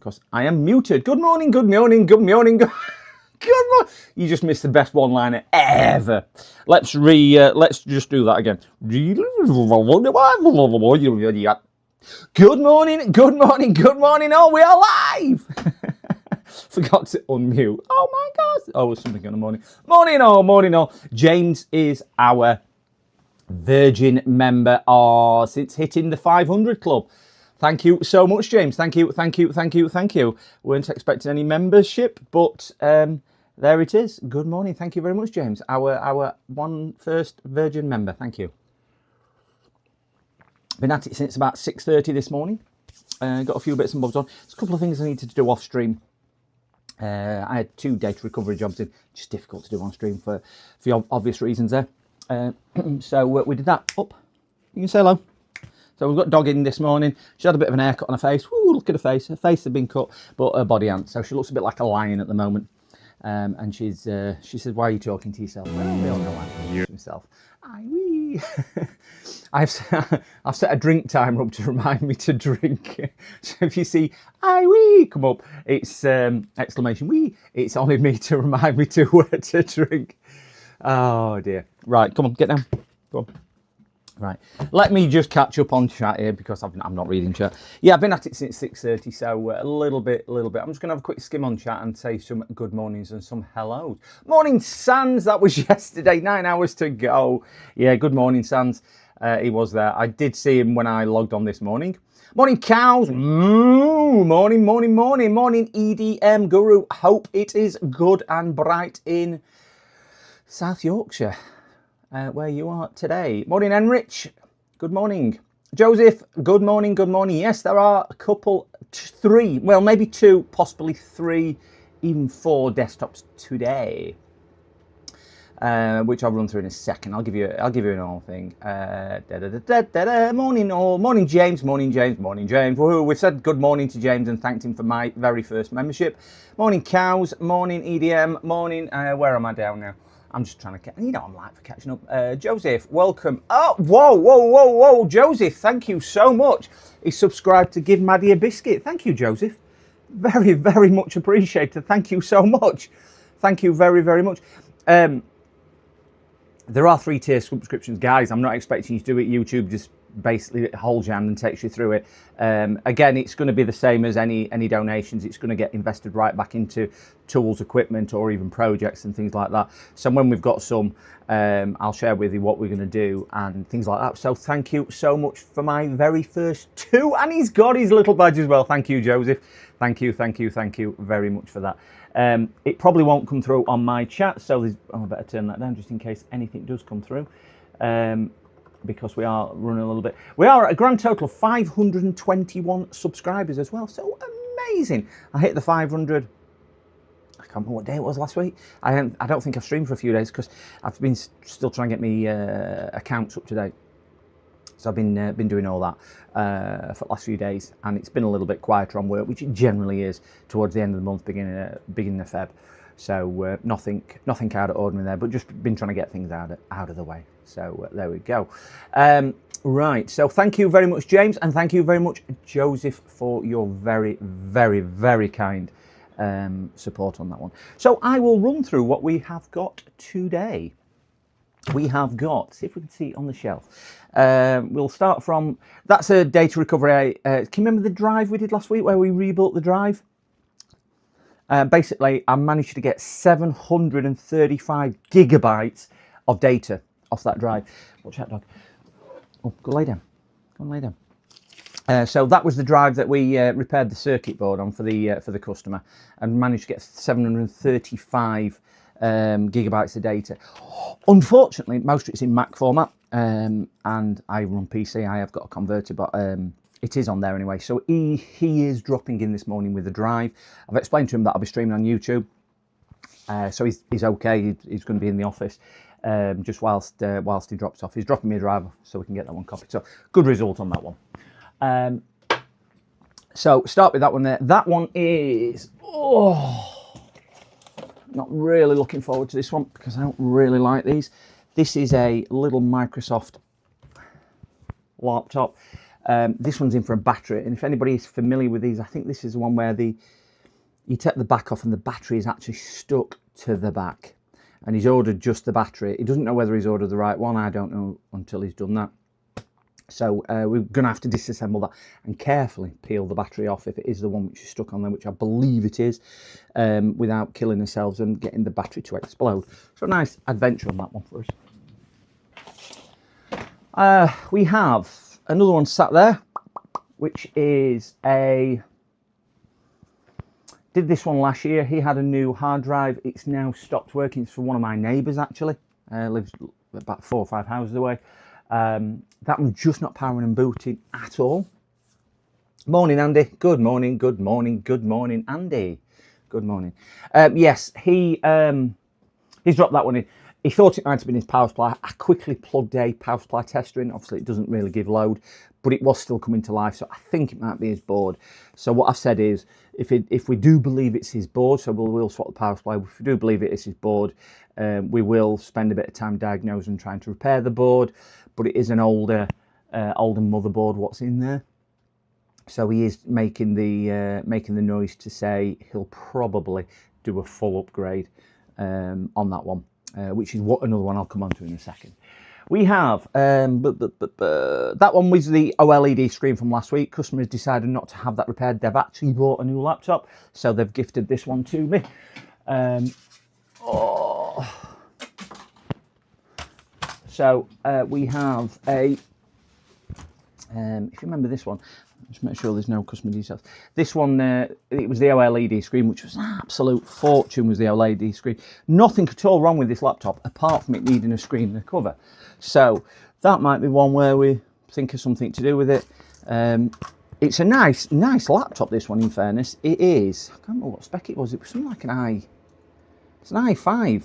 because I am muted. Good morning, good morning, good morning, good morning. You just missed the best one-liner ever. Let's just do that again. Good morning, good morning, good morning. Oh, we are live. Forgot to unmute. Oh my God. Oh, there's something on the morning. Morning all, morning all. James is our Virgin member since hitting the 500 club. Thank you so much, James. Thank you, thank you, thank you, thank you. Weren't expecting any membership, but there it is. Good morning. Thank you very much, James. Our first Virgin member. Thank you. Been at it since about 6:30 this morning. Got a few bits and bobs on. There's a couple of things I needed to do off stream. I had 2 data recovery jobs in, just difficult to do on stream for obvious reasons there. So we did that. Up, you can say hello. So we've got dog in this morning. She had a bit of an haircut on her face. Woo, look at her face. Her face had been cut, but her body hasn't. So she looks a bit like a lion at the moment. And she said, "Why are you talking to yourself?" Well, we all know I'm talking to myself. I've set a drink timer up to remind me to drink. So if you see "I wee" come up, it's exclamation "wee." It's only me to remind me to drink. Oh dear. Right, come on, get down. Go on. Right, let me just catch up on chat here because I'm not reading chat. Yeah, I've been at it since 6:30, so a little bit. I'm just going to have a quick skim on chat and say some good mornings and some hellos. Morning, Sans. That was yesterday, 9 hours to go. Yeah, good morning, Sans. He was there. I did see him when I logged on this morning. Morning, cows. Morning, morning, morning, morning, EDM Guru. Hope it is good and bright in South Yorkshire. Where you are today. Morning, Enrich. Good morning. Joseph, good morning, good morning. Yes, there are a couple, 3, well, maybe 2, possibly 3, even 4 desktops today, which I'll run through in a second. I'll give you an all thing. Morning, all. Morning, James. Morning, James. Morning, James. Woohoo. We've said good morning to James and thanked him for my very first membership. Morning, cows. Morning, EDM. Morning. Where am I down now? I'm just trying to, I'm light for catching up. Joseph, welcome. Oh, whoa. Joseph, thank you so much. He subscribed to give Maddie a biscuit. Thank you, Joseph. Very, very much appreciated. Thank you so much. Thank you very, very much. There are 3-tier subscriptions. Guys, I'm not expecting you to do it. YouTube just basically holds your hand and takes you through it. Again, it's going to be the same as any donations. It's going to get invested right back into tools, equipment, or even projects and things like that. So when we've got some, I'll share with you what we're going to do and things like that. So thank you so much for my very first 2, and he's got his little badge as well. Thank you, Joseph. Thank you very much for that. It probably won't come through on my chat, so I better turn that down just in case anything does come through. Because we are running a little bit. We are at a grand total of 521 subscribers as well. So amazing. I hit the 500. I can't remember what day it was last week. I don't think I've streamed for a few days because I've been still trying to get me accounts up to date. So I've been doing all that for the last few days, and it's been a little bit quieter on work, which it generally is towards the end of the month, beginning of Feb. So nothing out of ordinary there, but just been trying to get things out of the way. So there we go. Right, so thank you very much, James, and thank you very much, Joseph, for your very, very, very kind support on that one. So I will run through what we have got today. We have got, see if we can see it on the shelf. We'll start from, that's a data recovery. Can you remember the drive we did last week where we rebuilt the drive? Basically, I managed to get 735 gigabytes of data off that drive. Watch that, dog. Oh, go lay down. Go and lay down. So that was the drive that we repaired the circuit board on for the customer, and managed to get 735 gigabytes of data. Unfortunately, most of it's in Mac format, and I run PC. I have got a converter, but it is on there anyway. So he is dropping in this morning with the drive. I've explained to him that I'll be streaming on YouTube, so he's okay. He's going to be in the office just whilst he drops off. He's dropping me a drive so we can get that one copied. So good result on that one. So start with that one there. That one is, not really looking forward to this one because I don't really like these. This is a little Microsoft laptop. This one's in for a battery, and if anybody is familiar with these, I think this is the one where you take the back off and the battery is actually stuck to the back. And he's ordered just the battery. He doesn't know whether he's ordered the right one. I don't know until he's done that. So we're going to have to disassemble that and carefully peel the battery off if it is the one which is stuck on there, which I believe it is, without killing ourselves and getting the battery to explode. So a nice adventure on that one for us. We have another one sat there, which is did this one last year. He had a new hard drive. It's now stopped working. It's for one of my neighbours, actually. Lives about 4 or 5 houses away. That one's just not powering and booting at all. Morning, Andy. Good morning, good morning, good morning, Andy. Good morning. Yes, he's dropped that one in. He thought it might have been his power supply. I quickly plugged a power supply tester in. Obviously, it doesn't really give load, but it was still coming to life, so I think it might be his board. So what I've said is, if we do believe it's his board, so we'll swap the power supply. If we do believe it is his board, we will spend a bit of time diagnosing and trying to repair the board. But it is an older motherboard what's in there, so he is making the noise to say he'll probably do a full upgrade on that one, which is another one I'll come on to in a second. We have that one was the OLED screen from last week. Customers decided not to have that repaired. They've actually bought a new laptop, so they've gifted this one to me. So we have if you remember this one, just make sure there's no customer details. This one, it was the OLED screen, which was an absolute fortune, was the OLED screen. Nothing at all wrong with this laptop, apart from it needing a screen and a cover. So that might be one where we think of something to do with it. It's a nice laptop, this one, in fairness. It is, I can't remember what spec it was. It was something like it's an i5.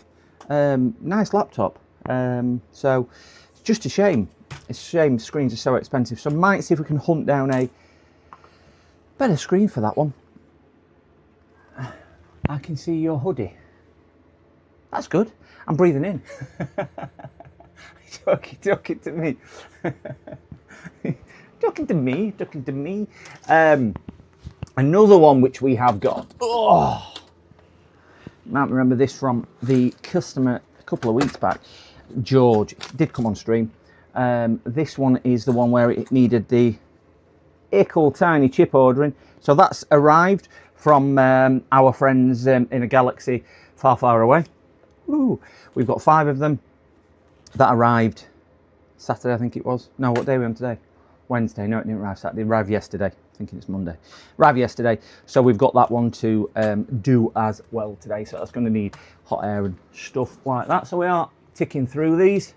Nice laptop. So it's just a shame. It's a shame screens are so expensive. So I might see if we can hunt down a better screen for that one. I can see your hoodie. That's good. I'm breathing in. Talking to me. talking to me. Another one which we have got. Oh, you might remember this from the customer a couple of weeks back. George did come on stream. This one is the one where it needed the ickle tiny chip ordering. So that's arrived from our friends in a galaxy far, far away. Ooh, we've got 5 of them. That arrived Saturday, I think it was. No, what day are we on today? Wednesday. No, it didn't arrive Saturday. It arrived yesterday. Thinking it's Monday. Arrived yesterday. So we've got that one to do as well today. So that's going to need hot air and stuff like that. So we are ticking through these.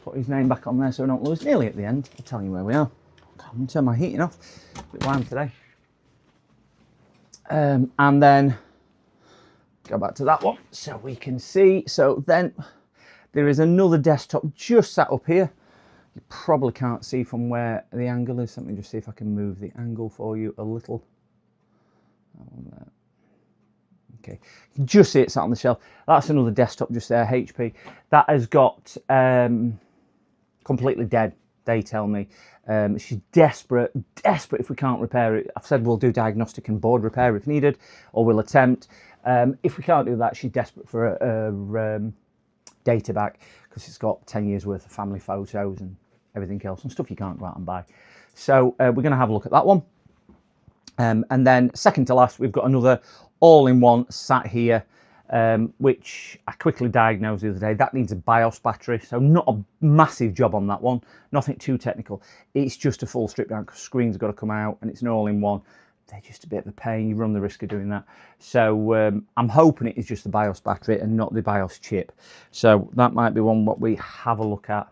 Put his name back on there so we don't lose. Nearly at the end. I'll tell you where we are. I'm going to turn my heating off. A bit warm today. And then go back to that one so we can see. So then there is another desktop just sat up here. You probably can't see from where the angle is. Let me just see if I can move the angle for you a little. Okay, you can just see it sat on the shelf. That's another desktop just there, HP. That has got completely dead, they tell me. She's desperate if we can't repair it. I've said we'll do diagnostic and board repair if needed, or we'll attempt. If we can't do that, she's desperate for a data back, because it's got 10 years worth of family photos and everything else and stuff you can't go out and buy. So we're going to have a look at that one. And then second to last, we've got another all-in-one sat here, which I quickly diagnosed the other day. That needs a BIOS battery, so not a massive job on that one. Nothing too technical. It's just a full strip down because screens have got to come out, and it's an all-in-one. They're just a bit of a pain. You run the risk of doing that. So I'm hoping it is just the BIOS battery and not the BIOS chip. So that might be one what we have a look at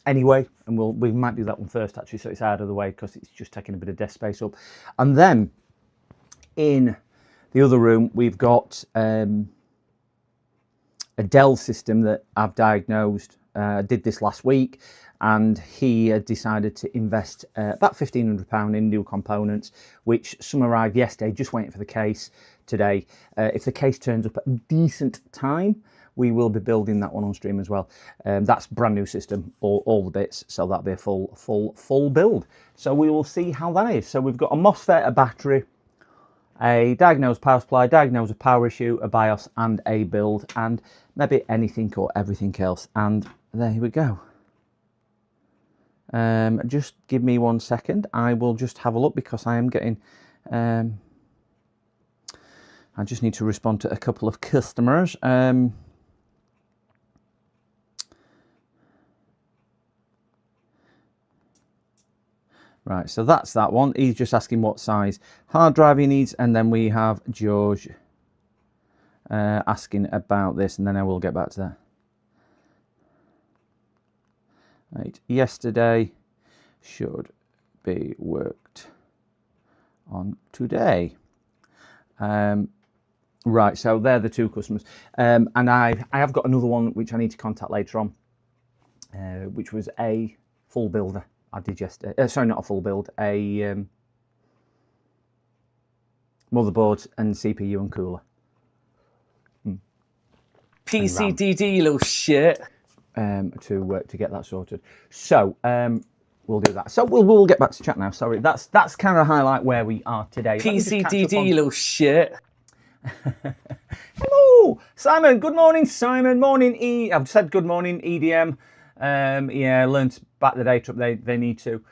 anyway, and we might do that one first actually, so it's out of the way because it's just taking a bit of desk space up. And then in the other room we've got a Dell system that I've diagnosed. Did this last week, and he decided to invest about £1,500 in new components, which some arrived yesterday, just waiting for the case today. If the case turns up at a decent time, we will be building that one on stream as well. That's brand new system, all the bits, so that'll be a full build. So we will see how that is. So we've got a MOSFET, a battery, a diagnosed power supply, diagnose a power issue, a BIOS, and a build, and maybe anything or everything else. And there we go. Just give me 1 second. I will just have a look because I am getting... I just need to respond to a couple of customers. Right, so that's that one. He's just asking what size hard drive he needs, and then we have George asking about this, and then I will get back to that. Right, yesterday should be worked on today. Right, so they're the two customers, and I have got another one which I need to contact later on, which was a full builder. I did yesterday. Sorry, not a full build. A motherboard and CPU and cooler. PCDD, you little shit. To get that sorted. So we'll do that. So we'll get back to chat now. Sorry, that's kind of highlight where we are today. PCDD, you little shit. Hello, Simon. Good morning, Simon. Morning, I've said good morning, EDM. Yeah, learned back the data up. They need to.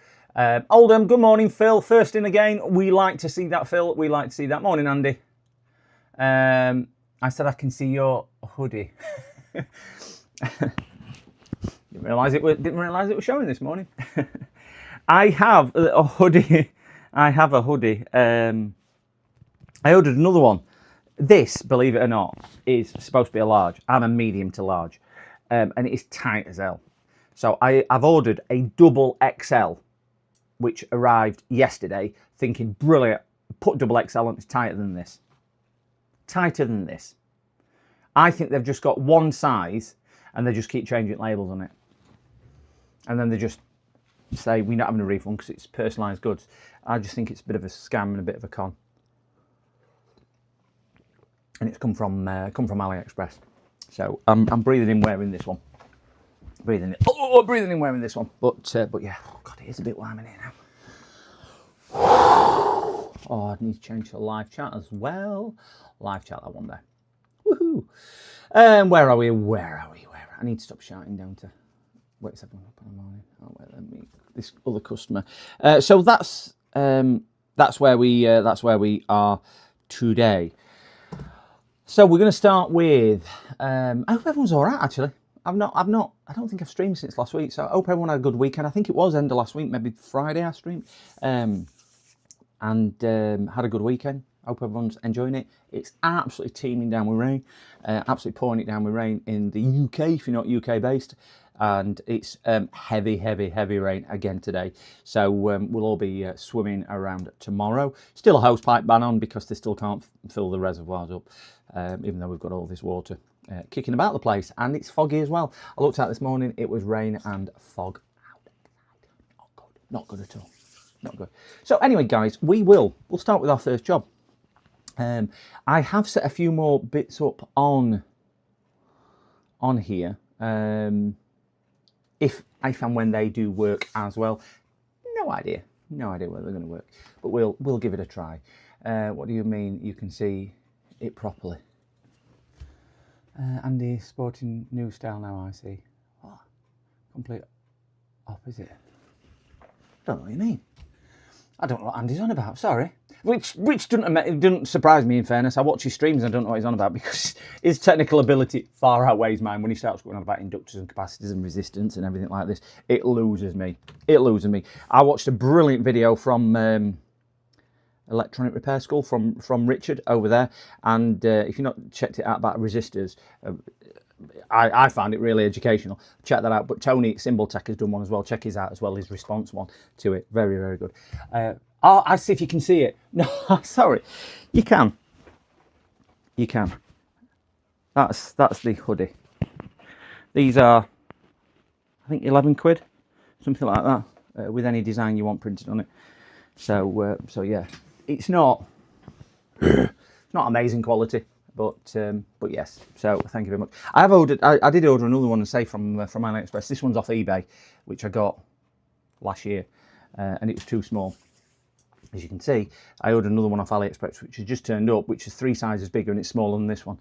Oldham, good morning, Phil. First in again. We like to see that, Phil. We like to see that. Morning, Andy. I said I can see your hoodie. Didn't realise it was showing this morning. I have a hoodie. I have a hoodie. I ordered another one. This, believe it or not, is supposed to be a large. I'm a medium to large, and it is tight as hell. So I've ordered a double XL, which arrived yesterday, thinking brilliant. Put double XL on, it's tighter than this. Tighter than this. I think they've just got one size, and they just keep changing labels on it. And then they just say, we're not having a refund because it's personalised goods. I just think it's a bit of a scam and a bit of a con. And it's come from AliExpress. So I'm breathing in wearing this one. Breathing in wearing this one. But yeah, oh God, it is a bit warm in here now. Oh, I need to change to live chat as well. Live chat, that one there. Woohoo! Where are we? I need to stop shouting down to. Wait a second, up in the morning. Oh wait, let me. This other customer. So that's where we are today. So we're going to start with. I hope everyone's all right. Actually, I don't think I've streamed since last week. So I hope everyone had a good weekend. I think it was end of last week, maybe Friday I streamed, and had a good weekend. I hope everyone's enjoying it. It's absolutely teeming down with rain, absolutely pouring it down with rain in the UK if you're not UK based, and it's heavy rain again today. So we'll all be swimming around tomorrow. Still a hosepipe ban on because they still can't fill the reservoirs up, even though we've got all this water kicking about the place, and it's foggy as well. I looked out this morning, it was rain and fog outside. Not good at all. Not good. So anyway, guys, we'll start with our first job. I have set a few more bits up on here. If and when they do work as well, no idea whether they're going to work, but we'll give it a try. What do you mean you can see it properly? Andy sporting new style now. I see. Oh, complete opposite. I don't know what you mean. I don't know what Andy's on about, sorry. Which doesn't surprise me, in fairness. I watch his streams and I don't know what he's on about because his technical ability far outweighs mine. When he starts going on about inductors and capacitors and resistance and everything like this, it loses me. I watched a brilliant video from Electronic Repair School from Richard over there, and if you've not checked it out about resistors, I found it really educational. Check that out. But Tony Symbol Tech has done one as well. Check his out as well, his response one to it. Very, very good. I'll see if you can see it. No, sorry. You can. That's the hoodie. These are, I think, 11 quid, something like that, with any design you want printed on it. So yeah, it's not amazing quality. But yes, so thank you very much. I have ordered. I did order another one, say from AliExpress. This one's off eBay, which I got last year, and it was too small. As you can see, I ordered another one off AliExpress, which has just turned up, which is 3 sizes bigger, and it's smaller than this one.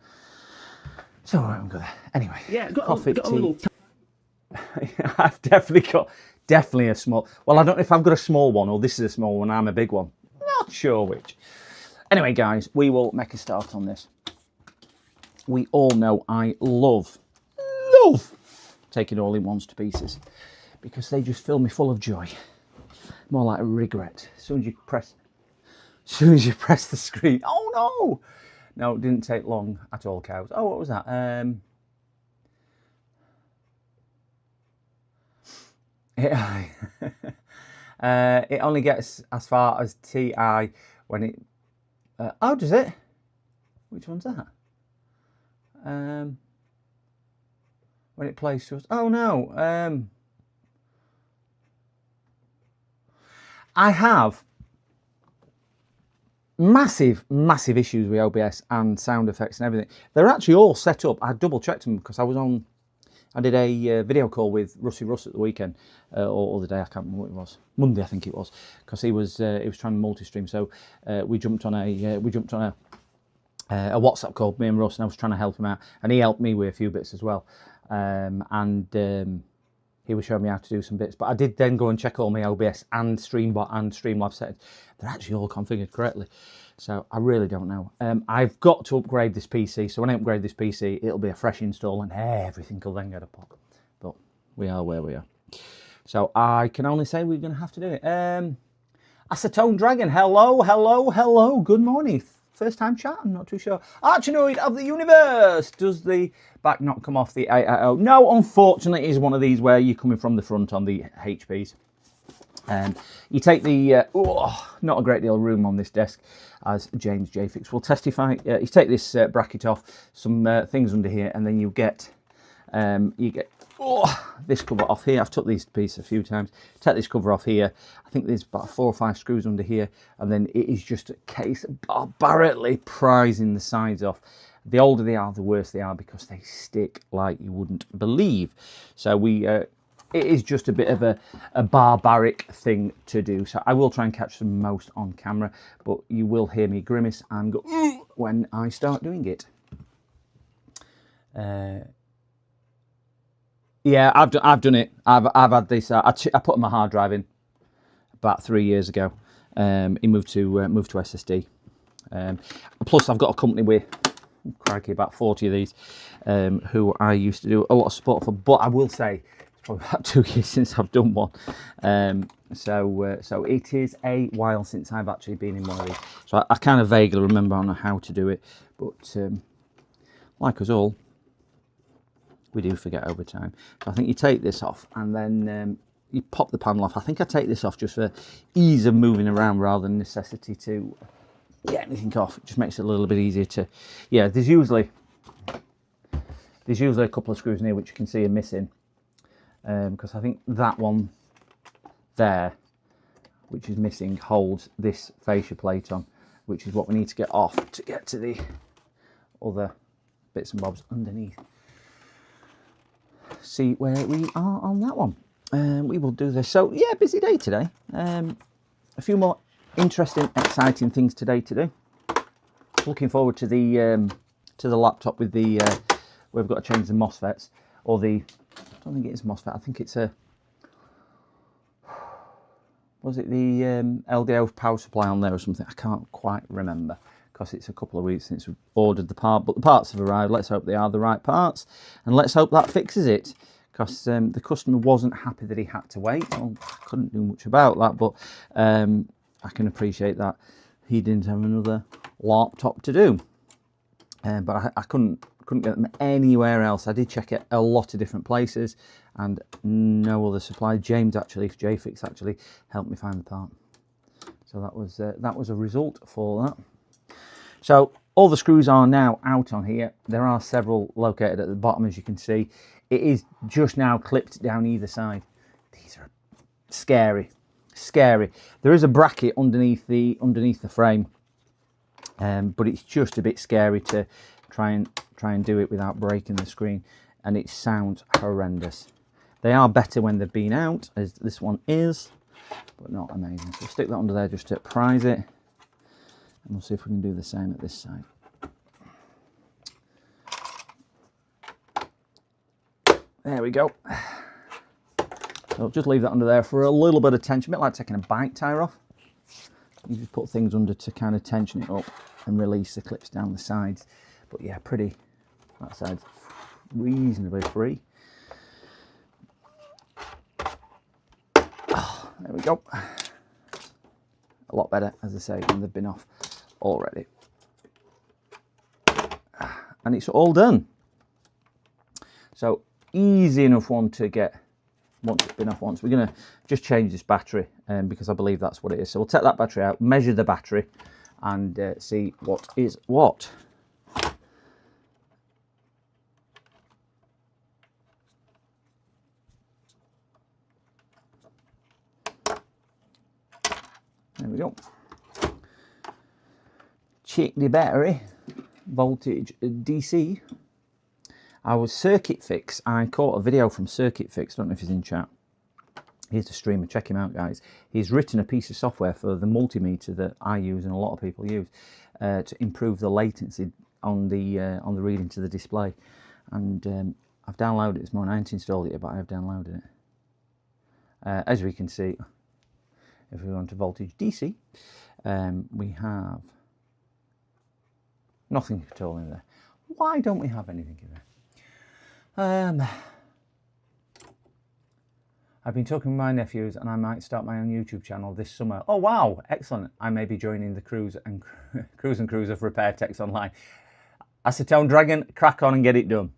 So I won't go there. Anyway, Yeah, got coffee, a tea. little. I've definitely a small. Well, I don't know if I've got a small one or this is a small one. I'm a big one. Not sure which. Anyway, guys, we will make a start on this. We all know I love taking all-in-ones to pieces because they just fill me full of joy. More like a regret. As soon as you press the screen. Oh no! No, it didn't take long at all, cows. Oh, what was that? It only gets as far as TI when it. Oh, does it? Which one's that? When it plays to us. Oh no. I have massive issues with OBS and sound effects and everything. They're actually all set up. I double checked them because I did a video call with Russ at the weekend, or the day, I can't remember what it was. Monday, I think it was, because he was trying to multi-stream. So we jumped on a WhatsApp call, me and Russ, and I was trying to help him out, and he helped me with a few bits as well. He was showing me how to do some bits, but I did then go and check all my OBS and Streambot and Streamlabs settings. They're actually all configured correctly. So I really don't know. I've got to upgrade this PC. So when I upgrade this PC, it'll be a fresh install and everything will then get a pop. But we are where we are. So I can only say we're going to have to do it. Acetone Dragon, hello. Good morning. First time chat, I'm not too sure. Archinoid of the universe. Does the back not come off the 880? No, unfortunately, it is one of these where you're coming from the front on the HPs. You take the, not a great deal of room on this desk, as James Jfix will testify. You take this bracket off, some things under here, and then you get this cover off here. I've took these pieces a few times. Take this cover off here. I think there's about 4 or 5 screws under here, and then it is just a case of barbarously prizing the sides off. The older they are, the worse they are, because they stick like you wouldn't believe. So it is just a bit of a barbaric thing to do. So I will try and catch the most on camera, but you will hear me grimace and go when I start doing it. Yeah, I've done it. I've had this. I put my hard drive in about 3 years ago. He moved to SSD. Plus, I've got a company with, crikey, about 40 of these, who I used to do a lot of support for. But I will say, it's probably about 2 years since I've done one. So it is a while since I've actually been in one of these. So I kind of vaguely remember on how to do it. But like us all, we do forget over time. So I think you take this off and then you pop the panel off. I think I take this off just for ease of moving around rather than necessity to get anything off. It just makes it a little bit easier to, yeah, there's usually a couple of screws in here which you can see are missing, because I think that one there, which is missing, holds this fascia plate on, which is what we need to get off to get to the other bits and bobs underneath. See where we are on that one. We will do this. So yeah, busy day today. A few more interesting, exciting things today to do. Looking forward to the laptop with the we've got to change the MOSFETs, or the, I don't think it is MOSFET. I think it's a, was it the LDO power supply on there or something? I can't quite remember, because it's a couple of weeks since we ordered the part, but the parts have arrived. Let's hope they are the right parts, and let's hope that fixes it, because the customer wasn't happy that he had to wait. Well, I couldn't do much about that, but I can appreciate that he didn't have another laptop to do. But I couldn't get them anywhere else. I did check it a lot of different places, and no other supply. JFix actually helped me find the part. So that was a result for that. So all the screws are now out on here. There are several located at the bottom, as you can see. It is just now clipped down either side. These are scary. There is a bracket underneath the frame, but it's just a bit scary to try and do it without breaking the screen, and it sounds horrendous. They are better when they've been out, as this one is, but not amazing. So we'll stick that under there just to prise it, and we'll see if we can do the same at this side. There we go. So just leave that under there for a little bit of tension, a bit like taking a bike tire off. You just put things under to kind of tension it up and release the clips down the sides. But yeah, pretty, that side's reasonably free. Oh, there we go. A lot better, as I say, when they've been off already. And it's all done. So easy enough one to get once it's been off once. We're going to just change this battery because I believe that's what it is. So we'll take that battery out, measure the battery, and see what is what. There we go. Check the battery, voltage DC. Our Circuit Fix, I caught a video from Circuit Fix, I don't know if he's in chat. He's a streamer, check him out guys. He's written a piece of software for the multimeter that I use and a lot of people use to improve the latency on the reading to the display. And I've downloaded it this morning. I haven't installed it yet, but I have downloaded it. As we can see, if we go on to voltage DC, we have nothing at all in there. Why don't we have anything in there? I've been talking with my nephews and I might start my own YouTube channel this summer. Oh wow, excellent. I may be joining the Cruise and Cruise of Repair Techs Online. Acetone Dragon, crack on and get it done.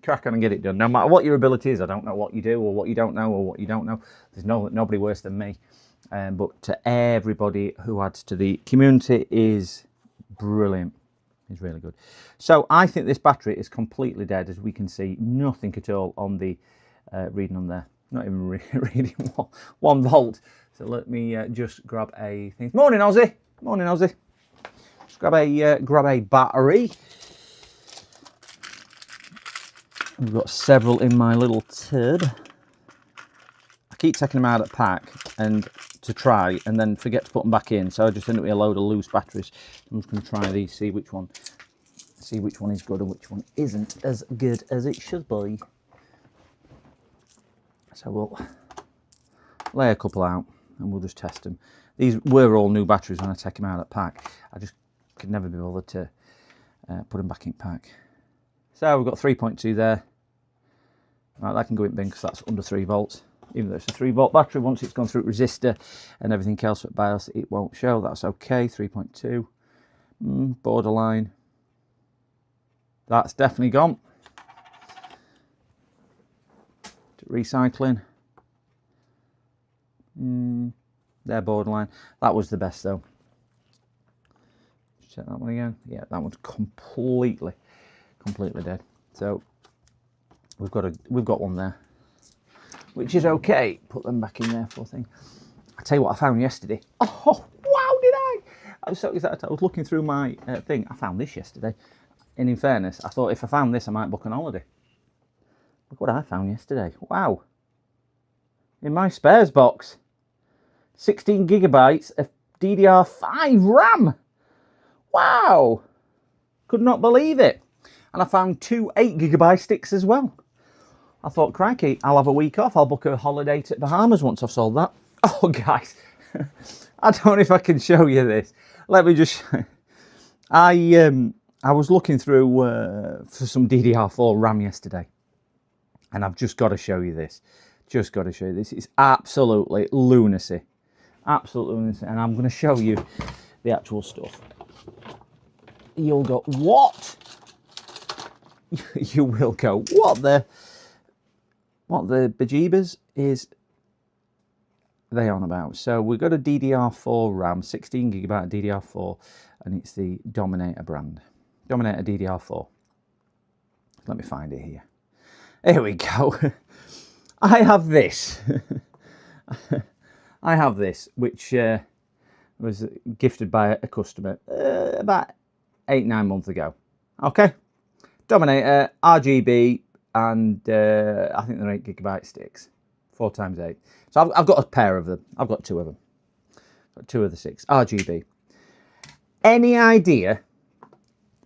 Crack on and get it done. No matter what your ability is, I don't know what you do or what you don't know or what you don't know. There's nobody worse than me. But to everybody who adds to the community is brilliant. It's really good. So I think this battery is completely dead, as we can see. Nothing at all on the reading on there. Not even reading 1 volt. So let me just grab a thing. Morning, Aussie. Morning, Aussie. Just grab a battery. We've got several in my little turd. I keep taking them out of the pack and to try, and then forget to put them back in. So I just end up with a load of loose batteries. I'm just going to try these, see which one is good and which one isn't as good as it should be. So we'll lay a couple out and we'll just test them. These were all new batteries when I take them out of the pack. I just could never be bothered to put them back in pack. So we've got 3.2 there. Right, that can go in bin because that's under 3 volts. Even though it's a 3 volt battery, once it's gone through resistor and everything else at BIOS, it won't show. That's okay. 3.2, borderline. That's definitely gone. Recycling. They're borderline. That was the best though. Check that one again. Yeah, that one's completely dead. So we've got one there, which is okay. Put them back in there for thing. I tell you what I found yesterday. Oh wow, did I? I was so excited. I was looking through my thing. I found this yesterday. And in fairness, I thought if I found this, I might book an holiday. Look what I found yesterday. Wow. In my spares box. 16 gigabytes of DDR5 RAM. Wow. Could not believe it. And I found 2 8 gigabyte sticks as well. I thought, crikey, I'll have a week off. I'll book a holiday to Bahamas once I've sold that. Oh, guys. I don't know if I can show you this. Let me just... I was looking through for some DDR4 RAM yesterday. And I've just got to show you this. Just got to show you this. It's absolutely lunacy. Absolute lunacy. And I'm going to show you the actual stuff. You'll go, what? You will go, what the bejeebers is they on about? So we've got a DDR4 RAM, 16 gigabyte DDR4, and it's the Dominator brand. Dominator DDR4. Let me find it here. Here we go. I have this. I have this, which was gifted by a customer about 8-9 months ago. Okay, Dominator, RGB, and I think they're 8GB sticks, 4x8. So I've got a pair of them. I've got two of them. Got two of the 6 RGB. Any idea,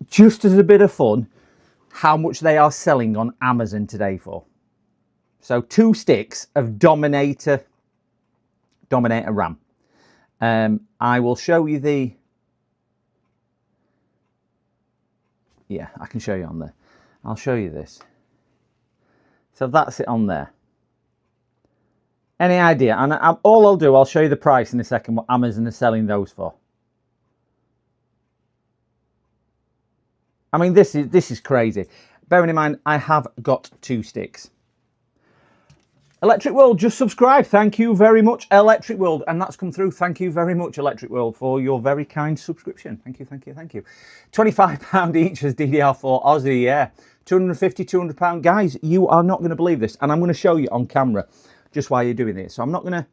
just as a bit of fun, how much they are selling on Amazon today for? So 2 sticks of Dominator RAM. I will show you the... Yeah, I can show you on there. I'll show you this. So that's it on there. Any idea? And all I'll do, I'll show you the price in a second, what Amazon is selling those for. I mean, this is crazy. Bearing in mind, I have got 2 sticks. Electric World, just subscribe. Thank you very much, Electric World. And that's come through. Thank you very much, Electric World, for your very kind subscription. Thank you, thank you, thank you. £25 each as DDR4 Aussie, yeah. £250, £200. Guys, you are not going to believe this. And I'm going to show you on camera just why you're doing this. So I'm not going to...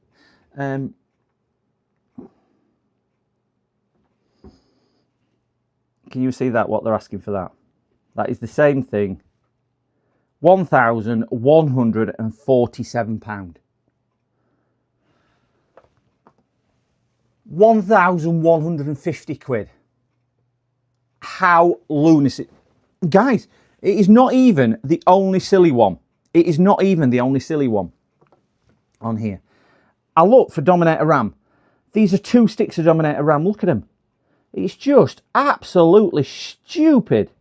Can you see that, what they're asking for that? That is the same thing. £1,147. £1,150. How lunacy. Guys, it is not even the only silly one. It is not even the only silly one on here. I look for Dominator RAM. These are 2 sticks of Dominator RAM. Look at them. It's just absolutely stupid.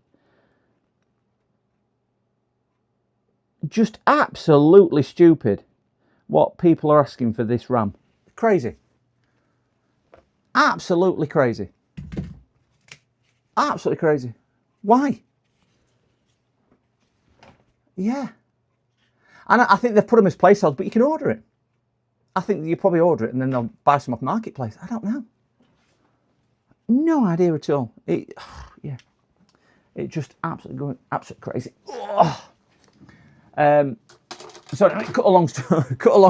Just absolutely stupid what people are asking for this RAM. Crazy. Absolutely crazy. Absolutely crazy. Why? Yeah. And I think they've put them as placeholders, but you can order it. I think you probably order it and then they'll buy some off Marketplace. I don't know. No idea at all. Yeah. It just absolutely going absolutely crazy. So anyway, cut a long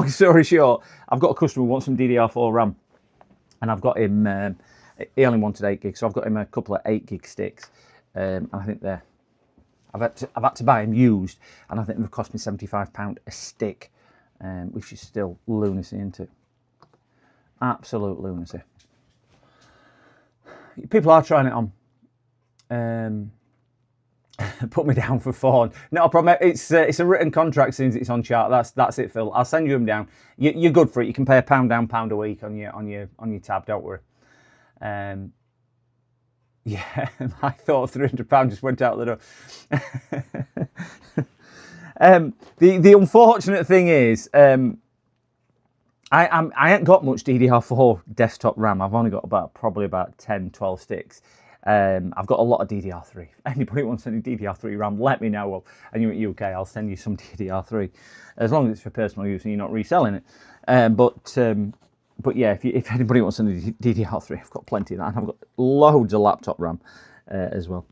story short, I've got a customer who wants some DDR4 RAM, and I've got him. He only wanted 8 gigs, so I've got him a couple of 8 gig sticks, and I think they're. I've had to buy them used, and I think they've cost me £75 a stick, which is still lunacy, isn't it? Absolute lunacy. People are trying it on. Put me down for 4. Not a problem. It's a written contract since it's on chart. That's it, Phil. I'll send you them down. You're good for it. You can pay £1 down, £1 a week on your tab. Don't worry. Yeah, I thought £300 just went out the door. The unfortunate thing is, I ain't got much DDR4 desktop RAM. I've only got probably about 10, 12 sticks. I've got a lot of DDR3. If anybody wants any DDR3 RAM, let me know. And you're at UK, I'll send you some DDR3, as long as it's for personal use and you're not reselling it. But yeah, if anybody wants any DDR3, I've got plenty of that. And I've got loads of laptop RAM as well.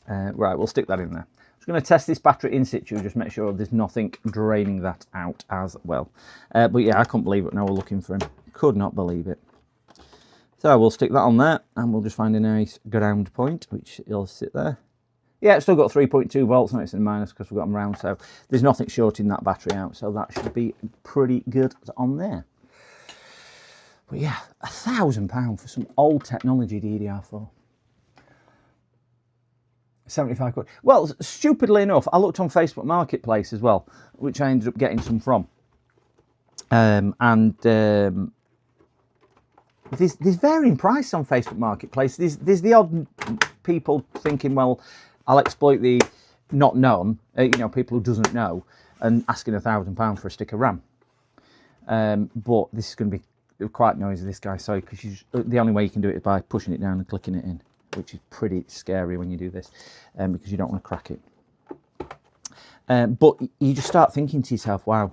Right, we'll stick that in there. I'm just going to test this battery in situ, just make sure there's nothing draining that out as well. But yeah, I couldn't believe it when I was looking for him. Could not believe it. So we'll stick that on there, and we'll just find a nice ground point, which will sit there. Yeah, it's still got 3.2 volts, and it's in minus because we've got them round, so there's nothing shorting that battery out, so that should be pretty good on there. But yeah, £1,000 for some old technology DDR4. 75 quid. Well, stupidly enough, I looked on Facebook Marketplace as well, which I ended up getting some from. There's varying price on Facebook Marketplace. There's the odd people thinking, well, I'll exploit the not known, people who doesn't know, and asking £1,000 for a stick of RAM. But this is going to be quite noisy, this guy, sorry, because the only way you can do it is by pushing it down and clicking it in, which is pretty scary when you do this, because you don't want to crack it. But you just start thinking to yourself, wow,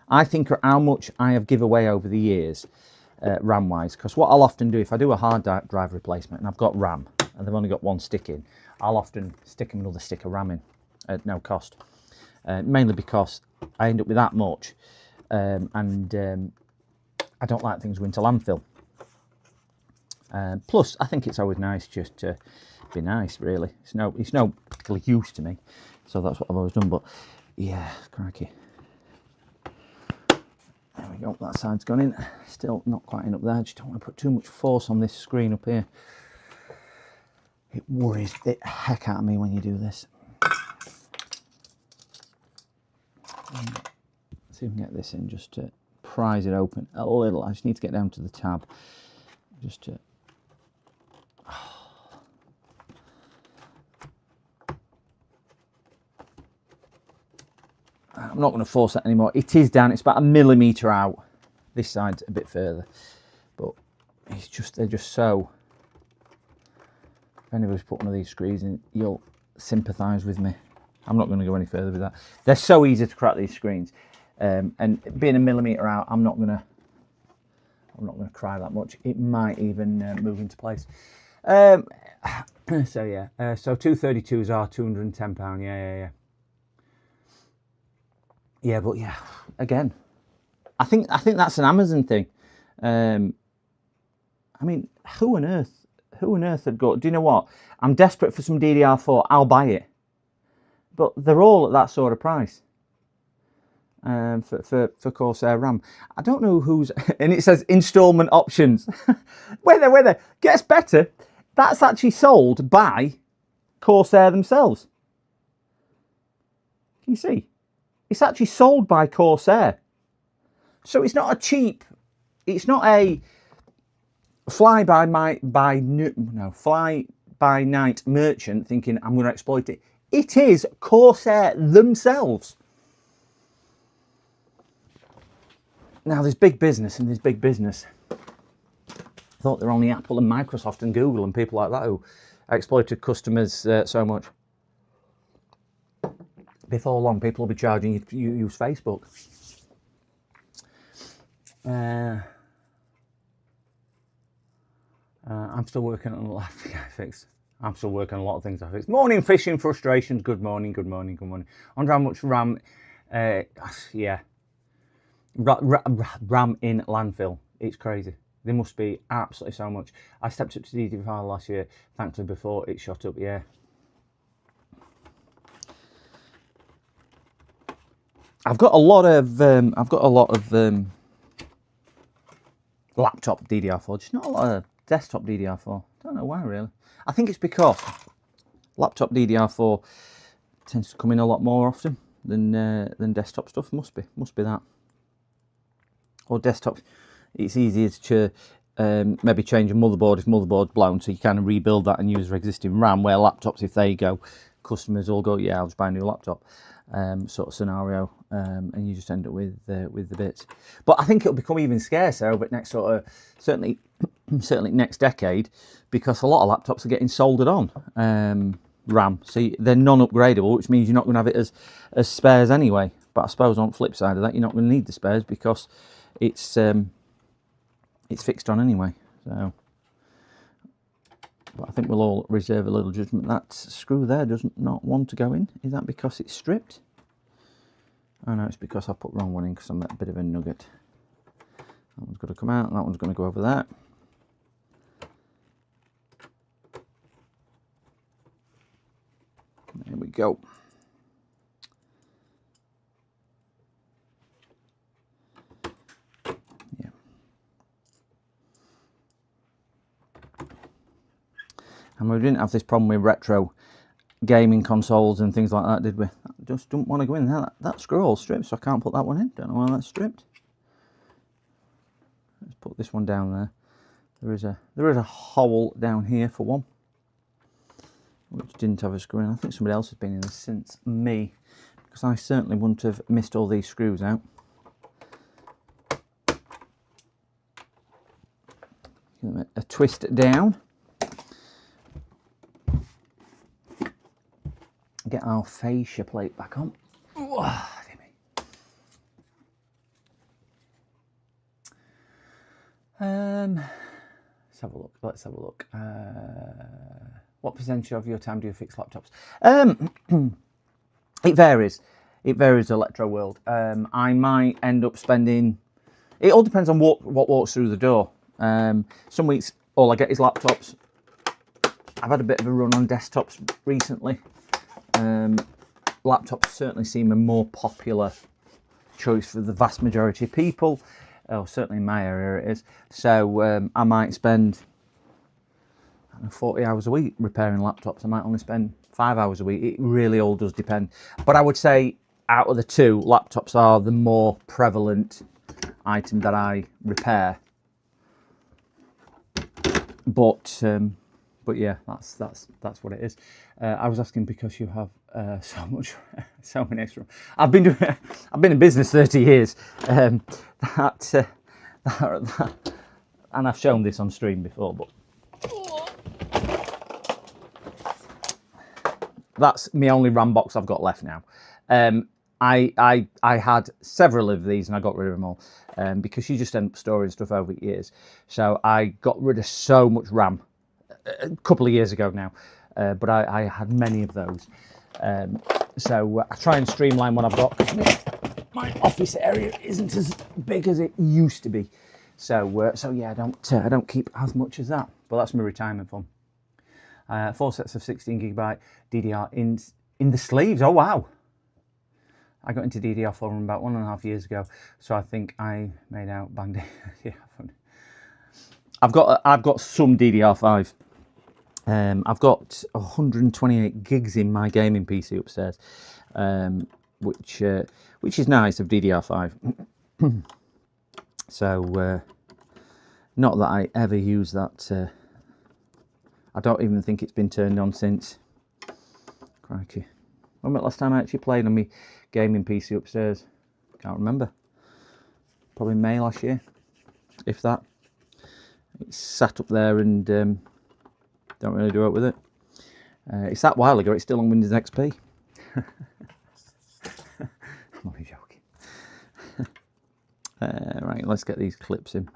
I think how much I have given away over the years, RAM wise, because what I'll often do if I do a hard drive replacement and I've got RAM and they've only got one stick in, I'll often stick another stick of RAM in at no cost, mainly because I end up with that much, and I don't like things going to landfill. Plus I think it's always nice just to be nice, really. It's no particular use to me, so that's what I've always done. But yeah, crikey. There we go. That side's gone in. Still not quite in up there. I just don't want to put too much force on this screen up here. It worries the heck out of me when you do this. See if we can get this in just to prise it open a little. I just need to get down to the tab just to. I'm not going to force that anymore. It is down. It's about 1 millimetre out. This side's a bit further, but it's just they're just so. If anybody's put one of these screws in, you'll sympathise with me. I'm not going to go any further with that. They're so easy to crack, these screens, and being 1 millimetre out, I'm not going to cry that much. It might even move into place. So yeah, so 232s are £210. Yeah, but yeah, again, I think that's an Amazon thing. I mean, who on earth would go? Do you know what? I'm desperate for some DDR4. I'll buy it, but they're all at that sort of price. For Corsair RAM, I don't know who's, and it says installment options. wait there. Gets better. That's actually sold by Corsair themselves. Can you see? It's actually sold by Corsair. So it's not a cheap, it's not a fly by night merchant thinking I'm going to exploit it. It is Corsair themselves. Now there's big business and there's big business. I thought there were only Apple and Microsoft and Google and people like that who exploited customers so much. Before long, people will be charging you to use Facebook. I'm still working on a lot of things I fixed. I'm still working on a lot of things I fixed. Morning fishing frustrations. Good morning. I wonder how much RAM. Yeah. RAM in landfill. It's crazy. There must be absolutely so much. I stepped up to DD5 last year, thankfully before it shot up. Yeah. I've got a lot of laptop DDR4, just not a lot of desktop DDR4. Don't know why really. I think it's because laptop DDR4 tends to come in a lot more often than desktop stuff. Must be that. Or desktop, it's easier to maybe change a motherboard if motherboard's blown, so you kind of rebuild that and use your existing RAM. Where laptops, if they go, customers will go, yeah, I'll just buy a new laptop. Sort of scenario, and you just end up with the bits. But I think it'll become even scarcer over next sort of certainly next decade, because a lot of laptops are getting soldered on RAM, so they're non-upgradable, which means you're not going to have it as spares anyway. But I suppose on the flip side of that, you're not going to need the spares because it's fixed on anyway. So. But I think we'll all reserve a little judgment. That screw there does not want to go in. Is that because it's stripped? Oh no, it's because I put the wrong one in because I'm a bit of a nugget. That one's got to come out, and that one's going to go over there. There we go. And we didn't have this problem with retro gaming consoles and things like that, did we? That just don't want to go in there. That screw all stripped, so I can't put that one in. Don't know why that's stripped. Let's put this one down there. There is a hole down here for one, which didn't have a screw in. I think somebody else has been in this since me, because I certainly wouldn't have missed all these screws out. Give them a twist down. Get our fascia plate back on. Let's have a look. What percentage of your time do you fix laptops? It varies. It varies, Electro World. I might end up spending. It all depends on what walks through the door. Some weeks all I get is laptops. I've had a bit of a run on desktops recently. Laptops certainly seem a more popular choice for the vast majority of people. Oh, certainly in my area it is. So I might spend 40 hours a week repairing laptops. I might only spend 5 hours a week. It really all does depend. But I would say out of the two, laptops are the more prevalent item that I repair. But yeah, that's what it is. I was asking because you have so many extra. I've been in business 30 years. And I've shown this on stream before, but that's my only RAM box I've got left now. I had several of these and I got rid of them all because you just end up storing stuff over years. So I got rid of so much RAM a couple of years ago now, but I had many of those. So I try and streamline what I've got because my office area isn't as big as it used to be. So yeah, I don't keep as much as that. But that's my retirement fund. 4 sets of 16GB DDR in the sleeves. Oh wow! I got into DDR4 about 1.5 years ago, so I think I made out banged. Yeah, I've got some DDR5. I've got 128 gigs in my gaming PC upstairs, which is nice of DDR5. So not that I ever use that. I don't even think it's been turned on since. Crikey. When was the last time I actually played on my gaming PC upstairs? Can't remember. Probably May last year, if that. It's sat up there and don't really do it with it. It's that while ago, it's still on Windows XP. I'm only joking. Right, let's get these clips in.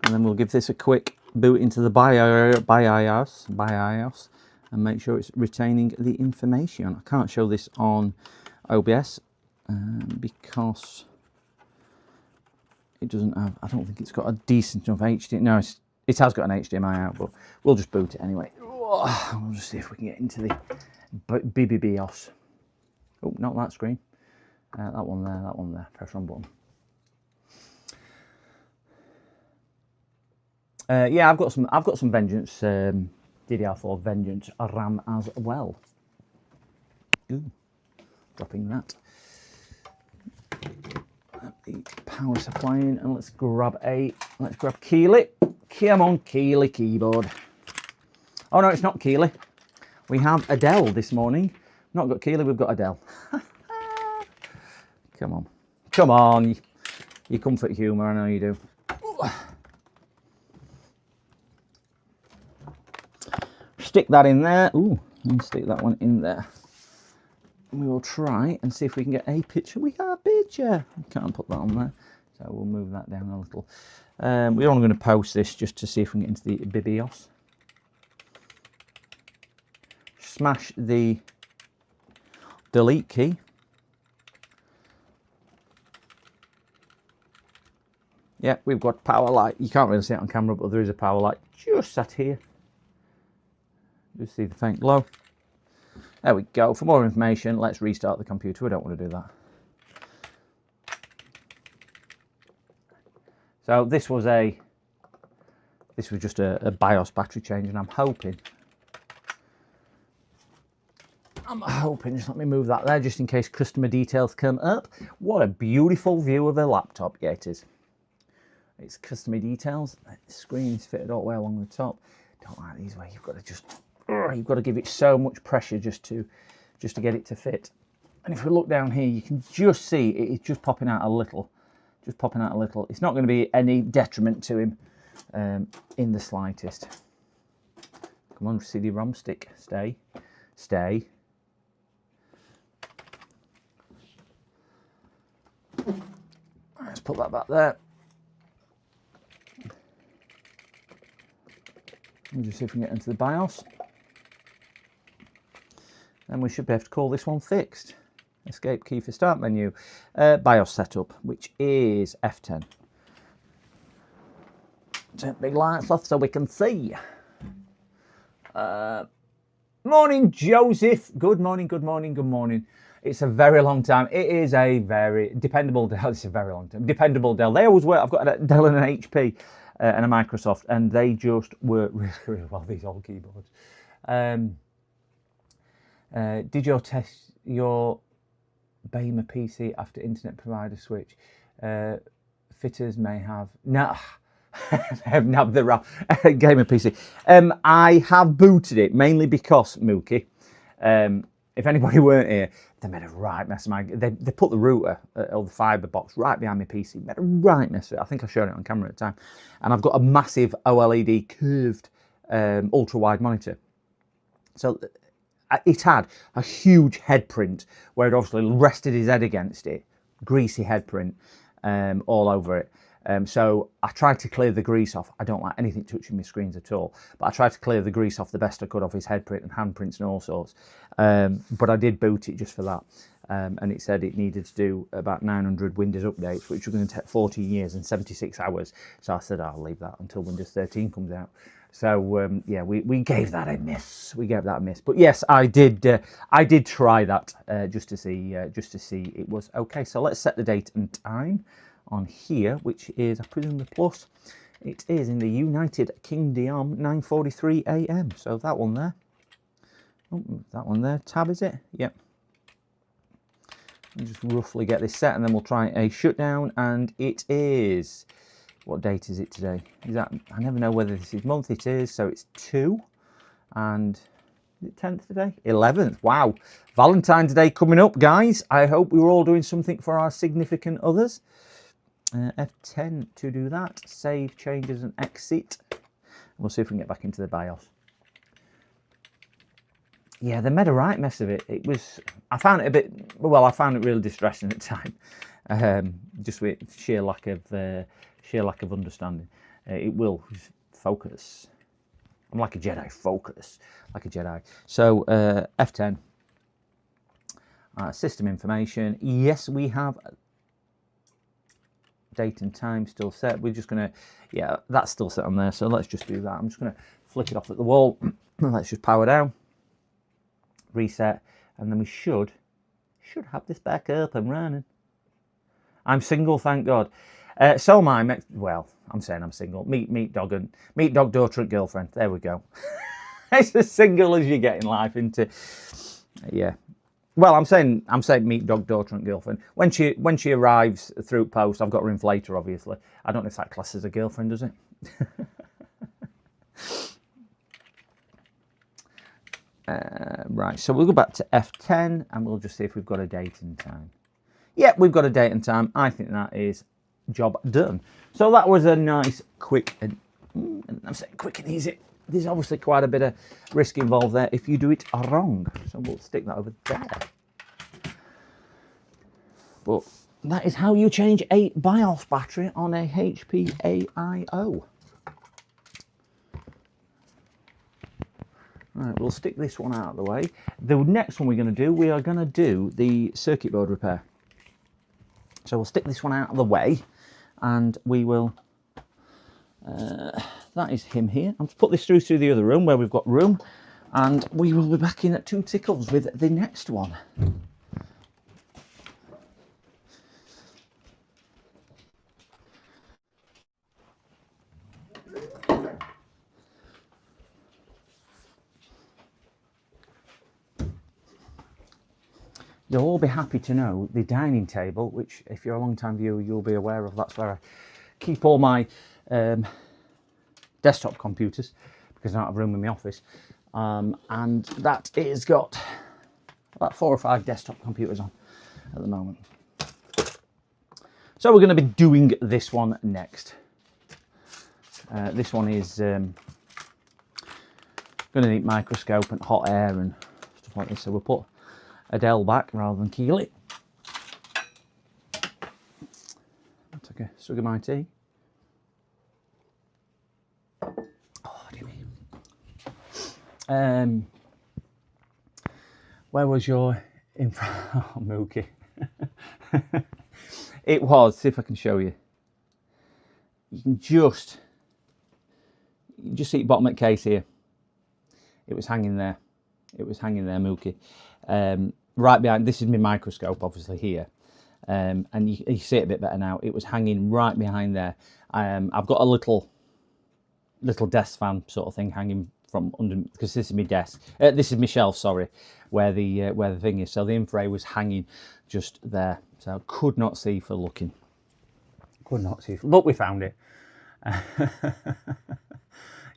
And then we'll give this a quick boot into the BIOS and make sure it's retaining the information. I can't show this on OBS because it doesn't have, I don't think it's got a decent enough HDMI. No, it has got an HDMI out, but we'll just boot it anyway. We'll just see if we can get into the BIOS. Oh, not that screen. That one there. Press run button. Yeah, I've got some Vengeance, DDR4 Vengeance RAM as well. Ooh, dropping that. The power supply in, and let's grab Keeley. Come on, Keeley keyboard. Oh no, it's not Keeley. We have Adele this morning. Not got Keeley, we've got Adele. Come on. You comfort humour, I know you do. Stick that in there. Ooh, and stick that one in there. We will try and see if we can get a picture. We have a picture. Can't put that on there, so we'll move that down a little. We're only going to post this just to see if we can get into the BIOS. Smash the delete key. Yeah, we've got power light. You can't really see it on camera, but there is a power light just sat here. Just see the faint glow. There we go. For more information, let's restart the computer. We don't want to do that. So this was just a BIOS battery change, and I'm hoping, just let me move that there just in case customer details come up. What a beautiful view of a laptop. Yeah, it is. It's customer details. The screen is fitted all the way along the top. Don't like these where you've got to give it so much pressure just to get it to fit. And if we look down here, you can just see it's just popping out a little. It's not going to be any detriment to him in the slightest. Come on, CD-ROM stick, stay. Let's put that back there. We'll just see if we can get into the BIOS. And we should be able to call this one fixed. Escape key for start menu. BIOS setup, which is F10. Turn big lights off so we can see. Morning, Joseph. Good morning, good morning, good morning. It's a very long time. It is a very dependable Dell. It's a very long time. Dependable Dell. They always work. I've got a Dell and an HP and a Microsoft, and they just work really, really well, these old keyboards. Did you test your Bema PC after internet provider switch? Fitters may have have nabbed the gamer PC. I have booted it mainly because Mookie. If anybody weren't here, they made a right mess of my. They put the router or the fibre box right behind my PC. Made a right mess of it. I think I showed it on camera at the time. And I've got a massive OLED curved ultra wide monitor. So it had a huge head print where it obviously rested his head against it, greasy head print all over it. So I tried to clear the grease off. I don't like anything touching my screens at all, but I tried to clear the grease off the best I could off his head print and handprints and all sorts. But I did boot it just for that. And it said it needed to do about 900 Windows updates, which were going to take 14 years and 76 hours. So I said, I'll leave that until Windows 13 comes out. So yeah, we gave that a miss. We gave that a miss. But yes, I did try that just to see it was okay. So let's set the date and time on here, which is, I presume, the plus. It is in the United Kingdom, 9:43 AM. So that one there. Oh, that one there. Tab, is it? Yep. I'll just roughly get this set, and then we'll try a shutdown. And it is, what date is it today? Is that, I never know whether this is month. It is, so it's 2. And is it 10th today? 11th. Wow. Valentine's Day coming up, guys. I hope we were all doing something for our significant others. F10 to do that. Save changes and exit. We'll see if we can get back into the BIOS. Yeah, they made a right mess of it. It was, I found it a bit, well, I found it really distressing at the time. Just with sheer lack of understanding. It will focus. I'm like a Jedi. Focus like a Jedi. So F10. System information. Yes, we have date and time still set. We're just gonna, yeah, that's still set on there. So let's just do that. I'm just gonna flick it off at the wall. Let's just power down, reset, and then we should have this back up and running. I'm single, thank God. So my, well, I'm saying I'm single. Meet dog, daughter and girlfriend. There we go. It's as single as you get in life, isn't it? Yeah. Well, I'm saying meet dog, daughter and girlfriend. When she arrives through post, I've got her inflator, obviously. I don't know if that class is a girlfriend, does it? Right, so we'll go back to F10 and we'll just see if we've got a date and time. Yeah, we've got a date and time. I think that is job done. So that was a nice, quick, and I'm saying quick and easy. There's obviously quite a bit of risk involved there if you do it wrong. So we'll stick that over there. But that is how you change a BIOS battery on a HP AIO. Right, we'll stick this one out of the way. The next one we're going to do, we are going to do the circuit board repair. So we'll stick this one out of the way and we will... that is him here. I'll put this through to the other room where we've got room, and we will be back in at 2 tickles with the next one. You'll all be happy to know the dining table, which if you're a long-time viewer, you'll be aware of. That's where I keep all my desktop computers, because I don't have room in my office. And that is got about 4 or 5 desktop computers on at the moment. So we're going to be doing this one next. This one is going to need microscope and hot air and stuff like this. So we'll put Adele back rather than Keely. I'll take a swig of my tea. Oh, dear me. Where was your info? Oh, Mookie. It was, see if I can show you. You can just you just see the bottom of the case here. It was hanging there. It was hanging there, Mookie. Right behind, this is my microscope, obviously, here. And you see it a bit better now. It was hanging right behind there. I've got a little desk fan sort of thing hanging from under, because this is my desk. This is my shelf, sorry, where the thing is. So the infrared was hanging just there. So I could not see for looking. Could not see. Look, we found it.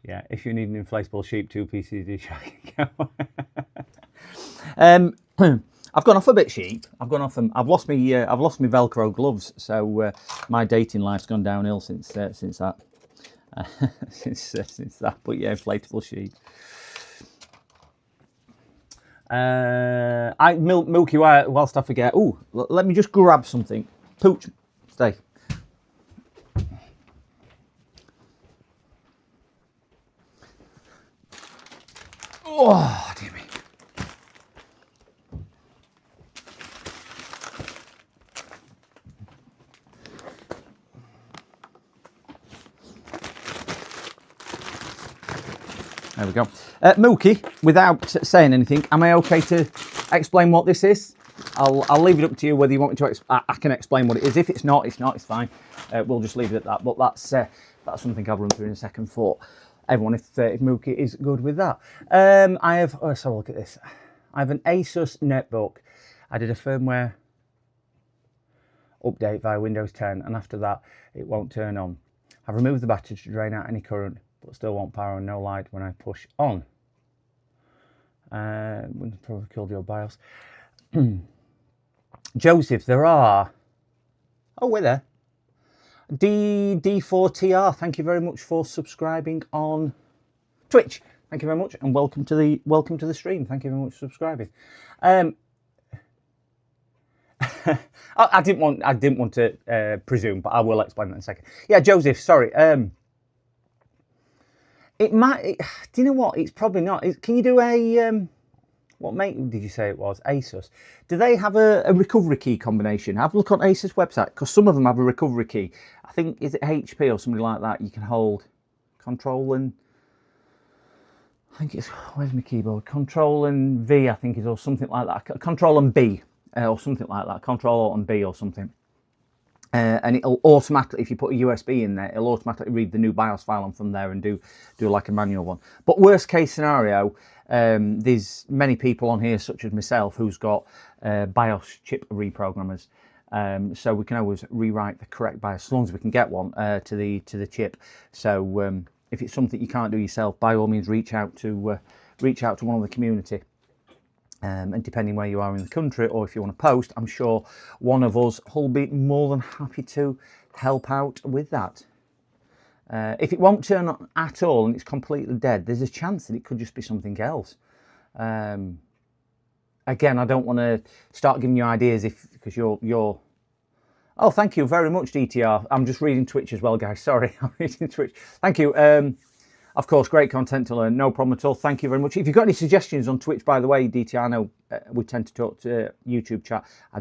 Yeah, if you need an inflatable sheep 2PCD track. I've gone off a bit sheep. I've gone off them. I've lost my Velcro gloves, so my dating life's gone downhill since that. since that. But yeah, inflatable sheep. Milky Way. Whilst I forget. Oh, let me just grab something. Pooch, stay. Oh, dear me. There we go. Mookie, without saying anything, am I okay to explain what this is? I'll leave it up to you whether you want me to. I can explain what it is. If it's not, it's not. It's fine. We'll just leave it at that. But that's something I'll run through in a second for everyone if Mookie is good with that. I have. Oh, let's have a look at this. I have an ASUS netbook. I did a firmware update via Windows 10, and after that, it won't turn on. I've removed the battery to drain out any current, but still won't power and no light when I push on. Wouldn't probably killed your BIOS. Joseph, there are. Oh, we're there. D4TR, thank you very much for subscribing on Twitch. Thank you very much, and welcome to the stream. Thank you very much for subscribing. I didn't want to presume, but I will explain that in a second. Yeah, Joseph, sorry. It might. Do you know what? It's probably not. Can you do a what make did you say it was? ASUS. Do they have a recovery key combination? Have a look on ASUS website, because some of them have a recovery key. I think, is it HP or something like that? You can hold Control and I think it's, where's my keyboard? Control and V, I think is, or something like that. Control and B, or something like that. Control Alt and B or something. And it'll automatically, if you put a USB in there, it'll automatically read the new BIOS file on from there and do like a manual one. But worst case scenario, there's many people on here, such as myself, who's got BIOS chip reprogrammers. So we can always rewrite the correct BIOS as long as we can get one to the chip. So if it's something you can't do yourself, by all means reach out to one of the community. And depending where you are in the country, or if you want to post, I'm sure one of us will be more than happy to help out with that. If it won't turn on at all and it's completely dead, there's a chance that it could just be something else. Again, I don't want to start giving you ideas because you're. Oh, thank you very much, DTR. I'm just reading Twitch as well, guys. Sorry, I'm reading Twitch. Thank you. Of course, great content to learn. No problem at all. Thank you very much. If you've got any suggestions on Twitch, by the way, DTR, I know we tend to talk to YouTube chat. I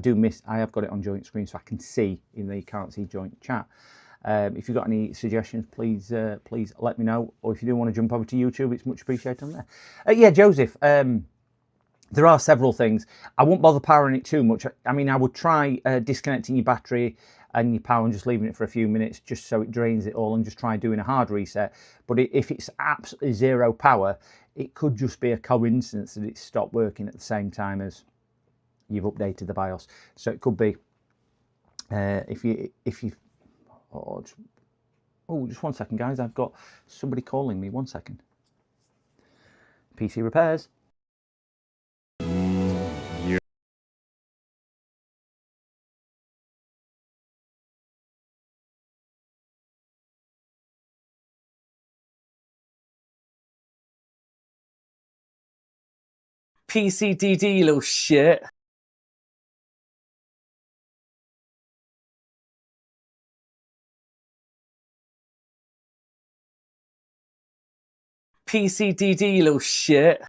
have got it on joint screen so I can see, even though you can't see joint chat. If you've got any suggestions, please let me know. Or if you do want to jump over to YouTube, it's much appreciated on there. Yeah, Joseph, there are several things. I won't bother powering it too much. I mean, I would try disconnecting your battery and your power and just leaving it for a few minutes just so it drains it all, and just try doing a hard reset. But if it's absolutely zero power, it could just be a coincidence that it's stopped working at the same time as you've updated the BIOS. So it could be if you just 1 second, guys. I've got somebody calling me. 1 second. PC repairs. PCDD, you little shit. PCDD, you little shit.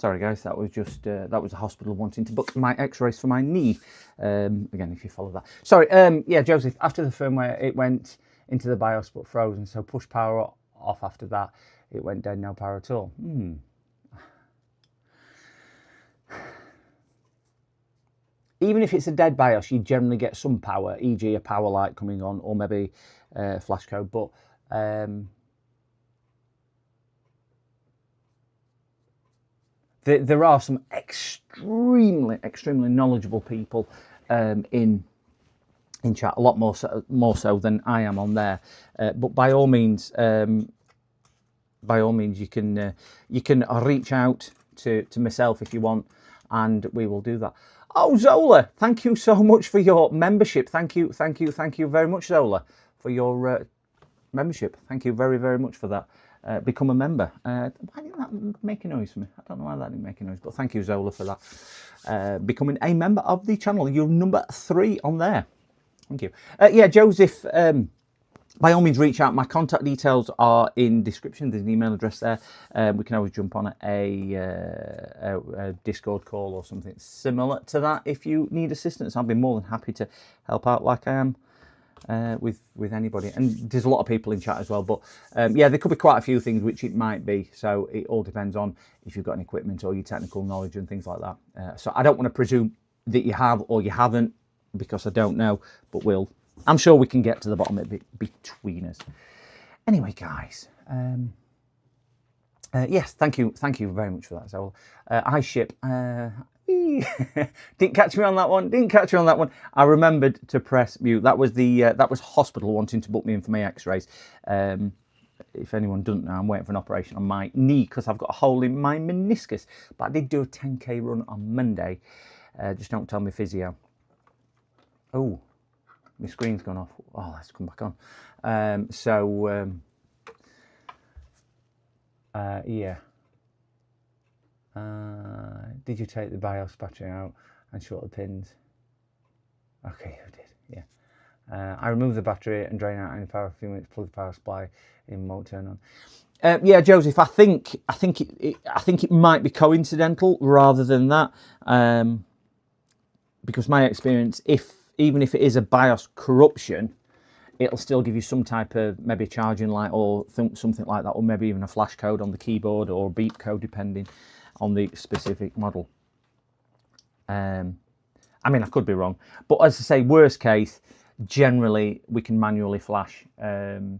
Sorry guys, that was just that was a hospital wanting to book my X-rays for my knee. Again, if you follow that. Sorry, yeah, Joseph. After the firmware, it went into the BIOS but frozen. So push power off after that, it went dead, no power at all. Even if it's a dead BIOS, you generally get some power, e.g. a power light coming on, or maybe flash code. But there are some extremely knowledgeable people in chat, a lot more so than I am on there. But by all means, you can reach out to myself if you want, and we will do that. Oh, Zola, thank you so much for your membership. Thank you very much, Zola, for your membership. Thank you very much for that. Become a member. Why didn't that make a noise for me? I don't know why that didn't make a noise, but thank you, Zola, for that. Becoming a member of the channel. You're number 3 on there. Thank you. Yeah, Joseph, by all means, reach out. My contact details are in description. There's an email address there. We can always jump on a Discord call or something similar to that if you need assistance. I'll be more than happy to help out like I am with anybody. And there's a lot of people in chat as well. But yeah, there could be quite a few things which it might be. So it all depends on if you've got any equipment or your technical knowledge and things like that. So I don't want to presume that you have or you haven't, because I don't know, but I'm sure we can get to the bottom of it between us. Anyway, guys, yes, thank you very much for that. So I ship. Didn't catch me on that one. I remembered to press mute. That was that was hospital wanting to book me in for my X-rays. If anyone doesn't know, I'm waiting for an operation on my knee because I've got a hole in my meniscus. But I did do a 10k run on Monday. Just don't tell me physio. Oh, my screen's gone off. Oh, let's come back on. Yeah. Did you take the BIOS battery out and short the pins? Okay, you did. Yeah. I removed the battery and drain out any power for a few minutes. Plug the power supply in, won't turn on. Yeah, Joseph. I think it might be coincidental rather than that, because my experience, even if it is a BIOS corruption, it'll still give you some type of maybe a charging light or something like that, or maybe even a flash code on the keyboard or a beep code depending on the specific model. I mean, I could be wrong, but as I say, worst case, generally we can manually flash the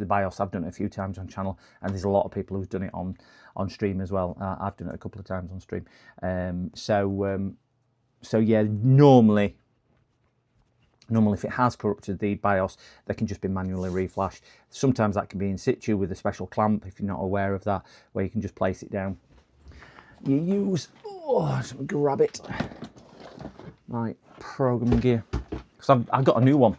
BIOS. I've done it a few times on channel, and there's a lot of people who've done it on stream as well. I've done it a couple of times on stream. So yeah, normally if it has corrupted the BIOS, they can just be manually reflashed. Sometimes that can be in situ with a special clamp, if you're not aware of that, where you can just place it down. You use, let's grab it, my programming gear, because I've got a new one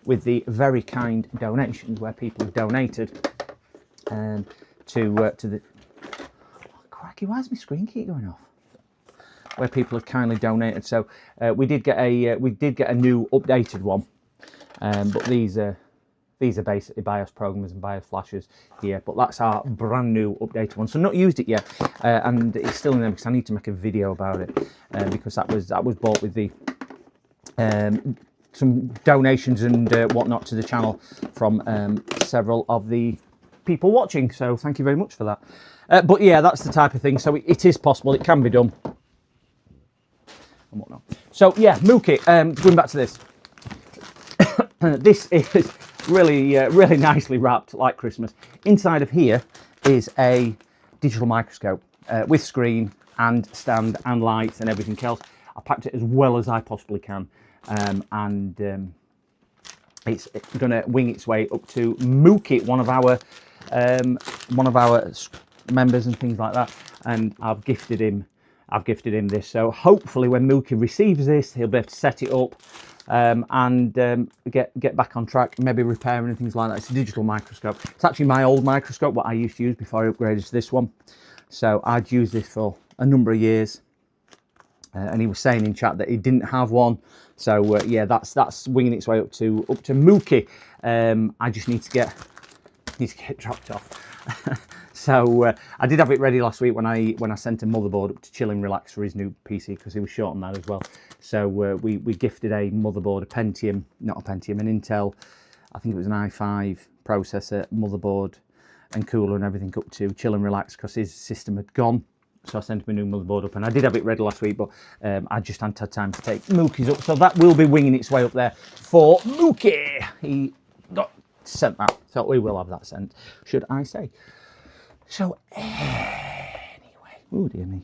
with the very kind donations where people have donated to the, crikey, why does my screen keep going off? Where people have kindly donated. So we did get a new updated one, but these are basically BIOS programmers and BIOS flashers here. But that's our brand new updated one. So not used it yet, and it's still in there because I need to make a video about it, because that was bought with the some donations and whatnot to the channel from several of the people watching. So thank you very much for that. But yeah, that's the type of thing. So it is possible. It can be done. And whatnot. So yeah, Mookie, going back to this. This is really nicely wrapped like Christmas. Inside of here is a digital microscope with screen and stand and lights and everything else. I packed it as well as I possibly can, and it's going to wing its way up to Mookie, one of our members and things like that. And I've gifted him this, so hopefully when Mookie receives this, he'll be able to set it up and get back on track, maybe repairing and things like that. It's a digital microscope. It's actually my old microscope, what I used to use before I upgraded to this one. So I'd used this for a number of years, and he was saying in chat that he didn't have one. So yeah, that's winging its way up to Mookie. I just need to get keys get dropped off. So I did have it ready last week when I sent a motherboard up to chill and relax for his new PC, because he was short on that as well. So we gifted a motherboard, a Pentium, not a Pentium, an Intel, I think it was an i5 processor, motherboard and cooler and everything up to chill and relax, because his system had gone. So I sent him a new motherboard up, and I did have it ready last week, but I just hadn't had time to take Mookie's up. So that will be winging its way up there for Mookie. He got sent that, so we will have that sent, should I say. So anyway, oh dear me.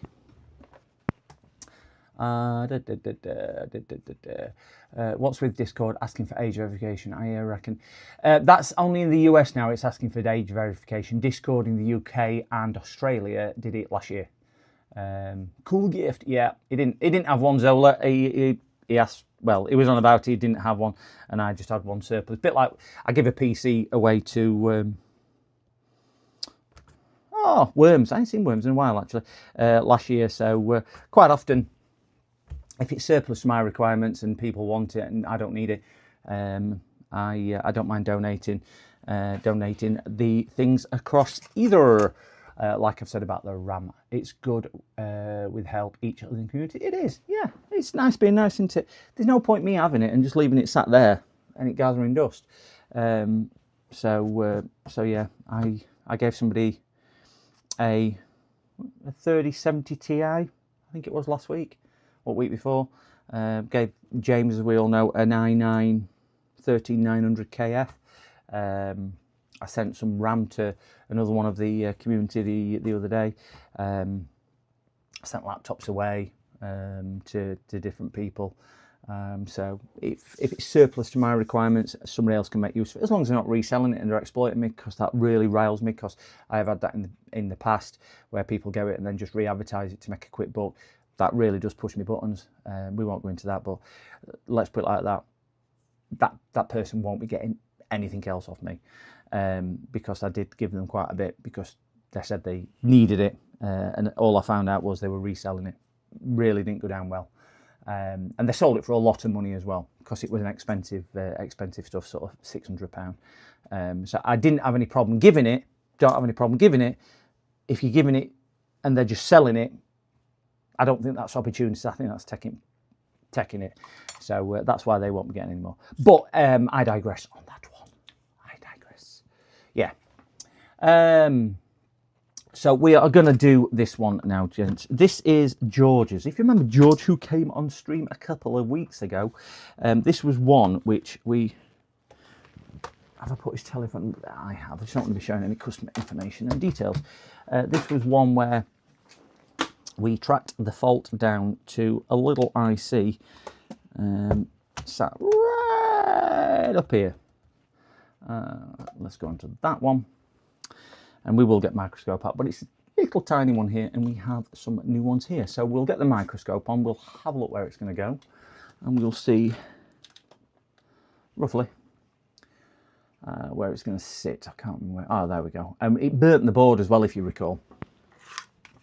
What's with Discord asking for age verification? I reckon that's only in the US now. It's asking for age verification. Discord in the UK and Australia did it last year. Cool gift. Yeah, he didn't have one, Zola. He asked. Well, he was on about he didn't have one, and I just had one surplus. Bit like I give a PC away to. Worms. I ain't seen Worms in a while actually. Last year, so quite often, if it's surplus to my requirements and people want it and I don't need it, I don't mind donating the things across either. Like I've said about the RAM, it's good with help each other in the community. It is, yeah. It's nice being nice, isn't it? There's no point me having it and just leaving it sat there and it gathering dust. So yeah, I gave somebody a 3070 Ti, I think it was last week or week before. Gave James, as we all know, a 13900 KF. I sent some RAM to another one of the community the other day. I sent laptops away to different people. So if it's surplus to my requirements, somebody else can make use of it, as long as they're not reselling it and they're exploiting me, because that really riles me, because I have had that in the past where people get it and then just re-advertise it to make a quick buck. That really does push me buttons. We won't go into that, but let's put it like that. That person won't be getting anything else off me, because I did give them quite a bit, because they said they needed it, and all I found out was they were reselling it. Really didn't go down well, and they sold it for a lot of money as well, because it was an expensive stuff, sort of £600. So I didn't have any problem giving it. Don't have any problem giving it. If you're giving it and they're just selling it, I don't think that's opportunity. I think that's taking it. So that's why they won't be getting any more. But I digress on that one. I digress. Yeah. So we are going to do this one now, gents. This is George's. If you remember George, who came on stream a couple of weeks ago, this was one which we... Have I put his telephone? I have. I just don't want to be showing any customer information and details. This was one where we tracked the fault down to a little IC sat right up here. Let's go on to that one. And we will get microscope up, but it's a little tiny one here, and we have some new ones here. So we'll get the microscope on, we'll have a look where it's going to go, and we'll see roughly where it's going to sit. I can't remember where. Oh, there we go. It burnt the board as well, if you recall,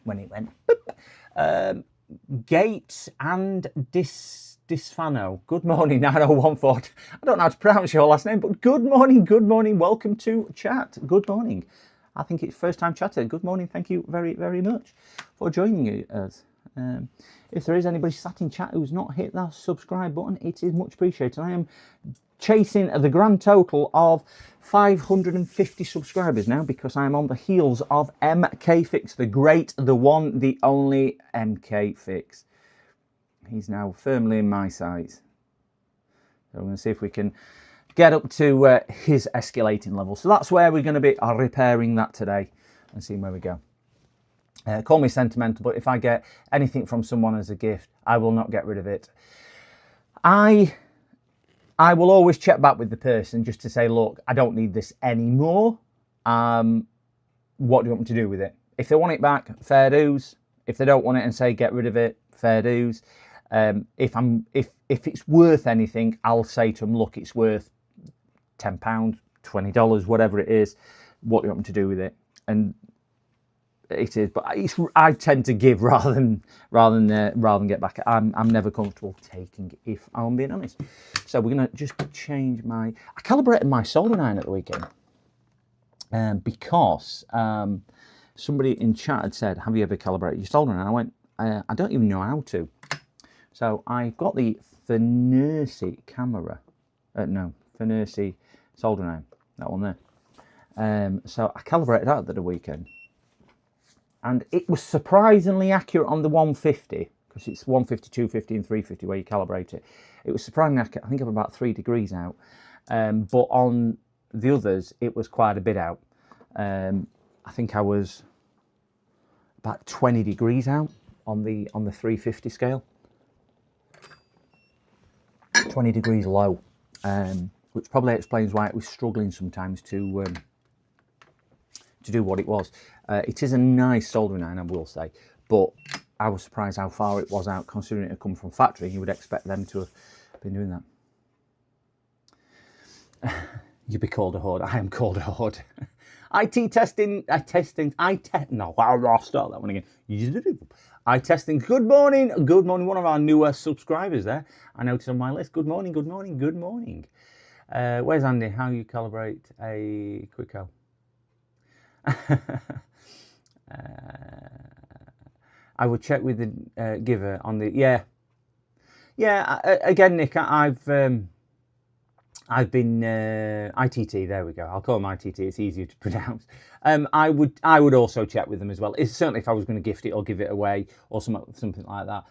when it went. Gates and Disfano. Good morning, 9014. I don't know how to pronounce your last name, but good morning, welcome to chat. Good morning. I think it's first time chatter. Good morning, thank you very, very much for joining us. If there is anybody sat in chat who's not hit that subscribe button, it is much appreciated. I am chasing the grand total of 550 subscribers now, because I'm on the heels of MK Fix, the great, the one, the only MK Fix. He's now firmly in my sights. So we're going to see if we can get up to his escalating level. So that's where we're going to be repairing that today and seeing where we go. Call me sentimental, but if I get anything from someone as a gift, I will not get rid of it. I will always check back with the person just to say, look, I don't need this anymore. What do you want me to do with it? If they want it back, fair dues. If they don't want it and say get rid of it, fair dues. If it's worth anything, I'll say to them, look, it's worth £10, $20, whatever it is. What do you want me to do with it? And it is, but I tend to give rather than get back. I'm never comfortable taking, if I'm being honest. So we're gonna just change I calibrated my soldering iron at the weekend. because somebody in chat had said, have you ever calibrated your soldering? And I went, I don't even know how to. So I've got the Finalizing camera. Finalizing soldering iron, that one there. So I calibrated that at the weekend. And it was surprisingly accurate on the 150, because it's 150, 250 and 350 where you calibrate it. It was surprisingly accurate. I think I'm about 3 degrees out. But on the others, it was quite a bit out. I think I was about 20 degrees out on the 350 scale. 20 degrees low, which probably explains why it was struggling sometimes to do what it was. It is a nice soldering iron, I will say, but I was surprised how far it was out, considering it had come from factory. You would expect them to have been doing that. You'd be called a hoard. I am called a hoard. IT testing, no, I'll start that one again. IT testing, good morning, one of our newer subscribers there. I noticed on my list, good morning. Where's Andy? How you calibrate a Quico? I would check with the giver on the, yeah. Again, Nick, I've been ITT. There we go. I'll call them ITT. It's easier to pronounce. I would also check with them as well. It's certainly if I was going to gift it or give it away or something like that.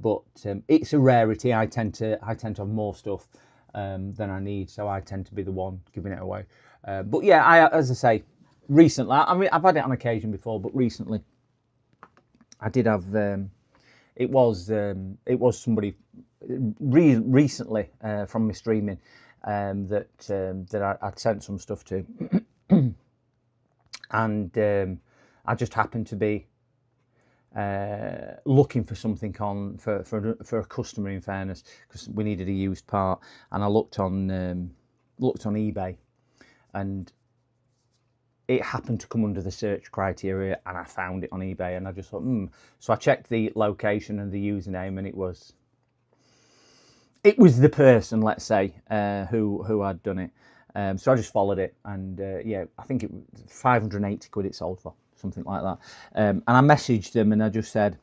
But it's a rarity. I tend to have more stuff than I need, so I tend to be the one giving it away. But yeah, as I say, recently, I mean, I've had it on occasion before, but recently, I did have. It was somebody recently from my streaming that I'd sent some stuff to, and I just happened to be looking for something for a customer, in fairness, because we needed a used part, and I looked on eBay, and it happened to come under the search criteria, and I found it on eBay, and I just thought, So I checked the location and the username, and it was the person, let's say, who had done it. So I just followed it, and yeah, I think it was 580 quid it sold for, something like that. And I messaged them, and I just said,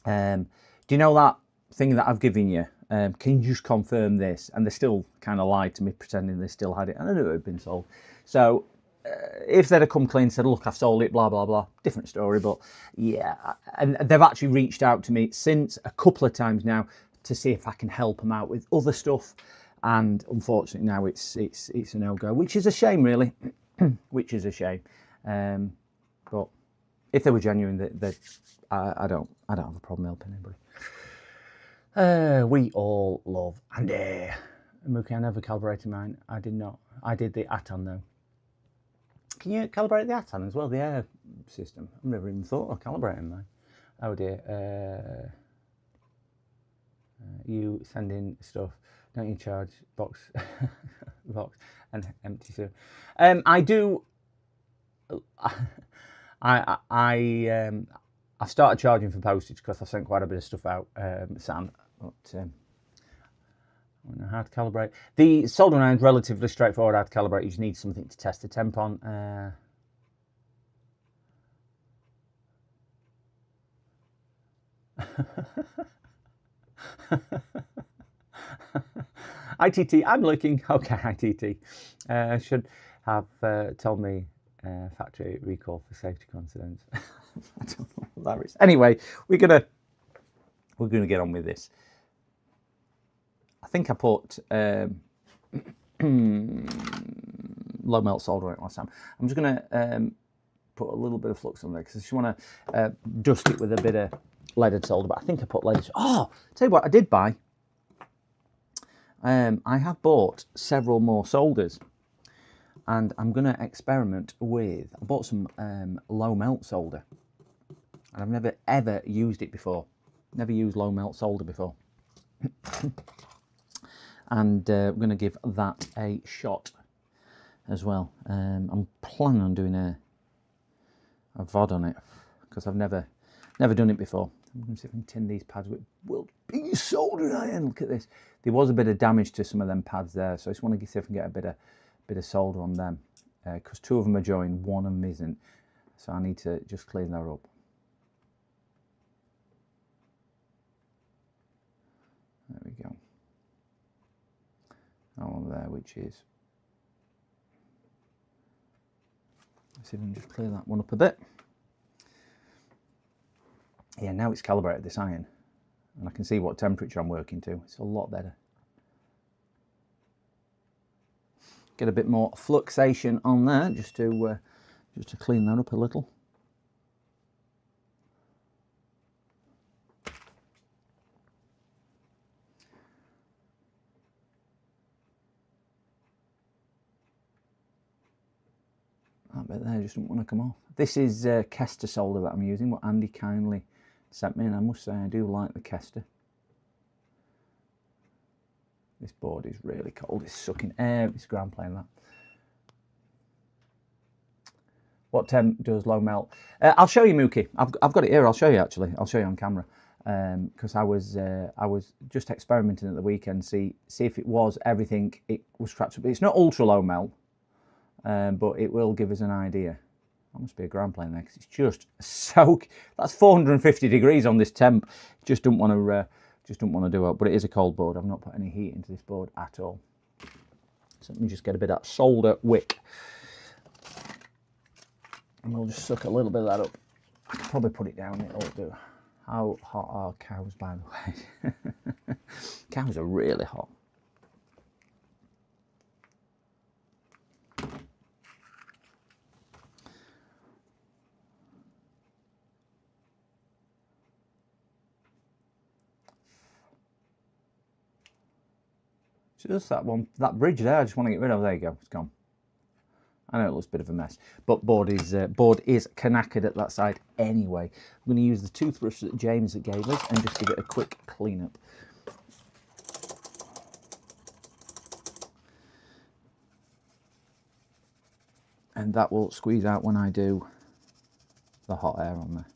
do you know that thing that I've given you? Can you just confirm this? And they still kind of lied to me, pretending they still had it, and I knew it had been sold. So if they'd have come clean and said, look, I've sold it, blah, blah, blah, different story. But yeah, and they've actually reached out to me since a couple of times now to see if I can help them out with other stuff. And unfortunately now it's a no-go, which is a shame, really, which is a shame. But if they were genuine, I don't have a problem helping anybody. We all love Andy. Mookie, I never calibrated mine. I did not. I did the Aton though. Can you calibrate the Aton as well, the air system? I've never even thought of calibrating mine. Oh dear. You send in stuff, don't you charge box and empty soon? I do. I've started charging for postage because I've sent quite a bit of stuff out, Sam. But I don't know how to calibrate. The soldering iron is relatively straightforward how to calibrate. You just need something to test the temp on. ITT, I'm looking. Okay, ITT. Should have told me factory recall for safety concerns. I don't know what that is. Anyway, we're gonna get on with this. I think I put low melt solder on it last time. I'm just gonna put a little bit of flux on there because I just want to dust it with a bit of leaded solder. But I think I put leaded. Oh, tell you what, I did buy. I have bought several more solders, and I'm going to experiment with. I bought some low melt solder, and I've never ever used it before. Never used low melt solder before. And we're going to give that a shot as well. I'm planning on doing a VOD on it because I've never done it before. I'm going to see if I can tin these pads with will-be soldering iron. Look at this. There was a bit of damage to some of them pads there, so I just want to see if I can get a bit of solder on them. because two of them are joined, one of them isn't. So I need to just clean that up. There we go. That one there, which is, let's see if we can just clear that one up a bit. Yeah, now it's calibrated, this iron, and I can see what temperature I'm working to. It's a lot better. Get a bit more fluxation on there just to clean that up a little. That bit there just doesn't want to come off. This is Kester solder that I'm using, what Andy kindly sent me, and I must say I do like the Kester. This board is really cold, it's sucking air, it's ground plane that. What temp does low melt? I'll show you, Mookie. I've got it here, I'll show you actually. I'll show you on camera. Because I was just experimenting at the weekend, see if it was everything it was trapped up. It's not ultra low melt, but it will give us an idea. That must be a ground plane there, because it's just so, that's 450 degrees on this temp. Just don't want to do it, but it is a cold board. I've not put any heat into this board at all. So let me just get a bit of that solder wick, and we'll just suck a little bit of that up. I can probably put it down, it'll do. How hot are cows, by the way? Cows are really hot. Just that one, that bridge there, I just want to get rid of. There you go, it's gone. I know it looks a bit of a mess, but board is knackered at that side anyway. I'm going to use the toothbrush that James gave us and just give it a quick clean up. And that will squeeze out when I do the hot air on there.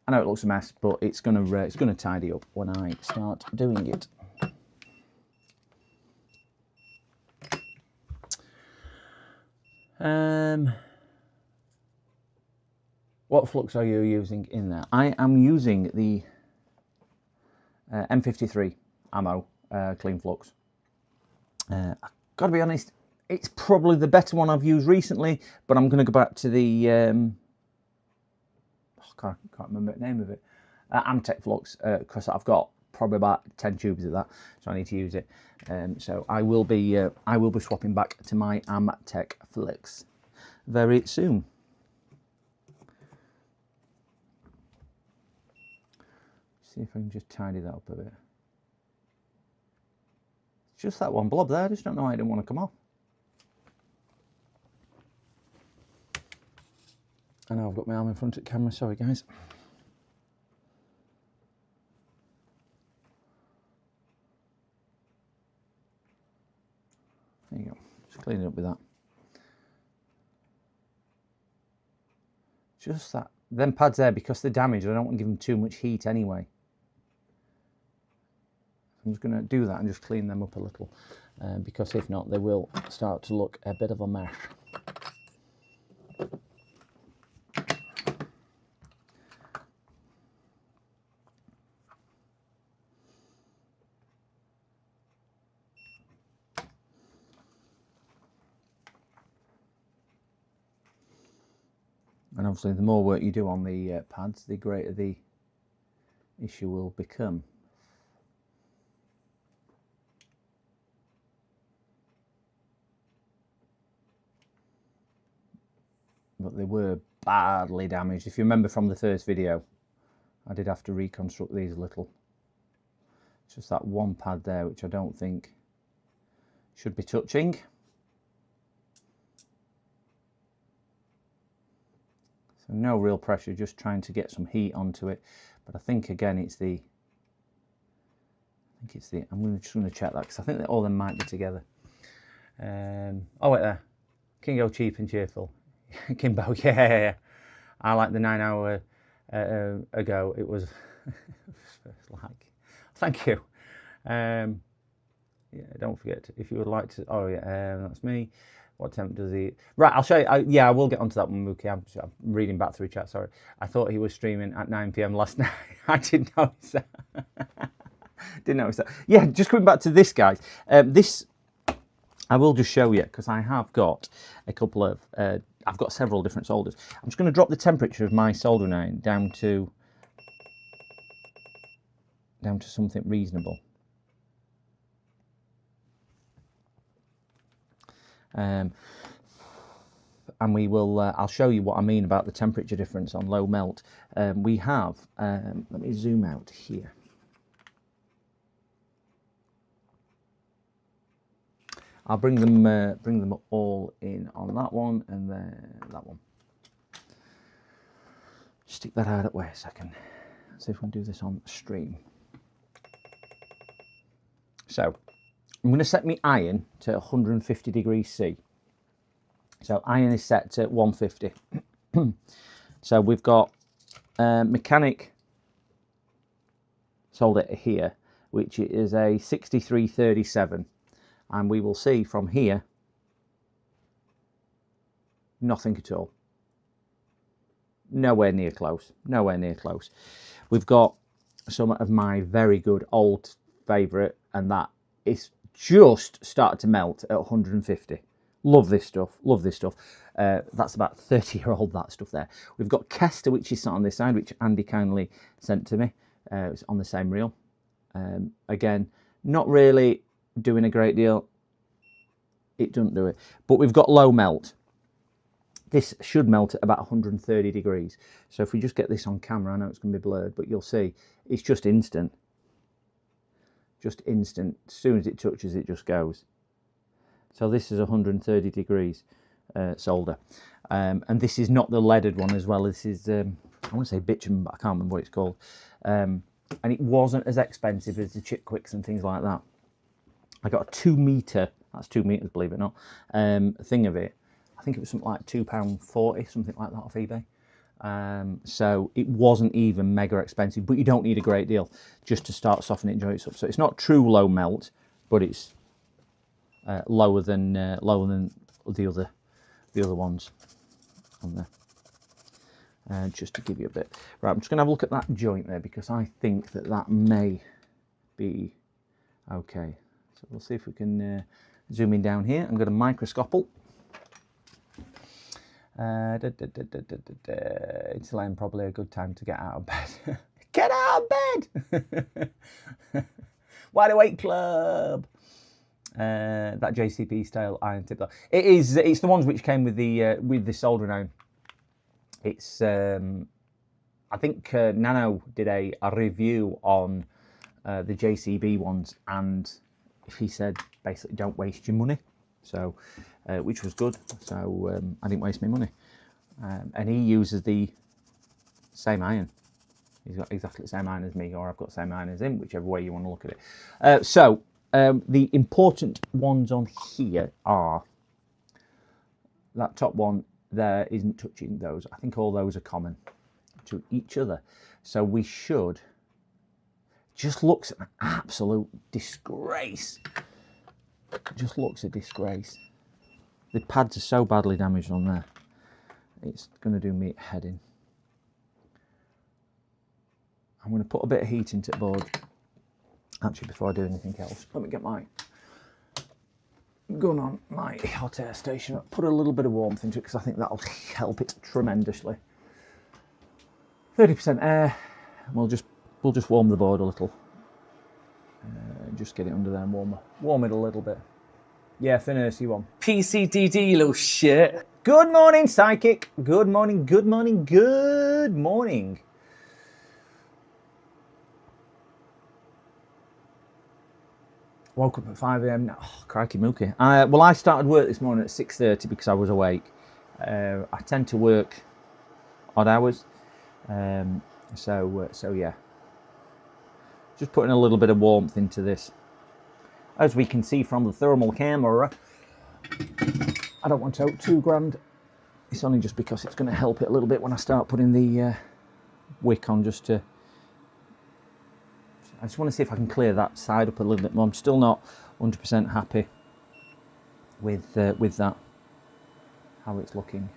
I know it looks a mess, but it's gonna tidy up when I start doing it. What flux are you using in there? I am using the M53 ammo clean flux. I've got to be honest, it's probably the better one I've used recently, but I'm going to go back to the I can't remember the name of it, Amtech flux, because I've got probably about 10 tubes of that, so I need to use it. So I will be swapping back to my Amtech flux very soon. See if I can just tidy that up a bit. It's just that one blob there, I just don't know why it didn't want to come off. I know I've got my arm in front of the camera, sorry guys. There you go, just clean it up with that. Just that, them pads there, because they're damaged, I don't want to give them too much heat anyway. I'm just going to do that and just clean them up a little, because if not, they will start to look a bit of a mess. And obviously the more work you do on the pads, the greater the issue will become. But they were badly damaged. If you remember from the first video, I did have to reconstruct these a little. It's just that one pad there, which I don't think should be touching. So no real pressure, just trying to get some heat onto it. But I think again it's the, I'm just going to check that, because I think that all of them might be together. Oh wait there, Kingo cheap and cheerful. Kimbo, yeah. I like the 9 hour ago. It was like, thank you. Yeah, Yeah, don't forget, if you would like to, oh yeah, that's me. What temp does he, right, I'll show you, yeah, I will get onto that one, Mookie. I'm reading back through chat, sorry. I thought he was streaming at 9 PM last night. I didn't notice that. Didn't notice that. Yeah, just coming back to this, guys. This, I will just show you, because I have got a couple of, I've got several different solders. I'm just going to drop the temperature of my soldering iron down to something reasonable. And we will, I'll show you what I mean about the temperature difference on low melt. We have, let me zoom out here. I'll bring them all in on that one and then that one. Stick that out of way a second. Let's see if we can do this on stream. So I'm going to set my iron to 150 degrees C. So iron is set to 150. So we've got mechanic solder here, which is a 6337. And we will see from here, nothing at all. Nowhere near close. Nowhere near close. We've got some of my very good old favourite, and that is just started to melt at 150. Love this stuff. Love this stuff. That's about 30-year-old, that stuff there. We've got Kester, which is sat on this side, which Andy kindly sent to me. It's on the same reel. Again, not really doing a great deal. It doesn't do it. But we've got low melt. This should melt at about 130 degrees. So if we just get this on camera, I know it's going to be blurred, but you'll see it's just instant. Just instant. As soon as it touches, it just goes. So this is 130 degrees solder. And this is not the leaded one as well. This is, I want to say bitumen, but I can't remember what it's called. And it wasn't as expensive as the chip quicks and things like that. I got a 2 metre, that's 2 metres, believe it or not, thing of it. I think it was something like £2.40, something like that off eBay. So it wasn't even mega expensive, but you don't need a great deal just to start softening joints up. So it's not true low melt, but it's lower than the other ones on there. Just to give you a bit. Right, I'm just going to have a look at that joint there, because I think that that may be okay. So we'll see if we can zoom in down here. I'm going to microscope. It's probably a good time to get out of bed. Get out of bed! Wide Awake Club. That JCB style iron tip. It's the ones which came with the soldering iron. It's I think Nano did a review on the JCB ones, and he said basically don't waste your money. So, which was good. So I didn't waste my money. And he uses the same iron. He's got exactly the same iron as me, or I've got the same iron as him, whichever way you want to look at it. So the important ones on here are that top one there isn't touching those. I think all those are common to each other. So we should. Just looks an absolute disgrace. Just looks a disgrace. The pads are so badly damaged on there. It's going to do me head in. I'm going to put a bit of heat into the board. Actually, before I do anything else, let me get my gun on my hot air station. Put a little bit of warmth into it, because I think that'll help it tremendously. 30% air. We'll just warm the board a little. Just get it under there and warm it a little bit. Yeah, Finursey one. PCDD, you little shit. Good morning, Psychic. Good morning, good morning, good morning. Woke up at 5 AM. Oh, crikey mookie. Well, I started work this morning at 6:30 because I was awake. I tend to work odd hours. So yeah. Just putting a little bit of warmth into this. As we can see from the thermal camera, I don't want to out $2 It's only just because it's going to help it a little bit when I start putting the wick on, just to... I just want to see if I can clear that side up a little bit more. I'm still not 100% happy with that, how it's looking.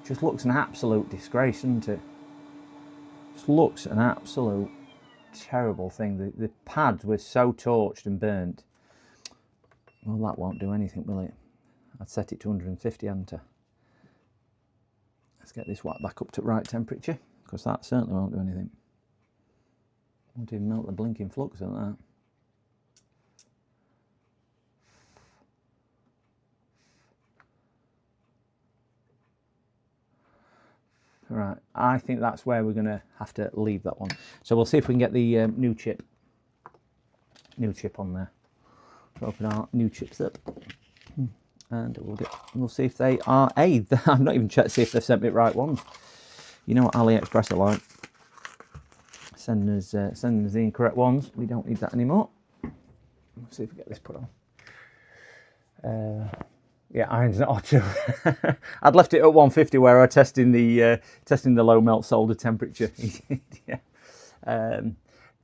Just looks an absolute disgrace, doesn't it? Just looks an absolute terrible thing. The pads were so torched and burnt. Well, that won't do anything, will it? I'd set it to 150, hadn't I? Let's get this wax back up to right temperature, because that certainly won't do anything. Won't even melt the blinking flux on that. Right, I think that's where we're going to have to leave that one. So we'll see if we can get the new chip on there. So open our new chips up, and we'll see if they are I've not even checked to see if they've sent me the right ones. You know what AliExpress are like, sending us the incorrect ones. We don't need that anymore. Let's see if we get this put on. Yeah, iron's not hot too. I'd left it at 150 where I was testing the low melt solder temperature. Yeah.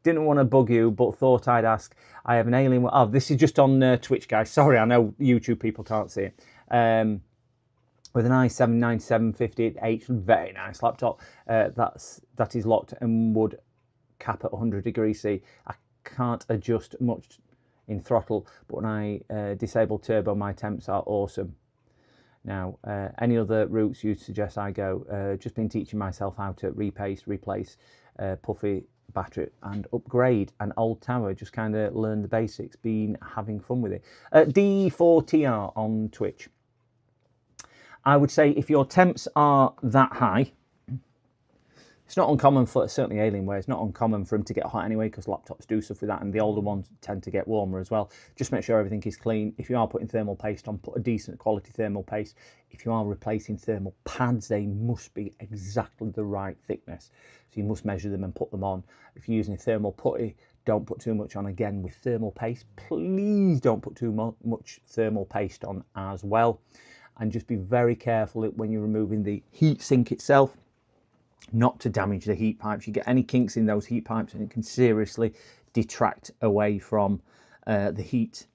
Didn't want to bug you, but thought I'd ask. I have an alien. Oh, this is just on Twitch, guys. Sorry, I know YouTube people can't see it. With an i7-9750H, very nice laptop. That is locked and would cap at 100 degrees C. I can't adjust much in throttle, but when I disable turbo, my temps are awesome. Now, any other routes you'd suggest I go? Just been teaching myself how to replace puffy battery and upgrade an old tower. Just kind of learn the basics, been having fun with it. D4TR on Twitch. I would say if your temps are that high, it's not uncommon for, certainly Alienware, it's not uncommon for them to get hot anyway, because laptops do stuff with that, and the older ones tend to get warmer as well. Just make sure everything is clean. If you are putting thermal paste on, put a decent quality thermal paste. If you are replacing thermal pads, they must be exactly the right thickness. So you must measure them and put them on. If you're using thermal putty, don't put too much on. Again, with thermal paste, please don't put too much thermal paste on as well. And just be very careful when you're removing the heat sink itself, not to damage the heat pipes. You get any kinks in those heat pipes and it can seriously detract away from the heat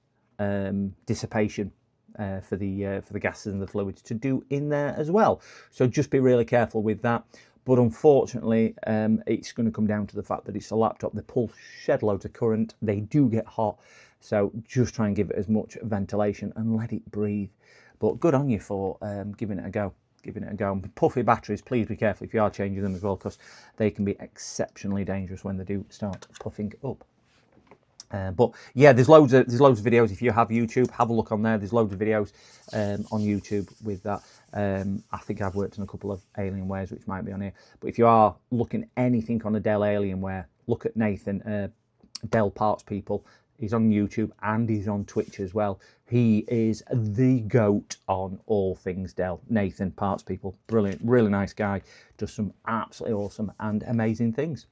dissipation for the gases and the fluids to do in there as well. So just be really careful with that. But unfortunately, it's going to come down to the fact that it's a laptop. They pull shed loads of current. They do get hot. So just try and give it as much ventilation and let it breathe. But good on you for giving it a go. And puffy batteries, please be careful if you are changing them as well, because they can be exceptionally dangerous when they do start puffing up. But yeah, there's loads of videos. If you have YouTube, have a look on there. There's loads of videos on YouTube with that. I think I've worked on a couple of Alienwares which might be on here. But if you are looking anything on a Dell Alienware, look at Nathan, Dell Parts People. He's on YouTube and he's on Twitch as well. He is the GOAT on all things Dell. Nathan, Parts People, brilliant, really nice guy. Does some absolutely awesome and amazing things.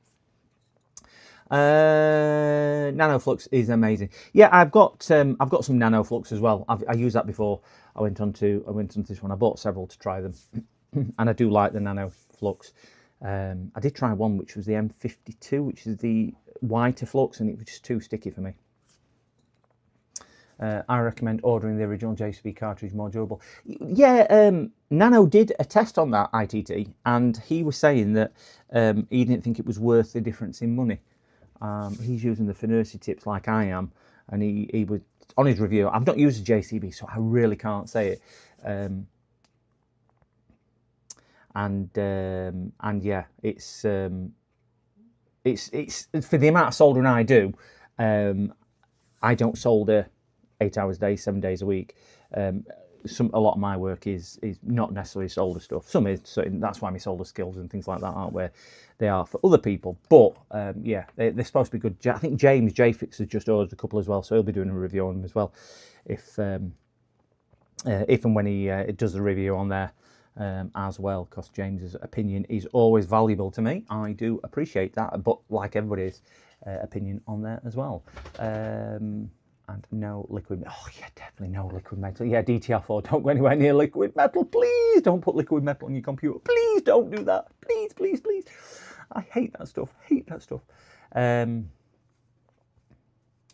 NanoFlux is amazing. Yeah, I've got some NanoFlux as well. I used that before I went onto this one. I bought several to try them, and I do like the NanoFlux. I did try one which was the M52, which is the whiter flux, and it was just too sticky for me. I recommend ordering the original JCB cartridge, more durable. Yeah, Nano did a test on that ITT, and he was saying that he didn't think it was worth the difference in money. He's using the Finalizing tips like I am, and he was on his review. I've not used a JCB, so I really can't say it. And yeah, it's for the amount of soldering I do. I don't solder 8 hours a day, 7 days a week. A lot of my work is not necessarily solder stuff. Some is, so that's why my solder skills and things like that aren't where they are for other people. But yeah, they're supposed to be good. I think James JFix has just ordered a couple as well, so he'll be doing a review on them as well, if and when he does the review on there as well, because James's opinion is always valuable to me. I do appreciate that, but like everybody's opinion on there as well. And no liquid, oh yeah, definitely no liquid metal. Yeah, DTR4, don't go anywhere near liquid metal. Please don't put liquid metal on your computer. Please don't do that. Please, please, please. I hate that stuff,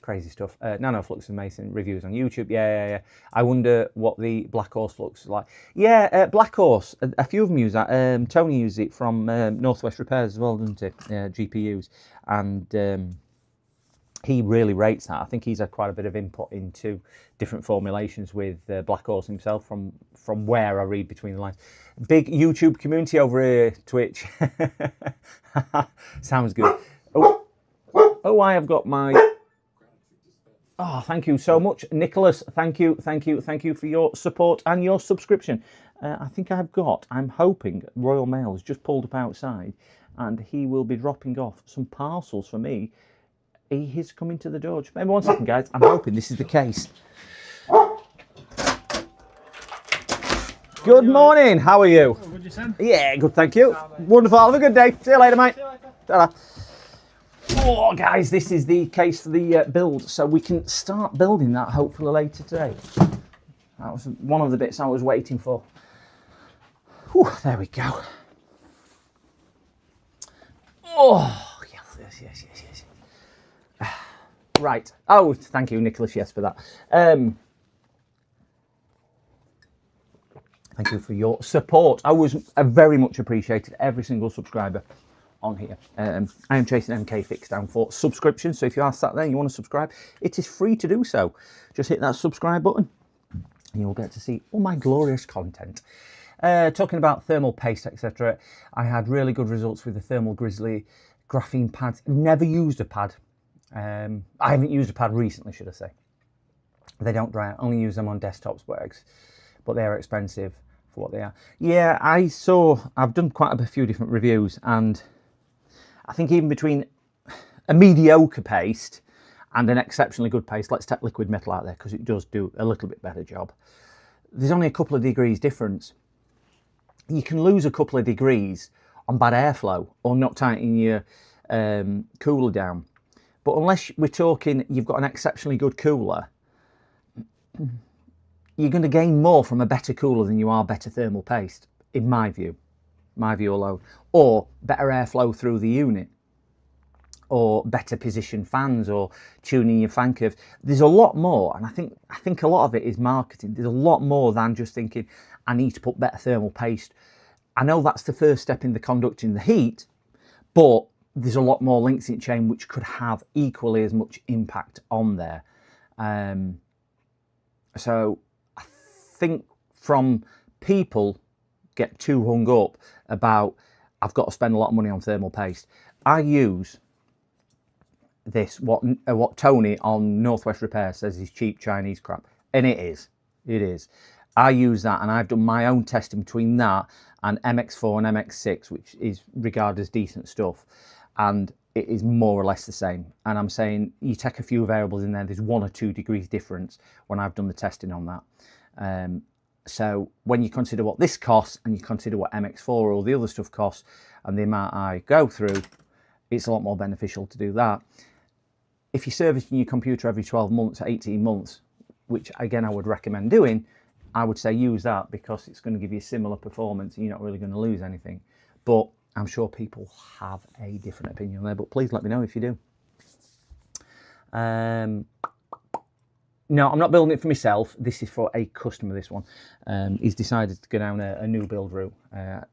Crazy stuff. Nanoflux and Mason reviews on YouTube. Yeah. I wonder what the Black Horse flux is like. Yeah, Black Horse, a few of them use that. Tony uses it from Northwest Repairs as well, doesn't he? GPUs. And he really rates that. I think he's had quite a bit of input into different formulations with Black Horse himself from where I read between the lines. Big YouTube community over here, Twitch. Sounds good. Oh, I have got my... Oh, thank you so much, Nicholas. Thank you for your support and your subscription. I think I'm hoping Royal Mail has just pulled up outside and he will be dropping off some parcels for me. He is coming to the door. Just maybe 1 second, guys. I'm hoping this is the case. Good morning. How are you? Oh, good, yourself? Yeah, good, thank you. Wonderful. Have a good day. See you later, mate. Ta-ra. Oh, guys, this is the case for the build, so we can start building that hopefully later today. That was one of the bits I was waiting for. Whew, there we go. Oh, yes. Right. Oh, thank you, Nicholas, yes, for that. Thank you for your support. I was very much appreciated, every single subscriber on here. I am chasing MK Fix down for subscription, so if you are sat there and you want to subscribe, it is free to do so. Just hit that subscribe button and you'll get to see all my glorious content. Talking about thermal paste, etc., I had really good results with the Thermal Grizzly graphene pads. Never used a pad. I haven't used a pad recently, should I say. They don't dry out. Only use them on desktops, but they are expensive for what they are. Yeah, I've done quite a few different reviews, and I think even between a mediocre paste and an exceptionally good paste, let's take liquid metal out there because it does do a little bit better job. There's only a couple of degrees difference. You can lose a couple of degrees on bad airflow or not tightening your cooler down. But unless we're talking you've got an exceptionally good cooler, you're going to gain more from a better cooler than you are better thermal paste, in my view alone, or better airflow through the unit, or better position fans, or tuning your fan curve. There's a lot more, and I think a lot of it is marketing. There's a lot more than just thinking I need to put better thermal paste. I know that's the first step in the conducting the heat, but there's a lot more links in chain which could have equally as much impact on there. So I think from people get too hung up about I've got to spend a lot of money on thermal paste. I use this, what Tony on Northwest Repair says is cheap Chinese crap, and it is. I use that, and I've done my own testing between that and MX4 and MX6, which is regarded as decent stuff, and it is more or less the same. And I'm saying you take a few variables in there, there's 1 or 2 degrees difference when I've done the testing on that. So when you consider what this costs and you consider what MX4 or all the other stuff costs and the amount I go through, it's a lot more beneficial to do that. If you're servicing your computer every 12 months, 18 months, which again I would recommend doing, I would say use that because it's going to give you similar performance and you're not really going to lose anything. But I'm sure people have a different opinion there, but please let me know if you do. No, I'm not building it for myself. This is for a customer, this one. He's decided to go down a new build route. I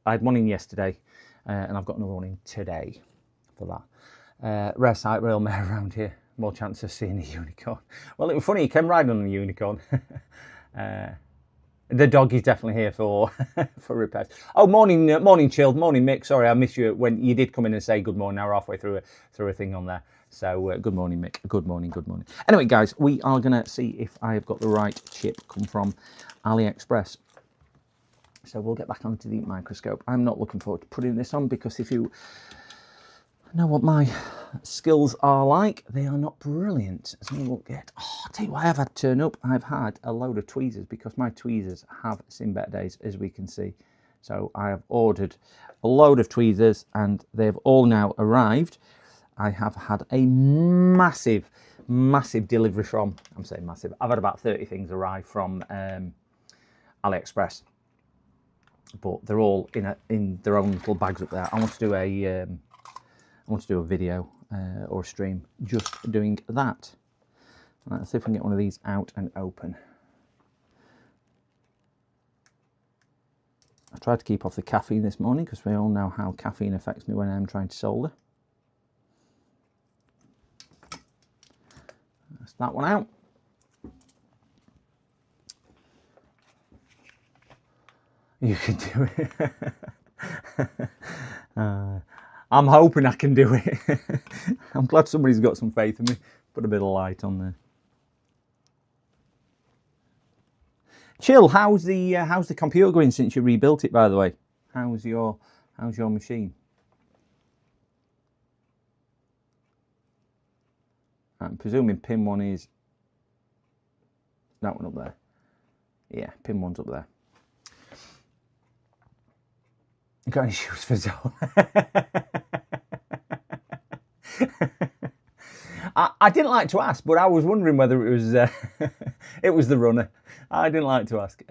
had one in yesterday, and I've got another one in today for that. Rare sight, real mare around here. More chance of seeing a unicorn. Well, it was funny, he came riding on a unicorn. The dog is definitely here for for repairs. Oh, morning, Chilled. Morning, Mick. Sorry, I missed you when you did come in and say good morning. Now we're halfway through a thing on there. So good morning, Mick. Good morning. Anyway, guys, we are going to see if I have got the right chip come from AliExpress. So we'll get back onto the microscope. I'm not looking forward to putting this on because if you know what my skills are like, they are not brilliant. So we'll get, I'll tell you what I have had turn up. I've had a load of tweezers because my tweezers have seen better days, as we can see. So I have ordered a load of tweezers and they've all now arrived. I have had a massive massive delivery from, I'm saying massive, I've had about 30 things arrive from AliExpress, but they're all in their own little bags up there. I want to do a video or a stream just doing that. Let's see if we can get one of these out and open. I tried to keep off the caffeine this morning because we all know how caffeine affects me when I'm trying to solder. That's that one out. You can do it. I'm hoping I can do it. I'm glad somebody's got some faith in me. Put a bit of light on there. Chill, how's the computer going since you rebuilt it, by the way? How's your machine? I'm presuming pin 1 is that one up there. Yeah, pin 1's up there. Got any shoes for Zoe? I didn't like to ask, but I was wondering whether it was it was the runner. I didn't like to ask.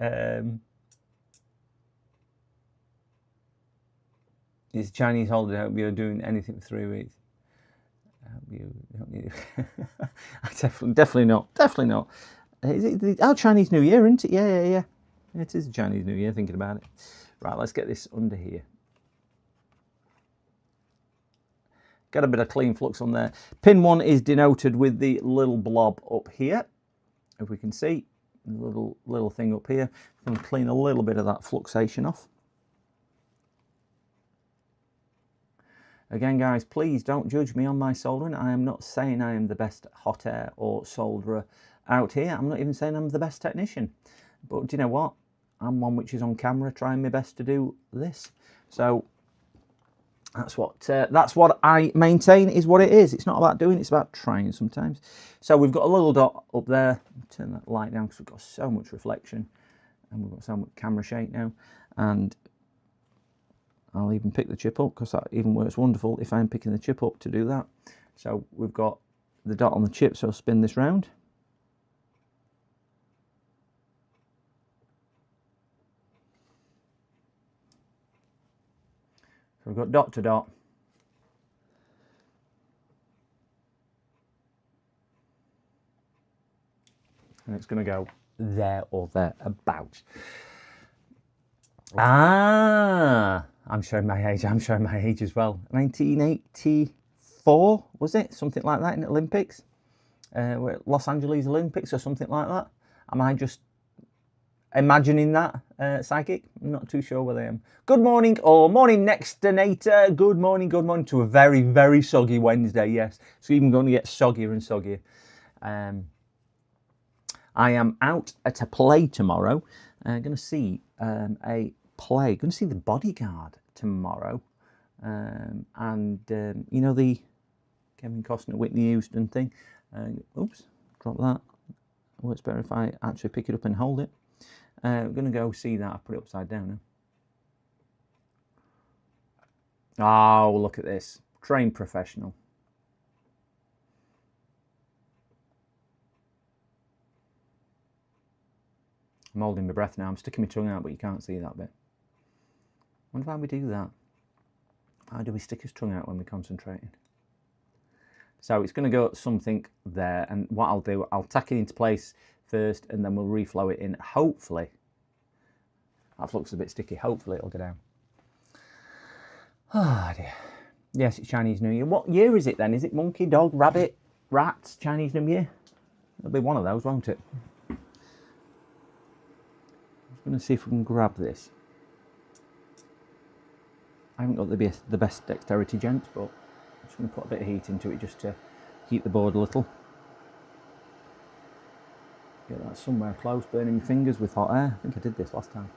It's Chinese holiday. I hope you're doing anything for 3 weeks. I hope you definitely not. Definitely not. Is it our Chinese New Year, isn't it? Yeah. It is Chinese New Year, thinking about it. Right, let's get this under here. Got a bit of clean flux on there. Pin 1 is denoted with the little blob up here. If we can see, the little thing up here. I'm going to clean a little bit of that fluxation off. Again, guys, please don't judge me on my soldering. I am not saying I am the best hot air or solderer out here. I'm not even saying I'm the best technician. But do you know what? I'm one which is on camera trying my best to do this. So that's what I maintain is what it is. It's not about doing, it's about trying sometimes. So we've got a little dot up there. Turn that light down because we've got so much reflection and we've got so much camera shake now. And I'll even pick the chip up because that even works wonderful if I'm picking the chip up to do that. So we've got the dot on the chip, so I'll spin this round. So we've got dot to dot. And it's going to go there or thereabouts. Ah, I'm showing my age. I'm showing my age as well. 1984, was it? Something like that in the Olympics? Los Angeles Olympics or something like that. Am I just imagining that, psychic? I'm not too sure whether I am. Good morning or morning next donator. Good morning to a very, very soggy Wednesday, yes. So even going to get soggier and soggier. I am out at a play tomorrow. Going to see a play. Going to see The Bodyguard tomorrow. You know the Kevin Costner, Whitney Houston thing. Oops, drop that. Oh, it's better if I actually pick it up and hold it. We're going to go see that. I'll put it upside down now. Oh, look at this. Trained professional. I'm holding my breath now. I'm sticking my tongue out, but you can't see that bit. I wonder why we do that. How do we stick his tongue out when we're concentrating? So it's going to go something there, and what I'll do, I'll tack it into place first, and then we'll reflow it in. Hopefully, that flux is a bit sticky. Hopefully it'll go down. Oh dear. Yes, it's Chinese New Year. What year is it then? Is it monkey, dog, rabbit, rats, Chinese New Year? It'll be one of those, won't it? I'm just going to see if we can grab this. I haven't got the best dexterity, gents, but I'm just going to put a bit of heat into it just to heat the board a little. Get that somewhere close, burning my fingers with hot air. I think I did this last time.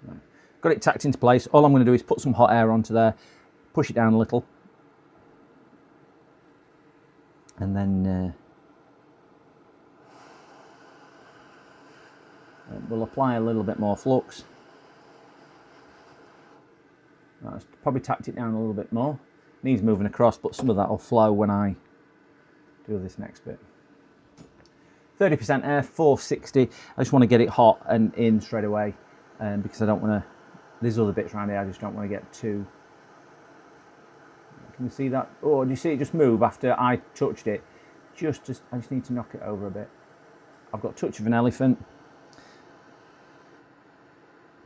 Right. Got it tacked into place. All I'm going to do is put some hot air onto there, push it down a little, and then we'll apply a little bit more flux. Let's probably tacked it down a little bit more. Needs moving across, but some of that will flow when I do this next bit. 30% air, 460. I just want to get it hot and in straight away, because I don't want to, there's other bits around here, I just don't want to get too, can you see that? Oh, do you see it just move after I touched it? I just need to knock it over a bit. I've got a touch of an elephant.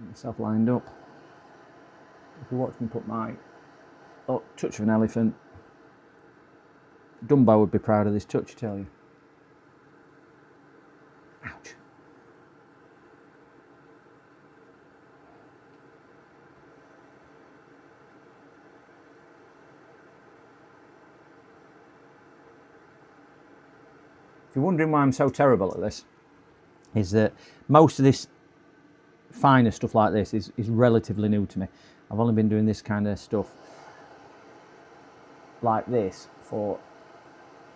Get myself lined up. If you watch me put my, oh, touch of an elephant. Dumbo would be proud of this touch, I tell you. Ouch. If you're wondering why I'm so terrible at this, is that most of this finer stuff like this is relatively new to me. I've only been doing this kind of stuff like this for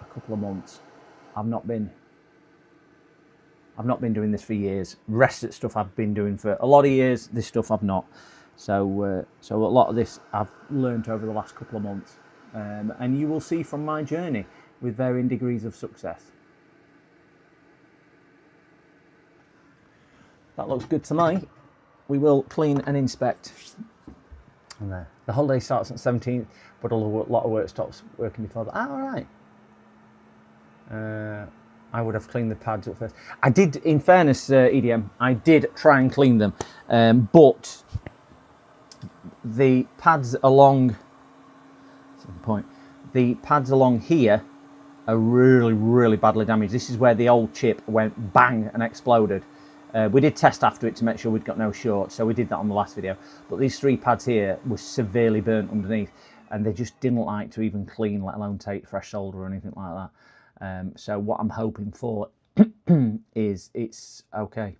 a couple of months. I've not been doing this for years. Rest of the stuff I've been doing for a lot of years. This stuff I've not. So a lot of this I've learnt over the last couple of months, and you will see from my journey with varying degrees of success. That looks good to me. We will clean and inspect. And there. The holiday starts on 17th, but a lot of work stops working before that. Ah, all right. I would have cleaned the pads up first. I did, in fairness, EDM, I did try and clean them, but the pads along, the pads along here are really, really badly damaged. This is where the old chip went bang and exploded. We did test after it to make sure we'd got no short, so we did that on the last video. But these three pads here were severely burnt underneath, and they just didn't like to even clean, let alone take fresh solder or anything like that. So what I'm hoping for is it's okay.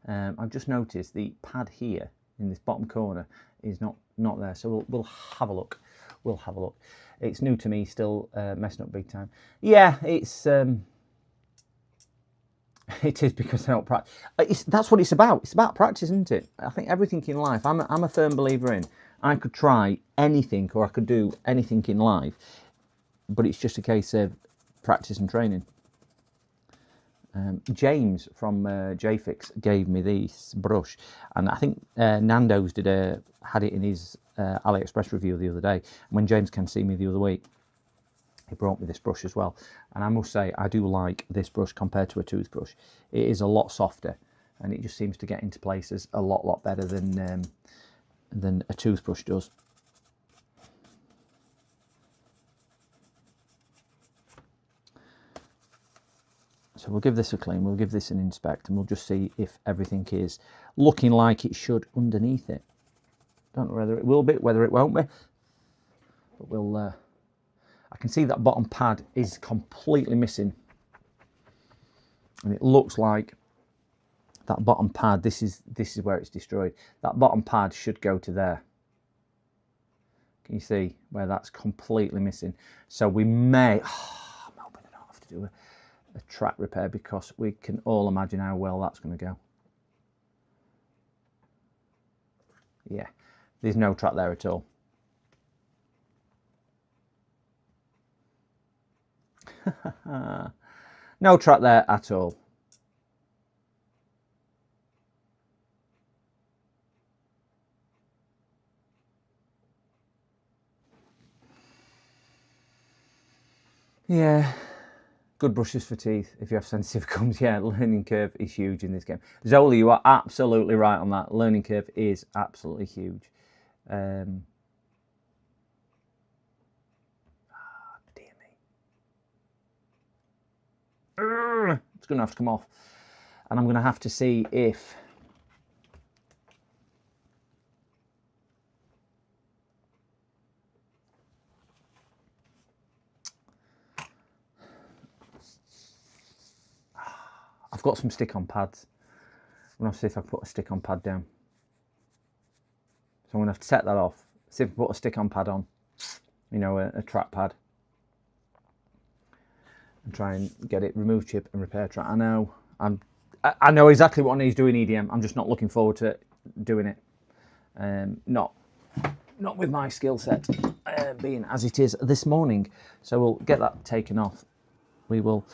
I've just noticed the pad here in this bottom corner is not there, so we'll have a look. We'll have a look. It's new to me, still messing up big time. Yeah, it's. It is, because I don't practice. That's what it's about. It's about practice, isn't it? I think everything in life, I'm a firm believer in. I could try anything, or I could do anything in life, but it's just a case of practice and training. James from JFix gave me this brush, and I think Nando's had it in his AliExpress review the other day. And when James came to see me the other week, he brought me this brush as well, and I must say I do like this brush compared to a toothbrush. It is a lot softer, and it just seems to get into places a lot better than a toothbrush does. So we'll give this a clean, we'll give this an inspect, and we'll just see if everything is looking like it should underneath it. Don't know whether it will be, whether it won't be, but we'll. I can see that bottom pad is completely missing, and it looks like that bottom pad, this is where it's destroyed. That bottom pad should go to there. Can you see where that's completely missing? So we may, I'm hoping I don't have to do a track repair, because we can all imagine how well that's going to go. Yeah, there's no track there at all. No track there at all. Yeah, good brushes for teeth if you have sensitive gums. Yeah, learning curve is huge in this game. Zola, you are absolutely right on that. Learning curve is absolutely huge. It's going to have to come off, and I'm going to have to see if I've got some stick-on pads. I'm going to have to see if I can put a stick-on pad down. So I'm going to have to set that off, see if I put a stick-on pad on, you know, a track pad, and try and get it, remove chip and repair track. I know exactly what I need to do in EDM. I'm just not looking forward to doing it. Not with my skill set being as it is this morning. So we'll get that taken off. We will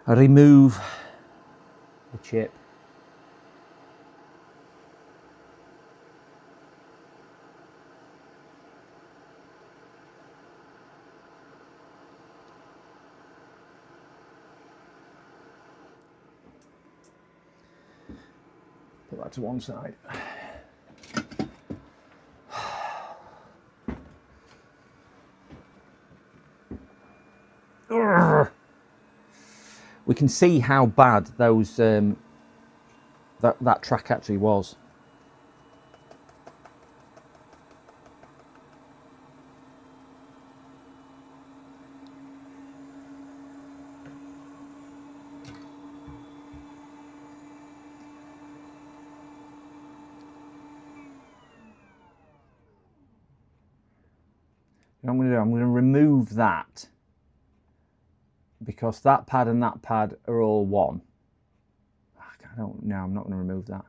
remove the chip. Put that to one side. We can see how bad those that track actually was. What I'm going to do, I'm going to remove that, because that pad and that pad are all one. I don't know, I'm not going to remove that.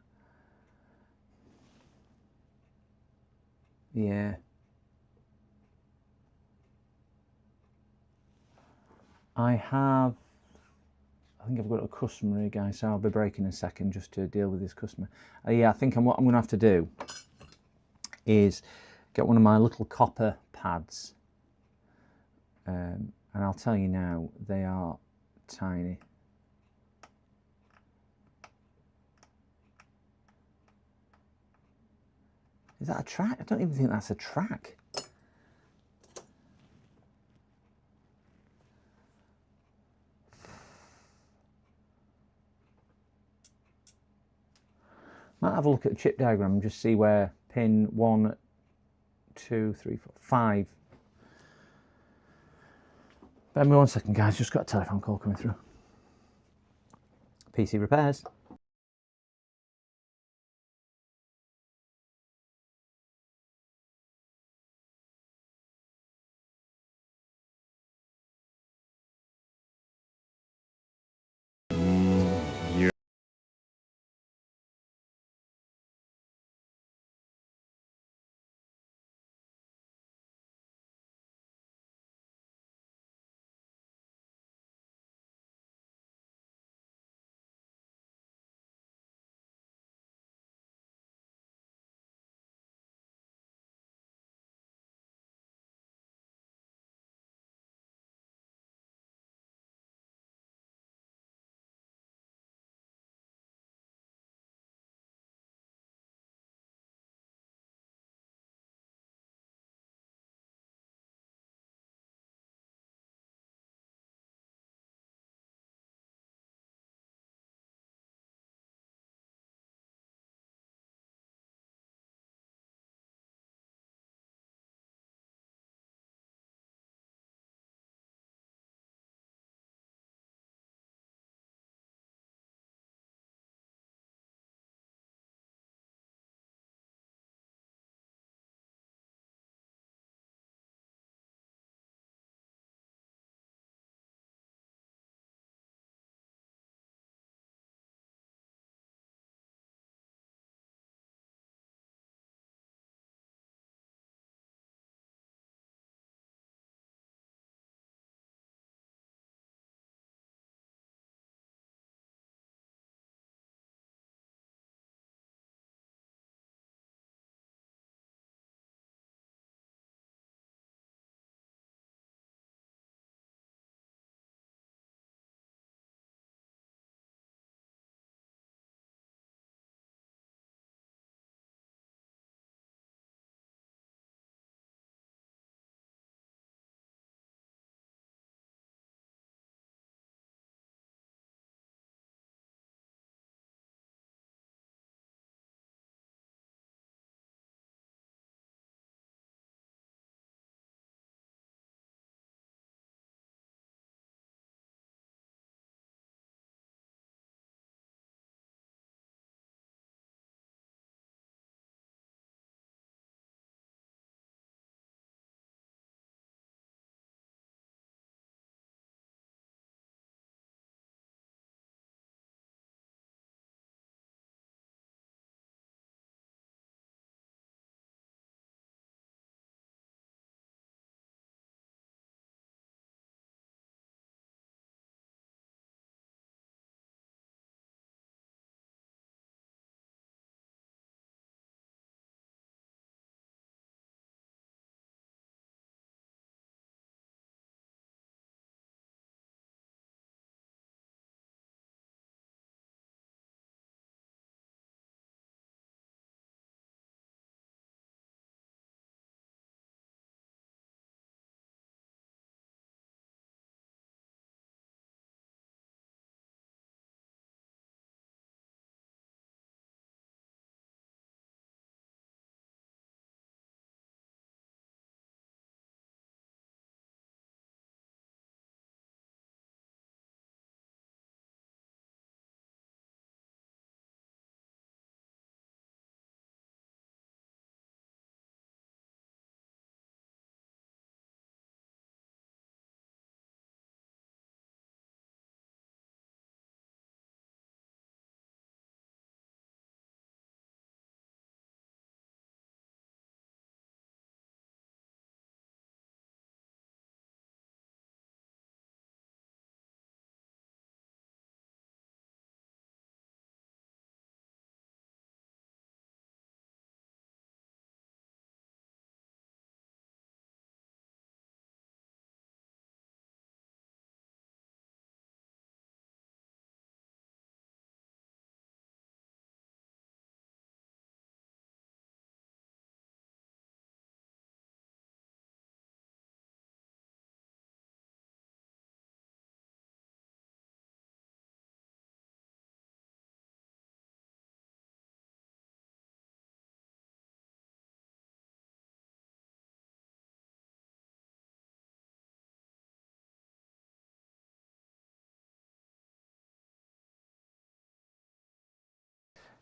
Yeah. I think I've got a customer here, guys, so I'll be breaking in a second just to deal with this customer. Yeah, I think what I'm going to have to do is get one of my little copper pads. And I'll tell you now, they are tiny. Is that a track? I don't even think that's a track. Might have a look at the chip diagram and just see where pin 1, 2, 3, 4, 5. Bear with me 1 second, guys. Just got a telephone call coming through. PC repairs.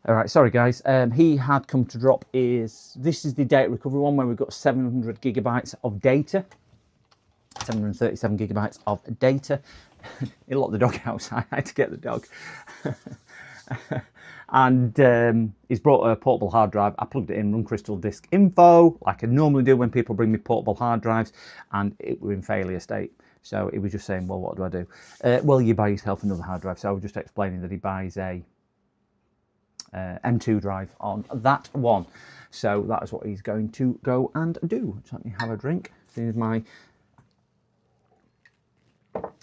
All right, sorry guys. He had come to drop this is the data recovery one where we've got 700 gigabytes of data. 737 gigabytes of data. He locked the dog outside. I had to get the dog. And he's brought a portable hard drive. I plugged it in, run crystal disk info, like I normally do when people bring me portable hard drives, and it were in failure state. So he was just saying, well, what do I do? Well, you buy yourself another hard drive. So I was just explaining that he buys a M2 drive on that one. So that is what he's going to go and do. So let me have a drink. This is my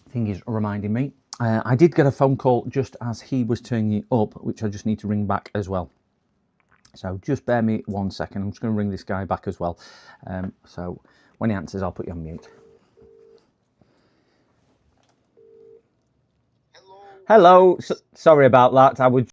thing is reminding me. I did get a phone call just as he was turning it up, which I just need to ring back as well. So just bear me 1 second. I'm just going to ring this guy back as well. So when he answers, I'll put you on mute. Hello. Sorry about that. I would.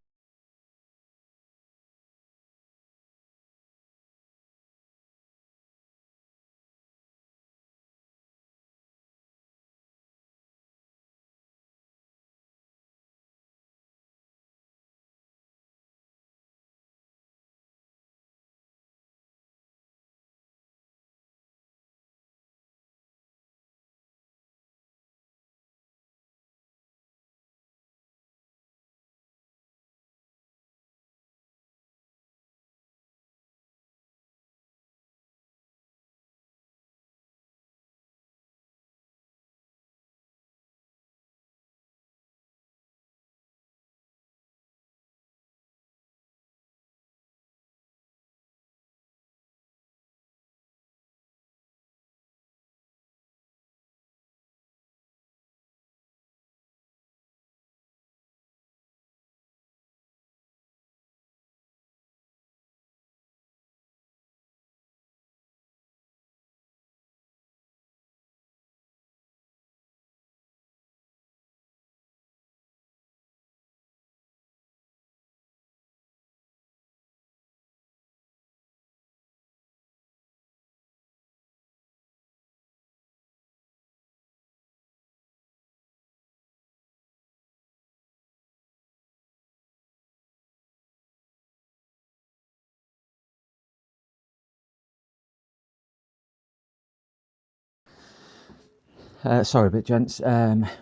Sorry, but gents,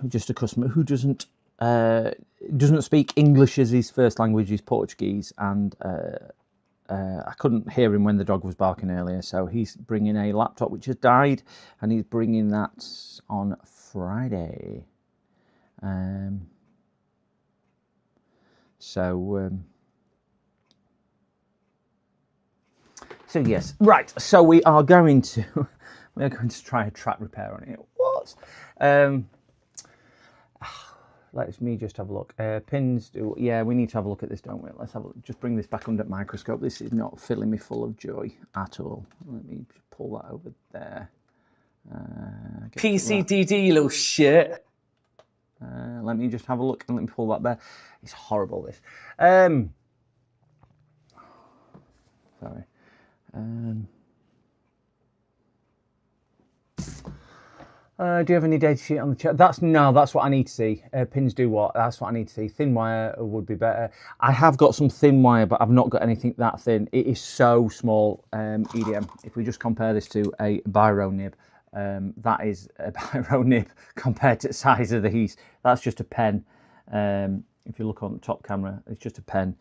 just a customer who doesn't speak English as his first language is Portuguese, and I couldn't hear him when the dog was barking earlier. So he's bringing a laptop which has died, and he's bringing that on Friday. So yes, right. So we are going to try a track repair on it. What? Let me just have a look. Pins do. Yeah, we need to have a look at this, don't we? Let's have a look. Just bring this back under microscope. This is not filling me full of joy at all. Let me pull that over there. PCDD, you little shit. Let me just have a look and let me pull that there. It's horrible, this. Sorry. Do you have any data sheet on the chat? That's what I need to see. Pins do what? That's what I need to see. Thin wire would be better. I have got some thin wire, but I've not got anything that thin. It is so small, EDM. If we just compare this to a biro nib, that is a biro nib compared to the size of these. That's just a pen. If you look on the top camera, it's just a pen.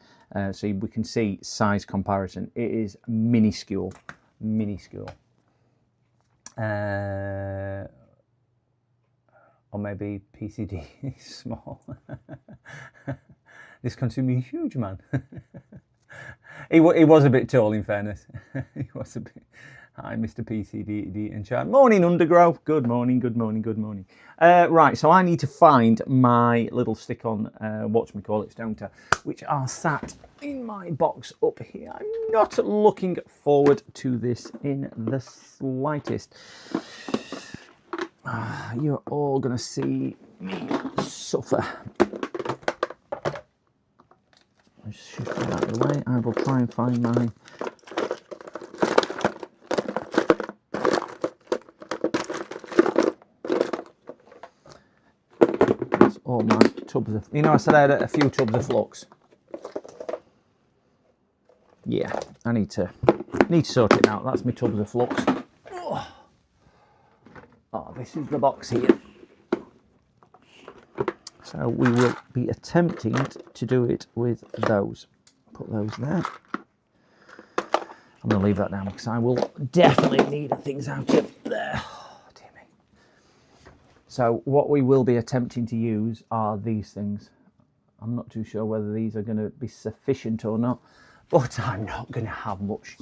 So we can see size comparison. It is minuscule, minuscule. Or maybe PCD is small. This consuming huge man. he was a bit tall, in fairness. He was a bit. Hi, Mr. PCD in chat. Morning, Undergrowth. Good morning, good morning, good morning. Right, so I need to find my little stick-on whatchamacallits, don't I? Which are sat in my box up here. I'm not looking forward to this in the slightest. You're all going to see me suffer. I'll just shift that out of the way. I will try and find my... That's all my tubs of... You know, I said I had a few tubs of flux. yeah, I need to sort it out. That's my tubs of flux. Oh, this is the box here. So we will be attempting to do it with those. Put those there. I'm going to leave that down because I will definitely need things out of there. Oh, dear me. So what we will be attempting to use are these things. I'm not too sure whether these are going to be sufficient or not, but I'm not going to have much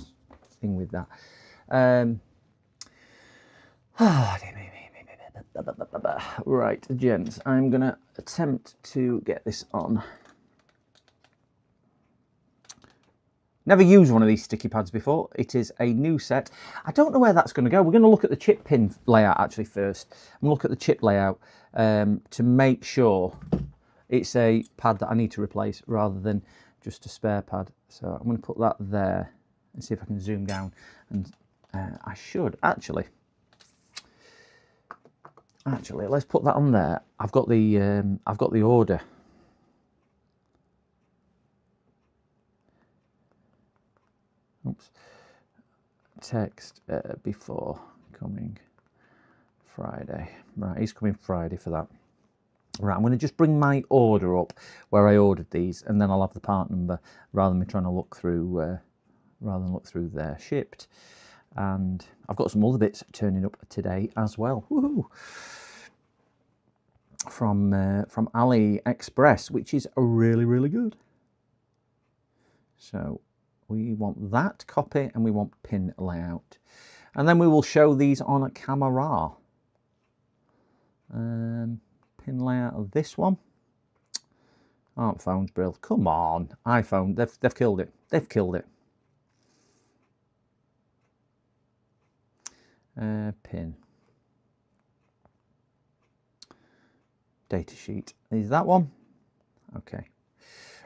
thing with that. Oh, dear me. Right, gents, I'm going to attempt to get this on. Never used one of these sticky pads before. It is a new set. I don't know where that's going to go. We're going to look at the chip pin layout actually first. And look at the chip layout to make sure it's a pad that I need to replace rather than just a spare pad. So I'm going to put that there and see if I can zoom down. And I should actually, let's put that on there. I've got the order. Oops. Text before coming Friday. Right, he's coming Friday for that. Right, I'm going to just bring my order up where I ordered these, and then I'll have the part number rather than me trying to look through there. Shipped, and I've got some other bits turning up today as well. Woohoo! From AliExpress, which is really good. So we want that copy and we want pin layout, and then we will show these on a camera. Pin layout of this one. Aren't phones, Brill? Come on, iPhone. They've killed it. They've killed it. Pin. Data sheet. Is that one? Okay.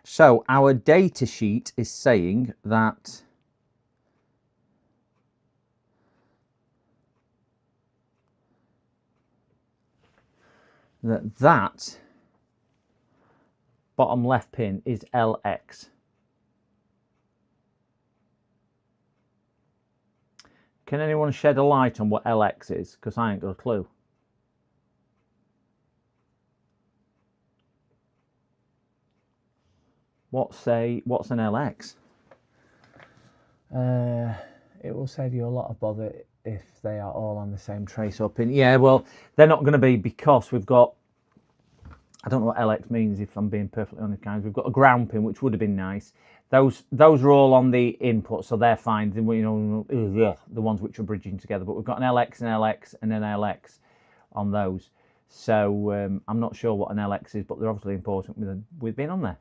So our data sheet is saying that that bottom left pin is LX. Can anyone shed a light on what LX is? Because I ain't got a clue. What's an LX? It will save you a lot of bother if they are all on the same trace or pin. Yeah, well, they're not going to be, because we've got, I don't know what LX means if I'm being perfectly honest, guys. We've got a ground pin, which would have been nice. Those are all on the input, so they're fine. You know, the ones which are bridging together. But we've got an LX, an LX, and an LX on those. So I'm not sure what an LX is, but they're obviously important with being on there.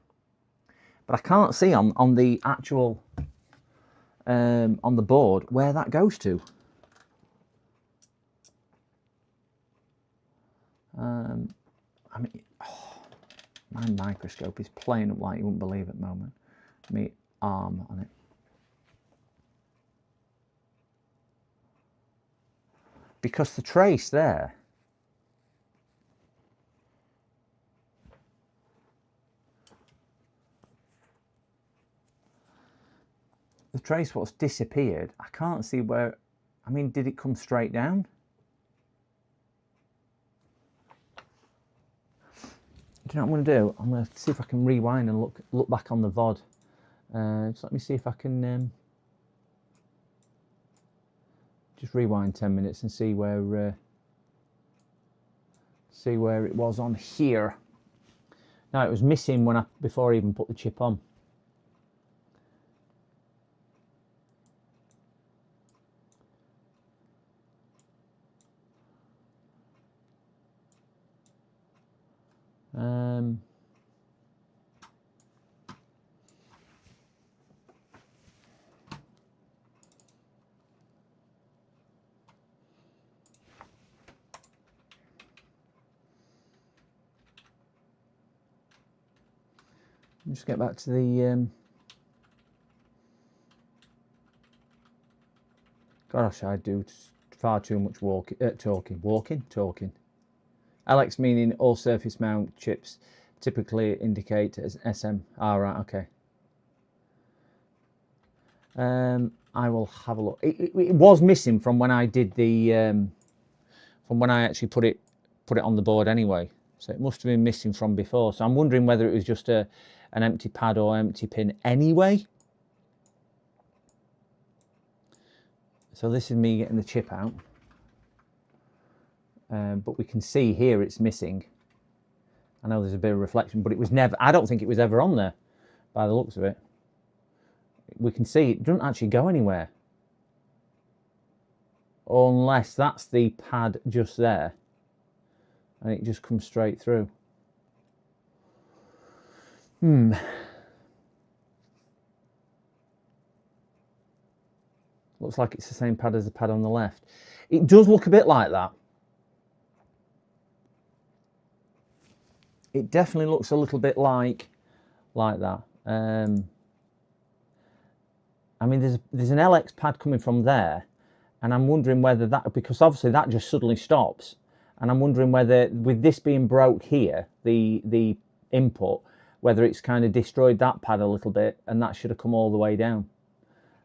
But I can't see on the actual on the board where that goes to. I mean, my microscope is playing up like you wouldn't believe at the moment. Me arm on it. Because the trace there, the trace what's disappeared, I can't see where. I mean, did it come straight down? Do you know what I'm going to do? I'm going to see if I can rewind and look back on the VOD. Just let me see if I can just rewind 10 minutes and see where it was on here. Now, it was missing before I even put the chip on. Just get back to the gosh, I do far too much talking. LX meaning all surface mount chips typically indicate as SM. Ah, right, okay. I will have a look. It was missing from when I did the from when I actually put it on the board anyway. So it must have been missing from before. So I'm wondering whether it was just an empty pad or empty pin anyway. So this is me getting the chip out. But we can see here it's missing. I know there's a bit of reflection, but it was never, I don't think it was ever on there by the looks of it. We can see it doesn't actually go anywhere. Unless that's the pad just there. And it just comes straight through. Looks like it's the same pad as the pad on the left. It does look a bit like that. It definitely looks a little bit like that. I mean, there's an LX pad coming from there, and I'm wondering whether that, because obviously that just suddenly stops, and I'm wondering whether with this being broke here, the input, whether it's kind of destroyed that pad a little bit, and that should have come all the way down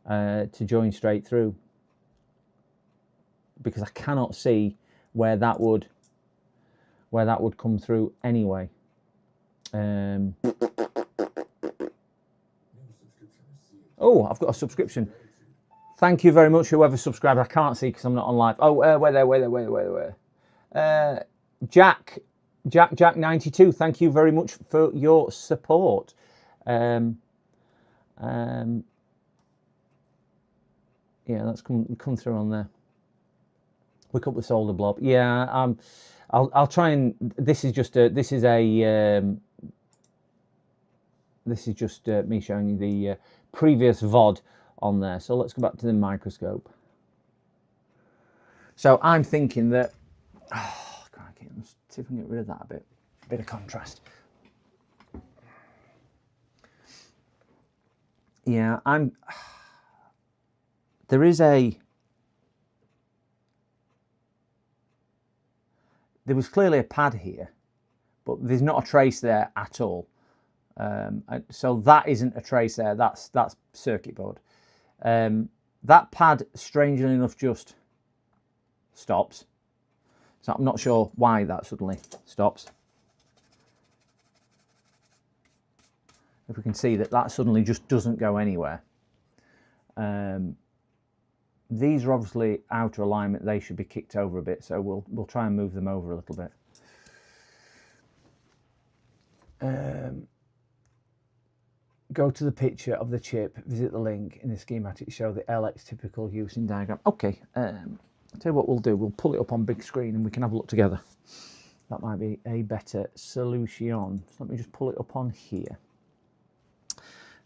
to join straight through, because I cannot see where that would come through anyway. Oh, I've got a subscription. Thank you very much, whoever subscribed. I can't see because I'm not on live. Oh, where? Jack 92. Thank you very much for your support. Yeah, that's come through on there. Look up the solder blob. Yeah, I'll try and. This is just me showing you the previous VOD on there. So let's go back to the microscope. So I'm thinking that. Oh, crikey, let's see if we can get rid of that a bit of contrast. Yeah, there was clearly a pad here, but there's not a trace there at all. So that isn't a trace there. That's circuit board. That pad, strangely enough, just stops. So I'm not sure why that suddenly stops. If we can see that suddenly just doesn't go anywhere. These are obviously out of alignment. They should be kicked over a bit. So we'll try and move them over a little bit. Go to the picture of the chip, visit the link in the schematic, show the LX typical use in diagram. Okay, I'll tell you what we'll do. We'll pull it up on big screen and we can have a look together. That might be a better solution. So let me just pull it up on here.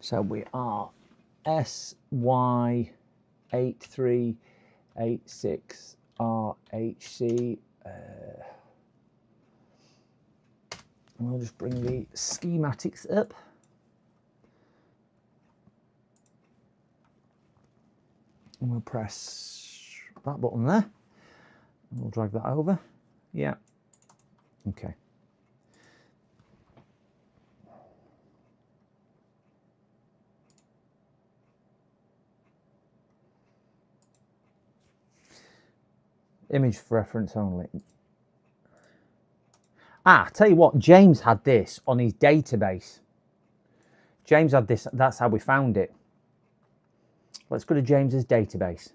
So we are SY8386RHC. We'll just bring the schematics up. And we'll press that button there. And we'll drag that over. Yeah. Okay. Image for reference only. Tell you what, James had this on his database. James had this, that's how we found it. Let's go to James's database.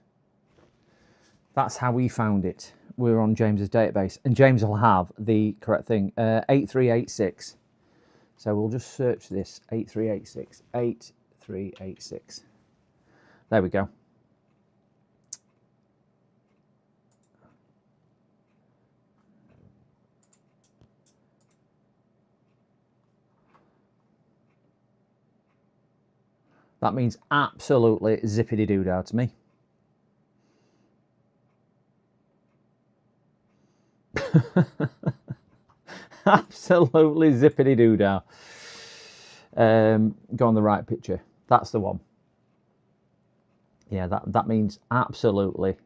That's how we found it. We're on James's database, and James will have the correct thing, 8386. So we'll just search this, 8386, 8386. There we go. That means absolutely zippity-doo-dah to me. Absolutely zippity-doo-dah. Go on the right picture. That's the one. Yeah, that means absolutely.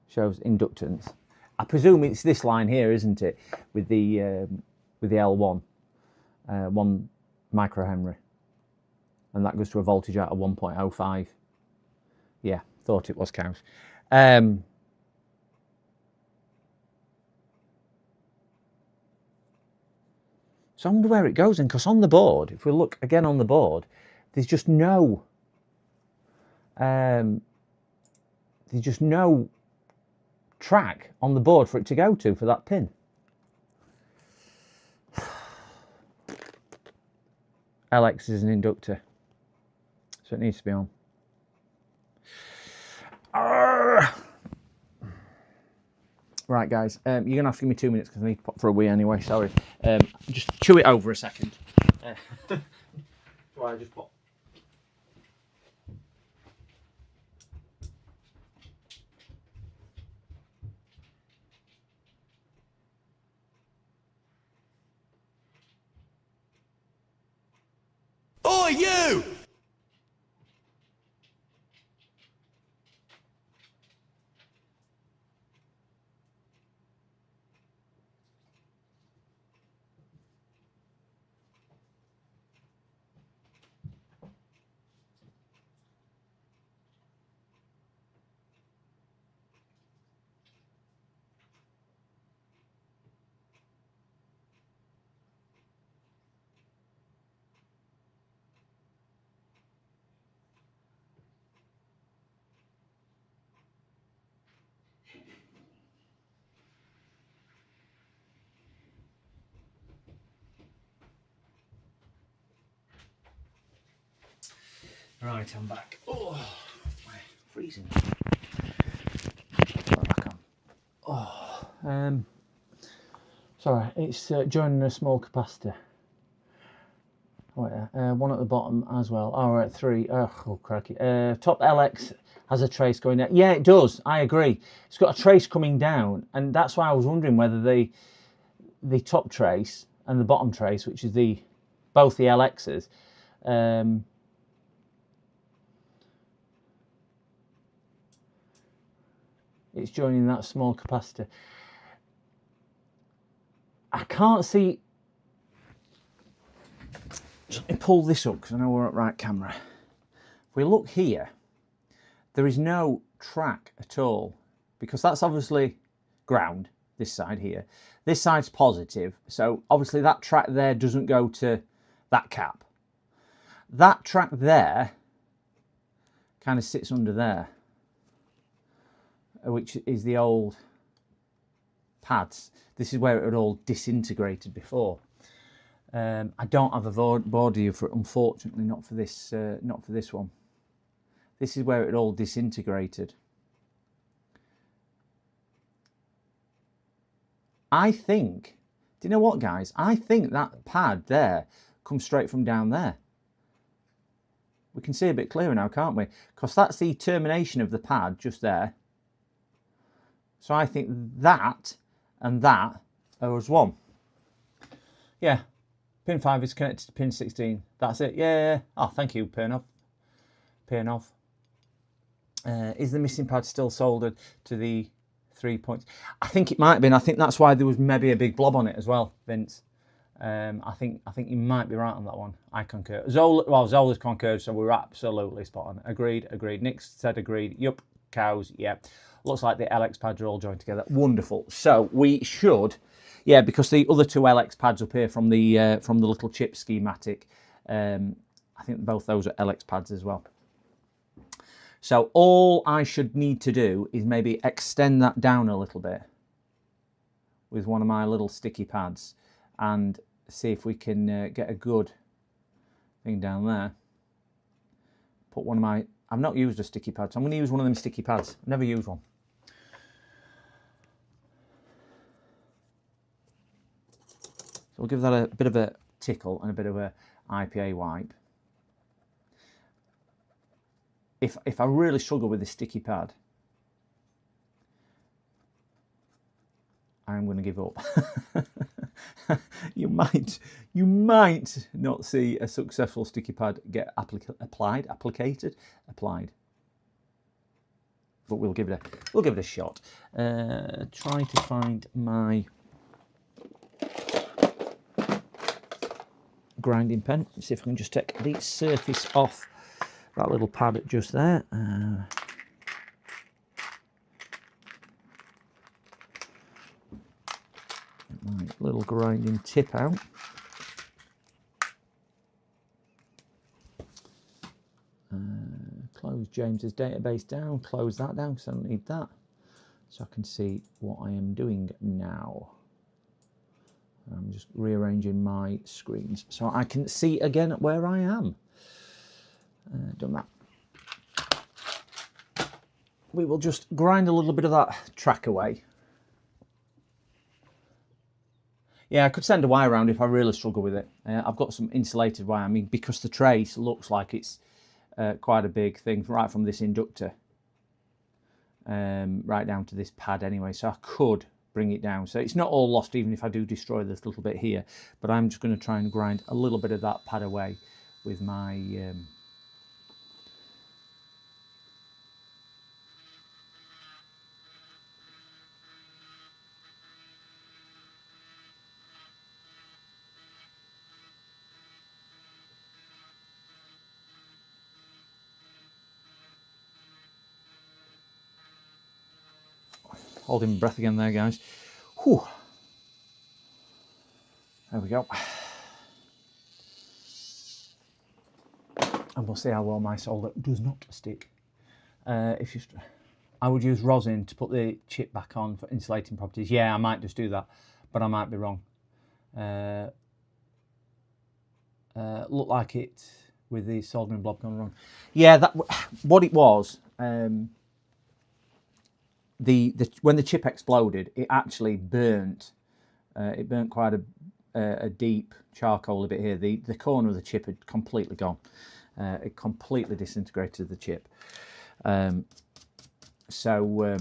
Shows inductance. I presume it's this line here, isn't it, with the L1, 1 microhenry, and that goes to a voltage out of 1.05. Yeah, thought it was, cows. So I wonder where it goes in, because on the board, if we look again on the board, there's just no track on the board for it to go to for that pin. LX is an inductor, so it needs to be on. Right, guys, you're going to have to give me 2 minutes because I need to pop for a wee anyway, sorry. Just chew it over a second. So I just pop. Oi, you! Right, I'm back. Oh, my freezing. Put it back on. Sorry, it's joining a small capacitor. Oh, yeah. One at the bottom as well. Oh, right, 3. Oh, cracky. Top LX has a trace going down. Yeah, it does. I agree. It's got a trace coming down, and that's why I was wondering whether the top trace and the bottom trace, which is both the LXs, it's joining that small capacitor. I can't see. Let me pull this up because I know we're at right camera. If we look here, there is no track at all, because that's obviously ground, this side here. This side's positive, so obviously that track there doesn't go to that cap. That track there kind of sits under there, which is the old pads. This is where it had all disintegrated before. I don't have a board here for it, unfortunately, not for this one. This is where it all disintegrated. I think, do you know what, guys? I think that pad there comes straight from down there. We can see a bit clearer now, can't we? Because that's the termination of the pad just there. So I think that and that are as one. Yeah. Pin 5 is connected to pin 16. That's it. Yeah. Oh, thank you, Pernov. Is the missing pad still soldered to the 3 points? I think it might have been. I think that's why there was maybe a big blob on it as well, Vince. I think you might be right on that one. I concur. Zola's concurred, so we're absolutely spot on. Agreed. Nick said agreed. Yup. Cows. Yeah. Looks like the LX pads are all joined together. Wonderful. So we should. Yeah, because the other two LX pads up here from the little chip schematic, I think both those are LX pads as well. So all I should need to do is maybe extend that down a little bit with one of my little sticky pads and see if we can get a good thing down there. Put one of my, I've not used a sticky pad, so I'm going to use one of them sticky pads. I've never used one. We'll give that a bit of a tickle and a bit of a IPA wipe. If I really struggle with this sticky pad, I'm going to give up. You might not see a successful sticky pad get applied. but we'll give it a shot. Try to find my grinding pen. Let's see if I can just take the surface off that little pad just there. Get my little grinding tip out. Close James's database down, close that down because I don't need that. So I can see what I am doing now. I'm just rearranging my screens so I can see again where I am. Done that. We will just grind a little bit of that track away. Yeah, I could send a wire around if I really struggle with it. I've got some insulated wire. I mean, because the trace looks like it's quite a big thing, right from this inductor right down to this pad anyway. So I could bring it down. So it's not all lost even if I do destroy this little bit here. But I'm just going to try and grind a little bit of that pad away with my... holding my breath again there, guys. Whew. There we go. And we'll see how well my solder does not stick. I would use rosin to put the chip back on for insulating properties. Yeah, I might just do that, but I might be wrong. Look like it with the soldering blob gone wrong. Yeah, what it was. When the chip exploded, it actually burnt. It burnt quite a deep charcoal a bit here. The corner of the chip had completely gone. It completely disintegrated the chip. So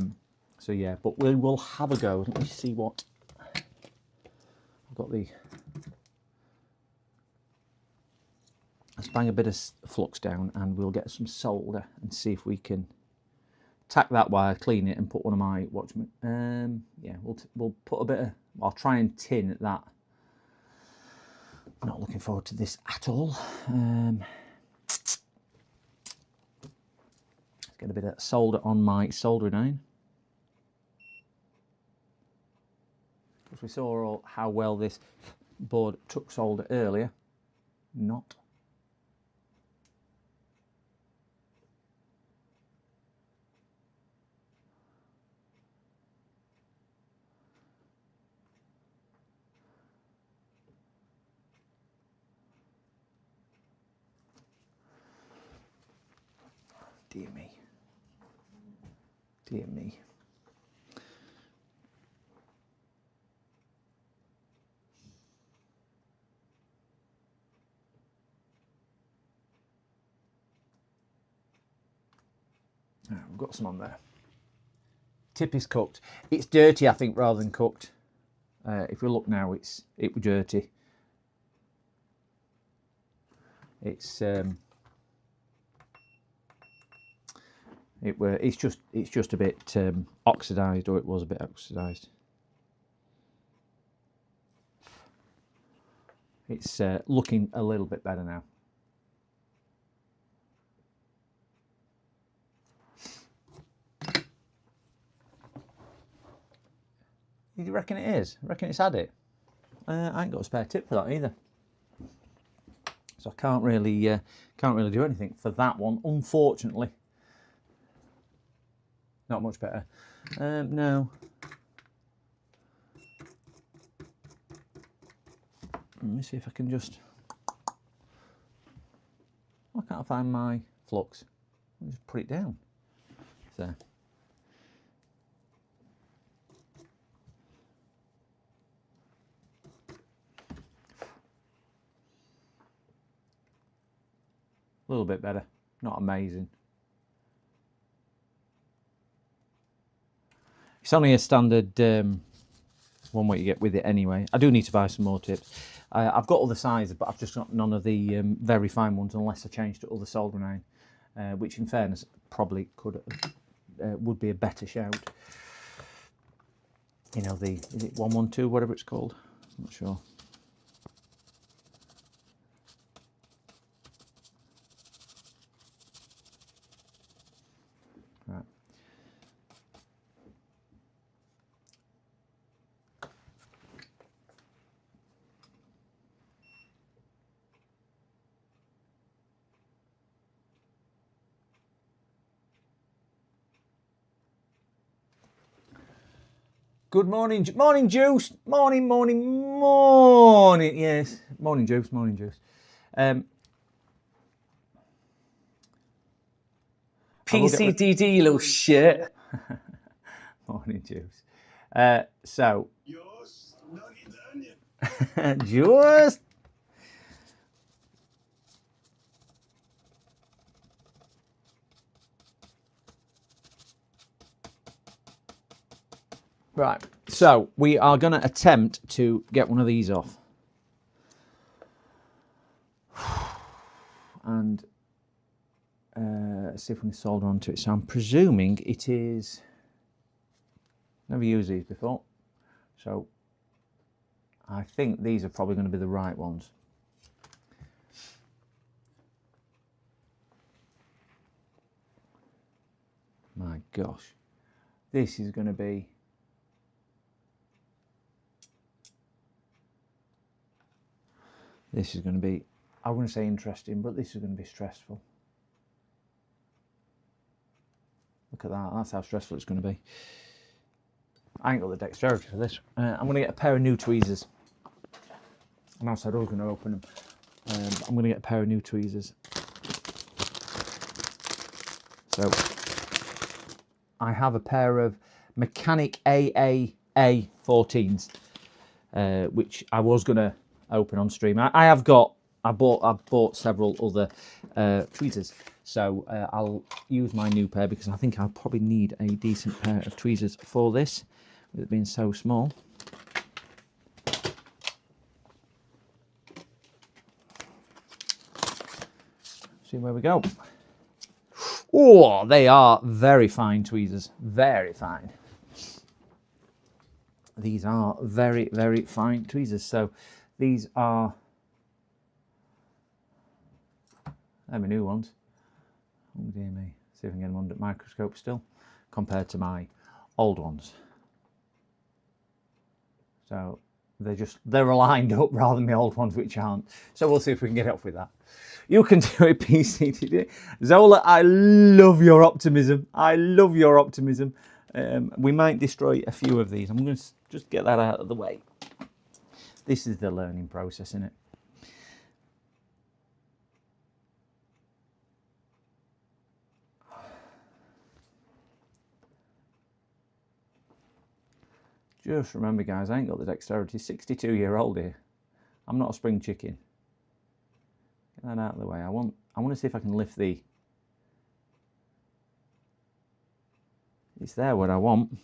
yeah, but we will have a go. Let me see what I've got. Let's bang a bit of flux down, and we'll get some solder and see if we can tack that wire, clean it, and put one of my watchmen. Yeah, we'll put a bit of. I'll try and tin that. Not looking forward to this at all. Let's get a bit of solder on my soldering iron. Because we saw how well this board took solder earlier. Not. Dear me. Dear me. We've got some on there. Tip is cooked. It's dirty, I think, rather than cooked. If we look now, it was dirty. It's just a bit oxidized, or it was a bit oxidized. It's looking a little bit better now. You reckon it is? I reckon it's had it. I ain't got a spare tip for that either, so I can't really do anything for that one, unfortunately. Not much better. No. Let me see if I can just. Why can't I find my flux? I'll just put it down. There. A little bit better, not amazing. It's only a standard one what you get with it anyway. I do need to buy some more tips. I've got other sizes, but I've just got none of the very fine ones unless I change to other soldering iron, which in fairness probably could would be a better shout. You know, is it 112, whatever it's called? I'm not sure. Right. Good morning, morning Juice, morning, yes, morning Juice. PCDD, you little shit. Morning Juice. So, Juice. Right, so we are going to attempt to get one of these off. And see if we can solder onto it. So I'm presuming it is... Never used these before. So I think these are probably going to be the right ones. My gosh. This is going to be... This is going to be, I wouldn't say interesting, but this is going to be stressful. Look at that, that's how stressful it's going to be. I ain't got the dexterity for this. I'm going to get a pair of new tweezers. And I said I was going to open them. I'm going to get a pair of new tweezers. So, I have a pair of Mechanic AA 14s, which I was going to open on stream. I bought several other tweezers, so I'll use my new pair because I think I'll probably need a decent pair of tweezers for this, with it being so small. See where we go. Oh, they are very fine tweezers, very fine. These are very, very fine tweezers. So these are, they're my new ones. Oh dear me. See if I can get them under the microscope still, compared to my old ones. So they're aligned up rather than my old ones, which aren't. So we'll see if we can get up with that. You can do it, PCTD. Zola, I love your optimism. I love your optimism. We might destroy a few of these. I'm going to just get that out of the way. This is the learning process, isn't it? Just remember, guys, I ain't got the dexterity. 62-year-old here. I'm not a spring chicken. Get that out of the way. I want to see if I can lift the... It's there what I want.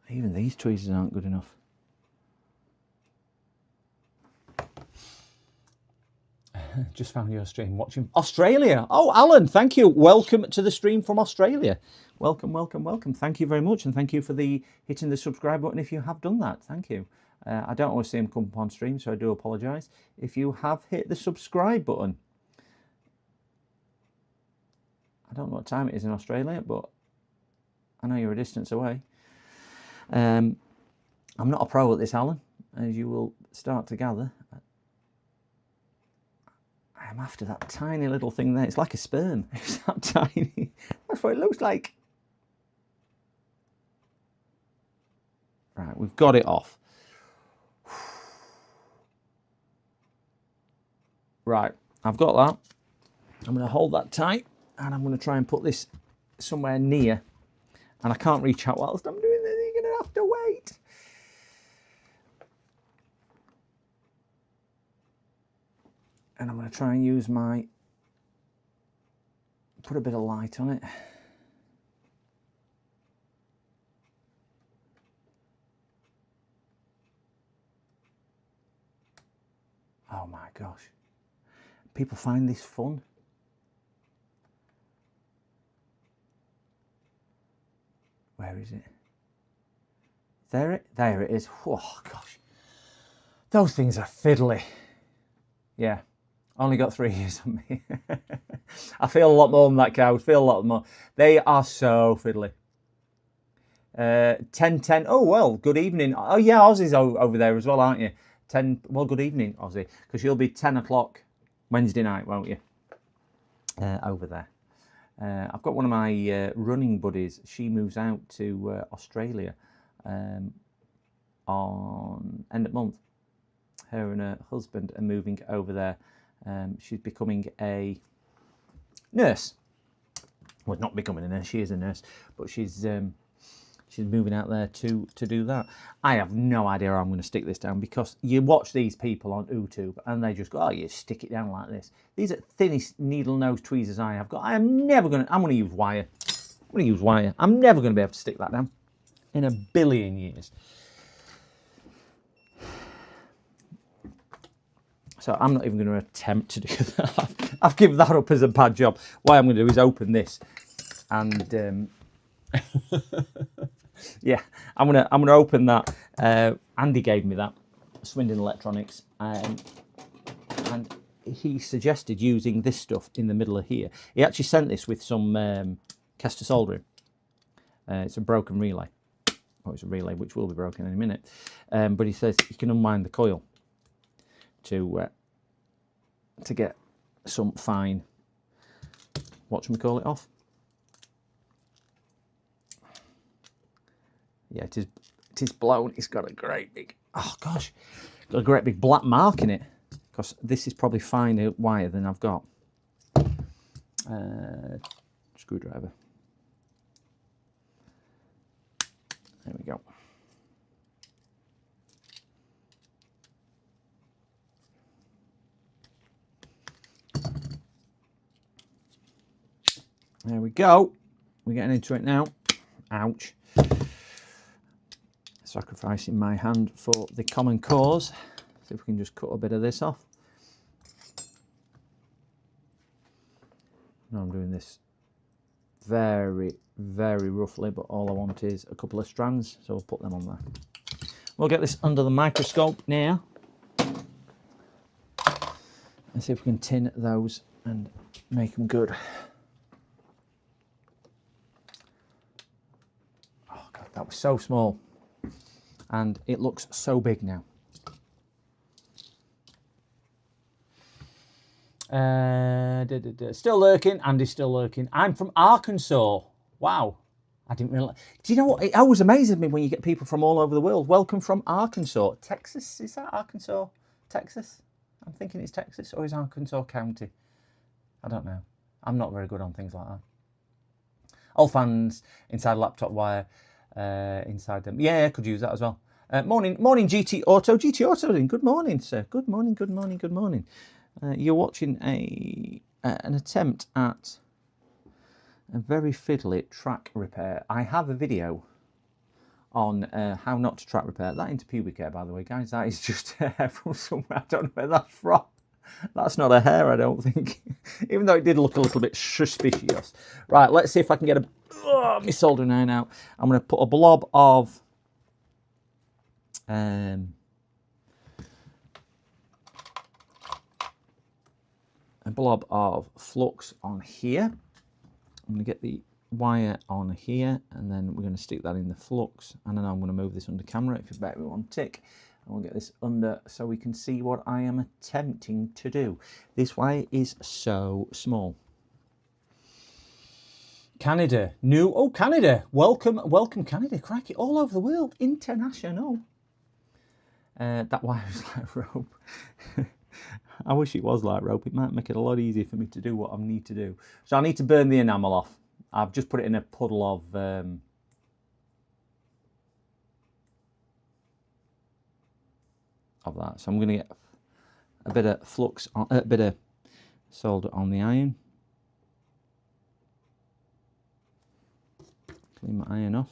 Even these tweezers aren't good enough. Just found your stream watching Australia. Oh, Alan, thank you. Welcome to the stream from Australia. Welcome, welcome, welcome. Thank you very much, and thank you for hitting the subscribe button if you have done that. Thank you. I don't always see them come up on stream, so I do apologise. If you have hit the subscribe button, I don't know what time it is in Australia, but I know you're a distance away. I'm not a pro at this, Alan, as you will start to gather. I am after that tiny little thing there. It's like a sperm. It's that tiny. That's what it looks like. Right, we've got it off. Right, I've got that. I'm going to hold that tight, and I'm going to try and put this somewhere near. And I can't reach out whilst I'm doing this. You're going to have to wait. And I'm going to try and use put a bit of light on it. Oh my gosh. people find this fun. Where is it? There it is. Oh gosh, those things are fiddly. Yeah, only got 3 years on me. I feel a lot more than that, cow. Feel a lot more. They are so fiddly. 10:10. Oh well, good evening. Oh yeah, Ozzy's over there as well, aren't you? 10. Well, good evening, Ozzy, because you'll be 10 o'clock Wednesday night, won't you? Over there. I've got one of my running buddies. She moves out to Australia on end of month. Her and her husband are moving over there. She's becoming a nurse. Well, not becoming a nurse. She is a nurse, but she's moving out there to do that. I have no idea how I'm going to stick this down, because you watch these people on YouTube and they just go, oh, you stick it down like this. These are thinnest needle nose tweezers I have got. I'm going to use wire. I'm going to use wire. I'm never going to be able to stick that down in a billion years. So I'm not even going to attempt to do that. I've given that up as a bad job. What I'm going to do is open this and yeah, I'm gonna open that. Andy gave me that, Swindon Electronics, and he suggested using this stuff in the middle of here. He actually sent this with some Kester soldering. It's a broken relay. Oh, it's a relay which will be broken in a minute. But he says you can unwind the coil to get some fine, whatchamacallit off. Yeah, it is blown. It's got a great big, oh gosh, got a great big black mark in it, because this is probably finer wire than I've got. Screwdriver. There we go. There we go. We're getting into it now. Ouch. Sacrificing my hand for the common cause. See if we can just cut a bit of this off. Now I'm doing this very, very roughly, but all I want is a couple of strands, so we'll put them on there. We'll get this under the microscope now and see if we can tin those and make them good. Oh God, that was so small. And it looks so big now. Still lurking. Andy's still lurking. I'm from Arkansas. Wow. I didn't realize. Do you know what? It always amazes me when you get people from all over the world. Welcome from Arkansas. Texas? Is that Arkansas? Texas? I'm thinking it's Texas, or is Arkansas County? I don't know. I'm not very good on things like that. All fans inside laptop wire. Inside them. Yeah, I could use that as well. Morning GT Auto. GT Auto, good morning, sir. Good morning, good morning, good morning. You're watching an attempt at a very fiddly track repair. I have a video on how not to track repair. That into pubic hair, by the way, guys. That is just hair from somewhere. I don't know where that's from. That's not a hair, I don't think. Even though it did look a little bit suspicious. Right, let's see if I can get my soldering iron out. I'm going to put a blob of flux on here. I'm going to get the wire on here, and then we're going to stick that in the flux, and then I'm going to move this under camera. If you bear with one tick, and we'll get this under so we can see what I am attempting to do. This wire is so small. Canada, Canada, welcome Canada, crack it, all over the world, international. That wire is like rope. I wish it was like rope. It might make it a lot easier for me to do what I need to do. So I need to burn the enamel off. I've just put it in a puddle of that. So I'm going to get a bit of flux, a bit of solder on the iron. Clean my iron off.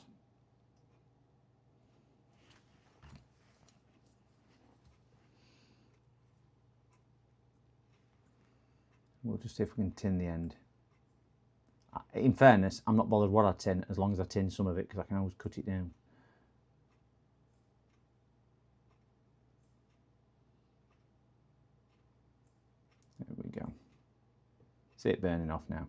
We'll just see if we can tin the end. In fairness, I'm not bothered what I tin, as long as I tin some of it, because I can always cut it down. There we go. See it burning off now.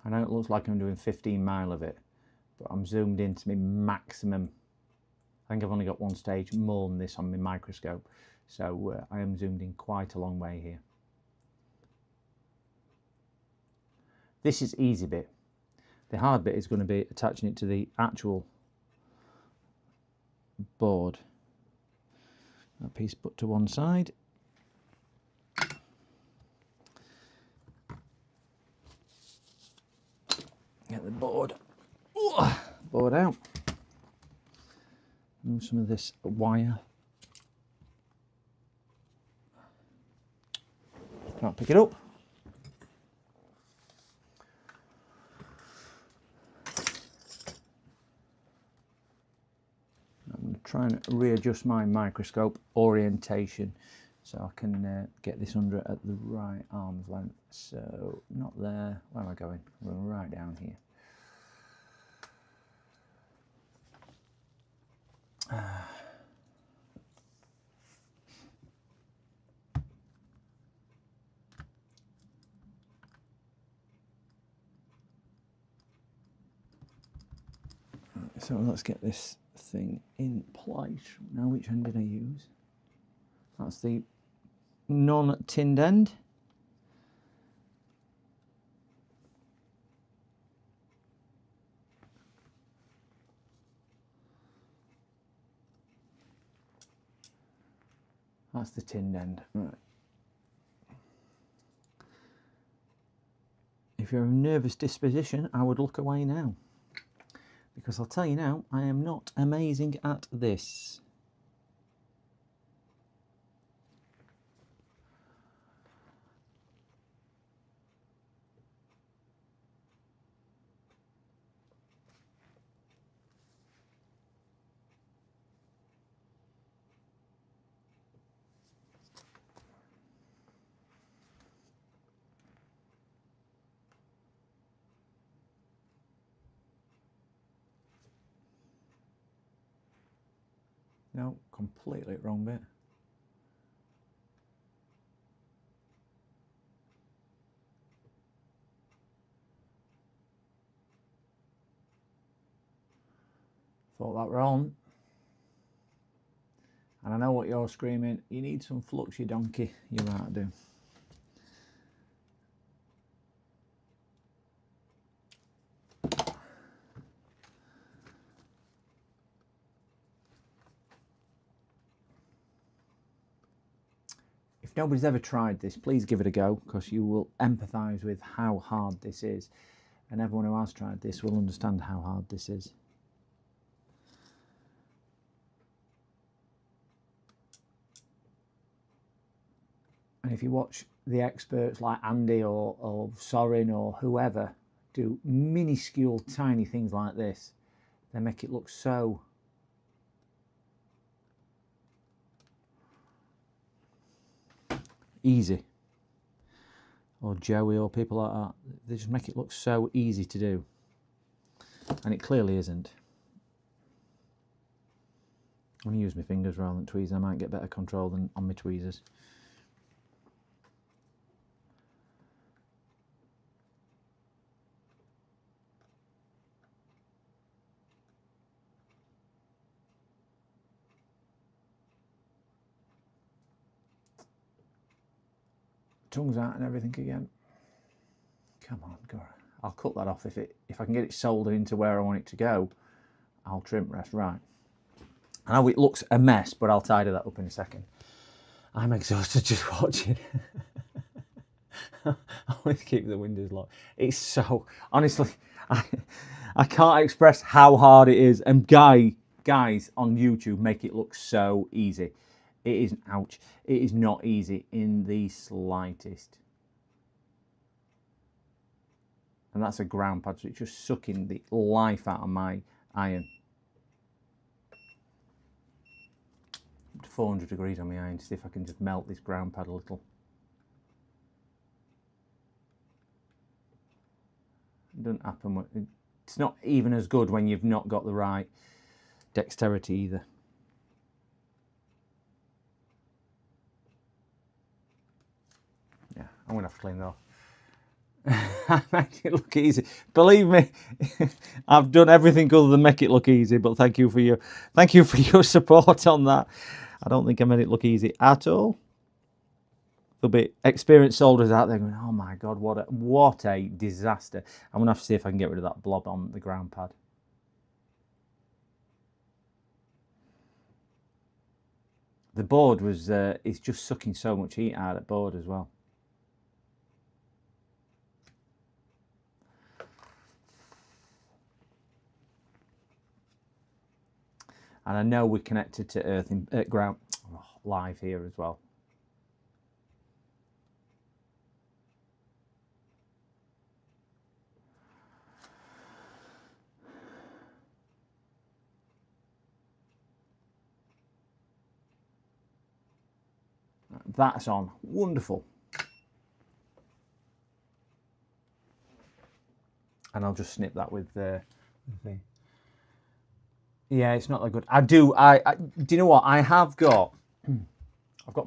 I know it looks like I'm doing 15 mile of it, but I'm zoomed into my maximum. I think I've only got one stage more than this on my microscope, so I am zoomed in quite a long way here. This is easy bit. The hard bit is going to be attaching it to the actual board. That piece put to one side. Get the board out. Move some of this wire. Can't pick it up. I'm going to try and readjust my microscope orientation so I can get this under at the right arm's length. So not there. Where am I going? I'm going right down here. So let's get this thing in place. Now, which end did I use? That's the non-tinned end. That's the tinned end. Right. If you're of a nervous disposition, I would look away now. Because I'll tell you now, I am not amazing at this. No, completely wrong bit. Thought that were on. And I know what you're screaming. You need some flux, you donkey. You're right, I do. If nobody's ever tried this, please give it a go, because you will empathise with how hard this is. And everyone who has tried this will understand how hard this is. And if you watch the experts like Andy or Sorin or whoever do minuscule tiny things like this, they make it look so easy. Or Joey or people like that, they just make it look so easy to do, and it clearly isn't. I'm going to use my fingers rather than tweezers. I might get better control than on my tweezers. Tongues out and everything again. Come on, go on. I'll cut that off if I can get it soldered into where I want it to go. I'll trim rest. Right. I know it looks a mess, but I'll tidy that up in a second. I'm exhausted just watching. I always keep the windows locked. It's so, honestly, I can't express how hard it is. And guys on YouTube make it look so easy. It is, ouch, it is not easy in the slightest. And that's a ground pad, so it's just sucking the life out of my iron. Up to 400 degrees on my iron to see if I can just melt this ground pad a little. It doesn't happen. It's not even as good when you've not got the right dexterity either. Yeah, I'm gonna have to clean that off. Make it look easy. Believe me, I've done everything other than make it look easy. But thank you for your support on that. I don't think I made it look easy at all. There'll be experienced solderers out there going, "Oh my God, what a disaster!" I'm gonna have to see if I can get rid of that blob on the ground pad. The board was it's just sucking so much heat out of the board as well. And I know we're connected to earth in ground live here as well. That's on. Wonderful. And I'll just snip that with the thing. Yeah, it's not that good. Do you know what? I've got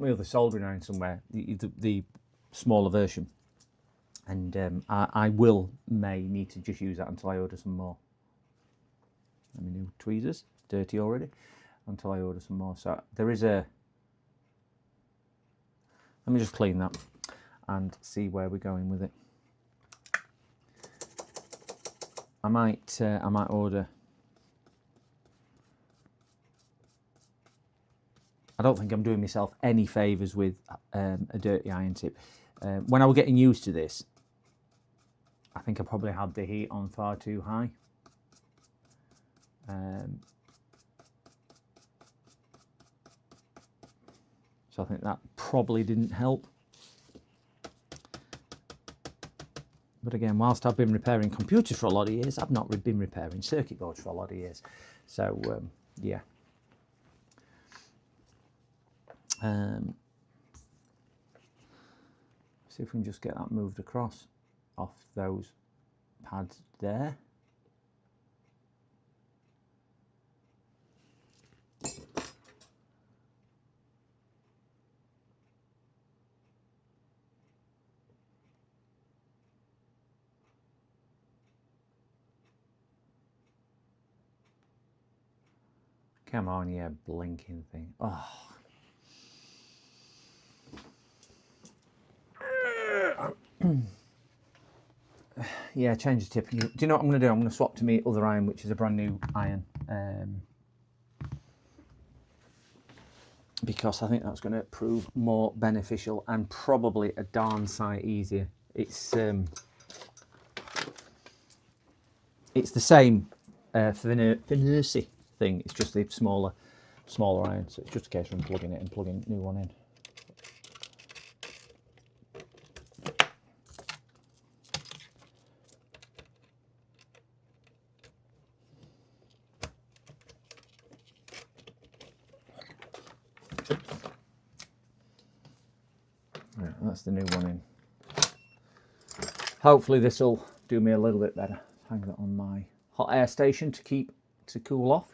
my other soldering iron somewhere, the smaller version. And I may need to just use that until I order some more. Let me new tweezers, dirty already, until I order some more. So there is a, let me just clean that and see where we're going with it. I might order. I don't think I'm doing myself any favours with a dirty iron tip. When I was getting used to this, I think I probably had the heat on far too high. So I think that probably didn't help. But again, whilst I've been repairing computers for a lot of years, I've not been repairing circuit boards for a lot of years. So yeah. See if we can just get that moved across off those pads there. Come on, yeah, blinking thing. Oh. Yeah, change the tip. Do you know what I'm going to do? I'm going to swap to my other iron, which is a brand new iron. Because I think that's going to prove more beneficial and probably a darn sight easier. It's the same Finalizing thing. It's just the smaller iron. So it's just a case of unplugging it and plugging a new one in. Right, that's the new one in. Hopefully this will do me a little bit better. Hang that on my hot air station to cool off.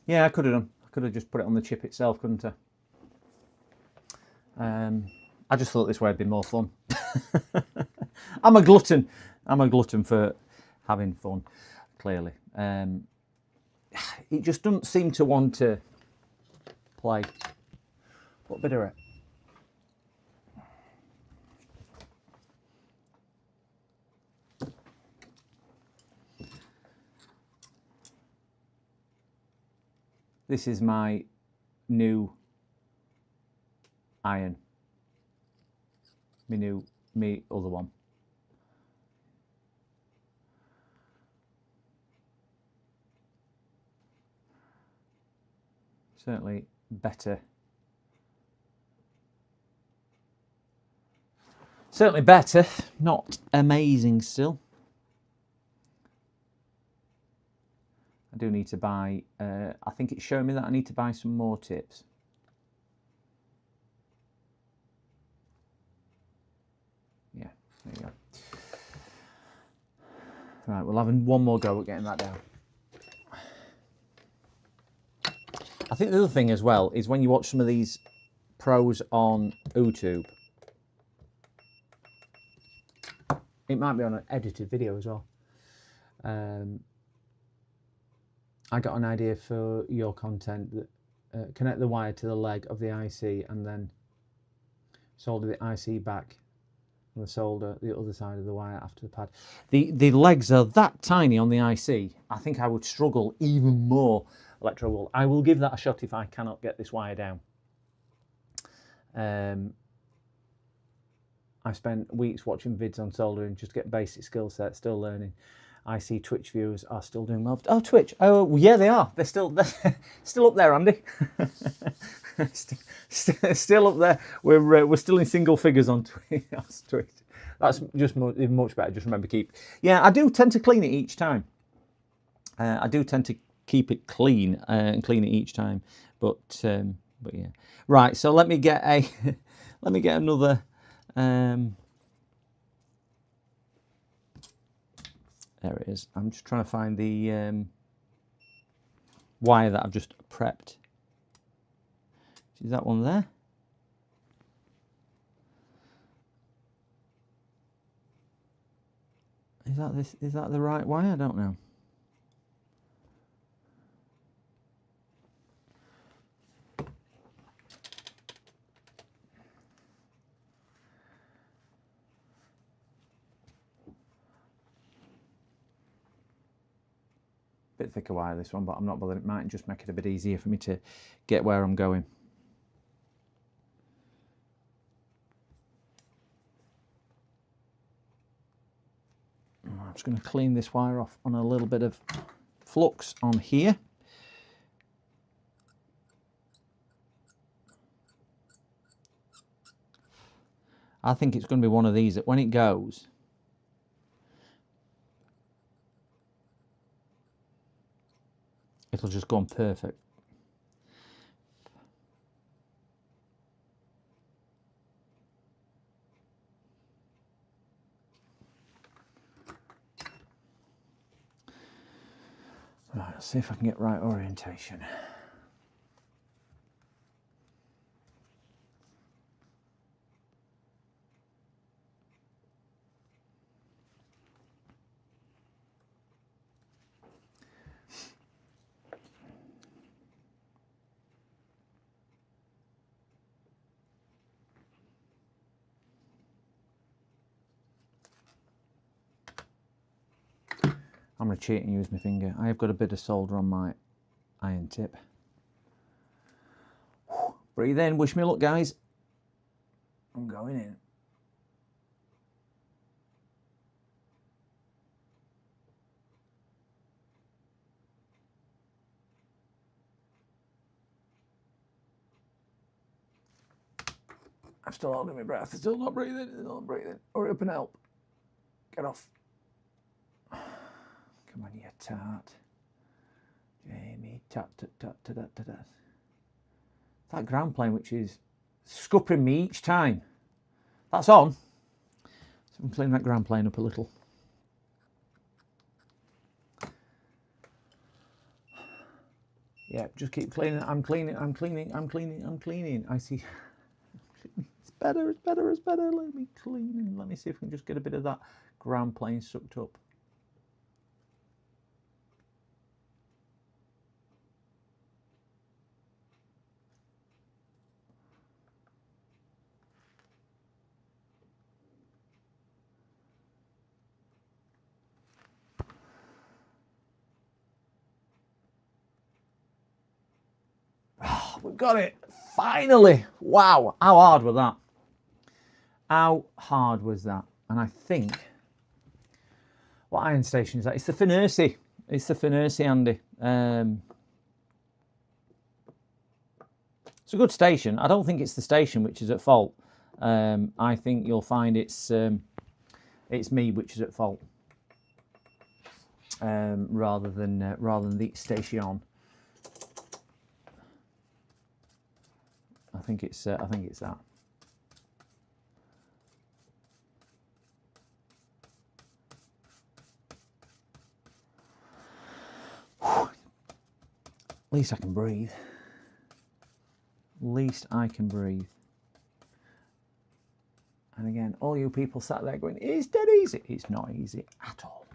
Yeah, I could have done. I could have just put it on the chip itself, couldn't I? I just thought this way would be more fun. I'm a glutton. I'm a glutton for having fun, clearly. It just doesn't seem to want to play. Put a bit of it. This is my new iron. Me other one. certainly better. Certainly better, not amazing still. I do need to buy, I think it's showing me that I need to buy some more tips. Yeah, there you go. Right, we'll have one more go at getting that down. I think the other thing as well is when you watch some of these pros on YouTube, it might be on an edited video as well. I got an idea for your content that connect the wire to the leg of the IC and then solder the IC back and the solder the other side of the wire after the pad. The legs are that tiny on the IC. I think I would struggle even more electro wool. I will give that a shot if I cannot get this wire down. I spent weeks watching vids on soldering just to get basic skill set, still learning. I see Twitch viewers are still doing well. Oh, Twitch. Oh, yeah, they are. They're still up there, Andy. still up there. We're still in single figures on Twitch. That's just much better. Just remember keep. Yeah, I do tend to clean it each time. I do tend to keep it clean and clean it each time. But yeah. Right. So let me get another. There it is. I'm just trying to find the wire that I've just prepped. Is that one there? Is that the right wire? I don't know. Bit thicker wire this one, but I'm not bothered. It might just make it a bit easier for me to get where I'm going. I'm just going to clean this wire off on a little bit of flux on here. I think it's going to be one of these that when it goes, it'll just go on perfect. Right, let's see if I can get right orientation. I'm going to cheat and use my finger. I have got a bit of solder on my iron tip. Breathe in, wish me luck, guys. I'm going in. I'm still holding my breath. I'm still not breathing. Still not breathing. Hurry up and help. Get off. Come on, you tart. Jamie, tut, tut, tut, tut, tut, tut. That ground plane, which is scuppering me each time. That's on. So I'm cleaning that ground plane up a little. Yeah, just keep cleaning. I'm cleaning. I'm cleaning. I'm cleaning. I'm cleaning. I see. It's better. It's better. It's better. Let me clean. Let me see if we can just get a bit of that ground plane sucked up. We've got it, finally. Wow, how hard was that? How hard was that? And I think, what iron station is that? It's the Finalizing. It's the Finalizing, Andy. a good station. I don't think it's the station which is at fault. I think you'll find it's me which is at fault, rather than the station. I think it's that. At least I can breathe. Least I can breathe. And again, all you people sat there going, it's dead easy. It's not easy at all.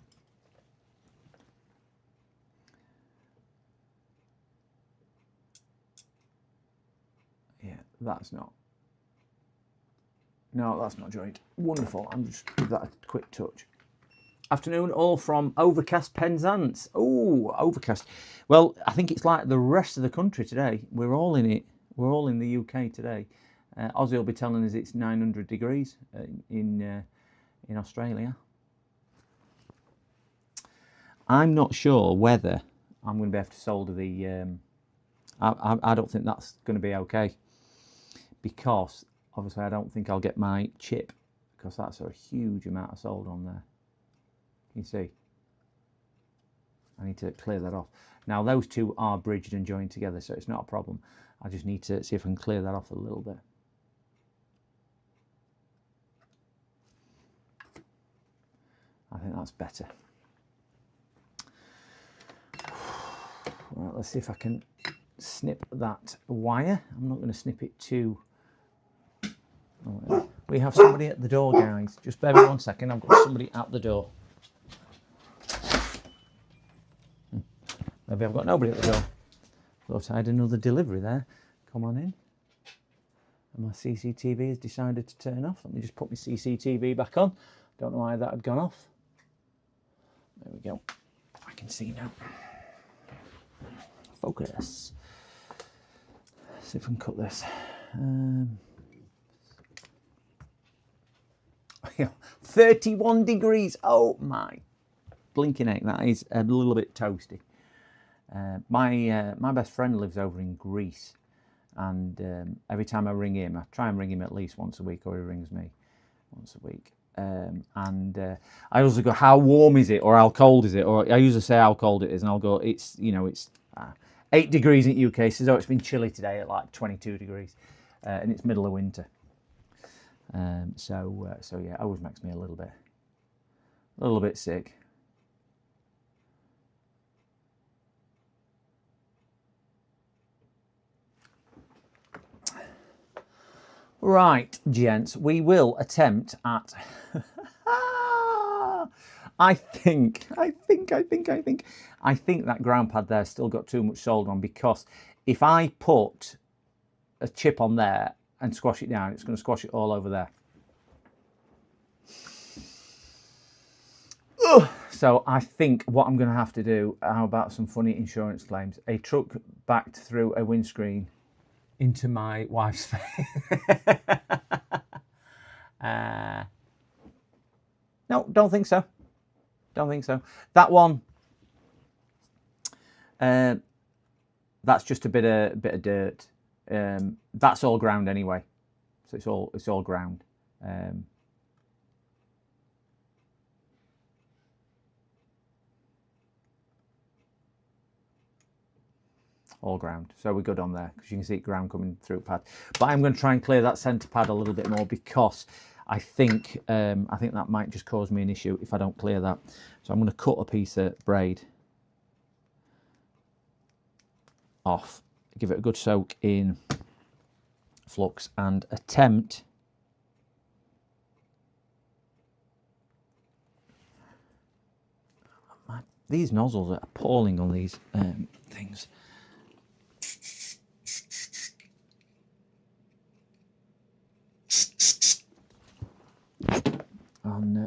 Yeah, that's not. No, that's not joint. Wonderful. I'm just give that a quick touch. Afternoon, all from overcast Penzance. Oh, overcast. Well, I think it's like the rest of the country today. We're all in it. We're all in the UK today. Aussie will be telling us it's 900 degrees in Australia. I'm not sure whether I'm going to be able to solder the. I don't think that's going to be okay, because obviously I don't think I'll get my chip, because that's a huge amount of solder on there. You see, I need to clear that off. Now those two are bridged and joined together, so it's not a problem. I just need to see if I can clear that off a little bit. I think that's better. Right, let's see if I can snip that wire. I'm not going to snip it too. Oh, we have somebody at the door, guys. Just bear with me 1 second. I've got somebody at the door. Maybe I've got nobody at the door. Thought I had another delivery there. Come on in. And my CCTV has decided to turn off. Let me just put my CCTV back on. Don't know why that had gone off. There we go. I can see now. Focus. Let's see if I can cut this. 31 degrees. Oh my blinking heck, that is a little bit toasty. My best friend lives over in Greece, and every time I ring him, I try and ring him at least once a week, or he rings me once a week. I also go, how warm is it, or how cold is it? Or I usually say how cold it is, and I'll go, it's 8 degrees in the UK. He says, oh, it's been chilly today at like 22 degrees, and it's middle of winter. So yeah, it always makes me a little bit sick. Right, gents, we will attempt at. I think that ground pad there's still got too much solder on, because if I put a chip on there and squash it down, it's going to squash it all over there. Ugh. So I think what I'm going to have to do, how about some funny insurance claims? A truck backed through a windscreen into my wife's face. No, don't think so. Don't think so. That one, that's just a bit of dirt. That's all ground anyway, so it's all ground. All ground, so we're good on there, because you can see it ground coming through pad. But I'm going to try and clear that centre pad a little bit more, because I think that might just cause me an issue if I don't clear that. So I'm going to cut a piece of braid off, give it a good soak in flux, and attempt these nozzles are appalling on these things.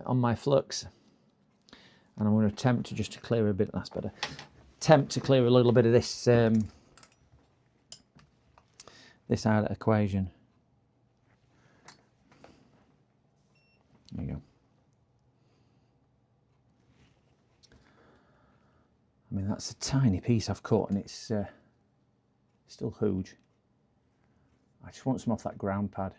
On my flux, and I'm going to attempt to just clear a bit. That's better. Attempt to clear a little bit of this this out of equation. There you go. I mean, that's a tiny piece I've cut, and it's still huge. I just want some off that ground pad.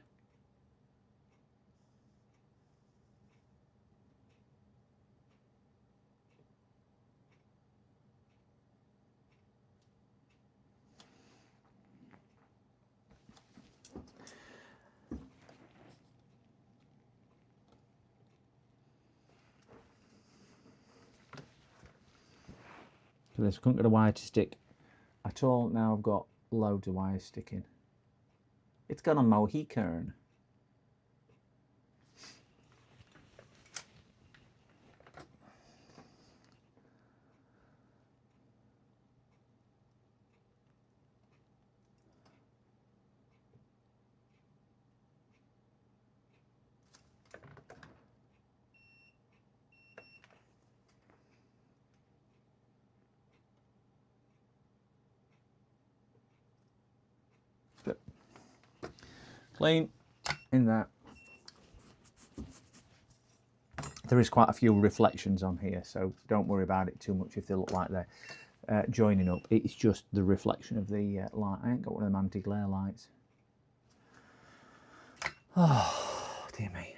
For this, I couldn't get a wire to stick at all. Now I've got loads of wires sticking. It's gone on Mohican. Clean in that. There is quite a few reflections on here, so don't worry about it too much if they look like they're joining up. It's just the reflection of the light. I ain't got one of them anti-glare lights. Oh, dear me.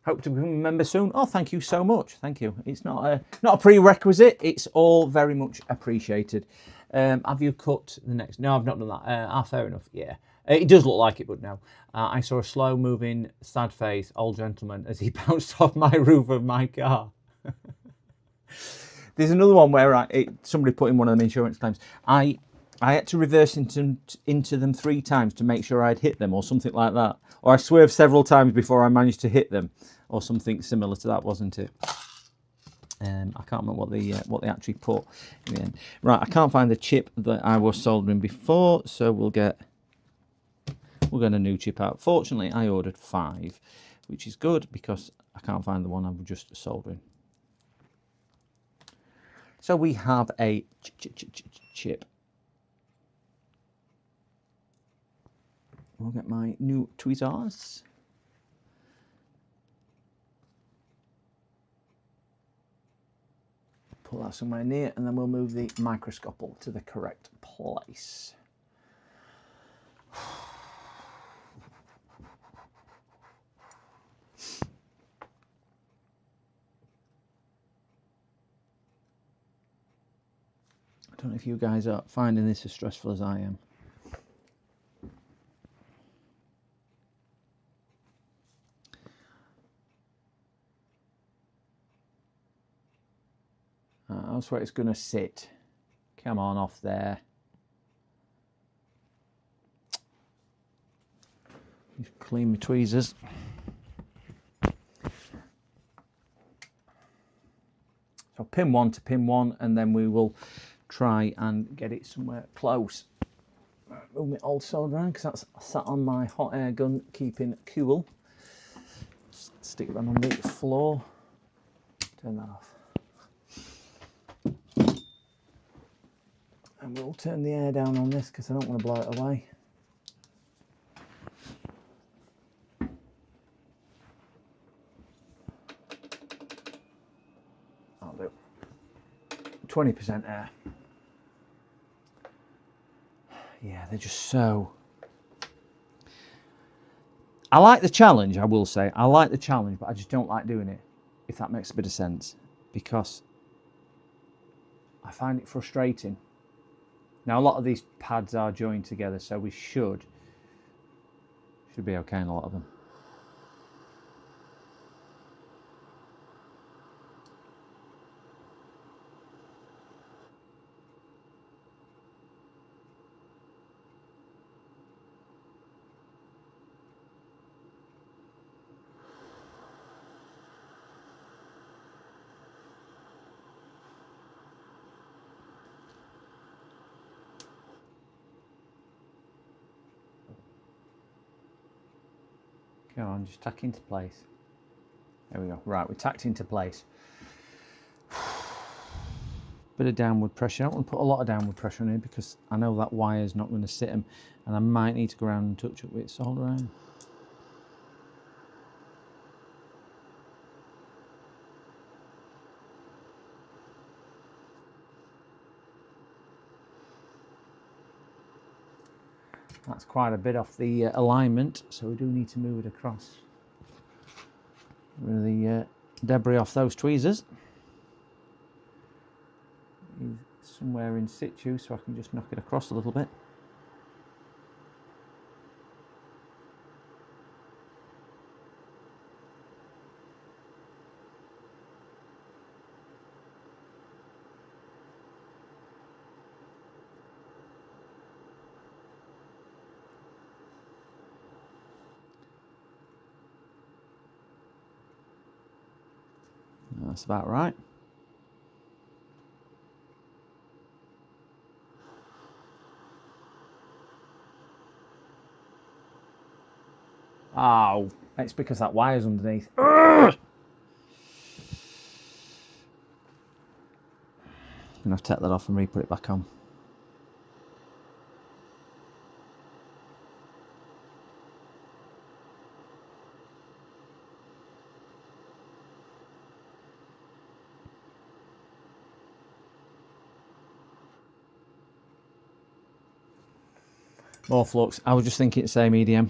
Hope to become a member soon. Oh, thank you so much. Thank you. It's not a prerequisite. It's all very much appreciated. Have you cut the next? No, I've not done that. Fair enough. Yeah, it does look like it, but no. I saw a slow-moving, sad-faced old gentleman as he bounced off my roof of my car. There's another one where somebody put in one of them insurance claims. I had to reverse into them 3 times to make sure I'd hit them, or something like that. Or I swerved several times before I managed to hit them, or something similar to that, wasn't it? I can't remember what they actually put in the end. Right, I can't find the chip that I was soldering before, so we'll get a new chip out. Fortunately, I ordered 5, which is good because I can't find the one I was just soldering. So we have a chip. We'll get my new tweezers. Put that somewhere near, and then we'll move the microscope to the correct place. I don't know if you guys are finding this as stressful as I am. That's where it's going to sit. Come on, off there. Just clean my tweezers. So pin 1 to pin 1, and then we will try and get it somewhere close. Move my old solder around because that's sat on my hot air gun, keeping cool. Stick them on the floor. Turn that off. And we'll turn the air down on this because I don't want to blow it away. I'll do 20% air. Yeah, they're just so... I like the challenge, I will say. I like the challenge, but I just don't like doing it, if that makes a bit of sense, because I find it frustrating. Now, a lot of these pads are joined together, so we should be okay in a lot of them. Come on, just tack into place. There we go. Right, we're tacked into place. Bit of downward pressure. I don't want to put a lot of downward pressure on it because I know that wire is not going to sit them, and I might need to go around and touch it with solder iron. That's quite a bit off the alignment, so we do need to move it across. Rid of the debris off those tweezers. He's somewhere in situ, so I can just knock it across a little bit. That's about right. Oh, it's because that wire's underneath. Urgh! I'm going to have to take that off and re-put it back on. More flux. I was just thinking the same EDM.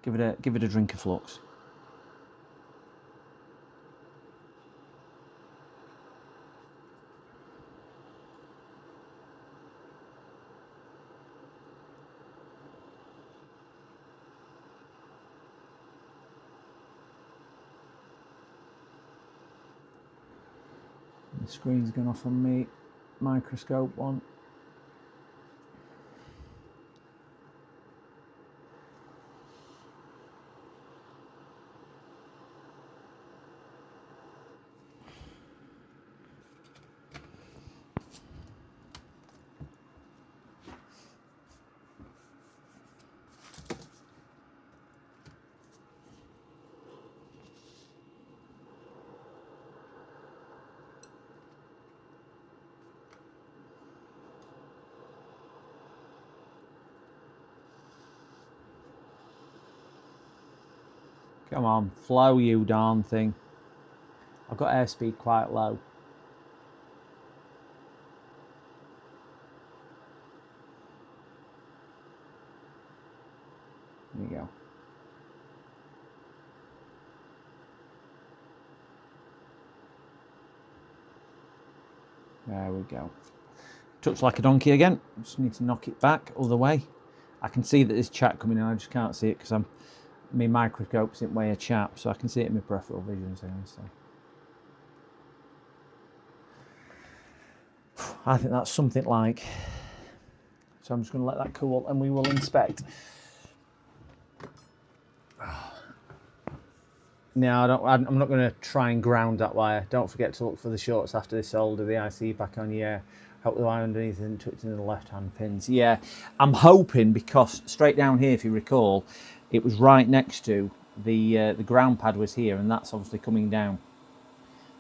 Give it a drink of flux. The screen's gone off on me. Microscope one. Come on, flow, you darn thing. I've got airspeed quite low. There you go. There we go. Touch like a donkey again. Just need to knock it back all the way. I can see that there's chat coming in. I just can't see it because my microscope's in way of chat, so I can see it in my peripheral vision. So I think that's something like. So I'm just going to let that cool, and we will inspect. No, I'm not going to try and ground that wire. Don't forget to look for the shorts after this solder the IC back on. Yeah, hope the wire underneath isn't tucked into the left-hand pins. Yeah, I'm hoping, because straight down here, if you recall, it was right next to the ground pad was here, and that's obviously coming down.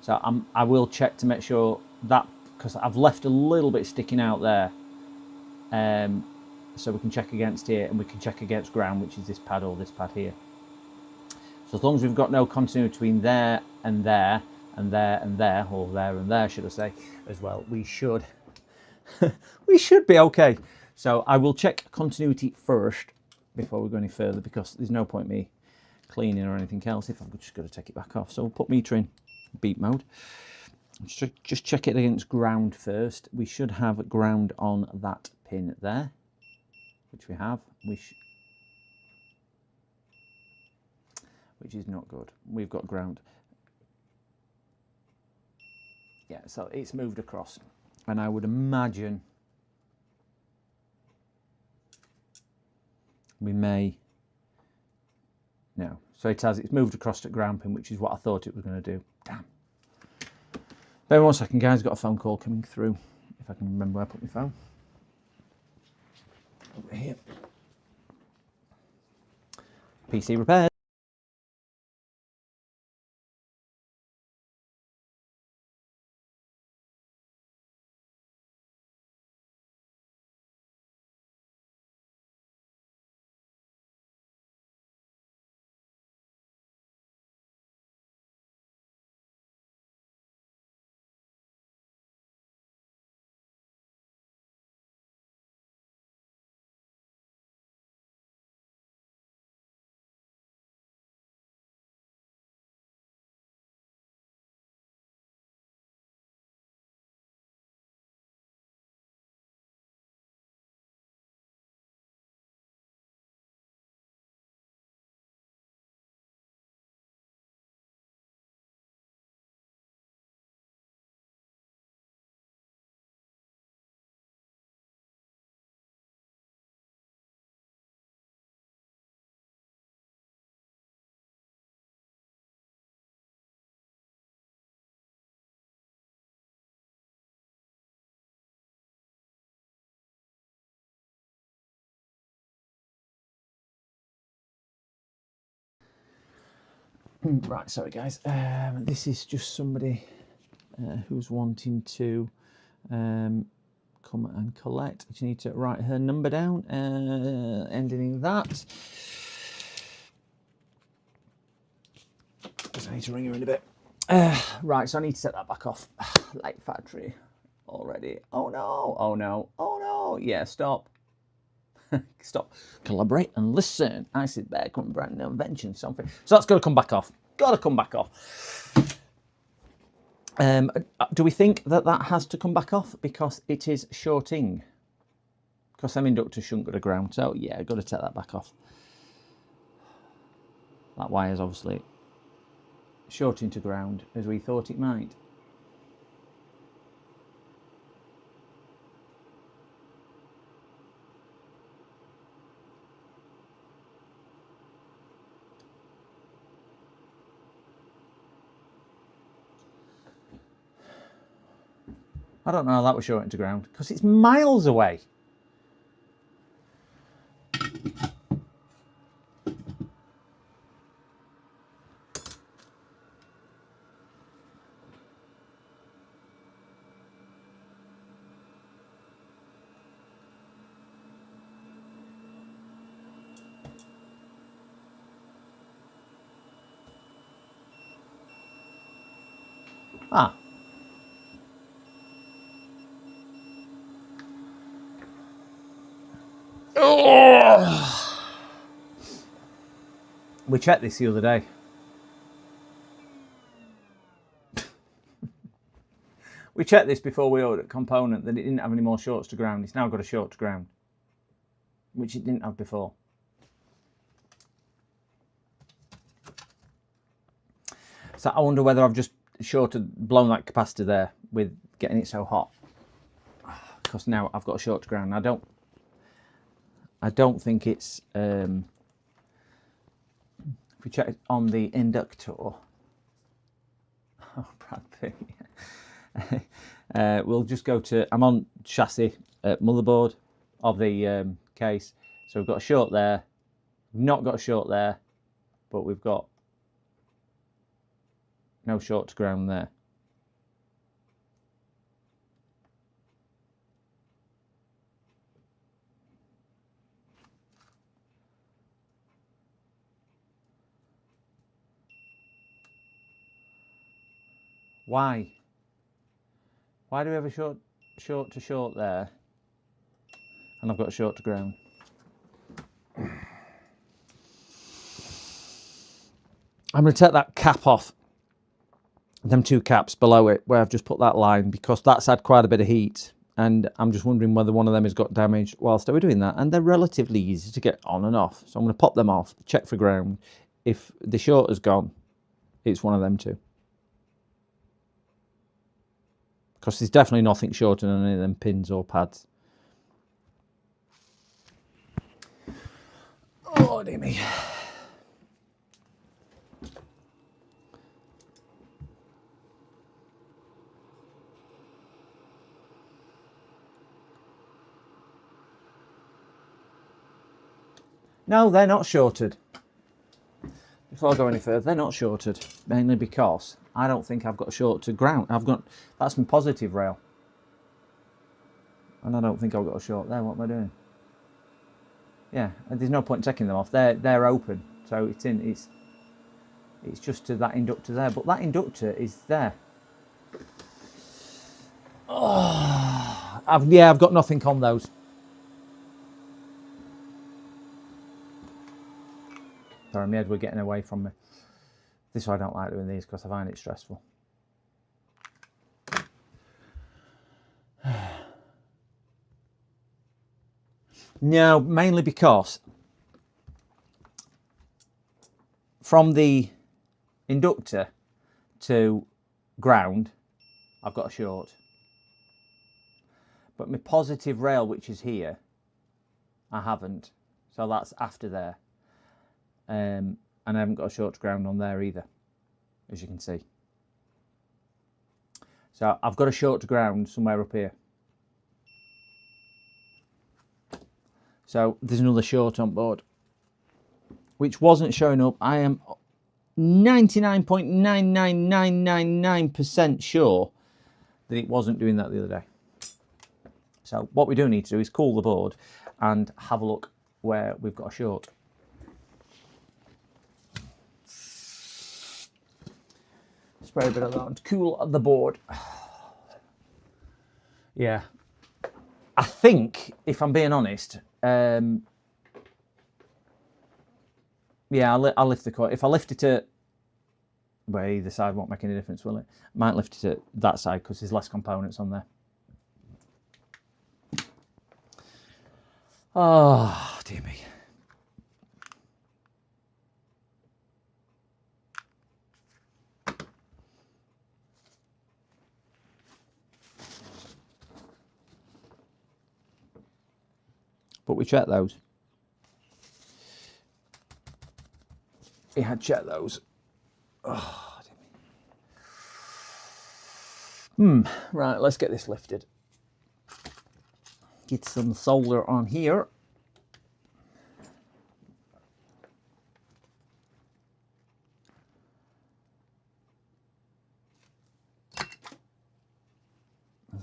So I will check to make sure that, because I've left a little bit sticking out there. So we can check against here, and we can check against ground, which is this pad or this pad here. So as long as we've got no continuity between there and there and there and there, or there and there, should I say, as well, we should we should be okay. So I will check continuity first before we go any further, because there's no point me cleaning or anything else if I've just got to take it back off. So we'll put meter in beep mode. Just check it against ground first. We should have ground on that pin there, which we have. Which is not good. We've got ground. Yeah, so it's moved across, and I would imagine we may. No, so it's moved across to ground pin, which is what I thought it was going to do. Damn. Bear with 1 second, guys. Got a phone call coming through. If I can remember where I put my phone. Over here. PC repaired. Right, sorry guys. This is just somebody who's wanting to come and collect. I just need to write her number down, ending in that. Because I need to ring her in a bit. Right, so I need to set that back off. Light factory already. Oh no, oh no, oh no. Yeah, stop. Stop. Collaborate and listen. I sit back on brand new invention, something. So that's got to come back off. Got to come back off. Do we think that that has to come back off because it is shorting? Because them inductors shouldn't go to ground. So yeah, I've got to take that back off. That wire is obviously shorting to ground as we thought it might. I don't know how that was shorting to ground because it's miles away. Ah. Oh. We checked this the other day. We checked this before we ordered a component that it didn't have any more shorts to ground. It's now got a short to ground, which it didn't have before. So I wonder whether I've just blown that capacitor there with getting it so hot. Because now I've got a short to ground. I don't think it's if we check on the inductor. Oh, Brad Pitt. We'll just go to, I'm on chassis motherboard of the case. So we've got a short there, not got a short there, but we've got no short to ground there. Why? Why do we have a short to short there? And I've got a short to ground. I'm going to take that cap off, them two caps below it, where I've just put that line, because that's had quite a bit of heat. And I'm just wondering whether one of them has got damaged whilst they were doing that. And they're relatively easy to get on and off. So I'm going to pop them off, check for ground. If the short has gone, it's one of them two. Because there's definitely nothing shorter than any of them pins or pads. Oh, dear me. No, they're not shorted. Before I go any further, they're not shorted, mainly because I don't think I've got a short to ground. That's my positive rail. And I don't think I've got a short there. What am I doing? Yeah, there's no point taking them off. They're open, so it's just to that inductor there. But that inductor is there. Oh, I've got nothing on those. Sorry, my head were getting away from me. This is why I don't like doing these, because I find it stressful. No, mainly because from the inductor to ground, I've got a short. But my positive rail, which is here, I haven't. So that's after there. And I haven't got a short to ground on there either, as you can see. So I've got a short to ground somewhere up here. So there's another short on board, which wasn't showing up. I am 99.99999% sure that it wasn't doing that the other day. So what we do need to do is cool the board and have a look where we've got a short. Spray a bit of that to cool the board. Yeah, I think, if I'm being honest, yeah, I'll lift the coil. If I lift it at, well, either side won't make any difference, will it? I might lift it at that side because there's less components on there. Oh, dear me. But we checked those. We had checked those. Oh, dear me. Right, let's get this lifted. Get some solder on here.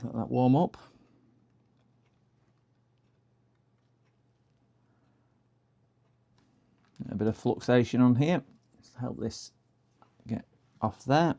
Let that warm up. A bit of fluxation on here. Let's help this get off there.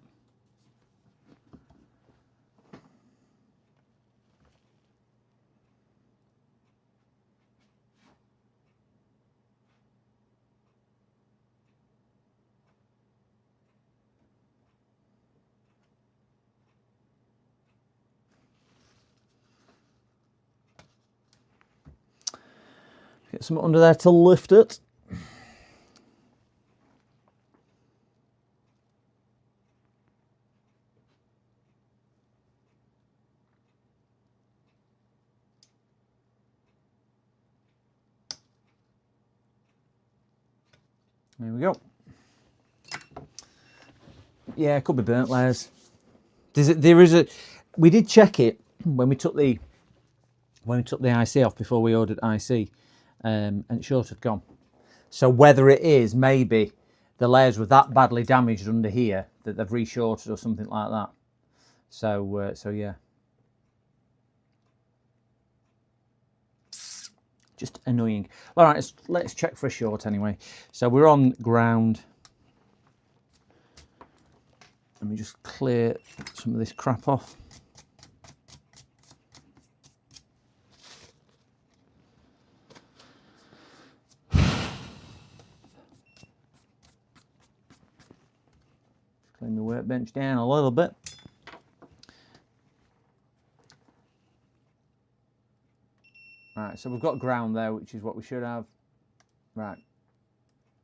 Get some under there to lift it. There we go. Yeah, it could be burnt layers. There is a. We did check it when we took the IC off before we ordered IC, and it short had gone. So whether it is maybe the layers were that badly damaged under here that they've re-shorted or something like that. So yeah. Just annoying. All right, let's check for a short anyway. So we're on ground. Let me just clear some of this crap off. Clean the workbench down a little bit. Right, so we've got ground there, which is what we should have. Right,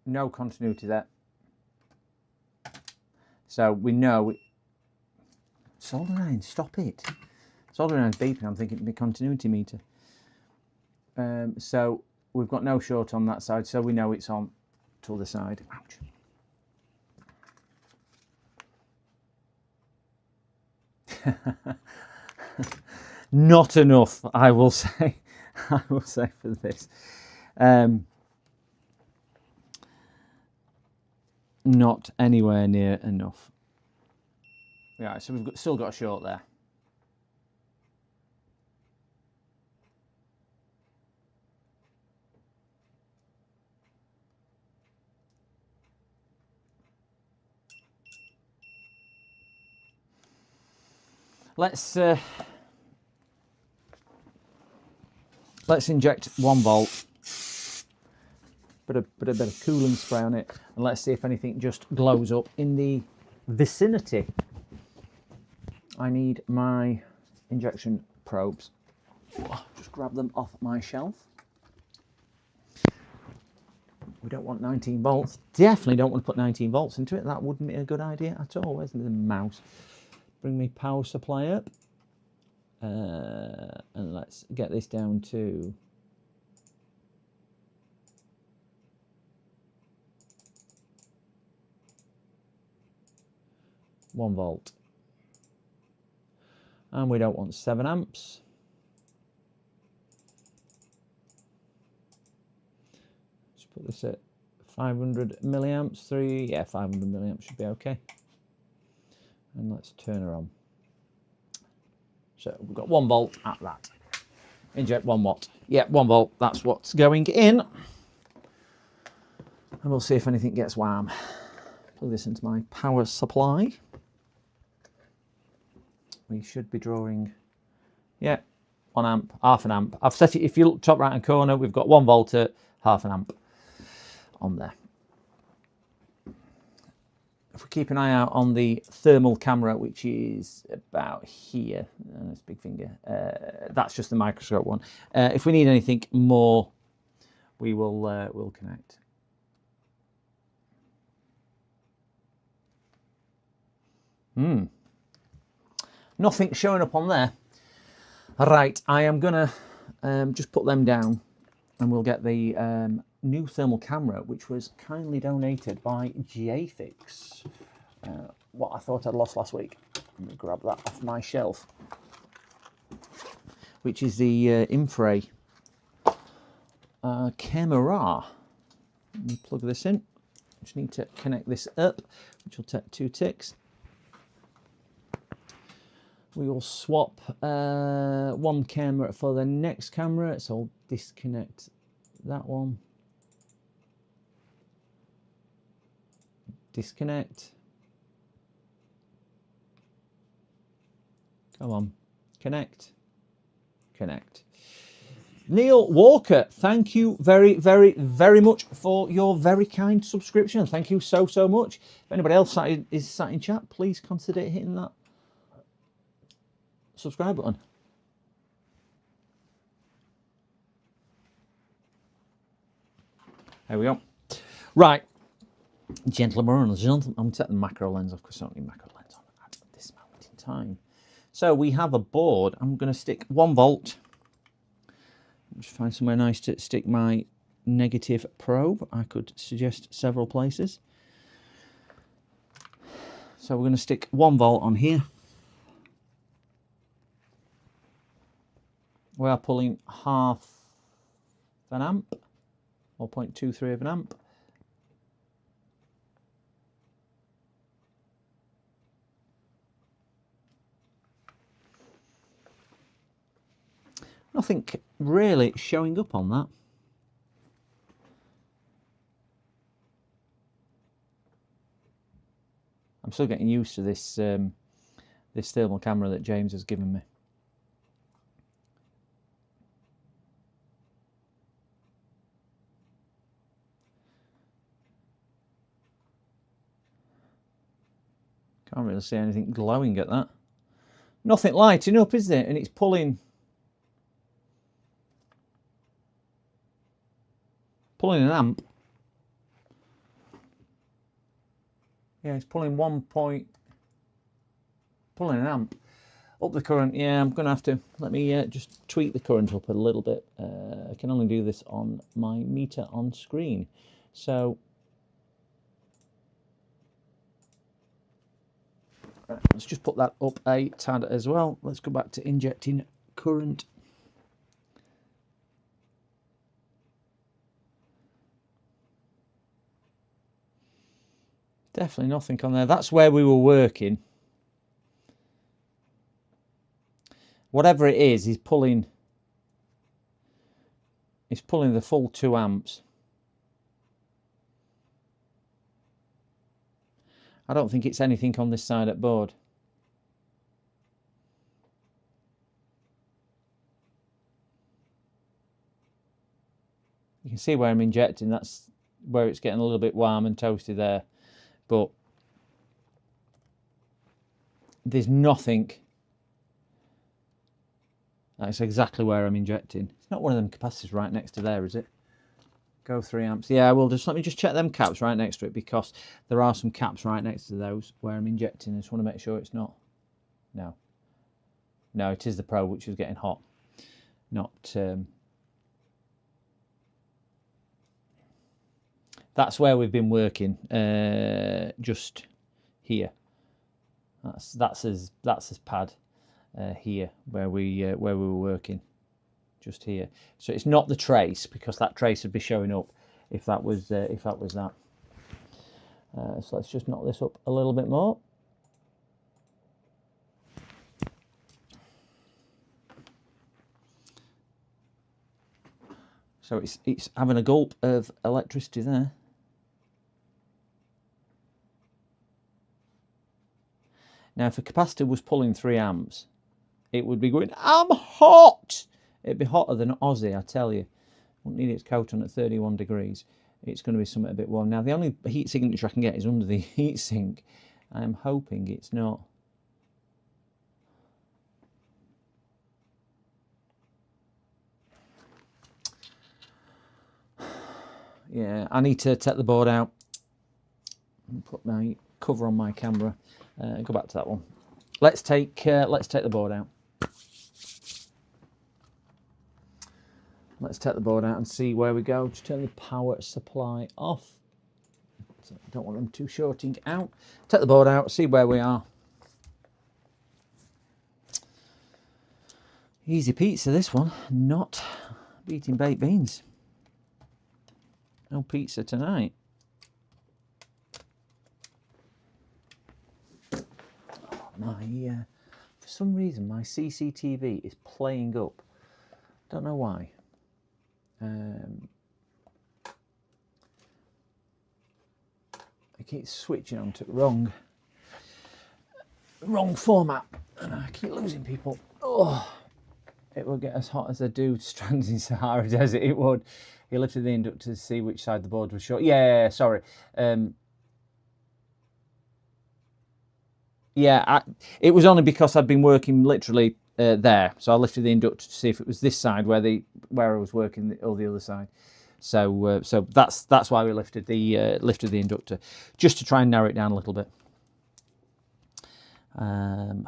no continuity there. So we know. Soldering, stop it. Soldering beeping, I'm thinking the continuity meter. So we've got no short on that side, so we know it's on to the other side. Ouch. Not enough, I will say. I will say for this. Not anywhere near enough. Right, so we've still got a short there. Let's inject 1 volt. Put a bit of cooling spray on it, and let's see if anything just glows up in the vicinity. I need my injection probes. Just grab them off my shelf. We don't want 19 volts. Definitely don't want to put 19 volts into it. That wouldn't be a good idea at all. Where's the mouse? Bring me power supply up. And let's get this down to 1 volt. And we don't want 7 amps. Let's put this at 500 milliamps, 500 milliamps should be okay. And let's turn her on. So we've got 1 volt at that. Inject 1 watt. Yeah, 1 volt, that's what's going in. And we'll see if anything gets warm. Plug this into my power supply. We should be drawing, 1 amp, half an amp. I've set it, if you look top right hand corner, we've got 1 volt at half an amp on there. If we keep an eye out on the thermal camera, which is about here, that's big finger, that's just the microscope one. If we need anything more, we will we'll connect. Nothing showing up on there. Right, I am gonna just put them down, and we'll get the new thermal camera, which was kindly donated by JFix. What I thought I'd lost last week. Let me grab that off my shelf. Which is the Infray camera. Let me plug this in. Just need to connect this up, which will take 2 ticks. We will swap 1 camera for the next camera, so I'll disconnect that one. Disconnect. Come on, connect. Connect. Neil Walker, thank you very, very, very much for your very kind subscription. Thank you so, so much. If anybody else is sat in chat, please consider hitting that subscribe button. There we go. Right, gentlemen and gentlemen, I'm taking the macro lens off because I don't need macro lens on at this moment in time. So we have a board. I'm going to stick 1 volt. Just find somewhere nice to stick my negative probe. I could suggest several places. So we're going to stick 1 volt on here. We are pulling half an amp, or 0.23 of an amp. Nothing really showing up on that. I'm still getting used to this this thermal camera that James has given me. Can't really see anything glowing at that. Nothing lighting up, is there? And it's pulling an amp. Yeah, it's pulling pulling an amp. Up the current. Yeah, I'm going to have to, let me just tweak the current up a little bit. I can only do this on my meter on screen. So, right, let's just put that up a tad as well. Let's go back to injecting current. Definitely nothing on there. That's where we were working. Whatever it is, he's pulling the full 2 amps. I don't think it's anything on this side at board. You can see where I'm injecting. That's where it's getting a little bit warm and toasty there. But there's nothing. That's exactly where I'm injecting. It's not one of them capacitors right next to there, is it? Go 3 amps. Yeah, well, just let me just check them caps right next to it, because there are some caps right next to those where I'm injecting. I just want to make sure it's not. No. No, it is the probe which is getting hot. Not. That's where we've been working. Just here. That's his pad. Here where we were working, just here. So it's not the trace, because that trace would be showing up. if that was that. So let's just knock this up a little bit more. So it's having a gulp of electricity there. Now, if a capacitor was pulling 3 amps, it would be going, I'm hot! It'd be hotter than Aussie, I tell you. Wouldn't need its coat on at 31 degrees. It's going to be something a bit warm. Now, the only heat signature I can get is under the heatsink. I'm hoping it's not. Yeah, I need to take the board out and put my cover on my camera. Go back to that one. Let's take the board out. Let's take the board out and see where we go. Just turn the power supply off. So I don't want them too shorting out. Take the board out, see where we are. Easy pizza, this one. Not beating baked beans. No pizza tonight. For some reason my CCTV is playing up. Don't know why. I keep switching on to wrong format, and I keep losing people. Oh, it will get as hot as I do strands in Sahara Desert. It would. He lifted the inductor to see which side the board was short. Yeah, sorry. Yeah, it was only because I'd been working literally there, so I lifted the inductor to see if it was this side where I was working, or the other side. So so that's why we lifted the inductor, just to try and narrow it down a little bit. Try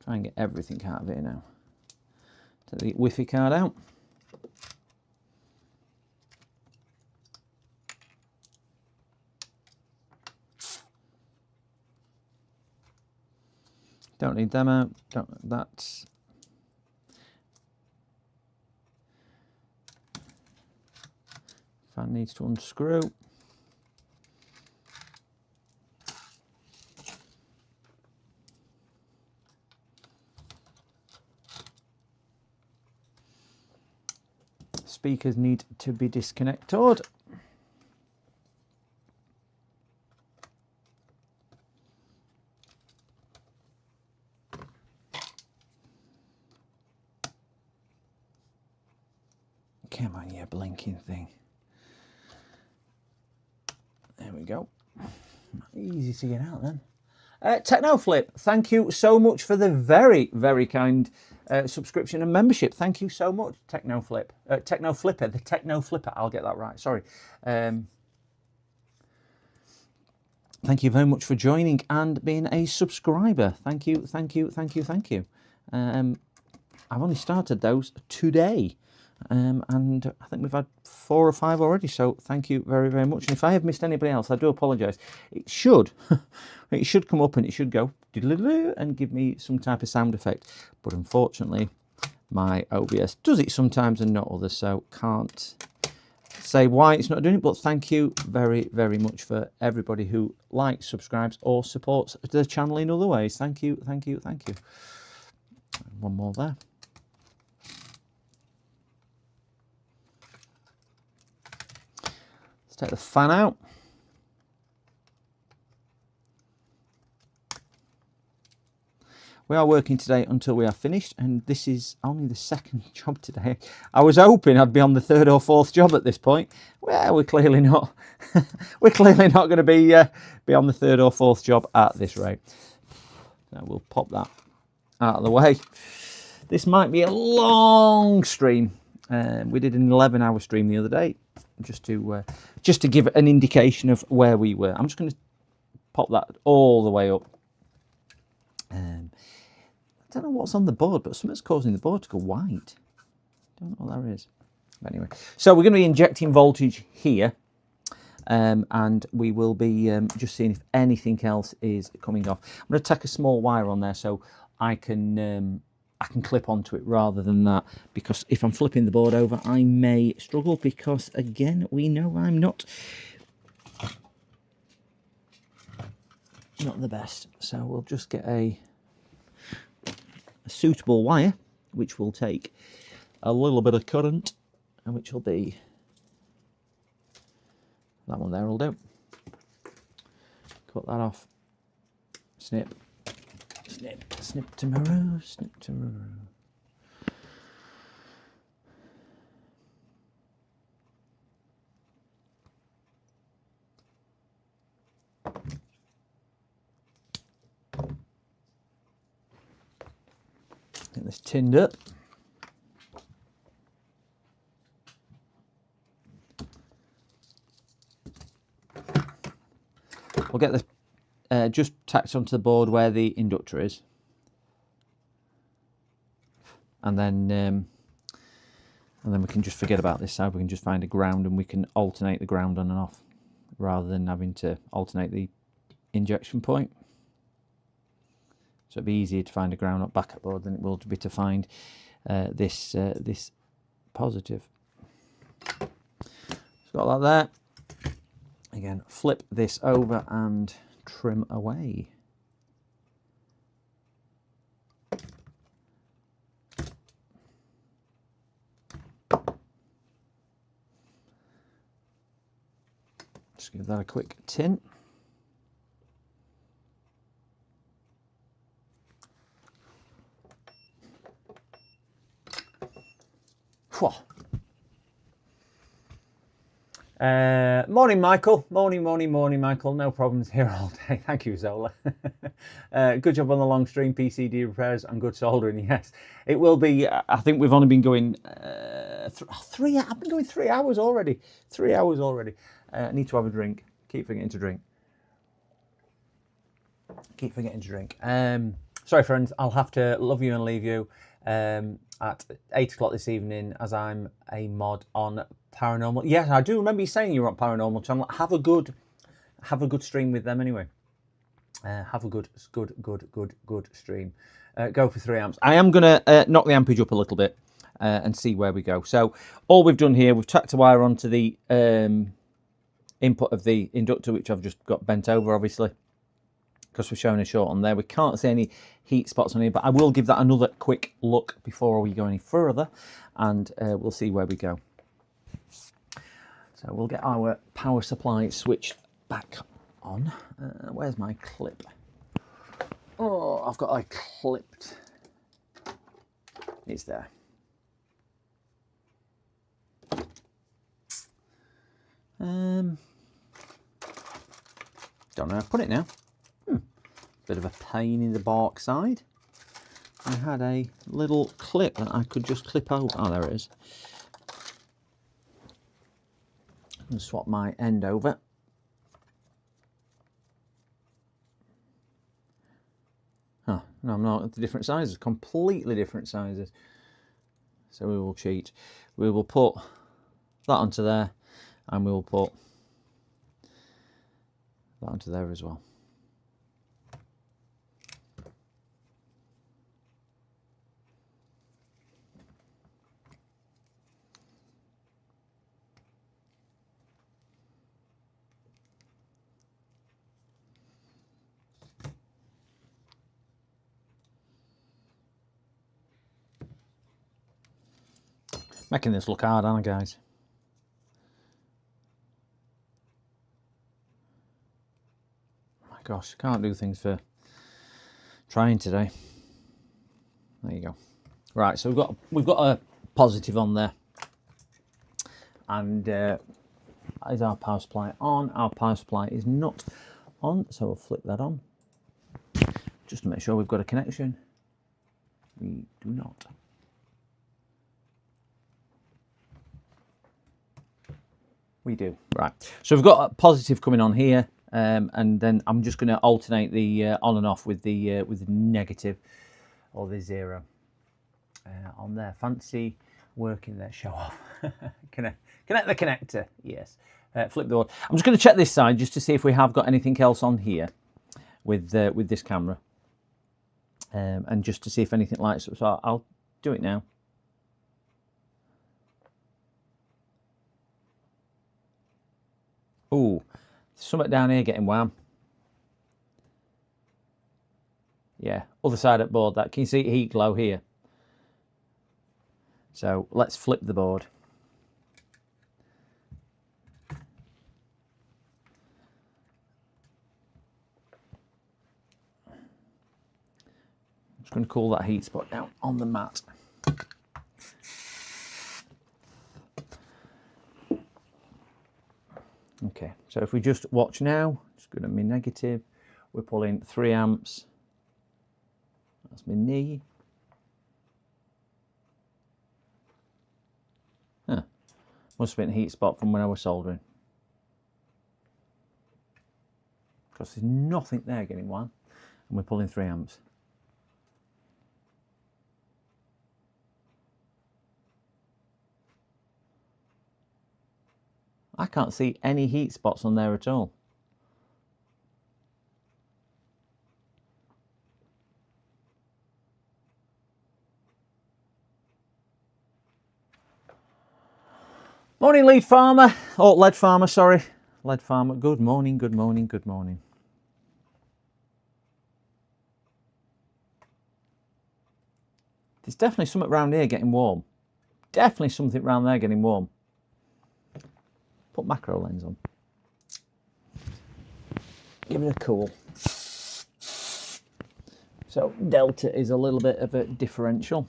and get everything out of it now. Take the Wi-Fi card out. Don't need them out. That's fan needs to unscrew. Speakers need to be disconnected. Come on, you blinking thing. There we go. Easy to get out then. TechnoFlip, thank you so much for the very, very kind subscription and membership. Thank you so much, TechnoFlip. TechnoFlipper, the TechnoFlipper, I'll get that right, sorry. Thank you very much for joining and being a subscriber. Thank you, thank you, thank you, thank you. I've only started those today. And I think we've had 4 or 5 already, so thank you very, very much. And if I have missed anybody else, I do apologise. It should come up and it should go and give me some type of sound effect, but unfortunately my OBS does it sometimes and not others, so can't say why it's not doing it. But thank you very, very much for everybody who likes, subscribes or supports the channel in other ways. Thank you, thank you, thank you. One more there. Take the fan out. We are working today until we are finished, and this is only the 2nd job today. I was hoping I'd be on the 3rd or 4th job at this point. Well, we're clearly not. We're clearly not going to be on the 3rd or 4th job at this rate. So we'll pop that out of the way. This might be a long stream. We did an 11-hour stream the other day, just to give an indication of where we were. I'm just going to pop that all the way up. I don't know what's on the board, but something's causing the board to go white. Don't know what that is. But anyway, so we're going to be injecting voltage here, and we will be just seeing if anything else is coming off. I'm going to tack a small wire on there so I can I can clip onto it rather than that, because if I'm flipping the board over, I may struggle, because again, we know I'm not the best. So we'll just get a suitable wire, which will take a little bit of current, and which will be that one there will do. Cut that off. Snip, snip, snip to remove, snip to remove. Get this tinned up. We'll get this just tacked onto the board where the inductor is, and then we can just forget about this side. We can just find a ground, and we can alternate the ground on and off, rather than having to alternate the injection point. So it'd be easier to find a ground up backup board than it will be to find this positive. So got that there. Again, flip this over and trim away. Just give that a quick tin. Morning, Michael. Morning, Michael. No problems here all day. Thank you, Zola. Good job on the long stream, PCD repairs and good soldering. Yes, it will be. I think we've only been going I've been going 3 hours already. 3 hours already. I need to have a drink. Keep forgetting to drink. Sorry, friends. I'll have to love you and leave you at 8 o'clock this evening, as I'm a mod on Paranormal. Yeah, I do remember you saying you were on Paranormal Channel. Have a good stream with them anyway. Have a good stream. Go for 3 amps. I am going to knock the ampage up a little bit and see where we go. So all we've done here, we've tacked a wire onto the input of the inductor, which I've just got bent over, obviously, because we're showing a short on there. We can't see any heat spots on here, but I will give that another quick look before we go any further, and we'll see where we go. So we'll get our power supply switched back on. Where's my clip? Oh, I've got a clipped. It's there. Don't know how to put it now. Bit of a pain in the bark side. I had a little clip that I could just clip over. Oh, there it is. And swap my end over. Oh, no, I'm not. The different sizes, completely different sizes. So we will cheat. We will put that onto there, and we will put that onto there as well. Making this look hard, aren't I, guys? Oh my gosh, can't do things for trying today. There you go. Right, so we've got a positive on there, and is our power supply on? Our power supply is not on, so we'll flip that on just to make sure we've got a connection. We do not. We do. Right, so we've got a positive coming on here, and then I'm just going to alternate the on and off with the negative or the zero on there. Fancy working there. Show off. Connect the connector. Yes. Flip the board. I'm just going to check this side just to see if we have got anything else on here with this camera. and just to see if anything lights up. So I'll do it now. Oh, something down here getting warm. Yeah, other side of the board. That can you see heat glow here? So let's flip the board. I'm just going to cool that heat spot down on the mat. Okay, so if we just watch now, just going to be negative. We're pulling 3 amps. That's my knee. Huh. Must have been a heat spot from when I was soldering. Because there's nothing there getting warm. And we're pulling 3 amps. I can't see any heat spots on there at all. Morning, lead farmer. Oh, lead farmer, sorry. Lead farmer. Good morning, good morning, good morning. There's definitely something around here getting warm. Definitely something around there getting warm. Put macro lens on. Give it a cool. So delta is a little bit of a differential.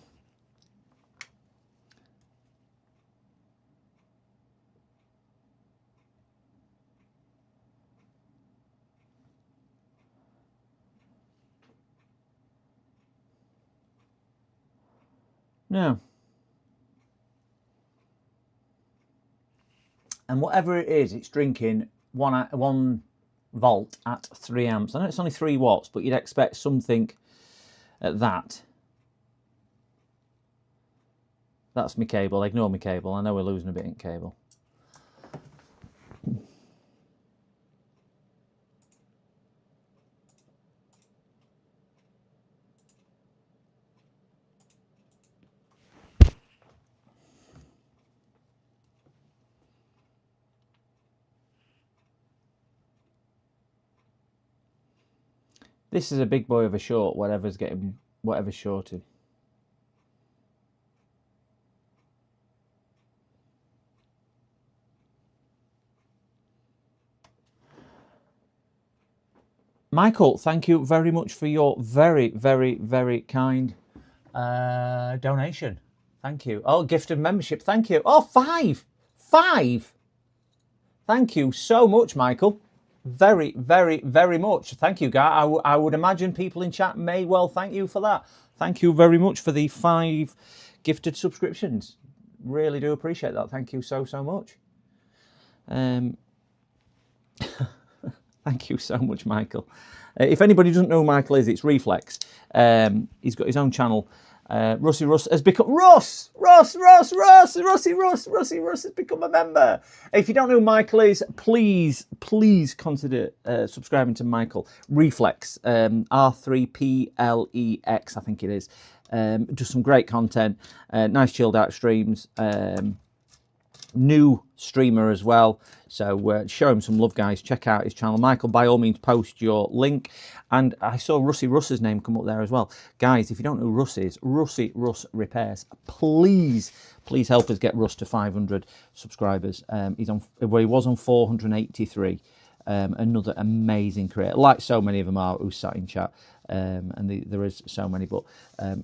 Now, and whatever it is, it's drinking 1 volt at 3 amps. I know it's only 3 watts, but you'd expect something at that. That's my cable. Ignore my cable. I know we're losing a bit in cable. This is a big boy of a short, whatever's shorted. Michael, thank you very much for your very, very, very kind donation. Thank you. Oh, gift of membership. Thank you. Oh, 5. 5. Thank you so much, Michael. Very, very, very much. Thank you, guy. I would imagine people in chat may well thank you for that. Thank you very much for the 5 gifted subscriptions. Really do appreciate that. Thank you so, so much. Thank you so much, Michael. If anybody doesn't know who Michael is, it's Reflex. He's got his own channel. Rusty Russ has become Rusty Russ has become a member. If you don't know who Michael is, please consider subscribing to Michael. Reflex, R3PLEX, I think it is. Just some great content, nice chilled out streams. New streamer as well, so show him some love, guys. Check out his channel. Michael, by all means, post your link. And I saw Rusty Russ's name come up there as well, guys. If you don't know who Russ is, Rusty Russ Repairs, please help us get Russ to 500 subscribers. He was on 483. Another amazing creator, like so many of them are who sat in chat, and there is so many, but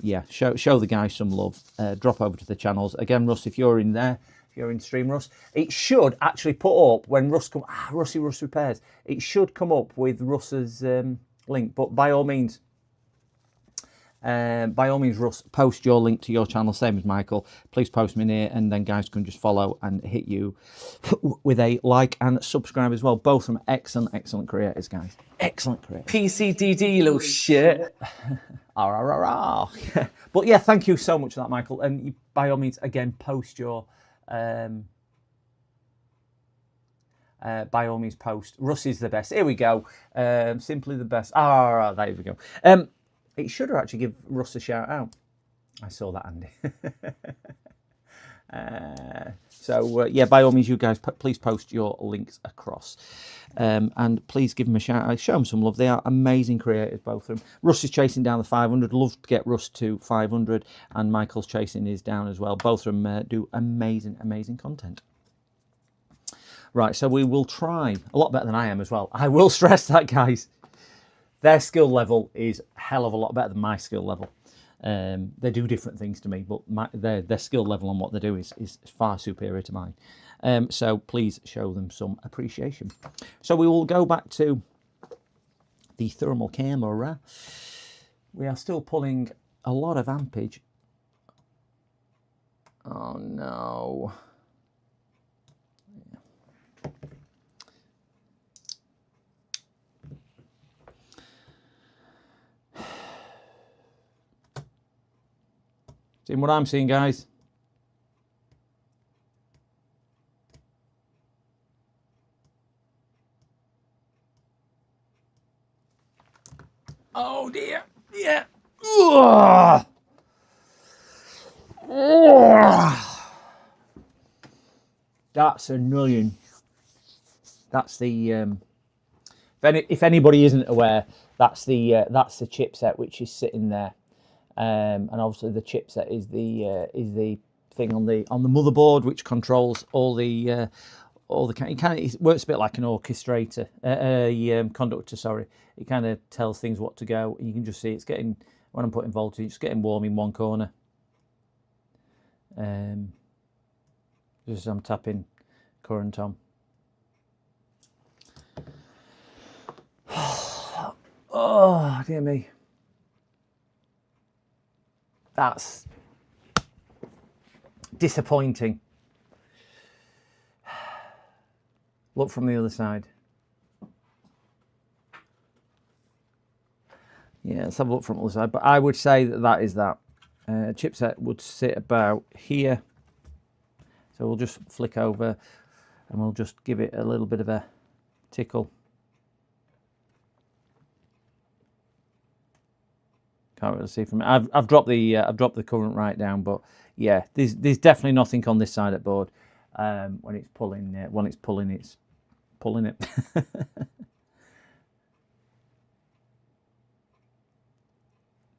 yeah, show the guys some love. Drop over to the channels again. Russ, if you're in there, you're in stream, Russ, it should actually put up when Russ come. Rusty Russ Repairs. It should come up with Russ's link. But by all means, Russ, post your link to your channel, same as Michael. Please post me near, and then guys can just follow and hit you with a like and subscribe as well. Both from excellent creators, guys. Excellent creators. PCDD, you little shit. But yeah, thank you so much for that, Michael. And you, by all means, again, post your. By all means, post. Russ is the best. Here we go. Simply the best. There we go. it should have actually give Russ a shout out. I saw that, Andy. Yeah, by all means, you guys, please post your links across. And please give them a shout out. Show them some love. They are amazing creators, both of them. Russ is chasing down the 500. Love to get Russ to 500. And Michael's chasing his down as well. Both of them do amazing, amazing content. Right, so we will try. A lot better than I am as well. I will stress that, guys. Their skill level is a hell of a lot better than my skill level. They do different things to me, but their skill level on what they do is far superior to mine. So please show them some appreciation. So we will go back to the thermal camera. We are still pulling a lot of ampage. Oh no. Seeing what I'm seeing, guys? Oh dear, yeah. Ugh. Ugh. That's annoying. That's the if anybody isn't aware, that's the chipset which is sitting there. And obviously the chipset is the thing on the motherboard which controls all the it works a bit like an orchestrator, conductor. Sorry, it kind of tells things what to go. You can just see it's getting, when I'm putting voltage, it's getting warm in one corner. Just as I'm tapping current on. Oh dear me. That's disappointing. Look from the other side. Yeah, let's have a look from the other side. But I would say that is that. Chipset would sit about here. So we'll just flick over and we'll just give it a little bit of a tickle. Can't really see from it. I've dropped the current right down, but yeah, there's definitely nothing on this side of the board. When it's pulling it.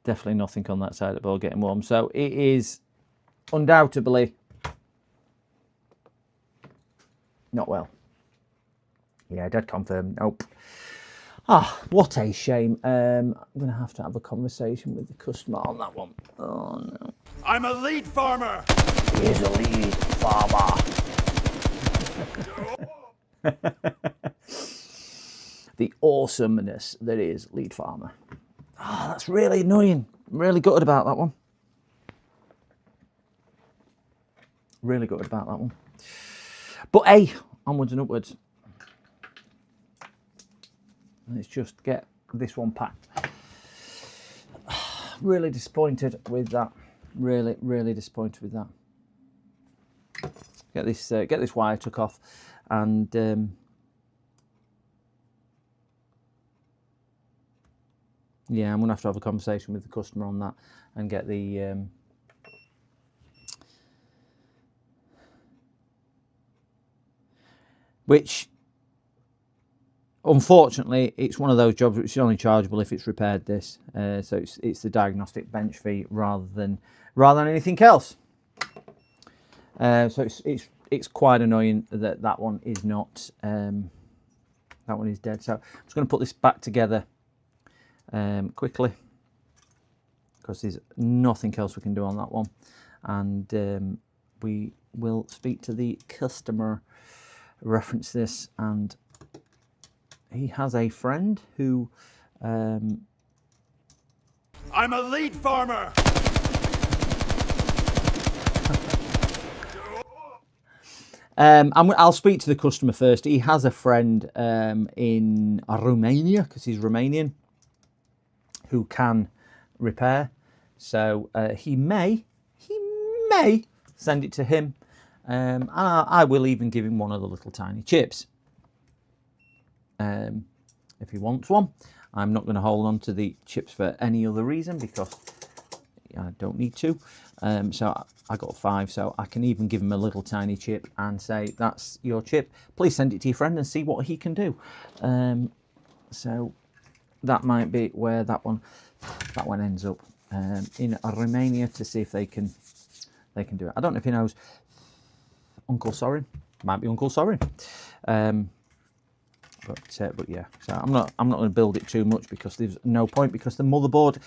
Definitely nothing on that side of the board getting warm. So it is undoubtedly not well. Yeah, dead confirmed. Nope. Ah, what a shame. I'm going to have a conversation with the customer on that one. Oh, no. I'm a lead farmer. He's a lead farmer. The awesomeness that is lead farmer. Ah, that's really annoying. I'm really gutted about that one. Really gutted about that one. But hey, onwards and upwards. Let's just get this one packed. Really disappointed with that. Really, really disappointed with that. Get this wire took off, and yeah, I'm gonna have a conversation with the customer on that and get the which. Unfortunately, it's one of those jobs which is only chargeable if it's repaired. This, so it's the diagnostic bench fee rather than anything else. So it's quite annoying that one is not that one is dead. So I'm just going to put this back together quickly because there's nothing else we can do on that one, and we will speak to the customer, reference this, and he has a friend who I'm a lead farmer. I'll speak to the customer first. He has a friend in Romania, because he's Romanian, who can repair. So he may send it to him. And I will even give him one of the little tiny chips. If he wants one, I'm not going to hold on to the chips for any other reason because I don't need to. So I got 5, so I can even give him a little tiny chip and say, that's your chip. Please send it to your friend and see what he can do. So that might be where that one ends up, in Romania, to see if they can do it. I don't know if he knows Uncle Sorin. Might be Uncle Sorin. But yeah, so I'm not going to build it too much because there's no point, because the motherboard,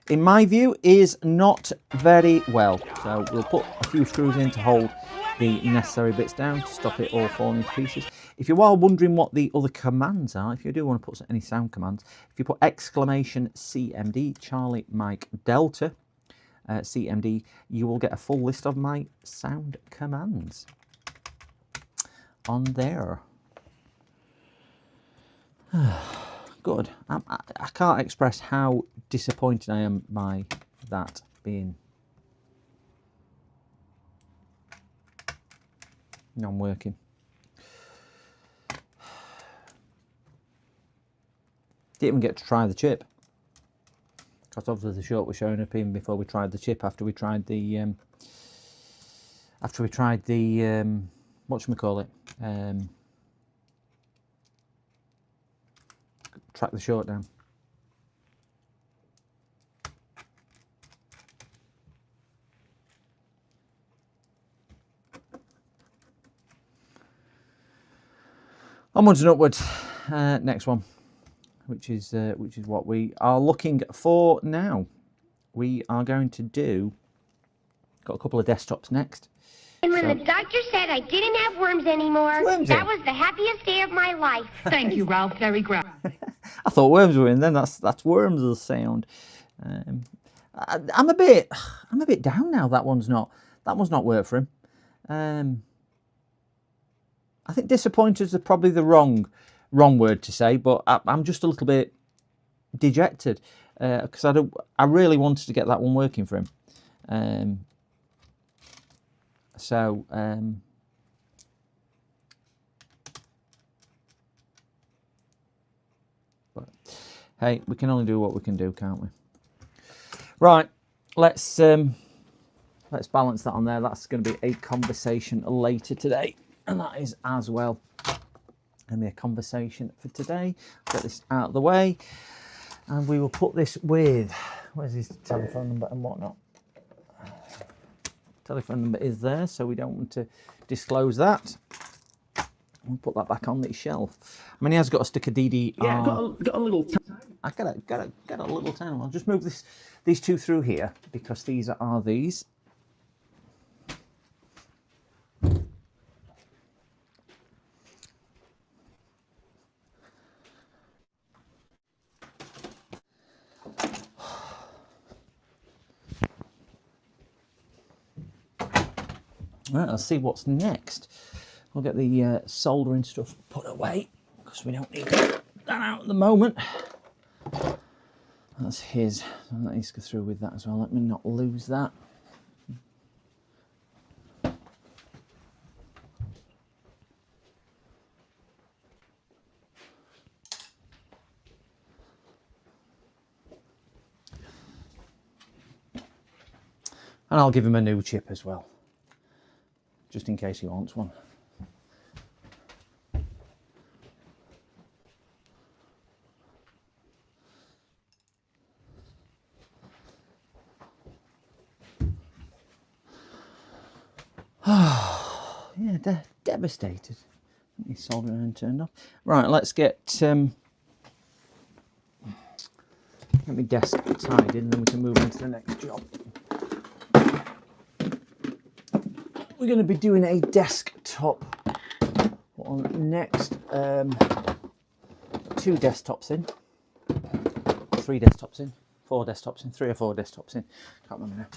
in my view, is not very well. So we'll put a few screws in to hold the necessary bits down to stop it all falling to pieces. If you are wondering what the other commands are, if you do want to put any sound commands, if you put exclamation CMD, Charlie Mike Delta, CMD, you will get a full list of my sound commands on there. Good. I can't express how disappointed I am by that being non-working. Didn't even get to try the chip, because obviously the short was showing up even before we tried the chip. After we tried the whatchamacallit, track the short down. Onwards and upwards. Next one, which is what we are looking for now. We are going to do. Got a couple of desktops next. And when the doctor said I didn't have worms anymore, that was the happiest day of my life. Thank you, Ralph. Very grand. I thought worms were in. Then that's worms as a sound. I'm a bit down now. That one's not worked for him. I think disappointed is probably the wrong word to say, but I'm just a little bit dejected because I really wanted to get that one working for him. But hey, we can only do what we can do, can't we? Right, let's balance that on there. That's going to be a conversation later today, and that is as well going to be a conversation for today. Get this out of the way, and we will put this with, where's his telephone number and whatnot. Telephone number is there, so we don't want to disclose that. We'll put that back on the shelf. I mean, he has got a stick of DDR. Yeah, got a little. I got a little towel. I'll just move these two through here because these are these. Right, let's see what's next. We'll get the soldering stuff put away because we don't need that out at the moment. That's his. So let me go through with that as well. Let me not lose that. And I'll give him a new chip as well, just in case he wants one. Yeah, devastated. His soldering iron turned off. Right, let's get me desk tied in, then we can move on to the next job. We're going to be doing a desktop on next. 2 desktops in, 3 desktops in, 4 desktops in, 3 or 4 desktops in. Can't remember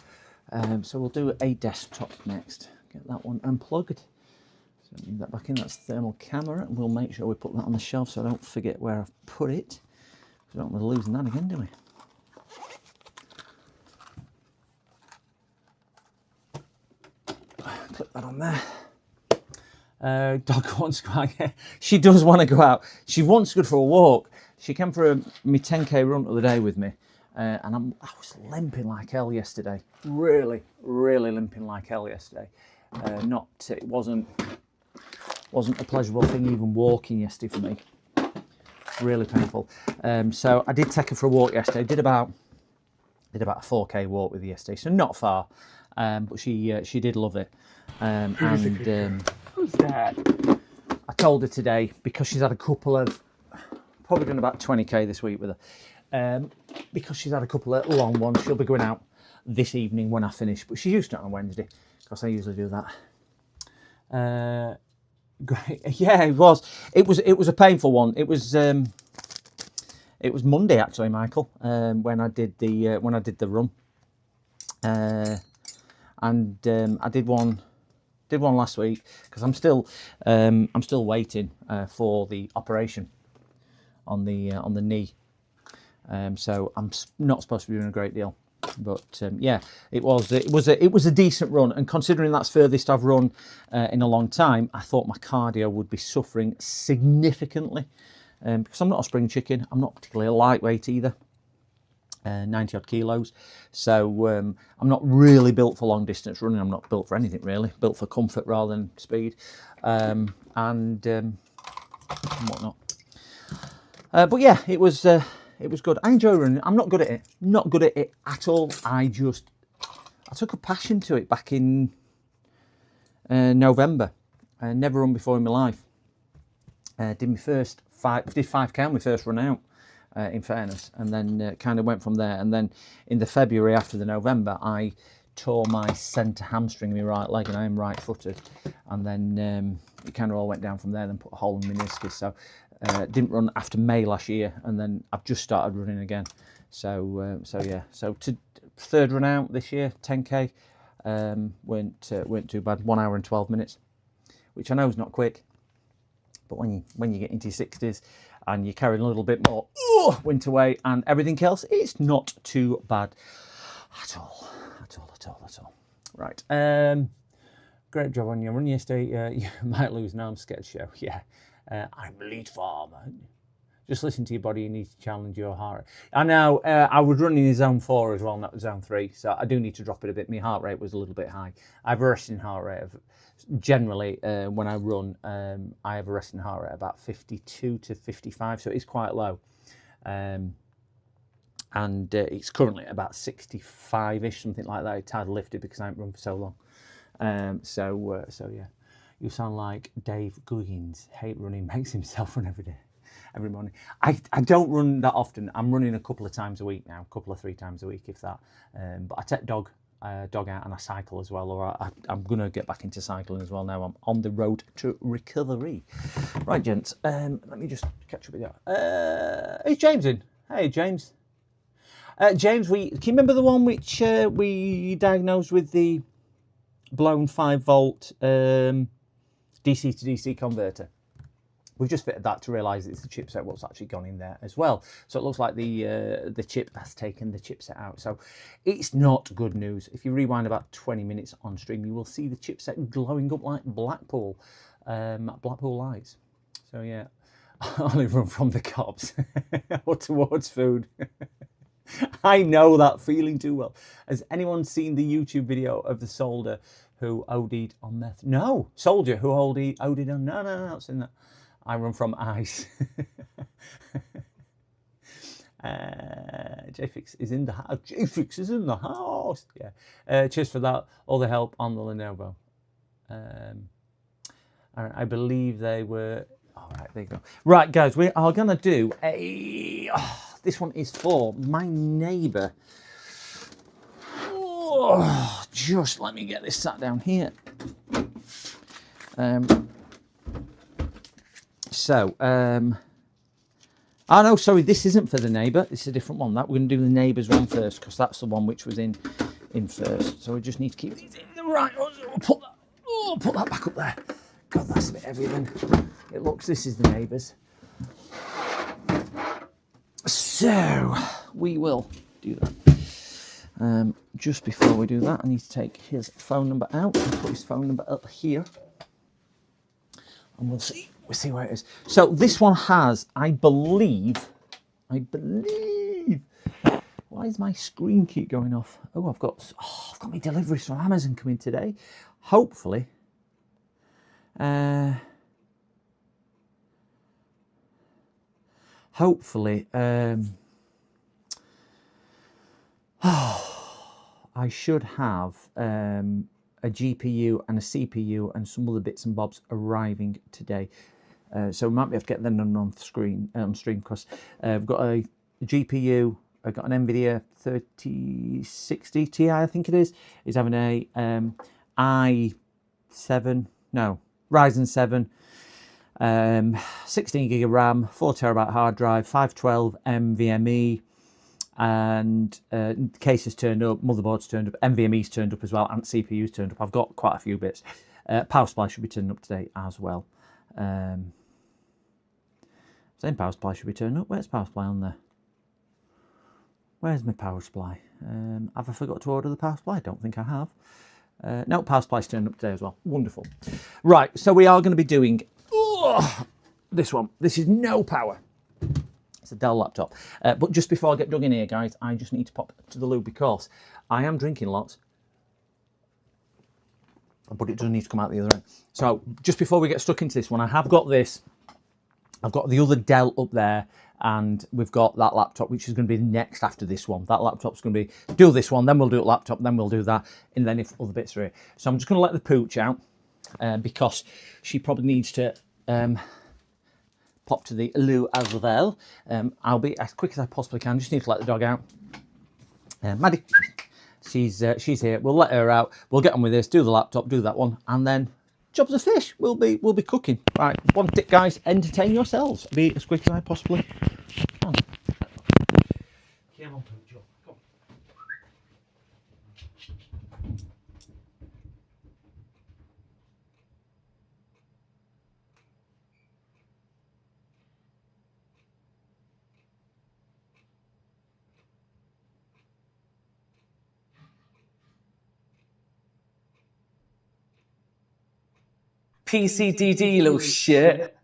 now. So we'll do a desktop next. Get that one unplugged. So move that back in. That's thermal camera, and we'll make sure we put that on the shelf so I don't forget where I've put it. We don't want to losing that again, do we? Clip that on there. Dog wants to go out. Yeah, she does want to go out. She wants to go for a walk. She came for my 10k run the other day with me, and I was limping like hell yesterday. Really limping like hell yesterday. It wasn't a pleasurable thing even walking yesterday for me. Really painful. So I did take her for a walk yesterday. Did about a 4k walk with her yesterday, so not far. But she did love it. Who's that? I told her today, because she's had a couple of, probably done about 20k this week with her, because she's had a couple of long ones, she'll be going out this evening when I finish, but she used to on a Wednesday, because I usually do that. Great. Yeah, it was a painful one. It was Monday actually, Michael, when I did the run, and I did one last week, because I'm still waiting for the operation on the knee. So I'm not supposed to be doing a great deal, but yeah, it was a decent run, and considering that's furthest I've run in a long time, I thought my cardio would be suffering significantly, because I'm not a spring chicken. I'm not particularly lightweight either. 90 odd kilos, so I'm not really built for long distance running. I'm not built for anything really, built for comfort rather than speed, and whatnot. But yeah, it was good. I enjoy running. I'm not good at it at all. I took a passion to it back in November. I never run before in my life. Did 5k on my first run out, in fairness, and then kind of went from there. And then in the February after the November, I tore my centre hamstring in my right leg, and I am right-footed. And then it kind of all went down from there. Then put a hole in my meniscus. So didn't run after May last year, and then I've just started running again. So yeah. So to third run out this year, 10k, weren't too bad. 1 hour and 12 minutes, which I know is not quick, but when you get into your 60s and you're carrying a little bit more winter weight and everything else, it's not too bad at all. Right. Great job on your run yesterday. You might lose. Now I'm scared show. Yeah. I'm a lead farmer. Just listen to your body. You need to challenge your heart rate. I know. I was running in zone 4 as well, not zone 3. So I do need to drop it a bit. My heart rate was a little bit high. I have a resting heart rate of, generally, when I run, I have a resting heart rate about 52 to 55. So it's quite low. And it's currently about 65-ish, something like that. It's hard lifted because I haven't run for so long. So yeah. You sound like Dave Goggins. Hate running, makes himself run every morning. I don't run that often. I'm running a couple of times a week now, a couple of 3 times a week, if that. But I take dog out, and I cycle as well, or I'm going to get back into cycling as well now. I'm on the road to recovery. Right, gents, let me just catch up with you. Is James in? Hey, James. James, can you remember the one which we diagnosed with the blown 5-volt DC to DC converter? We've just fitted that to realise it's the chipset what's actually gone in there as well. So it looks like the chip has taken the chipset out. So it's not good news. If you rewind about 20 minutes on stream, you will see the chipset glowing up like Blackpool lights. So yeah, only run from the cops or towards food. I know that feeling too well. Has anyone seen the YouTube video of the soldier who OD'd on meth? No, soldier who OD'd on... No, not seen that. I run from ice. JFix is in the house. JFix is in the house. Yeah. Cheers for that. All the help on the Lenovo. I believe they were... All right, there you go. Right, guys, we are going to do a... this one is for my neighbour. Oh, just let me get this sat down here. Oh no, sorry, this isn't for the neighbour. This is a different one. We're going to do the neighbour's one first, because that's the one which was in first. So we just need to keep these in the right. We'll put that back up there. God, that's a bit heavier than it looks. This is the neighbour's. So we will do that. Just before we do that, I need to take his phone number out and put his phone number up here, and we'll see where it is. So this one has, I believe, I believe. Why does my screen keep going off? Oh, I've got my deliveries from Amazon coming today. Hopefully. I should have a GPU and a CPU and some other bits and bobs arriving today. So we might be able to get them on screen on stream because I've got a GPU. I've got an NVIDIA 3060 Ti, I think it is. It's having a Ryzen 7, 16 gig of RAM, 4 terabyte hard drive, 512 NVMe, and cases turned up, motherboards turned up, NVMe's turned up as well, and CPU's turned up. I've got quite a few bits. Power supply should be turning up today as well. Same power supply should be turning up. Where's power supply on there? Where's my power supply? Have I forgot to order the power supply? I don't think I have. No, power supply's turned up today as well. Wonderful. Right, so we are going to be doing this one. This is no power. It's a Dell laptop. But just before I get dug in here, guys, I just need to pop to the loo because I am drinking lots. But it doesn't need to come out the other end. So just before we get stuck into this one, I have got this. I've got the other Dell up there, and we've got that laptop, which is going to be next after this one. That laptop's going to be, do this one, then we'll do a laptop, then we'll do that, and then if other bits are here. So I'm just going to let the pooch out because she probably needs to pop to the loo as well. I'll be as quick as I possibly can. Just need to let the dog out. Maddie, she's here. We'll let her out. We'll get on with this, do the laptop, do that one, and then jobs of fish. We'll be cooking. Right, one tip, guys. Entertain yourselves. Be as quick as I possibly can. Come on, Joe. Come on. PCDD, you little shit.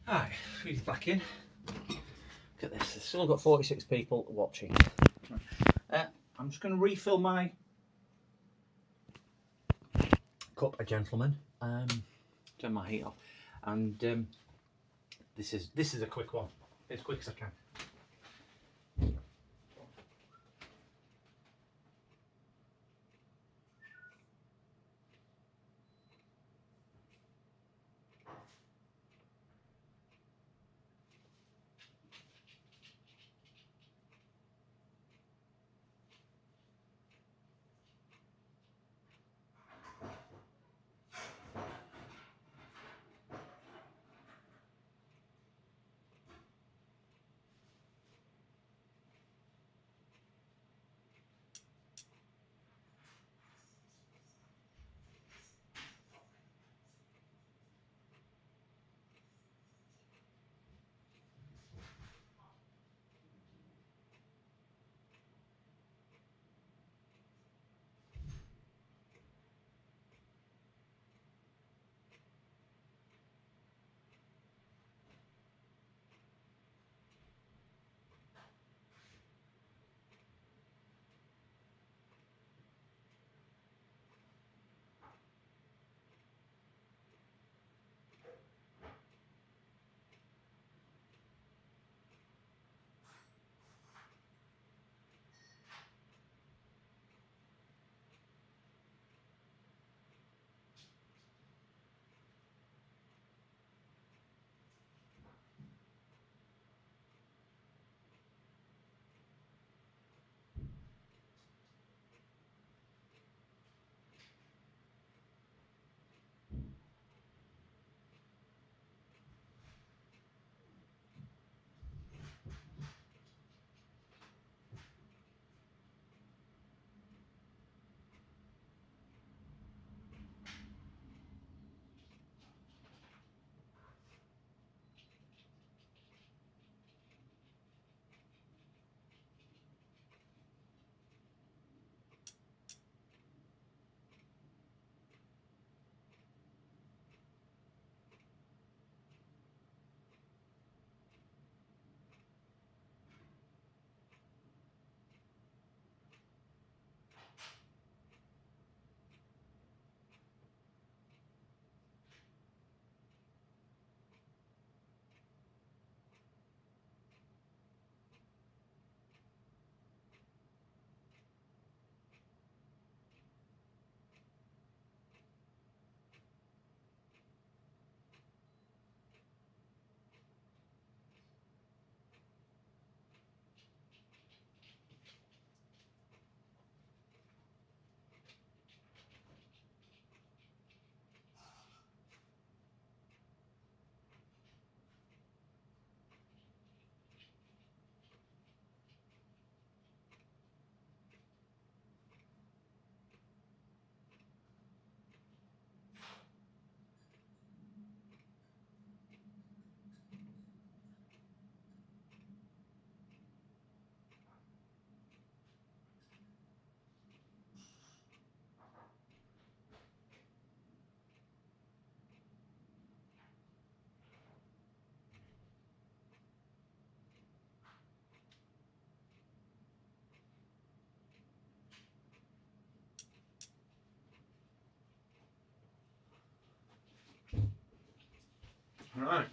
Hi, he's back in. Look at this, I've still got 46 people watching. I'm just going to refill my cup, a gentleman. Turn my heat off, and this is a quick one, as quick as I can. Right.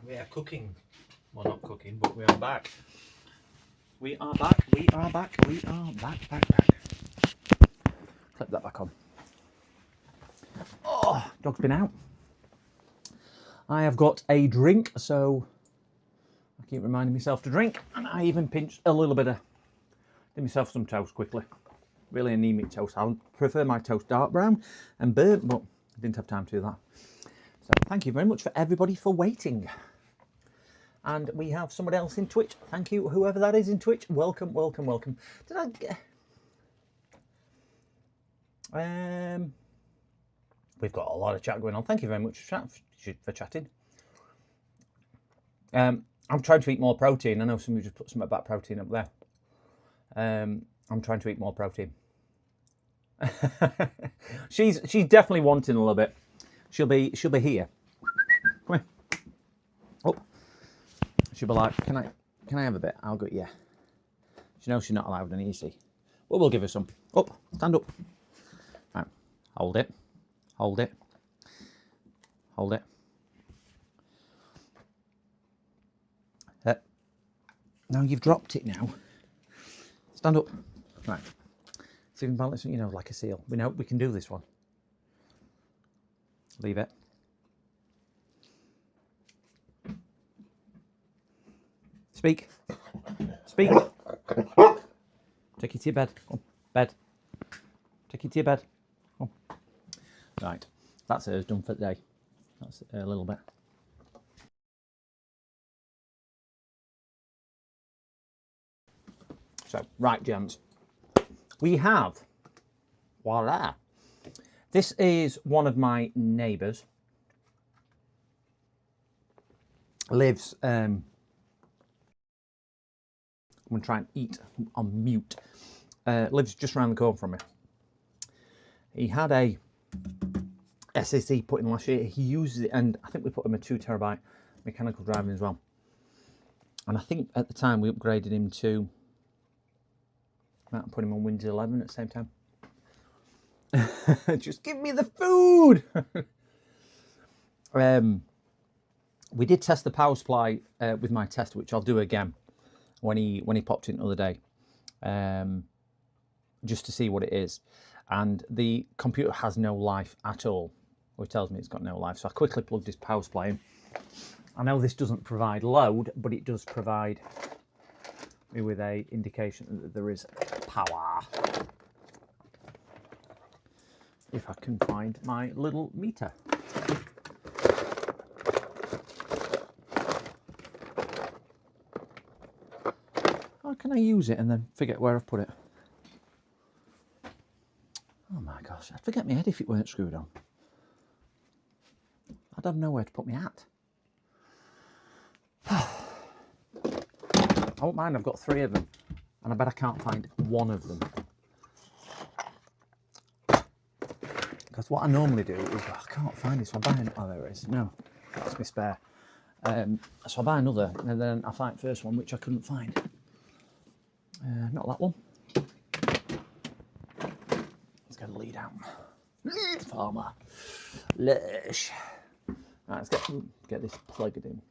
We are cooking. Well, not cooking, but we are back. We are back. We are back. We are back. Clip that back on. Oh, dog's been out. I have got a drink, so I keep reminding myself to drink, and I even pinched a little bit of, did myself some toast quickly. Really anemic toast. I prefer my toast dark brown and burnt, but I didn't have time to do that. So thank you very much for everybody for waiting. And we have somebody else in Twitch. Thank you, whoever that is in Twitch. Welcome, welcome, welcome. Did I get... We've got a lot of chat going on. Thank you very much for chatting. I'm trying to eat more protein. I know somebody just put something about protein up there. I'm trying to eat more protein. she's definitely wanting a little bit. She'll be here. Come here. Oh. She'll be like, can I have a bit? I'll go, yeah. She knows she's not allowed any, you see. But we'll give her some. Up, stand up. Right, hold it. Hold it. Hold it. Now you've dropped it now. Stand up. Right. See if you can balance it, you know, like a seal. We know we can do this one. Leave it. Speak. Speak. Take you to your bed. Come on. Bed. Take you to your bed. Come on. Right. That's hers done for the day. That's a little bit. So, right, gents. We have, voila. This is one of my neighbours. Lives, I'm going to try and eat on mute. Lives just around the corner from me. He had a SSD put in last year. He uses it, and I think we put him a 2 terabyte mechanical drive in as well. And I think at the time we upgraded him to, I put him on Windows 11 at the same time. Just give me the food. We did test the power supply with my tester, which I'll do again when he popped in the other day, just to see what it is. And the computer has no life at all, or it tells me it's got no life. So I quickly plugged his power supply in. I know this doesn't provide load, but it does provide me with a indication that there is power. If I can find my little meter. How can I use it and then forget where I've put it? Oh my gosh, I'd forget my head if it weren't screwed on. I'd have nowhere to put my hat. I won't mind, I've got 3 of them, and I bet I can't find one of them. Because what I normally do is, I can't find it, so I buy another. Oh, there it is. No, that's my spare. So I buy another, and then I find the first one, which I couldn't find. Not that one. Let's get a lead out. Farmer. Lush. Right, let's get this plugged in.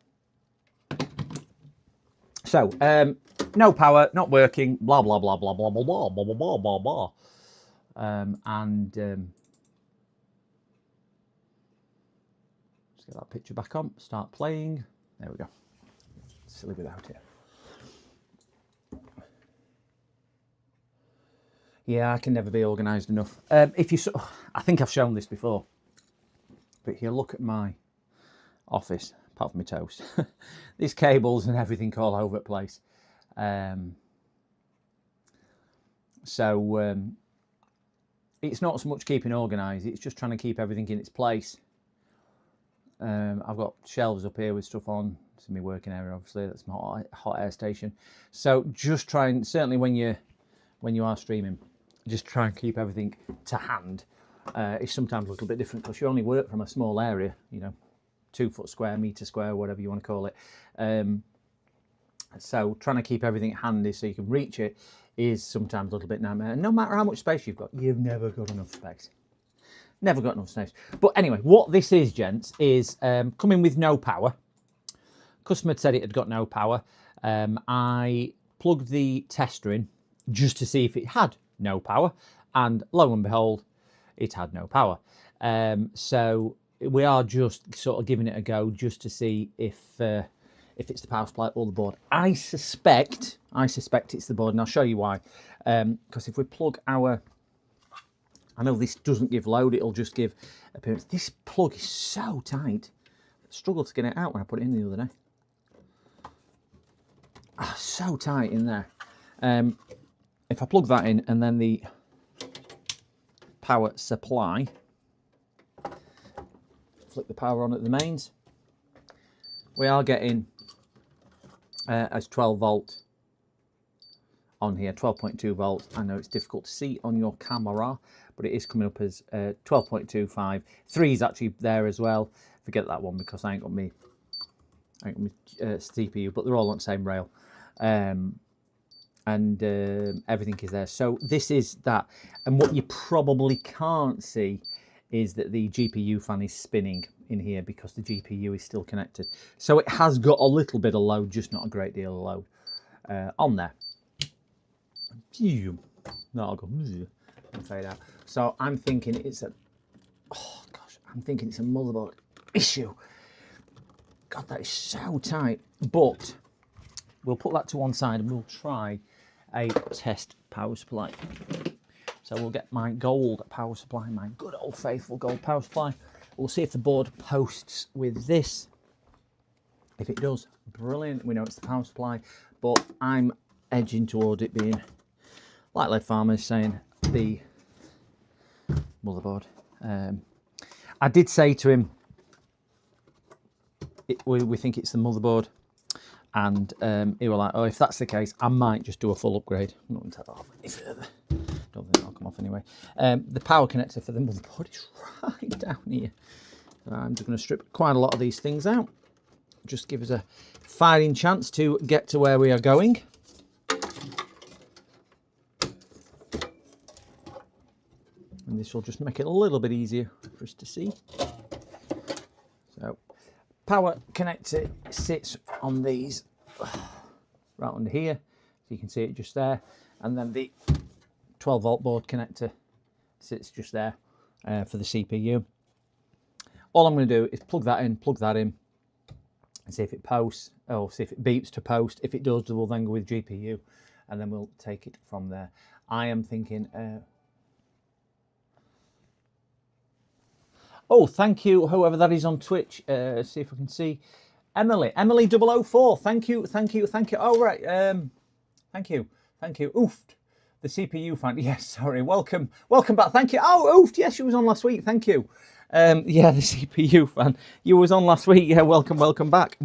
So, no power, not working, blah, blah, blah, blah, blah, blah, blah, blah, blah, blah, blah. Let's get that picture back on, start playing. There we go. Silly without it. Yeah, I can never be organised enough. If you, I think I've shown this before, but if you look at my office, apart from my toast, there's cables and everything all over the place. It's not so much keeping organised, it's just trying to keep everything in its place. I've got shelves up here with stuff on. It's my working area, obviously. That's my hot air station. So just try and, certainly when you are streaming, just try and keep everything to hand. It's sometimes a little bit different because you only work from a small area, you know, 2 foot square, metre square, whatever you want to call it. So trying to keep everything handy so you can reach it is sometimes a little bit nightmare. And no matter how much space you've got, you've never got enough space. Never got enough snaps. But anyway, what this is, gents, is coming with no power. Customer said it had got no power. I plugged the tester in just to see if it had no power, and lo and behold, it had no power. So we are just sort of giving it a go just to see if it's the power supply or the board. I suspect it's the board, and I'll show you why. Because if we plug our, I know this doesn't give load, it'll just give appearance. This plug is so tight. I struggled to get it out when I put it in the other day. Oh, so tight in there. If I plug that in and then the power supply, flick the power on at the mains, we are getting as 12 volt on here, 12.2 volts. I know it's difficult to see on your camera, but it is coming up as 12.25. 3 is actually there as well. Forget that one because I ain't got me CPU, but they're all on the same rail. Everything is there. So this is that. And what you probably can't see is that the GPU fan is spinning in here because the GPU is still connected. So it has got a little bit of load, just not a great deal of load on there. That'll go and fade out. So I'm thinking it's a, I'm thinking it's a motherboard issue. God, that is so tight. But we'll put that to one side and we'll try a test power supply. So we'll get my gold power supply, my good old faithful gold power supply. We'll see if the board posts with this. If it does, brilliant. We know it's the power supply, but I'm edging toward it being, like Lead Farmer's saying, the motherboard. I did say to him, we think it's the motherboard. And he was like, oh, if that's the case, I might just do a full upgrade. I'm not going to take that off any further. Don't think that'll come off anyway. The power connector for the motherboard is right down here. I'm just going to strip quite a lot of these things out. Just give us a fighting chance to get to where we are going. And this will just make it a little bit easier for us to see. So, power connector sits on these right under here, so you can see it just there, and then the 12 volt board connector sits just there for the CPU. All I'm going to do is plug that in, and see if it posts, or see if it beeps to post. If it does, we'll then go with GPU, and then we'll take it from there. I am thinking, oh, thank you, whoever that is on Twitch. See if I can see. Emily 004. Thank you. Oh, right. Thank you. Oofed. The CPU fan. Yes, sorry. Welcome back. Thank you. Oh, oofed. Yes, you was on last week. Thank you. Yeah, the CPU fan. You was on last week. Yeah, welcome back.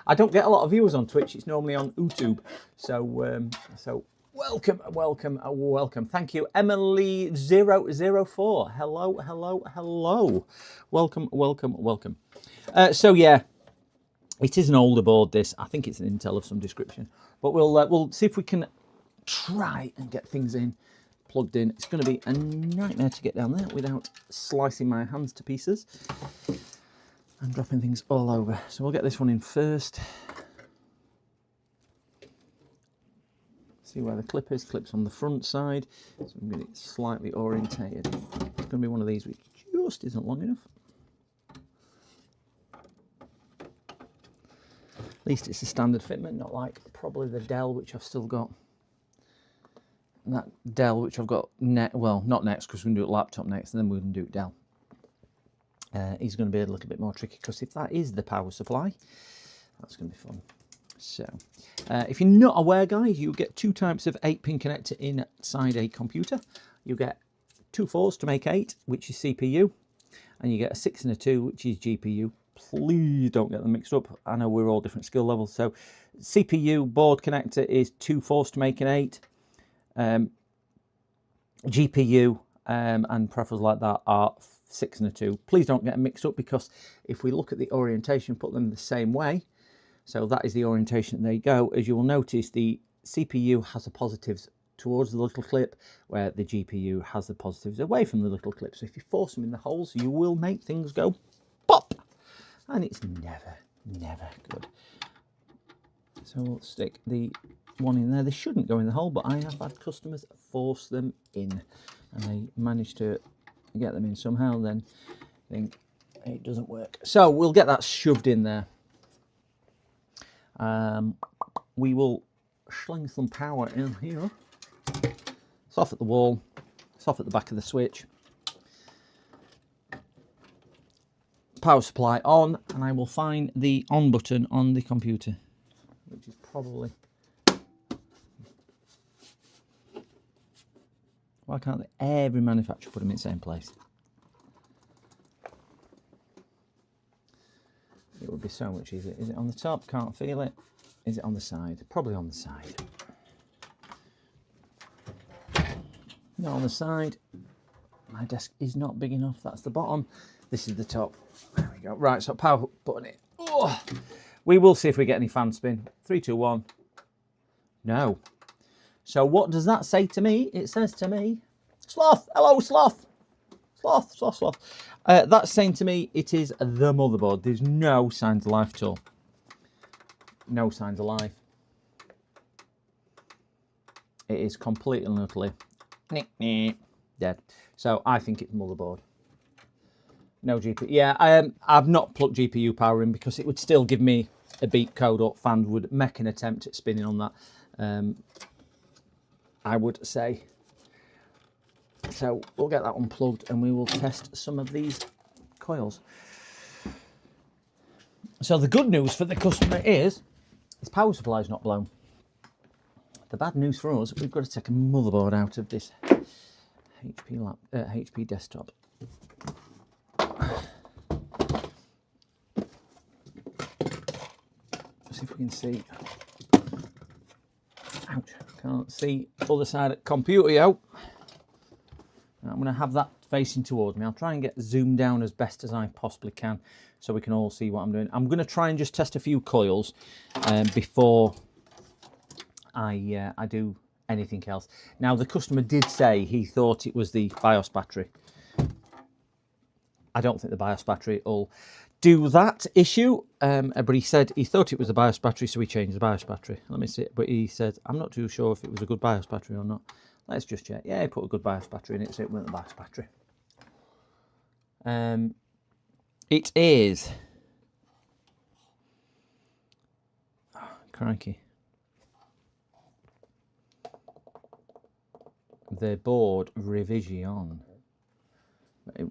I don't get a lot of viewers on Twitch. It's normally on YouTube. So, welcome. Thank you, Emily 004. Hello. Welcome. So yeah, it is an older board. This, I think it's an Intel of some description, but we'll see if we can try and get things plugged in. It's going to be a nightmare to get down there without slicing my hands to pieces and dropping things all over. So we'll get this one in first. See where the clip is. Clip's on the front side, so I'm going to get it slightly orientated. It's going to be one of these which just isn't long enough. At least it's a standard fitment, not like probably the Dell, which I've still got. That Dell, which I've got well, not next, because we're going to do it laptop next, and then we're going to do it Dell. Is going to be a little bit more tricky, because if that is the power supply, that's going to be fun. So, if you're not aware, guys, you get 2 types of 8-pin connector inside a computer. You get 2 4s to make 8, which is CPU, and you get a 6 and a 2, which is GPU. Please don't get them mixed up. I know we're all different skill levels. So, CPU board connector is 2 4s to make an 8. GPU and peripherals like that are 6 and a 2. Please don't get them mixed up, because if we look at the orientation, put them the same way. So that is the orientation they go. As you will notice, the CPU has a positive towards the little clip, where the GPU has the positives away from the little clip. So if you force them in the holes, you will make things go pop, and it's never good. So we'll stick the one in there. They shouldn't go in the hole, but I have had customers force them in, and they manage to get them in somehow, then think it doesn't work. So we'll get that shoved in there. We will sling some power in here. It's off at the wall, it's off at the back of the switch. Power supply on, and I will find the on button on the computer, which is probably... Why can't every manufacturer put them in the same place? It would be so much easier. Is it on the top? Can't feel it. Is it on the side? Probably on the side. Not on the side. My desk is not big enough. That's the bottom. This is the top. There we go. Right, so power button it. Oh, we will see if we get any fan spin. 3, 2, 1. No. So what does that say to me? It says to me, Sloth. Hello, Sloth. Sloth, sloth, sloth. That's saying to me it is the motherboard. There's no signs of life at all. No signs of life. It is completely and utterly dead. So I think it's motherboard. No GPU. Yeah, I've not plugged GPU power in because it would still give me a beep code up. Fan would make an attempt at spinning on that. I would say. So we'll get that unplugged and we will test some of these coils. So the good news for the customer is his power supply is not blown. The bad news for us, we've got to take a motherboard out of this HP desktop. See if we can see. Ouch, can't see other side of the computer out. I'm going to have that facing towards me. I'll try and get zoomed down as best as I possibly can so we can all see what I'm doing. I'm going to try and just test a few coils before I do anything else. Now, the customer did say he thought it was the BIOS battery. I don't think the BIOS battery will do that issue, but he said he thought it was the BIOS battery, so he changed the BIOS battery. Let me see, but he said, I'm not too sure if it was a good BIOS battery or not. Let's just check. Yeah, he put a good BIOS battery in it, so it wasn't the BIOS battery. It is... Oh, crikey. The board revision. It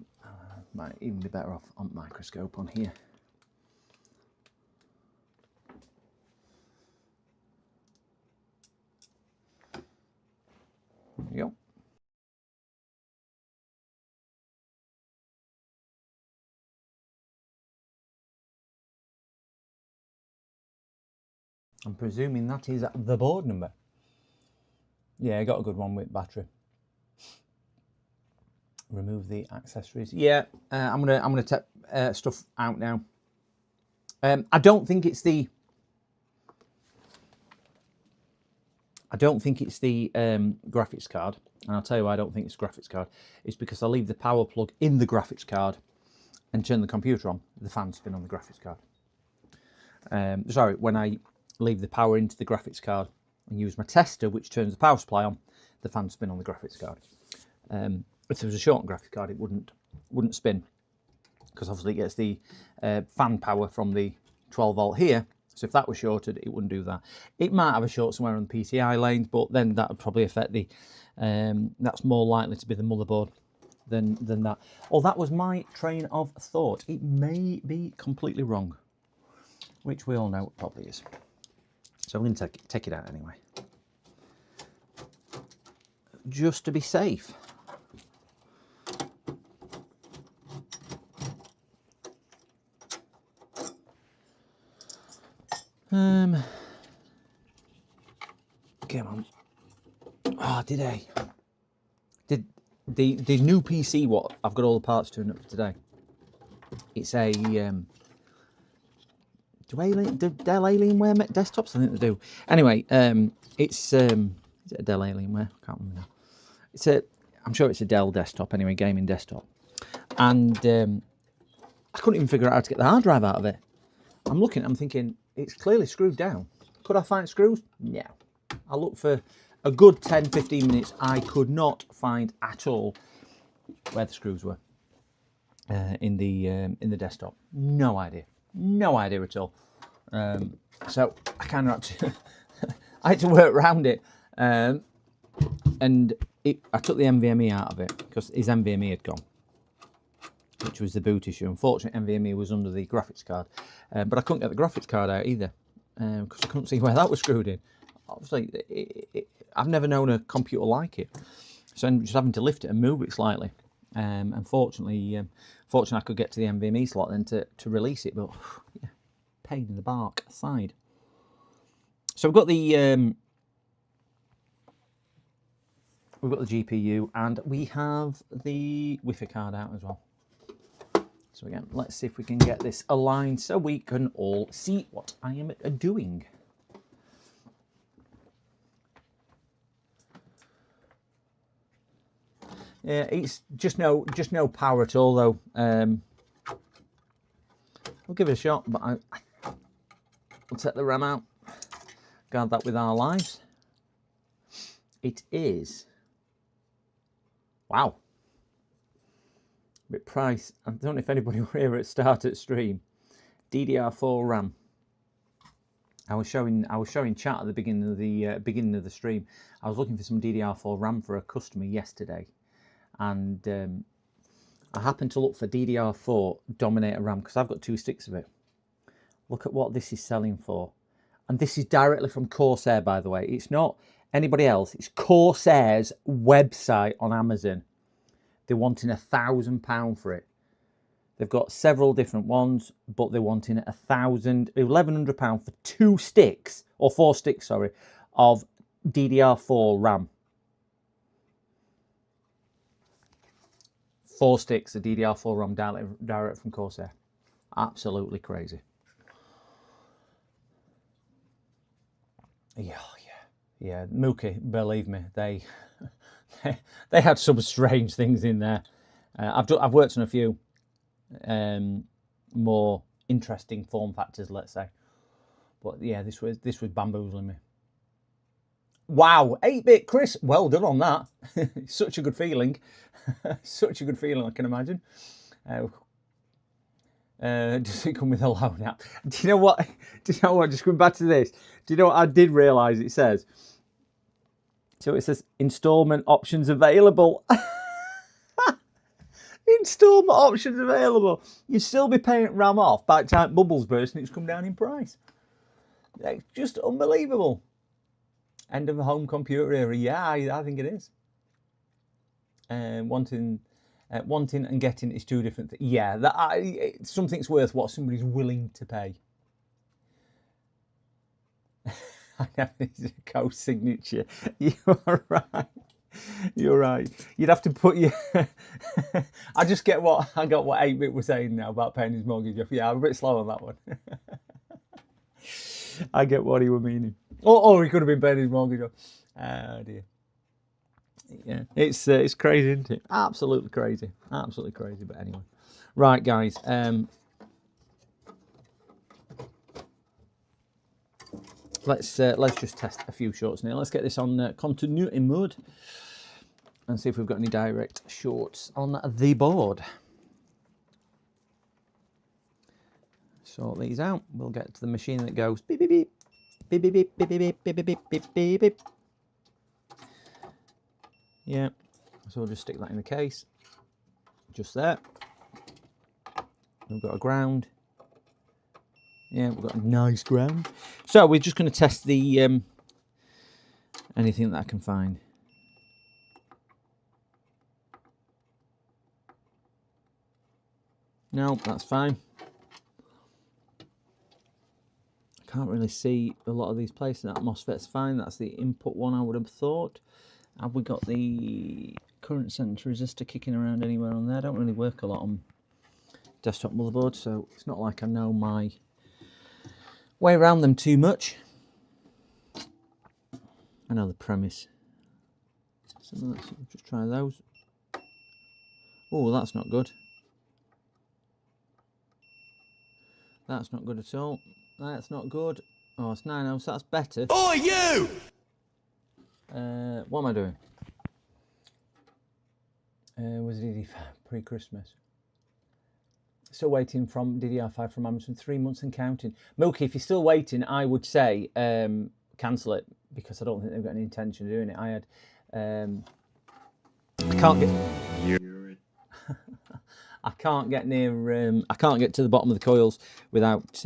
might even be better off on microscope on here. There we go. I'm presuming that is the board number. Yeah, I got a good one with battery. Remove the accessories. Yeah, I'm gonna take stuff out now. I don't think it's the graphics card, and I'll tell you why I don't think it's graphics card. It's because I leave the power plug in the graphics card and turn the computer on. The fan spin on the graphics card. Sorry, when I leave the power into the graphics card and use my tester, which turns the power supply on, the fan spin on the graphics card. If there was a short graphics card, it wouldn't spin, because obviously it gets the fan power from the 12 volt here. So if that was shorted, it wouldn't do that. It might have a short somewhere on the PCI lanes, but then that would probably affect the. That's more likely to be the motherboard than that. Oh, that was my train of thought. It may be completely wrong, which we all know it probably is. So I'm going to take it out anyway, just to be safe. Come on. Oh, did I? Did the new PC, what I've got all the parts tuned up for today. It's a do Dell Alienware make desktops? I think they do. Anyway, it's Is it a Dell Alienware? I can't remember now. It's a, I'm sure it's a Dell desktop anyway, gaming desktop. And I couldn't even figure out how to get the hard drive out of it. I'm looking, I'm thinking, it's clearly screwed down. Could I find screws? No. I looked for a good 10-15 minutes. I could not find at all where the screws were in the desktop. No idea at all. So I kind of had to, I had to work around it, and I took the NVMe out of it because his NVMe had gone, which was the boot issue. Unfortunately, NVMe was under the graphics card, but I couldn't get the graphics card out either because I couldn't see where that was screwed in. Obviously, I've never known a computer like it, so I'm just having to lift it and move it slightly. Fortunately, I could get to the NVMe slot then to release it, but yeah, pain in the bark aside. So we've got the GPU and we have the Wi-Fi card out as well. So again, let's see if we can get this aligned so we can all see what I am doing. Yeah, it's just no power at all though. We'll give it a shot, but we'll take the RAM out. Guard that with our lives. It is, wow, bit price. I don't know if anybody were here at start at stream. DDR4 RAM. I was showing chat at the beginning of the stream. I was looking for some DDR4 RAM for a customer yesterday, and I happened to look for DDR4 Dominator RAM because I've got 2 sticks of it. Look at what this is selling for, and this is directly from Corsair, by the way. It's not anybody else. It's Corsair's website on Amazon. They're wanting £1,000 for it. They've got several different ones, but they're wanting £1,100 for 2 sticks, or 4 sticks, sorry, of DDR4 RAM. 4 sticks of DDR4 RAM direct from Corsair. Absolutely crazy. Yeah. Mookie, believe me, they had some strange things in there. I've worked on a few more interesting form factors, let's say, but yeah, this was bamboozling me. Wow, 8-bit Chris, well done on that. Such a good feeling. Such a good feeling, I can imagine. Does it come with a loan app? Do you know what? Just going back to this. Do you know what I did realise it says? So it says installment options available. Installment options available. You'd still be paying RAM off by the time bubbles burst and it's come down in price. It's just unbelievable. End of the home computer era. Yeah, I think it is. Wanting and getting is 2 different things. Yeah, something's worth what somebody's willing to pay. I have this co-signature. You are right. You're right. You'd have to put your. I got what 8-bit was saying now about paying his mortgage off. Yeah, I'm a bit slow on that one. I get what he was meaning. Or he could have been paying his mortgage off. Oh dear. Yeah, it's crazy, isn't it? Absolutely crazy. Absolutely crazy. But anyway, right, guys. Let's just test a few shorts now. Let's get this on continuity mode and see if we've got any direct shorts on the board. Sort these out. We'll get to the machine that goes beep beep beep beep beep beep beep beep beep beep beep beep beep. Yeah, so we'll just stick that in the case, just there. We've got a ground. Yeah, we've got a nice ground. So we're just going to test the anything that I can find. No, that's fine. I can't really see a lot of these places. That MOSFET's fine. That's the input one, I would have thought. Have we got the current sensor resistor kicking around anywhere on there? I don't really work a lot on desktop motherboards, so it's not like I know my way around them too much. I know the premise. So let's just try those. Oh, that's not good. That's not good at all. That's not good. Oh, it's 9 ohms, so that's better. Oh, you! What am I doing? Was it pre-Christmas? Still waiting from DDR5 from Amazon, 3 months and counting. Milky, if you're still waiting, I would say cancel it, because I don't think they've got any intention of doing it. I had, I can't get, I can't get near, I can't get to the bottom of the coils without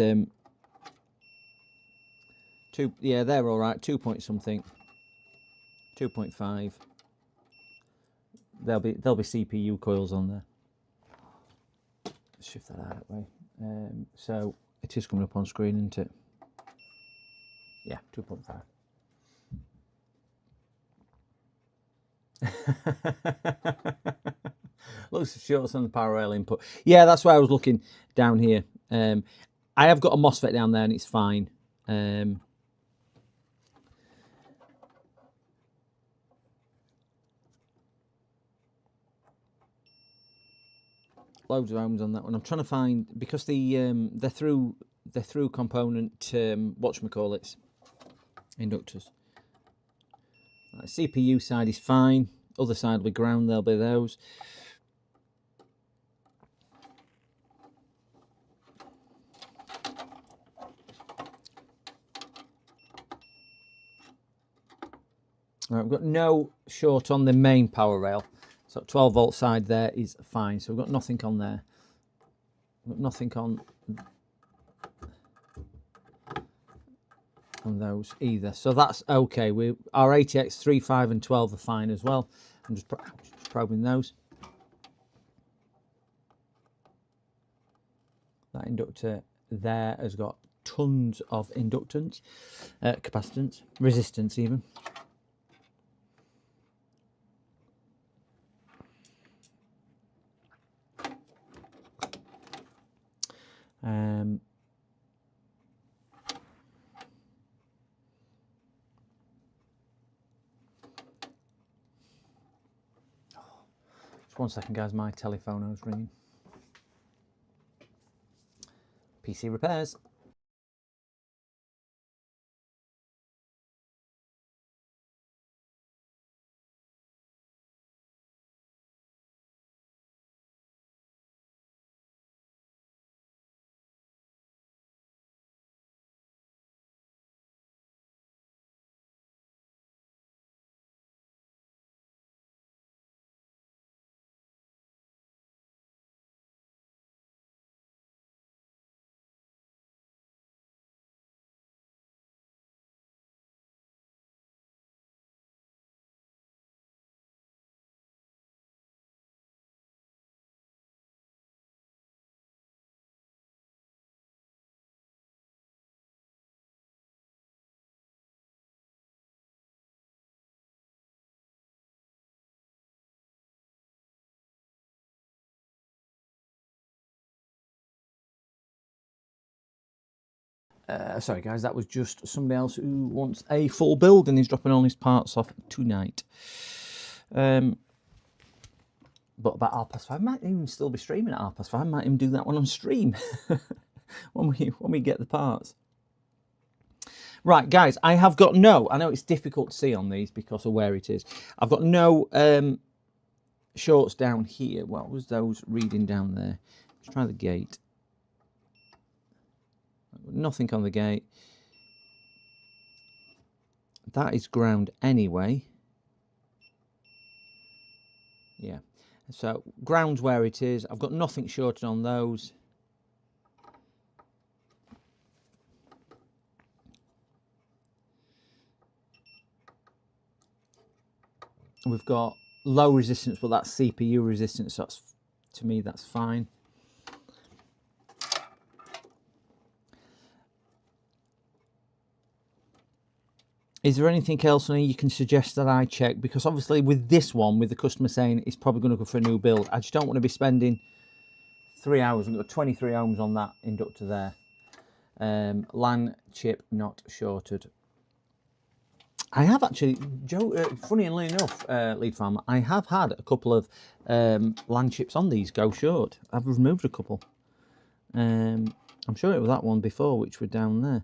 yeah, they're all right. 2 point something, 2.5. There'll be CPU coils on there. Let's shift that out of the way. So it is coming up on screen, isn't it? Yeah, 2.5. Looks short on the power rail input. Yeah, that's why I was looking down here. I have got a MOSFET down there and it's fine. Loads of ohms on that one. I'm trying to find, because the they're through component whatchamacallits, inductors. CPU side is fine. Other side will be ground. There'll be those. All right, we've got no short on the main power rail. So 12 volt side there is fine. So we've got nothing on there. We've got nothing on those either. So that's okay. Our ATX 3, 5 and 12 are fine as well. I'm just probing those. That inductor there has got tons of inductance, capacitance, resistance even. Just 1 second, guys. My telephone was ringing. PC repairs. Sorry guys, that was just somebody else who wants a full build and he's dropping all his parts off tonight. But about 5:30, I might even still be streaming at 5:30. I might even do that one on stream when we get the parts. Right guys, I have got no, I know it's difficult to see on these because of where it is. I've got no shorts down here. What was those reading down there? Let's try the gate. Nothing on the gate. That is ground anyway. Yeah, so ground's where it is. I've got nothing shorted on those. We've got low resistance, but that's CPU resistance. So that's, to me, that's fine. Is there anything else you can suggest that I check? Because obviously with this one, with the customer saying it's probably going to go for a new build, I just don't want to be spending 3 hours. We've got 23 ohms on that inductor there. LAN chip not shorted. I have actually, Joe, funnily enough, Lead Farmer, I have had a couple of land chips on these go short. I've removed a couple. I'm sure it was that one before, which were down there.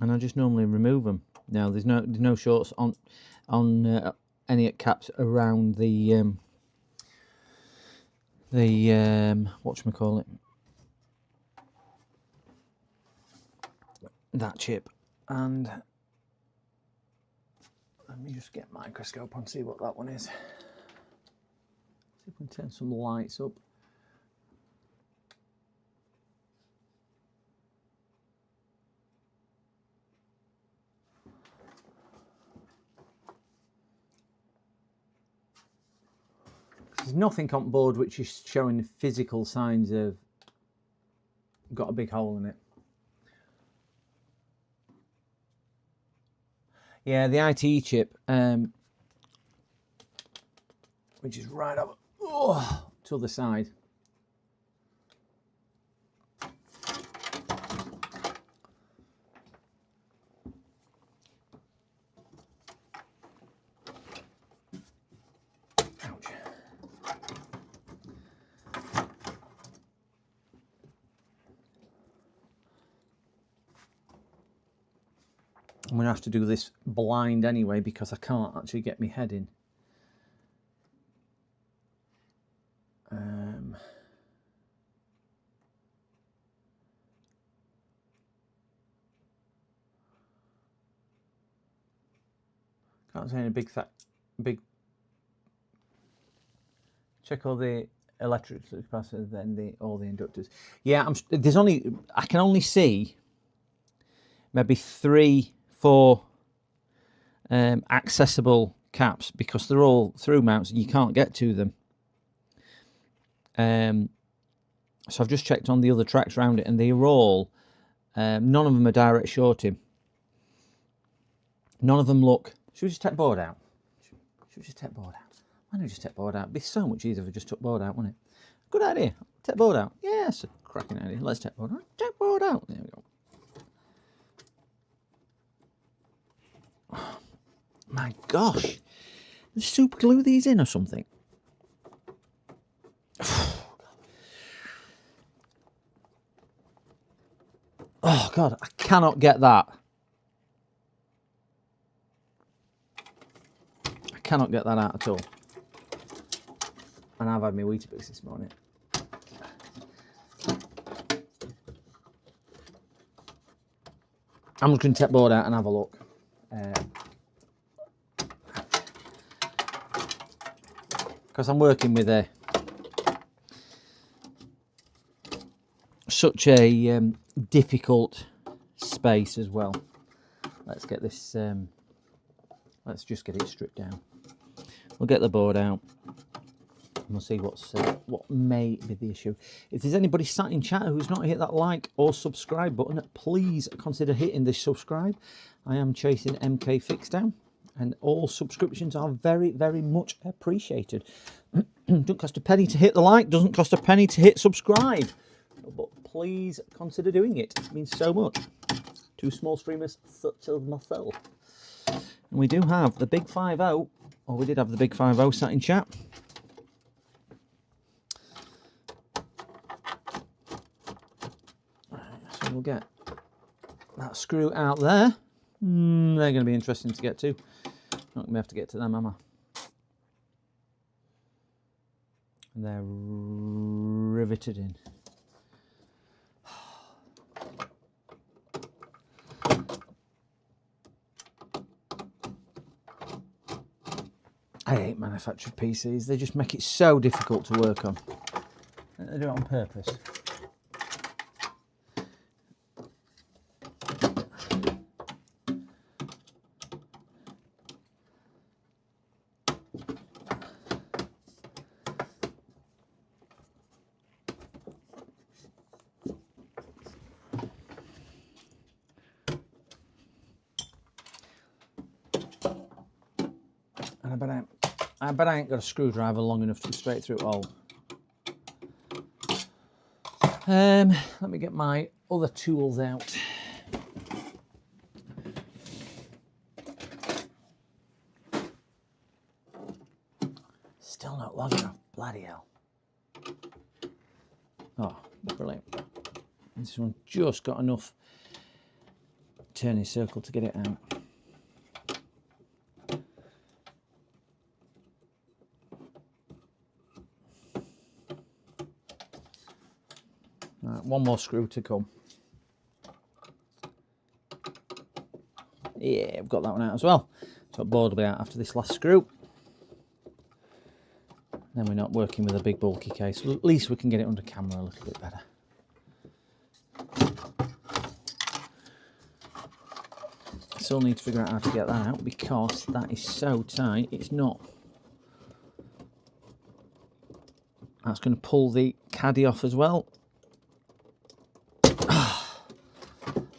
And I just normally remove them. Now there's no shorts on any caps around the whatchamacallit, that chip. And let me just get a microscope and see what that one is. See if we can turn some lights up. There's nothing on board which is showing physical signs of got a big hole in it. Yeah, the IT chip, which is right up to the side. I'm going to have to do this blind anyway because I can't actually get my head in. Can't say any big. Check all the electric capacitors, then all the inductors. Yeah, I can only see maybe 3, 4 accessible caps because they're all through mounts and you can't get to them. So I've just checked on the other tracks around it and they are all, none of them are direct shorting. None of them look. Should we just take board out? Should we just take board out? Why don't we just take board out? It'd be so much easier if we just took board out, wouldn't it? Good idea. Take board out. Yes, a cracking idea. Let's take board out. Take board out. There we go. Oh, my gosh. Let's super glue these in or something. Oh, God. I cannot get that. I cannot get that out at all. And I've had my Weetabix this morning. I'm just going to take board out and have a look. Because I'm working with such a difficult space as well. Let's get this, let's just get it stripped down. We'll get the board out. And we'll see what may be the issue. If there's anybody sat in chat who's not hit that like or subscribe button, please consider hitting the subscribe. I am chasing MK Fix down, and all subscriptions are very, very much appreciated. Doesn't cost a penny to hit the like, doesn't cost a penny to hit subscribe. But please consider doing it. It means so much to small streamers such as myself. And we do have the Big 5-0, or we did have the Big 5-0 sat in chat. So we'll get that screw out there. They're going to be interesting to get to. Not going to have to get to them, am I? And they're riveted in. I hate manufactured PCs. They just make it so difficult to work on. They do it on purpose. I bet I ain't got a screwdriver long enough to go straight through it all. Let me get my other tools out. Still not long enough, bloody hell. Oh, brilliant. This one just got enough turning circle to get it out. Right, one more screw to come. Yeah, I've got that one out as well. So board will be out after this last screw. Then we're not working with a big bulky case. Well, at least we can get it under camera a little bit better. Still need to figure out how to get that out because that is so tight, it's not. That's going to pull the caddy off as well.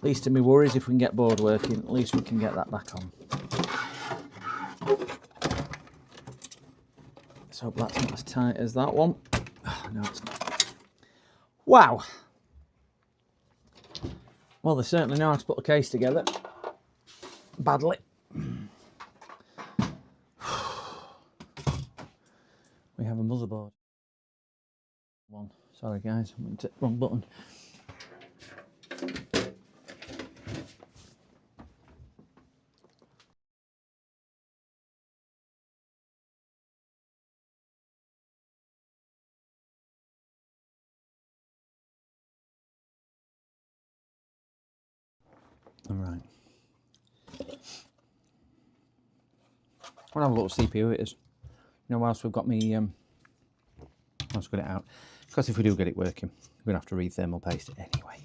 Least of my worries, if we can get board working, at least we can get that back on. Let's hope that's not as tight as that one. Oh, no, it's not. Wow. Well, they certainly know how to put a case together. Badly. We have a motherboard. One. Sorry guys, I went to wrong button. All right. I'll have a little CPU it is. You know, whilst we've got me, once we get it out, because if we do get it working, we're going to have to re-thermal paste it anyway.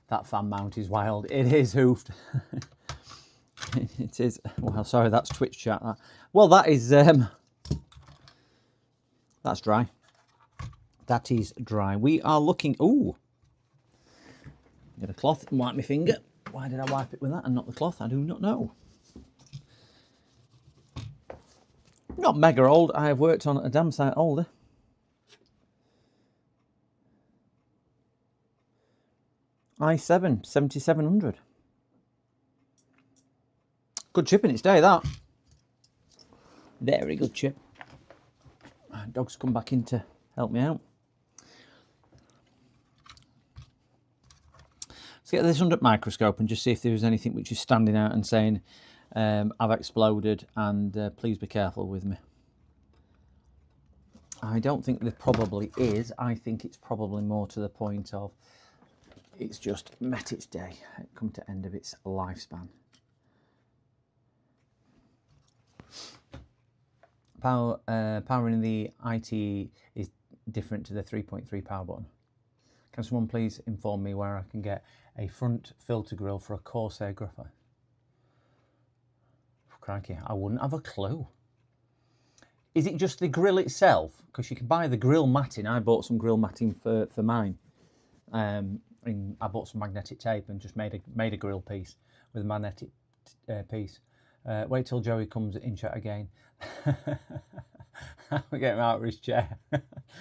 That fan mount is wild. It is hoofed. It is. Well, sorry, that's Twitch chat. That. Well, that is. That's dry. That is dry. We are looking. Ooh. Get a cloth and wipe my finger. Why did I wipe it with that and not the cloth? I do not know. Not mega old. I have worked on a damn sight older. i7 7700. Good chip in its day, that. Very good chip. Dog's come back in to help me out. Let's get this under the microscope and just see if there's anything which is standing out and saying I've exploded and please be careful with me. I don't think there probably is. I think it's probably more to the point of it's just met its day, come to end of its lifespan. Powering the IT is different to the 3.3 power button. Can someone please inform me where I can get a front filter grill for a Corsair graphite? Crikey, I wouldn't have a clue. Is it just the grill itself? Because you can buy the grill matting. I bought some grill matting for mine. I bought some magnetic tape and just made a grill piece with a magnetic piece. Wait till Joey comes in chat again. We'll get him out of his chair.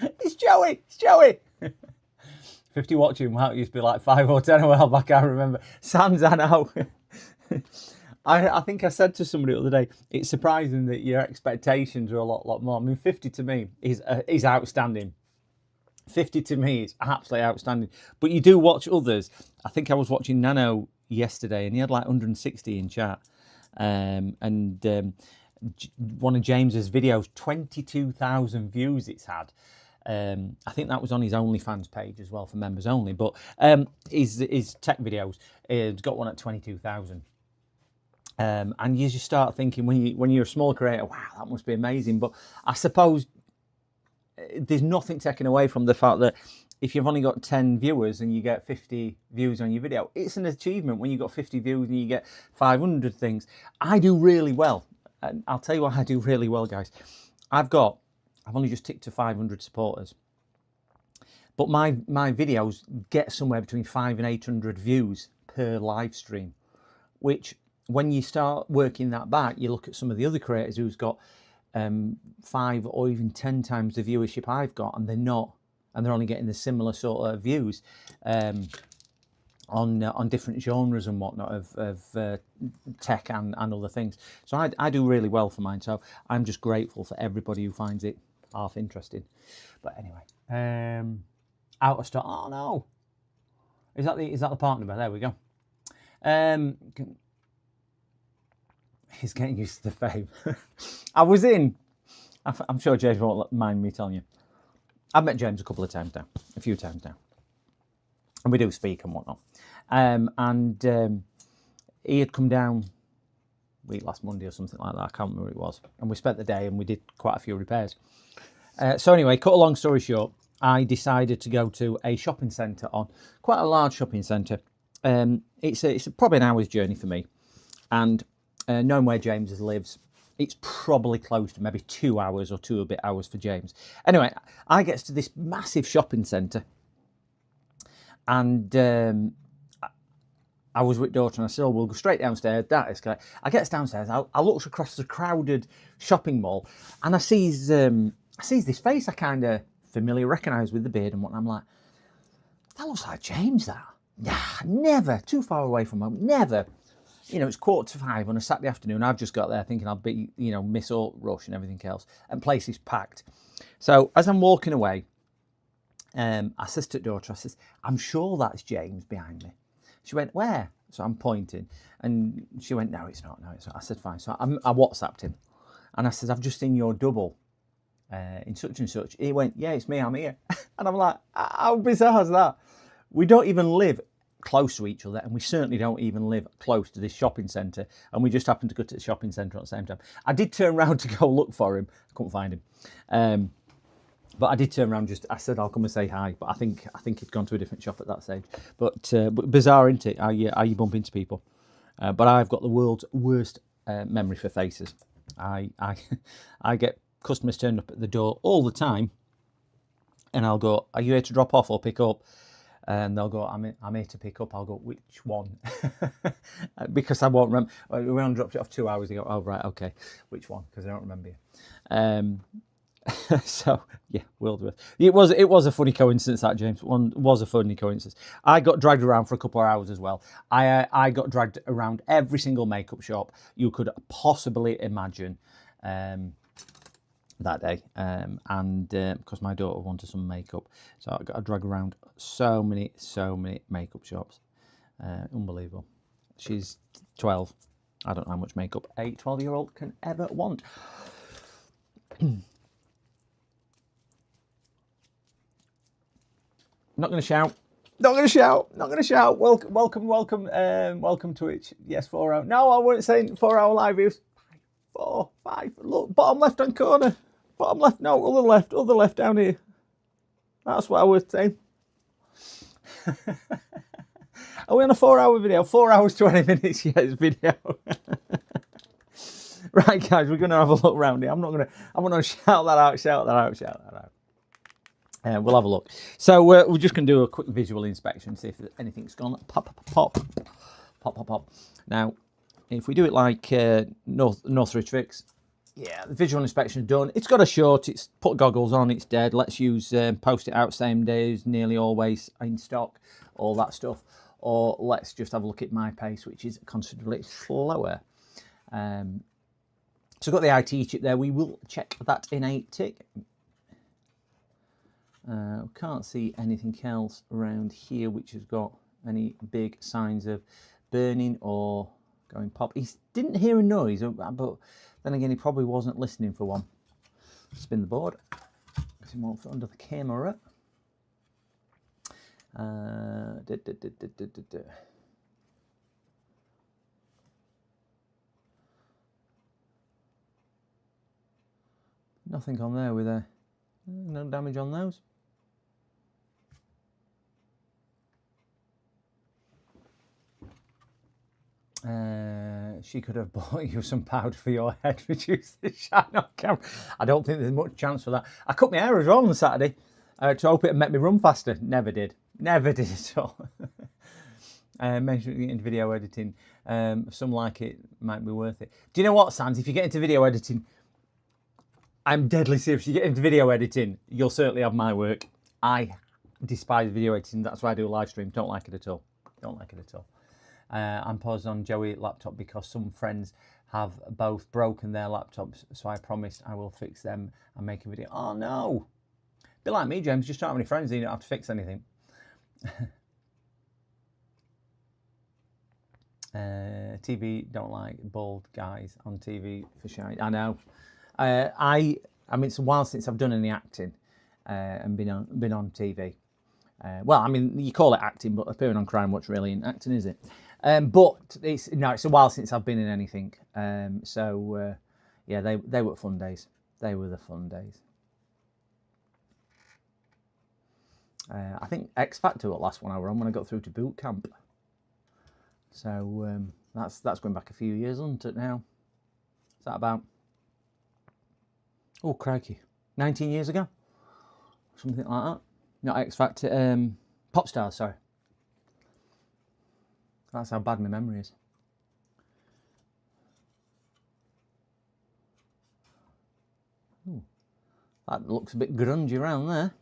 It's Joey! It's Joey! 50 watching, wow, it used to be like 5 or 10 a while back, I remember. Sans, I know. I think I said to somebody the other day, it's surprising that your expectations are a lot more. I mean, 50 to me is outstanding. 50 to me is absolutely outstanding. But you do watch others. I think I was watching Nano yesterday and he had like 160 in chat. One of James's videos, 22,000 views it's had. I think that was on his OnlyFans page as well for members only. But his tech videos, it's got one at 22,000. And you just start thinking when you're a small creator, wow, that must be amazing. But I suppose there's nothing taken away from the fact that if you've only got 10 viewers and you get 50 views on your video, it's an achievement when you've got 50 views and you get 500 things. I do really well and I'll tell you what I do really well, guys. I've only just ticked to 500 supporters, but my videos get somewhere between 500 and 800 views per live stream, which when you start working that back, you look at some of the other creators who's got 5 or even 10 times the viewership I've got, and they're only getting the similar sort of views on different genres and whatnot of tech and other things. So I do really well for mine. So I'm just grateful for everybody who finds it half interesting. But anyway, out of stock. Oh no, is that the part number? There we go. He's getting used to the fame. I was in. I'm sure James won't mind me telling you. I've met James a few times now, and we do speak and whatnot. He had come down last Monday or something like that. I can't remember what it was. And we spent the day and we did quite a few repairs. So anyway, cut a long story short, I decided to go to a shopping centre quite a large shopping centre. It's probably an hour's journey for me, and knowing where James lives, it's probably close to maybe 2 hours or 2 a bit hours for James. Anyway, I get to this massive shopping centre, and I was with daughter, and I said, "Oh, we'll go straight downstairs." That is correct. I get downstairs. I look across the crowded shopping mall, and I sees this face I kind of familiar recognise with the beard and what. I'm like, that looks like James. That, nah, never. Too far away from home. Never. You know, it's 4:45 on a Saturday afternoon. I've just got there thinking I'll be, miss all rush and everything else, and place is packed. So as I'm walking away, I says to daughter, I says, "I'm sure that's James behind me." She went, "Where?" So I'm pointing, and she went, "No, it's not. No, it's not." I said, "Fine." So I WhatsApped him, and I said, "I've just seen your double in such and such." He went, "Yeah, it's me. I'm here." And I'm like, "How bizarre is that?" We don't even live close to each other, and we certainly don't even live close to this shopping centre, and we just happened to go to the shopping centre at the same time. I did turn around to go look for him. I couldn't find him. But I did turn around. I said I'll come and say hi. But I think he'd gone to a different shop at that stage. But bizarre, isn't it? How you bump into people. But I've got the world's worst memory for faces. I get customers turned up at the door all the time, and I'll go, "Are you here to drop off or pick up?" And they'll go, I'm here to pick up." I'll go, "Which one?" Because I won't remember. We only dropped it off 2 hours ago. "Oh, right, okay. Which one?" Because I don't remember you. So yeah, world worth. It was a funny coincidence that, James. One was a funny coincidence. I got dragged around for a couple of hours as well. I got dragged around every single makeup shop you could possibly imagine that day, and because my daughter wanted some makeup, so I got dragged around so many makeup shops. Unbelievable. She's 12. I don't know how much makeup a 12-year-old can ever want. Not going to shout. Not going to shout. Not going to shout. Welcome Twitch. Yes, 4 hour. No, I wasn't saying 4 hour live views. 4, 5. Look, bottom left hand corner. Bottom left. No, other left down here. That's what I was saying. Are we on a 4 hour video? 4 hours 20 minutes. Yes, video. Right, guys, we're going to have a look around here. I'm not going to shout that out. We'll have a look. So we're just going to do a quick visual inspection, see if anything's gone pop. Now, if we do it like Northridge Fix, yeah, the visual inspection is done. It's got a short. It's put goggles on. It's dead. Let's use post it out same days, nearly always in stock, all that stuff. Or let's just have a look at my pace, which is considerably slower. So I've got the IT chip there. We will check that in a tick. Can't see anything else around here which has got any big signs of burning or going pop. He didn't hear a noise, but then again, he probably wasn't listening for one. Spin the board. Because he won't fit under the camera. Nothing on there with a no damage on those. She could have bought you some powder for your head, reduce the shine on camera. I don't think there's much chance for that. I cut my hair as well on Saturday to hope it make me run faster. Never did. Never did at all. Mentioning into video editing. Some like it might be worth it. Do you know what, Sans? If you get into video editing, I'm deadly serious. If you get into video editing, you'll certainly have my work. I despise video editing. That's why I do a live stream. Don't like it at all. Don't like it at all. I'm paused on Joey's laptop because some friends have both broken their laptops, so I promised I will fix them and make a video. Oh no! Be like me, James, just don't have any friends, you don't have to fix anything. TV don't like bald guys on TV for shy. I know. I mean, it's a while since I've done any acting and been on TV. Well, I mean, you call it acting, but appearing on Crime Watch really ain't acting, is it? But it's a while since I've been in anything. Yeah, they were fun days. They were the fun days. I think X Factor was the last one I were on when I got through to boot camp. So that's going back a few years, isn't it now? Is that about? Oh crikey, 19 years ago, something like that. Not X Factor, Pop Stars, sorry. That's how bad my memory is. Ooh, that looks a bit grungy around there.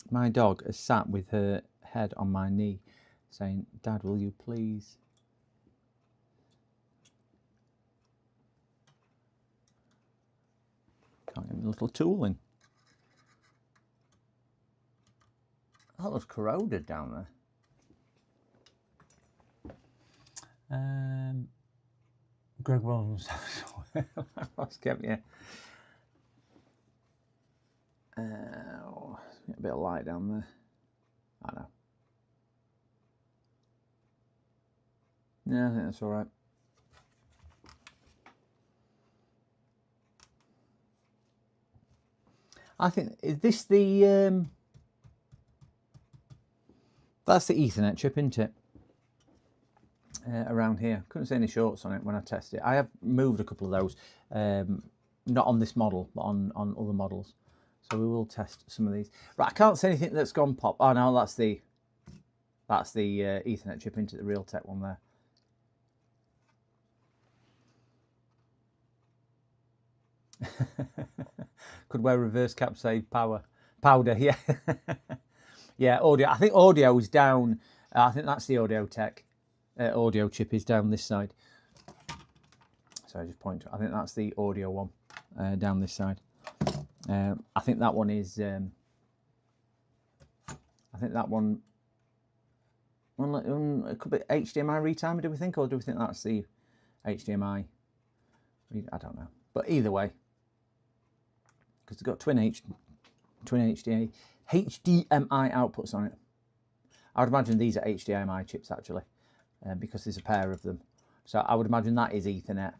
My dog has sat with her head on my knee saying, "Dad, will you please?" Can't get a little tool in. That looks corroded down there. Greg Williams. Let's get you. Get a bit of light down there. I know. Yeah, I think that's all right. I think, is this the, that's the Ethernet chip, isn't it? Around here. Couldn't see any shorts on it when I tested it. I have moved a couple of those, not on this model, but on other models. So we will test some of these. Right, I can't see anything that's gone pop. Oh no, that's the Ethernet chip into the Realtek one there. Could wear reverse cap save powder, yeah. Yeah, audio. I think audio is down. I think that's the Audio Tech audio chip is down this side. So I just point to, I think that's the audio one down this side. I think that one is. I think that one. It could be HDMI retimer. Do we think, or do we think that's the HDMI? I don't know. But either way, because they've got twin HDMI outputs on it. I would imagine these are HDMI chips actually, because there's a pair of them. So I would imagine that is Ethernet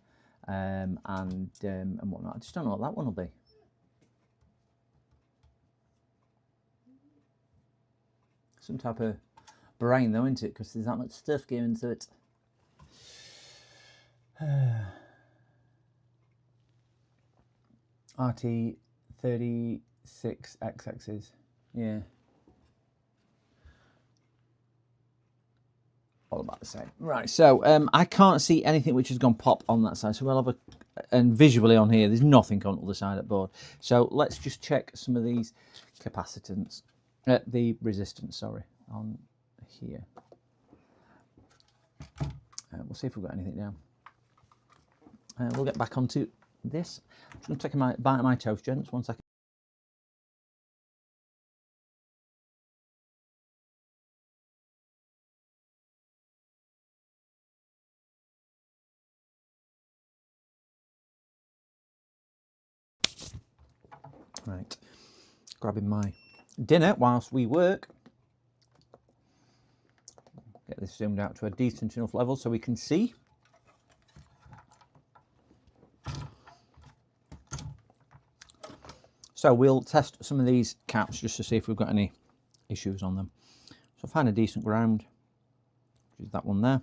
and whatnot. I just don't know what that one will be. Some type of brain though, isn't it? Because there's that much stuff going into it. RT36XXs, yeah. All about the same. Right, so I can't see anything which has gone pop on that side. So we'll have and visually on here, there's nothing on the other side of the board. So let's just check some of these capacitance, the resistance, sorry, on here. We'll see if we've got anything down. We'll get back onto this. I'm just going to take a bite of my toast, gents. 1 second. Right, grabbing my dinner whilst we work. Get this zoomed out to a decent enough level so we can see. So we'll test some of these caps just to see if we've got any issues on them. So find a decent ground. which is that one there.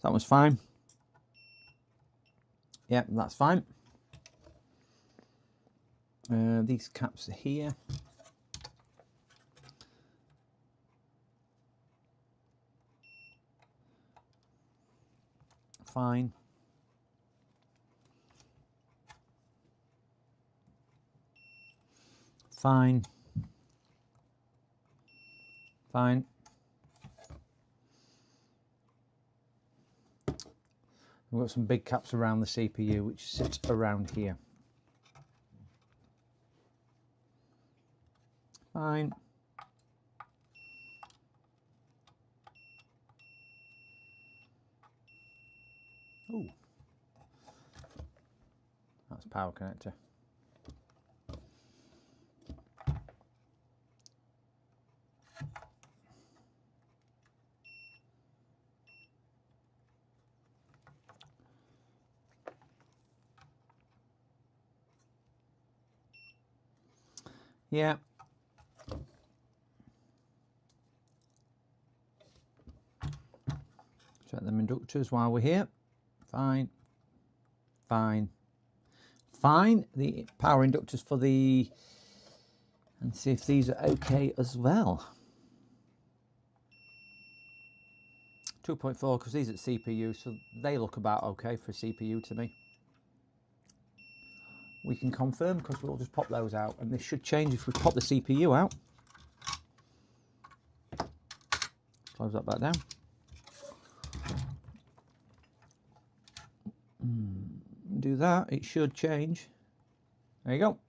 That one's fine. Yeah, that's fine. These caps are here. Fine. Fine. Fine. We've got some big caps around the CPU which sit around here. Fine. Ooh. That's power connector. Yeah. Check them inductors while we're here. Fine. Fine. Fine. The power inductors for the... And see if these are okay as well. 2.4, because these are CPU, so they look about okay for a CPU to me. We can confirm because we'll just pop those out, and this should change if we pop the CPU out. Close that back down. Do that, it should change. There you go.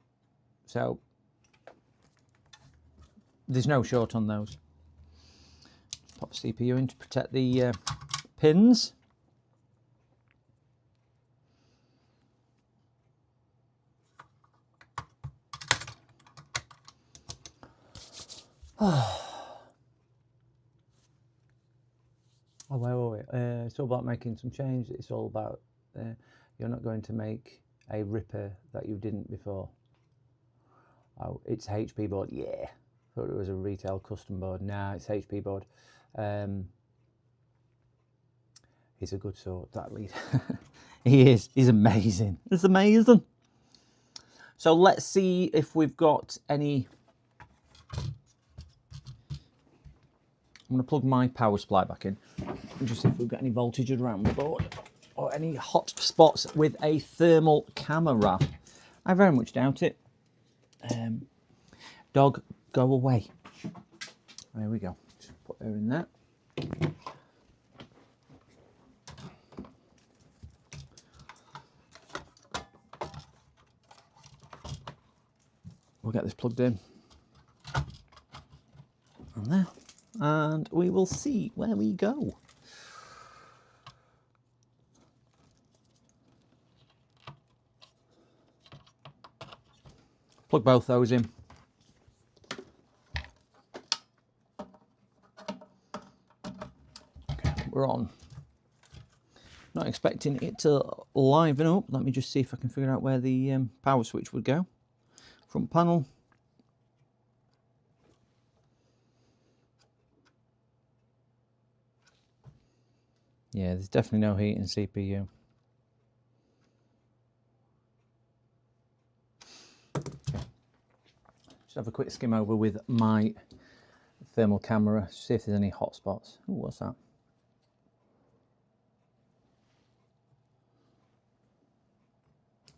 So there's no short on those. Pop CPU in to protect the pins. Oh, wait. It's all about making some change. It's all about you're not going to make a ripper that you didn't before. Oh, it's HP board. Yeah, thought it was a retail custom board. Nah, it's HP board. He's a good sort, that lead. He is. He's amazing. It's amazing. So let's see if we've got any. I'm going to plug my power supply back in and just see if we've got any voltage around the board or any hot spots with a thermal camera. I very much doubt it. Dog, go away. There we go. Just put her in there. We'll get this plugged in. And there. And we will see where we go. Plug both those in. Okay, we're on. Not expecting it to liven up. Let me just see if I can figure out where the power switch would go. Front panel. Yeah, there's definitely no heat in CPU. Just have a quick skim over with my thermal camera, see if there's any hot spots. Ooh, what's that?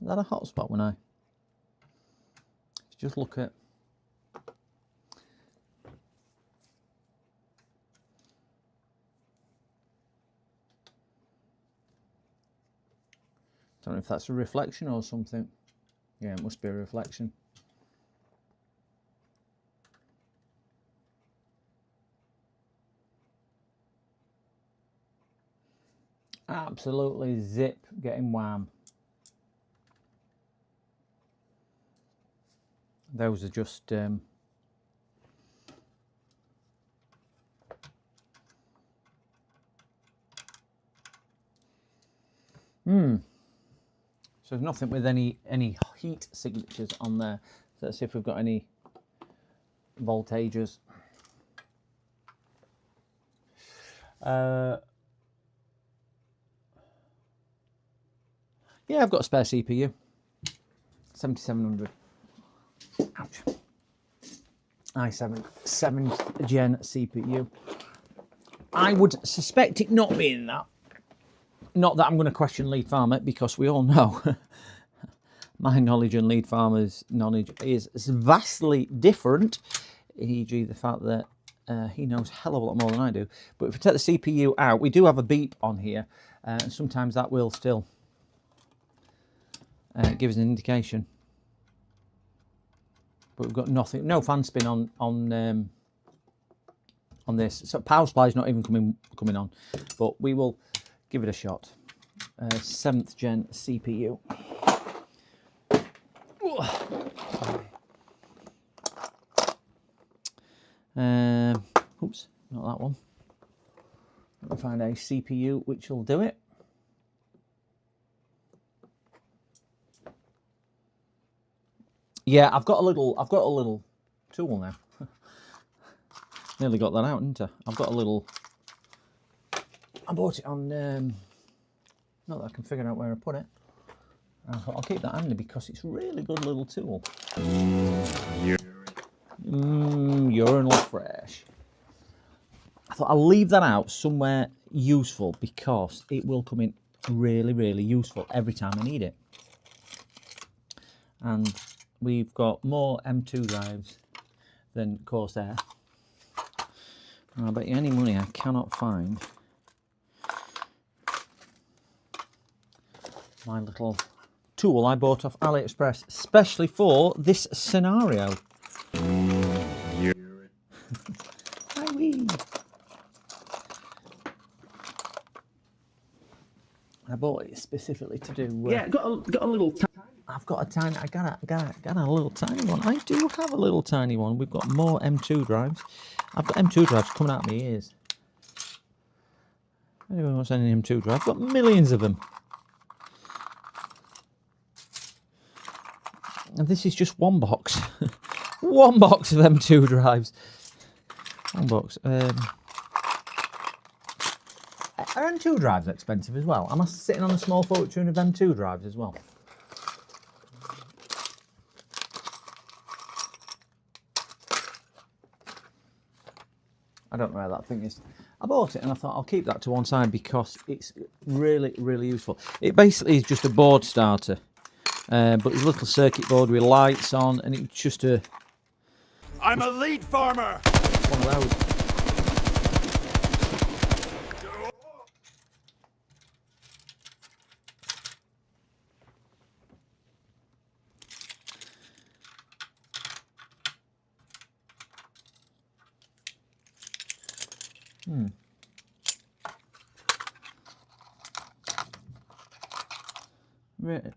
Is that a hot spot when I just look at don't know if that's a reflection or something. Yeah, it must be a reflection. Absolutely zip, getting wham. Those are just So there's nothing with any heat signatures on there. So let's see if we've got any voltages. Yeah, I've got a spare CPU. 7700. Ouch. i7 7th gen CPU. I would suspect it not being that. Not that I'm going to question Lead Farmer, because we all know my knowledge and Lead Farmer's knowledge is vastly different, e.g. the fact that he knows a hell of a lot more than I do. But if we take the CPU out, we do have a beep on here, and sometimes that will still give us an indication. But we've got nothing, no fan spin on this. So power supply is not even coming on, but we will give it a shot. 7th gen CPU. Oops, not that one. Let me find a CPU which will do it. Yeah, I've got a little tool now. Nearly got that out, didn't I? I've got a little. I bought it on. Not that I can figure out where I put it. I thought I'll keep that handy because it's a really good little tool. Urinal fresh. I thought I'll leave that out somewhere useful because it will come in really, really useful every time I need it. And we've got more M2 drives than Corsair. I bet you any money I cannot find my little tool I bought off AliExpress especially for this scenario. I bought it specifically to do. Yeah, got a little. I've got a tiny. I got a little tiny one. I do have a little tiny one. We've got more M2 drives. I've got M2 drives coming out of my ears. Anyone wants any M2 drive? I've got millions of them. And this is just one box. One box of M2 drives. One box. Are M2 drives expensive as well? Am I sitting on a small fortune of M2 drives as well? I don't know where that thing is. I bought it and I thought I'll keep that to one side because it's really, really useful. It basically is just a board starter, but it's a little circuit board with lights on, and it's just a... I'm a lead farmer! One of those.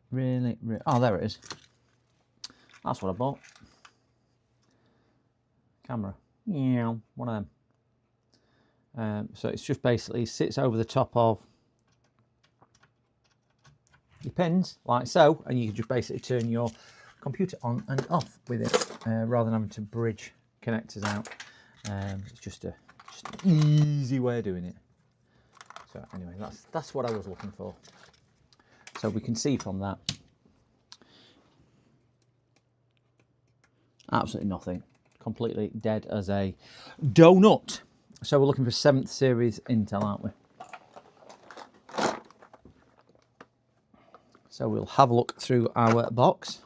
Really, oh, there it is. That's what I bought. Camera. Yeah, one of them. So it's just basically sits over the top of your pins, like so, and you can just basically turn your computer on and off with it, rather than having to bridge connectors out. It's just an easy way of doing it. So anyway, that's what I was looking for. So we can see from that, absolutely nothing, completely dead as a donut. So we're looking for 7th series Intel, aren't we? So we'll have a look through our box,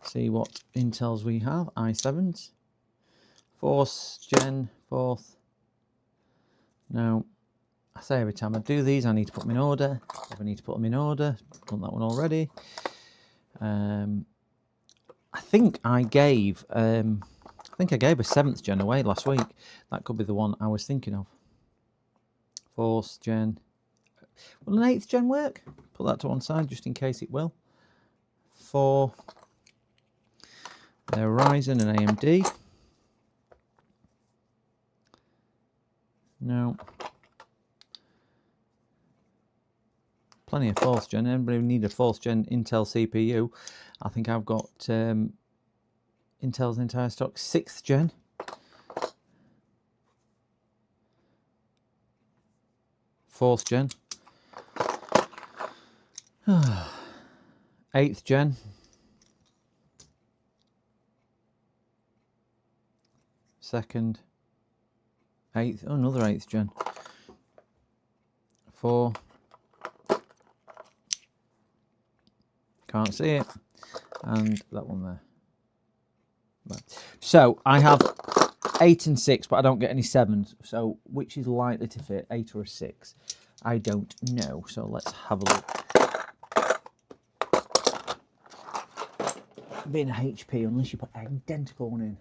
see what Intels we have. i7s, 4th gen, 4th. Now, I say every time I do these, I need to put them in order. If I need to put them in order, I've done that one already. I think I gave a 7th gen away last week. That could be the one I was thinking of. 4th gen. Will an 8th gen work? Put that to one side just in case it will. 4. Ryzen and AMD. No. Plenty of 4th gen. Anybody who need a 4th gen Intel CPU? I think I've got Intel's entire stock. 6th gen. 4th gen. 8th gen. 2nd. 8th. Oh, another 8th gen. 4. Can't see it. And that one there. Right. So I have 8 and 6, but I don't get any 7s. So which is likely to fit, 8 or a 6? I don't know. So let's have a look. Being a HP, unless you put an identical one in.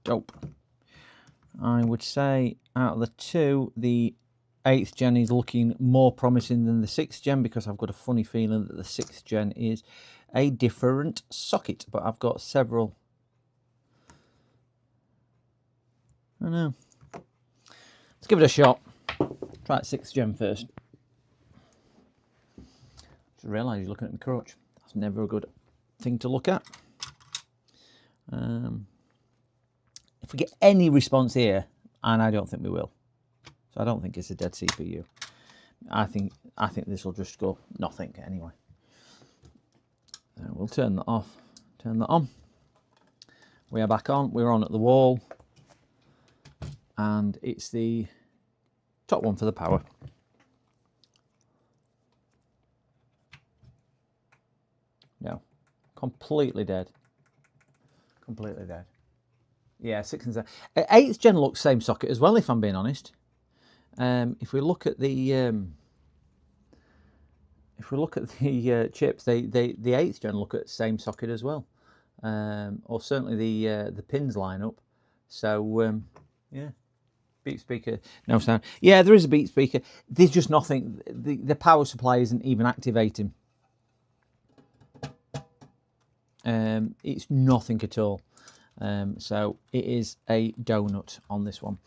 Dope. I would say out of the two, the 8th gen is looking more promising than the 6th gen, because I've got a funny feeling that the 6th gen is a different socket, but I've got several. I don't know. Let's give it a shot. Try 6th gen first. Just realised you're looking at my crotch. That's never a good thing to look at. If we get any response here, and I don't think we will, so I don't think it's a dead CPU. I think this will just go nothing anyway. We'll turn that off, turn that on. We are back on. We're on at the wall, and it's the top one for the power. No, completely dead. Completely dead. Yeah, 6 and 7. 8th gen looks same socket as well, if I'm being honest. If we look at the chips, the 8th gen look at same socket as well, or certainly the pins line up. So yeah, beat speaker, no sound. Yeah, there is a beat speaker. There's just nothing. The power supply isn't even activating. It's nothing at all. So it is a donut on this one.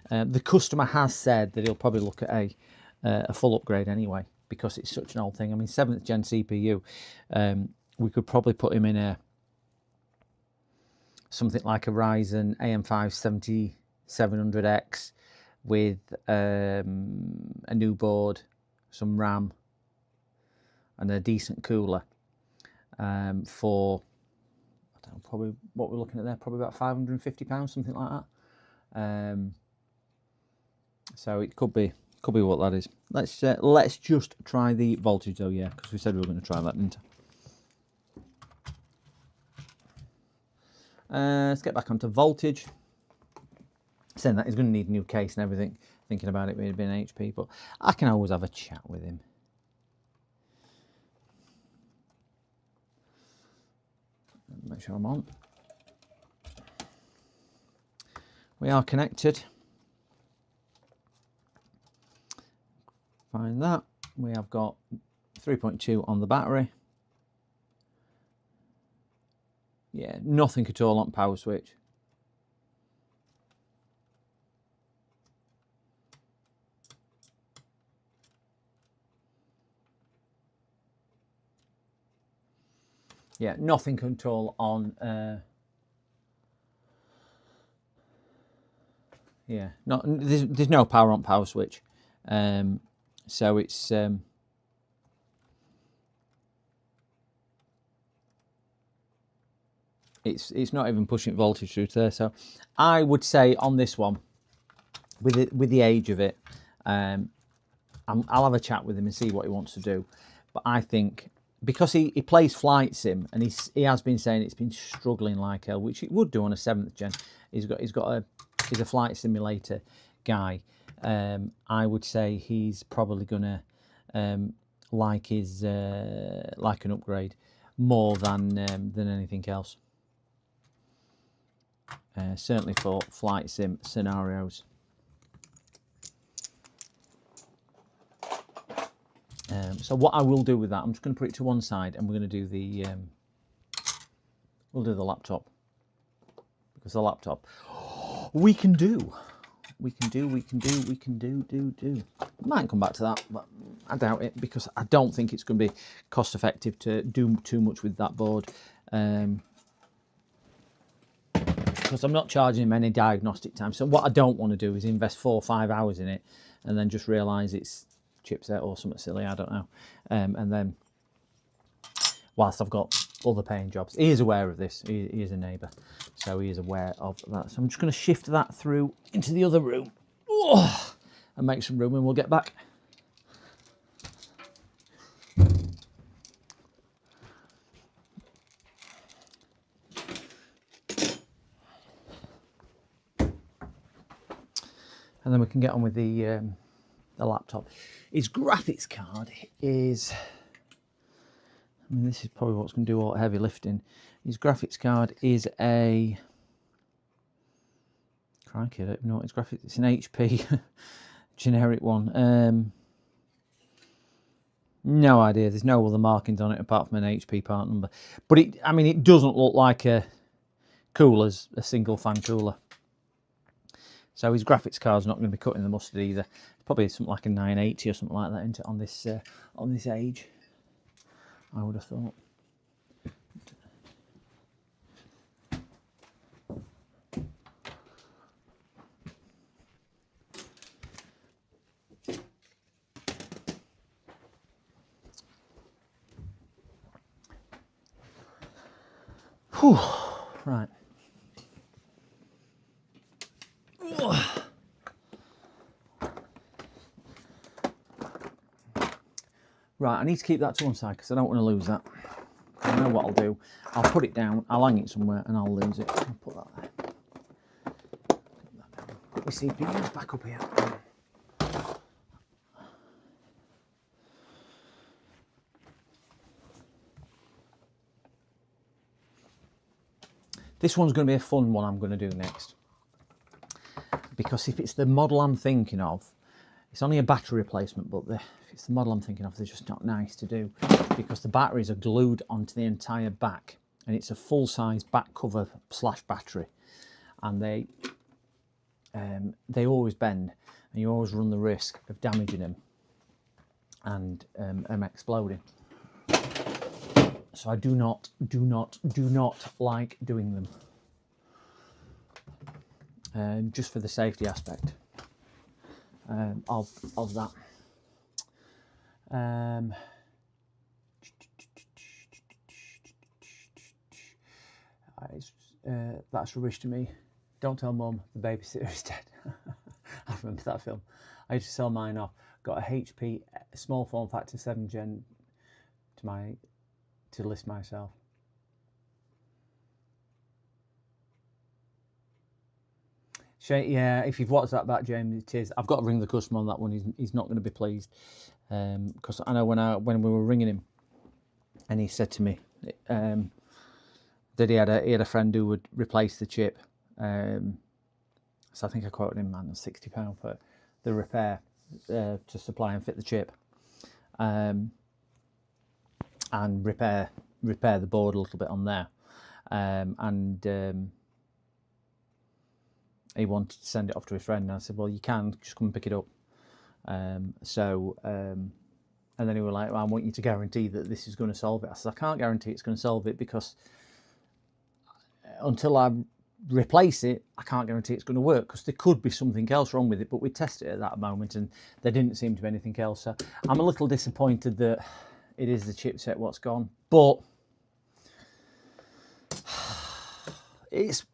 The customer has said that he'll probably look at a full upgrade anyway, because it's such an old thing. I mean, 7th gen CPU, we could probably put him in something like a Ryzen AM5 7700X with a new board, some RAM, and a decent cooler for, probably what we're looking at there, probably about £550, something like that. So it could be what that is. Let's just try the voltage though, yeah, because we said we were going to try that, didn't we? Let's get back onto voltage. Saying that he's going to need a new case and everything. Thinking about it, we'd been HP, but I can always have a chat with him. Make sure I'm on. We are connected. Find that. We have got 3.2 on the battery. Yeah, nothing at all on power switch. Yeah, nothing at all on. Yeah, there's no power on power switch, so it's not even pushing voltage through to there. So I would say on this one, with the age of it, I'll have a chat with him and see what he wants to do. But I think, because he plays flight sim, and he has been saying it's been struggling like hell, which it would do on a 7th gen. He's a flight simulator guy. I would say he's probably gonna like an upgrade more than anything else. Certainly for flight sim scenarios. So what I will do with that, I'm just going to put it to one side, and we're going to do the we'll do the laptop, because the laptop we can do. Might come back to that, but I doubt it, because I don't think it's going to be cost effective to do too much with that board. because I'm not charging him any diagnostic time. So what I don't want to do is invest 4 or 5 hours in it and then just realise it's chipset or something silly, I don't know. And then whilst I've got other paying jobs, he is aware of this. He is a neighbour, so he is aware of that. So I'm just going to shift that through into the other room and make some room, and we'll get back. And then we can get on with the laptop. His graphics card is, I mean, this is probably what's going to do all the heavy lifting. His graphics card is a, crikey, I don't even know what his graphics, it's an HP generic one. No idea, there's no other markings on it apart from an HP part number. But it, I mean, it doesn't look like a cooler's a single fan cooler. So his graphics card's not going to be cutting the mustard either. It's probably something like a 980 or something like that, isn't it, on this age, I would have thought. Whew, right. Right, I need to keep that to one side because I don't want to lose that. I know what I'll do. I'll put it down, I'll hang it somewhere and I'll lose it. I'll put that there. Put my CPU's back up here. This one's going to be a fun one I'm going to do next. Because if it's the model I'm thinking of, it's only a battery replacement, but if it's the model I'm thinking of, they're just not nice to do because the batteries are glued onto the entire back, and it's a full-size back cover / battery, and they always bend, and you always run the risk of damaging them and exploding. So I do not like doing them, just for the safety aspect. Of that. That's rubbish to me. Don't tell Mum the babysitter is dead. I remember that film. I used to sell mine off. Got a HP small form factor 7 Gen to list myself. Yeah, if you've WhatsApped that, James, it is. I've got to ring the customer on that one. He's not going to be pleased, because I know when we were ringing him, and he said to me that he had a friend who would replace the chip. So I think I quoted him, man, £60 for the repair to supply and fit the chip, and repair the board a little bit on there, he wanted to send it off to his friend, and I said, well, you can just come and pick it up. And then he was like, well, I want you to guarantee that this is going to solve it. I said, I can't guarantee it's going to solve it because until I replace it, I can't guarantee it's going to work, because there could be something else wrong with it, but we tested it at that moment and there didn't seem to be anything else. So I'm a little disappointed that it is the chipset what's gone, but it's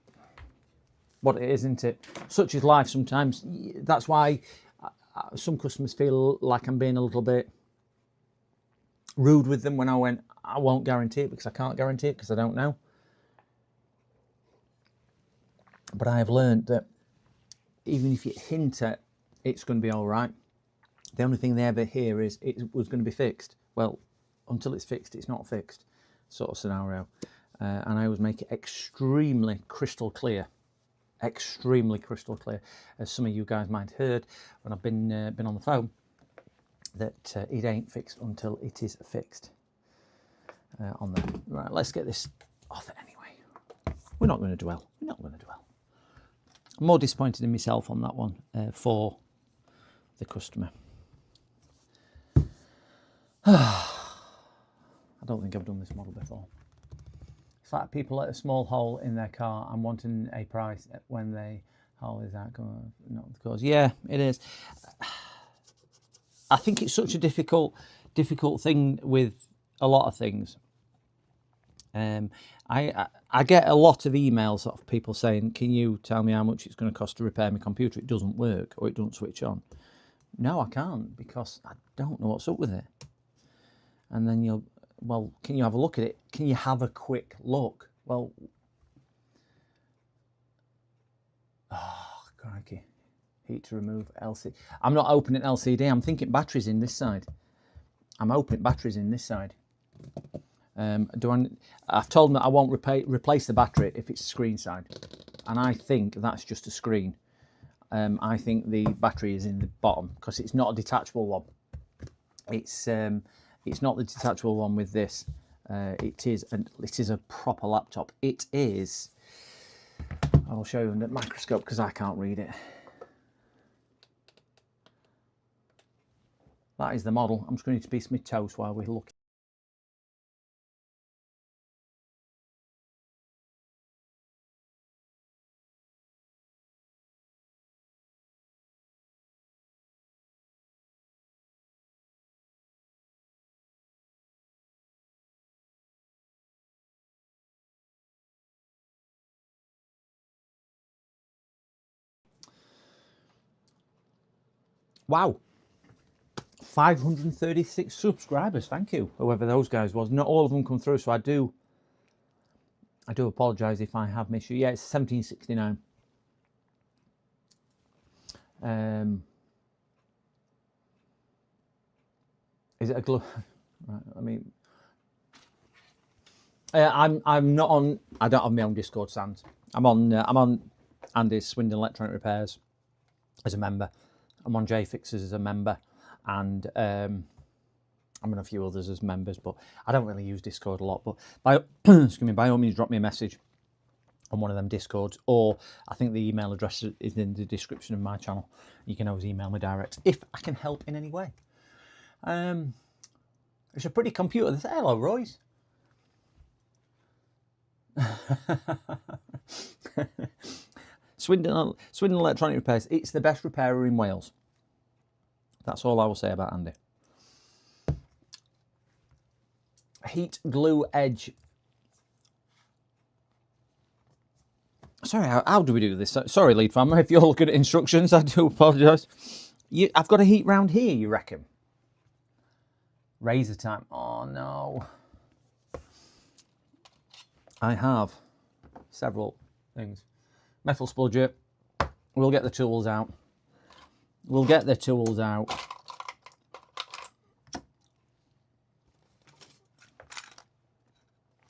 what it is, isn't it? Such is life sometimes. That's why some customers feel like I'm being a little bit rude with them when I went, I won't guarantee it, because I can't guarantee it because I don't know. But I have learned that even if you hint at it's going to be all right, the only thing they ever hear is it was going to be fixed. Well, until it's fixed, it's not fixed, sort of scenario. And I always make it extremely crystal clear, as some of you guys might have heard when I've been on the phone, that it ain't fixed until it is fixed on there. Right, let's get this off it anyway. We're not going to dwell. I'm more disappointed in myself on that one for the customer. I don't think I've done this model before. Fat people at a small hole in their car and wanting a price when they hole is that going not the cause. Yeah, it is. I think it's such a difficult thing with a lot of things. I get a lot of emails of people saying, can you tell me how much it's going to cost to repair my computer? It doesn't work or it doesn't switch on. No, I can't, because I don't know what's up with it. And then you'll, well, can you have a look at it? Can you have a quick look? Well, oh, crikey. Heat to remove LCD. I'm not opening LCD. I'm thinking batteries in this side. I'm opening batteries in this side. I've told them that I won't replace the battery if it's screen side. And I think that's just a screen. I think the battery is in the bottom because it's not a detachable one. It's not the detachable one with this. It is a proper laptop. It is. I'll show you under the microscope because I can't read it. That is the model. I'm just going to piece my toast while we look. Wow, 536 subscribers. Thank you, whoever those guys was. Not all of them come through, so I do apologise if I have missed you. Yeah, it's 1769. Is it a glue? Right, I mean, I'm not on. I don't have my own Discord, Sans. I'm on Andy's Swindon Electronic Repairs as a member. I'm on JFixers as a member, and I'm on a few others as members, but I don't really use Discord a lot. But excuse me, by all means, drop me a message on one of them Discords, or I think the email address is in the description of my channel. You can always email me direct if I can help in any way. It's a pretty computer. Hello, Royce. Swindon Electronic Repairs. It's the best repairer in Wales. That's all I will say about Andy. Heat glue edge. Sorry, how do we do this? Sorry, lead farmer, if you're looking at instructions, I do apologise. I've got a heat round here, you reckon? Razor time. Oh no. I have several things. Metal spludger. We'll get the tools out. We'll get the tools out.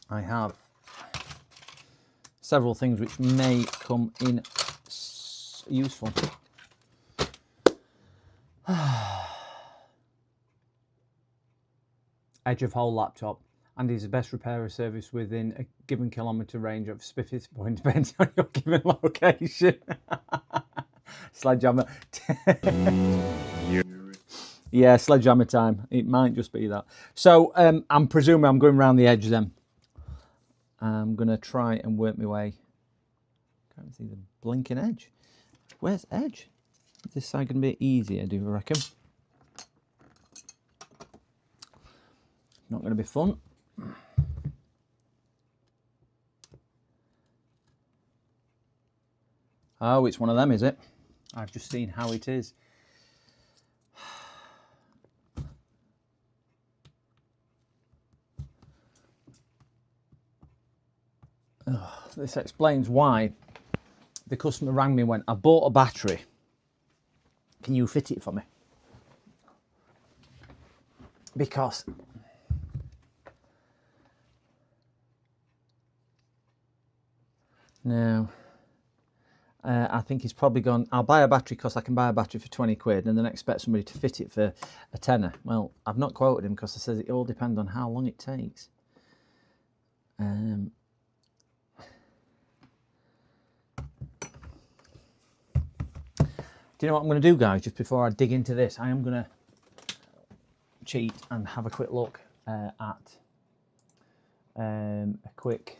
I have several things which may come in useful. Edge of hole laptop. And is the best repairer service within a given kilometre range of spiffy point, depending on your given location. Sledgehammer. Yeah, sledgehammer time. It might just be that. So I'm presuming I'm going around the edge then. I'm going to try and work my way. Can't see the blinking edge. Where's edge? Is this side going to be easier, do you reckon? Not going to be fun. Oh, it's one of them, is it? I've just seen how it is. Oh, this explains why the customer rang me and went, I bought a battery. Can you fit it for me? Because no. I think he's probably gone, I'll buy a battery because I can buy a battery for 20 quid and then expect somebody to fit it for a tenner. Well, I've not quoted him because I says it all depends on how long it takes. Do you know what I'm going to do, guys? Just before I dig into this, I am going to cheat and have a quick look at a quick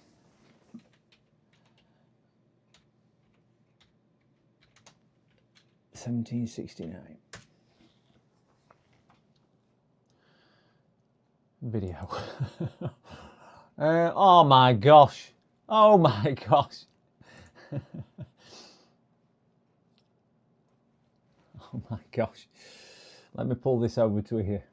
1769. Video. Oh my gosh. Oh my gosh. Oh my gosh. Let me pull this over to here.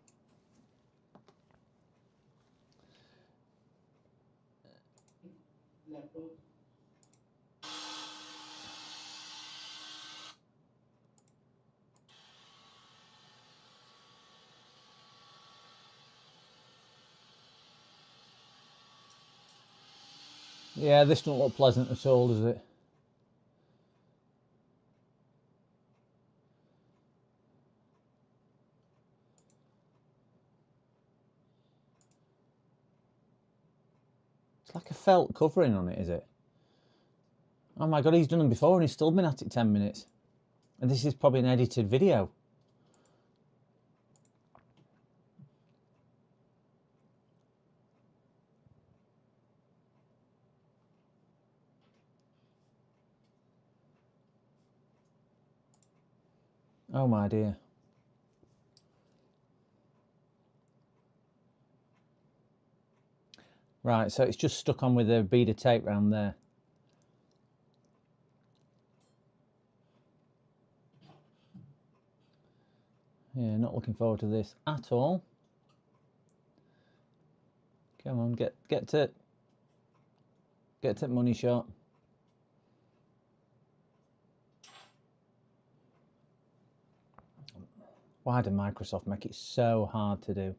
Yeah, this doesn't look pleasant at all, does it? It's like a felt covering on it, is it? Oh my God, he's done them before and he's still been at it 10 minutes. And this is probably an edited video. Oh my dear. Right, so it's just stuck on with a bead of tape round there. Yeah, not looking forward to this at all. Come on, get to money shot. Why did Microsoft make it so hard to do?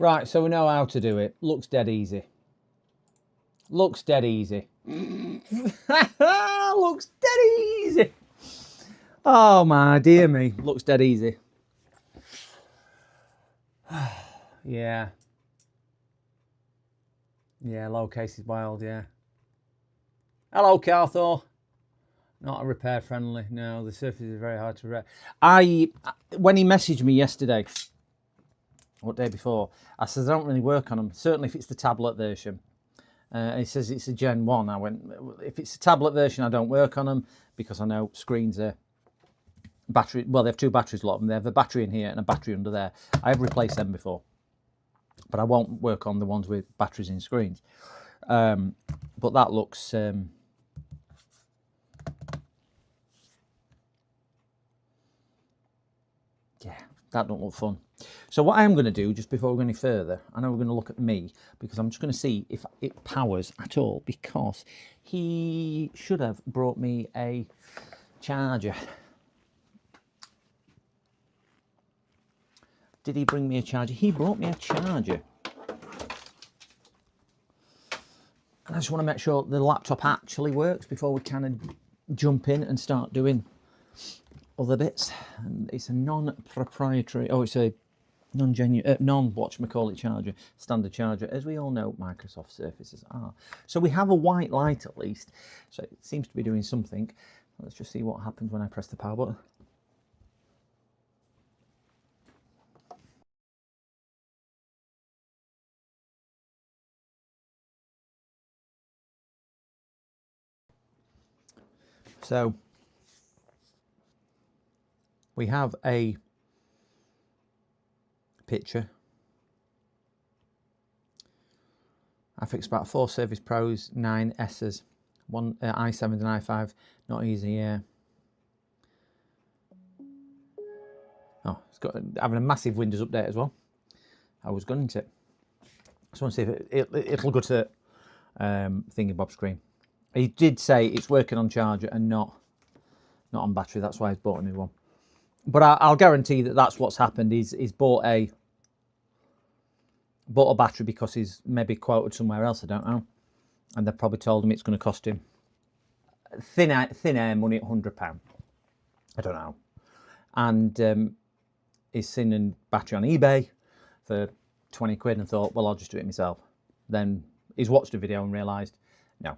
Right, so we know how to do it. Looks dead easy. Looks dead easy. Looks dead easy. Oh my dear me. Looks dead easy. Yeah. Yeah, low case is wild, yeah. Hello, Carthor. Not a repair friendly. No, the surface is very hard to repair. When he messaged me yesterday, what day before, I said I don't really work on them. Certainly if it's the tablet version. He says it's a Gen 1. I went, if it's a tablet version, I don't work on them because I know screens are battery. Well, they have two batteries, a lot of them. They have a battery in here and a battery under there. I have replaced them before, but I won't work on the ones with batteries in screens. But that looks. Yeah, that don't look fun. So what I am going to do, just before we go any further, I know we're going to look at me, because I'm just going to see if it powers at all, because he should have brought me a charger. Did he bring me a charger? He brought me a charger. And I just want to make sure the laptop actually works before we kind of jump in and start doing other bits. And it's a non-proprietary, it's a non-genuine, non-whatchamacallit charger, standard charger, as we all know Microsoft Surfaces are. So we have a white light at least, so it seems to be doing something. Let's just see what happens when I press the power button. So we have a picture. I fixed about 4 Surface Pros, 9 S's, 1 i7 and i5. Not easy, yeah. Oh, it's got having a massive Windows update as well. I was gunning it. Just want to see if it'll go to thingy Bob screen. He did say it's working on charger and not on battery. That's why he's bought a new one. But I'll guarantee that that's what's happened. He's bought a battery because he's maybe quoted somewhere else. I don't know, and they've probably told him it's going to cost him thin air money at £100. I don't know, and he's seen a battery on eBay for 20 quid and thought, well, I'll just do it myself. Then he's watched a video and realised no.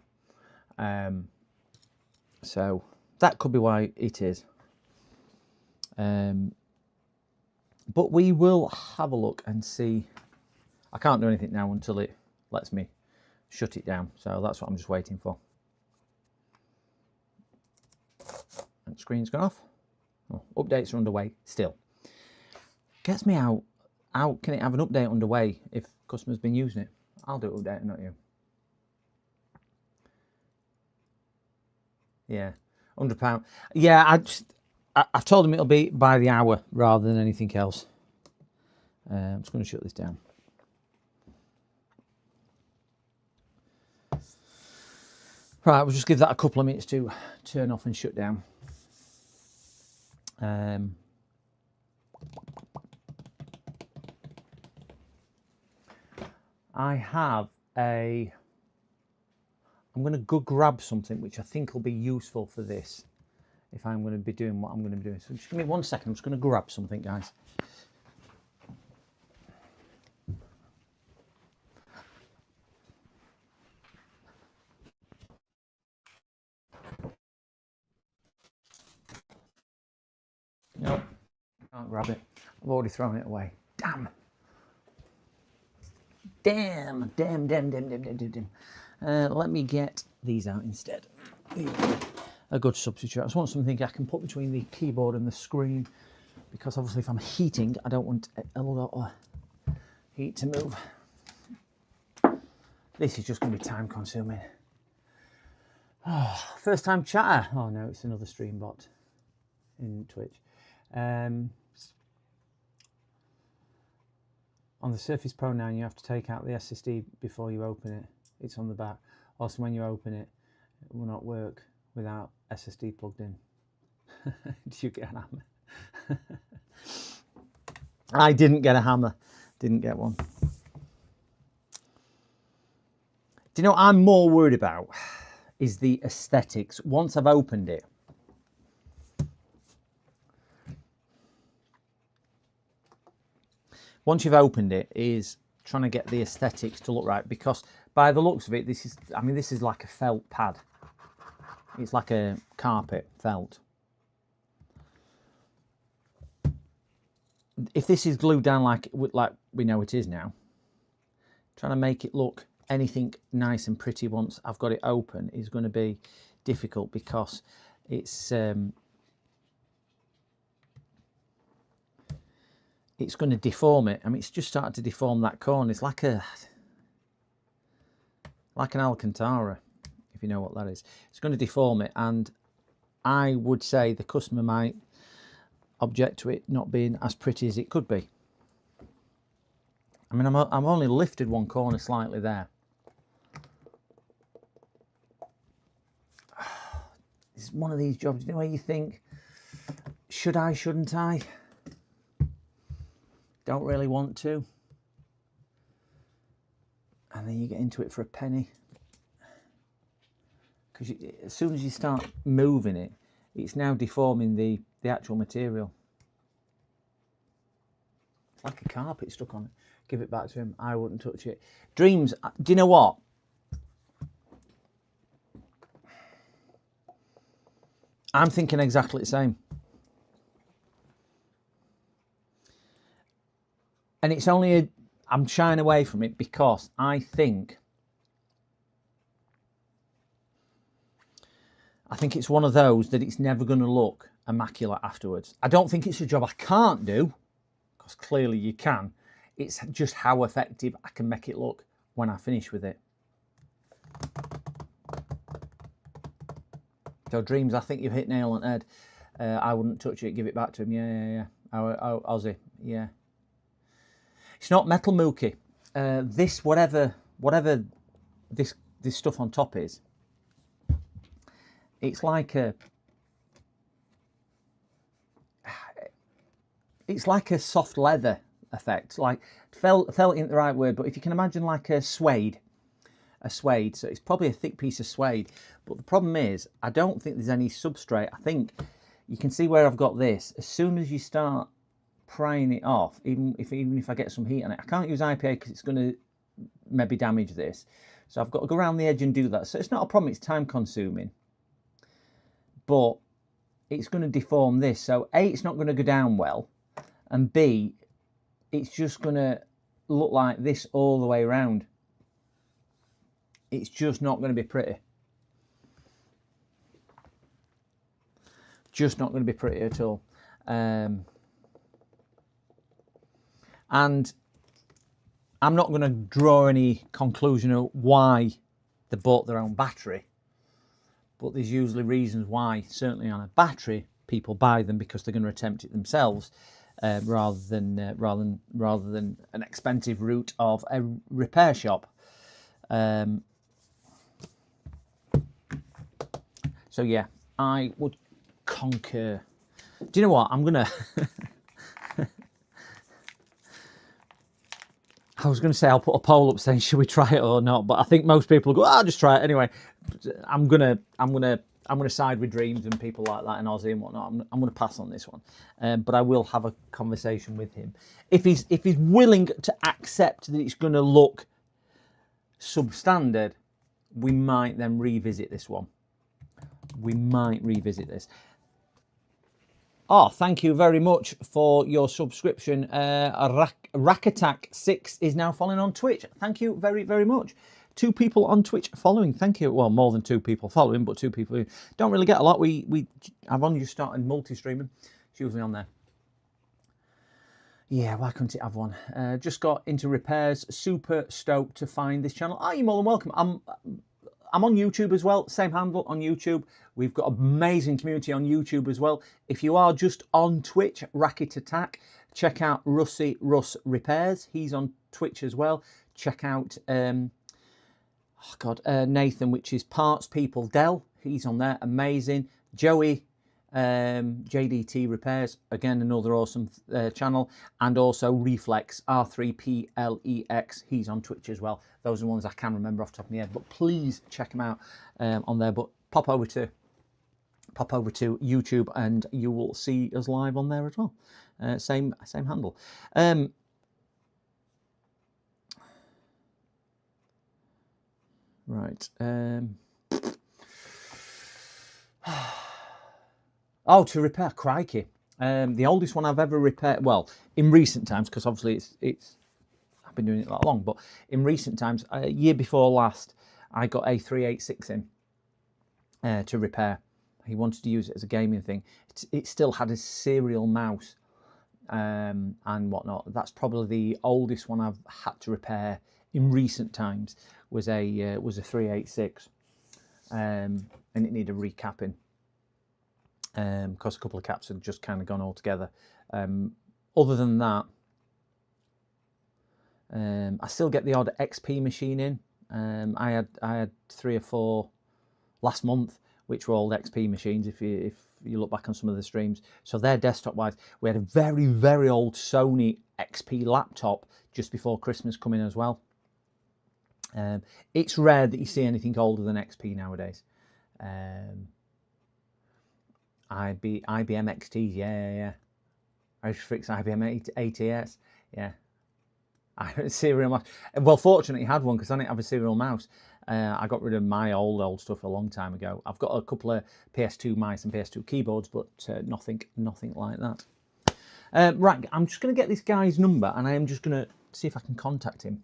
So that could be why it is. But we will have a look and see. I can't do anything now until it lets me shut it down. So that's what I'm just waiting for. Screen's gone off. Oh, updates are underway still. Gets me out. How can it have an update underway if customer's been using it? I'll do it update, not you. Yeah, £100. Yeah, I've told them it'll be by the hour rather than anything else. I'm just going to shut this down. Right, we'll just give that a couple of minutes to turn off and shut down. I have I'm going to go grab something which I think will be useful for this if I'm going to be doing what I'm going to be doing. So just give me 1 second, I'm just going to grab something, guys. Nope, can't grab it. I've already thrown it away. Damn. Damn. Let me get these out instead. A good substitute. I just want something I can put between the keyboard and the screen, because obviously if I'm heating, I don't want a lot of heat to move. This is just going to be time consuming. Oh, first time chatter. Oh no, it's another stream bot in Twitch. On the Surface Pro 9, you have to take out the SSD before you open it. It's on the back. Also, when you open it, it will not work without SSD plugged in. Did you get a hammer? I didn't get a hammer. Didn't get one. Do you know what I'm more worried about? Is the aesthetics. Once I've opened it, once you've opened it, is trying to get the aesthetics to look right, because by the looks of it, this is like a felt pad. It's like a carpet felt. If this is glued down like we know it is now, trying to make it look anything nice and pretty once I've got it open is going to be difficult, because it's going to deform it. I mean, it's just started to deform that corner. It's like an Alcantara, if you know what that is. It's going to deform it, and I would say the customer might object to it not being as pretty as it could be. I mean, I'm only lifted one corner slightly there. It's one of these jobs, you know, where you think, should I, shouldn't I? Don't really want to. And then you get into it for a penny. Because as soon as you start moving it, it's now deforming the actual material. It's like a carpet stuck on it. Give it back to him. I wouldn't touch it. Dreams, do you know what? I'm thinking exactly the same. And it's only I'm shying away from it because I think it's one of those that it's never going to look immaculate afterwards. I don't think it's a job I can't do, because clearly you can. It's just how effective I can make it look when I finish with it. So Dreams, I think you've hit nail on the head. I wouldn't touch it. Give it back to him. Yeah. Aussie. Yeah. It's not metal mookie. This whatever this stuff on top is. It's like a soft leather effect. Like felt isn't the right word, but if you can imagine like a suede. So it's probably a thick piece of suede. But the problem is, I don't think there's any substrate. I think you can see where I've got this. As soon as you start prying it off, even if I get some heat on it, I can't use IPA because it's going to maybe damage this. So I've got to go around the edge and do that. So it's not a problem. It's time consuming, but it's going to deform this. So A, it's not going to go down well, and B, it's just going to look like this all the way around. It's just not going to be pretty. Just not going to be pretty at all. And I'm not going to draw any conclusion of why they bought their own battery, but there's usually reasons why. Certainly on a battery, people buy them because they're going to attempt it themselves, rather than an expensive route of a repair shop. So yeah, I would concur. Do you know what? I'm gonna. I was going to say I'll put a poll up saying should we try it or not, but I think most people go, I'll just try it anyway. I'm gonna side with Dreams and people like that and Aussie and whatnot. I'm gonna pass on this one, but I will have a conversation with him if he's willing to accept that it's going to look substandard. We might then revisit this one. We might revisit this. Oh, thank you very much for your subscription. Rack Attack 6 is now following on Twitch. Thank you very, very much. 2 people on Twitch following. Thank you. Well, more than 2 people following, but 2 people who don't really get a lot. I've only just started multi-streaming. It's usually on there. Yeah, why couldn't it have one? Just got into repairs. Super stoked to find this channel. Oh, you're more than welcome. I'm on YouTube as well, same handle on YouTube. We've got an amazing community on YouTube as well. If you are just on Twitch, Racket Attack, check out Russ Repairs. He's on Twitch as well. Check out Nathan, which is Parts People Dell. He's on there, amazing. Joey, JDT Repairs, again another awesome channel, and also Reflex, R3PLEX. He's on Twitch as well. Those are the ones I can remember off the top of my head, but please check them out on there. But pop over to YouTube and you will see us live on there as well. Same handle. Right. Oh, to repair, crikey. The oldest one I've ever repaired, well, in recent times, because obviously it's I've been doing it that long, but in recent times, a year before last, I got a 386 in to repair. He wanted to use it as a gaming thing. It still had a serial mouse and whatnot. That's probably the oldest one I've had to repair in recent times. Was a 386, and it needed recapping. Because a couple of caps had just kind of gone all together. Other than that, I still get the odd XP machine in. I had 3 or 4 last month, which were old XP machines. If you look back on some of the streams, so they're desktop wise. We had a very, very old Sony XP laptop just before Christmas coming as well. It's rare that you see anything older than XP nowadays. IBM XTs, yeah. Restrix IBM ATS, yeah. I had a serial mouse. Well, fortunately, I had one because I didn't have a serial mouse. I got rid of my old stuff a long time ago. I've got a couple of PS2 mice and PS2 keyboards, but nothing like that. Right, I'm just going to get this guy's number, and I am just going to see if I can contact him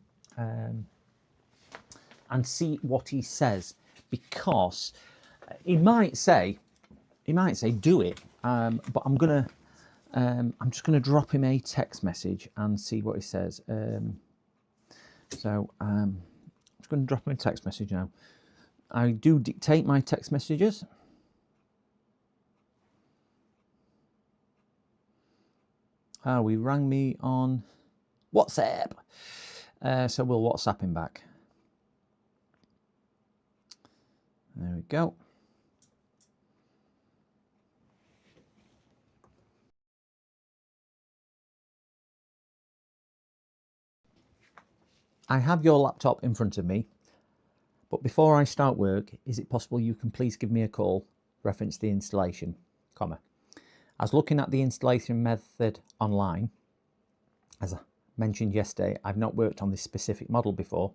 and see what he says, because he might say do it, but I'm just gonna drop him a text message and see what he says. So I'm just gonna drop him a text message now. I do dictate my text messages. He rang me on WhatsApp, so we'll WhatsApp him back. There we go. I have your laptop in front of me, but before I start work, is it possible you can please give me a call, reference the installation, comma. I was looking at the installation method online. As I mentioned yesterday, I've not worked on this specific model before,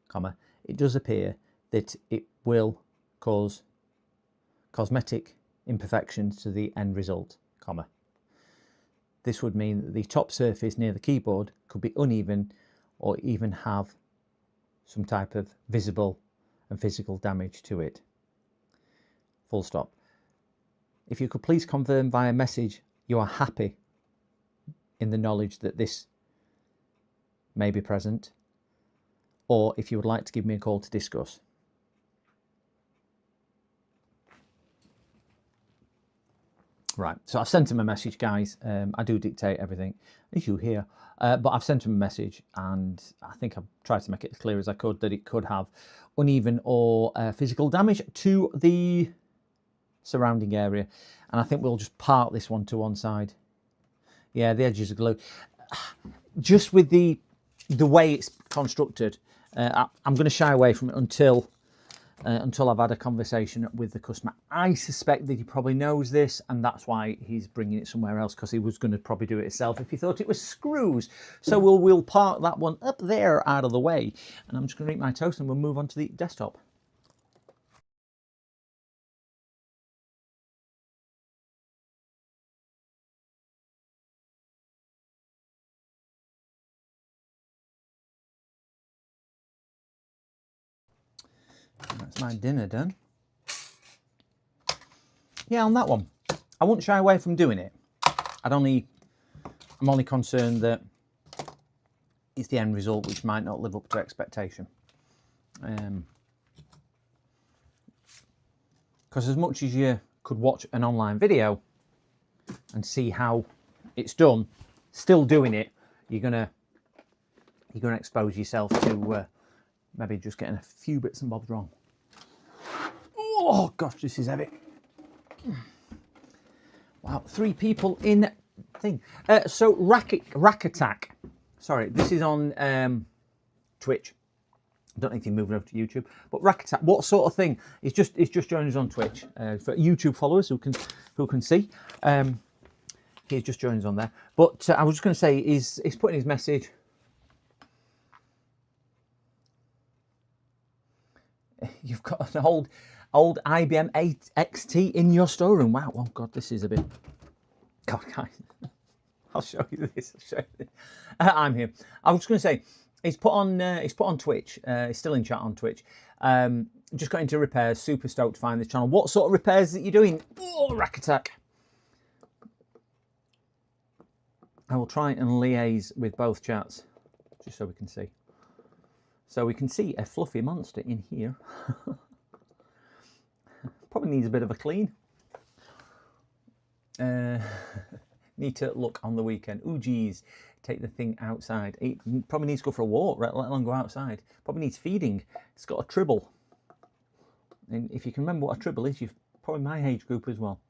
comma. It does appear that it will cause cosmetic imperfections to the end result, comma. This would mean that the top surface near the keyboard could be uneven or even have some type of visible and physical damage to it. Full stop. If you could please confirm via message you are happy in the knowledge that this may be present, or if you would like to give me a call to discuss. Right, so I've sent him a message, guys. I do dictate everything, as you hear, but I've sent him a message, and I think I've tried to make it as clear as I could that it could have uneven or physical damage to the surrounding area, and I think we'll just part this one to one side. Yeah, the edges are glued. Just with the way it's constructed, I'm going to shy away from it until I've had a conversation with the customer. I suspect that he probably knows this, and that's why he's bringing it somewhere else, because he was going to probably do it himself if he thought it was screws. So we'll park that one up there out of the way, and I'm just going to eat my toast and we'll move on to the desktop. That's my dinner done. Yeah, on that one, I wouldn't shy away from doing it. I'm only concerned that it's the end result which might not live up to expectation. Because as much as you could watch an online video and see how it's done, still doing it, you're gonna expose yourself to maybe just getting a few bits and bobs wrong. Oh gosh, this is heavy. Wow, 3 people in thing. So Rack Attack. Sorry, this is on Twitch. I don't know if you're moving over to YouTube, but Rack Attack. What sort of thing? It's just joined us on Twitch for YouTube followers who can see. He's just joined us on there. But I was just going to say, he's putting his message. You've got an old IBM 8 XT in your storeroom. Wow. Oh God, this is a bit. God, guys, I'll show you this. I'm here. I was going to say, it's put on Twitch. It's still in chat on Twitch. Just got into repairs. Super stoked to find this channel. What sort of repairs that you're doing? Oh, Rack Attack. I will try and liaise with both chats, just so we can see. So we can see a fluffy monster in here. Probably needs a bit of a clean. Need to look on the weekend. Ooh, geez. Take the thing outside. It probably needs to go for a walk, let alone go outside. Probably needs feeding. It's got a tribble. And if you can remember what a tribble is, you've probably my age group as well.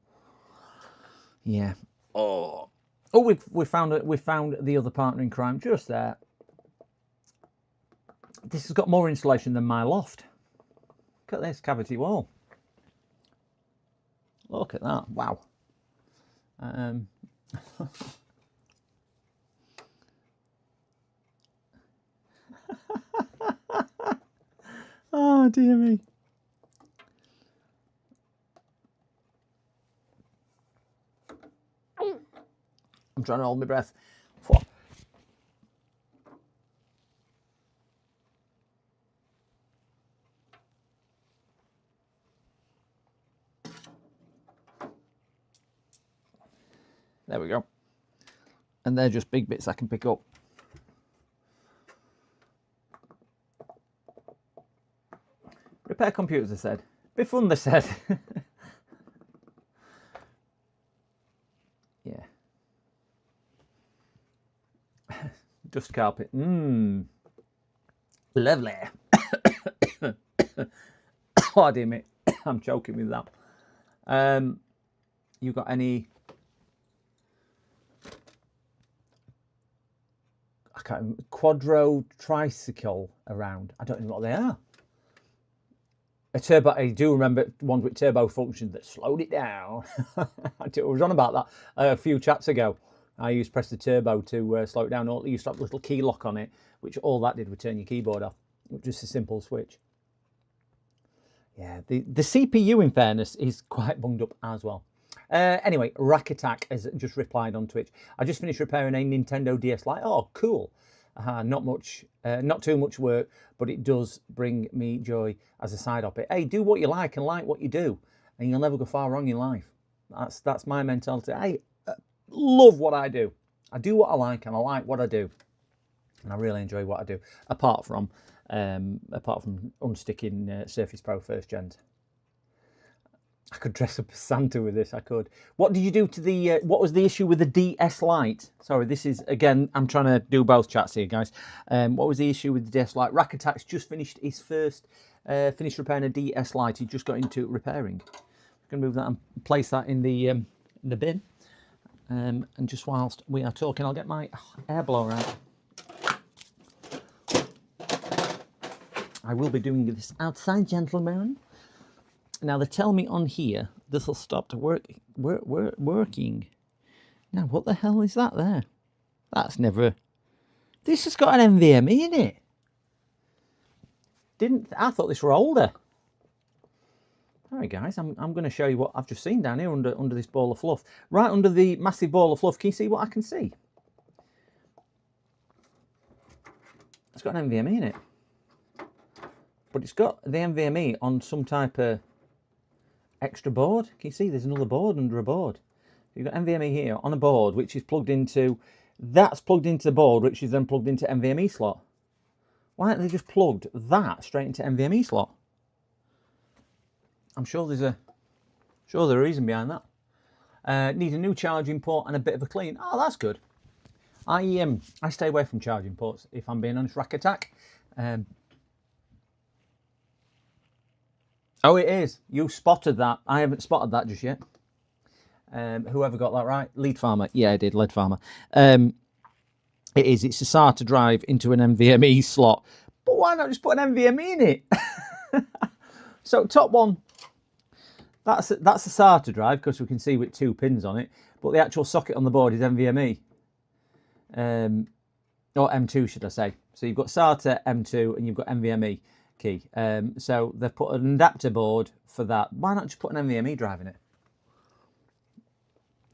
Yeah. Oh, we found the other partner in crime just there. This has got more insulation than my loft. Look at this cavity wall. Look at that. Wow. Oh, dear me. I'm trying to hold my breath. There we go. And they're just big bits I can pick up. Repair computers, I said. Bit fun, they said. Yeah. Dust carpet. Lovely. Oh, dear me. I'm choking with that. You got any... I can't remember, quadro tricycle around. I don't know what they are. A turbo. I do remember one with turbo function that slowed it down. I was on about that a few chats ago. I used to press the turbo to slow it down. You used to have a little key lock on it, which all that did was turn your keyboard off. Just a simple switch. Yeah, the CPU, in fairness, is quite bunged up as well. Anyway, Rack Attack has just replied on Twitch. I just finished repairing a Nintendo DS Lite. Oh, cool. Not too much work, but it does bring me joy as a side op it. Hey, do what you like and like what you do, and you'll never go far wrong in life. That's my mentality. I love what I do. I do what I like, and I like what I do, and I really enjoy what I do. Apart from unsticking Surface Pro first gens. I could dress up as Santa with this. I could. What did you do to the? What was the issue with the DS Lite? Sorry, this is again. I'm trying to do both chats here, guys. What was the issue with the DS Lite? Rack Attack's just finished his first finished repairing a DS Lite. He just got into repairing. I'm going to move that and place that in the bin. And just whilst we are talking, I'll get my air blower out. I will be doing this outside, gentlemen. Now, they tell me on here this will stop working. Now, what the hell is that there? That's never... This has got an NVMe in it. I thought this were older. All right, guys, I'm going to show you what I've just seen down here under this ball of fluff. Right under the massive ball of fluff, can you see what I can see? It's got an NVMe in it. But it's got the NVMe on some type of extra board. Can you see there's another board under a board? You've got NVMe here on a board which is plugged into, that's plugged into the board which is then plugged into NVMe slot. Why haven't they just plugged that straight into NVMe slot? I'm sure there's a reason behind that. Need a new charging port and a bit of a clean. Oh, that's good. I stay away from charging ports if I'm being honest. Rack Attack. Oh, it is. You spotted that. I haven't spotted that just yet. Whoever got that right? Lead Farmer. Yeah, I did. Lead Farmer. It is. It's a SATA drive into an NVMe slot. But why not just put an NVMe in it? So top one, that's a SATA drive because we can see with 2 pins on it. But the actual socket on the board is NVMe. Or M2, should I say. So you've got SATA, M2, and you've got NVMe key. So they've put an adapter board for that. Why not just put an NVMe drive in it?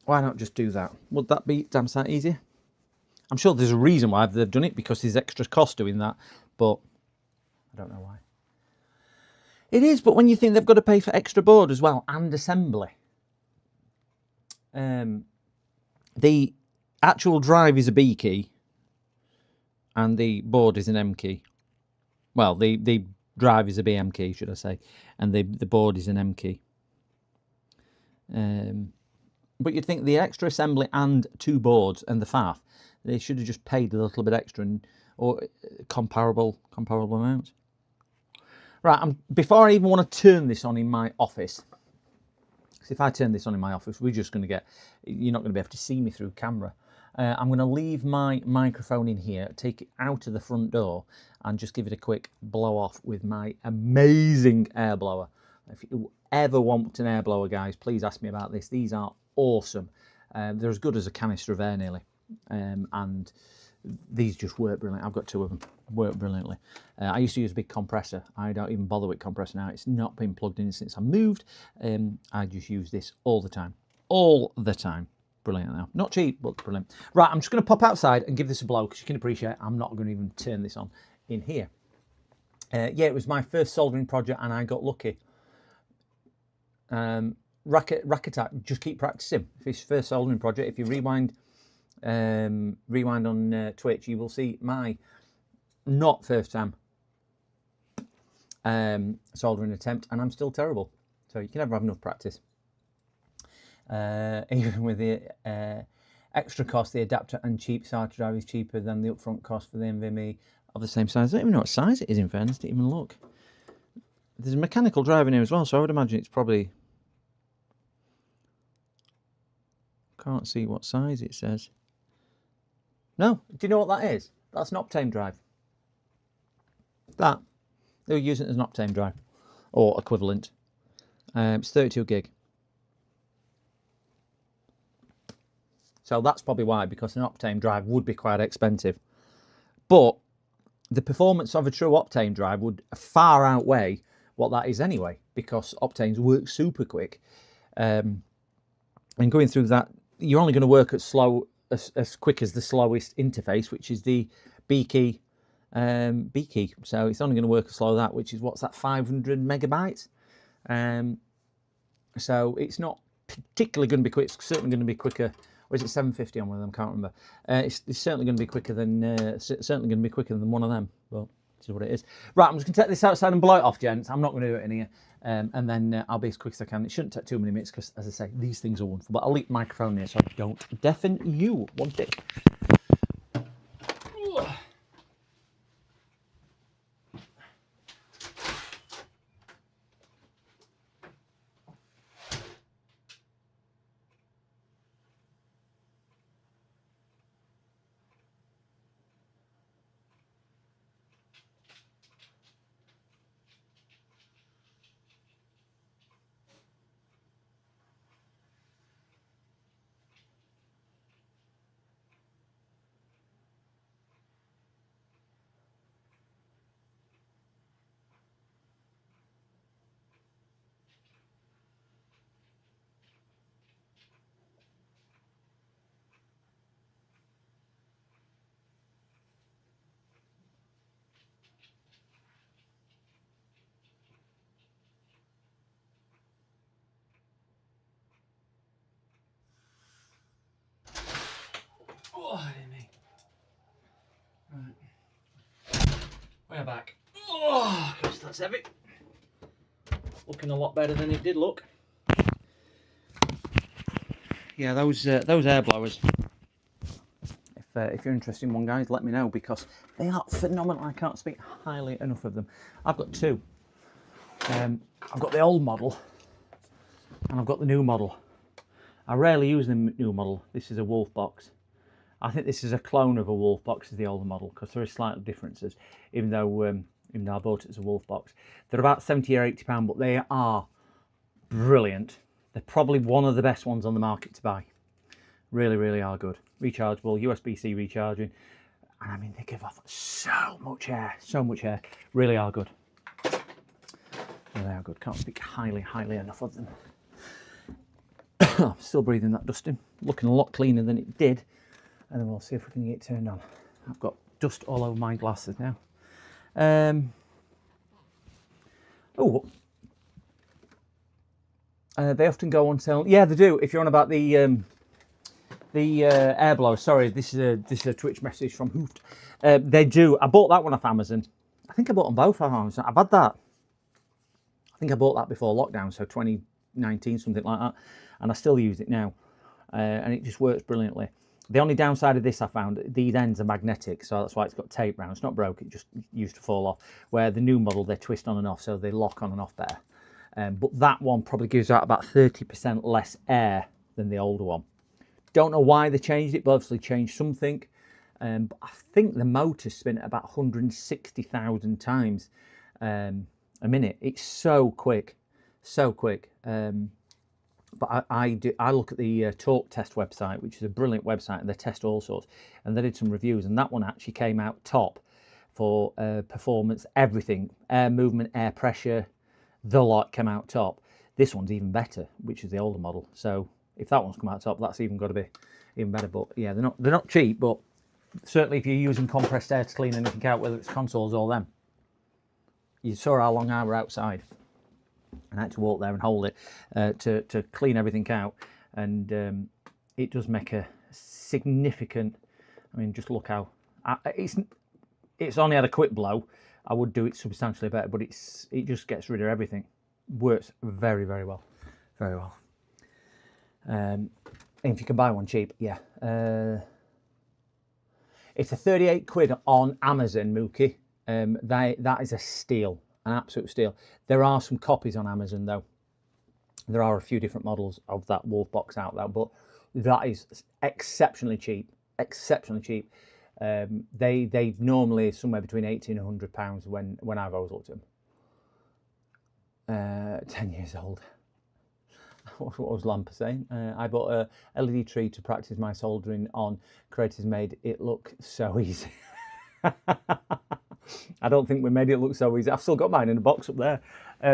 Why not just do that? Would that be damn sight easier? I'm sure there's a reason why they've done it, because there's extra cost doing that, but I don't know why. It is, but when you think they've got to pay for extra board as well and assembly. The actual drive is a B key and the board is an M key. Well, the drive is a BM key, should I say, and the board is an M key. But you'd think the extra assembly and 2 boards and the faff, they should have just paid a little bit extra or comparable amount. Right, before I even want to turn this on in my office, because if I turn this on in my office, we're just going to you're not going to be able to see me through camera. I'm going to leave my microphone in here, take it out of the front door, and just give it a quick blow off with my amazing air blower. If you ever want an air blower, guys, please ask me about this. These are awesome. They're as good as a canister of air nearly, and these just work brilliantly. I've got 2 of them, work brilliantly. I used to use a big compressor. I don't even bother with compressor now. It's not been plugged in since I moved. I just use this all the time. Brilliant now. Not cheap, but brilliant. Right, I'm just going to pop outside and give this a blow, because you can appreciate I'm not going to even turn this on in here. Yeah, it was my first soldering project and I got lucky. Rack Attack, just keep practicing. If it's your first soldering project, if you rewind on Twitch, you will see my not first time soldering attempt, and I'm still terrible. So you can never have enough practice. Even with the extra cost, the adapter and cheap SATA drive is cheaper than the upfront cost for the NVMe of the same size. I don't even know what size it is, in fairness. Didn't even look. There's a mechanical drive in here as well, so I would imagine it's probably... Can't see what size it says. No, do you know what that is? That's an Optane drive. That. They were using it as an Optane drive, or equivalent. It's 32 gig. So that's probably why, because an Optane drive would be quite expensive. But the performance of a true Optane drive would far outweigh what that is anyway, because Optanes work super quick. And going through that, you're only going to work as quick as the slowest interface, which is the B key. So it's only going to work as slow as that, which is, what's that, 500 megabytes? So it's not particularly going to be quick. It's certainly going to be quicker. Or is it 750 on one of them? Can't remember. It's certainly going to be quicker than one of them. Well, this is what it is. Right, I'm just going to take this outside and blow it off, gents. I'm not going to do it in here, and then I'll be as quick as I can. It shouldn't take too many minutes because, as I say, these things are wonderful. But I'll leave the microphone here so I don't deafen you. One tick. Oh, me. Right. We're back. Oh, gosh, that's heavy. Looking a lot better than it did look. Yeah, those air blowers. If you're interested in one, guys, let me know because they are phenomenal. I can't speak highly enough of them. I've got two. I've got the old model and I've got the new model. I rarely use the new model. This is a Wolf box. I think this is a clone of a Wolf box as the older model because there are slight differences, even though I bought it as a Wolf box. They're about 70 or 80 pounds, but they are brilliant. They're probably one of the best ones on the market to buy. Really, really are good. Rechargeable, USB-C recharging, and I mean they give off so much air, Really are good. Really are good. Can't speak highly enough of them. I'm still breathing that dust in. Looking a lot cleaner than it did. And then we'll see if we can get it turned on. I've got dust all over my glasses now. They often go on sale. Yeah, they do. If you're on about the air blower. Sorry, this is a Twitch message from Hoofed. They do. I bought that one off Amazon. I think I bought them both off Amazon. I've had that. I think I bought that before lockdown, so 2019, something like that. And I still use it now. And it just works brilliantly. The only downside of this I found, these ends are magnetic, so that's why it's got tape round. It's not broke, it just used to fall off. Where the new model, they twist on and off, so they lock on and off better. But that one probably gives out about 30% less air than the older one. Don't know why they changed it, but obviously changed something. But I think the motor spin at about 160,000 times a minute. It's so quick, so quick. But I look at the Torque Test website, which is a brilliant website, and they test all sorts. And they did some reviews, and that one actually came out top for performance, everything, air movement, air pressure, the lot came out top. This one's even better, which is the older model. So if that one's come out top, that's even got to be even better. But yeah, they're not cheap, but certainly if you're using compressed air to clean anything out, whether it's consoles or them, you saw how long I were outside. And I had to walk there and hold it to clean everything out, and it does make a significant. I mean, just look how it's only had a quick blow. I would do it substantially better, but it just gets rid of everything. Works very, very well, very well. And if you can buy one cheap, yeah, it's a 38 quid on Amazon, Mookie. That is a steal. An absolute steal. There are some copies on Amazon though. There are a few different models of that Wolf box out there, but that is exceptionally cheap. Exceptionally cheap. They normally somewhere between 80 and 100 pounds when I've always looked at them. 10 years old. What was Lamper saying? I bought a LED tree to practice my soldering on. Creators made it look so easy. I don't think we made it look so easy. I've still got mine in a box up there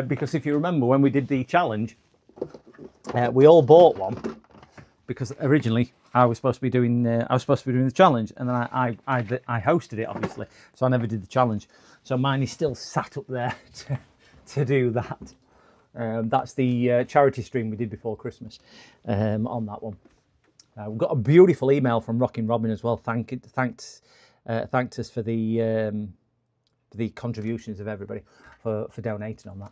because if you remember when we did the challenge, we all bought one because originally I was supposed to be doing the challenge, and then I hosted it obviously, so I never did the challenge. So mine is still sat up there to do that. That's the charity stream we did before Christmas on that one. We've got a beautiful email from Rockin' Robin as well. Thanked us for the contributions of everybody for donating on that.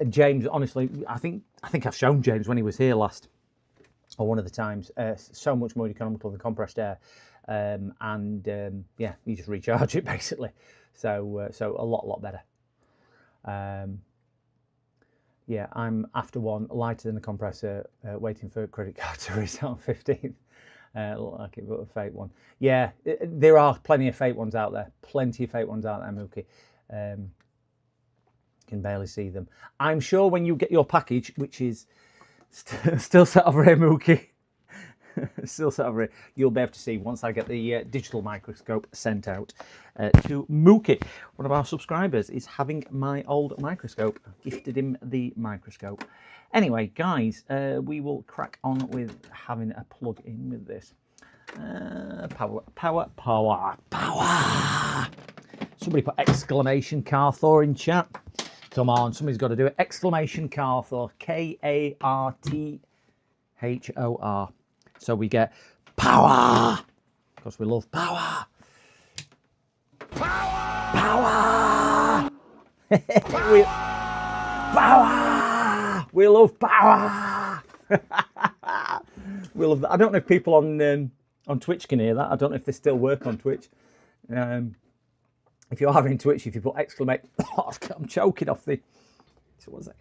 James. Honestly, I think I've shown James when he was here last, or one of the times. So much more economical than compressed air, yeah, you just recharge it basically. So a lot better. Yeah, I'm after one lighter than the compressor, waiting for a credit card to restart on 15th. Like it, but a fake one. Yeah, there are plenty of fake ones out there. Plenty of fake ones out there, Mookie. Can barely see them. I'm sure when you get your package, which is still set over here, Mookie, still set over here, you'll be able to see once I get the digital microscope sent out to Mookie. One of our subscribers is having my old microscope. I gifted him the microscope. Anyway, guys, we will crack on with having a plug in with this. Power. Somebody put exclamation car Thor in chat. Come on, somebody's got to do it. Exclamation car Thor, K-A-R-T-H-O-R. So we get power, because we love power. Power! Power! We love power! We love that. I don't know if people on Twitch can hear that. I don't know if they still work on Twitch. If you're having Twitch, if you put exclamation, I'm choking off the. So what's that?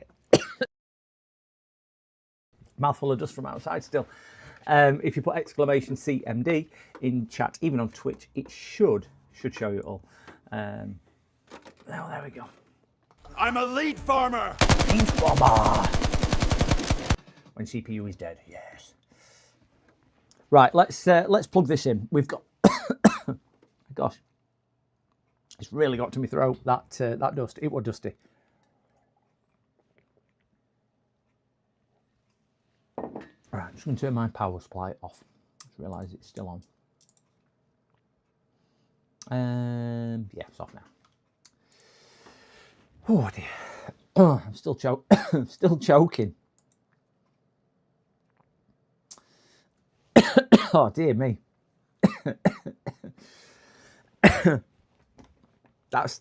Mouthful of dust from outside still. If you put exclamation CMD in chat, even on Twitch, it should show you it all. Oh, there we go. I'm a lead farmer. Lead farmer. When CPU is dead, yes. Right, let's plug this in. We've got. Gosh. It's really got to me throat, that dust. It was dusty. All right, I'm just going to turn my power supply off. Just realise it's still on. Yeah, it's off now. Oh dear. Oh, I'm still choking. Oh dear me. That's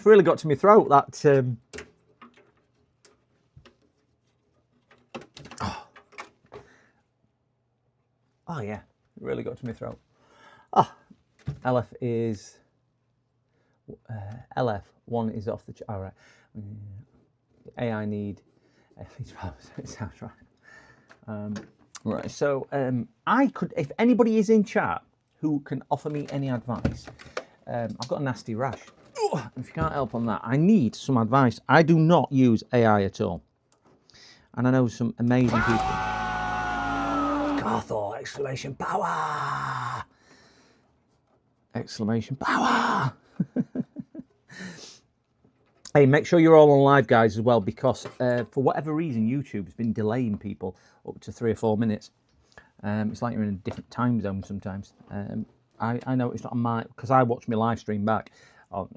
really got to my throat. That oh yeah, it really got to my throat. LF is LF1 is off the all right. AI need it sounds right. Right, so I could, if anybody is in chat who can offer me any advice. I've got a nasty rash. If you can't help on that, I need some advice. I do not use AI at all. And I know some amazing people. Carthor, exclamation power! Exclamation power! Hey, make sure you're all on live, guys, as well, because for whatever reason, YouTube's been delaying people up to 3 or 4 minutes. It's like you're in a different time zone sometimes. I know it's not on my, because I watch my live stream back.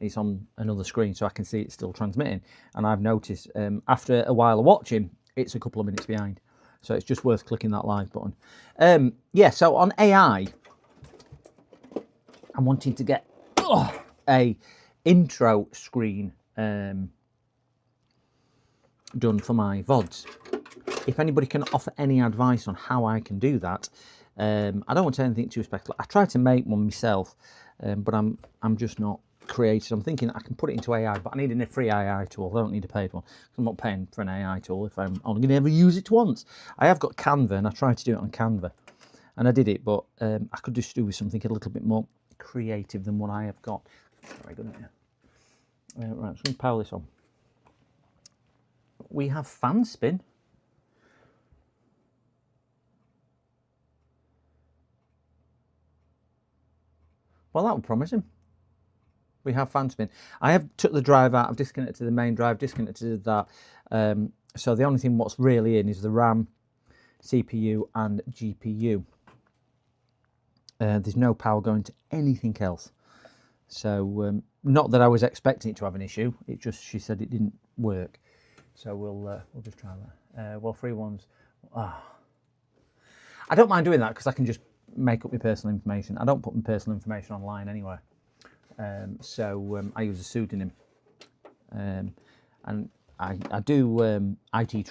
It's on another screen, so I can see it's still transmitting. And I've noticed after a while of watching, it's a couple of minutes behind. So it's just worth clicking that live button. Yeah, so on AI, I'm wanting to get a intro screen done for my VODs. If anybody can offer any advice on how I can do that, I don't want anything too spectacular. I tried to make one myself, but I'm just not creative. I'm thinking I can put it into AI, but I need a free AI tool. I don't need a paid one. I'm not paying for an AI tool if I'm only going to ever use it once. I have got Canva, and I tried to do it on Canva, and I did it, but I could just do with something a little bit more creative than what I have got. Very good at it. Right, I'm just going to power this on. We have fan spin. Well, that would promise him. We have fan spin. I have took the drive out. I've disconnected the main drive, disconnected that. So the only thing what's really in is the RAM, CPU, and GPU. There's no power going to anything else. So not that I was expecting it to have an issue. It just, she said it didn't work. So we'll just try that. Well, free ones. I don't mind doing that because I can just make up my personal information. I don't put my personal information online anywhere. So I use a pseudonym. And I do IT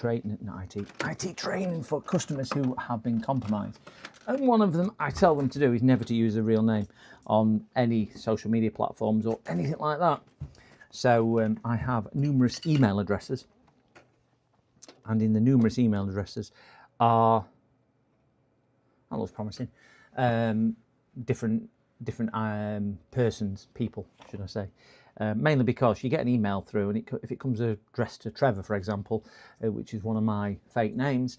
training for customers who have been compromised. And one of them I tell them to do is never to use a real name on any social media platforms or anything like that. So I have numerous email addresses, and in the numerous email addresses are, that looks promising, different persons, people, should I say. Mainly because you get an email through, and if it comes addressed to Trevor, for example, which is one of my fake names,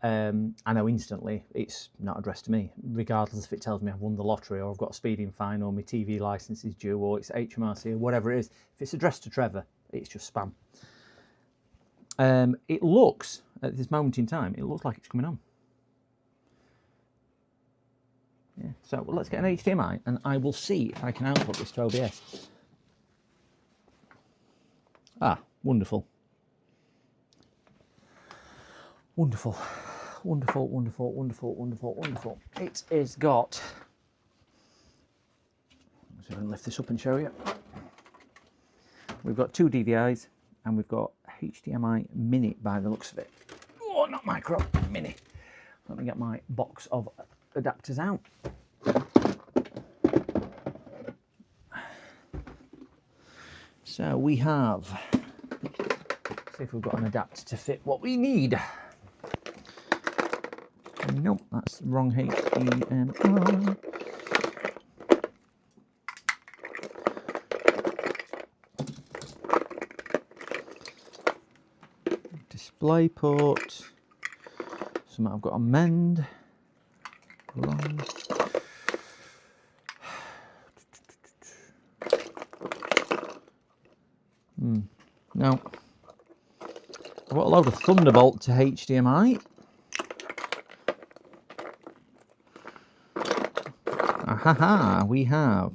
I know instantly it's not addressed to me, regardless if it tells me I've won the lottery or I've got a speeding fine or my TV licence is due or it's HMRC or whatever it is. If it's addressed to Trevor, it's just spam. It looks, at this moment in time, it looks like it's coming on. Yeah, so let's get an HDMI and I will see if I can output this to OBS. Ah, wonderful. Wonderful. Wonderful, wonderful, wonderful, wonderful, wonderful. It is got, let's see if I can lift this up and show you. We've got 2 DVIs and we've got HDMI mini by the looks of it. Oh, not micro, mini. Let me get my box of adapters out. So we have, see if we've got an adapter to fit what we need. Nope, that's the wrong HDMI. Display port. Something I've got to mend. Wrong. No. I've got a load of Thunderbolt to HDMI. Ahaha, we have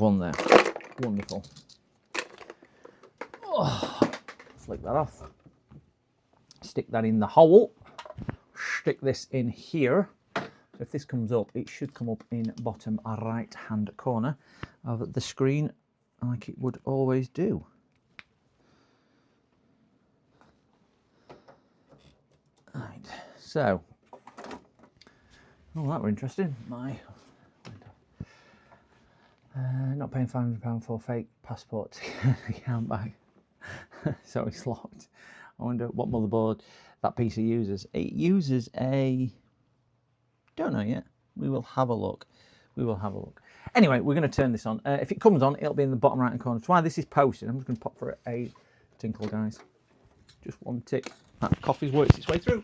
one there. Wonderful. Oh, flick that off. Stick that in the hole. Stick this in here. So if this comes up, it should come up in bottom right hand corner of the screen, like it would always do. Right, so, oh, that were interesting. Not paying £500 for a fake passport to account back. So it's locked. I wonder what motherboard that PC uses. It uses a, don't know yet. We will have a look. We will have a look. Anyway, we're going to turn this on. If it comes on, it'll be in the bottom right hand corner. That's why this is posted. I'm just going to pop for a tinkle, guys. Just one tick. That coffee's worked its way through.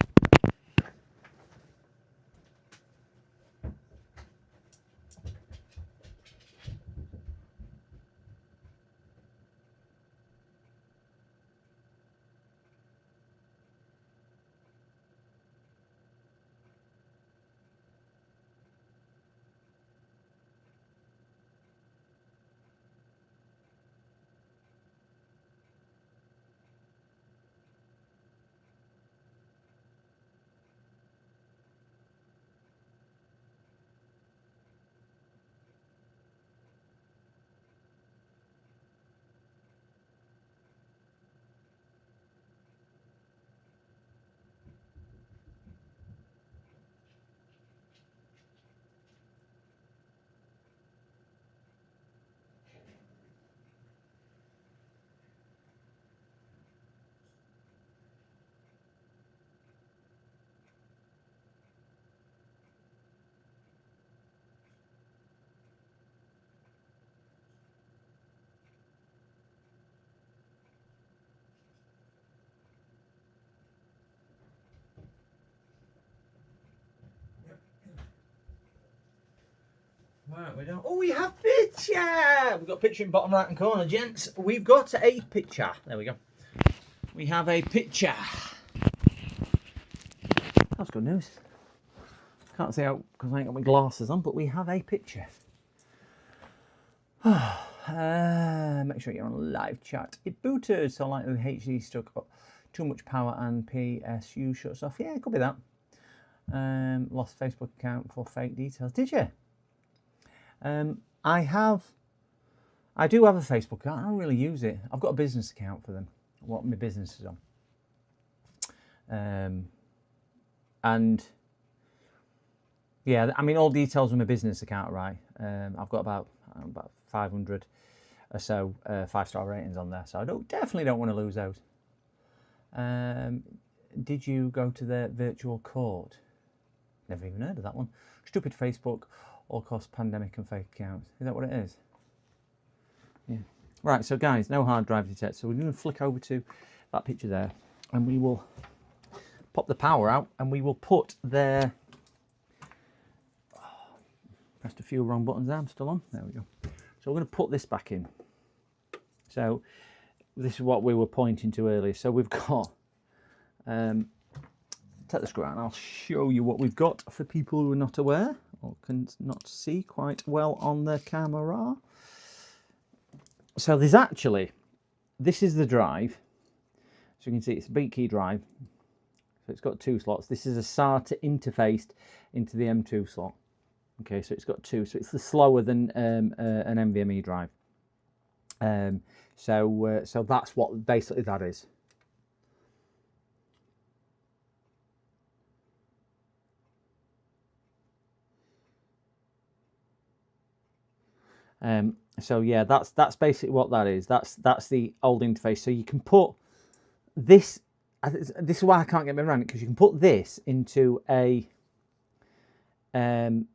Right, we don't. Oh, we have picture! We've got a picture in bottom right hand corner, gents. We've got a picture. There we go. We have a picture. That's good news. Can't see out because I ain't got my glasses on, but we have a picture. Make sure you're on live chat. It booted, so like the HD stuck up. Too much power and PSU shuts off. Yeah, it could be that. Lost Facebook account for fake details. Did you? I do have a Facebook account. I don't really use it. I've got a business account for them. What my business is on. And yeah, I mean, all details on my business account, right? I've got about 500 or so 5-star ratings on there, so I definitely don't want to lose those. Did you go to the virtual court? Never even heard of that one. Stupid Facebook, all cost pandemic and fake accounts. Is that what it is? Yeah. Right, so guys, no hard drive detector. So we're going to flick over to that picture there, and we will pop the power out, and we will put their... pressed a few wrong buttons there, I'm still on. There we go. So we're going to put this back in. So this is what we were pointing to earlier. So we've got... take the screw out and I'll show you what we've got for people who are not aware or can not see quite well on the camera. So there's actually, this is the drive. So you can see it's a beat key drive. So it's got 2 slots. This is a SATA interfaced into the M2 slot. Okay, so it's got 2. So it's slower than an NVMe drive. So that's what basically that is. So yeah, that's basically what that is. That's the old interface. So you can put this. This is why I can't get my around it, because you can put this into a NVMe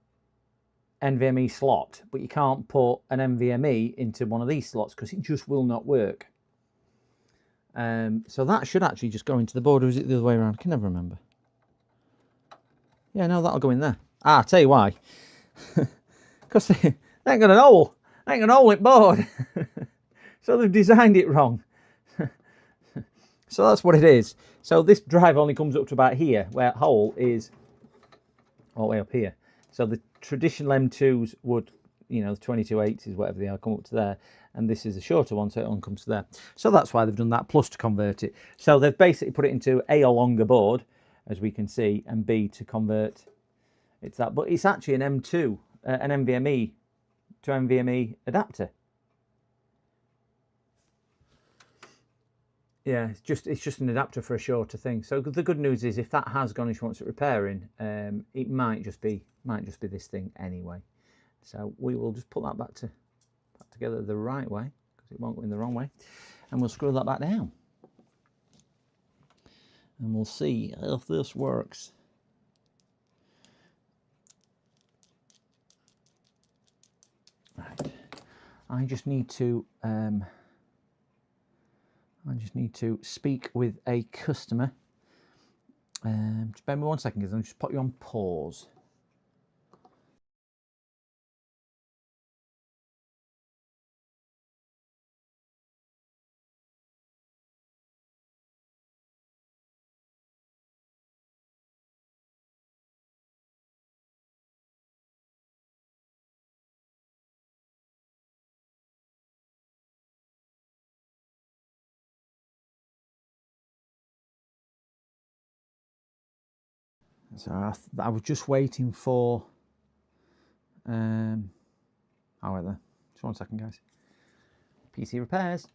slot, but you can't put an NVMe into one of these slots because it just will not work. So that should actually just go into the board, or is it the other way around? I can never remember. Yeah, no, that'll go in there. I'll tell you why. Because they ain't got an hole. They ain't got an hole in board. So they've designed it wrong. So that's what it is. So this drive only comes up to about here, where hole is all the way up here. So the traditional M2s would, you know, the 2280s, whatever they are, come up to there. And this is a shorter one, so it only comes to there. So that's why they've done that, plus to convert it. So they've basically put it into A, a longer board, as we can see, and B, to convert it's that. But it's actually an M2, an NVMe to NVMe adapter. Yeah, it's just an adapter for a shorter thing. So the good news is, if that has gone and she wants it repairing, it might just be this thing anyway. So we will just put that back together the right way, because it won't go in the wrong way, and we'll screw that back down, and we'll see if this works. Right, I just need to speak with a customer. Just bear with me 1 second, because I'll just put you on pause. So I was just waiting for. Oh, wait there. Just 1 second, guys. PC repairs.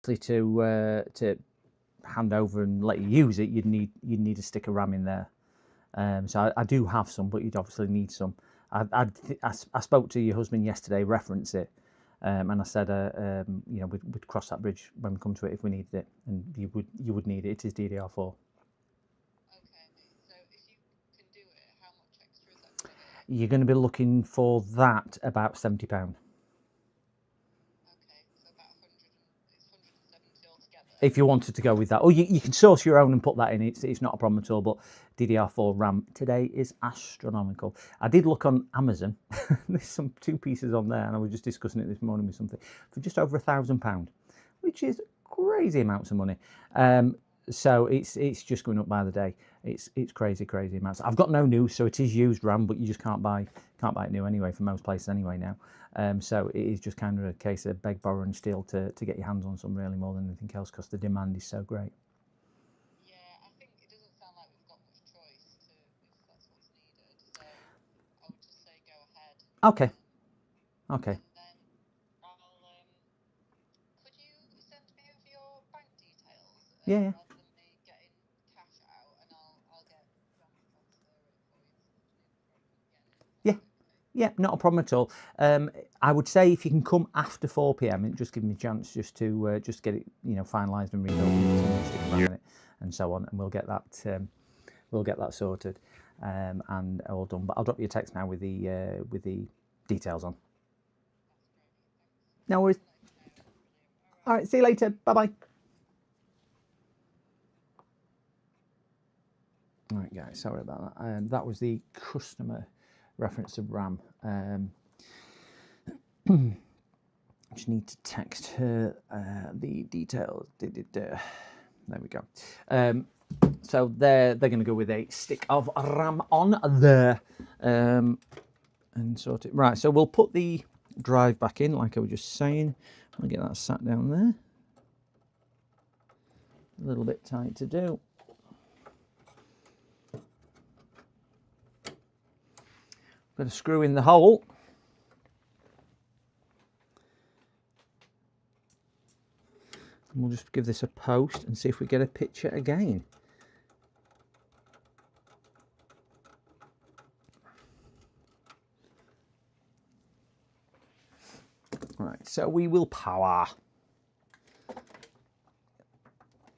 obviously to hand over and let you use it, you'd need a stick of RAM in there. So I do have some, but you'd obviously need some. I spoke to your husband yesterday, reference it, and I said, you know, we'd cross that bridge when we come to it if we needed it, and you would need it. It is DDR4. Okay, so if you can do it, how much extra is that going to be? You're going to be looking for that about £70. Okay, so about 170 altogether. If you wanted to go with that, or you can source your own and put that in. It's not a problem at all. But DDR4 RAM today is astronomical. I did look on Amazon. There's some 2 pieces on there, and I was just discussing it this morning with something for just over £1,000, which is crazy amounts of money. So it's just going up by the day. It's crazy amounts. I've got no new, so it is used RAM, but you just can't buy it new anyway for most places anyway now. So it is just kind of a case of beg, borrow, and steal to get your hands on some really more than anything else, because the demand is so great. Yeah, I think it doesn't sound like we've got much choice if that's what's needed. So I would just say go ahead. Okay. And then could you send me over your bank details? Yeah. Rather than me getting cash out, and I'll get RAM transfer it for you. Yeah, not a problem at all. I would say if you can come after 4 PM, it just gives me a chance just to get it, you know, finalised and rebuilt, and stick around in it, and so on, and we'll get that sorted and all done. But I'll drop you a text now with the details on. No worries. All right, see you later. Bye bye. All right, guys, sorry about that. That was the customer reference of RAM. Just need to text her the details. There we go. So they're going to go with a stick of RAM on there and sort it. Right, so we'll put the drive back in, like I was just saying. I'll get that sat down there. A little bit tight to do. Got to screw in the hole. And we'll just give this a post and see if we get a picture again. Right, so we will power.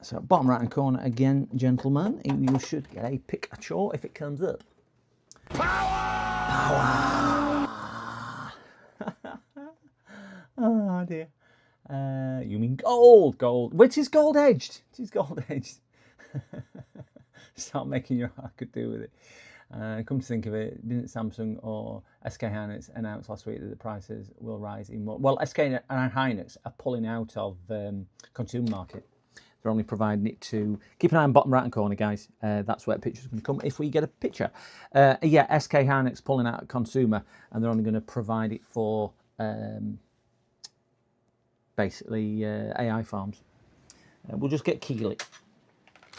So bottom right hand corner again, gentlemen. You should get a picture if it comes up. Oh dear. You mean gold, which is gold edged. It is gold edged. Start making your heart could do with it. Come to think of it, didn't Samsung or SK Hynix announce last week that the prices will rise in more? Well, SK and Hynix are pulling out of consumer market. They're only providing it to, keep an eye on bottom right hand corner, guys. That's where pictures can come if we get a picture. Yeah, SK Hynix pulling out consumer, and they're only going to provide it for basically AI farms. We'll just get Keeley.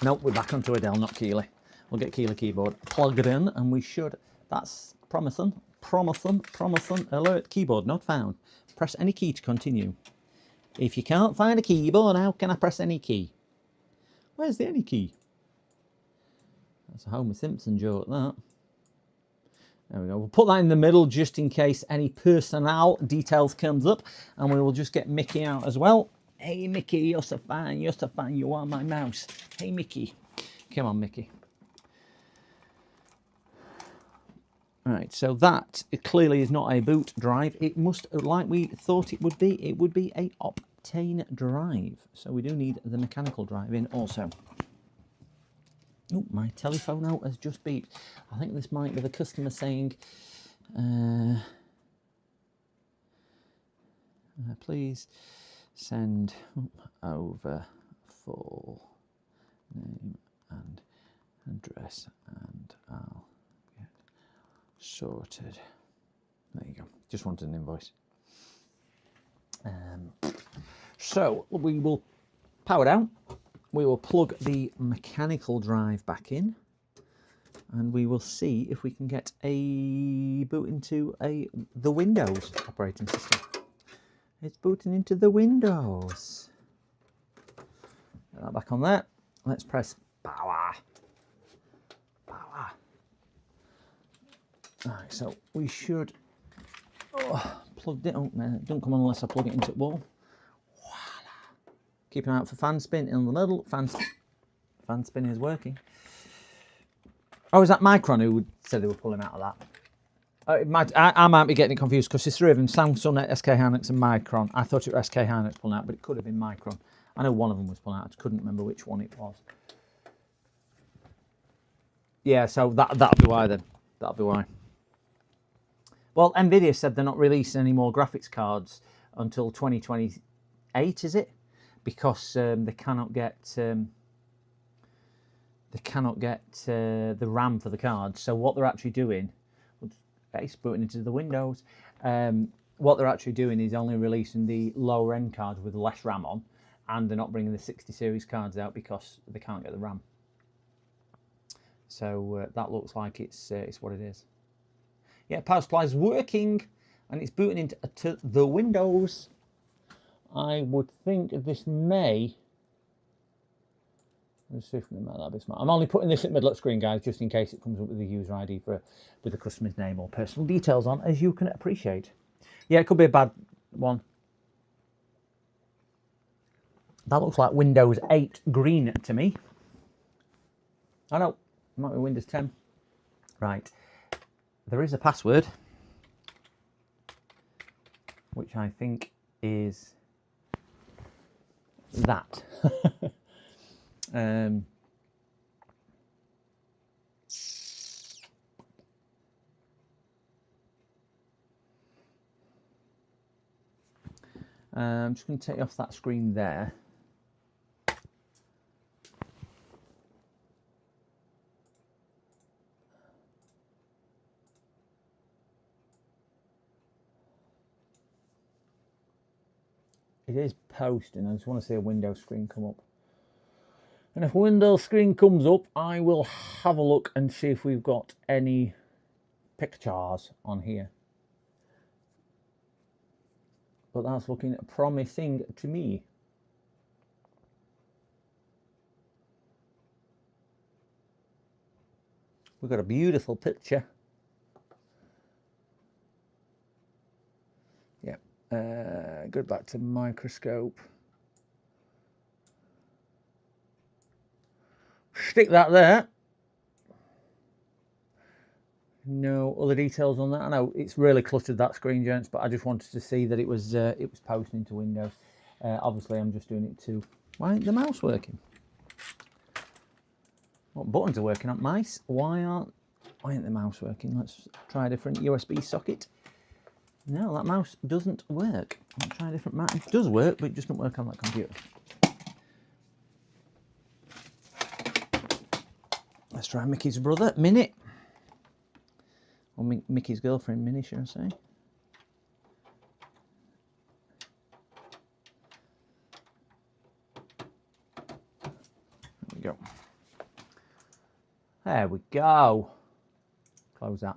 Nope, we're back onto Adele, not Keeley. We'll get Keeley keyboard plugged in, and we should. That's promising. Alert, keyboard not found. Press any key to continue. If you can't find a keyboard, how can I press any key? Where's the any key? That's a Homer Simpson joke, that. There we go. We'll put that in the middle just in case any personnel details comes up, and we will just get Mickey out as well. Hey Mickey, you're so fine, you are my mouse. Hey Mickey. Come on, Mickey. Right, so that it clearly is not a boot drive. It must, like we thought it would be a Optane drive. So we do need the mechanical drive in also. Oh, my telephone out has just beeped. I think this might be the customer saying, please send over full name and address, and I'll get sorted. There you go. Just wanted an invoice. So we will power down. We will plug the mechanical drive back in, and we will see if we can get a boot into the Windows operating system. It's booting into the Windows. Get that back on there. Let's press power. Power. Alright, so we should plugged it. Oh man, it don't come on unless I plug it into the wall. Voila. Keep an eye out for fan spin in the middle. Fan spin is working. Oh, is that Micron who said they were pulling out of that? I might be getting it confused because there's three of them: Samsung, SK Hynix, and Micron. I thought it was SK Hynix pulling out, but it could have been Micron. I know one of them was pulling out. I just couldn't remember which one it was. Yeah, so that'll be why then. That'll be why. Well, Nvidia said they're not releasing any more graphics cards until 2028, is it? Because they cannot get the RAM for the cards. So what they're actually doing, it's booting into the Windows. What they're actually doing is only releasing the lower end cards with less RAM on, and they're not bringing the 60 series cards out because they can't get the RAM. So that looks like it's what it is. Yeah, power supply is working and it's booting into the Windows. I would think this may. Let's see if we can make that a bit smart. I'm only putting this in the middle of the screen, guys, just in case it comes up with the user ID with the customer's name or personal details on, as you can appreciate. Yeah, it could be a bad one. That looks like Windows 8 green to me. I know, it might be Windows 10. Right. There is a password, which I think is that. I'm just going to take you off that screen there. It is posting. I just want to see a Windows screen come up. And if Windows screen comes up, I will have a look and see if we've got any pictures on here. But that's looking promising to me. We've got a beautiful picture. Yeah. Go back to microscope. Stick that there. No other details on that. I know it's really cluttered, that screen, gents, but I just wanted to see that it was posting to Windows. Obviously, I'm just doing it to. Why ain't the mouse working? What buttons are working on mice? Why ain't the mouse working? Let's try a different USB socket. No, that mouse doesn't work. I'll try a different mouse. It does work, but it just doesn't work on that computer. Let's try Mickey's brother, Minnie. Or Mickey's girlfriend, Minnie, should I say. There we go. There we go. Close that.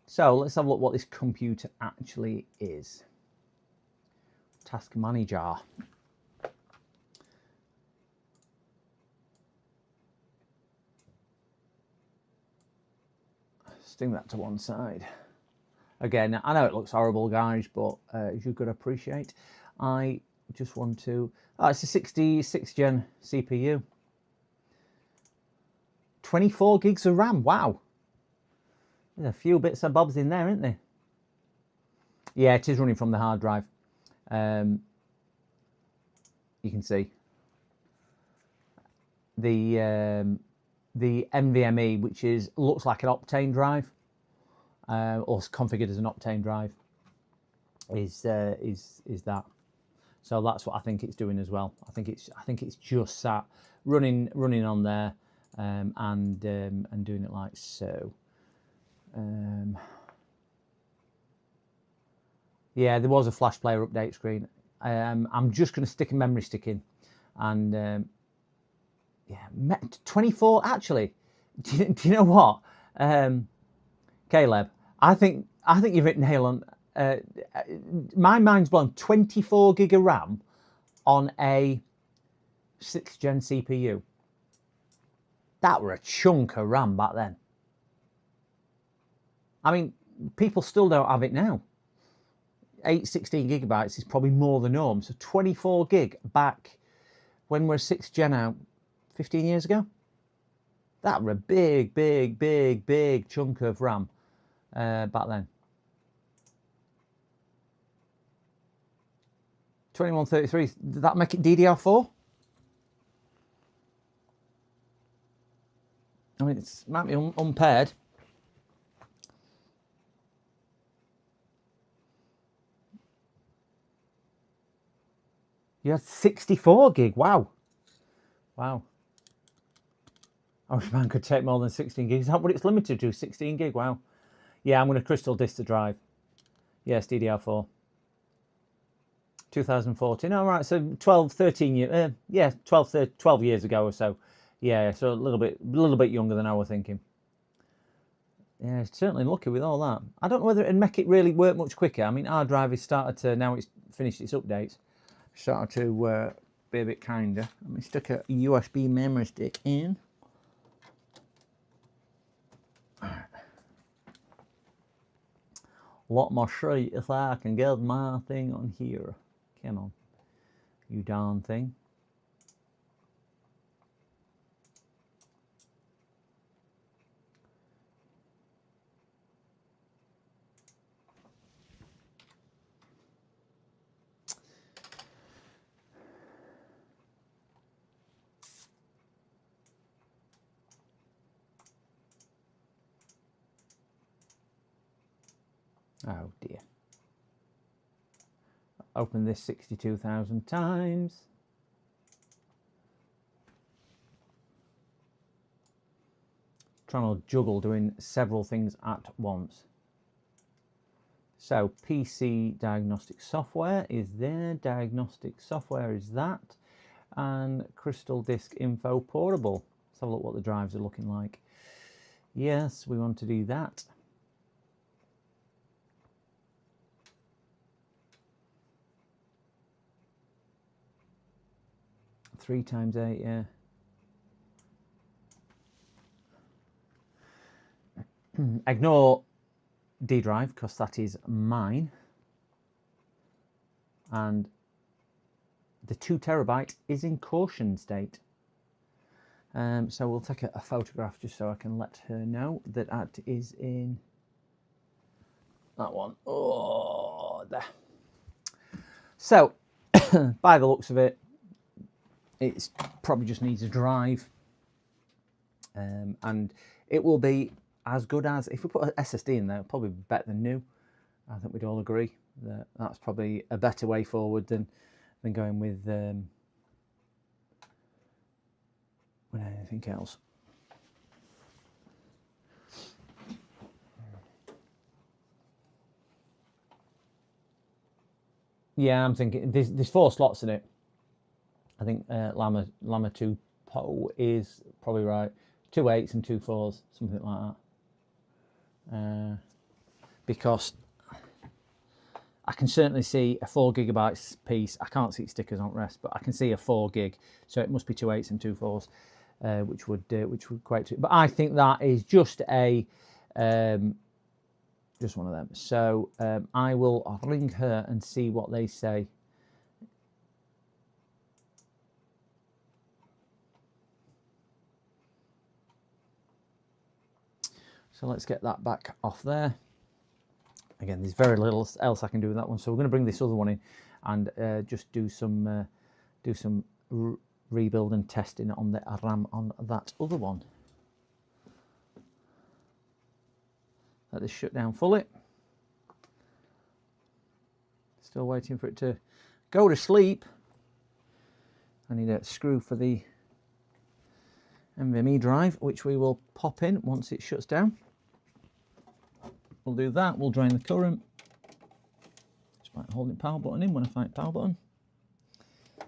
So let's have a look what this computer actually is. Task Manager. Sting that to one side. Again, I know it looks horrible, guys, but as you could appreciate, I just want to. Oh, it's a 66th gen CPU. 24 gigs of RAM. Wow. There's a few bits and bobs in there, isn't there? Yeah, it is running from the hard drive. You can see the NVMe, which looks like an Optane drive, or configured as an Optane drive, is that. So that's what I think it's doing as well. I think it's just sat running on there, and doing it like so. Yeah, there was a Flash Player update screen. I'm just going to stick a memory stick in, and yeah, 24 actually. Do you know what, Caleb? I think you've hit nail on. My mind's blown. 24 gig of RAM on a 6th gen CPU. That were a chunk of RAM back then. I mean, people still don't have it now. 16 gigabytes is probably more the norm. So 24 gig back when we're 6th gen out 15 years ago. That were a big, big, big, big chunk of RAM back then. 2133, did that make it DDR4? I mean, it might be unpaired. You had 64 gig, wow. Wow. I wish mine could take more than 16 gigs. Is that what it's limited to, 16 gig, wow. Yeah, I'm going to crystal disk the drive. Yes, DDR4. 2014, all right, so 12, 13 years, yeah, 12 years ago or so. Yeah, so a little bit younger than I was thinking. Yeah, certainly lucky with all that. I don't know whether it'd make it really work much quicker. I mean, our drive has started to, now it's finished its updates, started to be a bit kinder. Let me stick a USB memory stick in. Let me see if I can get my thing on here. Come on, you darn thing. Oh dear. Open this 62,000 times. Trying to juggle doing several things at once. So PC diagnostic software is there, diagnostic software is that, and crystal disk info portable. Let's have a look what the drives are looking like. Yes, we want to do that. Three times 8, yeah. Ignore D drive because that is mine, and the 2 terabyte is in caution state. So we'll take a photograph just so I can let her know that that is in that one. Oh, there. So by the looks of it, it probably just needs a drive, and it will be as good as, if we put an SSD in there, it'll probably be better than new. I think we'd all agree that that's probably a better way forward than going with anything else. Yeah, I'm thinking there's 4 slots in it. I think Llama 2 PO is probably right. 2 8s and 2 4s, something like that. Because I can certainly see a 4 gigabytes piece. I can't see stickers on rest, but I can see a 4 gig. So it must be 2 8s and 2 4s, which would equate to. But I think that is just a just one of them. So I will ring her and see what they say. So let's get that back off there. Again, there's very little else I can do with that one. So we're going to bring this other one in and just do some rebuild and testing on the RAM on that other one. Let this shut down fully. Still waiting for it to go to sleep. I need a screw for the NVMe drive, which we will pop in once it shuts down. We'll do that. We'll drain the current. Just by holding power button in when I find power button.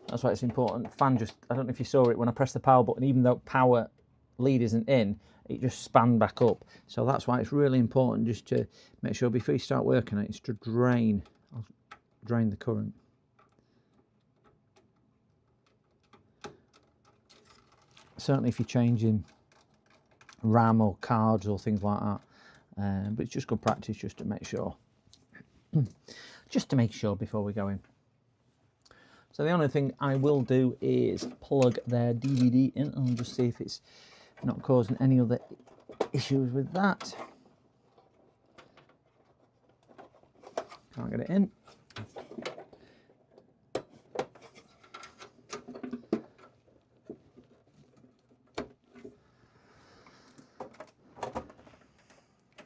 That's why it's important. Fan just, I don't know if you saw it when I pressed the power button, even though power lead isn't in, it just span back up. So that's why it's really important just to make sure before you start working it, it's to drain the current. certainly if you're changing RAM or cards or things like that. But it's just good practice just to make sure. Just to make sure before we go in. So the only thing I will do is plug their DVD in and just see if it's not causing any other issues with that. Can't get it in.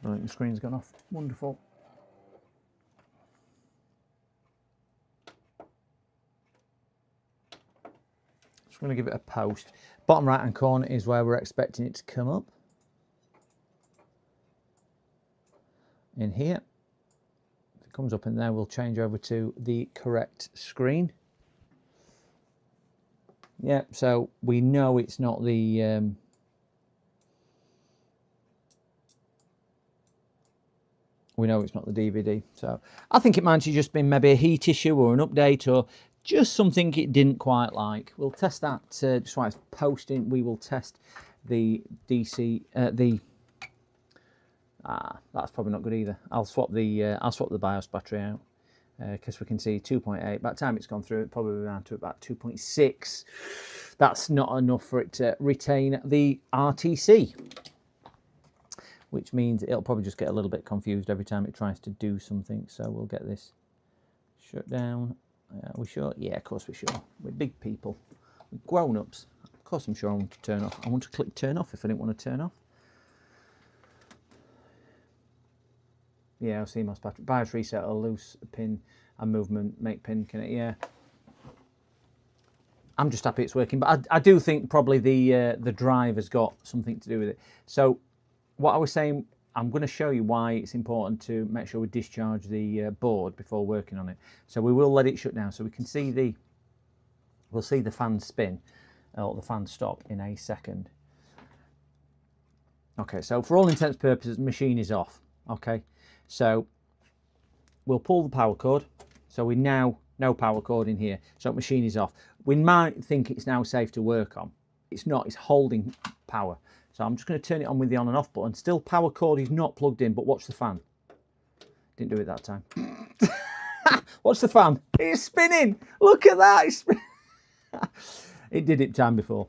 Right, the screen's gone off. Wonderful. Just going to give it a post. Bottom right hand corner is where we're expecting it to come up. In here. If it comes up in there, we'll change over to the correct screen. Yeah, so we know it's not the we know it's not the DVD. So I think it might have just been maybe a heat issue or an update or just something it didn't quite like. We'll test that just while it's posting. We will test the DC that's probably not good either. I'll swap the BIOS battery out because we can see 2.8. By the time it's gone through, it probably down to about 2.6. That's not enough for it to retain the RTC, which means it'll probably just get a little bit confused every time it tries to do something. So we'll get this shut down. Are we sure? Yeah, of course we're sure. We're big people. We're grown-ups. Of course I'm sure I want to turn off. I want to click turn off if I didn't want to turn off. Yeah, I'll see my battery. BIOS reset, a loose pin and movement, make pin connect. Yeah. I'm just happy it's working, but I do think probably the drive has got something to do with it. So what I was saying, I'm going to show you why it's important to make sure we discharge the board before working on it. So we will let it shut down so we can see we'll see the fan spin or the fan stop in a second. Okay, so for all intents and purposes, the machine is off. Okay, so we'll pull the power cord. So we now no power cord in here, so the machine is off. We might think it's now safe to work on. It's not, it's holding power. So I'm just going to turn it on with the on and off button. Still power cord is not plugged in, but watch the fan. Didn't do it that time. Watch the fan. It's spinning. Look at that. It did it time before.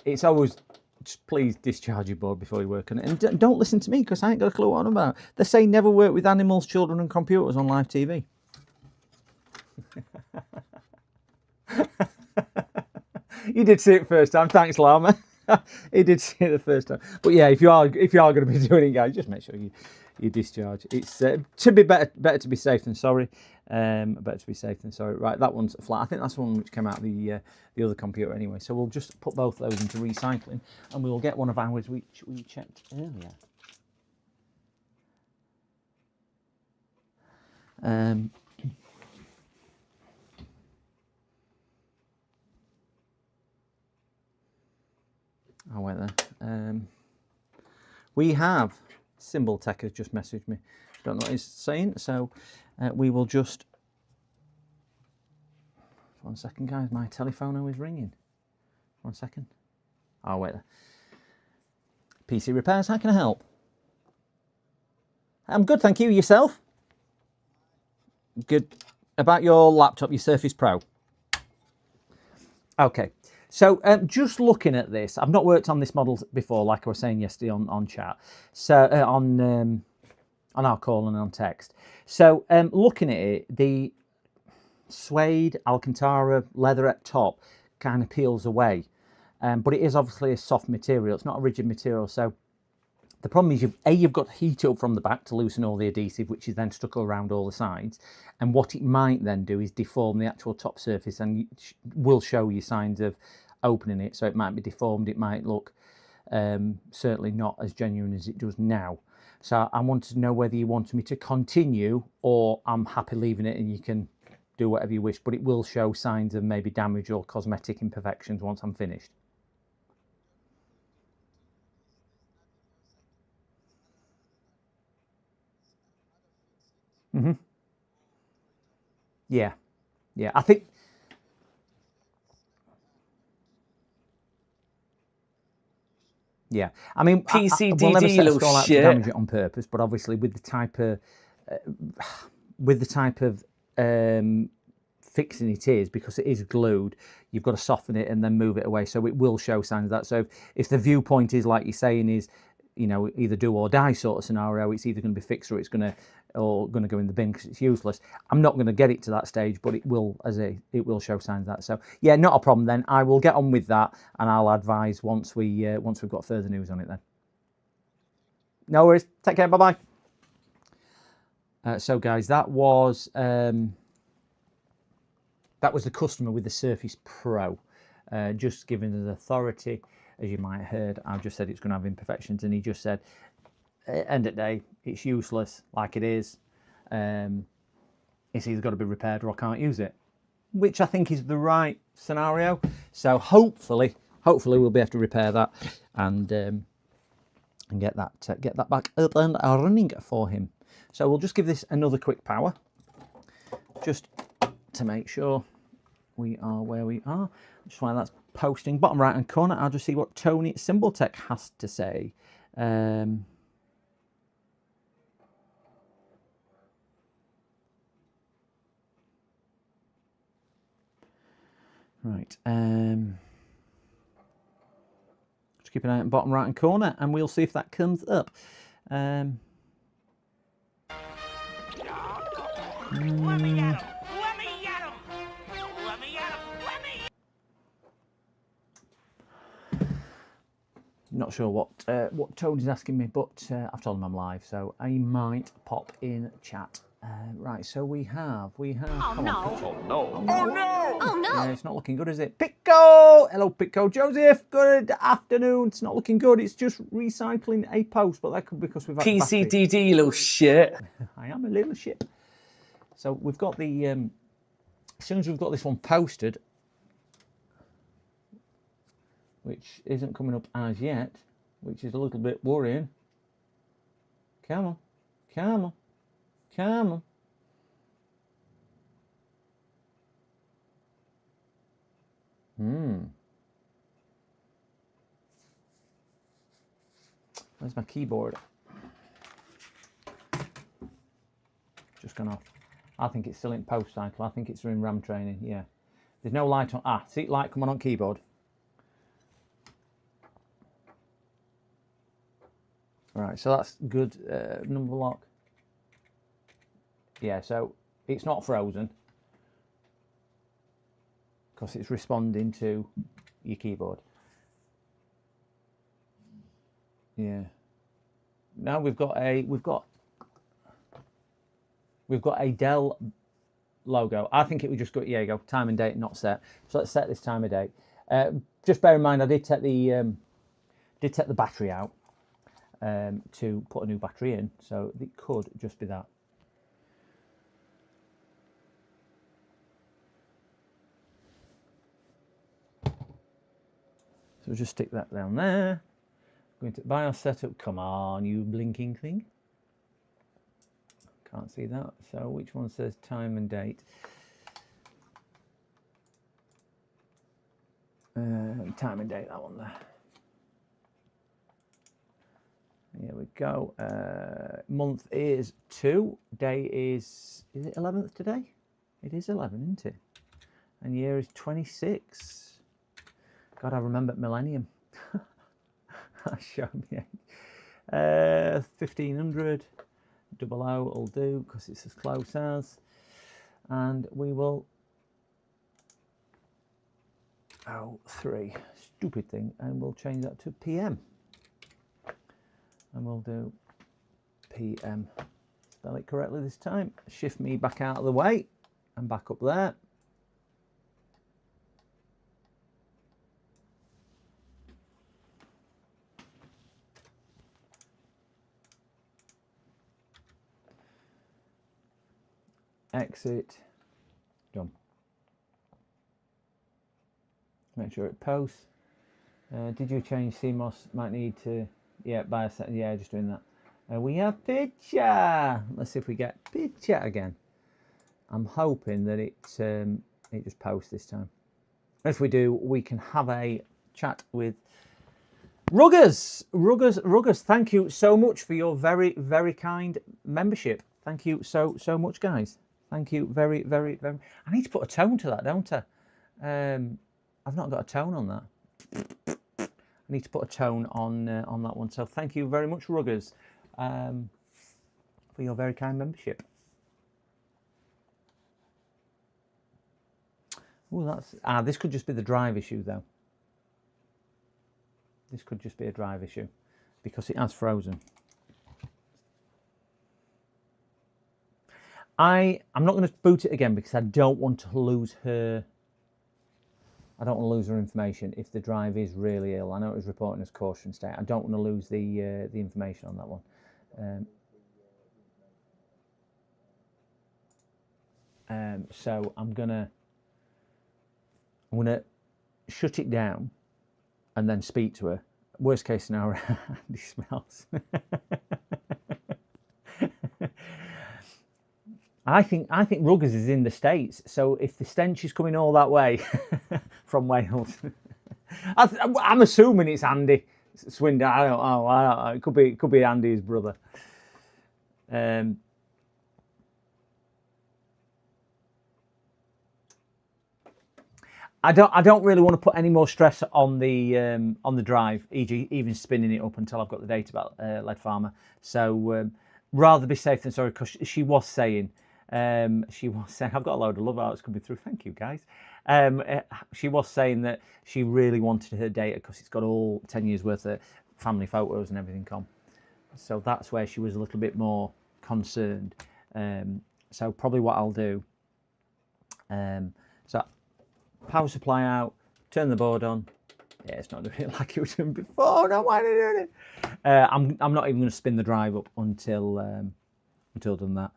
It's always, just please discharge your board before you work on it. And don't listen to me because I ain't got a clue what I'm about. They say never work with animals, children and computers on live TV. You did see it first time. Thanks, Llama. He did see it the first time. But yeah, if you are going to be doing it, guys, just make sure you discharge. It's to be better to be safe than sorry. Better to be safe than sorry. Right, that one's flat. I think that's the one which came out of the other computer anyway. So we'll just put both those into recycling, and we will get one of ours which we checked earlier. I'll wait there. We have Symbol Tech has just messaged me. Don't know what he's saying, so we will just. 1 second, guys. My telephone always ringing. 1 second. I'll wait there. PC repairs. How can I help? I'm good, thank you. Yourself? Good. About your laptop, your Surface Pro. Okay. So just looking at this, I've not worked on this model before, like I was saying yesterday on chat, so on our call and on text. So looking at it, the suede, Alcantara, leatherette top kind of peels away, but it is obviously a soft material. It's not a rigid material. So the problem is, you've got to heat it up from the back to loosen all the adhesive, which is then stuck around all the sides. And what it might then do is deform the actual top surface and will show you signs of opening it. So it might be deformed. It might look certainly not as genuine as it does now. So I wanted to know whether you wanted me to continue or I'm happy leaving it and you can do whatever you wish. But it will show signs of maybe damage or cosmetic imperfections once I'm finished. Mm-hmm. Yeah, I think Yeah, I mean, PCDD, we'll never set a little stall out to shit. damage it on purpose, but obviously with the type of fixing it is, because it is glued, you've got to soften it and then move it away, so it will show signs of that. So if the viewpoint is, like you're saying, is, you know, either do or die sort of scenario, it's either going to be fixed or it's going to go in the bin because it's useless. I'm not going to get it to that stage, but it will, it will show signs of that. So yeah, not a problem then. I will get on with that, and I'll advise once we've got further news on it then. No worries. Take care. Bye bye. So guys, that was the customer with the Surface Pro, just giving us authority. As you might have heard, I've just said it's going to have imperfections, and he just said, end of the day, it's useless like it is. It's either got to be repaired or I can't use it, which I think is the right scenario. So hopefully we'll be able to repair that and get that back up and running for him. So we'll just give this another quick power, just to make sure we are where we are. Just while that's posting, bottom right hand corner, I'll just see what Tony Symboltech has to say. Right. Just keep an eye on bottom right hand corner, and we'll see if that comes up. Let me at him! Let me at him! Let me at him! Let me! Not sure what Tony's asking me, but I've told him I'm live, so I might pop in chat. Right, so we have. Oh no. Oh no! Oh no! Oh no. Yeah, it's not looking good, is it? Pico! Hello, Pico. Joseph, good afternoon. It's not looking good. It's just recycling a post, but that could be because we've had PCDD, little shit. I am a little shit. So we've got the, as soon as we've got this one posted, which isn't coming up as yet, which is a little bit worrying. Come on, come on, come on. Where's my keyboard? Just gone off. I think it's still in post cycle. I think it's in RAM training. Yeah. There's no light on. Ah, see light come on keyboard. Right, so that's good. Number lock. Yeah, so it's not frozen because it's responding to your keyboard. Yeah. Now we've got a Dell logo. I think it would just go, yeah, you go, time and date not set. So let's set this time of date. Just bear in mind I did take the battery out to put a new battery in, so it could just be that. So just stick that down there. Going to BIOS setup. Come on, you blinking thing. Can't see that. So which one says time and date? Time and date, that one there. Here we go. Month is 2. Day is it 11th today? It is 11, isn't it? And year is 26. God, I remember Millennium. Show me. 1500. 00 will do because it's as close as. And we will. 03. Stupid thing. And we'll change that to PM. And we'll do PM. Spell it correctly this time. Shift me back out of the way and back up there. Exit. Done. Make sure it posts. Did you change CMOS? Might need to. Yeah, by a set. Yeah, just doing that. We have picture. Let's see if we get picture again. I'm hoping that it just posts this time. If we do, we can have a chat with Ruggers, thank you so much for your very, very kind membership. Thank you so much, guys. Thank you very, very, very. I need to put a tone to that, don't I? I've not got a tone on that. I need to put a tone on that one. So thank you very much, Ruggers, for your very kind membership. Oh, that's this could just be the drive issue though. This could just be a drive issue because it has frozen. I'm not going to boot it again because I don't want to lose her. I don't want to lose her information if the drive is really ill. I know it was reporting as caution state. I don't want to lose the information on that one. So I'm gonna shut it down and then speak to her. Worst case scenario, Andy smells. I think Ruggers is in the States, so if the stench is coming all that way from Wales, I'm assuming it's Andy Swindon. I don't know. It could be Andy's brother. I don't really want to put any more stress on the drive, e.g. even spinning it up until I've got the data about Lead Farmer. So rather be safe than sorry, because she was saying I've got a load of love arts coming through. Thank you, guys. She was saying that she really wanted her data because it's got all 10 years worth of family photos and everything on. So that's where she was a little bit more concerned. So probably what I'll do. So power supply out, turn the board on. Yeah, it's not doing it like it was doing before. No, why are they doing it? I'm not even going to spin the drive up until done that.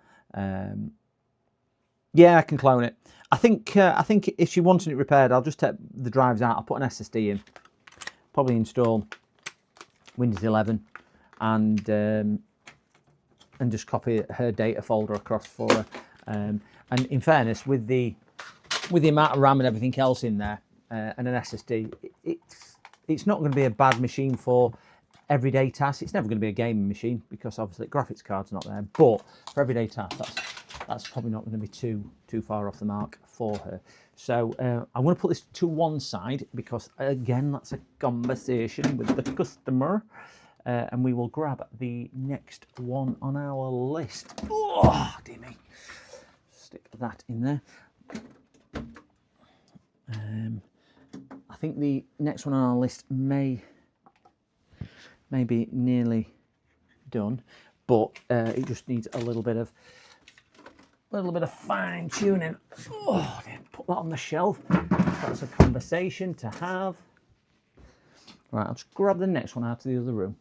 Yeah, I can clone it. I think if she wanted it repaired, I'll just take the drives out. I'll put an SSD in, probably install Windows 11, and just copy her data folder across for her. And in fairness, with the amount of RAM and everything else in there, and an SSD, it's not going to be a bad machine for everyday tasks. It's never going to be a gaming machine because obviously graphics card's not there. But for everyday tasks, that's probably not going to be too far off the mark for her. So I'm going to put this to one side because again, that's a conversation with the customer, and we will grab the next one on our list. Oh, dear me! Stick that in there. I think the next one on our list may be nearly done, but it just needs a little bit of fine tuning. Oh, put that on the shelf. That's a conversation to have. Right, I'll just grab the next one out of the other room.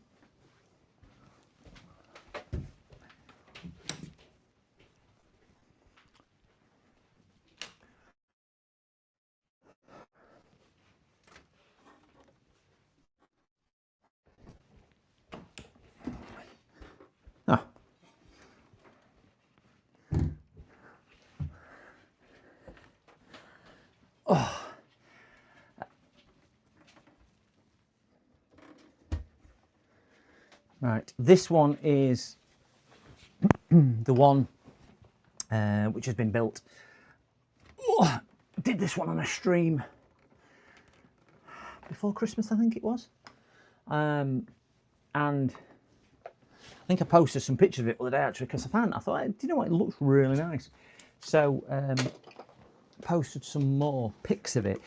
Oh. Right, this one is the one which has been built. Oh, did this one on a stream before Christmas, I think it was. And I think I posted some pictures of it the other day actually because I thought, do you know what, it looks really nice. So posted some more pics of it,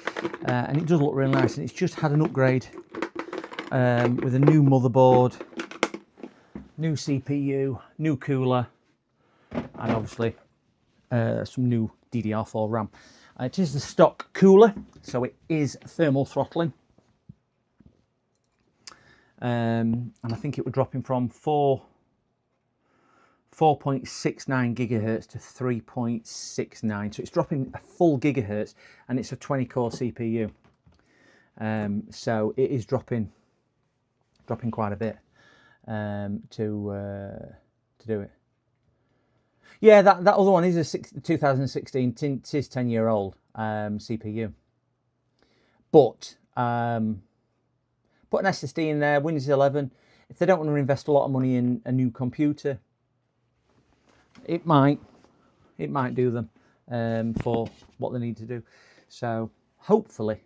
and it does look really nice, and it's just had an upgrade with a new motherboard, new CPU, new cooler, and obviously some new DDR4 RAM. It is the stock cooler, so it is thermal throttling, and I think it was dropping from 4.69 gigahertz to 3.69, so it's dropping a full gigahertz, and it's a 20-core CPU. So it is dropping quite a bit to do it. Yeah, that other one is a 2016. It is 10-year-old CPU, but put an SSD in there, Windows 11. If they don't want to invest a lot of money in a new computer, it might do them for what they need to do. So hopefully.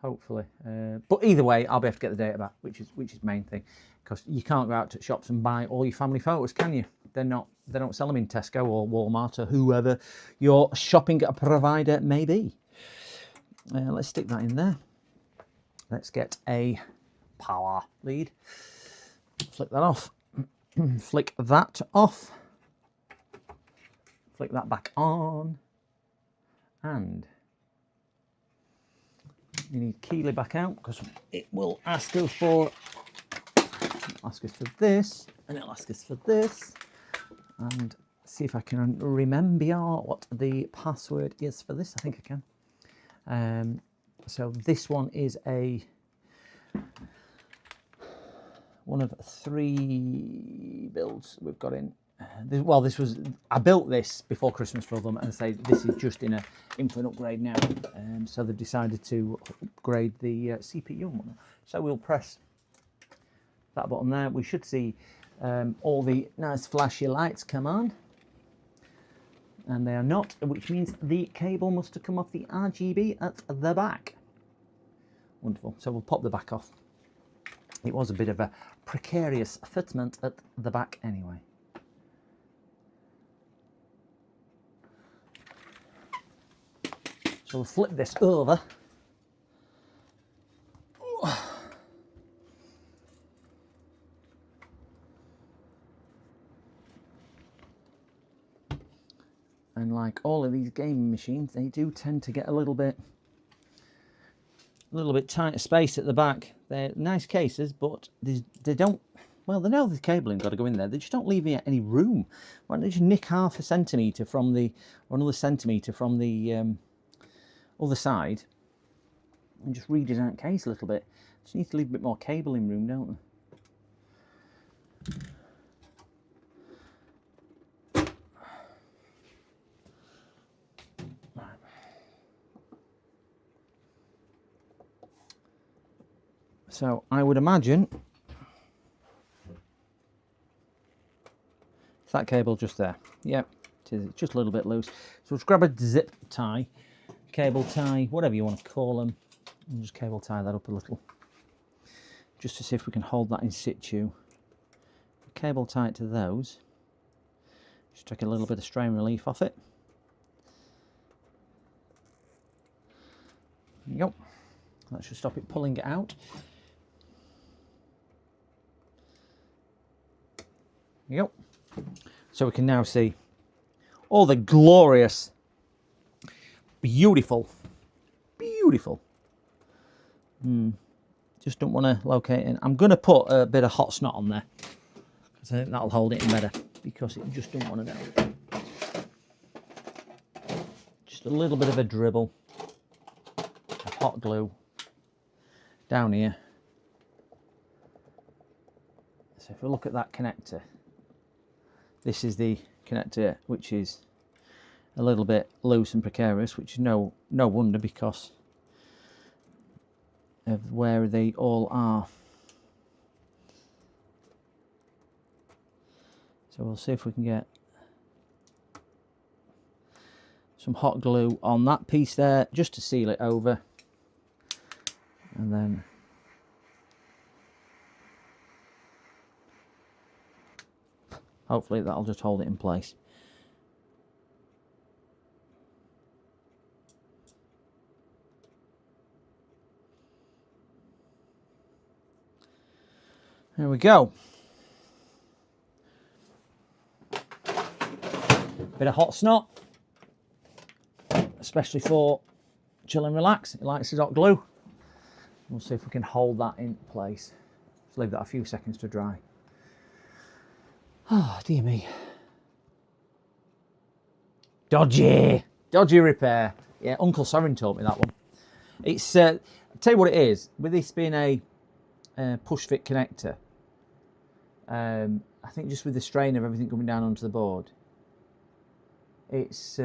But either way, I'll be able to get the data back, which is the main thing, because you can't go out to shops and buy all your family photos, can you? They don't sell them in Tesco or Walmart or whoever your shopping provider may be. Let's stick that in there. Let's get a power lead. Flick that off. Flick that off. Flick that back on. And you need Keeley back out because it will ask us for this, and it'll ask us for this. And see if I can remember what the password is for this. I think I can. So this one is one of 3 builds we've got in. I built this before Christmas for them, and say this is just in for an upgrade now. So they've decided to upgrade the CPU and whatnot. So we'll press that button there. We should see all the nice flashy lights come on, and they are not, which means the cable must have come off the RGB at the back. Wonderful. So we'll pop the back off. It was a bit of a precarious fitment at the back anyway. So we'll flip this over. And like all of these gaming machines, they do tend to get a little bit tighter space at the back. They're nice cases, but they don't, well, they know the cabling got to go in there. They just don't leave any room. Why don't they just nick half a centimetre from the, or another centimetre from the other side, and just redesign the case a little bit. Just need to leave a bit more cabling room, don't they? So I would imagine it's that cable just there. Yep, it is. It's just a little bit loose. So let's grab a zip tie, cable tie, whatever you want to call them, and just cable tie that up a little, just to see if we can hold that in situ. Cable tie it to those. Just take a little bit of strain relief off it. There you go. That should stop it pulling it out. Yep. So we can now see all the glorious, beautiful. Just don't want to locate it. I'm going to put a bit of hot snot on there, because I think that'll hold it in better, because it just don't want to know. Just a little bit of a dribble of hot glue down here. So if we look at that connector, this is the connector, which is a little bit loose and precarious, which is no wonder, because of where they all are. So we'll see if we can get some hot glue on that piece there, just to seal it over, and then hopefully that'll just hold it in place. There we go. Bit of hot snot, especially for chill and relax. It likes his hot glue. We'll see if we can hold that in place. Just leave that a few seconds to dry. Oh, dear me. Dodgy repair. Yeah, Uncle Soren taught me that one. It's, I'll tell you what it is, with this being a push fit connector, I think just with the strain of everything coming down onto the board, it's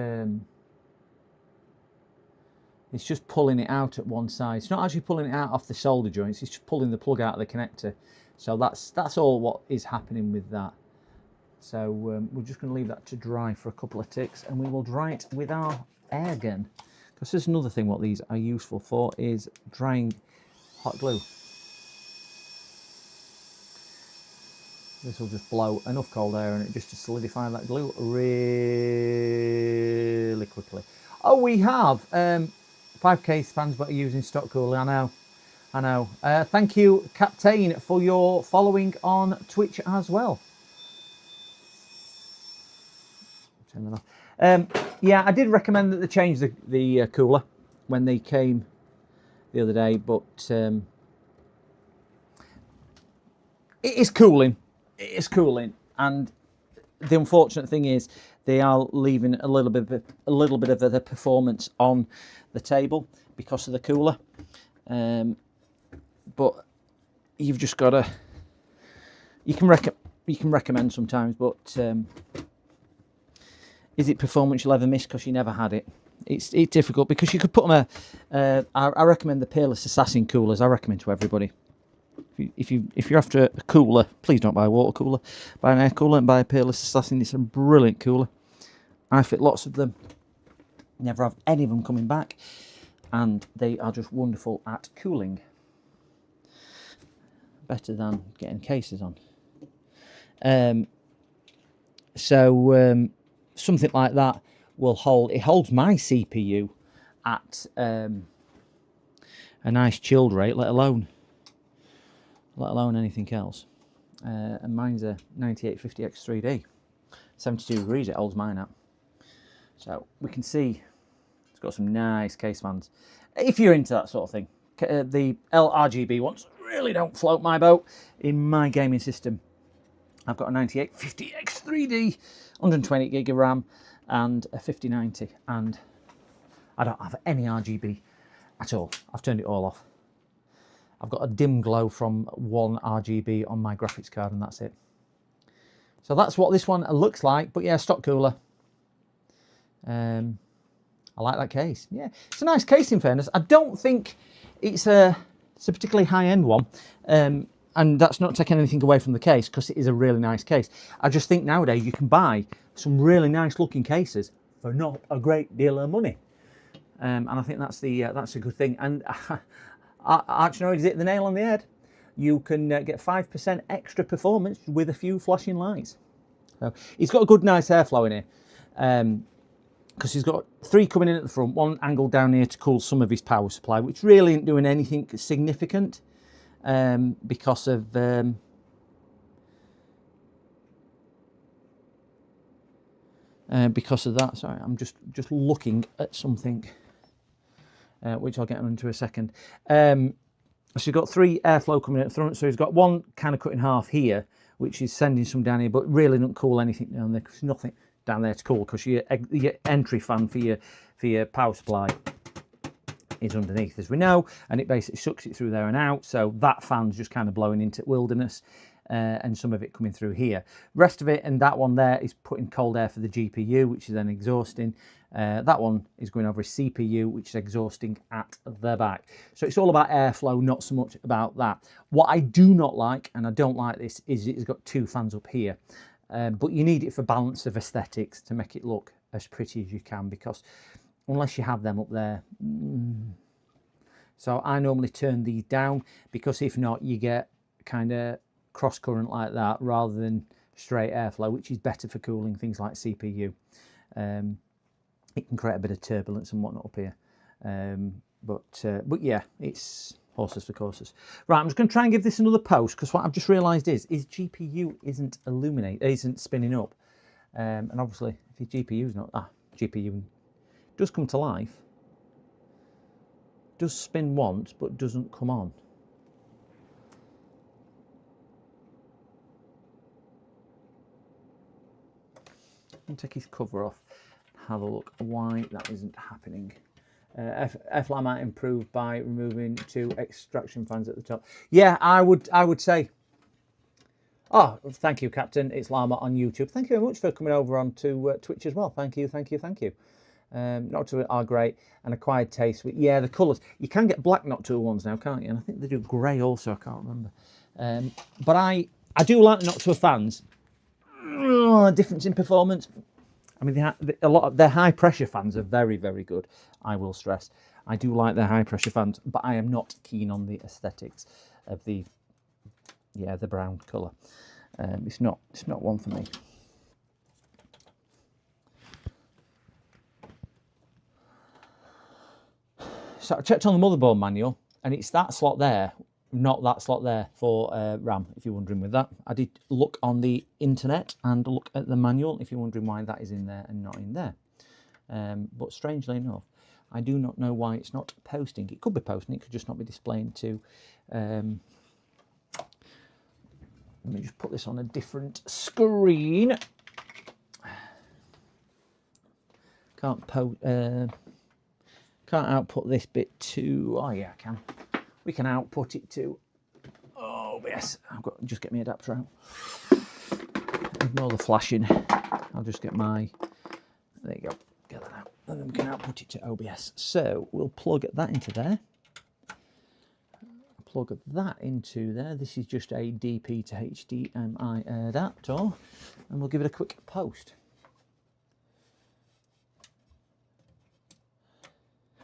It's just pulling it out at one side. It's not actually pulling it out off the solder joints. It's just pulling the plug out of the connector. So that's all what is happening with that. So we're just going to leave that to dry for a couple of ticks, and we will dry it with our air gun. Because there's another thing what these are useful for is drying hot glue. This will just blow enough cold air in it just to solidify that glue really quickly. Oh, we have 5 case fans but are using stock cooling. I know. Thank you, Captain, for your following on Twitch as well. Turn that off. Yeah, I did recommend that they change the cooler when they came the other day, but it is cooling. It is cooling, and the unfortunate thing is they are leaving a little bit of the performance on the table because of the cooler. But you've just got to. You can recommend sometimes, but is it performance you'll ever miss because you never had it? It's difficult because you could put them I recommend the Peerless Assassin coolers. I recommend to everybody. If you're after a cooler, please don't buy a water cooler. Buy an air cooler and buy a Peerless Assassin. It's a brilliant cooler. I fit lots of them. Never have any of them coming back, and they are just wonderful at cooling. Better than getting cases on. Something like that will hold. It holds my CPU at a nice chilled rate, let alone anything else. And mine's a 9850X3D. 72 degrees it holds mine at. So we can see it's got some nice case fans. If you're into that sort of thing. The LRGB ones really don't float my boat in my gaming system. I've got a 9850X3D, 128 gig of RAM and a 5090, and I don't have any RGB at all. I've turned it all off. I've got a dim glow from one RGB on my graphics card, and that's it. So that's what this one looks like. But yeah, stock cooler. I like that case. Yeah, it's a nice case in fairness. I don't think it's a particularly high-end one. And that's not taking anything away from the case, because it is a really nice case. I just think nowadays you can buy some really nice looking cases for not a great deal of money. And I think that's a good thing. And Archnoid hit the nail on the head. You can get 5% extra performance with a few flashing lights. So he's got a good, nice airflow in here, because he's got 3 coming in at the front, 1 angled down here to cool some of his power supply, which really isn't doing anything significant because of that. Sorry, I'm just looking at something. Which I'll get into a second. So you've got 3 airflow coming in at the front. So he's got 1 kind of cut in half here, which is sending some down here, but really don't cool anything down there, because there's nothing down there to cool, because your entry fan for your power supply is underneath, as we know, and it basically sucks it through there and out. So that fan's just kind of blowing into wilderness, and some of it coming through here. Rest of it, and that one there is putting cold air for the GPU, which is then exhausting. That one is going over a CPU, which is exhausting at the back. So it's all about airflow, not so much about that. What I do not like, and I don't like this, is it's got 2 fans up here. But you need it for balance of aesthetics, to make it look as pretty as you can, because unless you have them up there. So I normally turn these down, because if not, you get kind of cross current like that, rather than straight airflow, which is better for cooling things like CPU. It can create a bit of turbulence and whatnot up here. But yeah, it's horses for courses. Right, I'm just going to try and give this another post, because what I've just realised is GPU isn't spinning up. And obviously, if your GPU's not, GPU does come to life, does spin once, but doesn't come on. And take his cover off. Have a look why that isn't happening. F-line might improve by removing 2 extraction fans at the top. Yeah, I would say. Oh, thank you, Captain. It's Llama on YouTube. Thank you very much for coming over onto Twitch as well. Thank you. Knock tool are great, and acquired taste with, yeah, the colours. You can get black knock tool ones now, can't you? And I think they do grey also, I can't remember. But I do like the knock tool fans. Difference in performance. I mean, a lot of their high pressure fans are very, very good, I will stress. I do like their high pressure fans, but I am not keen on the aesthetics of the brown colour. It's not one for me. So I checked on the motherboard manual, and it's that slot there, not that slot there for RAM, if you're wondering with that. I did look on the internet and look at the manual, if you're wondering why that is in there and not in there. But strangely enough, I do not know why it's not posting. It could be posting, it could just not be displaying to... let me just put this on a different screen. Can't output this bit to... Oh yeah, I can. We can output it to... Oh yes, I've got just get my adapter out. Ignore the flashing. I'll just get my... There you go. Get that out. And then we can output it to OBS. So we'll plug that into there. Plug that into there. This is just a DP to HDMI adapter, and we'll give it a quick post.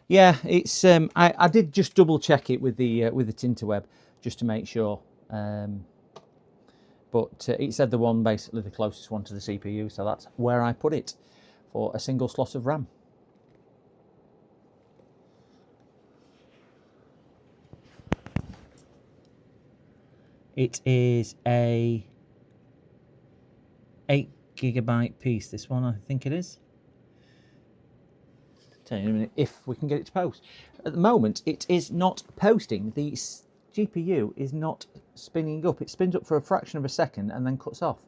Yeah, it's I did just double check it with the Tinterweb just to make sure, but it said the one basically the closest one to the CPU, so that's where I put it for a single slot of RAM. It is a 8GB piece, this one, I think it is. Tell you in a minute if we can get it to post. At the moment, it is not posting. The GPU is not spinning up. It spins up for a fraction of a second and then cuts off.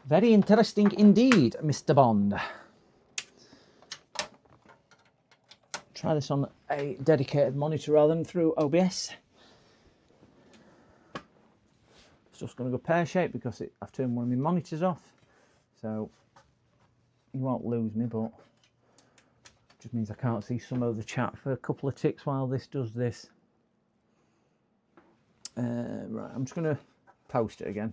Very interesting indeed, Mr. Bond. Try this on a dedicated monitor rather than through OBS. It's just going to go pear-shaped because I've turned one of my monitors off, so you won't lose me, but it just means I can't see some of the chat for a couple of ticks while this does this. Right, I'm just going to post it again.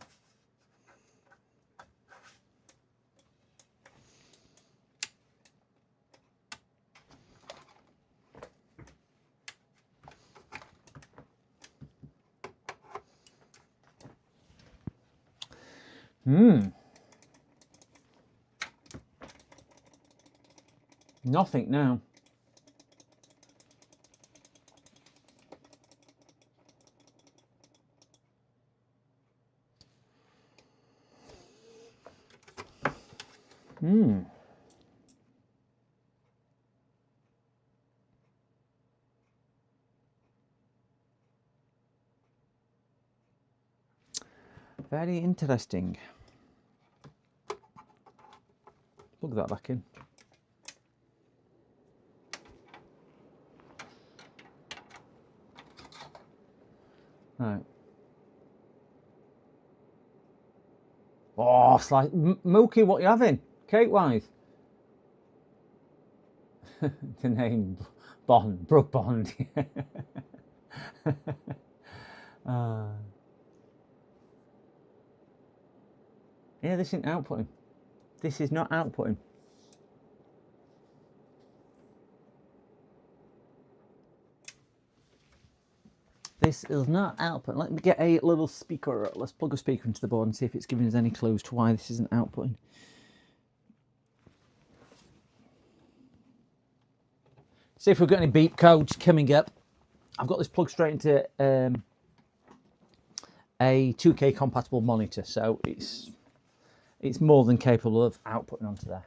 Nothing now. Very interesting. Plug that back in. Right. Oh, it's like Mookie, what you having? Cake-wise? The name Bond, Brooke Bond. Yeah, this isn't outputting. This is not outputting. This is not output. Let me get a little speaker. Let's plug a speaker into the board and see if it's giving us any clues to why this isn't outputting. See if we've got any beep codes coming up. I've got this plugged straight into a 2K compatible monitor, so it's more than capable of outputting onto there.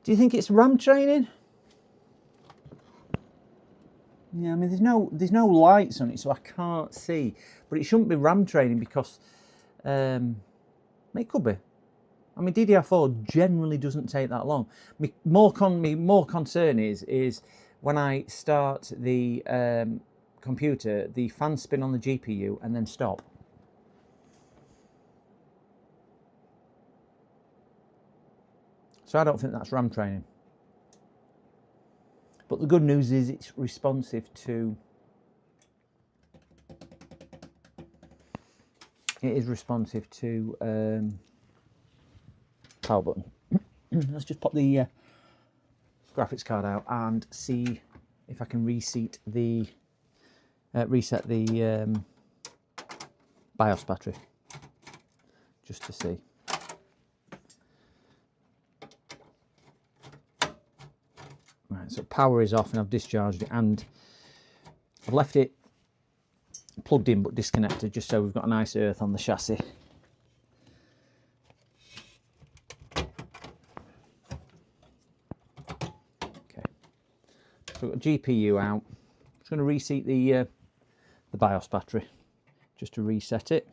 Do you think it's RAM training? Yeah, I mean there's no lights on it, so I can't see. But it shouldn't be RAM training because it could be. I mean DDR4 generally doesn't take that long. More concern is when I start the computer, the fans spin on the GPU and then stop. So I don't think that's RAM training. But the good news is it's responsive to... It is responsive to power button. Let's just pop the graphics card out and see if I can reset the BIOS battery, just to see. Right, so power is off and I've discharged it, and I've left it plugged in but disconnected, just so we've got a nice earth on the chassis. Okay, so we've got GPU out. I'm just going to reset the BIOS battery just to reset it.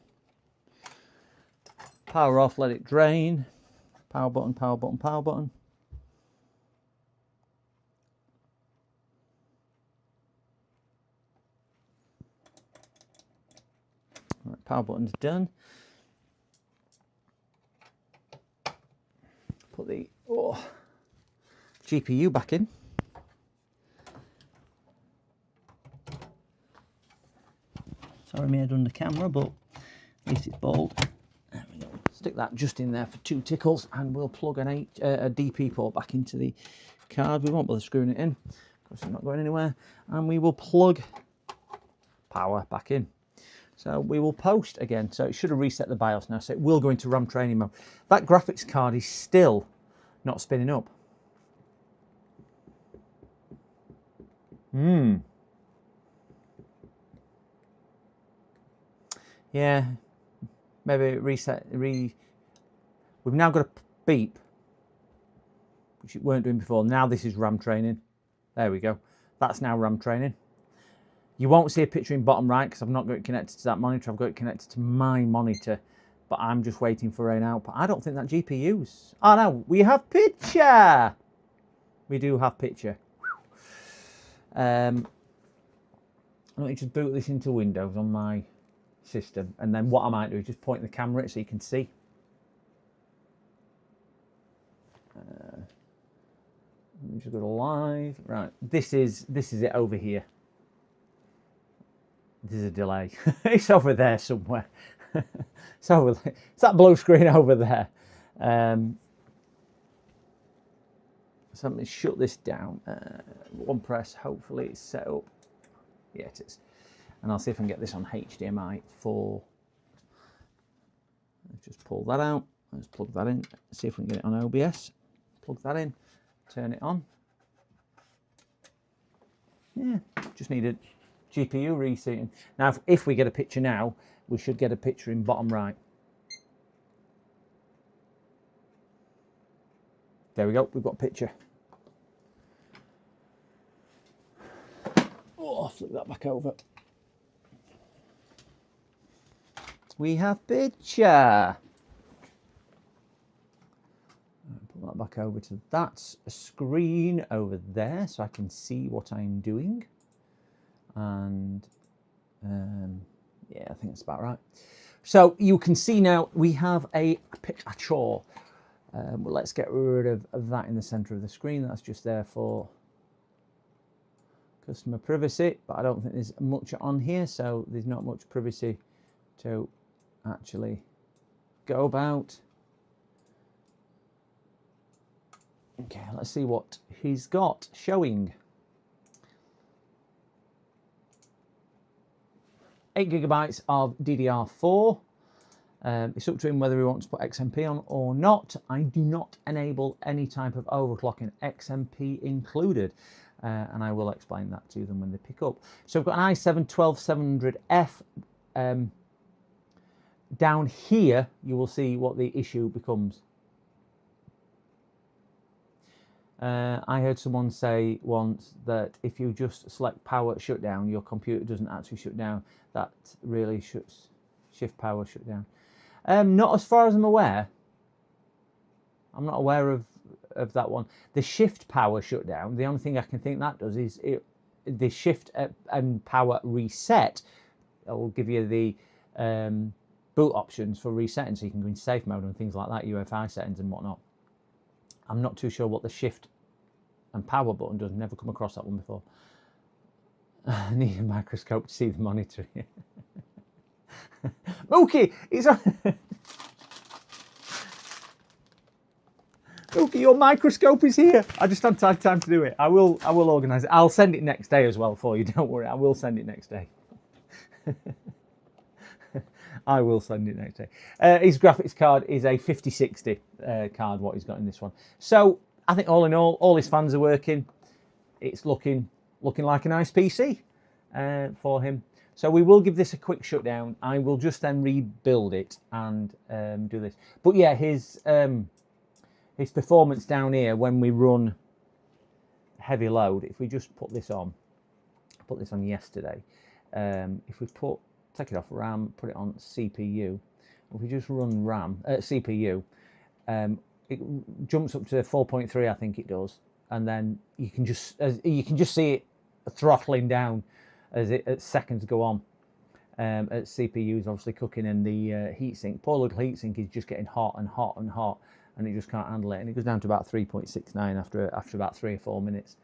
Power off, let it drain. Power button, power button, power button. Right, power button's done. Put the GPU back in. Sorry, my head under camera, but at least it's bold. There we go. Stick that just in there for 2 tickles, and we'll plug a DP port back into the card. We won't bother screwing it in. Of course, it's not going anywhere. And we will plug power back in. So we will post again. So it should have reset the BIOS now. So it will go into RAM training mode. That graphics card is still not spinning up. Yeah, maybe reset. We've now got a beep, which it weren't doing before. Now this is RAM training. There we go. That's now RAM training. You won't see a picture in bottom right because I've not got it connected to that monitor. I've got it connected to my monitor, but I'm just waiting for an output. I don't think that GPU's. Oh no, we have picture. We do have picture. Let me just boot this into Windows on my system, and then what I might do is just point the camera at it so you can see. Let me just go to live. Right, this is it over here. There's a delay. It's over there somewhere. It's over there. It's that blue screen over there. So let me shut this down. One press. Hopefully it's set up. Yeah, it is. And I'll see if I can get this on HDMI 4. Let's just pull that out. Let's plug that in. See if we can get it on OBS. Plug that in. Turn it on. Yeah, just needed GPU reseating. Now, if we get a picture now, we should get a picture in bottom right. There we go. We've got a picture. Oh, flip that back over. We have picture. Put that back over to that screen over there so I can see what I'm doing. And yeah, I think that's about right. So you can see now we have a picture. Well, let's get rid of that in the center of the screen. That's just there for customer privacy, but I don't think there's much on here, so there's not much privacy to actually go about. Okay, let's see what he's got showing. 8 GB of DDR4. It's up to him whether he wants to put XMP on or not. I do not enable any type of overclocking, XMP included. And I will explain that to them when they pick up. So we've got an i7-12700F. Down here, you will see what the issue becomes. I heard someone say once that if you just select power shutdown, your computer doesn't actually shut down. That really shuts shift power shutdown. Not as far as I'm aware. I'm not aware of of that one. The shift power shutdown, the only thing I can think that does is the shift and power reset. It will give you the boot options for resetting, so you can go in safe mode and things like that, UEFI settings and whatnot. I'm not too sure what the shift and power button does. Never come across that one before. I need a microscope to see the monitor. Mookie, he's on. Mookie, your microscope is here. I just haven't had time to do it. I will organise it. I'll send it next day as well for you. Don't worry. I will send it next day. I will send it next day. His graphics card is a 5060 card, what he's got in this one. So I think all in all his fans are working. It's looking like a nice PC for him. So we will give this a quick shutdown. I will just then rebuild it and do this. But yeah, his performance down here when we run heavy load, if we just put this on yesterday, if we take it off RAM, put it on CPU, if we just run CPU, it jumps up to 4.3, I think it does, and then you can just see it throttling down as seconds go on. At CPU is obviously cooking, and the heatsink, poor little heatsink, is just getting hot and hot and hot, and it just can't handle it, and it goes down to about 3.69 after about 3 or 4 minutes.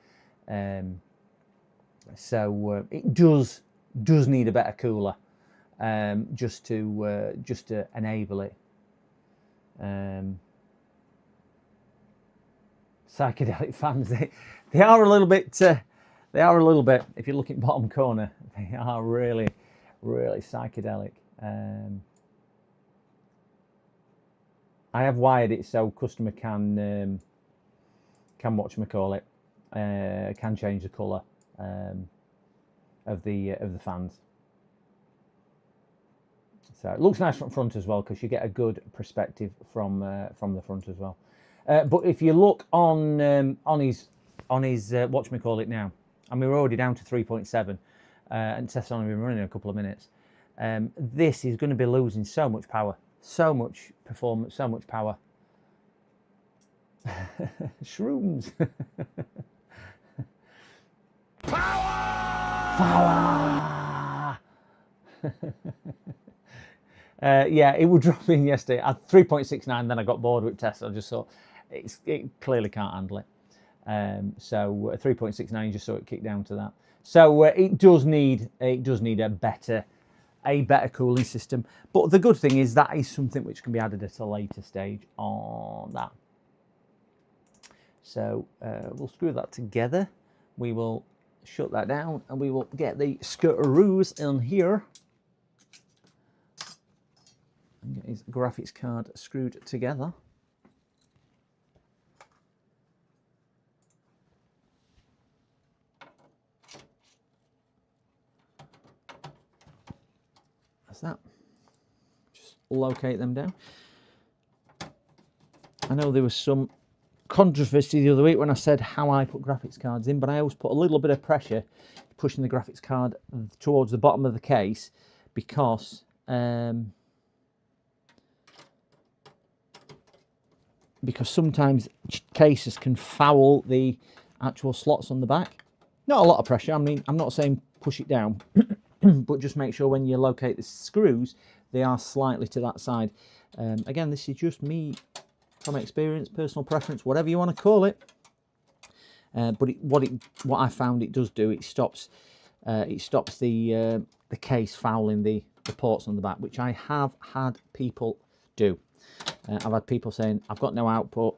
So it does need a better cooler, just to enable it. Psychedelic fans, they are a little bit. If you look at bottom corner, they are really psychedelic. I have wired it so customer can whatchamacallit, can change the colour of the fans. So it looks nice from front as well, because you get a good perspective from the front as well. But if you look on his whatchamacallit now, I mean, we're already down to 3.7, and test's only been running a couple of minutes. This is going to be losing so much power, so much performance, so much power. Shrooms. Power! Yeah, it would drop in yesterday at 3.69. Then I got bored with tests. I just thought it clearly can't handle it. So 3.69, you just saw it kick down to that. So it does need a better cooling system. But the good thing is that is something which can be added at a later stage on that. So we'll screw that together. We will shut that down, and we will get the screws in here and get his graphics card screwed together. That's that. Just locate them down. I know there was some controversy the other week when I said how I put graphics cards in, but I always put a little bit of pressure pushing the graphics card towards the bottom of the case, because sometimes cases can foul the actual slots on the back. Not a lot of pressure. I mean, I'm not saying push it down, but just make sure when you locate the screws, they are slightly to that side. Again, this is just me from experience, personal preference, whatever you want to call it. But what I found it does do, it stops the case fouling the ports on the back, which I have had people do. I've had people saying, I've got no output.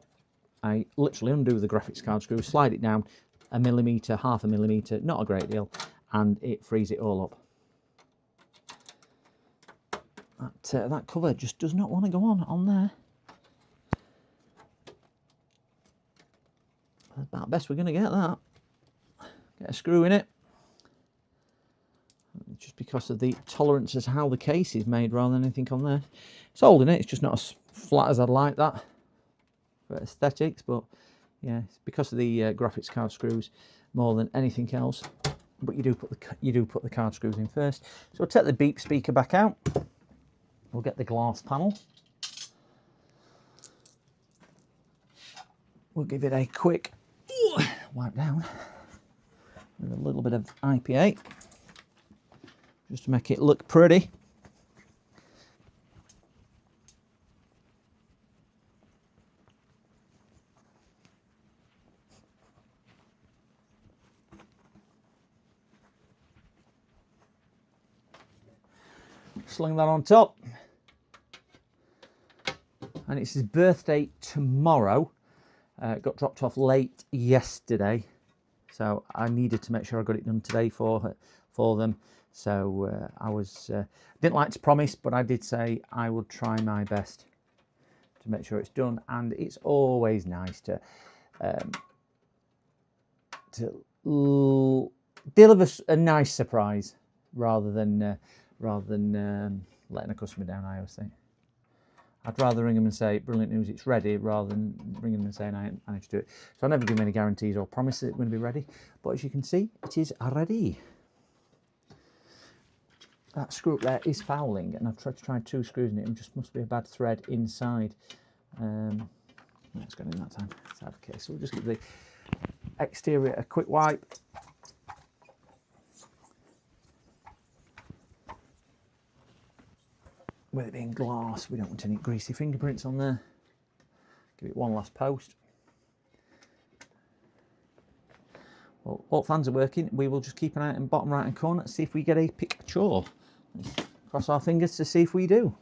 I literally undo the graphics card screw, slide it down 1 millimetre, 0.5 millimetre, not a great deal, and it frees it all up. That cover just does not want to go on there. That's about best we're going to get that. Get a screw in it. Just because of the tolerance as how the case is made rather than anything on there. It's holding it, it's just not as flat as I'd like that for aesthetics, but yeah, it's because of the graphics card screws more than anything else. But you do put the card screws in first. So we'll take the beep speaker back out. We'll get the glass panel. we'll give it a quick wipe down with a little bit of IPA just to make it look pretty. Sling that on top. And it's his birthday tomorrow. Got dropped off late yesterday, so I needed to make sure I got it done today for them. So I didn't like to promise, but I did say I would try my best to make sure it's done. And it's always nice to deliver a nice surprise rather than letting a customer down. I always think I'd rather ring them and say, brilliant news, it's ready, rather than ringing them and saying I managed to do it. So I never give them any guarantees or promises it's going to be ready. But as you can see, it is ready. That screw up there is fouling, and I've tried to try 2 screws in it, and just must be a bad thread inside. It's going in that time. It's out of the case. So we'll just give the exterior a quick wipe. With it being glass, we don't want any greasy fingerprints on there. Give it one last post. Well, all fans are working. We will just keep an eye on the bottom right hand corner, see if we get a picture. Cross our fingers to see if we do.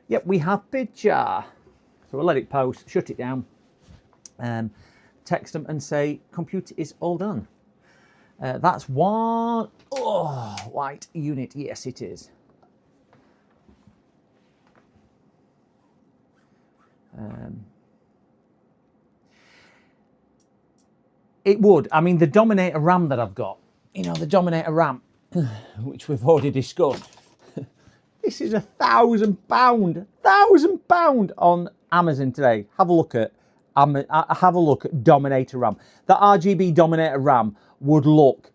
Yep, we have picture. So we'll let it post, shut it down, text them and say, computer is all done. That's one white unit. Yes, it is. It would. I mean, the Dominator RAM that I've got, you know, the Dominator RAM, which we've already discussed, this is £1,000 on Amazon today. Have a look at Dominator RAM. The RGB Dominator RAM would look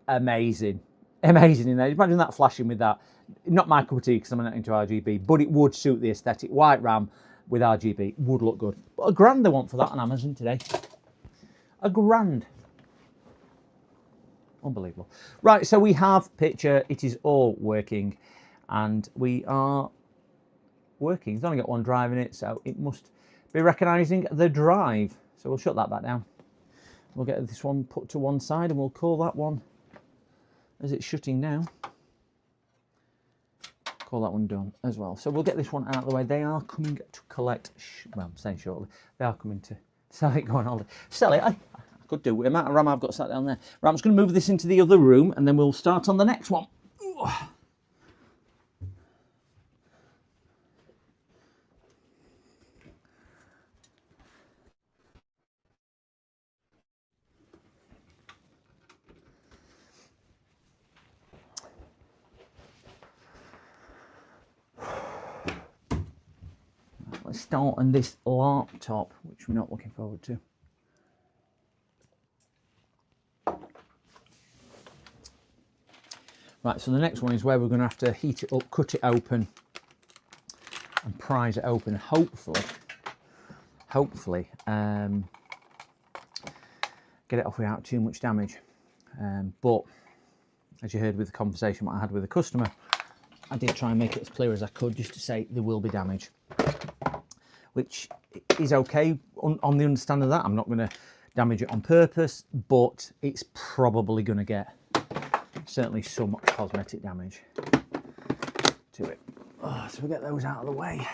amazing in there. Imagine that flashing with that. Not my cup of tea because I'm not into RGB, but it would suit the aesthetic. White RAM with RGB would look good. But £1,000 they want for that on Amazon today. £1,000. Unbelievable. Right, so we have picture. It is all working, and we are working. It's only got one drive in it, so it must be recognising the drive. So we'll shut that back down. We'll get this one put to one side, and we'll call that one, as it's shutting now, call that one done as well. So we'll get this one out of the way. They are coming to collect, well, I'm saying shortly, they are coming to sell it, going on. Sell it, I could do with the amount of RAM I've got sat down there. Right, I'm just going to move this into the other room, and then we'll start on the next one. Let's start on this laptop, which we're not looking forward to. Right, so the next one is where we're going to have to heat it up, cut it open, and prise it open. Hopefully, get it off without too much damage. But as you heard with the conversation I had with the customer, I did try and make it as clear as I could, just to say there will be damage, which is okay on the understanding of that. I'm not going to damage it on purpose, but it's probably going to get certainly some cosmetic damage to it. So we'll get those out of the way.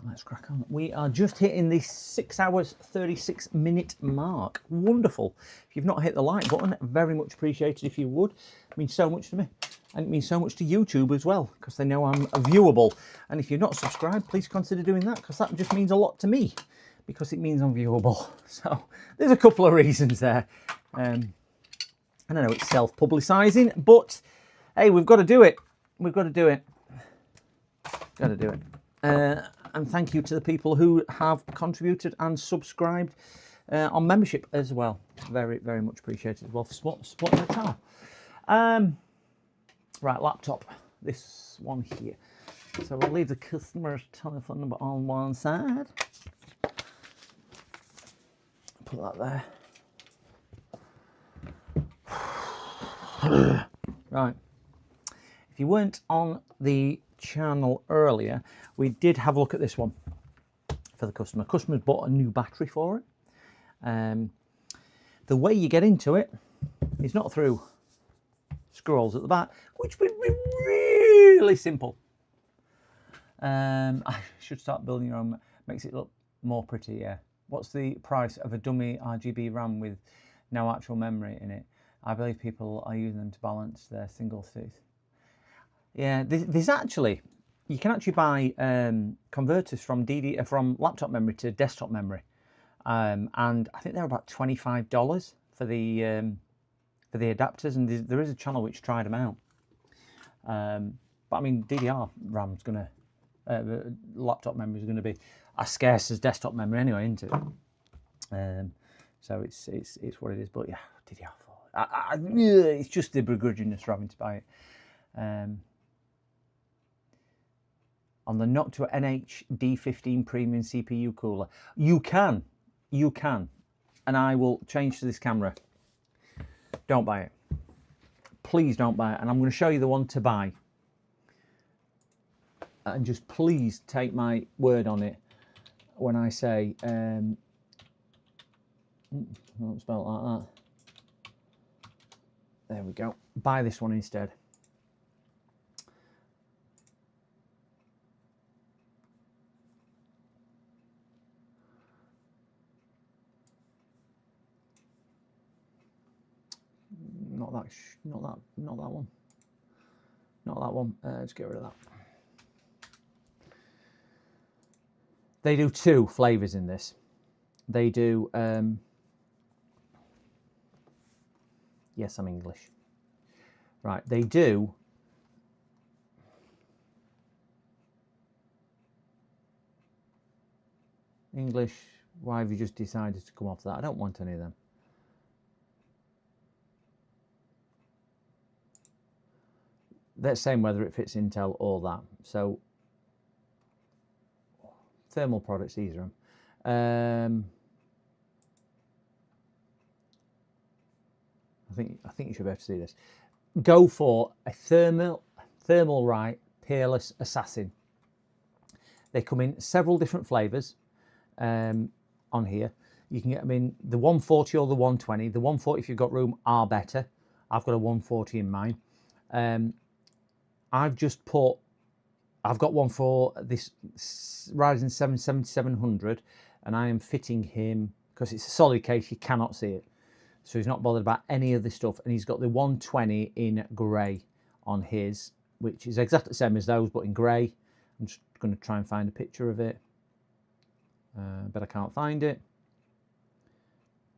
Let's crack on. We are just hitting the 6 hours 36 minute mark. Wonderful. If you've not hit the like button, very much appreciated if you would. It means so much to me, and it means so much to YouTube as well, because they know I'm viewable. And if you're not subscribed, please consider doing that, because that just means a lot to me, because it means I'm viewable. So there's a couple of reasons there. I don't know, it's self-publicising, but hey, we've got to do it. We've got to do it. Got to do it. And thank you to the people who have contributed and subscribed on membership as well. Very, very much appreciated as well for supporting the channel. Right, laptop. This one here. So we'll leave the customer's telephone number on one side. Put that there. Right. If you weren't on the channel earlier, we did have a look at this one for the customer. Customer's bought a new battery for it. The way you get into it is not through scrolls at the back, which would be really simple. I should start building your own. Makes it look more pretty, yeah. What's the price of a dummy RGB RAM with no actual memory in it? I believe people are using them to balance their single tooth. Yeah, there's actually, you can actually buy converters from from laptop memory to desktop memory, and I think they're about $25 for the adapters. And there is a channel which tried them out. But I mean, DDR RAM's gonna, laptop memory is going to be as scarce as desktop memory anyway, isn't it? So it's what it is. But yeah, DDR4. It's just the begrudgingness for having to buy it. On the Noctua NH-D15 Premium CPU cooler, you can, and I will change to this camera. Don't buy it. Please don't buy it. And I'm going to show you the one to buy. And just please take my word on it when I say, don't spell it like that. There we go. Buy this one instead. Not that one. Not that one. Let's get rid of that. They do two flavors in this. They do, yes, I'm English. Right, they do English. Why have you just decided to come off that? I don't want any of them. They're saying whether it fits Intel or that. So thermal products, these are them. I think you should be able to see this. Go for a thermal right peerless assassin. They come in several different flavors on here. You can get them in the 140 or the 120. The 140, if you've got room, are better. I've got a 140 in mine. I've got one for this Ryzen 7 7700, and I am fitting him, because it's a solid case, you cannot see it. So he's not bothered about any of this stuff, and he's got the 120 in grey on his, which is exactly the same as those, but in grey. I'm just going to try and find a picture of it, but I can't find it.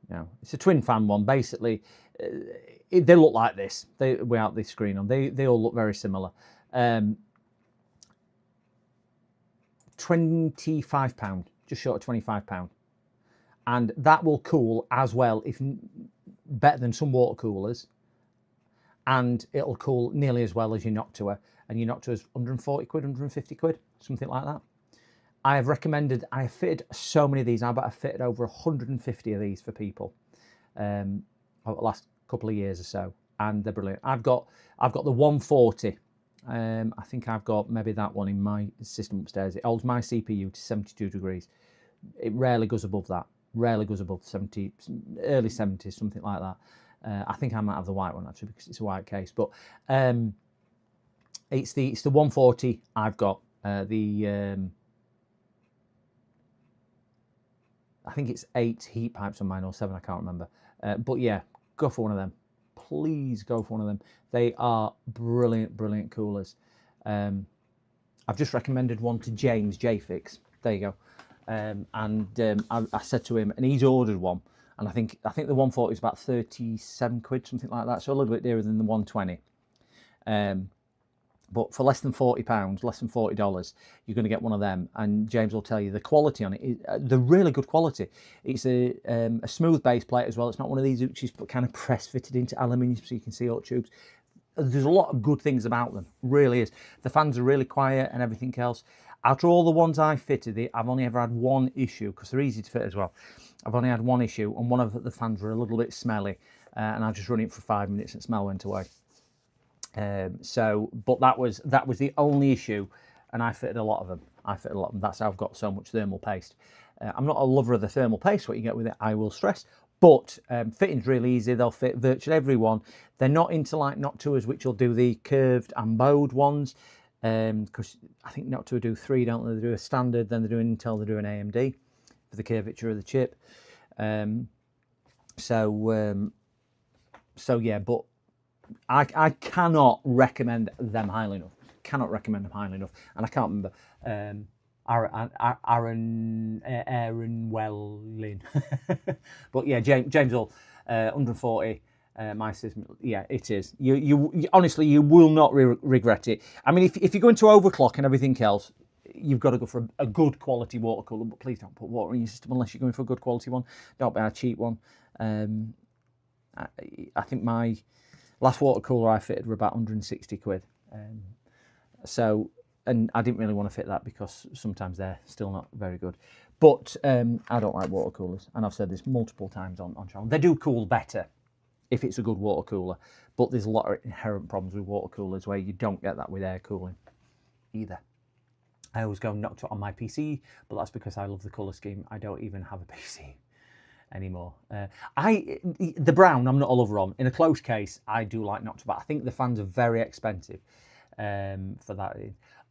No, it's a twin fan one. Basically, they look like this. Without this screen on, they all look very similar. £25, just short of £25, and that will cool as well, if better than some water coolers, and it'll cool nearly as well as your Noctua, and your Noctua is 140 quid, 150 quid, something like that. I have fitted so many of these. I've fitted over 150 of these for people over the last couple of years or so, and they're brilliant. I've got the 140. I think I've got maybe that one in my system upstairs. It holds my CPU to 72 degrees. It rarely goes above that. Rarely goes above 70, early 70s, something like that. I think I might have the white one actually, because it's a white case. But it's the 140 I've got. I think it's 8 heat pipes on mine, or 7, I can't remember. But yeah, go for one of them. Please go for one of them. They are brilliant, brilliant coolers. I've just recommended one to James JFix. There you go. I said to him, and he's ordered one, and I think the 140 is about 37 quid, something like that. So a little bit dearer than the 120. But for less than £40, less than $40, you're going to get one of them. And James will tell you the quality on it is the really good quality. It's a smooth base plate as well. It's not one of these which is kind of press fitted into aluminium so you can see all tubes. There's a lot of good things about them, really is. The fans are really quiet and everything else. After all the ones I fitted, I've only ever had one issue, because they're easy to fit as well. I've only had one issue, and one of the fans were a little bit smelly, and I just run it for 5 minutes and smell went away. But that was the only issue, and I fitted a lot of them. That's how I've got so much thermal paste. I'm not a lover of the thermal paste, what you get with it, I will stress, but fitting's really easy. They'll fit virtually everyone. They're not into like Noctuas, which will do the curved and bowed ones, because I think Noctua do 3, don't they? They do a standard, then they do an Intel, they do an AMD for the curvature of the chip. So yeah, but I cannot recommend them highly enough. And I can't remember Aaron Welling. But yeah, James Hull, 140 my system. Yeah, it is. You honestly, you will not regret it. I mean, if you're going to overclock and everything else, you've got to go for a good quality water cooler. But please don't put water in your system unless you're going for a good quality one. Don't buy a cheap one. I think my last water cooler I fitted were about 160 quid. And I didn't really want to fit that because sometimes they're still not very good. But I don't like water coolers, and I've said this multiple times on channel. They do cool better if it's a good water cooler, but there's a lot of inherent problems with water coolers where you don't get that with air cooling either. I always go Noctua on my PC, but that's because I love the colour scheme. I don't even have a PC anymore. The brown, I'm not a lover on. In a close case, I do like Noctua, but I think the fans are very expensive for that.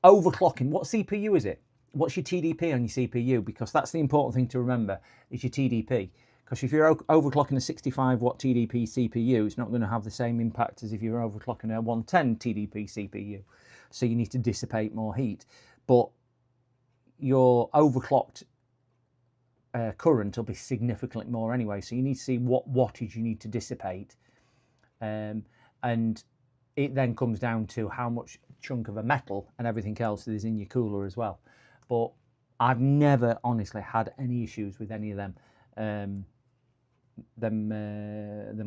Overclocking, what CPU is it? What's your TDP on your CPU? Because that's the important thing to remember, is your TDP. Because if you're overclocking a 65 watt TDP CPU, it's not going to have the same impact as if you're overclocking a 110 TDP CPU. So you need to dissipate more heat. But your overclocked current will be significantly more anyway. So you need to see what wattage you need to dissipate. And it then comes down to how much chunk of a metal and everything else that is in your cooler as well. But I've never honestly had any issues with any of them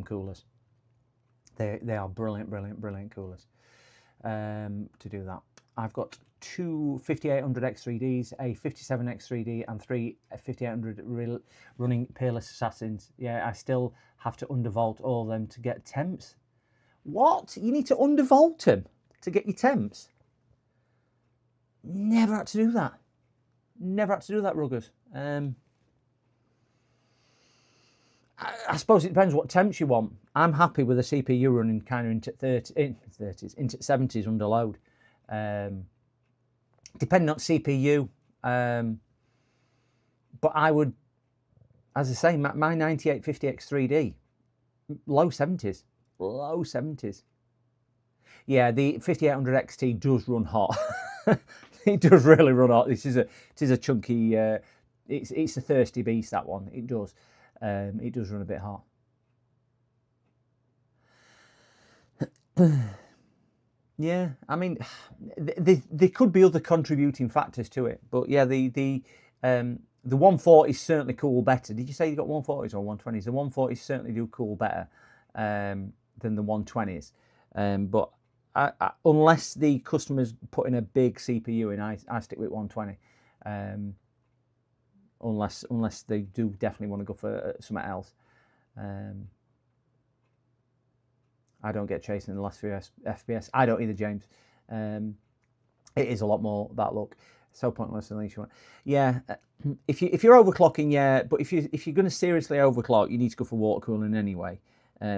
coolers. They are brilliant coolers to do that. I've got two 5800X3Ds, a 57X3D, and three 5800 running Peerless Assassins. Yeah, I still have to undervolt all of them to get temps. What? You need to undervolt them to get your temps? Never had to do that. Never had to do that, Ruggers. I suppose it depends what temps you want. I'm happy with a CPU running kind of into 30s, into 70s under load. Depending on CPU. But I would, as I say, my 9850X3D, low 70s. Low 70s. Yeah, the 5800XT does run hot. It does really run hot. It is a chunky. It's a thirsty beast, that one. It does. It does run a bit hot. Yeah, I mean, there could be other contributing factors to it, but yeah, the 140s certainly cool better. Did you say you got 140s or 120s? The 140s certainly do cool better than the 120s. But unless the customer's putting a big CPU in, I stick with 120. Unless they do definitely want to go for something else. I don't get chasing in the last few FPS. I don't either, James. It is a lot more that look. So pointless unless you want. Yeah, if you're overclocking, yeah, but if you're going to seriously overclock, you need to go for water cooling anyway,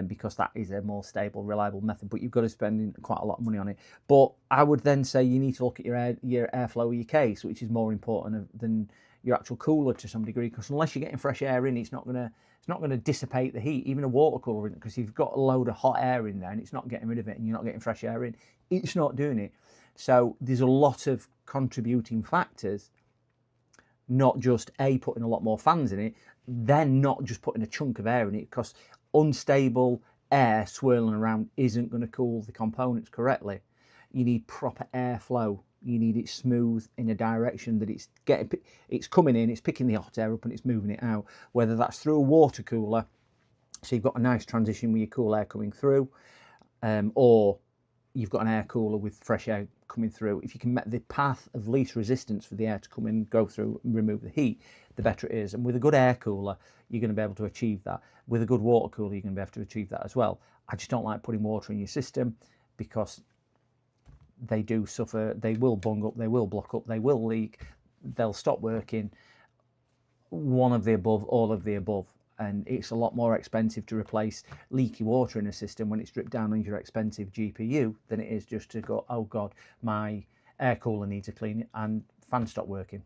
because that is a more stable, reliable method. But you've got to spend quite a lot of money on it. But I would then say you need to look at your airflow of your case, which is more important than your actual cooler to some degree. Because unless you're getting fresh air in, it's not going to dissipate the heat. Even a water cooler, because you've got a load of hot air in there and it's not getting rid of it, and you're not getting fresh air in, it's not doing it. So there's a lot of contributing factors, not just putting a lot more fans in it, then not just putting a chunk of air in it, because unstable air swirling around isn't going to cool the components correctly. You need proper airflow. You need it smooth in a direction that it's coming in, it's picking the hot air up and it's moving it out, whether that's through a water cooler, so you've got a nice transition with your cool air coming through, or you've got an air cooler with fresh air coming through. If you can make the path of least resistance for the air to come in, go through and remove the heat, the better it is. And with a good air cooler, you're going to be able to achieve that. With a good water cooler, you're going to be able to achieve that as well. I just don't like putting water in your system because they do suffer. They will bung up, they will block up, they will leak, they'll stop working. One of the above, all of the above. And it's a lot more expensive to replace leaky water in a system when it's dripped down on your expensive GPU than it is just to go, oh God, my air cooler needs a clean and fan stopped working.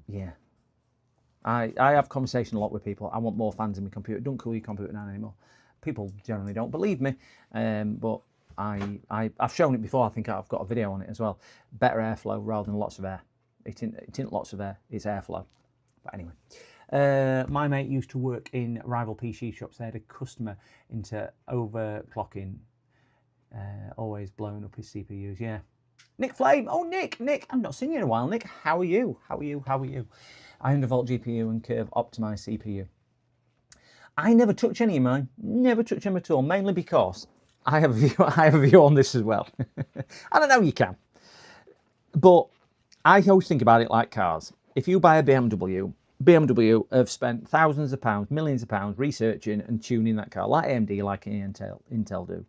Yeah. I have conversation a lot with people. I want more fans in my computer. Don't cool your computer down anymore. People generally don't believe me, but I've shown it before. I think I've got a video on it as well. Better airflow rather than lots of air. It isn't lots of air, it's airflow. But anyway, my mate used to work in rival PC shops. They had a customer into overclocking, always blowing up his CPUs. Yeah. Nick Flame. Oh, Nick. I've not seen you in a while, Nick. How are you? How are you? I undervolt GPU and curve optimized CPU. I never touch any of mine. Never touch them at all. Mainly because I have a view on this as well. I don't know, you can. But I always think about it like cars. If you buy a BMW have spent thousands of pounds, millions of pounds researching and tuning that car, like AMD, like Intel do.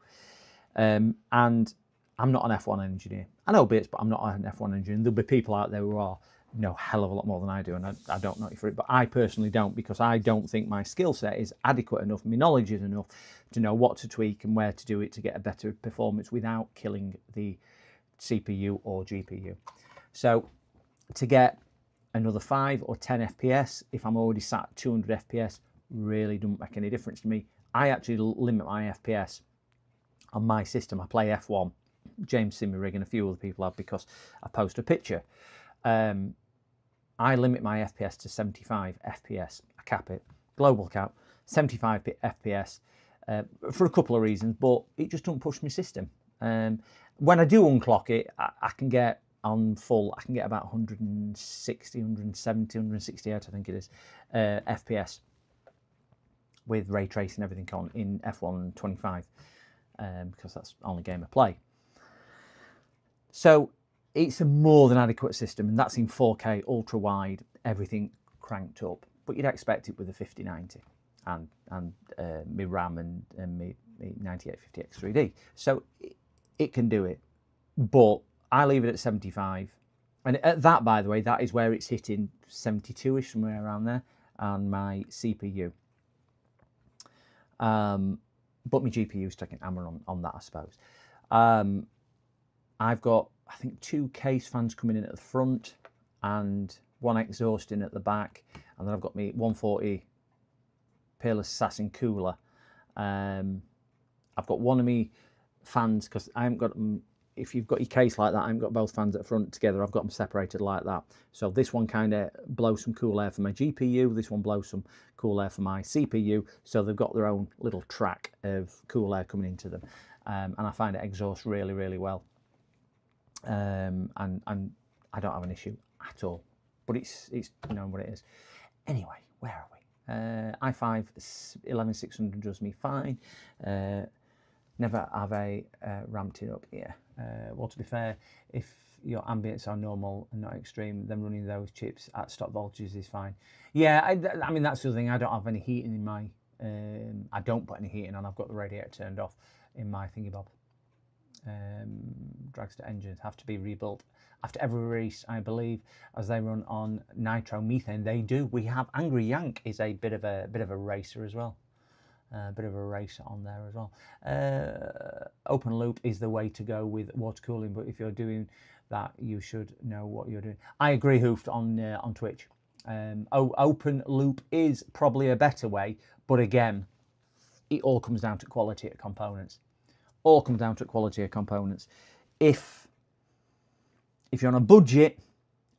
And I'm not an F1 engineer. I know bits, but I'm not an F1 engineer. There'll be people out there who are know a hell of a lot more than I do, and I don't know you for it. But I personally don't, because I don't think my skill set is adequate enough, my knowledge is enough to know what to tweak and where to do it to get a better performance without killing the CPU or GPU. So to get another 5 or 10 FPS, if I'm already sat at 200 FPS, really doesn't make any difference to me. I actually limit my FPS on my system. I play F1. James Simmerig and a few other people have, because I post a picture. I limit my FPS to 75 FPS. I cap it. Global cap, 75 FPS for a couple of reasons, but it just don't push my system. When I do unclock it, I can get on full, I can get about 160, 170, 168, I think it is, FPS with ray tracing and everything on in F1 25, because that's the only game I play. So it's a more than adequate system, and that's in 4K, ultra wide, everything cranked up. But you'd expect it with a 5090 and my RAM and my 9850X 3D. So it can do it, but I leave it at 75. And at that, by the way, that is where it's hitting 72-ish, somewhere around there, on my CPU. But my GPU is taking hammer on that, I suppose. I've got, I think, 2 case fans coming in at the front and 1 exhaust in at the back, and then I've got my 140 Peerless Assassin cooler. I've got one of my fans, because I haven't got them. If you've got your case like that, I haven't got both fans at the front together. I've got them separated like that. So this one kind of blows some cool air for my GPU. This one blows some cool air for my CPU. So they've got their own little track of cool air coming into them. And I find it exhausts really, really well. And I don't have an issue at all. But it's you know what it is. Anyway, where are we? i5 11600 does me fine. Never have I ramped it up here. Well, to be fair, if your ambients are normal and not extreme, then running those chips at stock voltages is fine. Yeah, I mean, that's the other thing. I don't have any heating in my... I don't put any heating on. I've got the radiator turned off in my thingy bob. Dragster engines have to be rebuilt after every race, I believe, as they run on nitromethane. They do. We have Angry Yank is a bit of a racer as well. A bit of a race on there as well. Open loop is the way to go with water cooling, but if you're doing that, you should know what you're doing. I agree, Hoofed, on Twitch. Open loop is probably a better way, but again, it all comes down to quality of components. All comes down to quality of components. If you're on a budget,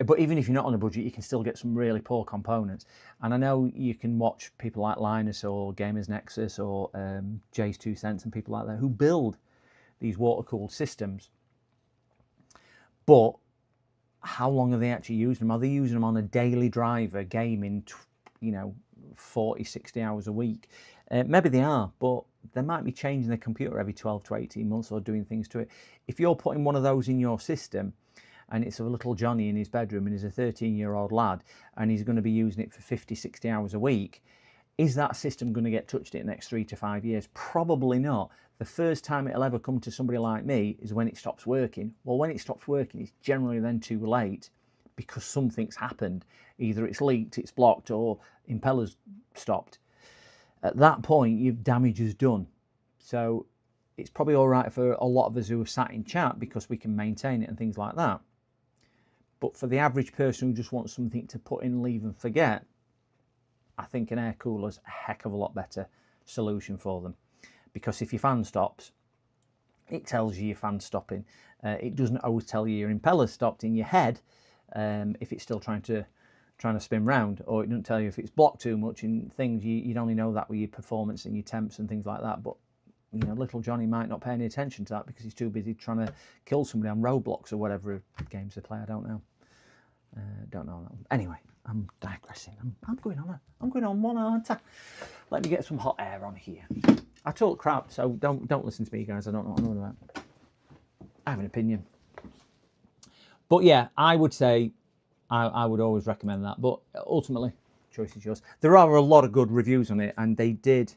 but even if you're not on a budget, you can still get some really poor components. And I know you can watch people like Linus or Gamers Nexus or Jay's 2 Cents and people like that who build these water-cooled systems. But how long are they actually using them? Are they using them on a daily driver, gaming, 40, 60 hours a week? Maybe they are, but they might be changing the computer every 12 to 18 months or doing things to it. If you're putting one of those in your system and it's a little Johnny in his bedroom and he's a 13-year-old lad and he's going to be using it for 50, 60 hours a week, is that system going to get touched in the next 3 to 5 years? Probably not. The first time it'll ever come to somebody like me is when it stops working. Well, when it stops working, it's generally then too late because something's happened. Either it's leaked, it's blocked, or impeller's stopped. At that point, your damage is done. So it's probably all right for a lot of us who have sat in chat because we can maintain it and things like that. But for the average person who just wants something to put in, leave and forget, I think an air cooler's a heck of a lot better solution for them. Because if your fan stops, it tells you your fan's stopping. It doesn't always tell you your impeller's stopped in your head if it's still trying to spin round, or it doesn't tell you if it's blocked too much and things. You'd only know that with your performance and your temps and things like that. But you know, little Johnny might not pay any attention to that because he's too busy trying to kill somebody on Roblox or whatever games they play. I don't know. Don't know that. Anyway, I'm digressing. I'm going on one, aren't I? Let me get some hot air on here. I talk crap, so don't listen to me, guys. I don't know what I'm on about. I have an opinion. But yeah, I would say I would always recommend that. But ultimately, choice is yours. There are a lot of good reviews on it, and they did.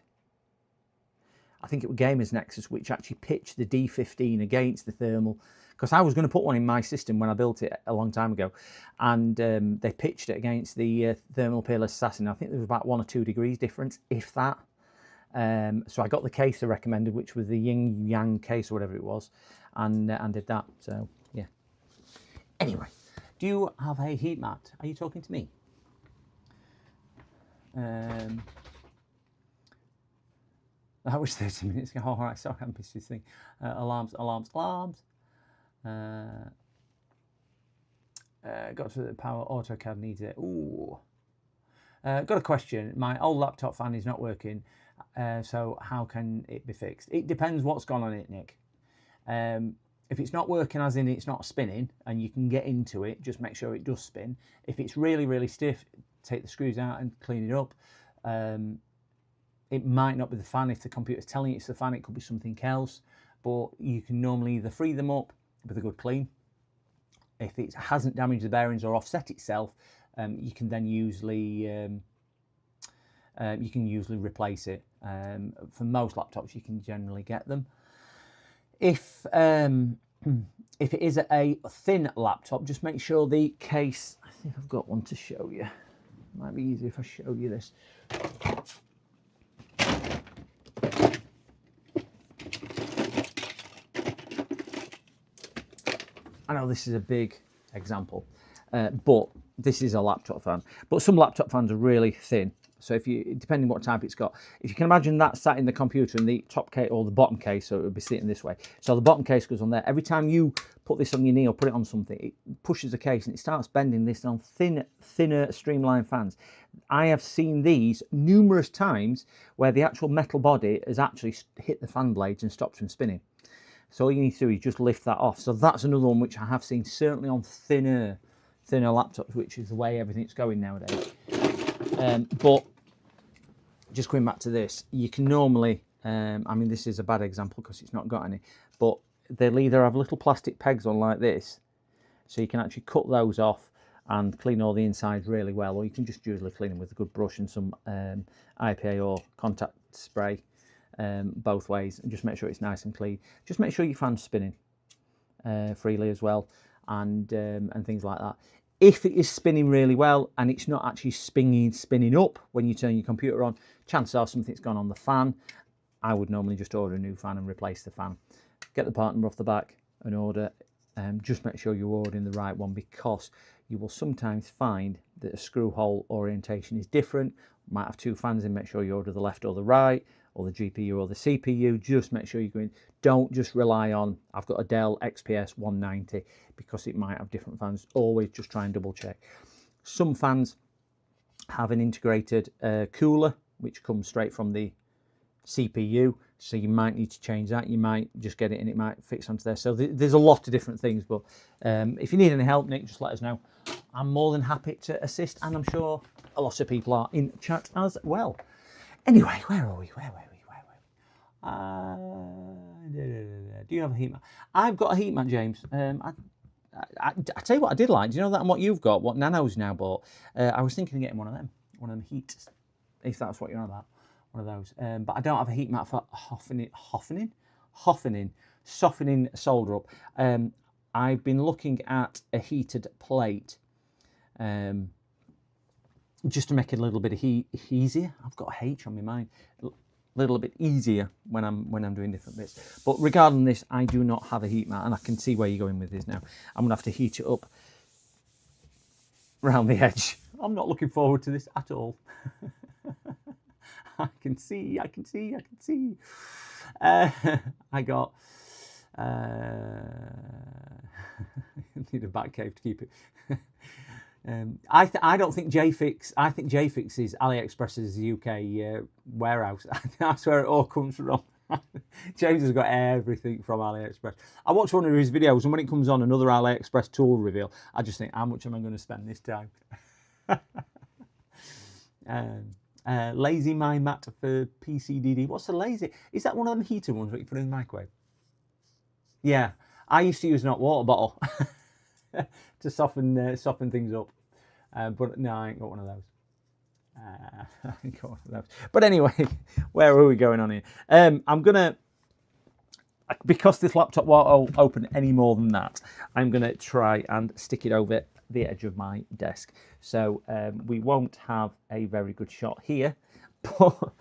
I think it was Gamers Nexus which actually pitched the D15 against the thermal, because I was going to put one in my system when I built it a long time ago, and they pitched it against the thermal peerless assassin. I think there was about 1 or 2 degrees difference, if that. So I got the case they recommended, which was the Yin Yang case or whatever it was, and did that. So yeah. Anyway, do you have a heat mat? Are you talking to me? That was 30 minutes ago. All right, sorry, I missed this thing. Alarms. Got to the power. AutoCAD needs it. Ooh. Got a question. My old laptop fan is not working. So how can it be fixed? It depends what's gone on it, Nick. If it's not working, as in it's not spinning, and you can get into it, just make sure it does spin. If it's really, really stiff, take the screws out and clean it up. It might not be the fan. If the computer's telling you it's the fan, it could be something else. But you can normally either free them up with a good clean. If it hasn't damaged the bearings or offset itself, you can then usually replace it. For most laptops, you can generally get them. If it is a thin laptop, just make sure the case. I think I've got one to show you. Might be easier if I show you this. I know this is a big example, but this is a laptop fan. But some laptop fans are really thin. So if you, depending what type it's got, if you can imagine that sat in the computer in the top case or the bottom case, so it would be sitting this way. So the bottom case goes on there. Every time you put this on your knee or put it on something, it pushes the case and it starts bending this on thinner streamlined fans. I have seen these numerous times where the actual metal body has actually hit the fan blades and stopped from spinning. So all you need to do is just lift that off. So that's another one which I have seen certainly on thinner laptops, which is the way everything's going nowadays. But just going back to this, you can normally, I mean, this is a bad example because it's not got any, but they'll either have little plastic pegs on like this, so you can actually cut those off and clean all the insides really well, or you can just usually clean them with a good brush and some IPA or contact spray, both ways, and just make sure it's nice and clean. Just make sure your fan's spinning freely as well, and things like that. If it is spinning really well and it's not actually spinning up when you turn your computer on, chances are something's gone on the fan. I would normally just order a new fan and replace the fan. Get the part number off the back and order. Just make sure you're ordering the right one, because you will sometimes find that a screw hole orientation is different. Might have 2 fans in. Make sure you order the left or the right, or the GPU or the CPU. Just make sure you're going. Don't just rely on, I've got a Dell XPS 190, because it might have different fans. Always just try and double check. Some fans have an integrated cooler, which comes straight from the CPU. So you might need to change that. You might just get it and it might fix onto there. So there's a lot of different things. But if you need any help, Nick, just let us know. I'm more than happy to assist. And I'm sure a lot of people are in chat as well. Anyway, where are we? Do you have a heat mat? I've got a heat mat, James. I tell you what I did like. Do you know that and what you've got, what Nano's now bought? I was thinking of getting one of them heat, if that's what you're on about, one of those. But I don't have a heat mat for softening solder up. I've been looking at a heated plate, just to make it a little bit easier. I've got a H on my mind. Little bit easier when I'm doing different bits. But regarding this, I do not have a heat mat, and I can see where you're going with this now. I'm gonna have to heat it up around the edge. I'm not looking forward to this at all. I can see. I got need a back cave to keep it. I don't think JFix. I think JFix is AliExpress's UK warehouse. That's where it all comes from. James has got everything from AliExpress. I watched one of his videos, and when it comes on another AliExpress tool reveal, I just think, how much am I going to spend this time? Lazy My Mat for PCDD. What's a lazy? Is that one of them heater ones that you put in the microwave? Yeah, I used to use an hot water bottle to soften things up. But no, I ain't got one of those. I ain't got one of those. But anyway, where are we going on here? I'm gonna, because this laptop won't open any more than that, I'm gonna try and stick it over the edge of my desk. So we won't have a very good shot here, but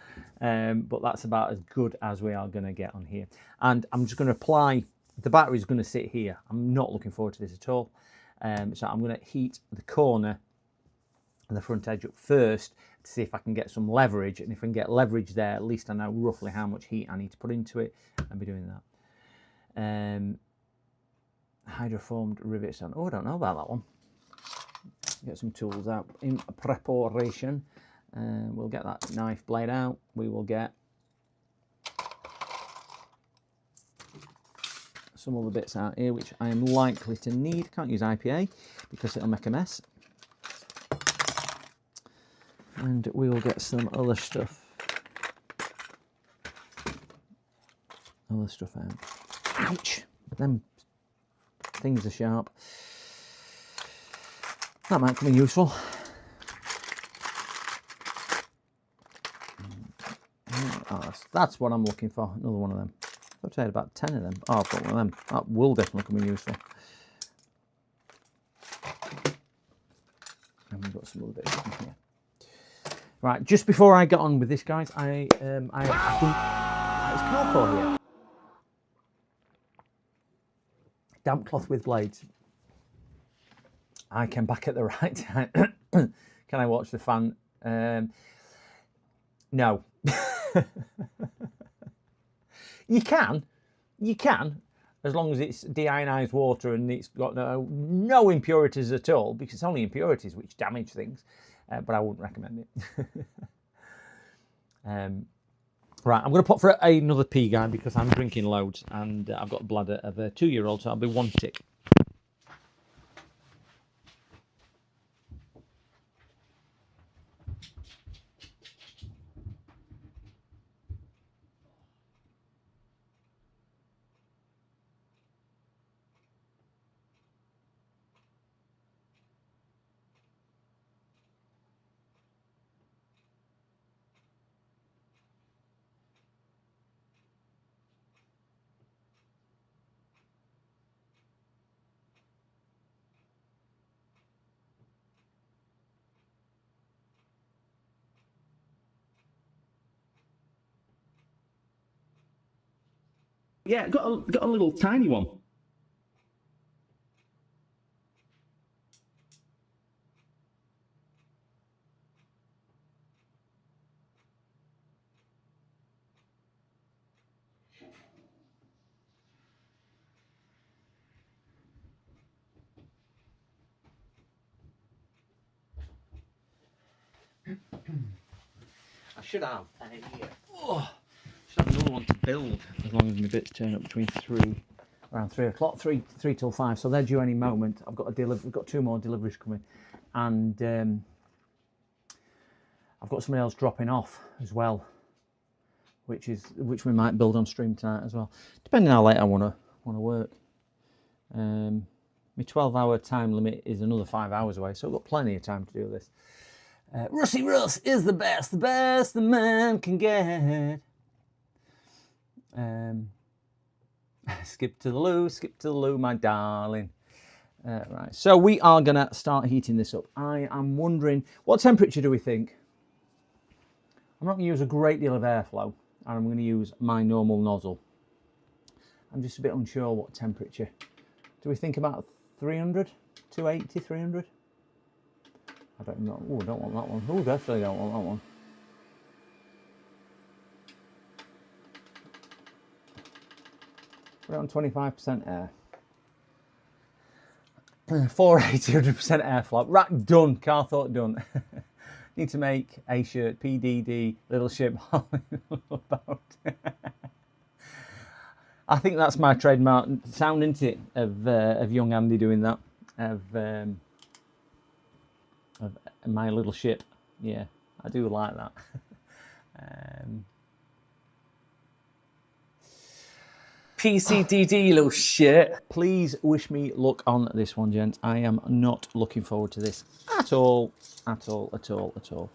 that's about as good as we are gonna get on here. And I'm just gonna apply, the battery is gonna sit here. I'm not looking forward to this at all. So I'm gonna heat the corner and the front edge up first to see if I can get some leverage, and if I can get leverage there, at least I know roughly how much heat I need to put into it and be doing that. Hydroformed rivet stand. Oh, I don't know about that one. Get some tools out in preparation. We'll get that knife blade out. We will get some other bits out here which I am likely to need. Can't use IPA because it'll make a mess. And we will get some other stuff out. Ouch! Them things are sharp. That might come in useful. Oh, that's what I'm looking for. Another one of them. I've tried about 10 of them. Oh, I've got one of them. That will definitely come in useful. And we've got some other bits in here. Right, just before I get on with this, guys, I think it's called for here. Damp cloth with blades. I came back at the right time. Can I watch the fan? No. You can, as long as it's deionized water and it's got no impurities at all, because it's only impurities which damage things. But I wouldn't recommend it. Right, I'm going to pop for another pee, guy, because I'm drinking loads and I've got a bladder of a 2-year-old, so I'll be one tick. Yeah, got a little tiny one. I should have another one to build, as long as my bits turn up between around 3 o'clock, 3 till 5. So they're due any moment. I've got we've got 2 more deliveries coming, and I've got somebody else dropping off as well, which we might build on stream tonight as well, depending how late I want to work. My 12-hour time limit is another 5 hours away, so I've got plenty of time to do this. Rusty Russ is the best the man can get. Skip to the loo, my darling. Right, so we are going to start heating this up. I am wondering, what temperature do we think? I'm not going to use a great deal of airflow, and I'm going to use my normal nozzle. I'm just a bit unsure what temperature. Do we think about 300, 280, 300? I don't know. Oh, I don't want that one. Oh, definitely don't want that one. Put it on 25% air. 480, 100% airflow. Right, done. Car thought done. Need to make a shirt, PDD, little ship, little boat. I think that's my trademark sound, isn't it, of young Andy doing that, of my little ship. Yeah, I do like that. PCDD, little shit. Please wish me luck on this one, gents. I am not looking forward to this at all, at all, at all, at all.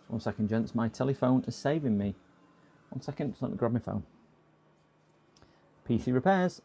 1 second, gents. My telephone is saving me. 1 second, just let me grab my phone. PC repairs.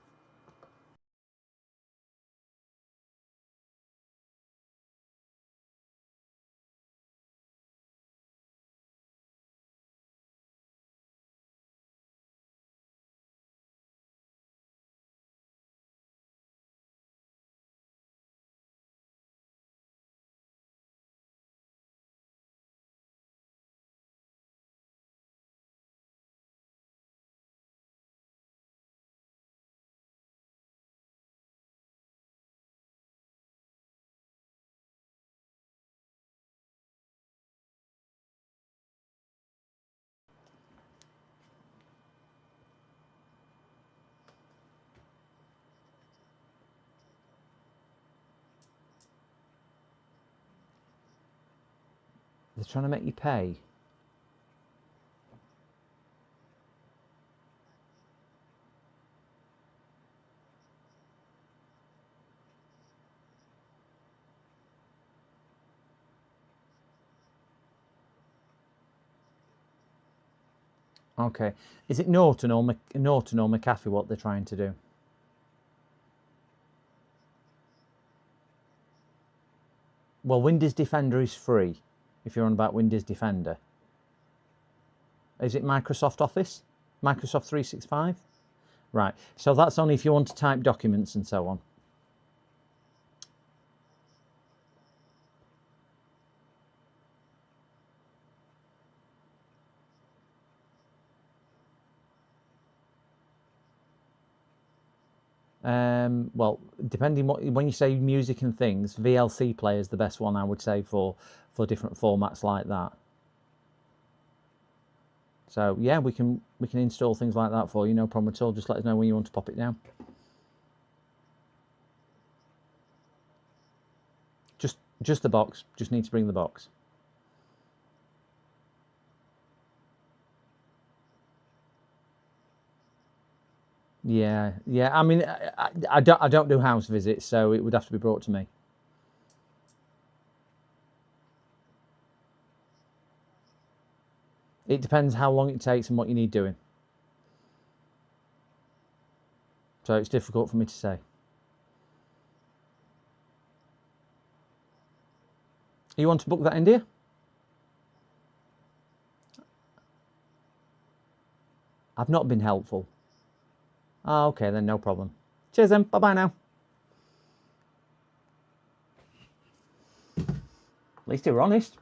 They're trying to make you pay. Okay. Is it Norton or McAfee what they're trying to do? Well, Windows Defender is free, if you're on about Windows Defender. Is it Microsoft Office? Microsoft 365? Right, so that's only if you want to type documents and so on. Well, depending when you say music and things, VLC player is the best one, I would say, for different formats like that. So yeah, we can install things like that for you, no problem at all. Just let us know when you want to pop it down. Just the box. Just need to bring the box. Yeah. I mean, I don't do house visits, so it would have to be brought to me. It depends how long it takes and what you need doing. So it's difficult for me to say. You want to book that in, dear? I've not been helpful. Ah, okay then, no problem. Cheers then, bye-bye now. At least you were honest.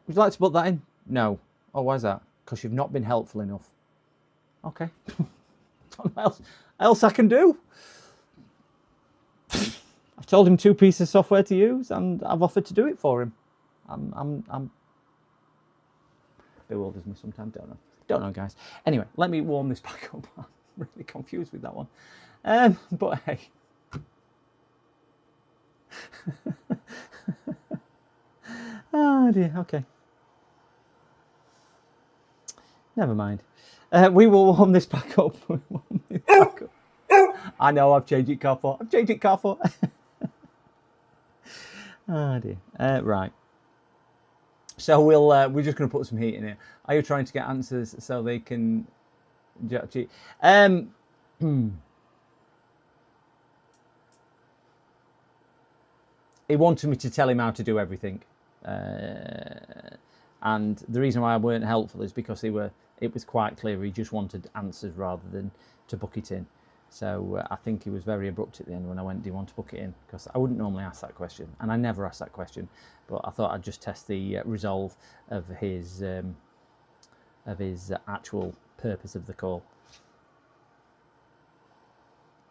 Would you like to put that in? No. Oh, why is that? Because you've not been helpful enough. Okay. Don't know what else I can do. I've told him 2 pieces of software to use, and I've offered to do it for him. I'm bewilders me sometimes. Don't know, guys. Anyway, let me warm this back up. I'm really confused with that one. But hey. Oh dear. Okay. Never mind. We will warm this back up. I know, I've changed it, Carfor. I've changed it, Carfor. Oh dear. Right. So we're just going to put some heat in here. Are you trying to get answers so they can judge it? He wanted me to tell him how to do everything. And the reason why I weren't helpful is because it was quite clear he just wanted answers rather than to book it in. So I think he was very abrupt at the end when I went, do you want to book it in? Because I wouldn't normally ask that question, and I never ask that question, but I thought I'd just test the resolve of his actual purpose of the call.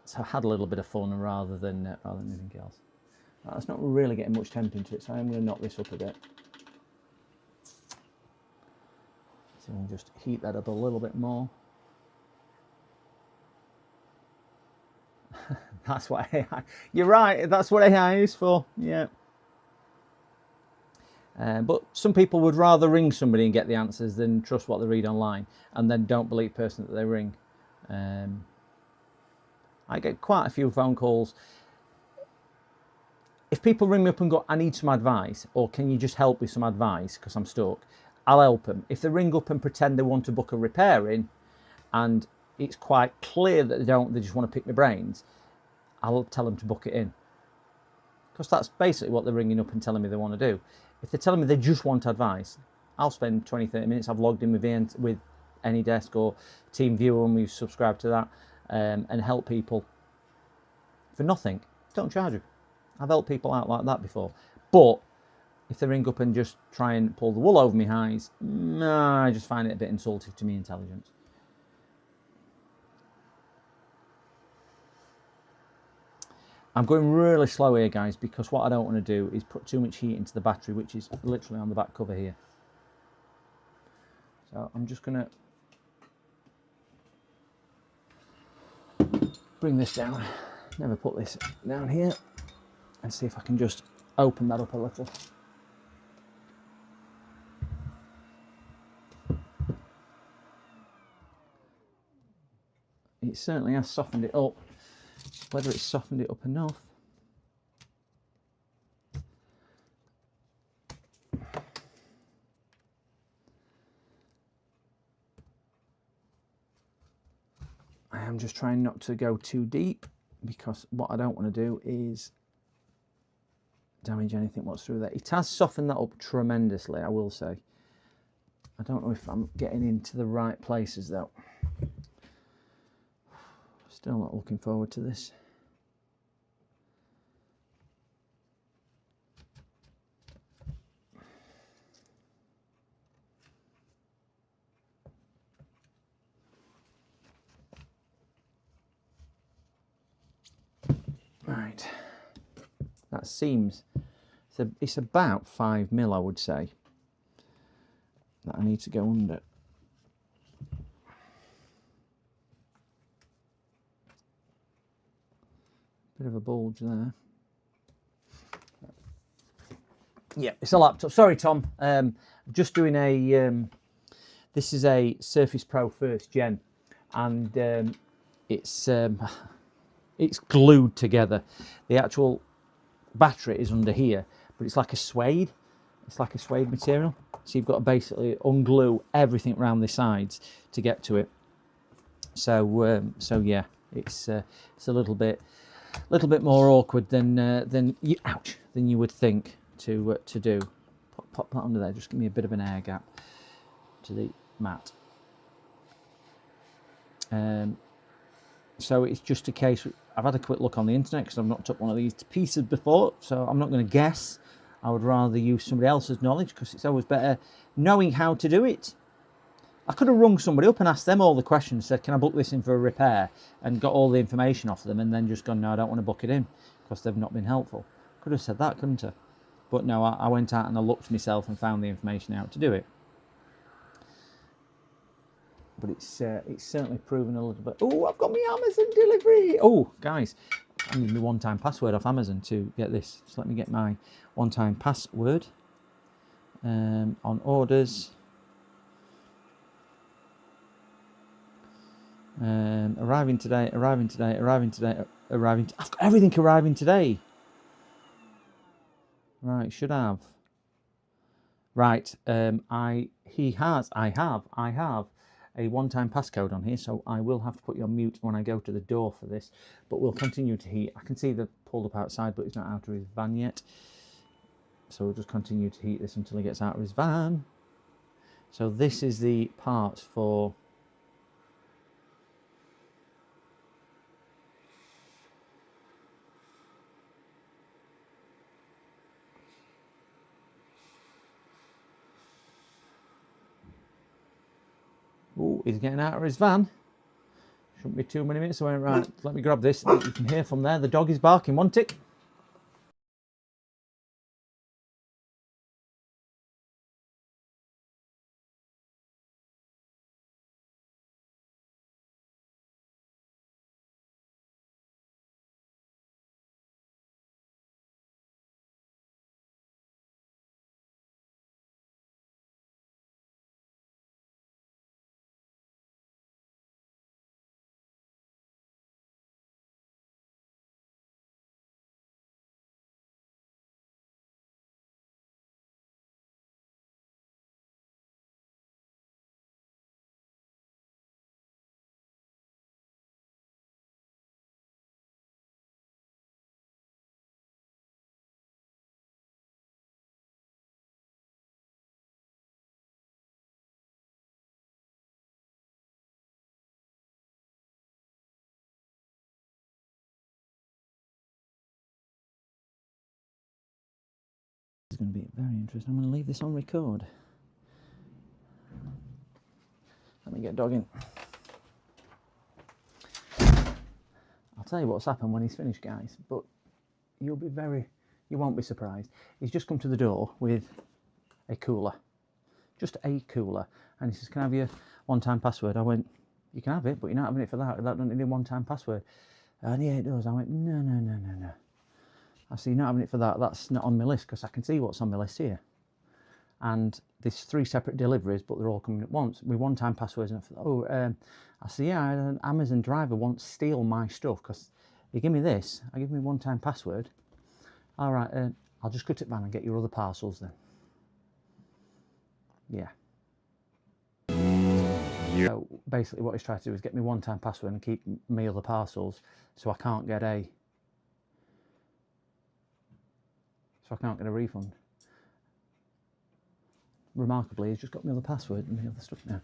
So I had a little bit of fun rather than anything else. Right, it's not really getting much temp into it, so I'm going to knock this up a bit. So we'll just heat that up a little bit more. That's what AI... You're right, that's what AI is for, yeah. But some people would rather ring somebody and get the answers than trust what they read online and then don't believe the person that they ring. I get quite a few phone calls. If people ring me up and go, I need some advice, or can you just help with some advice because I'm stuck, I'll help them. If they ring up and pretend they want to book a repair in and it's quite clear that they don't, they just want to pick my brains, I'll tell them to book it in. Because that's basically what they're ringing up and telling me they want to do. If they're telling me they just want advice, I'll spend 20, 30 minutes. I've logged in with AnyDesk or TeamViewer and we've subscribed to that and help people for nothing. Don't charge them. I've helped people out like that before. But if they ring up and just try and pull the wool over my eyes, I just find it a bit insulting to me intelligence. I'm going really slow here, guys, because what I don't want to do is put too much heat into the battery, which is literally on the back cover here. So I'm just going to bring this down. Never put this down here. And see if I can just open that up a little. It certainly has softened it up. Whether it's softened it up enough. I am just trying not to go too deep because what I don't want to do is damage anything what's through there. It has softened that up tremendously, I will say. I don't know if I'm getting into the right places though. Still not looking forward to this. Right, that seems, it's about 5 mil, I would say, that I need to go under. Bit of a bulge there. Yeah, it's a laptop. Sorry, Tom. Just doing a, this is a Surface Pro 1st Gen, and it's glued together. The actual battery is under here, but it's like a suede. It's like a suede material. So you've got to basically unglue everything around the sides to get to it. So yeah, it's a little bit more awkward than you would think to do. Pop that under there. Just give me a bit of an air gap to the mat. So it's just a case. I've had a quick look on the internet because I've not took one of these to pieces before, so I'm not going to guess. I would rather use somebody else's knowledge because it's always better knowing how to do it. I could have rung somebody up and asked them all the questions, said, can I book this in for a repair, and got all the information off them, and then just gone, no, I don't want to book it in because they've not been helpful. Could have said that, couldn't I? But no, I went out and I looked myself and found the information out to do it. But it's certainly proven a little bit. Oh, I've got my Amazon delivery. Oh, guys, I need my one-time password off Amazon to get this. So let me get my one-time password on orders. Arriving today, arriving today, arriving today, arriving. I've got everything arriving today. Right, should have. Right, I have a one-time passcode on here, so I will have to put you on mute when I go to the door for this, but we'll continue to heat. I can see they've pulled up outside, but he's not out of his van yet. So we'll just continue to heat this until he gets out of his van. So this is the parts for... Oh, he's getting out of his van. Shouldn't be too many minutes away. Right, let me grab this. You can hear from there. The dog is barking, won't it? It's going to be very interesting. I'm going to leave this on record. Let me get dog in. I'll tell you what's happened when he's finished, guys, but you won't be surprised. He's just come to the door with a cooler. Just a cooler. And he says, can I have your one-time password? I went, you can have it, but you're not having it for that. That doesn't need a one-time password. And yeah, it does. I went, no. I said, you're not having it for that. That's not on my list, because I can see what's on my list here. And there's 3 separate deliveries, but they're all coming at once. With one-time passwords. And I said, yeah, an Amazon driver won't steal my stuff, because you give me this, I give me one-time password. All right, I'll just cut it down and get your other parcels then. Yeah. So basically what he's trying to do is get me one-time password and keep me other parcels, so I can't get a refund. Remarkably, he's just got me other password and the other stuff now.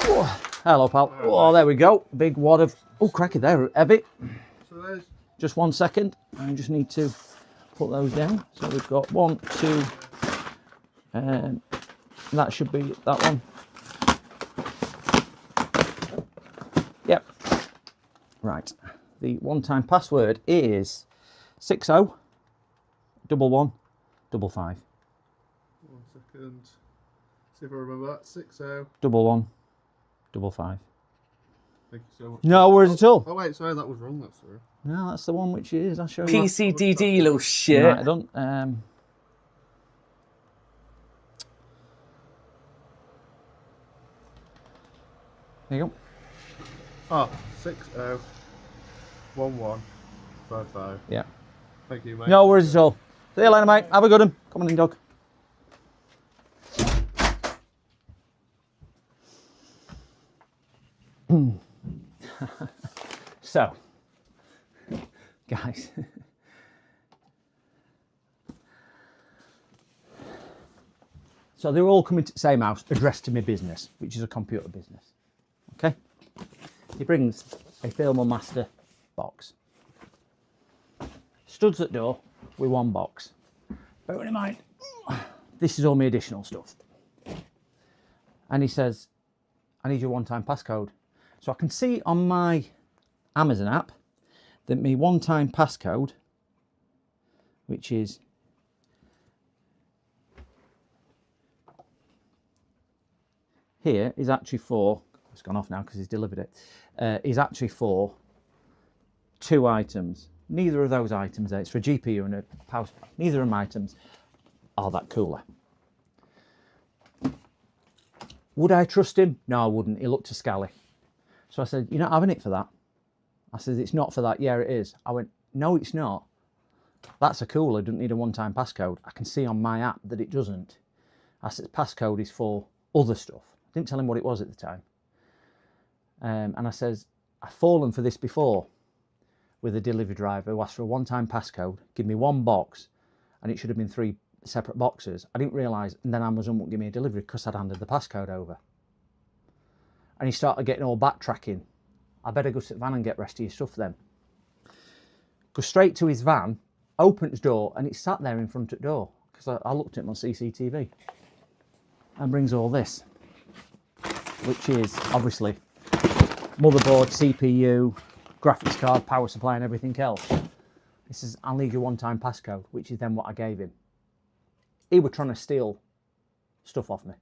Oh, hello, pal. Oh, there we go. Big wad of... Oh, cracky, they're heavy. So just 1 second. I just need to put those down. So we've got 1, 2, and that should be that one. Yep. Right. The one-time password is 601155. 1 second. See if I remember that. 601155. Thank you so much. No worries at all. Oh wait, sorry, that was wrong. That's sorry. No, that's the one which it is. I'll show you. PCDD, you little shit. Right, I don't. There you go. Oh, 601155. Yeah. Thank you, mate. No worries at all. See you later, mate. Have a good one. Come on in, dog. So, guys, so they're all coming to the same house, addressed to my business, which is a computer business. Okay? He brings a Thermal Master box. Studs at door with 1 box. Bear in mind, this is all my additional stuff. And he says, I need your one-time passcode. So I can see on my Amazon app that my one-time passcode, which is here, is actually for, it's gone off now because he's delivered it, is actually for 2 items. Neither of those items, it's for a GPU and a power supply, neither of them items are that cooler. Would I trust him? No, I wouldn't. He looked too scally. So I said, "You're not having it for that?" I said, "It's not for that." "Yeah, it is." I went, "No, it's not. That's a cooler, doesn't need a one-time passcode. I can see on my app that it doesn't." I said, "Passcode is for other stuff." I didn't tell him what it was at the time. And I says, "I've fallen for this before with a delivery driver who asked for a one-time passcode, give me one box, and it should have been 3 separate boxes. I didn't realise, and then Amazon wouldn't give me a delivery because I'd handed the passcode over." And he started getting all backtracking. "I better go to the van and get the rest of your stuff then." Go straight to his van, opens his door, and it's sat there in front of the door, because I looked at him on CCTV. And brings all this, which is obviously motherboard, CPU, graphics card, power supply, and everything else. This is, "I'll need your one-time passcode," which is then what I gave him. He was trying to steal stuff off me.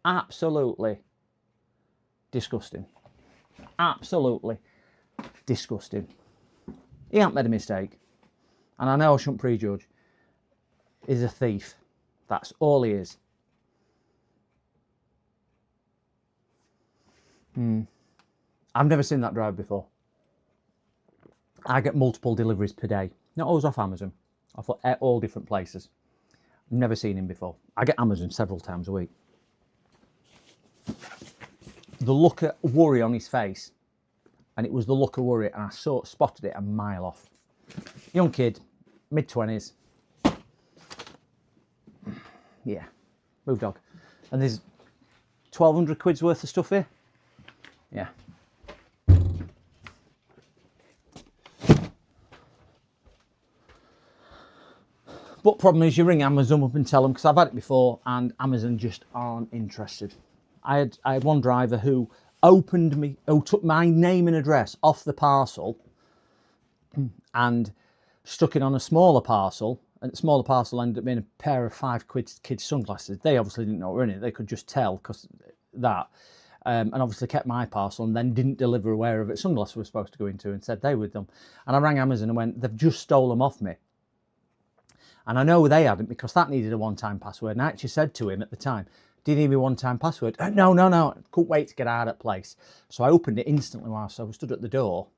Absolutely disgusting. Absolutely disgusting. He hasn't made a mistake. And I know I shouldn't prejudge. He's a thief. That's all he is. I've never seen that drive before. I get multiple deliveries per day. Not always off Amazon. Off all different places. I've never seen him before. I get Amazon several times a week. The look of worry on his face, and it was the look of worry, and I spotted it a mile off. Young kid, mid-20s. Yeah, move dog. And there's 1,200 quid's worth of stuff here. Yeah. But problem is, you ring Amazon up and tell them, because I've had it before, and Amazon just aren't interested. I had one driver who took my name and address off the parcel and stuck it on a smaller parcel, and the smaller parcel ended up being a pair of 5 quid kids sunglasses. They obviously didn't know what were in it. They could just tell because that. And obviously kept my parcel and then didn't deliver wherever the sunglasses were supposed to go into and said they were them. And I rang Amazon and went, "They've just stole them off me." And I know they hadn't, because that needed a one-time password. And I actually said to him at the time, "Do you need me one-time password?" No. Couldn't wait to get out of that place. So I opened it instantly whilst I was stood at the door.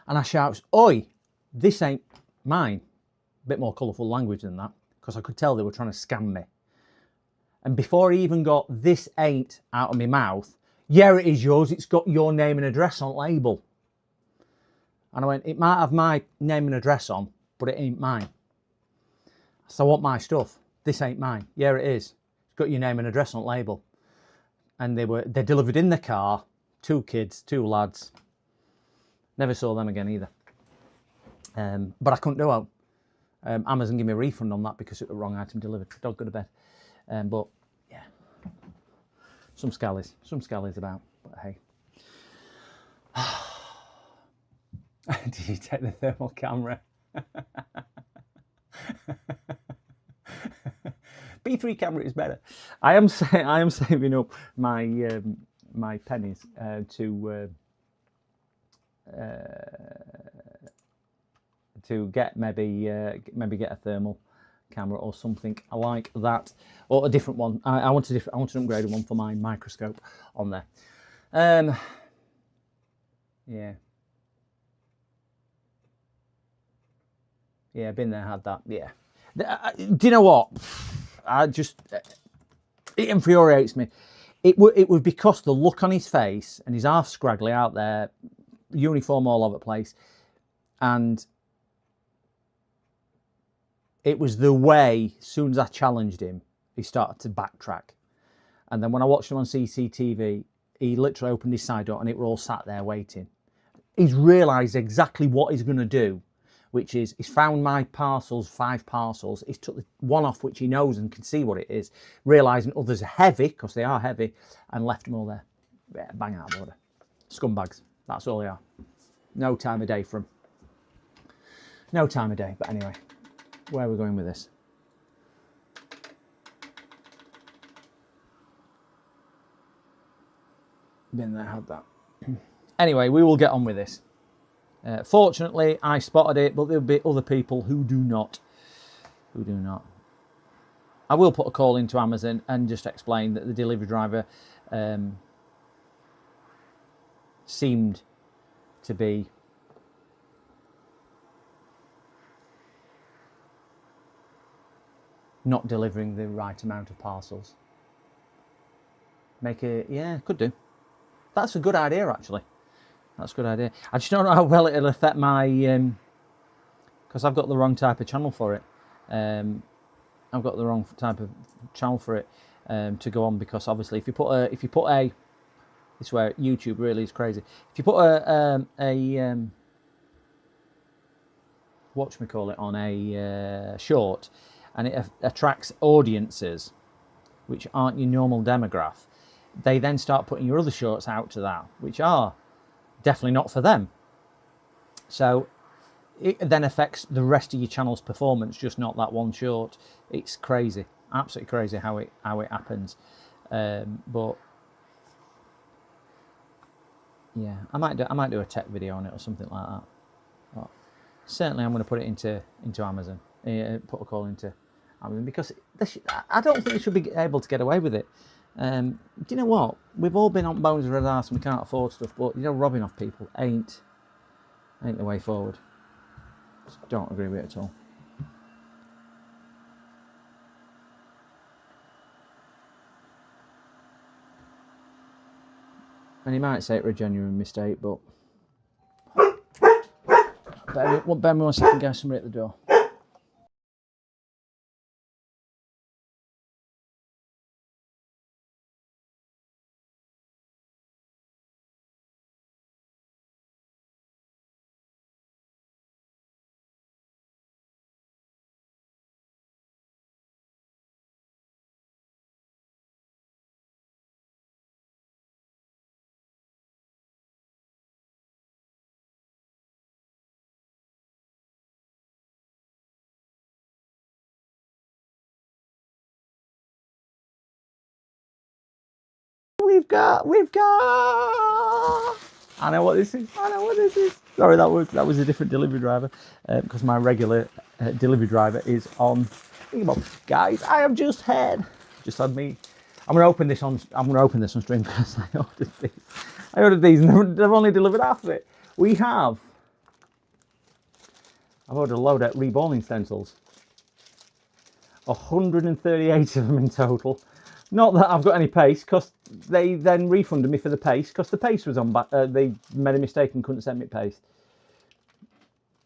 And I shouts, "Oi, this ain't mine." A bit more colourful language than that, because I could tell they were trying to scam me. And before he even got "this ain't" out of my mouth, "Yeah, it is yours. It's got your name and address on label." And I went, "It might have my name and address on, but it ain't mine." So I want my stuff. "This ain't mine." "Yeah, it is. It's got your name and address on label." And they delivered in the car. 2 kids, 2 lads. Never saw them again either. But I couldn't do it. Amazon gave me a refund on that because it was the wrong item delivered. Dog go to bed. But yeah, some scallies about. But hey, did you take the thermal camera? B3 camera is better. I am saving up my my pennies to get maybe get a thermal camera or something like that, or a different one. I want an upgraded one for my microscope on there. Yeah, been there, had that. Yeah. Do you know what? It infuriates me. It was because the look on his face, and he's half scraggly out there, uniform all over the place, and it was the way, as soon as I challenged him, he started to backtrack. And then when I watched him on CCTV, he literally opened his side door and it were all sat there waiting. He's realised exactly what he's going to do, which is he's found my parcels, 5 parcels. He's took the one off which he knows and can see what it is, realising others are heavy, because they are heavy, and left them all there. Yeah, bang out of order. Scumbags. That's all they are. No time of day for them. No time of day. But anyway, where are we going with this? Been there, had that. Anyway, we will get on with this. Fortunately, I spotted it, but there'll be other people who do not. I will put a call into Amazon and just explain that the delivery driver seemed to be not delivering the right amount of parcels. Make it, yeah, could do. That's a good idea, actually. That's a good idea. I just don't know how well it'll affect my, because I've got the wrong type of channel for it. I've got the wrong type of channel for it to go on, because obviously if you put a, this is where YouTube really is crazy. If you put a whatchamacallit on a short, and it attracts audiences which aren't your normal demographic, they then start putting your other shorts out to that, which are definitely not for them. So it then affects the rest of your channel's performance, just not that one short. It's crazy, absolutely crazy how it happens. But yeah, I might do a tech video on it or something like that. But certainly, I'm going to put it into Amazon. Put a call into Amazon, because I don't think they should be able to get away with it. Do you know what? We've all been on bones of red arse and we can't afford stuff, but you know, robbing off people ain't the way forward. Just don't agree with it at all. And you might say it were a genuine mistake, but bear me 1 second, guys, somebody at the door. We've got. I know what this is. Sorry, that was a different delivery driver, because my regular delivery driver is on. Guys, I have just had me. I'm gonna open this on stream, because I ordered these and they've only delivered half of it. I've ordered a load of reballing stencils. 138 of them in total. Not that I've got any paste, because they then refunded me for the paste, because the paste was on back. They made a mistake and couldn't send me paste.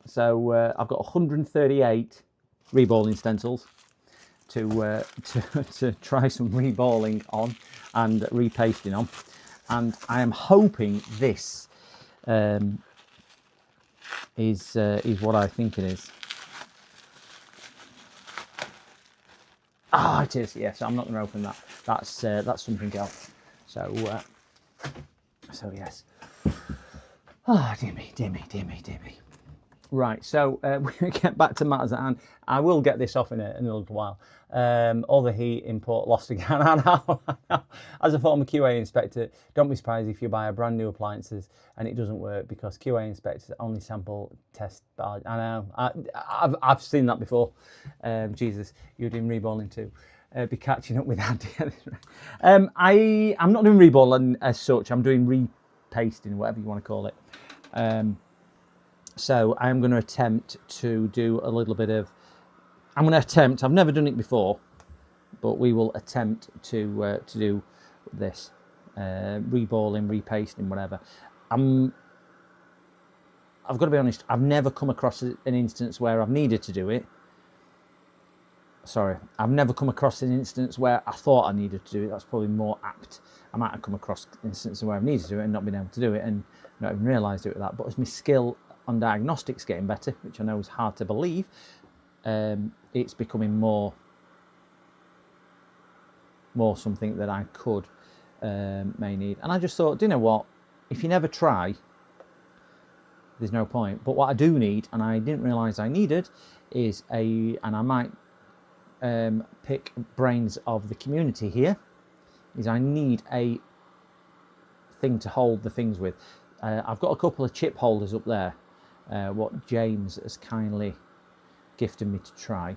So I've got 138 reballing stencils to try some reballing on and repasting on, and I am hoping this is what I think it is. Ah, it is. Yes, I'm not going to open that. That's something else. So yes. Ah, dear me. Right, so we get back to matters at hand. I will get this off in a little while. All the heat import lost again. I know. As a former QA inspector, don't be surprised if you buy a brand new appliances and it doesn't work, because QA inspectors only sample test. I know. I've seen that before. Jesus, you're doing reballing too. Be catching up with that. I'm not doing reballing as such. I'm doing repasting, whatever you want to call it. So I'm going to attempt to do a little bit of. I've never done it before, but we will attempt to do this, reballing, repasting, whatever. I've got to be honest. I've never come across an instance where I've needed to do it. Sorry, I've never come across an instance where I thought I needed to do it. That's probably more apt. I might have come across instances where I've needed to do it and not been able to do it, and not even realised it with that. But as my skill on diagnostics getting better, which I know is hard to believe, it's becoming more something that I could may need. And I just thought, do you know what? If you never try, there's no point. But what I do need, and I didn't realise I needed, is and I might pick brains of the community here, is I need a thing to hold the things with. I've got a couple of chip holders up there, what James has kindly gifted me to try.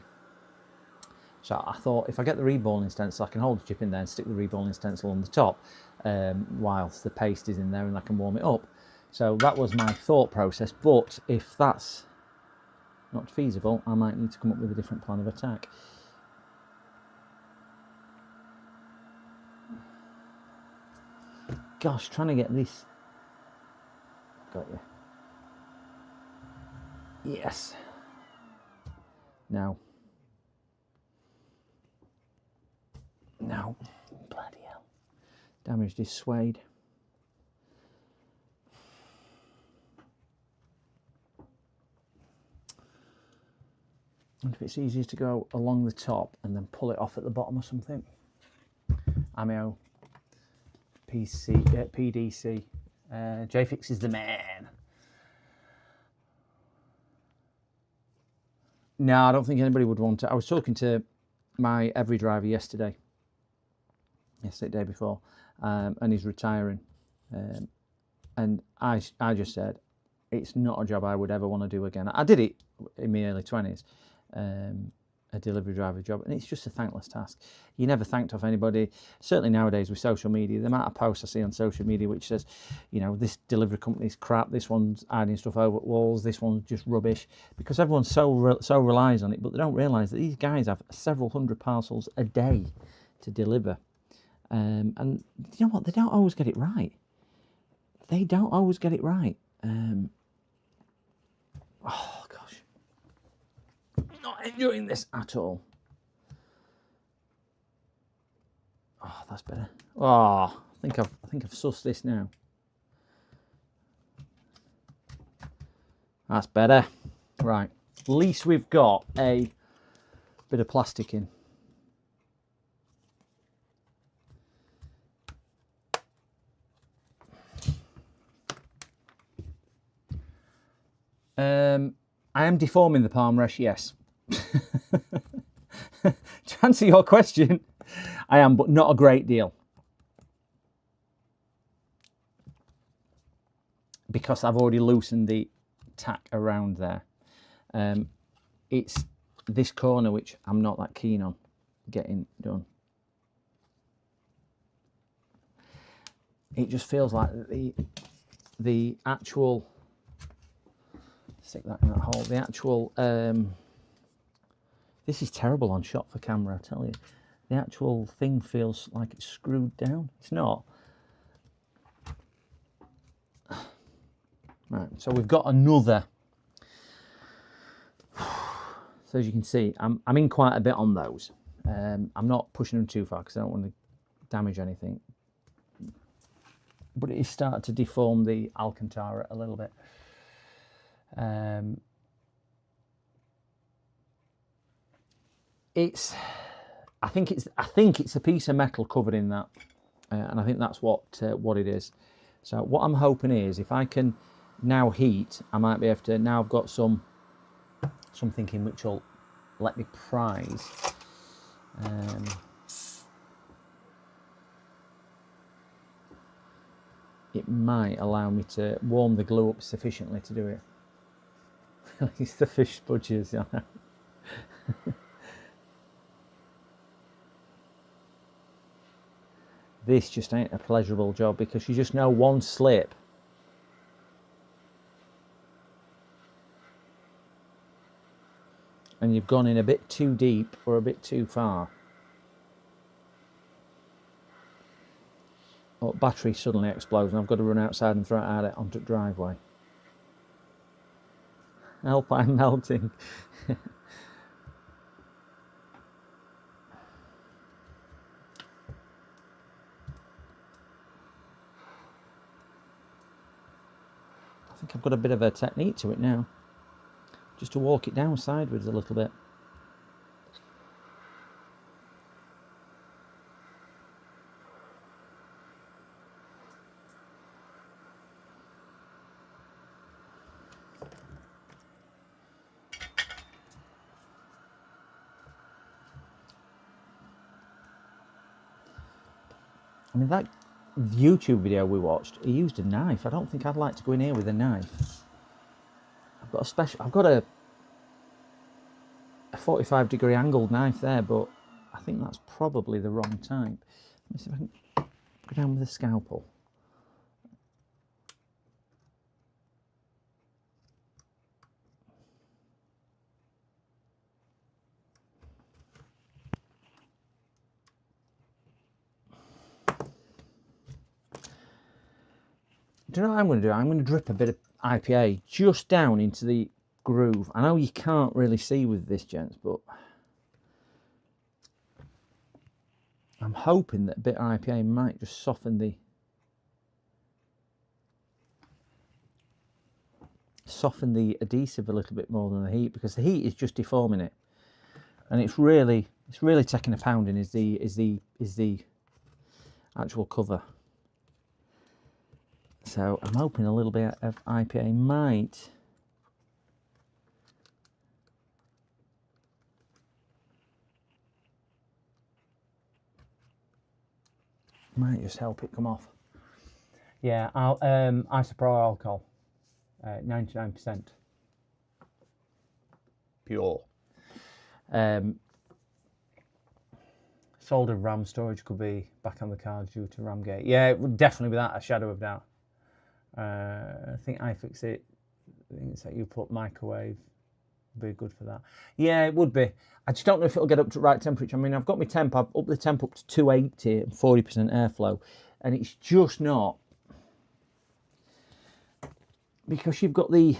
So I thought, if I get the reballing stencil, I can hold the chip in there and stick the reballing stencil on the top. whilst the paste is in there and I can warm it up. So that was my thought process, but if that's not feasible, I might need to come up with a different plan of attack. Gosh, trying to get this. Got you. Yes. Now. No. Bloody hell. Damaged his suede. And if it's easier to go along the top and then pull it off at the bottom or something. Amio. PDC. JFix is the man. No, I don't think anybody would want it. I was talking to my every driver yesterday, day before, and he's retiring. And I just said, it's not a job I would ever want to do again. I did it in my early 20s, a delivery driver job, and it's just a thankless task. You never thanked off anybody. Certainly nowadays with social media, the amount of posts I see on social media which says, you know, this delivery company's crap, this one's hiding stuff over walls, this one's just rubbish, because everyone so relies on it, but they don't realise that these guys have several hundred parcels a day to deliver. And you know what? They don't always get it right. They don't always get it right. Oh gosh, not enjoying this at all. Oh, that's better. Oh, I think I've sussed this now. That's better. Right. At least we've got a bit of plastic in. I am deforming the palm rest, yes. To answer your question, I am, but not a great deal. Because I've already loosened the tack around there. It's this corner which I'm not that keen on getting done. It just feels like the actual, stick that in that hole, the actual, this is terrible on shot for camera, I tell you. The actual thing feels like it's screwed down. It's not. Right, so we've got another. So as you can see, I'm in quite a bit on those. I'm not pushing them too far because I don't want to damage anything. But it is starting to deform the Alcantara a little bit. I think it's a piece of metal covered in that, and I think that's what it is. So what I'm hoping is, if I can now heat, I might be able to. Now I've got something in which will let me prise. It might allow me to warm the glue up sufficiently to do it. It's the fish spudges, yeah. This just ain't a pleasurable job because you just know one slip and you've gone in a bit too deep or a bit too far. Oh, battery suddenly explodes and I've got to run outside and throw it out onto the driveway. Help, I'm melting. I think I've got a bit of a technique to it now. Just to walk it down sideways a little bit. I mean, that YouTube video we watched, he used a knife. I don't think I'd like to go in here with a knife. I've got a 45-degree angled knife there, but I think that's probably the wrong type. Let me see if I can Go down with a scalpel. Do you know what I'm going to do? I'm going to drip a bit of IPA just down into the groove. I know you can't really see with this, gents, but I'm hoping that a bit of IPA might just soften the adhesive a little bit more than the heat, because the heat is just deforming it, and it's really taking a pounding is the actual cover. So I'm hoping a little bit of IPA might just help it come off. Yeah, I'll isopropyl alcohol, 99% pure. Soldered RAM storage could be back on the cards due to RAM gate. Yeah, it would definitely, without a shadow of doubt. I think iFixit, I think it's like you put microwave, be good for that. Yeah, it would be. I just don't know if it'll get up to the right temperature. I mean, I've got my temp, I've upped the temp up to 280 and 40% airflow, and it's just not, because you've got the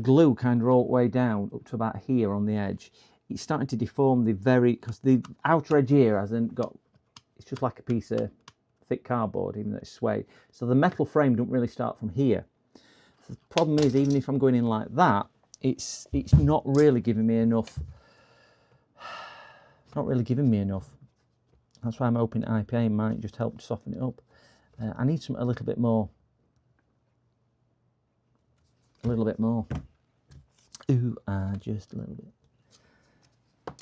glue kind of all the way down up to about here on the edge. It's starting to deform because the outer edge here hasn't got, it's just like a piece of thick cardboard, even though it's suede. So the metal frame don't really start from here. So the problem is, even if I'm going in like that, it's not really giving me enough. It's not really giving me enough. That's why I'm hoping IPA might just help to soften it up. I need a little bit more. A little bit more. Ooh, just a little bit.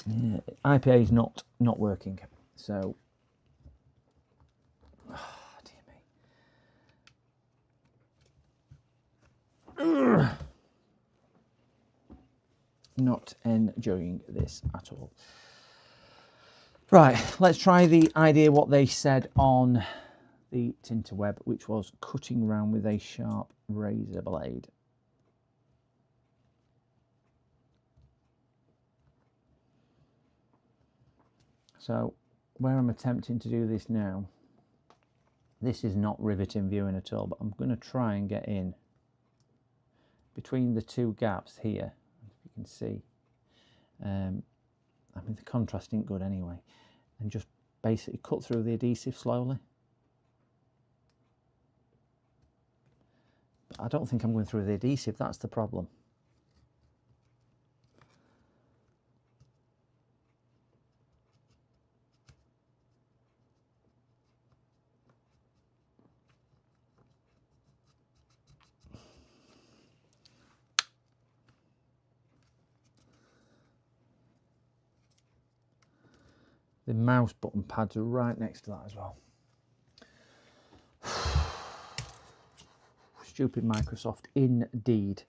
Yeah, IPA is not working. So, oh, dear me. Ugh. Not enjoying this at all. Right, let's try the idea what they said on the Tinterweb, which was cutting around with a sharp razor blade. So where I'm attempting to do this now, this is not riveting viewing at all, but I'm going to try and get in between the two gaps here, if you can see. I mean, the contrast ain't good anyway, and just basically cut through the adhesive slowly. But I don't think I'm going through the adhesive, that's the problem. The mouse button pads are right next to that as well. Stupid Microsoft, indeed.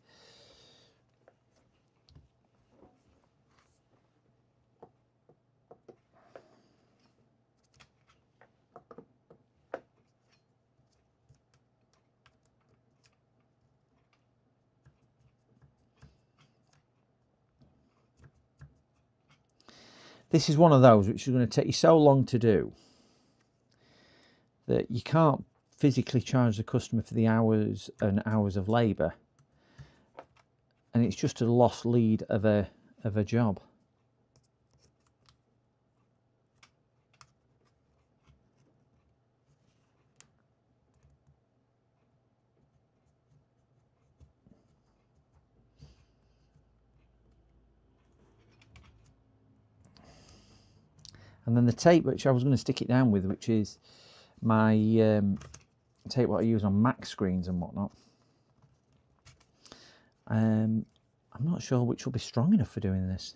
This is one of those which is going to take you so long to do that you can't physically charge the customer for the hours and hours of labour, and it's just a lost lead of a job. And then the tape, which I was going to stick it down with, which is my tape what I use on Mac screens and whatnot. I'm not sure which will be strong enough for doing this.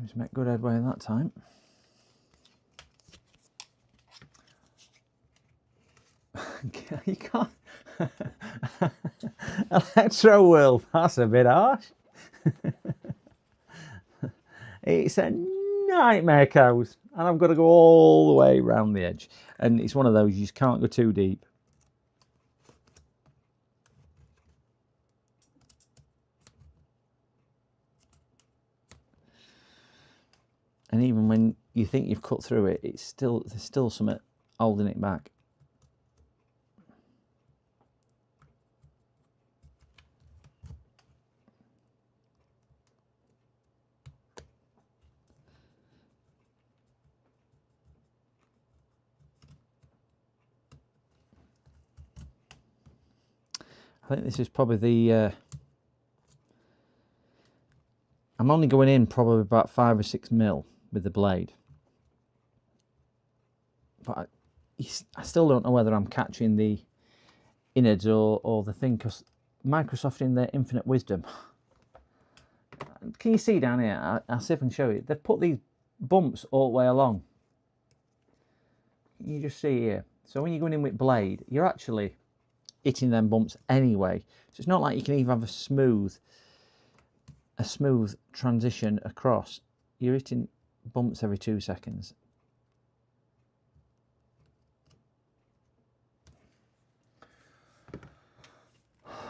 Seems to make good headway that time. You can't. Electro World, that's a bit harsh. It's a nightmare, cows, and I've got to go all the way around the edge. And it's one of those, you just can't go too deep. And even when you think you've cut through it, there's still something holding it back. I think this is probably the, I'm only going in probably about 5 or 6 mil with the blade. But I still don't know whether I'm catching the innards or the thing, because Microsoft in their infinite wisdom, can you see down here, I'll see if I can show you, they've put these bumps all the way along. You just see here. So when you're going in with blade, you're actually hitting them bumps anyway. So it's not like you can even have a smooth transition across. You're hitting bumps every 2 seconds.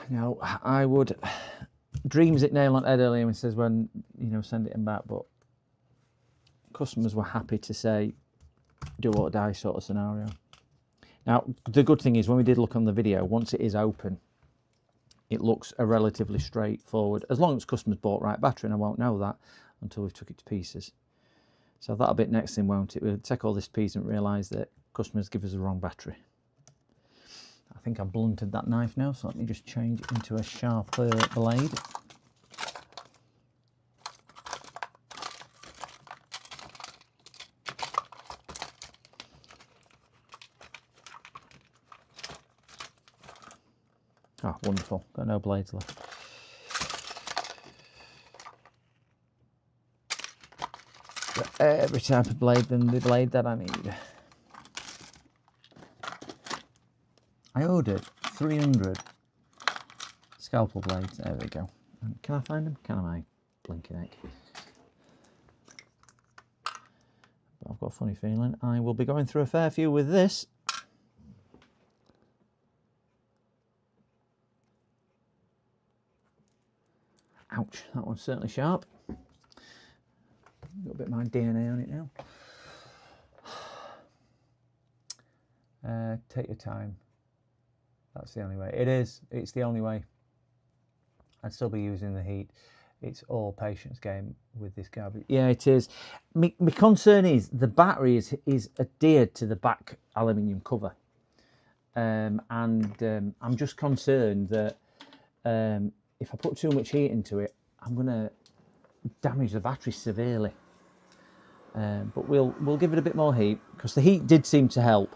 Now, I would, Dreams it nail on head earlier and says when, you know, send it in back, but customers were happy to say do or die sort of scenario. Now, the good thing is when we did look on the video, once it is open, it looks a relatively straightforward, as long as customers bought right battery, and I won't know that until we've took it to pieces. So that'll be next thing, won't it? We'll take all this piece and realise that customers give us the wrong battery. I think I've blunted that knife now, so let me just change it into a sharper blade. Ah, wonderful. Got no blades left. Got every type of blade than the blade that I need. I ordered 300 scalpel blades. There we go. Can I find them? Can I? Blinking heck. But I've got a funny feeling I will be going through a fair few with this. Ouch, that one's certainly sharp. Got a bit of my DNA on it now. Take your time. That's the only way. It is. It's the only way. I'd still be using the heat. It's all patience game with this garbage. Yeah, it is. My concern is the battery is adhered to the back aluminium cover. I'm just concerned that if I put too much heat into it, I'm going to damage the battery severely. But we'll give it a bit more heat, because the heat did seem to help.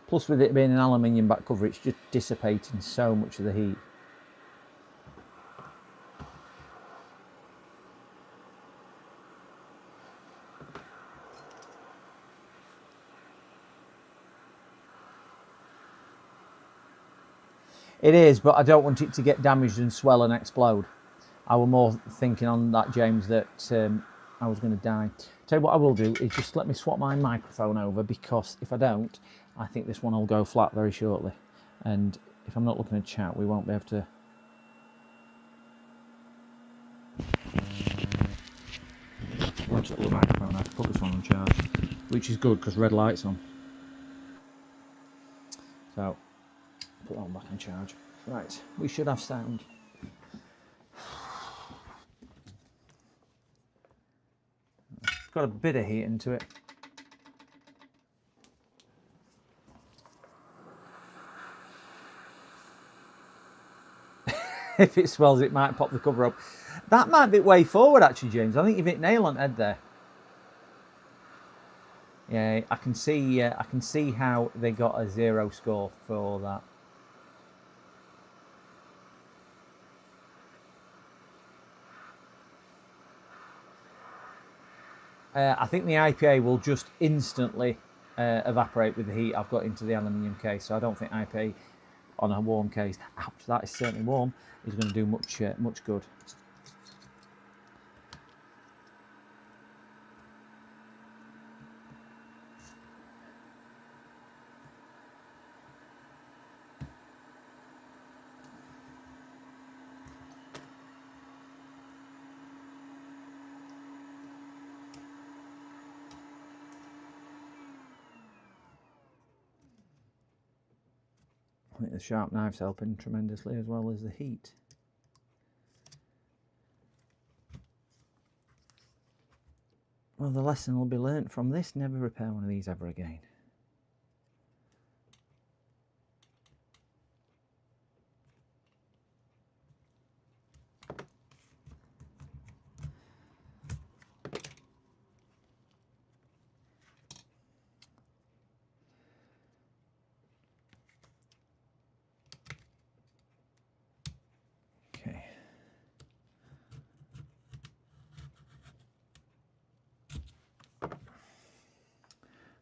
Plus, with it being an aluminium back cover, it's just dissipating so much of the heat. It is, but I don't want it to get damaged and swell and explode. I was more thinking on that, James, that I was going to die. Tell you what I will do is just let me swap my microphone over, because if I don't, I think this one will go flat very shortly. And if I'm not looking at chat, we won't be able to... Watch that little microphone. I have to put this one on charge, which is good because red light's on. So, put that one back on charge. Right, we should have sound. It's got a bit of heat into it. If it swells, it might pop the cover up. That might be way forward, actually, James. I think you've hit nail on head there. Yeah, I can see how they got a 0 score for that. I think the IPA will just instantly evaporate with the heat I've got into the aluminium case. So I don't think IPA on a warm case, ouch, that is certainly warm, is going to do much good. I think the sharp knife's helping tremendously as well as the heat. Well, the lesson will be learnt from this: never repair one of these ever again.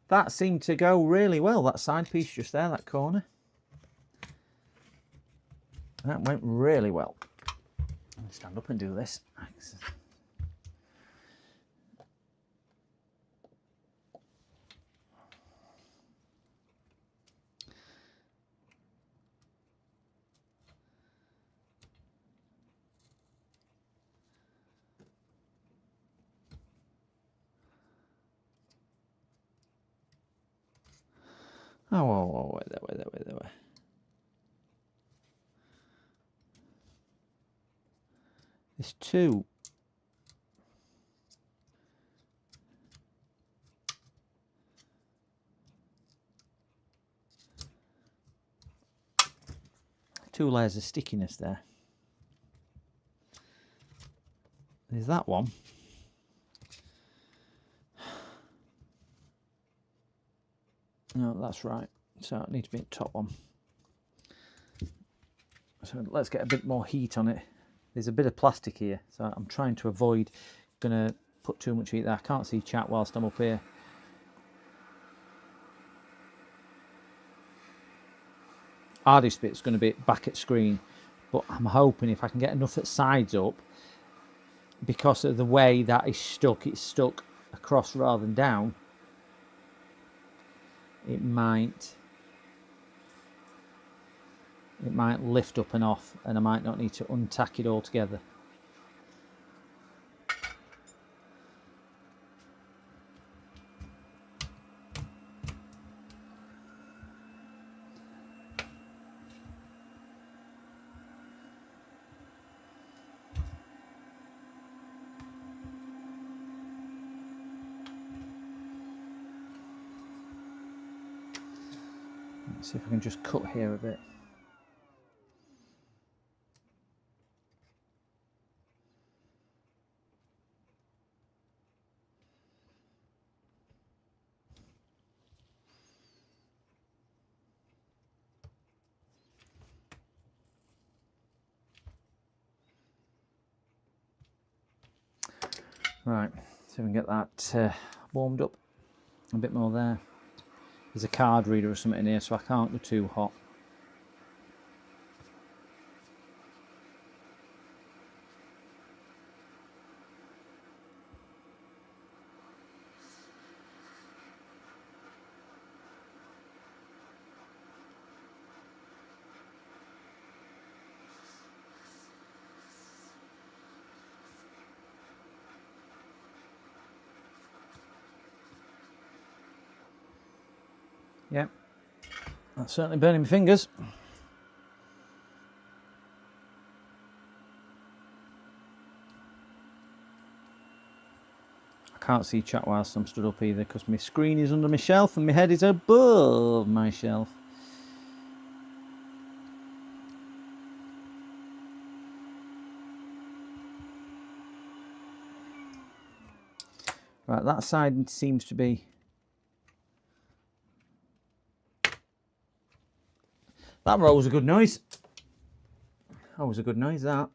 That seemed to go really well, that side piece just there, that corner. That went really well. I'll stand up and do this. Oh, wait there. There's two. Two layers of stickiness there. There's that one. No, that's right. So it needs to be a top one. So let's get a bit more heat on it. There's a bit of plastic here, so I'm trying to avoid gonna put too much heat there. I can't see chat whilst I'm up here. Hardest bit's going to be back at screen, but I'm hoping if I can get enough at sides up, because of the way that is stuck, it's stuck across rather than down, it might lift up and off, and I might not need to untack it all together. Let's see if I can just cut here a bit. Right, so we can get that warmed up a bit more there. There's a card reader or something in here, so I can't go too hot. Yep, that's certainly burning my fingers. I can't see chat whilst I'm stood up either, because my screen is under my shelf and my head is above my shelf. Right, that side seems to be... That roll was a good noise. That was a good noise, that.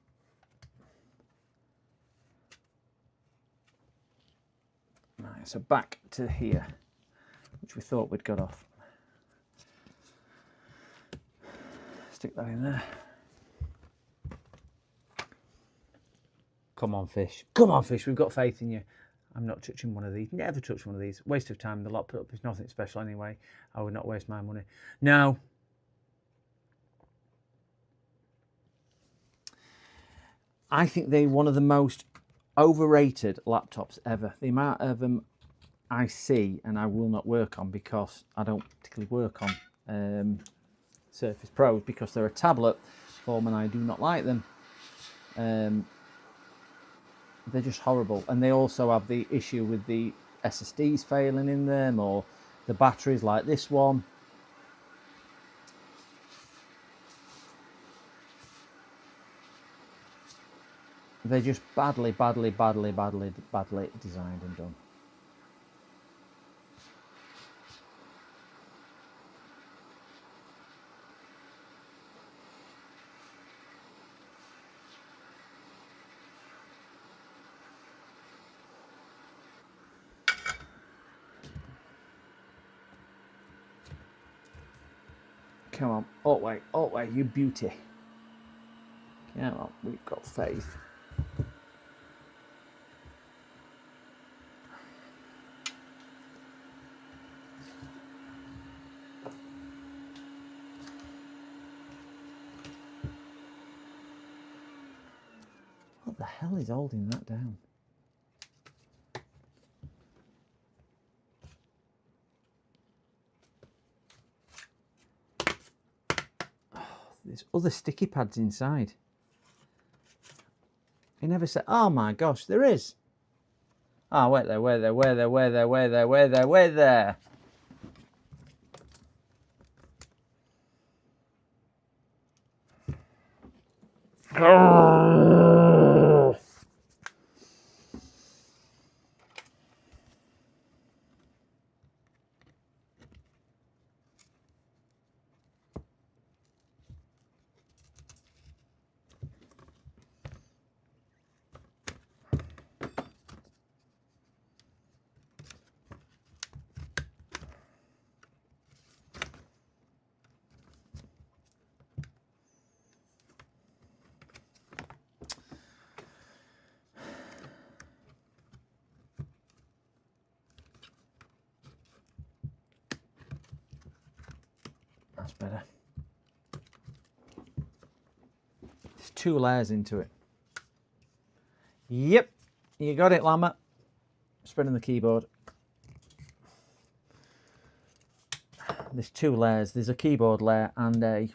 Right. So back to here, which we thought we'd got off. Stick that in there. Come on, fish. Come on, fish. We've got faith in you. I'm not touching one of these. Never touch one of these. Waste of time. The lot put up is nothing special anyway. I would not waste my money. Now, I think they're one of the most overrated laptops ever. The amount of them I see and I will not work on because I don't particularly work on Surface Pros because they're a tablet form and I do not like them. They're just horrible, and they also have the issue with the SSDs failing in them or the batteries like this one. They're just badly designed and done. Come on, Otway, you beauty. Come on, we've got faith. What the hell is holding that down? There's other sticky pads inside. He never said, oh my gosh, there is. Ah, wait there. That's better. There's 2 layers into it. Yep, you got it, Llama. Spreading the keyboard. There's 2 layers. There's a keyboard layer and a...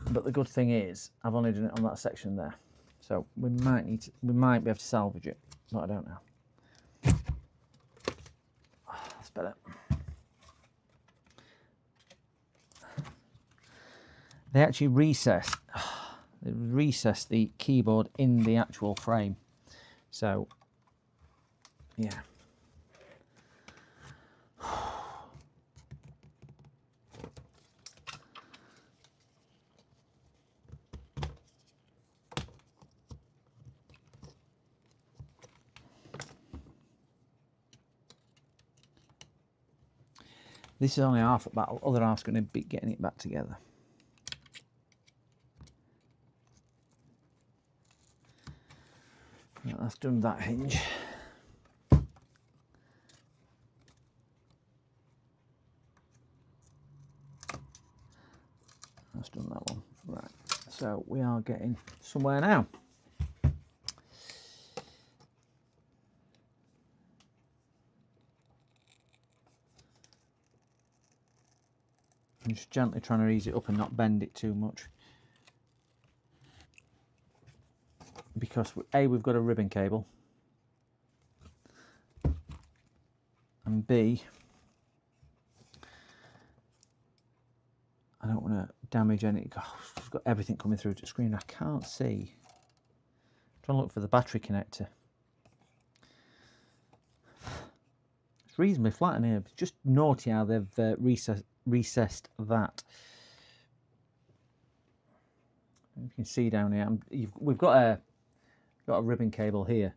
But the good thing is, I've only done it on that section there. So we might be able to salvage it, but I don't know. That's better. They actually recessed the keyboard in the actual frame. So, yeah. This is only half, but the other half's going to be getting it back together. Right, that's done that hinge. That's done that one. Right, so we are getting somewhere now. I'm just gently trying to ease it up and not bend it too much. Because A, we've got a ribbon cable. And B, I don't want to damage any. Oh, it's got everything coming through to the screen. I can't see. I'm trying to look for the battery connector. It's reasonably flat in here. It's just naughty how they've recessed that. You can see down here, we've got a got a ribbon cable here.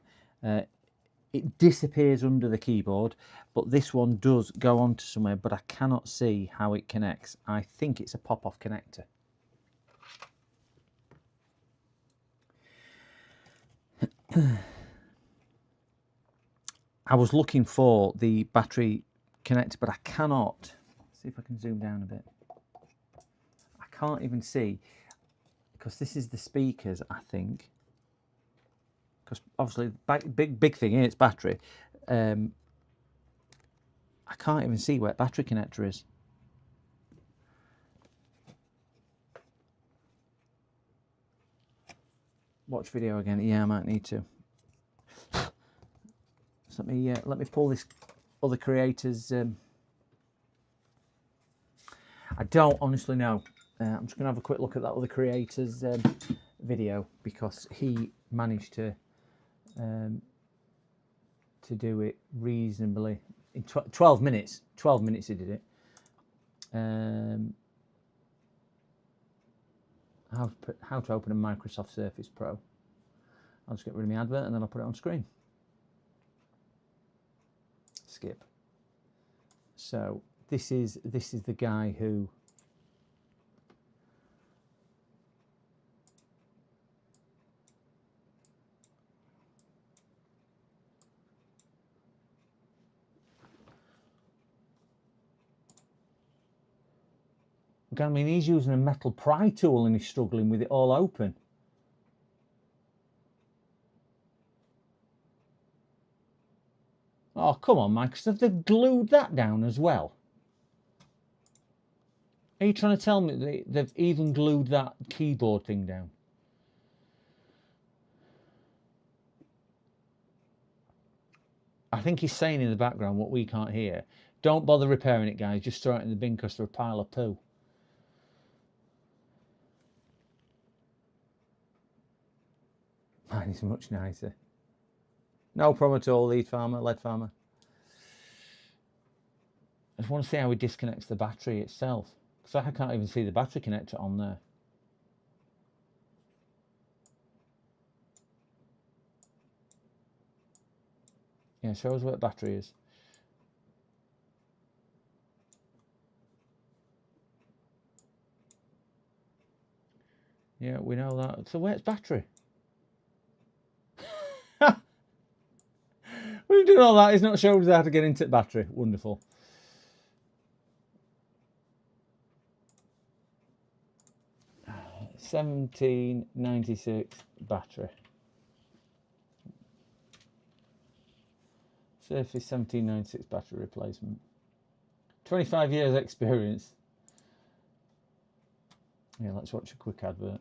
It disappears under the keyboard, but this one does go on to somewhere, but I cannot see how it connects. I think it's a pop-off connector. I was looking for the battery connector, but I cannot. See if I can zoom down a bit. I can't even see, because this is the speakers, I think. Because obviously, big thing here, it's battery. I can't even see where battery connector is. Watch video again. Yeah, I might need to. So let me pull this other creators. I don't honestly know. I'm just going to have a quick look at that other creator's video, because he managed to do it reasonably in 12 minutes. 12 minutes he did it. How to open a Microsoft Surface Pro. I'll just get rid of my advert and then I'll put it on screen. Skip. So this is the guy who I mean, he's using a metal pry tool and he's struggling with it all open. Oh, come on, Microsoft, they've glued that down as well. Are you trying to tell me they've even glued that keyboard thing down? I think he's saying in the background what we can't hear. Don't bother repairing it, guys. Just throw it in the bin because they're a pile of poo. Mine is much nicer. No problem at all, lead farmer, lead farmer. I just want to see how he disconnects the battery itself, because I can't even see the battery connector on there. Yeah, show us where the battery is. Yeah, we know that. So where's battery? We've done all that. He's not showed us how to get into the battery. Wonderful. $17.96 battery. Surface $17.96 battery replacement. 25 years experience. Yeah, let's watch a quick advert.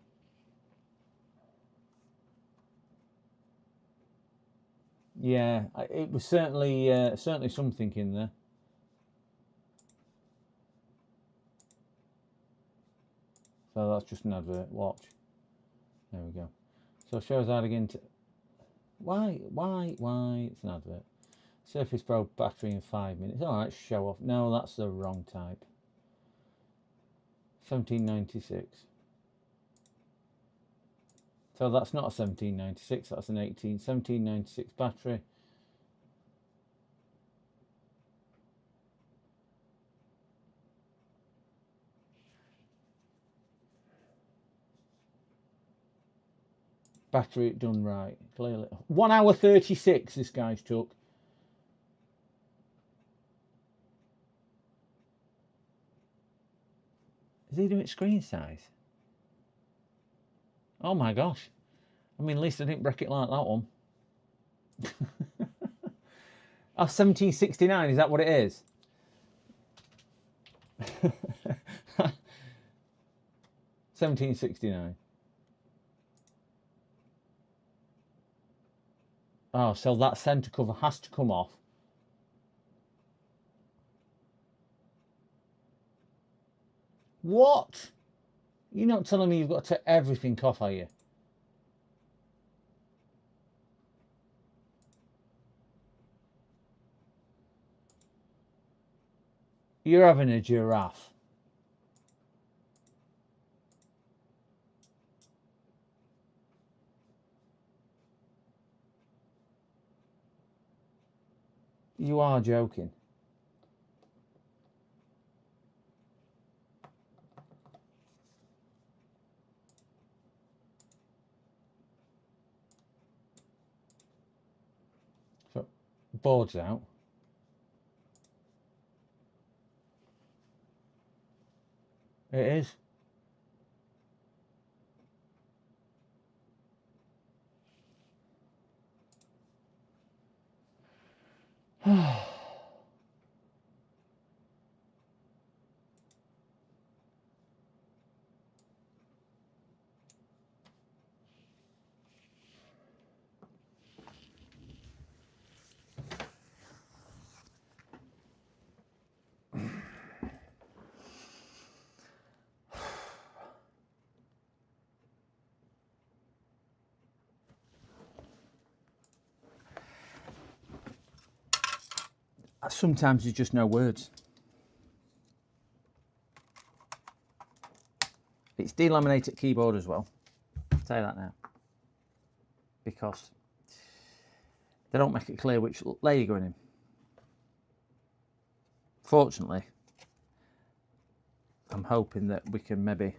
Yeah, it was certainly something in there. So that's just an advert. Watch. There we go. So it shows how to get into. Why? It's an advert. Surface Pro battery in 5 minutes. All right, show off. No, that's the wrong type. 1796. So that's not a 1796, that's an 1796 battery. Battery done right, clearly. 1 hour 36 this guy's took. Is he doing it screen size? Oh my gosh. I mean, at least I didn't break it like that one. Oh, 1769, is that what it is? $17.69. Oh, so that centre cover has to come off. What? You're not telling me you've got to take everything off, are you? You're having a giraffe. You are joking. So, board's out. It is. Sometimes there's just no words. It's delaminated keyboard as well. I'll tell you that now. Because they don't make it clear which layer you're going in. Fortunately, I'm hoping that we can maybe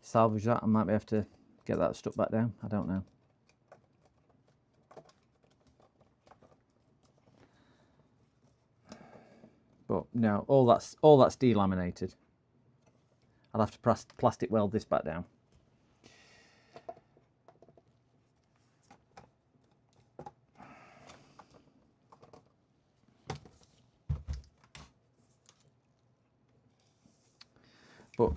salvage that. I might be able to get that stuck back down. I don't know. But no, all that's delaminated. I'll have to plastic weld this back down. But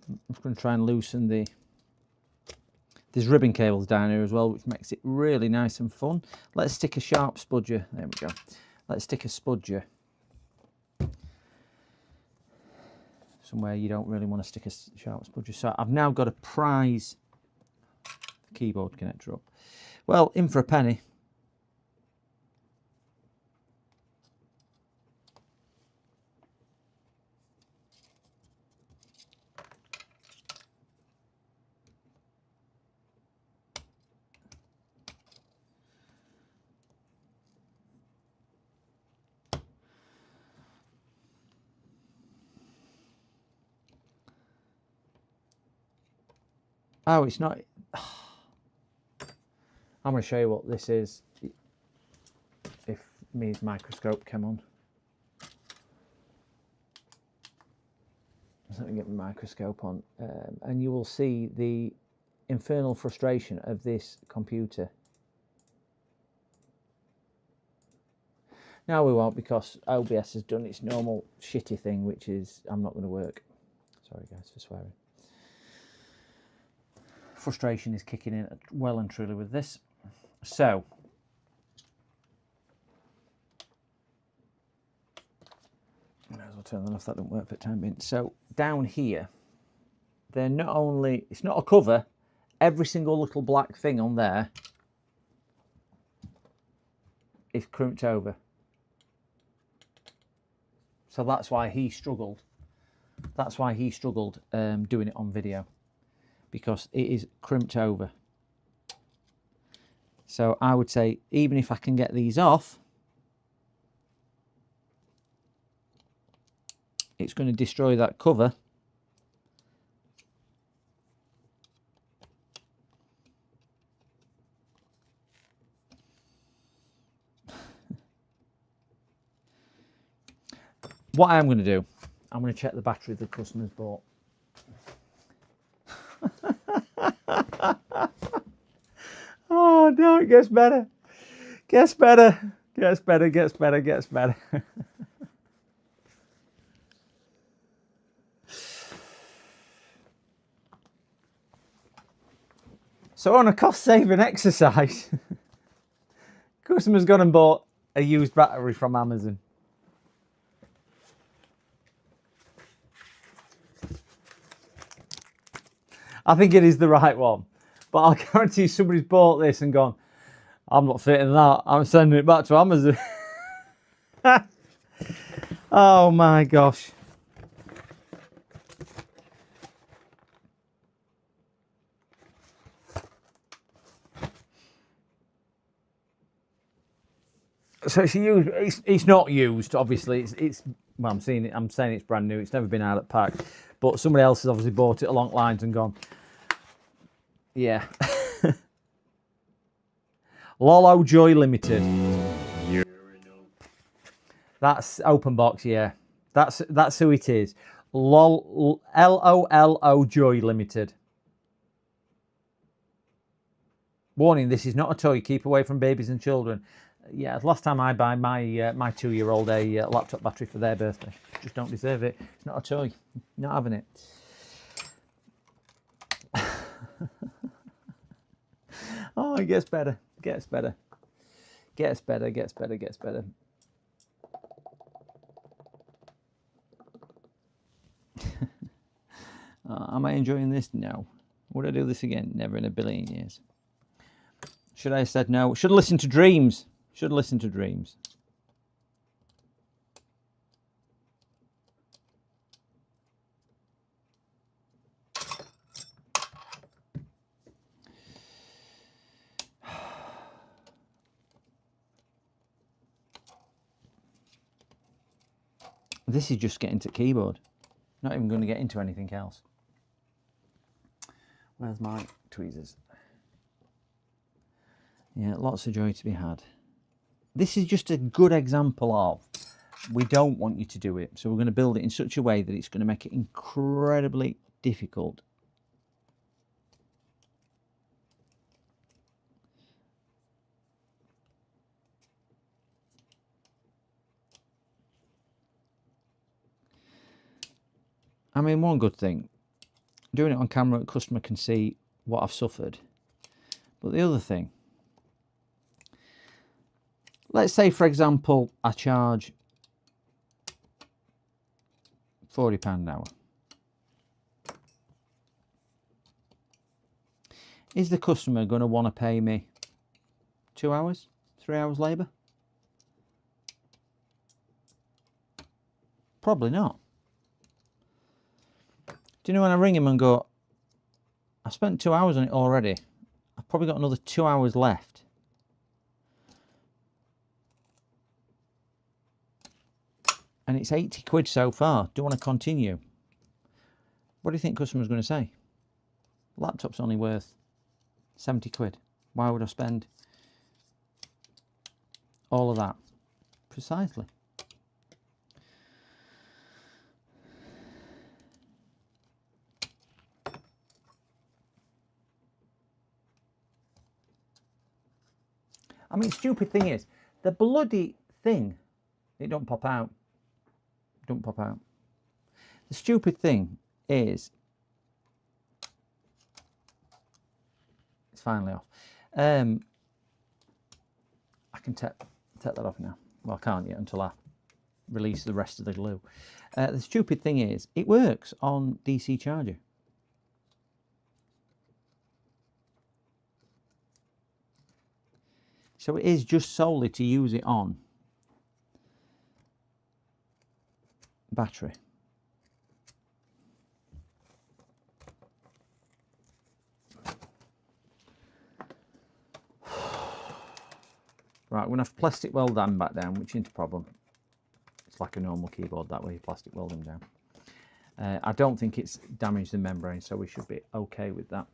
I'm just going to try and loosen there's ribbon cables down here as well, which makes it really nice and fun. Let's stick a sharp spudger. There we go. Let's stick a spudger somewhere you don't really want to stick a sharp spudger. So I've now got to prise the keyboard connector up. Well, in for a penny. Oh, it's not. I'm going to show you what this is if me's microscope came on. Let me get my microscope on, and you will see the infernal frustration of this computer. Now we won't, because OBS has done its normal shitty thing, which is I'm not going to work. Sorry guys for swearing. Frustration is kicking in well and truly with this. So may as well turn that off, that didn't work for the time being. So down here, they're not only, it's not a cover, every single little black thing on there is crimped over. So that's why he struggled. That's why he struggled doing it on video, because it is crimped over. So I would say, even if I can get these off, it's going to destroy that cover. What I am going to do, I'm going to check the battery the customer's bought. Oh no, it gets better. Gets better. Gets better, gets better, gets better. So on a cost-saving exercise, customer's gone and bought a used battery from Amazon. I think it is the right one, but I'll guarantee somebody's bought this and gone, I'm not fitting that, I'm sending it back to Amazon. Oh my gosh. So it's used. It's not used, obviously. It's well, I'm saying it's brand new. It's never been out at pack, but somebody else has obviously bought it along lines and gone, yeah. Lolo Joy Limited. That's open box, yeah. That's who it is. LOLO Joy Limited. Warning: this is not a toy. Keep away from babies and children. Yeah, last time I buy my 2-year-old a laptop battery for their birthday. Just don't deserve it. It's not a toy. Not having it. Oh, it gets better. Gets better. Gets better. Gets better. Gets better. Am I enjoying this? No. Would I do this again? Never in a billion years. Should I have said no? Should have listened to dreams. Should listen to dreams. This is just getting to keyboard. Not even going to get into anything else. Where's my tweezers? Yeah, lots of joy to be had. This is just a good example of we don't want you to do it. So we're going to build it in such a way that it's going to make it incredibly difficult. I mean, one good thing, doing it on camera, the customer can see what I've suffered. But the other thing, let's say, for example, I charge £40 an hour. Is the customer going to want to pay me 2 hours, 3 hours labour? Probably not. Do you know when I ring him and go, I spent 2 hours on it already. I've probably got another 2 hours left. And it's 80 quid so far. Do you want to continue? What do you think customer's going to say? Laptop's only worth 70 quid. Why would I spend all of that? Precisely. I mean, stupid thing is, the bloody thing, it don't pop out. Don't pop out. The stupid thing is, it's finally off. I can take that off now. Well, I can't yet until I release the rest of the glue. The stupid thing is, it works on DC charger. So it is just solely to use it on battery. Right, we're going to have to plastic weld them back down, which isn't a problem. It's like a normal keyboard that way, you plastic weld them down. I don't think it's damaged the membrane, so we should be okay with that.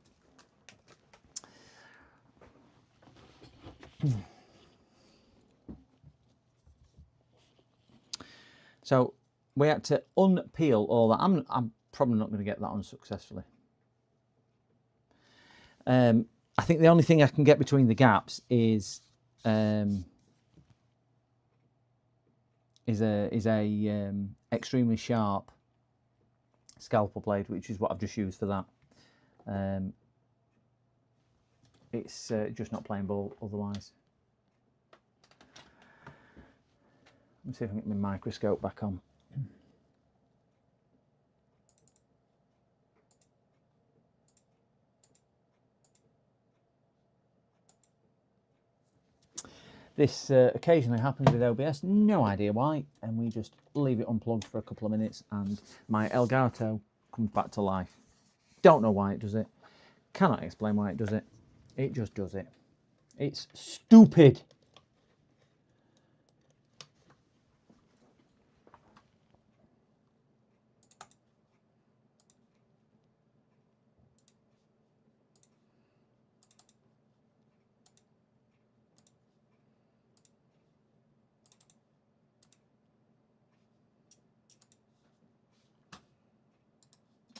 So we had to unpeel all that. I'm probably not going to get that unsuccessfully. I think the only thing I can get between the gaps is a extremely sharp scalpel blade, which is what I've just used for that. It's just not playing ball otherwise. Let me see if I can get my microscope back on. This occasionally happens with OBS, no idea why, and we just leave it unplugged for a couple of minutes and my Elgato comes back to life. Don't know why it does it, cannot explain why it does it, it just does it. It's stupid.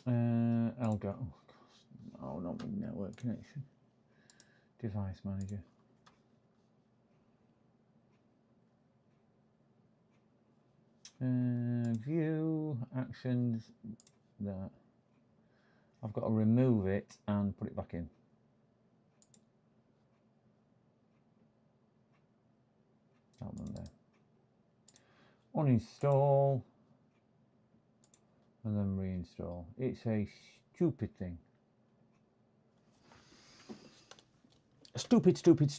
Elgato. Oh, gosh. Oh, not with network connection. Device manager. View actions. That. I've got to remove it and put it back in. That one there. Uninstall and then reinstall. It's a stupid thing. Stupid thing.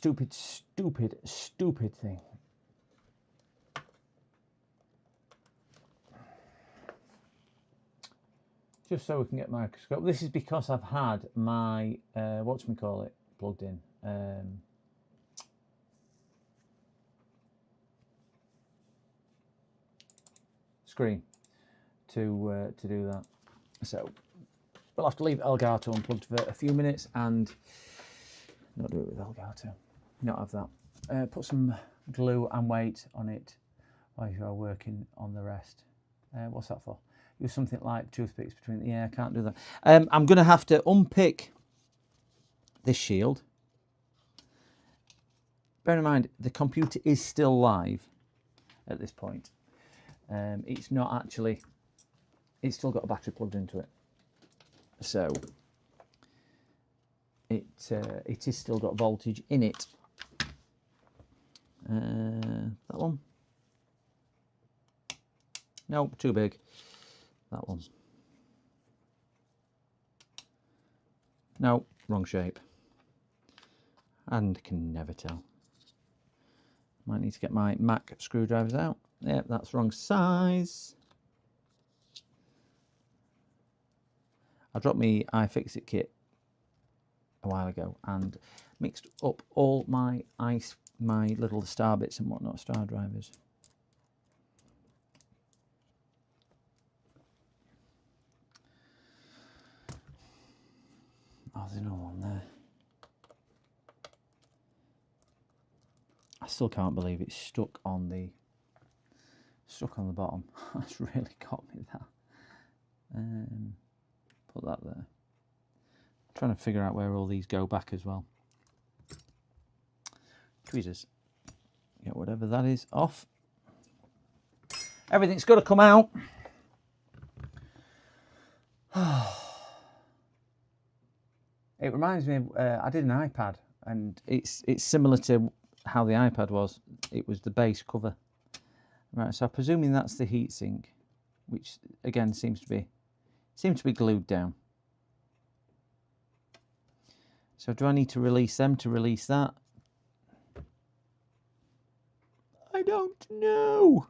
Just so we can get microscope. This is because I've had my whatchamacallit plugged in. Screen to do that. So we'll have to leave Elgato unplugged for a few minutes and not do it with Elgato. Not have that. Put some glue and weight on it while you are working on the rest. What's that for? Use something like toothpicks between. Yeah, I can't do that. I'm going to have to unpick this shield. Bear in mind, the computer is still live at this point. It's not actually. It's still got a battery plugged into it, so it is still got voltage in it. That one. Nope, too big. That one. No, wrong shape. And can never tell. Might need to get my Mac screwdrivers out. Yeah, that's wrong size. I dropped my iFixit kit a while ago and mixed up all my little star bits and whatnot, star drivers. Oh, there's no one there. I still can't believe it's stuck on the bottom. That's really got me, that. Put that there. Trying to figure out where all these go back as well. Tweezers. Get whatever that is off. Everything's got to come out. It reminds me of, I did an iPad, and it's similar to how the iPad was. It was the base cover. Right, so I'm presuming that's the heatsink, which again seems to be glued down. So do I need to release them to release that? I don't know.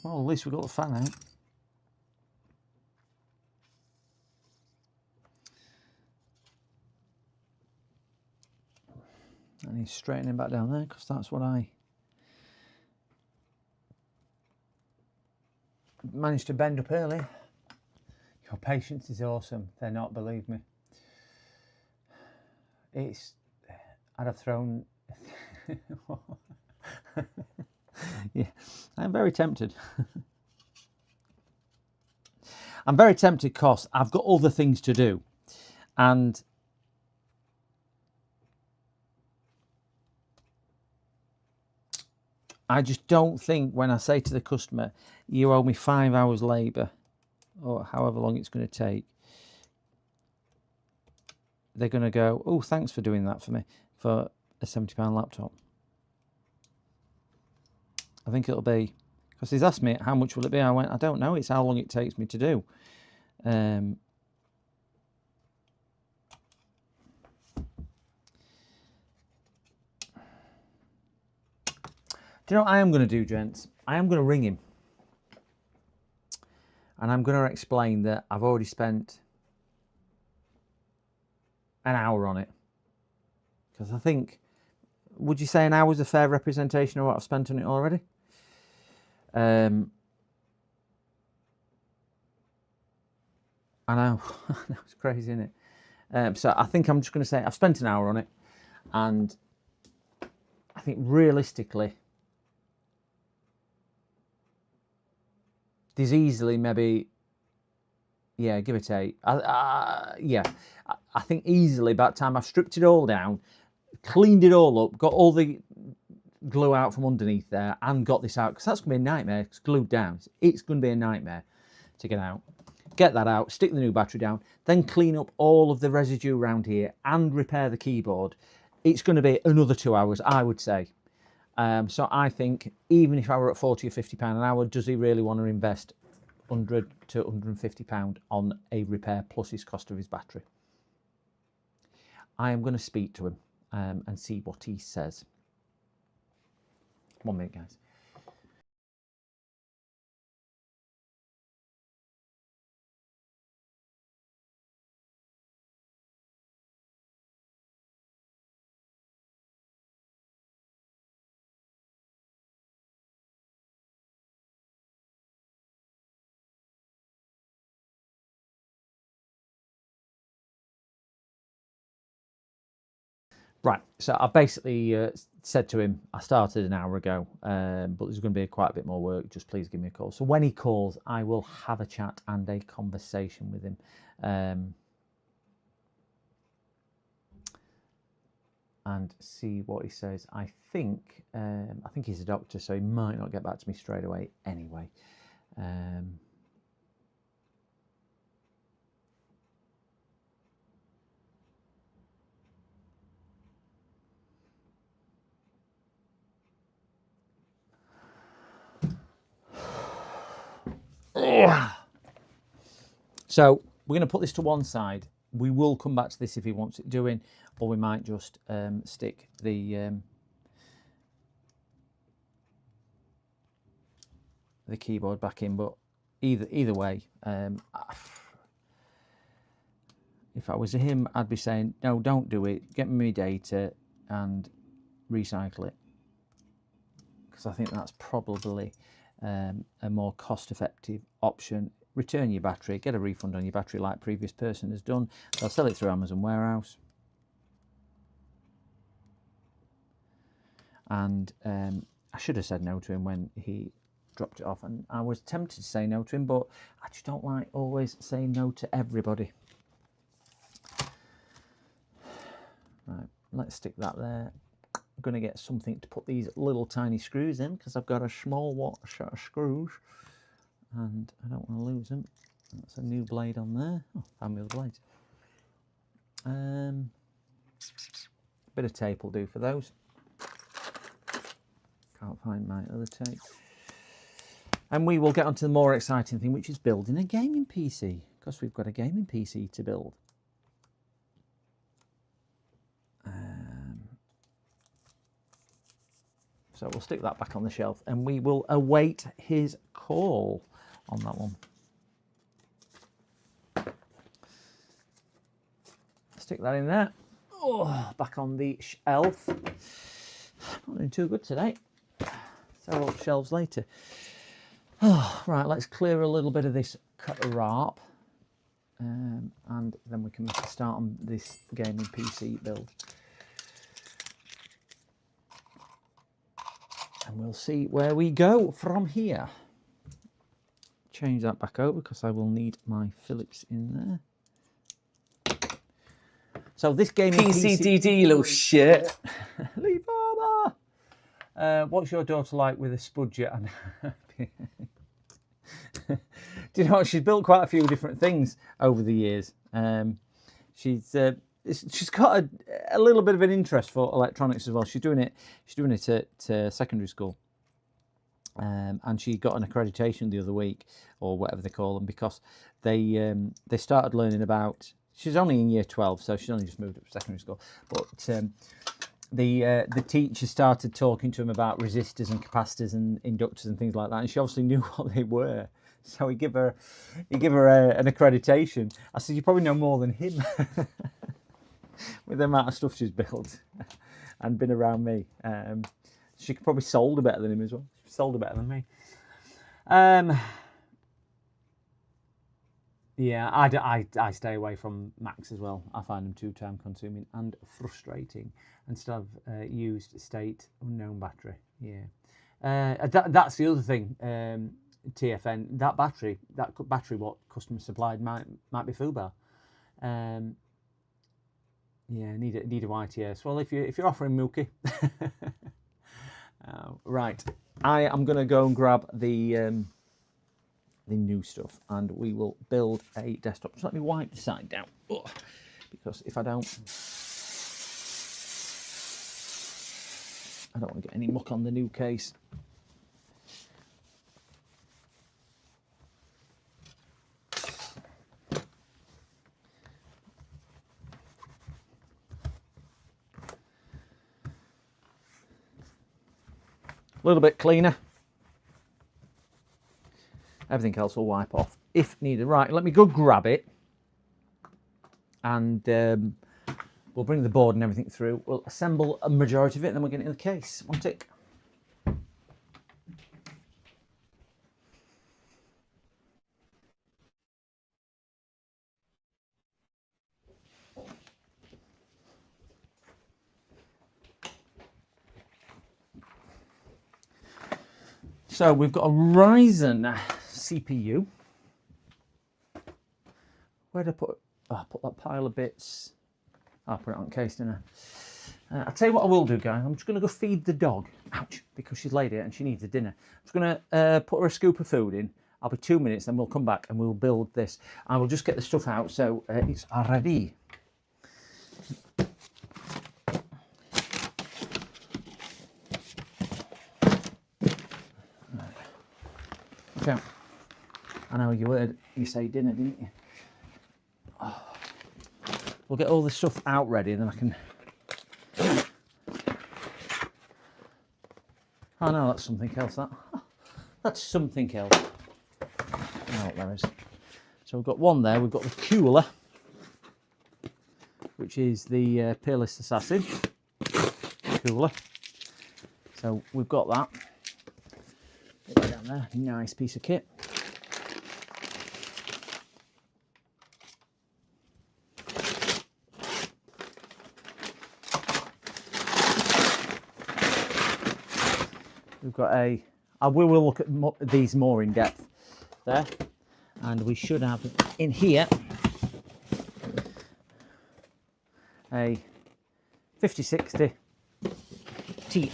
Well, at least we got the fan out. And he's straightening back down there because that's what I managed to bend up early. Your patience is awesome. They're not, believe me. I'd have thrown. Yeah, I'm very tempted. I'm very tempted because I've got other things to do, and I just don't think when I say to the customer, you owe me 5 hours labour, or however long it's going to take, they're going to go, oh, thanks for doing that for me, for a £70 laptop. I think it'll be, because he's asked me, how much will it be? I went, I don't know, it's how long it takes me to do. Do you know what I am going to do, gents? I am going to ring him. And I'm going to explain that I've already spent an hour on it. Because I think, would you say an hour is a fair representation of what I've spent on it already? I know, it's crazy, isn't it? So I think I'm just going to say I've spent an hour on it, and I think realistically, there's easily maybe, yeah, give or take, yeah, I think easily by the time I've stripped it all down, cleaned it all up, got all the glue out from underneath there, and got this out, because that's going to be a nightmare. It's glued down. It's going to be a nightmare to get out. Get that out, stick the new battery down, then clean up all of the residue around here and repair the keyboard. It's going to be another 2 hours, I would say. So I think even if I were at £40 or £50 an hour, does he really want to invest £100 to £150 on a repair plus his cost of his battery? I am going to speak to him and see what he says. 1 minute, guys. Right, so I basically said to him, I started an hour ago, but there's going to be quite a bit more work. Just please give me a call. So when he calls, I will have a chat and a conversation with him. And see what he says. I think he's a doctor, so he might not get back to me straight away anyway. So we're going to put this to one side. We will come back to this if he wants it doing, or we might just stick the keyboard back in. But either way, if I was him, I'd be saying, no, don't do it. Get me data and recycle it, because I think that's probably a more cost-effective option. Return your battery, get a refund on your battery like previous person has done. They'll sell it through Amazon warehouse. And I should have said no to him when he dropped it off, and I was tempted to say no to him, but I just don't like always saying no to everybody. Right, let's stick that there. I'm going to get something to put these little tiny screws in, because I've got a small set of screws and I don't want to lose them. That's a new blade on there. Oh, found me other blades. Bit of tape will do for those. Can't find my other tape. And we will get on to the more exciting thing, which is building a gaming PC, because we've got a gaming PC to build. So we'll stick that back on the shelf, and we will await his call on that one. Stick that in there. Oh, back on the shelf. Not doing too good today. Several shelves later. Oh, right, let's clear a little bit of this crap, and then we can start on this gaming PC build. And we'll see where we go from here. Change that back over, because I will need my Phillips in there. So this gaming PCDD, you little shit. Lee Farmer! What's your daughter like with a spudget? Do you know what? She's built quite a few different things over the years. She's got a little bit of an interest for electronics as well. She's doing it at secondary school, and she got an accreditation the other week, or whatever they call them, because they started learning about. She's only in year 12, so she's only just moved up to secondary school. But the teacher started talking to him about resistors and capacitors and inductors and things like that, and she obviously knew what they were. So he give her an accreditation. I said, you probably know more than him with the amount of stuff she's built and been around me. She could probably solder better than him as well. She solder better than me. Yeah, I stay away from Macs as well. I find them too time consuming and frustrating. Instead of used state unknown battery. Yeah, that's the other thing. TFN, that battery what customer supplied might be FUBAR. Yeah, need a YTS. Well, if you're offering Mookie, right. I am gonna go and grab the new stuff, and we will build a desktop. Just let me wipe the side down, because if I don't want to get any muck on the new case. A little bit cleaner. Everything else will wipe off if needed. Right, let me go grab it, and we'll bring the board and everything through. We'll assemble a majority of it, and then we'll get it in the case. One tick. So we've got a Ryzen CPU. Where'd I put? Oh, I put that pile of bits. I'll put it on case, didn't I? I'll tell you what I will do, guys. I'm just going to go feed the dog. Ouch, because she's laid it and she needs a dinner. I'm just going to put her a scoop of food in. I'll be 2 minutes, then we'll come back and we'll build this. I will just get the stuff out so it's ready. Watch out. I know you say dinner, didn't you? Oh. We'll get all the stuff out ready, and then I can. Oh no, that's something else. That's something else. Oh, there is. So we've got one there. We've got the cooler, which is the Peerless Assassin cooler. So we've got that. Put that down there. Nice piece of kit. We've got we will look at these more in depth there, and we should have in here a 5060 Ti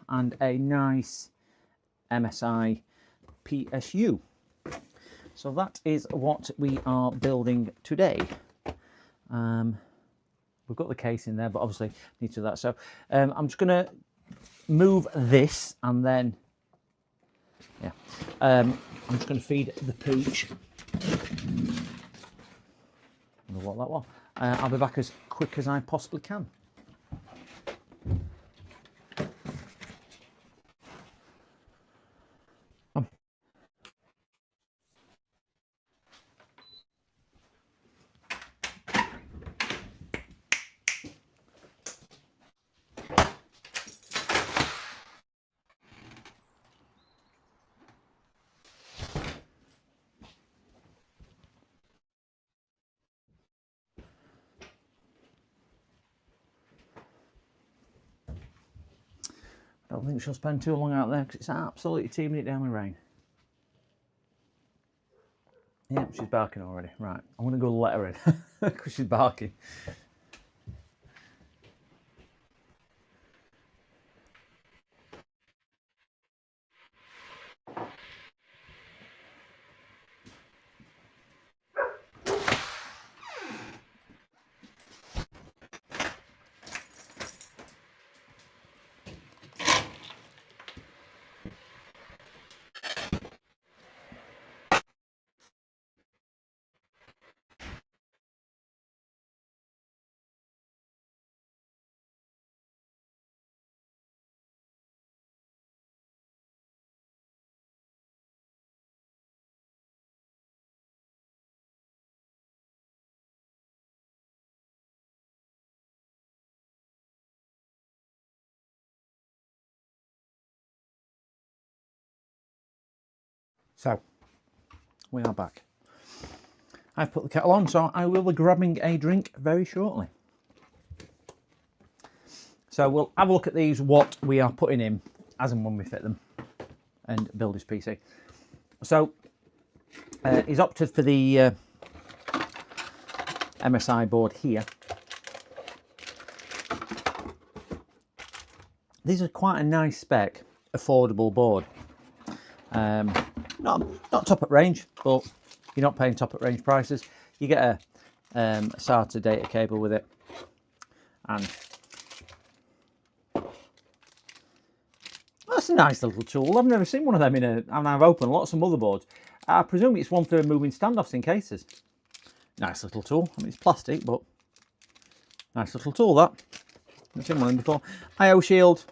and a nice MSI PSU. So that is what we are building today. We've got the case in there, but obviously need to do that. So I'm just going to move this, and then I'm just going to feed the pooch. I wonder what that was. I'll be back as quick as I possibly can. I don't think she'll spend too long out there because it's absolutely teeming it down with rain. Yeah, she's barking already. Right, I'm going to go let her in because she's barking. So, we are back. I've put the kettle on, so I will be grabbing a drink very shortly. So we'll have a look at these, what we are putting in as and when we fit them and build his PC. So he's opted for the MSI board here. These are quite a nice spec, affordable board. Not top at range, but you're not paying top at range prices. You get a SATA data cable with it, and that's a nice little tool. I've never seen one of them and I've opened lots of motherboards. I presume it's one for moving standoffs in cases. Nice little tool. I mean, it's plastic, but nice little tool that. I've seen one of them before. I/O shield.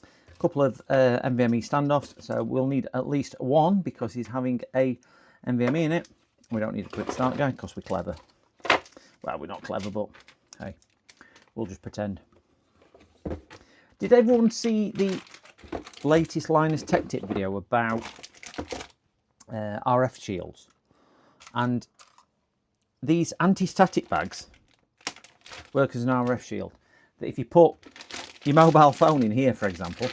A couple of NVMe standoffs, so we'll need at least one because he's having a NVMe in it. We don't need a quick start guide because we're clever. Well, we're not clever, but hey, we'll just pretend. Did everyone see the latest Linus Tech Tip video about RF shields? And these anti-static bags work as an RF shield. That if you put your mobile phone in here, for example,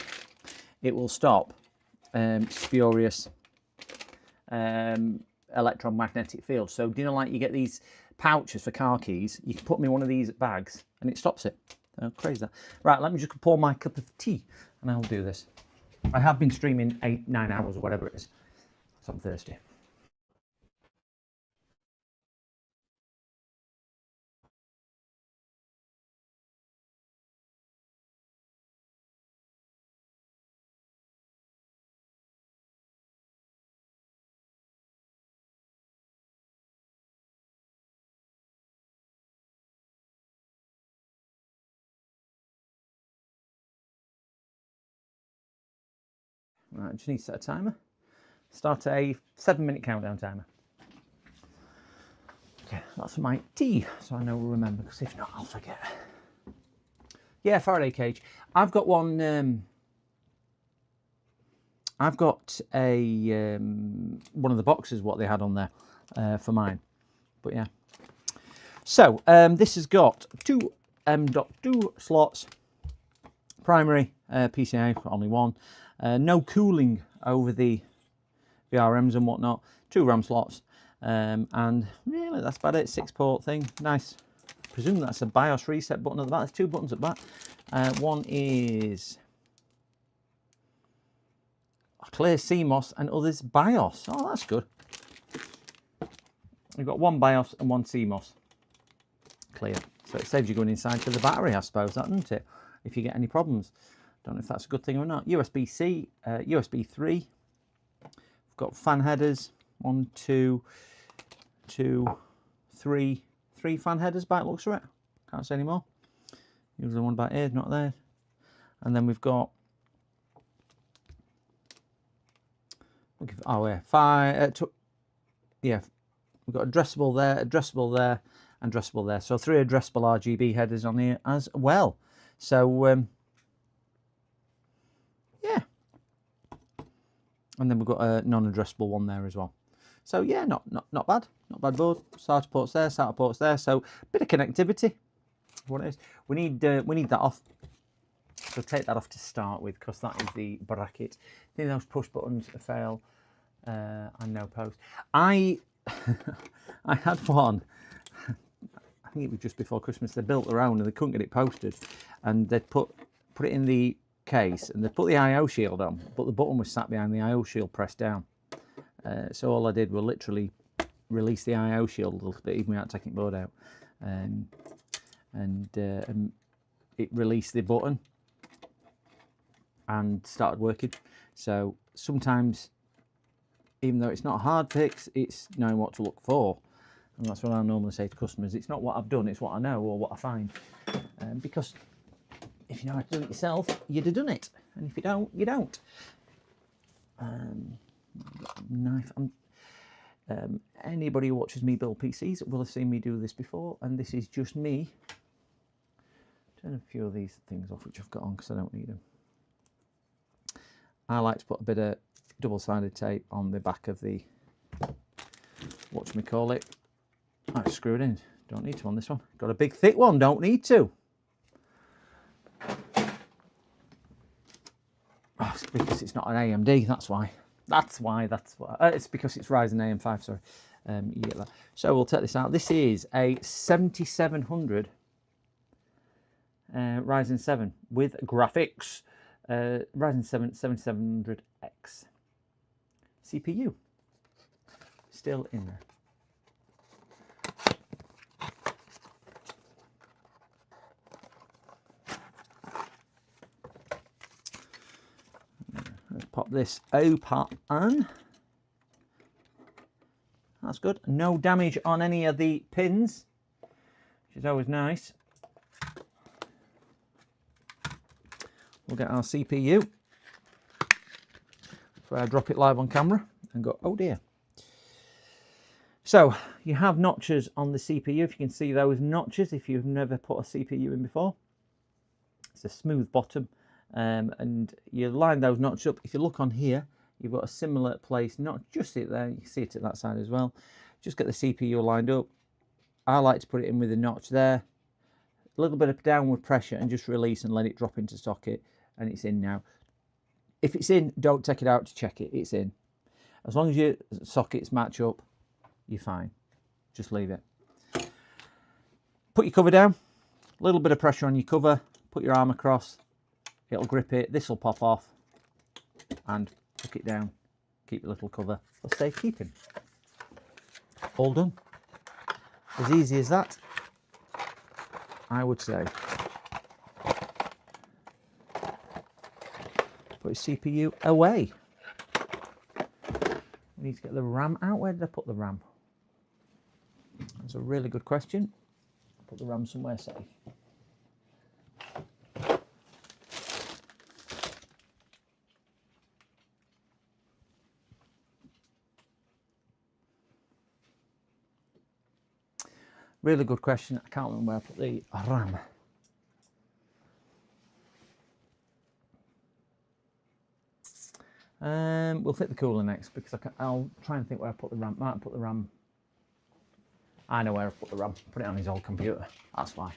it will stop spurious electromagnetic fields. So do you know, like you get these pouches for car keys, you can put them in one of these bags and it stops it. Oh, crazy that. Right, let me just pour my cup of tea and I'll do this. I have been streaming 8-9 hours or whatever it is, so I'm thirsty. Right, I just need to set a timer. Start a 7-minute countdown timer. Okay, that's my tea, so I know we'll remember, because if not, I'll forget. Yeah, Faraday cage. I've got one. I've got a one of the boxes what they had on there for mine. But yeah. So this has got two M.2 slots. Primary PCI, only one. No cooling over the VRMs and whatnot. 2 RAM slots, and really that's about it. 6-port thing, nice. I presume that's a BIOS reset button at the back. There's 2 buttons at the back. One is clear CMOS and others BIOS. Oh, that's good. We've got 1 BIOS and 1 CMOS. Clear. So it saves you going inside to the battery, I suppose, doesn't it? If you get any problems. Don't know if that's a good thing or not. USB-C, USB 3. We've got fan headers. 1, 2, 3 fan headers by the looks of it. Can't say any more. Usually one back here, not there. And then we've got, oh yeah, 5. Yeah, we've got addressable there, and addressable there. So 3 addressable RGB headers on here as well. So yeah, and then we've got a non-addressable one there as well. So yeah, not bad board. SATA ports there, SATA ports there. So bit of connectivity. What it is, we need that off. So take that off to start with, because that is the bracket. I think those push buttons fail, and no post. I had one. I think it was just before Christmas. They built their own and they couldn't get it posted, and they'd put it in the case and they put the I/O shield on, but the button was sat behind the I/O shield pressed down. So all I did was literally release the I/O shield a little bit, even without taking the board out, and it released the button and started working. So sometimes, even though it's not a hard fix, it's knowing what to look for. And that's what I normally say to customers. It's not what I've done, it's what I know or what I find. Because if you know how to do it yourself, you'd have done it. And if you don't, you don't. Knife. Anybody who watches me build PCs will have seen me do this before. And this is just me. Turn a few of these things off which I've got on because I don't need them. I like to put a bit of double-sided tape on the back of the, whatchamacallit. Oh, it's screwed in. Don't need to on this one. Got a big thick one, don't need to. Oh, it's because it's not an AMD, that's why. That's why. It's because it's Ryzen AM5, sorry. You get that. So we'll take this out. This is a 7700 Ryzen 7 with graphics. Ryzen 7 7700X. CPU. Still in there. Let's pop this open. That's good. No damage on any of the pins, which is always nice. We'll get our CPU. So I drop it live on camera and go, oh dear. So you have notches on the CPU. If you can see those notches, if you've never put a CPU in before, it's a smooth bottom. And you line those notches up. If you look on here, you've got a similar place, not just it there, you can see it at that side as well. Just get the CPU lined up. I like to put it in with a notch there, a little bit of downward pressure and just release and let it drop into socket, and it's in now. If it's in, don't take it out to check it, it's in. As long as your sockets match up, you're fine. Just leave it. Put your cover down, a little bit of pressure on your cover, put your arm across, it'll grip it, this will pop off, and hook it down, keep your little cover for safekeeping. All done. As easy as that, I would say. Put his CPU away. We need to get the RAM out. Where did I put the RAM? That's a really good question. Put the RAM somewhere safe. Really good question. I can't remember where I put the RAM. We'll fit the cooler next because I'll try and think where I put the RAM. Might put the RAM. I know where I put the RAM. Put it on his old computer. That's why.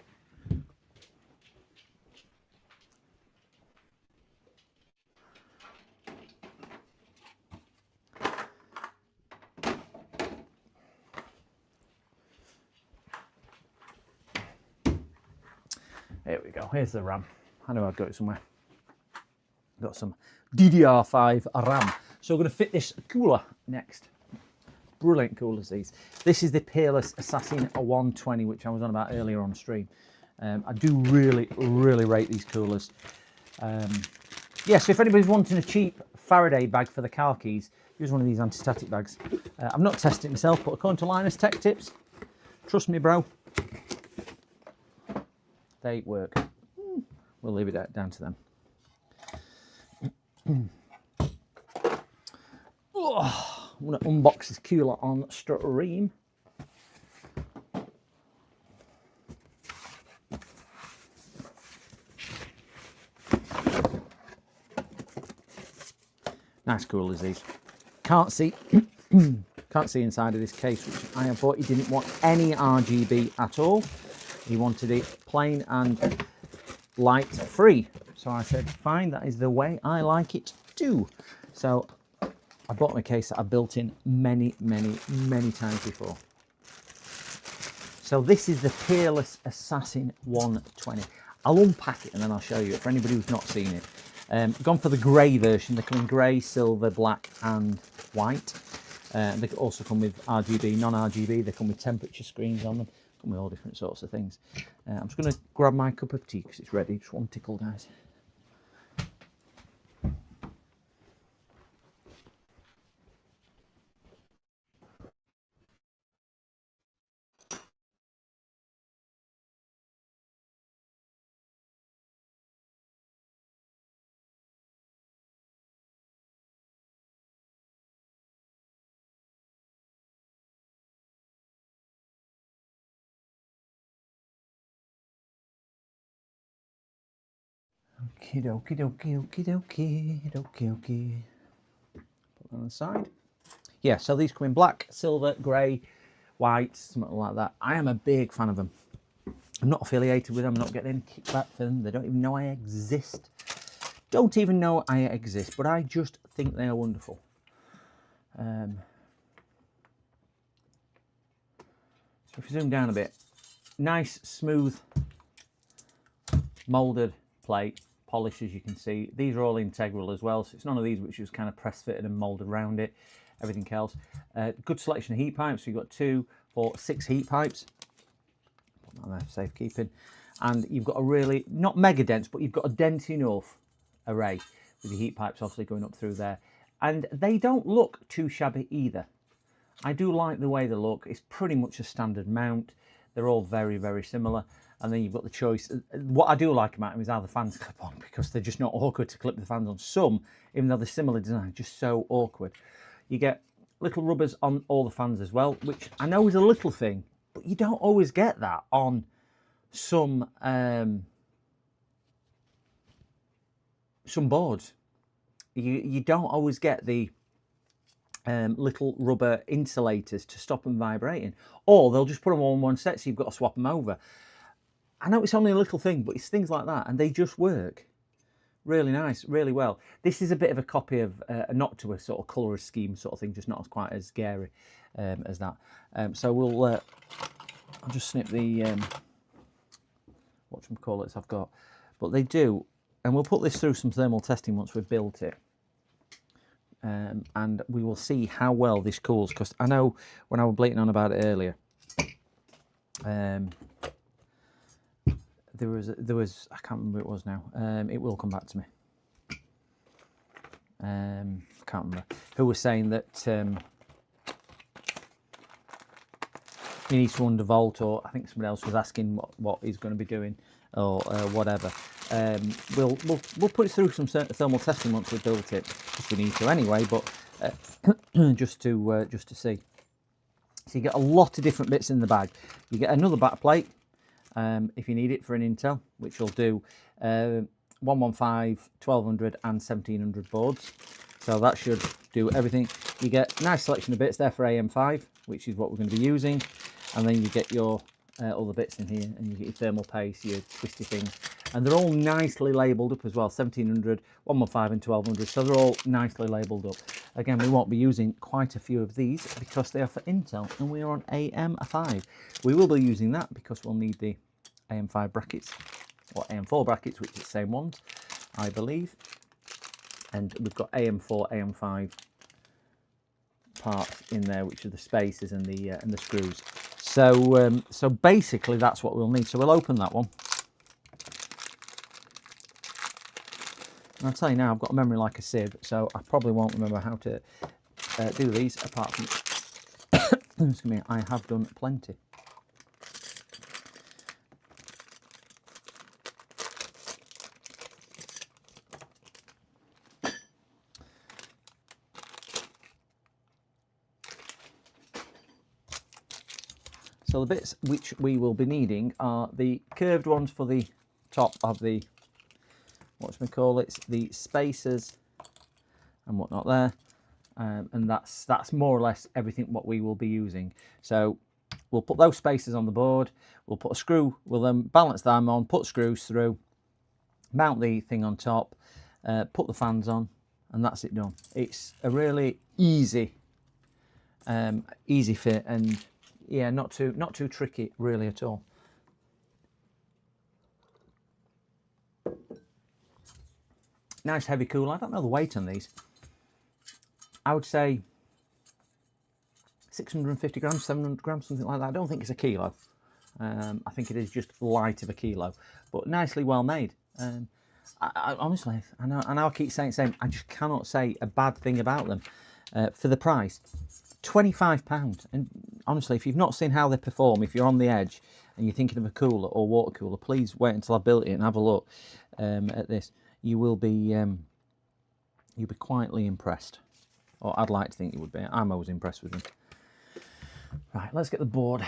Here we go. Here's the RAM. I know I've got it somewhere. Got some DDR5 RAM. So we're going to fit this cooler next. Brilliant coolers these. This is the Peerless Assassin 120, which I was on about earlier on stream. I do really rate these coolers. Yes, if anybody's wanting a cheap Faraday bag for the car keys, here's one of these anti-static bags. I've not tested it myself, but according to Linus Tech Tips, trust me, bro, they work. We'll leave it down to them. Oh, I'm going to unbox this cooler on stream. Nice coolers these. Can't see inside of this case, which I have bought. He didn't want any RGB at all. He wanted it plain and light free. So I said, fine, that is the way I like it too. So I bought him a case that I've built in many times before. So this is the Peerless Assassin 120. I'll unpack it and then I'll show you it for anybody who's not seen it. Gone for the grey version. They come in grey, silver, black and white. They also come with RGB, non-RGB. They come with temperature screens on them. Come with all different sorts of things. I'm just going to grab my cup of tea because it's ready. Just one tickle, guys. Okie dokie. on the side. Yeah, so these come in black, silver, grey, white, something like that. I am a big fan of them. I'm not affiliated with them, I'm not getting any kickback for them. They don't even know I exist. Don't even know I exist, but I just think they are wonderful. So if you zoom down a bit, nice, smooth, moulded plate, polish as you can see. These are all integral as well, so it's none of these which is kind of press fitted and moulded around it. Everything else. Good selection of heat pipes. So you've got 2, 4, 6 heat pipes. Put that there for safekeeping. And you've got a really, not mega dense, but you've got a dense enough array with the heat pipes obviously going up through there. And they don't look too shabby either. I do like the way they look. It's pretty much a standard mount. They're all very, very similar. And then you've got the choice. What I do like about them is how the fans clip on, because they're just not awkward to clip the fans on. Some, even though they're similar design, just so awkward. You get little rubbers on all the fans as well, which I know is a little thing, but you don't always get that on some boards. You don't always get the little rubber insulators to stop them vibrating, or they'll just put them all in one set, so you've got to swap them over. I know it's only a little thing, but it's things like that, and they just work really nice, really well. This is a bit of a copy of not to a sort of colour scheme sort of thing, just not as quite as scary as that. So we'll, I'll just snip the whatchamacallits I've got, but they do, and we'll put this through some thermal testing once we've built it. And we will see how well this cools, because I know when I was bleating on about it earlier, there was I can't remember who it was now. It will come back to me. I can't remember who was saying that he needs to undervolt, or I think somebody else was asking what he's going to be doing, or whatever. We'll put it through some thermal testing once we've built it, because we need to anyway. But just to see. So you get a lot of different bits in the bag. You get another back plate. If you need it for an Intel, which will do 115, 1200 and 1700 boards. So that should do everything. You get a nice selection of bits there for AM5, which is what we're going to be using. And then you get your other bits in here, and you get your thermal paste, your twisty things. And they're all nicely labelled up as well, 1700, 115 and 1200. So they're all nicely labelled up. Again, we won't be using quite a few of these because they are for Intel, and we are on AM5. We will be using that because we'll need the AM5 brackets, or AM4 brackets, which are the same ones, I believe. And we've got AM4, AM5 parts in there, which are the spacers and the screws. So so basically that's what we'll need. So we'll open that one. And I'll tell you now, I've got a memory like a sieve, so I probably won't remember how to do these, apart from, excuse me, I have done plenty. So the bits which we will be needing are the curved ones for the top of the, whatchamacallits, the spacers and whatnot there, and that's more or less everything what we will be using. So we'll put those spacers on the board, we'll put a screw, we'll then balance them on, put screws through, mount the thing on top, put the fans on, and that's it done. It's a really easy fit, and yeah, not too tricky really at all. Nice heavy cooler. I don't know the weight on these. I would say 650 grams, 700 grams, something like that. I don't think it's a kilo. I think it is just light of a kilo, but nicely well made. I honestly, I know I keep saying the same. I just cannot say a bad thing about them for the price. £25. And honestly, if you've not seen how they perform, if you're on the edge and you're thinking of a cooler or water cooler, please wait until I've built it and have a look at this. You will be you'll be quietly impressed, or I'd like to think you would be. I'm always impressed with them. Right, let's get the board.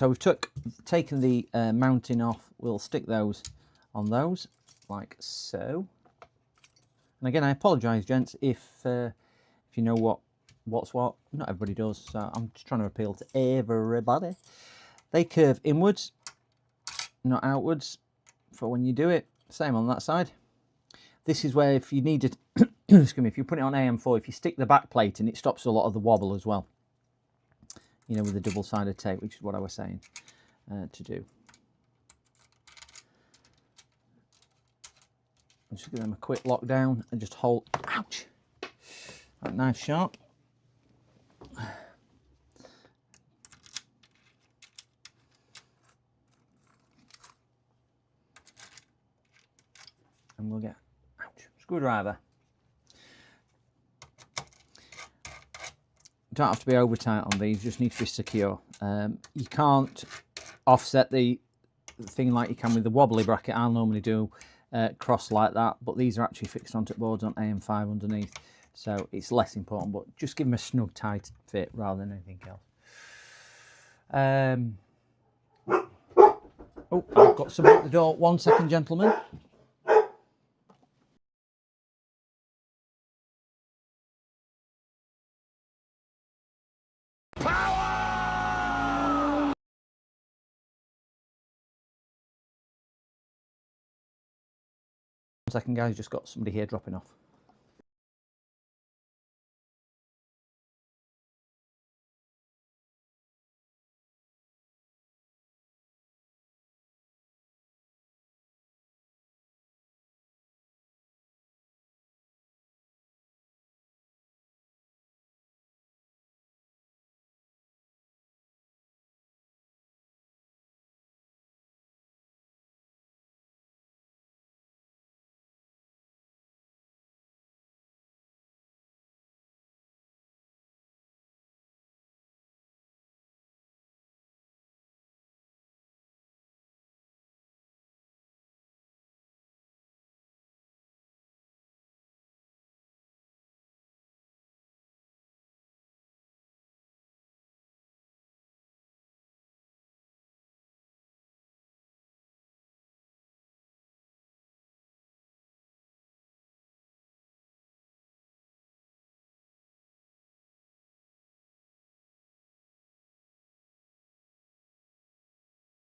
so we've taken the mounting off. We'll stick those on those, like so. And again, I apologise, gents, if you know what's what. Not everybody does, so I'm just trying to appeal to everybody. They curve inwards, not outwards, for when you do it. Same on that side. This is where if you needed, excuse me, if you put it on AM4, if you stick the back plate in, it stops a lot of the wobble as well. You know, with the double-sided tape, which is what I was saying to do. I'm just give them a quick lockdown and just hold. Ouch! That knife sharp. And we'll get, ouch, screwdriver. Don't have to be over tight on these, just need to be secure. You can't offset the thing like you can with the wobbly bracket. I'll normally do cross like that, but these are actually fixed onto boards on AM5 underneath, so it's less important, but just give them a snug tight fit rather than anything else. Oh, I've got somebody at the door. 1 second, gentlemen. Second, guys, just got somebody here dropping off.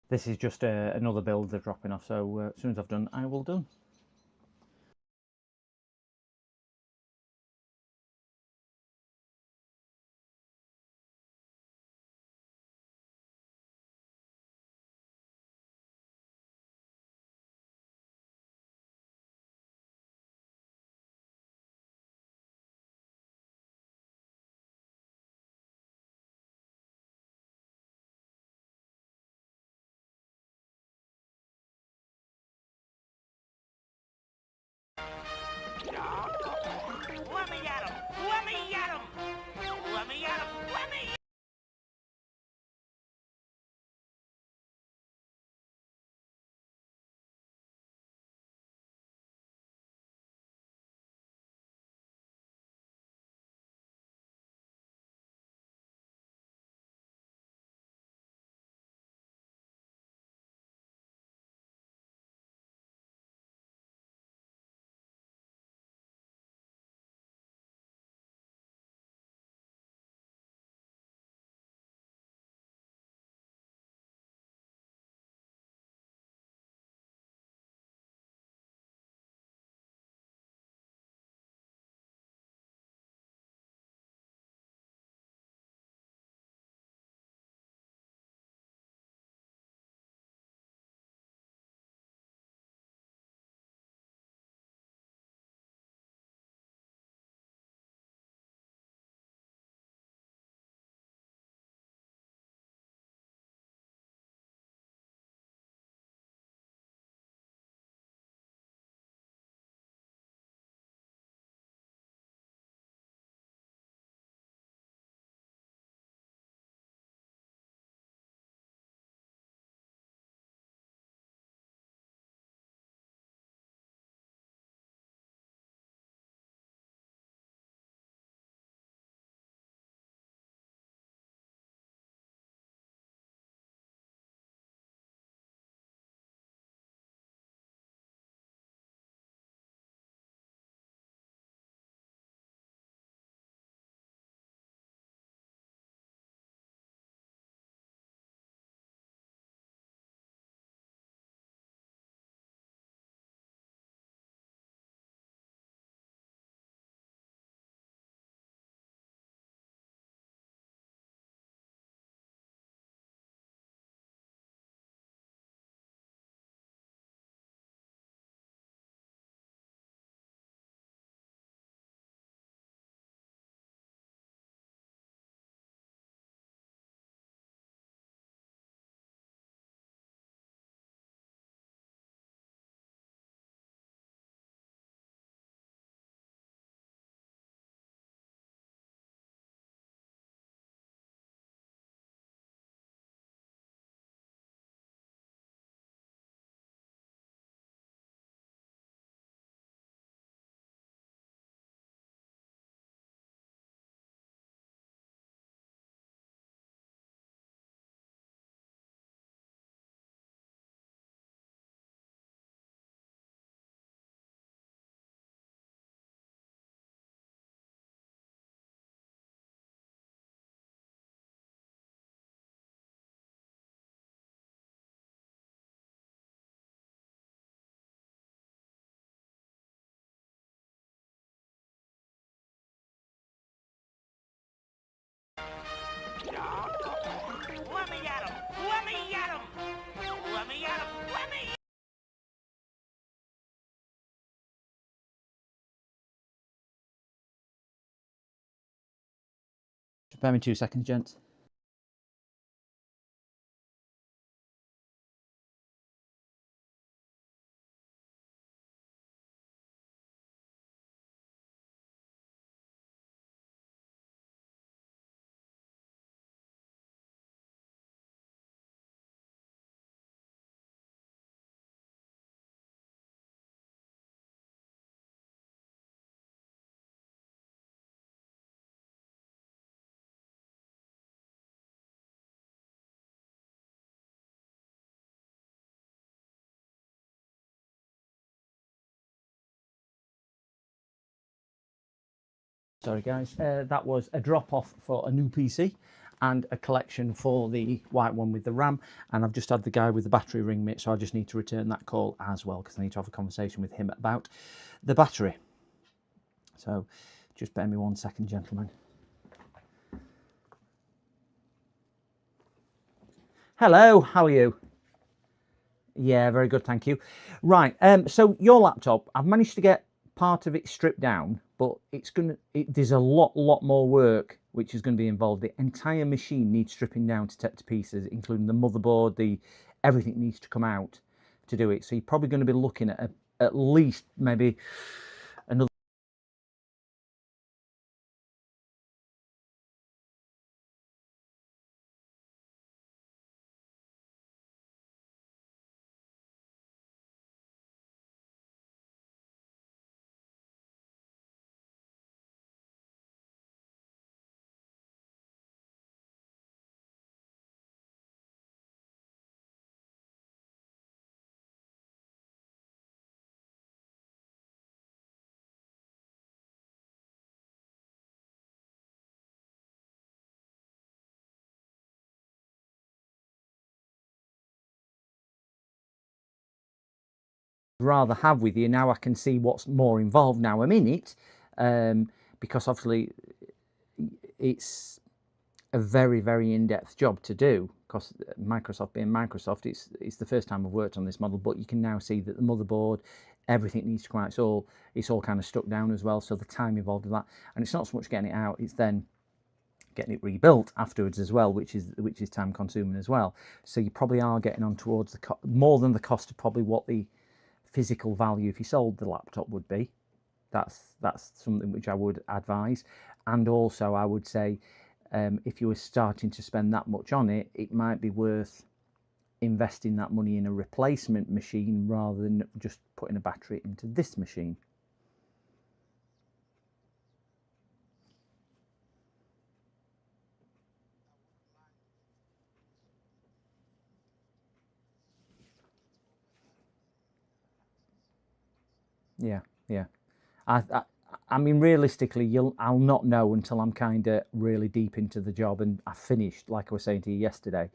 This is just another build they're dropping off, so as soon as I've done, I will done. Let me at him! Let me at him! Let me at him! Let me! Just bear me 2 seconds, gents. Sorry guys, that was a drop off for a new PC and a collection for the white one with the RAM, and I've just had the guy with the battery ring me, so I just need to return that call as well because I need to have a conversation with him about the battery. So just bear me 1 second, gentlemen. Hello, how are you? Yeah, very good, thank you. Right, so your laptop, I've managed to get part of it stripped down, but there's a lot more work which is going to be involved. The entire machine needs stripping down to take to pieces, including the motherboard, everything needs to come out to do it. So you're probably going to be looking at at least maybe another. Rather have with you. Now I can see what's more involved now I'm in it, because obviously it's a very in-depth job to do, because Microsoft being Microsoft, it's the first time I've worked on this model, but you can now see that the motherboard, everything needs to come out. It's all kind of stuck down as well, so the time involved in that, and it's not so much getting it out, it's then getting it rebuilt afterwards as well, which is time consuming as well. So you probably are getting on towards more than the cost of probably what the physical value if you sold the laptop would be. That's something which I would advise. And also I would say, if you were starting to spend that much on it, it might be worth investing that money in a replacement machine rather than just putting a battery into this machine. Yeah. I mean, realistically, I'll not know until I'm kind of really deep into the job and I've finished, like I was saying to you yesterday.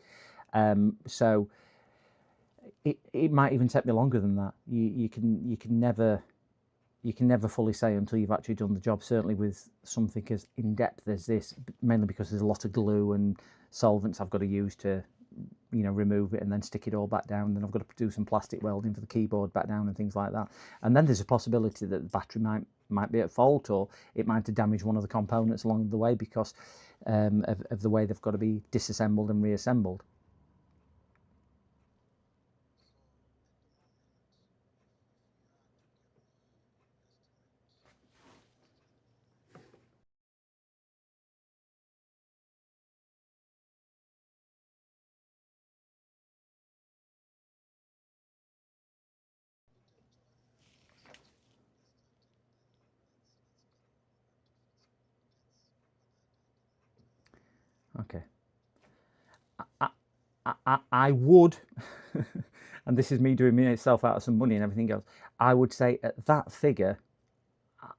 So it might even take me longer than that. You can never fully say until you've actually done the job. Certainly with something as in depth as this, mainly because there's a lot of glue and solvents I've got to use to, remove it and then stick it all back down. Then I've got to do some plastic welding for the keyboard back down and things like that. And then there's a possibility that the battery might be at fault, or it might have damaged one of the components along the way because of the way they've got to be disassembled and reassembled. Okay. I would, and this is me doing myself out of some money and everything else, I would say at that figure,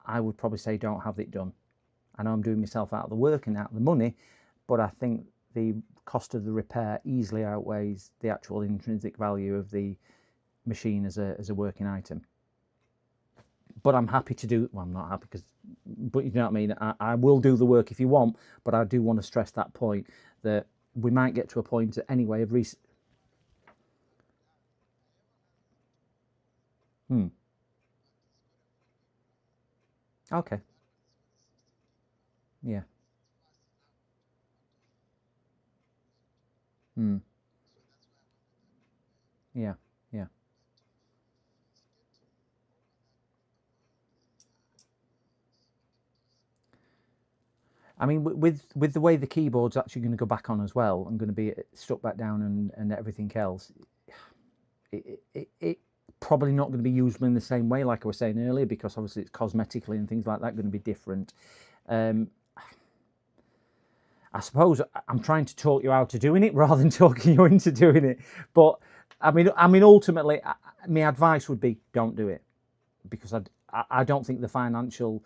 I would probably say don't have it done. I know I'm doing myself out of the work and out of the money, but I think the cost of the repair easily outweighs the actual intrinsic value of the machine as a working item. But I'm happy to do, well, I'm not happy because but you know what I mean. I will do the work if you want, but I do want to stress that point that we might get to a point anyway of Okay. Yeah. Yeah. Yeah. I mean, with the way the keyboard's actually going to go back on as well, and going to be stuck back down and everything else, it probably not going to be usable in the same way, like I was saying earlier, because obviously it's cosmetically and things like that going to be different. I suppose I'm trying to talk you out of doing it rather than talking you into doing it. But I mean, ultimately, my advice would be don't do it, because I don't think the financial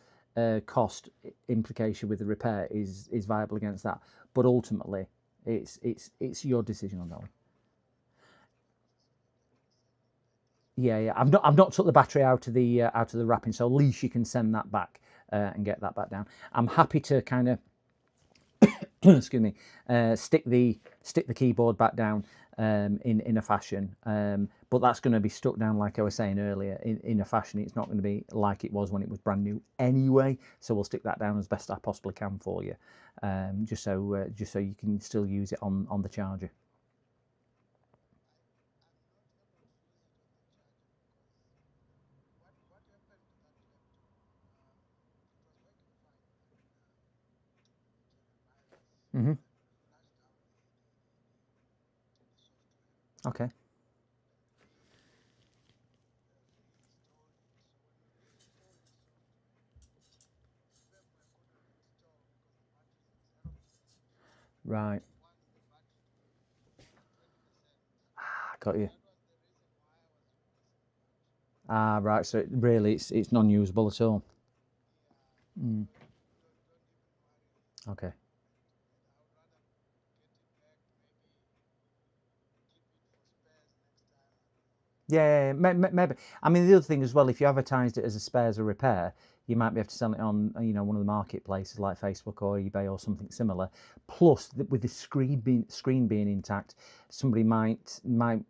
cost implication with the repair is viable against that. But ultimately, it's your decision on that one. Yeah. I've not took the battery out of the wrapping, so at least you can send that back and get that back down. I'm happy to kind of excuse me, stick the keyboard back down in a fashion, but that's going to be stuck down, like I was saying earlier, in a fashion. It's not going to be like it was when it was brand new anyway. So we'll stick that down as best I possibly can for you, just so you can still use it on the charger. Okay. Right. Got you. Right. So really, it's non-usable at all. Okay. Yeah, maybe. I mean, the other thing as well, if you advertised it as a spares or repair, you might be able to sell it on, one of the marketplaces like Facebook or eBay or something similar. Plus, with the screen being intact, somebody might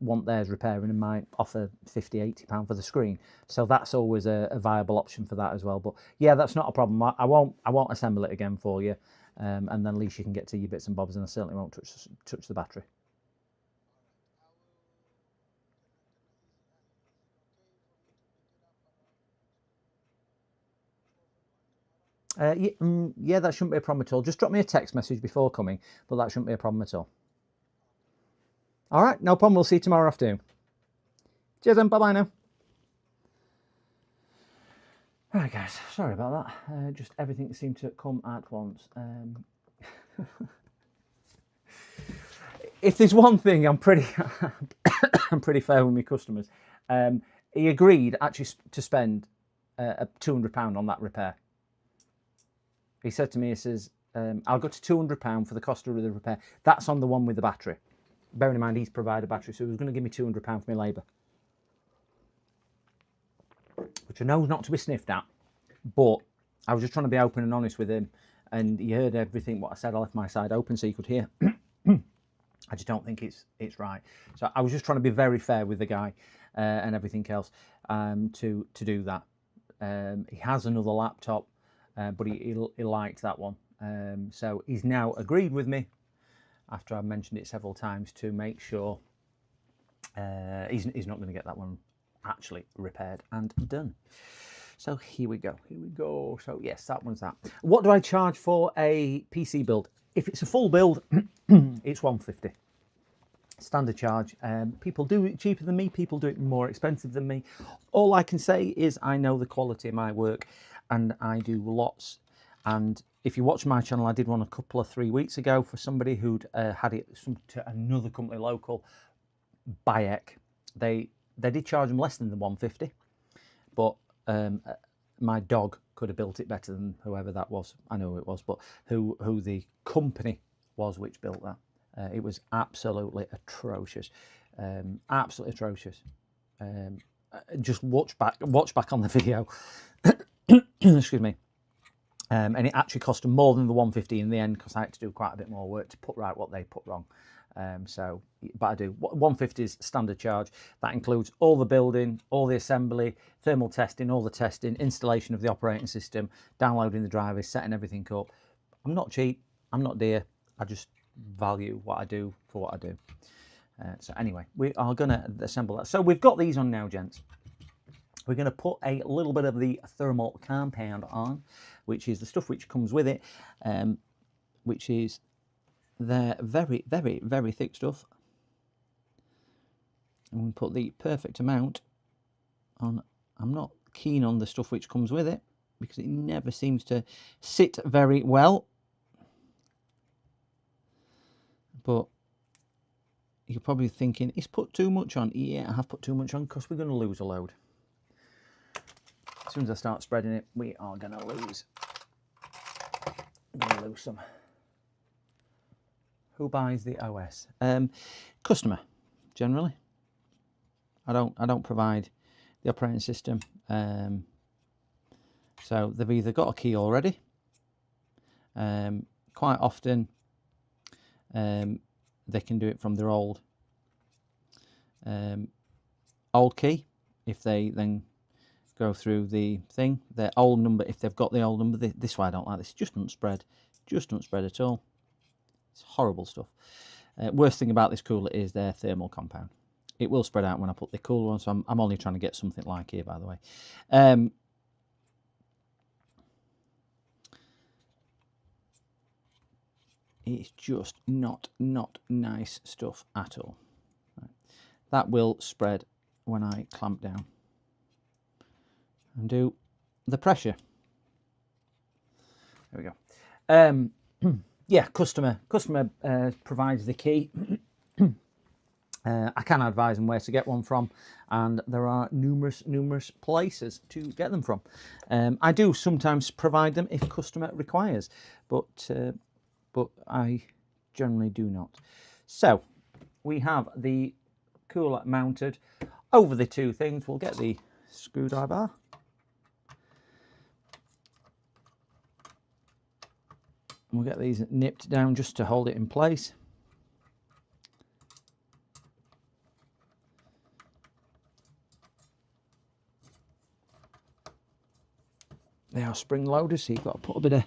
want theirs repairing and might offer 50, £80 for the screen. So that's always a viable option for that as well. But yeah, that's not a problem. I won't assemble it again for you, and then at least you can get to your bits and bobs, and I certainly won't touch the battery. Yeah, that shouldn't be a problem at all. Just drop me a text message before coming, but that shouldn't be a problem at all. All right, no problem. We'll see you tomorrow afternoon. Cheers then. Bye-bye now. Right, guys. Sorry about that. Just everything seemed to come at once. If there's one thing, I'm pretty fair with my customers. He agreed actually to spend £200 on that repair. He said to me, he says, I'll go to £200 for the cost of the repair. That's on the one with the battery. Bearing in mind, he's provided a battery, so he was going to give me £200 for my labour. Which I know is not to be sniffed at, but I was just trying to be open and honest with him, and he heard everything what I said. I left my side open so you could hear. I just don't think it's right. So I was just trying to be very fair with the guy and everything else to do that. He has another laptop. But he liked that one, so he's now agreed with me after I've mentioned it several times to make sure he's not going to get that one actually repaired and done. So here we go. So yes, that one's that. What do I charge for a PC build? If it's a full build, it's £150. Standard charge. People do it cheaper than me. People do it more expensive than me. All I can say is I know the quality of my work, and I do lots. And if you watch my channel, I did one a couple of 3 weeks ago for somebody who'd had it to another company local, Bayek. They did charge them less than the £150, but my dog could have built it better than whoever that was. I know who it was, but who the company was which built that. It was absolutely atrocious, absolutely atrocious. Just watch back on the video. Excuse me. And it actually cost them more than the 150 in the end because I had to do quite a bit more work to put right what they put wrong. But I do. 150 is standard charge. That includes all the building, all the assembly, thermal testing, all the testing, installation of the operating system, downloading the drivers, setting everything up. I'm not cheap. I'm not dear. I just value what I do for what I do. So anyway, we are going to assemble that. So we've got these on now, gents. We're going to put a little bit of the thermal compound on, which is the stuff which comes with it, which is the very, very, very thick stuff. And we put the perfect amount on. I'm not keen on the stuff which comes with it because it never seems to sit very well. But you're probably thinking, it's put too much on. Yeah, I have put too much on because we're going to lose a load. As soon as I start spreading it, we are going to lose. I'm going to lose some. Who buys the OS? Customer, generally. I don't provide the operating system. So they've either got a key already. Quite often, they can do it from their old key. If they then go through the thing, their old number, if they've got the old number, this is why I don't like this. Just doesn't spread. Just doesn't spread at all. It's horrible stuff. Worst thing about this cooler is their thermal compound. It will spread out when I put the cooler on, so I'm only trying to get something like here, by the way. It's just not nice stuff at all. Right. That will spread when I clamp down and do the pressure. There we go. Yeah, customer provides the key. I can advise them where to get one from, and there are numerous places to get them from. I do sometimes provide them if customer requires, but I generally do not. So we have the cooler mounted over the two things. We'll get the screwdriver. We'll get these nipped down just to hold it in place. They are spring loaded, so you've got to put a bit of...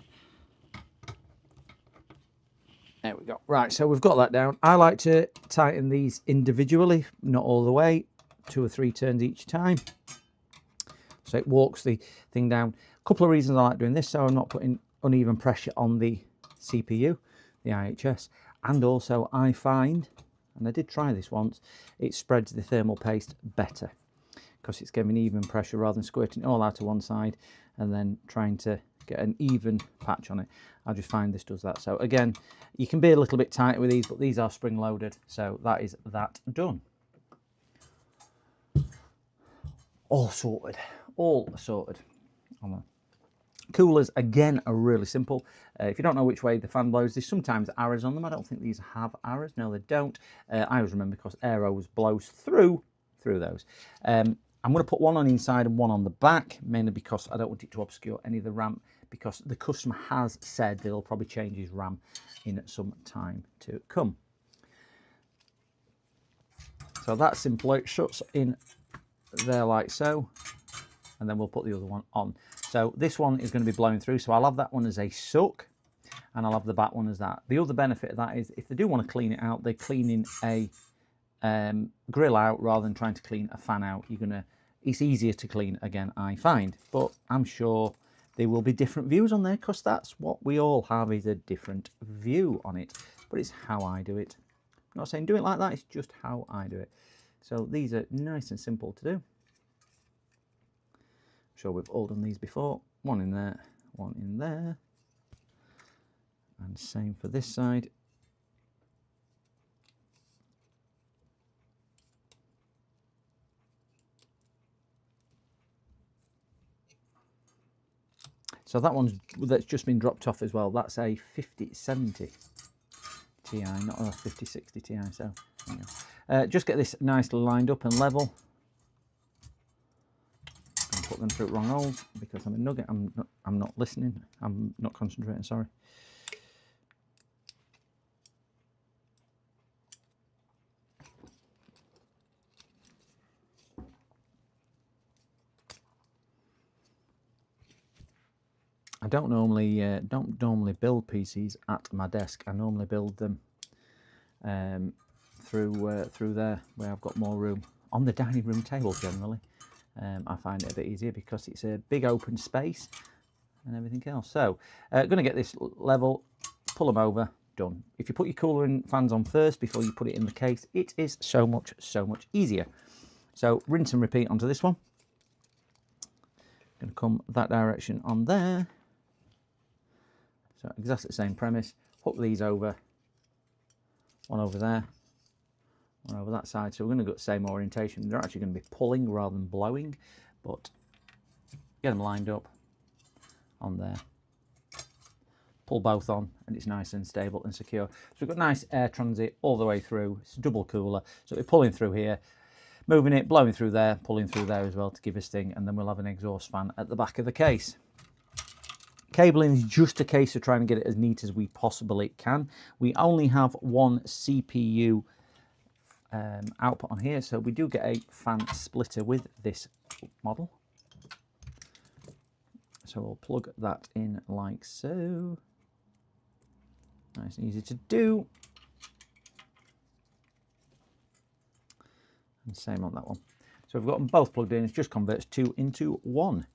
There we go. Right, so we've got that down. I like to tighten these individually, not all the way, 2 or 3 turns each time. So it walks the thing down. A couple of reasons I like doing this, so I'm not putting uneven pressure on the CPU, the IHS, and also I find, and I did try this once, it spreads the thermal paste better because it's giving even pressure rather than squirting it all out to one side and then trying to get an even patch on it. I just find this does that. So again, you can be a little bit tighter with these, but these are spring loaded, so that is that done. All sorted. Coolers, again, are really simple. If you don't know which way the fan blows, there's sometimes arrows on them. I don't think these have arrows. No, they don't. I always remember because arrows blows through those. I'm going to put one on the inside and one on the back, mainly because I don't want it to obscure any of the RAM, because the customer has said they'll probably change his RAM in some time to come. So that's simple. It shuts in there like so, and then we'll put the other one on. So this one is going to be blowing through, so I'll have that one as a suck, and I'll have the back one as that. The other benefit of that is if they do want to clean it out, they're cleaning a grill out rather than trying to clean a fan out. It's easier to clean, again, I find, but I'm sure there will be different views on there because that's what we all have, is a different view on it, but it's how I do it. I'm not saying do it like that, it's just how I do it. So these are nice and simple to do. I'm sure we've all done these before. One in there, one in there, and same for this side. So that one's that's just been dropped off as well. That's a 5070 Ti, not a 5060 Ti. So there you go. Just get this nicely lined up and level. put them through wrong holes because I'm a nugget. I'm not listening. I'm not concentrating. Sorry. I don't normally build PCs at my desk. I normally build them through there where I've got more room on the dining room table generally. I find it a bit easier because it's a big open space and everything else. So going to get this level, pull them over, done. If you put your cooler and fans on first before you put it in the case, it is so much easier. So rinse and repeat onto this one. Going to come that direction on there. So exactly the same premise. Hook these over, one over there, one over that side. So we're going to go the same orientation. They're actually going to be pulling rather than blowing, but get them lined up on there. Pull both on and it's nice and stable and secure. So we've got nice air transit all the way through. It's a double cooler. So we're pulling through here, moving it, blowing through there, pulling through there as well to give us thing. And then we'll have an exhaust fan at the back of the case. Cabling is just a case of trying to get it as neat as we possibly can. We only have one CPU output on here, so we do get a fan splitter with this model. So we'll plug that in like so. Nice and easy to do. And same on that one. So we've got them both plugged in. It just converts 2 into 1.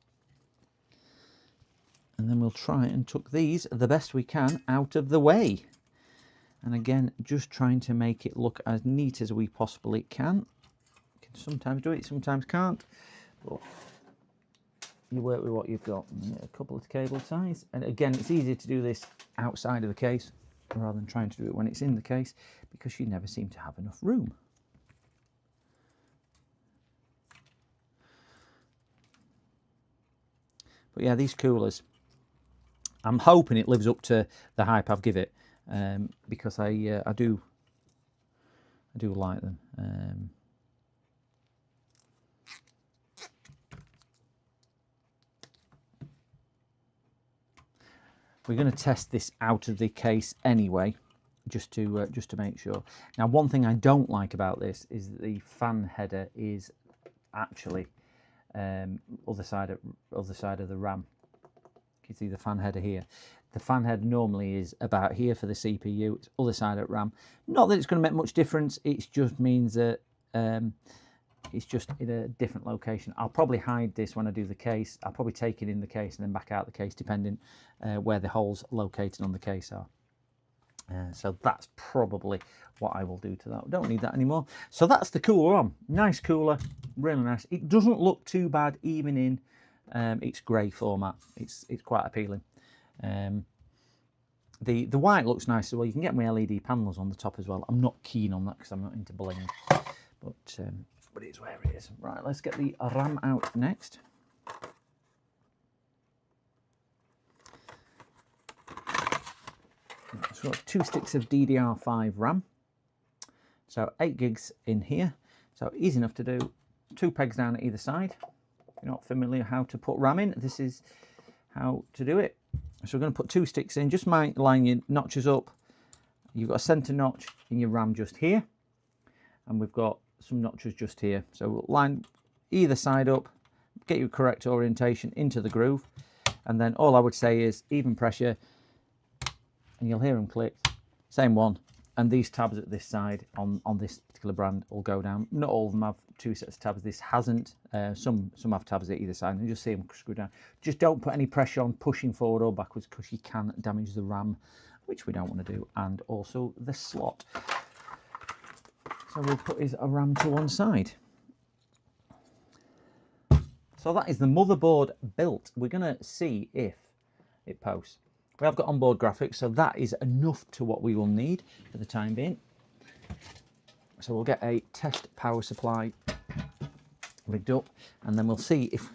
And then we'll try and tuck these the best we can out of the way. And again, just trying to make it look as neat as we possibly can. You can sometimes do it, sometimes can't. But you work with what you've got. A couple of cable ties. And again, it's easier to do this outside of the case rather than trying to do it when it's in the case because you never seem to have enough room. But yeah, these coolers, I'm hoping it lives up to the hype I've give it, because I do like them. We're going to test this out of the case anyway, just to make sure. Now, one thing I don't like about this is that the fan header is actually other side of the RAM. You can see the fan header here. The fan head normally is about here for the CPU. It's other side of RAM. Not that it's going to make much difference. It just means that it's just in a different location. I'll probably hide this when I do the case. I'll probably take it in the case and then back out the case, depending where the holes located on the case are. So that's probably what I will do to that. We don't need that anymore. So that's the cooler on. Nice cooler, really nice. It doesn't look too bad even in its grey format. It's quite appealing. The white looks nice as well. You can get my LED panels on the top as well. I'm not keen on that because I'm not into bling, but it is where it is. Right, let's get the RAM out next. So we've got 2 sticks of DDR5 RAM. So 8 gigs in here. So easy enough to do. 2 pegs down at either side. If you're not familiar how to put RAM in, this is how to do it. So we're going to put 2 sticks in. Just line your notches up. You've got a center notch in your RAM just here. And we've got some notches just here. So we'll line either side up, get your correct orientation into the groove. And then all I would say is even pressure. And you'll hear them click. Same one. And these tabs at this side on this particular brand will go down. Not all of them have 2 sets of tabs. This hasn't. Some have tabs at either side, and you just see them screw down. Just don't put any pressure on pushing forward or backwards because you can damage the RAM, which we don't want to do, and also the slot. So we'll put his RAM to one side. So that is the motherboard built. We're going to see if it posts. We have got onboard graphics, so that is enough to what we will need for the time being. So we'll get a test power supply rigged up, and then we'll see if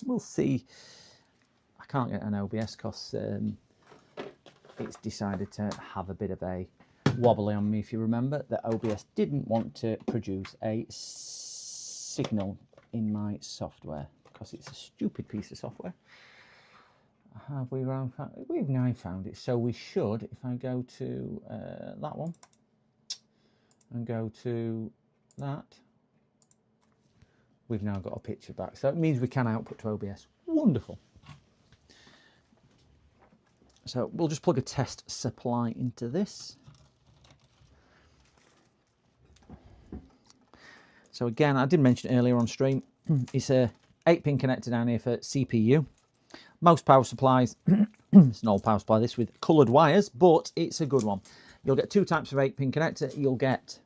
we'll see. I can't get an OBS because it's decided to have a bit of a wobbly on me. If you remember, that OBS didn't want to produce a signal in my software. because it's a stupid piece of software. Have we found? We've now found it. So we should, if I go to that one and go to that, we've now got a picture back. So it means we can output to OBS. Wonderful. So we'll just plug a test supply into this. So again, I did mention earlier on stream, it's a 8-pin connector down here for CPU. Most power supplies, it's an old power supply this with coloured wires, but it's a good one. You'll get 2 types of 8-pin connector. You'll get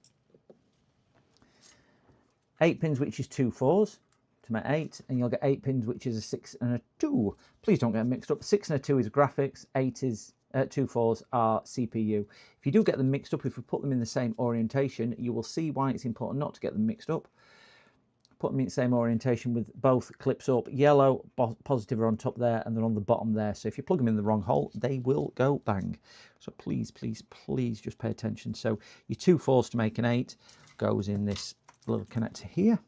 8 pins, which is 2 4s to make 8, and you'll get 8 pins, which is a 6 and a 2. Please don't get them mixed up. 6 and a 2 is graphics, 8 is 2 4s are CPU. If you do get them mixed up, if we put them in the same orientation, you will see why it's important not to get them mixed up. Put them in the same orientation with both clips up. Yellow positive are on top there, and they're on the bottom there. So if you plug them in the wrong hole, they will go bang. So please, please, please just pay attention. So your 2 4s to make an 8 goes in this little connector here.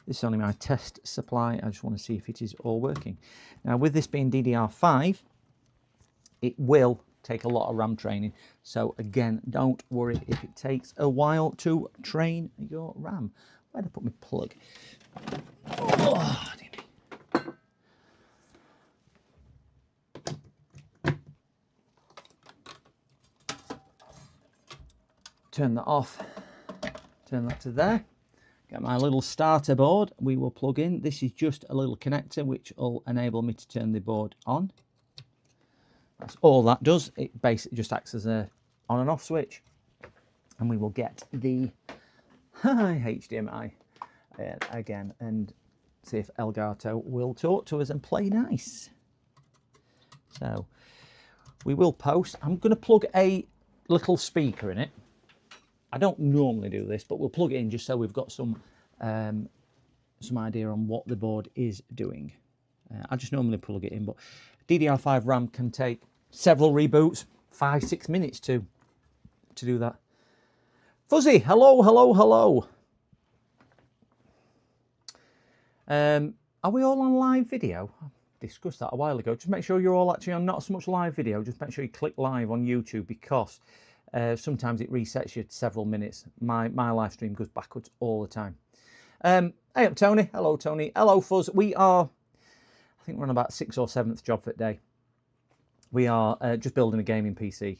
This is only my test supply. I just want to see if it is all working. Now, with this being DDR5, it will take a lot of RAM training. So again, don't worry if it takes a while to train your RAM. Where'd I put my plug? Oh, turn that off. Turn that to there. Get my little starter board. We will plug in. This is just a little connector which will enable me to turn the board on. That's all that does. It basically just acts as a on and off switch. And we will get the HDMI again and see if Elgato will talk to us and play nice. So we will post. I'm going to plug a little speaker in it. I don't normally do this, but we'll plug it in just so we've got some idea on what the board is doing. I just normally plug it in, but DDR5 RAM can take several reboots, 5-6 minutes to do that. Fuzzy, hello, hello, hello. Are we all on live video? I discussed that a while ago. Just make sure you're all actually on not so much live video. Just make sure you click live on YouTube, because sometimes it resets you several minutes. My live stream goes backwards all the time. Hey up, Tony. Hello, Tony. Hello, Fuzz. We are, I think we're on about 6th or 7th job for the day. We are just building a gaming PC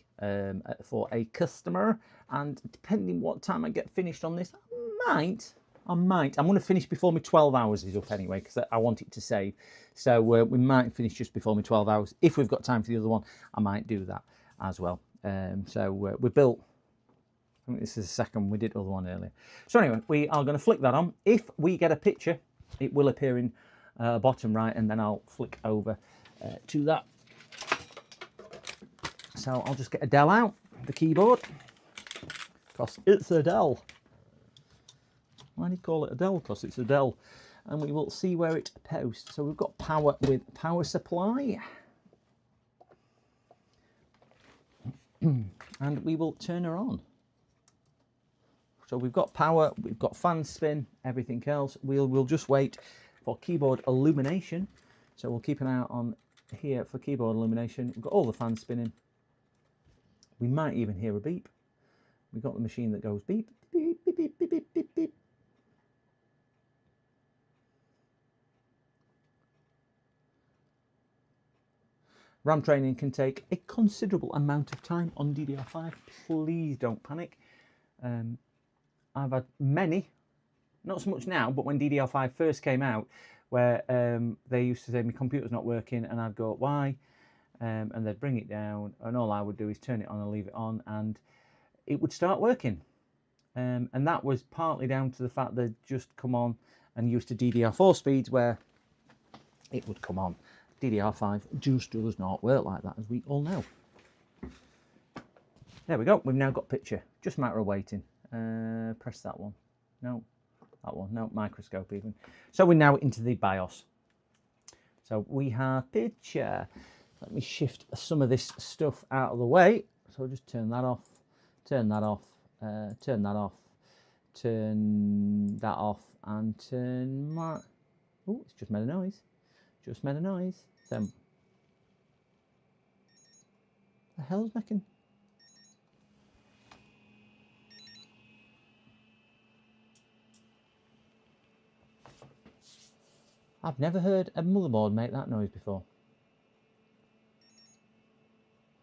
for a customer, and depending what time I get finished on this, I might. I'm going to finish before my 12 hours is up anyway, because I want it to save. So we might finish just before my 12 hours. If we've got time for the other one, I might do that as well. So we built, I think this is the second, we did the other one earlier. So anyway, we are going to flick that on. If we get a picture, it will appear in bottom right, and then I'll flick over to that. So I'll just get a Dell out, the keyboard, because it's a Dell. Why do you call it a Dell? Because it's a Dell. And we will see where it posts. So we've got power with power supply. And we will turn her on. So we've got power, we've got fan spin, everything else. We'll just wait for keyboard illumination. So we'll keep an eye on here for keyboard illumination. We've got all the fans spinning. We might even hear a beep. We've got the machine that goes beep, beep, beep, beep, beep, beep, beep, beep. RAM training can take a considerable amount of time on DDR5. Please don't panic. I've had many, not so much now, but when DDR5 first came out, where they used to say my computer's not working, and I'd go, why? And they'd bring it down, and all I would do is turn it on and leave it on, and it would start working. And that was partly down to the fact they'd just come on and used to DDR4 speeds where it would come on. DDR5 just does not work like that, as we all know. There we go. We've now got picture. Just a matter of waiting. Press that one. No, that one. No, microscope even. So we're now into the BIOS. So we have picture. Let me shift some of this stuff out of the way. So I'll just turn that off, turn that off, turn that off, turn that off, and turn my... Oh, it's just made a noise. Just made a noise. The hell's making? I've never heard a motherboard make that noise before.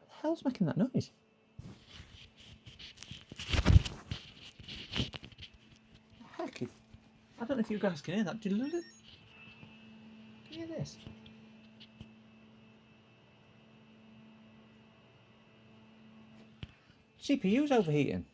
What the hell's making that noise? Heck, I don't know if you guys can hear that. Can you hear this? CPU's overheating.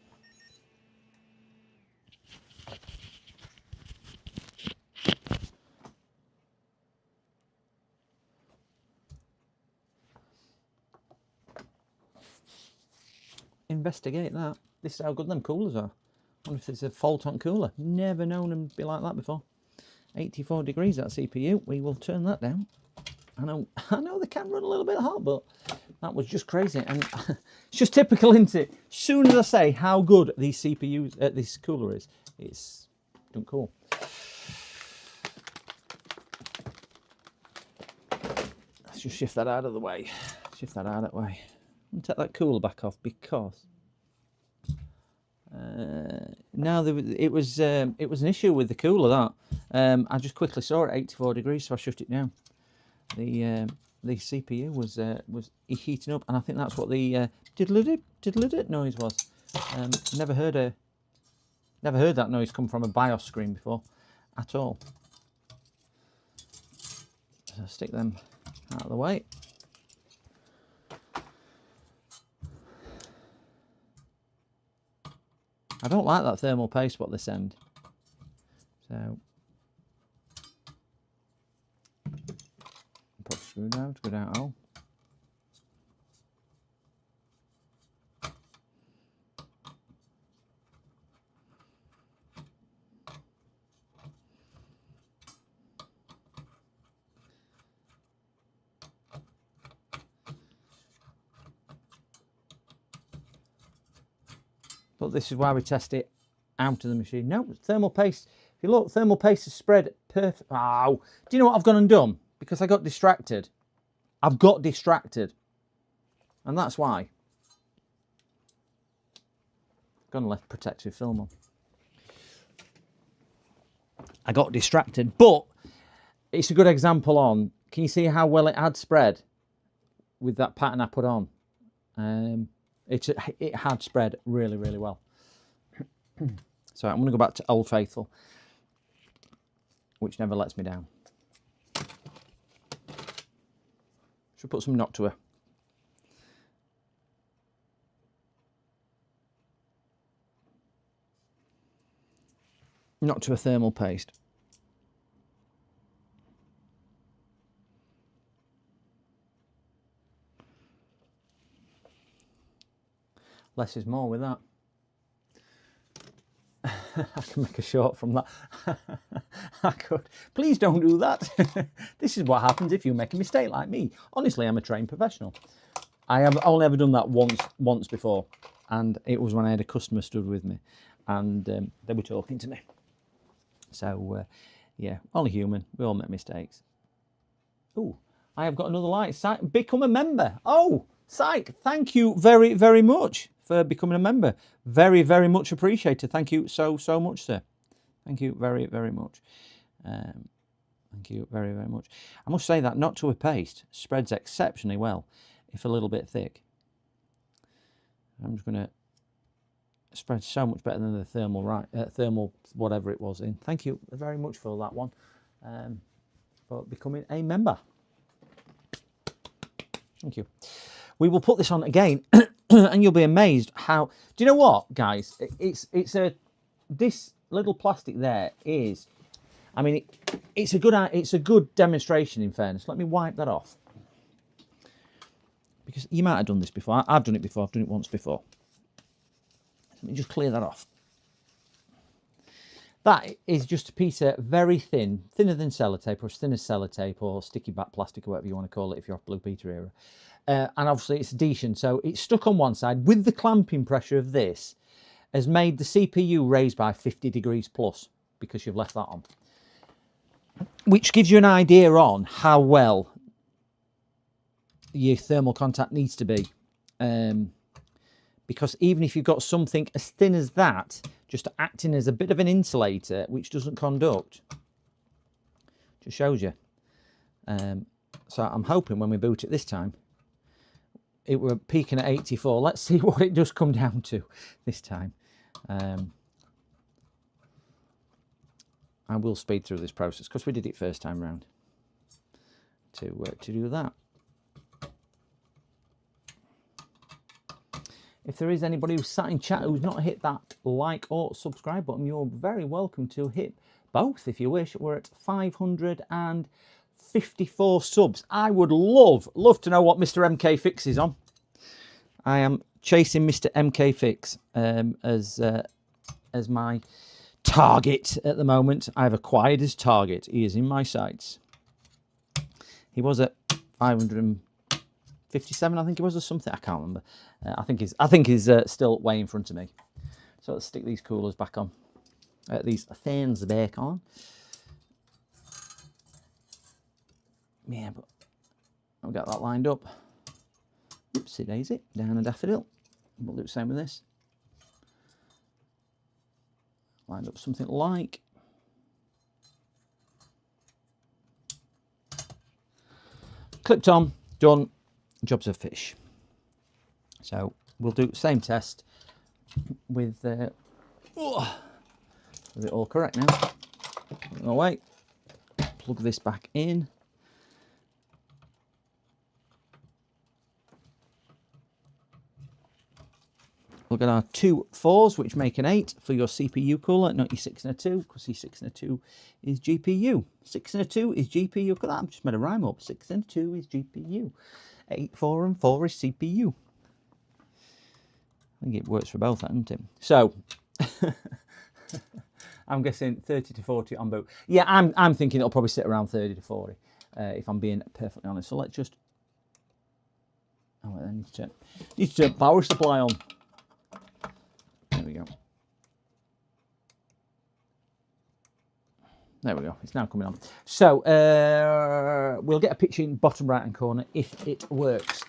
Investigate that. This is how good them coolers are. I wonder if it's a fault on cooler. Never known them be like that before. 84 degrees that CPU. We will turn that down. I know they can run a little bit hot, but that was just crazy. And it's just typical, isn't it? As soon as I say how good these CPUs, this cooler is, it's done cool. Let's just shift that out of the way. Shift that out of the way. And take that cooler back off because now it was an issue with the cooler that I just quickly saw it 84 degrees, so I shut it down. The CPU was heating up, and I think that's what the diddle-dit noise was. Never heard that noise come from a BIOS screen before at all. So stick them out of the way. I don't like that thermal paste what they send. So put a screw down to go down hole. But this is why we test it out of the machine. No, thermal paste. If you look, thermal paste is spread perfect. Oh, do you know what I've gone and done? Because I got distracted. I've got distracted. And that's why. I've gone and left protective film on. I got distracted, but it's a good example on, can you see how well it had spread with that pattern I put on? It had spread really, really well. So I'm going to go back to Old Faithful, which never lets me down. Should put some Noctua. Noctua thermal paste. Less is more with that. I can make a short from that. I could. Please don't do that. This is what happens if you make a mistake like me. Honestly, I'm a trained professional. I have only ever done that once before, and it was when I had a customer stood with me, and they were talking to me. So, yeah, only human. We all make mistakes. Oh, I have got another light. Become a member. Oh, Psych, thank you very, very much for becoming a member. Very, very much appreciated. Thank you so much, sir. Thank you very, very much. Thank you very, very much. I must say that Noctua paste spreads exceptionally well, if a little bit thick. I'm just going to spread so much better than the thermal whatever it was in. Thank you very much for that one, for becoming a member. Thank you. We will put this on again, and you'll be amazed how. Do you know what, guys? This little plastic there is. I mean, it's a good demonstration. In fairness, let me wipe that off, because you might have done this before. I've done it before. I've done it once before. Let me just clear that off. That is just a piece of very thin, thinner than sellotape, or as thin as sellotape, or sticky back plastic, or whatever you want to call it if you're off Blue Peter era. And obviously it's adhesion, so it's stuck on one side. With the clamping pressure of this, has made the CPU raise by 50 degrees plus, because you've left that on. which gives you an idea on how well your thermal contact needs to be. Because even if you've got something as thin as that, just acting as a bit of an insulator, which doesn't conduct, just shows you. So I'm hoping when we boot it this time, it were peaking at 84. Let's see what it does come down to this time. I will speed through this process because we did it first time round to do that. If there is anybody who's sat in chat who's not hit that like or subscribe button, you're very welcome to hit both if you wish. We're at 554 subs. I would love to know what Mr. MK Fix is on. I am chasing Mr. MK Fix as my target at the moment. I've acquired his target. He is in my sights. He was at 557, I think it was, or something. I can't remember. I think he's still way in front of me. So let's stick these coolers back on. These fans back on. Yeah, but I've got that lined up. Oopsie daisy, down a daffodil. We'll do the same with this. Lined up something like. Clipped on, done, job's a fish. So we'll do the same test with it all correct now. No wait, plug this back in. We'll get our 2 4s, which make an 8 for your CPU cooler, not your 6 and a 2, because your 6 and a 2 is GPU. 6 and a 2 is GPU. Look at that, I've just made a rhyme up. 6 and a 2 is GPU. 8, 4 and 4 is CPU. I think it works for both, doesn't it? So, I'm guessing 30 to 40 on boot. Yeah, I'm thinking it'll probably sit around 30 to 40, if I'm being perfectly honest. So let's just... Oh, I need to turn power supply on. There we go. There we go. It's now coming on. So we'll get a picture in bottom right hand corner if it works.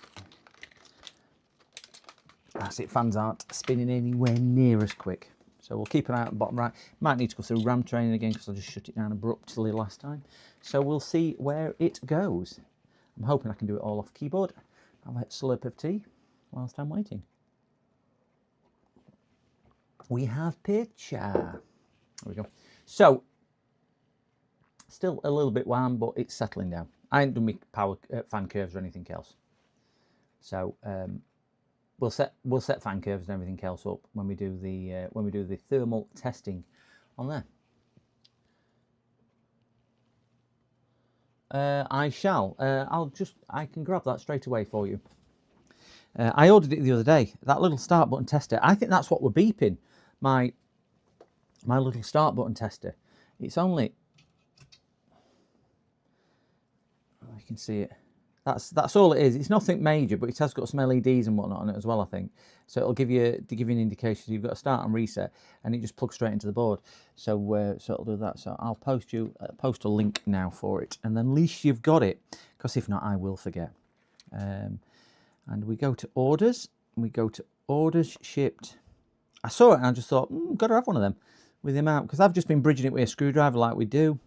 That's it. Fans aren't spinning anywhere near as quick. So we'll keep an eye on the bottom right. Might need to go through RAM training again because I just shut it down abruptly last time. So we'll see where it goes. I'm hoping I can do it all off keyboard. I'll have a slurp of tea whilst I'm waiting. We have picture. There we go. So, still a little bit warm, but it's settling down. I ain't done my power fan curves or anything else. So we'll set fan curves and everything else up when we do the thermal testing on there. I shall. I can grab that straight away for you. I ordered it the other day. That little start button tester. I think that's what we're beeping. My little start button tester. It's only, I can see it. That's all it is. It's nothing major, but it has got some LEDs and whatnot on it as well, I think. So it'll give you an indication. You've got to start and reset, and it just plugs straight into the board. So it'll do that. So I'll post a link now for it, and then at least you've got it, because if not, I will forget. And we go to orders. We go to orders shipped. I saw it and I just thought, got to have one of them with the amount, because I've just been bridging it with a screwdriver like we do,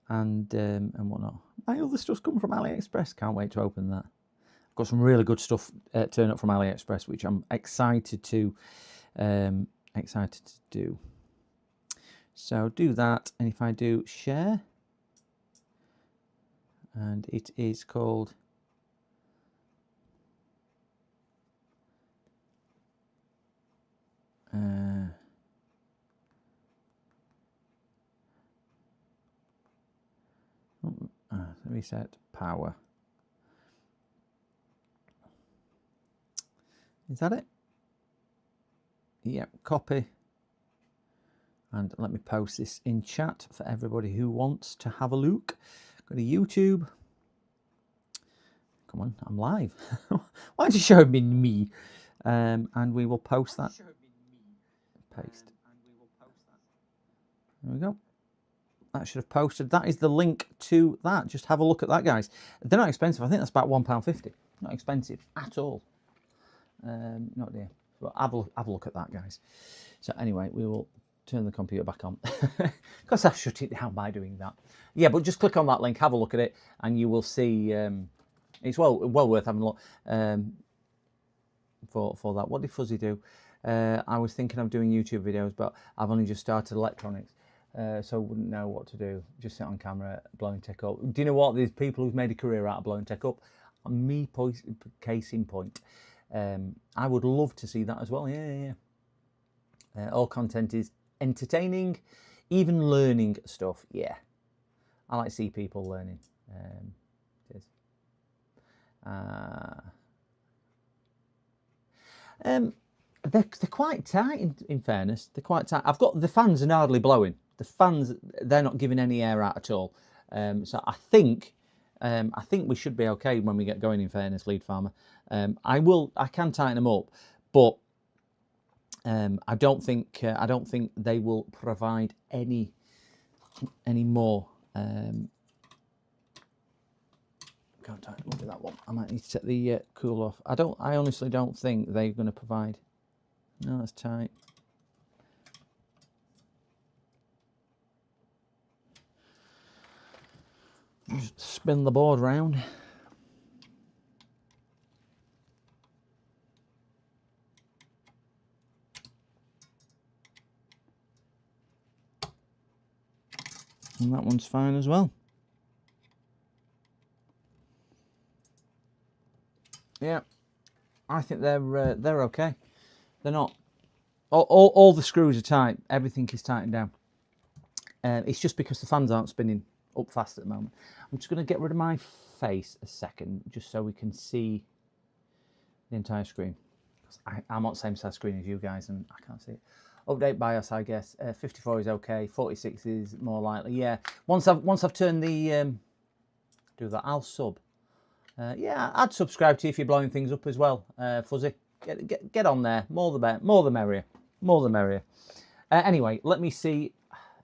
and whatnot. My other stuff's coming from AliExpress. Can't wait to open that. I've got some really good stuff turn up from AliExpress, which I'm excited to do. So do that, and if I do share, and it is called reset power. Is that it? Yep, copy. And let me post this in chat for everybody who wants to have a look. Go to YouTube. Come on, I'm live. Why don't you show me? And we will post that. Paste. There we go. that should have posted. That is the link to that. Just have a look at that, guys. They're not expensive. I think that's about £1.50. Not expensive at all. Not dear. But have a look at that, guys. So anyway, we will turn the computer back on because I shut it down by doing that. Yeah, but just click on that link, have a look at it, and you will see. It's well worth having a look for that. What did Fuzzy do? I was thinking of doing YouTube videos, but I've only just started electronics, so wouldn't know what to do. Just sit on camera, blowing tech up. Do you know what? There's people who've made a career out of blowing tech up. Me, case in point. I would love to see that as well. Yeah. All content is entertaining, even learning stuff. Yeah, I like to see people learning. They're quite tight. In fairness, they're quite tight. I've got the fans are hardly blowing. The fans, they're not giving any air out at all. So I think we should be okay when we get going. In fairness, lead farmer, I can tighten them up, but I don't think they will provide any more. Can't tighten up with that one. I might need to set the cool off. I honestly don't think they're going to provide. No, that's tight. Just spin the board round. And that one's fine as well. Yeah, I think they're okay. They're not. All the screws are tight. Everything is tightened down. It's just because the fans aren't spinning up fast at the moment. I'm just going to get rid of my face a second, just so we can see the entire screen. I'm on the same size screen as you guys, and I can't see it. Update BIOS, I guess. 54 is okay. 46 is more likely. Yeah. Once I've turned the do that, I'll sub. Yeah, I'd subscribe to you if you're blowing things up as well, Fuzzy. Get on there. More the better. More the merrier. More the merrier. Anyway, let me see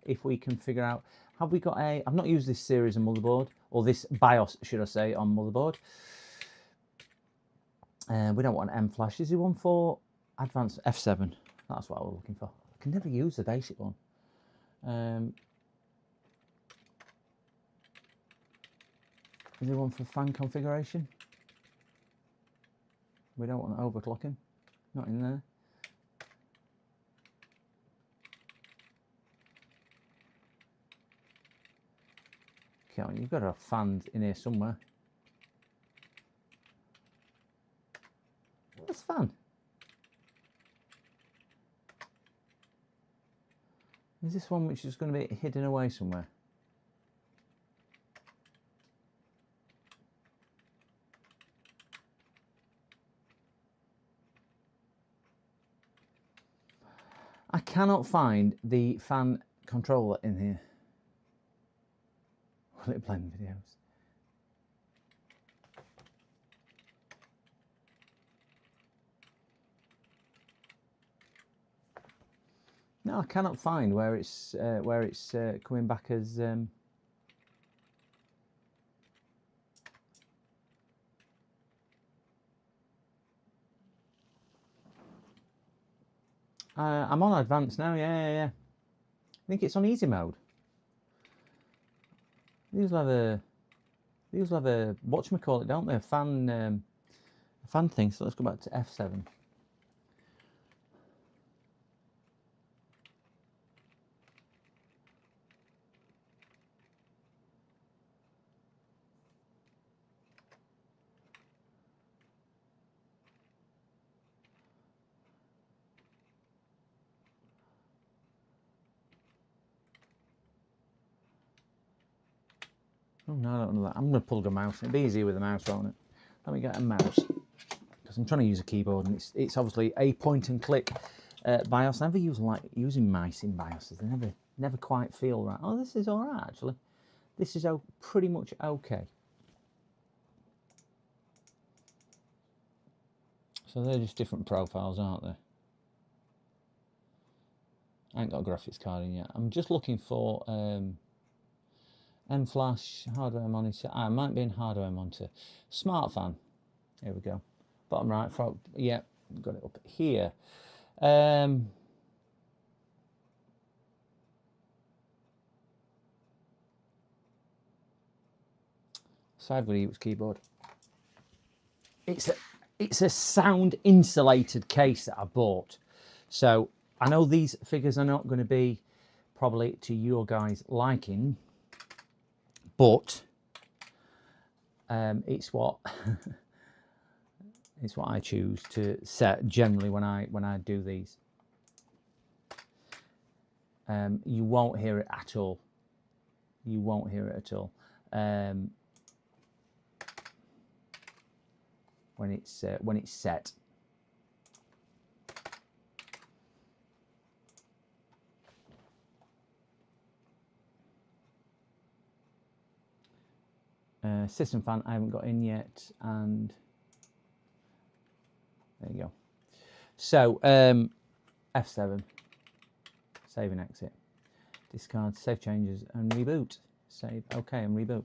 if we can figure out. Have we got a? I've not used this series of motherboard, or this BIOS, should I say, on motherboard. We don't want an M flash. Is there one for advanced F7? That's what I was looking for. I can never use the basic one. Is there one for fan configuration? We don't want overclocking. Not in there. Okay, you've got to have fans in here somewhere. What's fan? Is this one which is going to be hidden away somewhere? I cannot find the fan controller in here. Will it blend videos? No, I cannot find where it's coming back as. I'm on advanced now. Yeah. I think it's on easy mode. These will have a whatchamacallit, don't they? A fan thing. So let's go back to F7. Oh no, I don't know that. I'm going to pull the mouse. It'll be easier with a mouse, won't it? Let me get a mouse, because I'm trying to use a keyboard, and it's obviously a point and click BIOS. I never like using mice in BIOSes. They never quite feel right. Oh, this is all right actually. This is pretty much okay. So they're just different profiles, aren't they? I ain't got a graphics card in yet. I'm just looking for. M-Flash, hardware monitor. I might be in hardware monitor. Smart fan. Here we go. Bottom right. Yeah, got it up here. So I've got a Hughes keyboard. It's a sound insulated case that I bought. So I know these figures are not going to be probably to your guys' liking, but it's what it's what I choose to set generally when I do these. You won't hear it at all. You won't hear it at all. When it's set. System fan I haven't got in yet, and there you go. So F7, save and exit, discard, save changes and reboot. Save, okay, and reboot.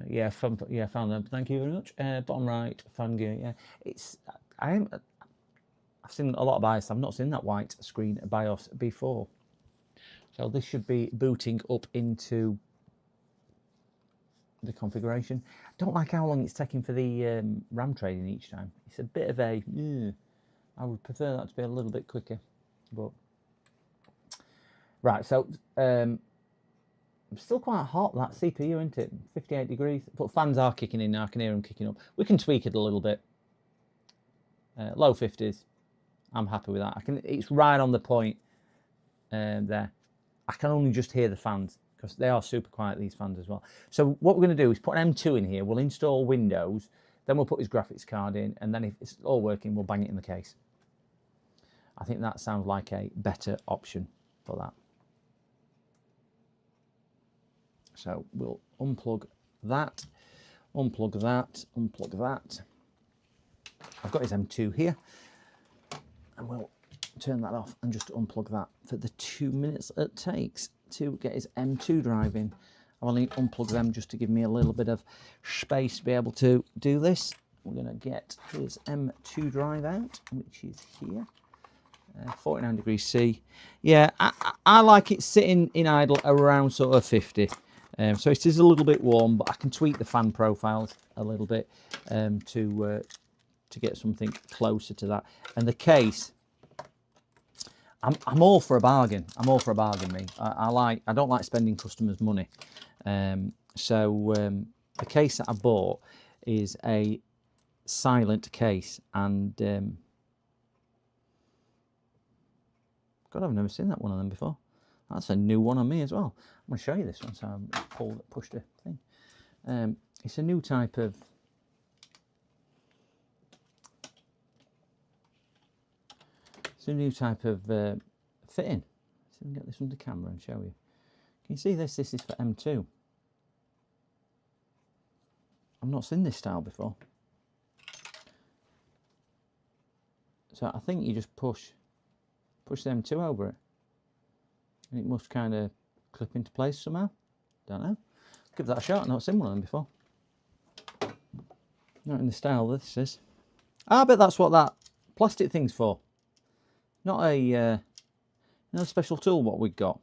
Yeah, found them. Thank you very much. Bottom right, fan gear. Yeah, I've seen a lot of BIOS. I've not seen that white screen BIOS before. So this should be booting up into the configuration. I don't like how long it's taking for the RAM trading each time. It's a bit of a. I would prefer that to be a little bit quicker, but right. So. Still quite hot, that CPU, isn't it? 58 degrees. But fans are kicking in now. I can hear them kicking up. We can tweak it a little bit. Low 50s. I'm happy with that. It's right on the point there. I can only just hear the fans because they are super quiet, these fans as well. So what we're going to do is put an M2 in here. We'll install Windows. Then we'll put his graphics card in. And then if it's all working, we'll bang it in the case. I think that sounds like a better option for that. So we'll unplug that, unplug that, unplug that. I've got his M2 here, and we'll turn that off and just unplug that for the 2 minutes it takes to get his M2 drive in. I've only unplugged them just to give me a little bit of space to be able to do this. We're going to get his M2 drive out, which is here. 49 degrees C. Yeah, I like it sitting in idle around sort of 50. So it is a little bit warm, but I can tweak the fan profiles a little bit to get something closer to that. And the case, I'm all for a bargain. I'm all for a bargain, me. I don't like spending customers' money. So the case that I bought is a silent case, and God, I've never seen that one of them before. That's a new one on me as well. I'm going to show you this one. So I pushed a thing. It's a new type of. It's a new type of fitting. So we can get this under camera and show you. Can you see this? This is for M2. I've not seen this style before. So I think you just push the M2 over it. And it must kind of clip into place somehow. Don't know. Give that a shot. I've not seen one of them before. Not in the style this is. I bet that's what that plastic thing's for. Not a special tool what we've got.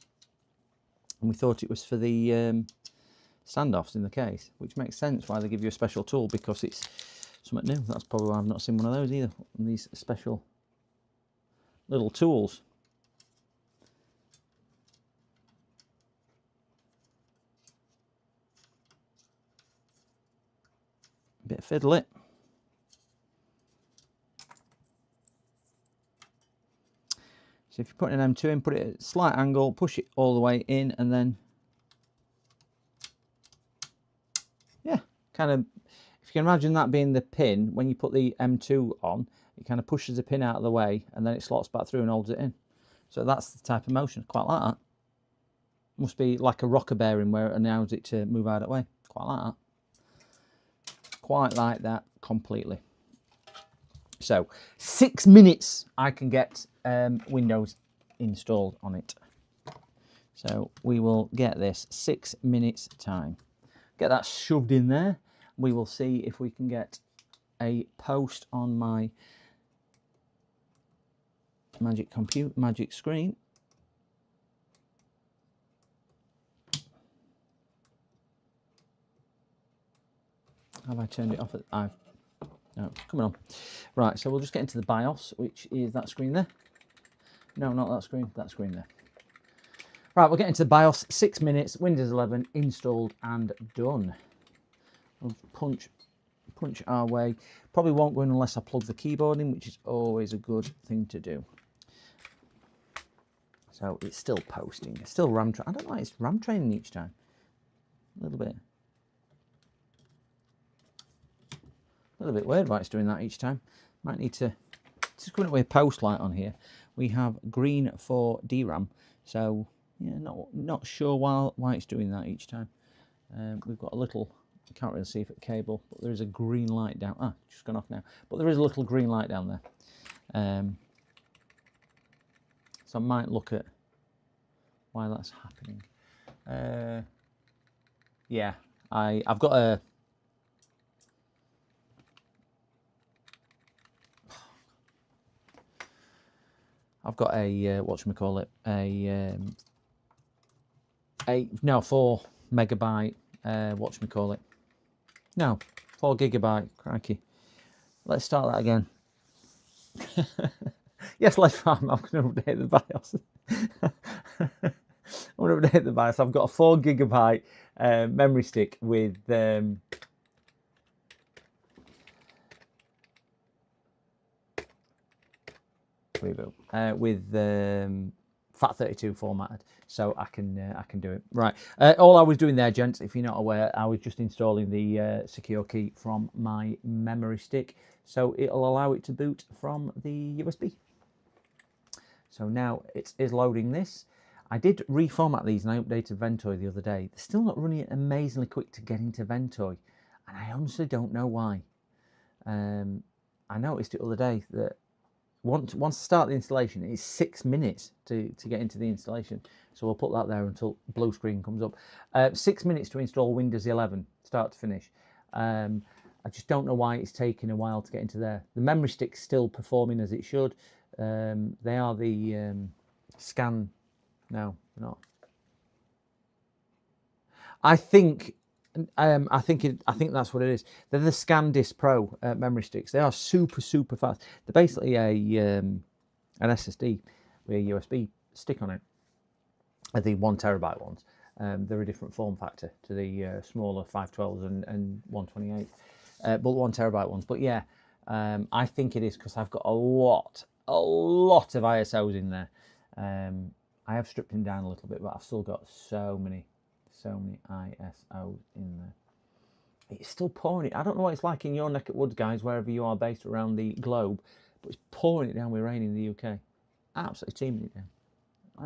And we thought it was for the standoffs in the case, which makes sense why they give you a special tool, because it's something new. That's probably why I've not seen one of those either. These special little tools. Bit of fiddle it. So if you put an M2 in, put it at a slight angle, push it all the way in, and then, yeah, kind of, if you can imagine that being the pin, when you put the M2 on, it kind of pushes the pin out of the way, and then it slots back through and holds it in. So that's the type of motion. Quite like that. Must be like a rocker bearing where it allows it to move out of the way. Quite like that. Quite like that completely. So 6 minutes I can get Windows installed on it. So we will get this 6 minutes time. Get that shoved in there. We will see if we can get a post on my magic screen. Have I turned it off? No, it's coming on. Right, so we'll just get into the BIOS, which is that screen there. No, not that screen there. Right, we'll get into the BIOS. 6 minutes, Windows 11 installed and done. We'll punch our way. Probably won't go in unless I plug the keyboard in, which is always a good thing to do. So it's still posting. It's still RAM training. I don't know why it's RAM training each time. A little bit weird why it's doing that each time. Might need to just going with a post light on here. We have green for DRAM. So yeah, not sure why it's doing that each time. We've got a little, I can't really see if it's cable, but there is a green light down. Ah, just gone off now. But there is a little green light down there. So I might look at why that's happening. Yeah, I've got a whatchamacallit, no, 4 megabyte, whatchamacallit, no, 4 gigabyte, crikey. Let's start that again. Yes, let's farm. I'm going to update the BIOS. I'm going to update the BIOS. I've got a 4 gigabyte memory stick with FAT32 formatted, so I can do it. Right. All I was doing there, gents, if you're not aware, I was just installing the secure key from my memory stick, so it'll allow it to boot from the USB. So now it is loading this. I did reformat these and I updated Ventoy the other day. They're still not running amazingly quick to get into Ventoy, and I honestly don't know why. I noticed it the other day that once I start the installation, it's 6 minutes to get into the installation. So we'll put that there until blue screen comes up. 6 minutes to install Windows 11, start to finish. I just don't know why it's taking a while to get into there. The memory stick's still performing as it should. They are the scan. No, they're not. I think that's what it is. They're the ScanDisk Pro memory sticks. They are super fast. They're basically an SSD with a USB stick on it. The 1 terabyte ones. They're a different form factor to the smaller 512s and 128, but 1 terabyte ones. But yeah, I think it is because I've got a lot of ISOs in there. I have stripped them down a little bit, but I've still got so many ISOs in there. It's still pouring it. I don't know what it's like in your neck of woods, guys, wherever you are based around the globe, but it's pouring it down with rain in the UK. Absolutely teaming it down.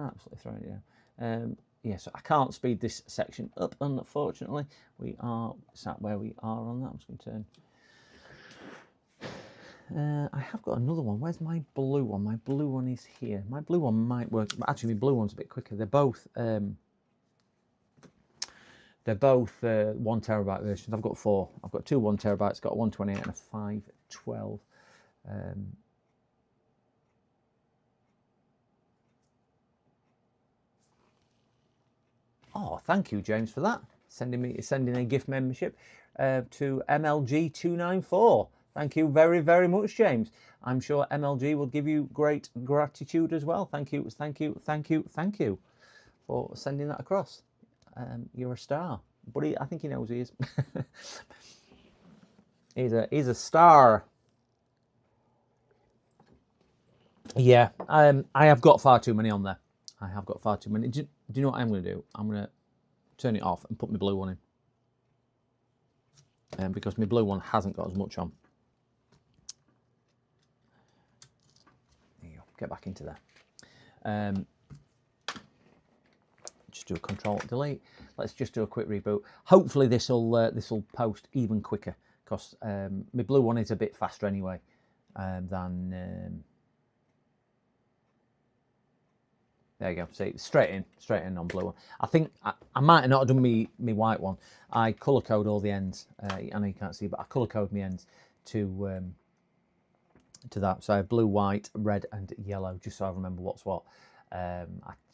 Absolutely throwing it down. Yeah, so I can't speed this section up, unfortunately. We are sat where we are on that. I'm just going to turn. I have got another one. Where's my blue one? My blue one is here. My blue one might work. Actually, my blue one's a bit quicker. They're both 1 terabyte versions. I've got 4. I've got 2 1 terabytes, got a 128 and a 512. Oh, thank you, James, for that. Sending a gift membership to MLG294. Thank you very, very much, James. I'm sure MLG will give you great gratitude as well. Thank you for sending that across. You're a star. But I think he knows he is. He's a star. Yeah, I have got far too many on there. I have got far too many. Do you know what I'm going to do? I'm going to turn it off and put my blue one in. Because my blue one hasn't got as much on. There you go. Get back into there. Just do a Control-Delete. Let's just do a quick reboot. Hopefully this will post even quicker, because my blue one is a bit faster anyway than There you go. See, straight in on blue one. I think I might have not done me white one. I colour code all the ends. I know you can't see, but I colour code my ends to that. So I have blue, white, red, and yellow, just so I remember what's what. I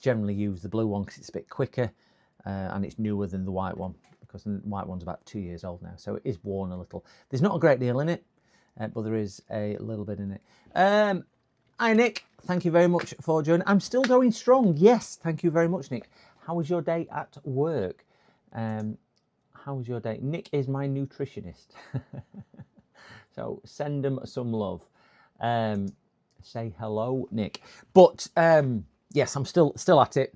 generally use the blue one because it's a bit quicker and it's newer than the white one, because the white one's about 2 years old now, so it is worn a little. There's not a great deal in it, but there is a little bit in it. Hi Nick, thank you very much for joining. I'm still going strong. Yes, thank you very much, Nick. How was your day at work? How was your day? Nick is my nutritionist. So send him some love. Say hello, Nick. But yes, I'm still at it.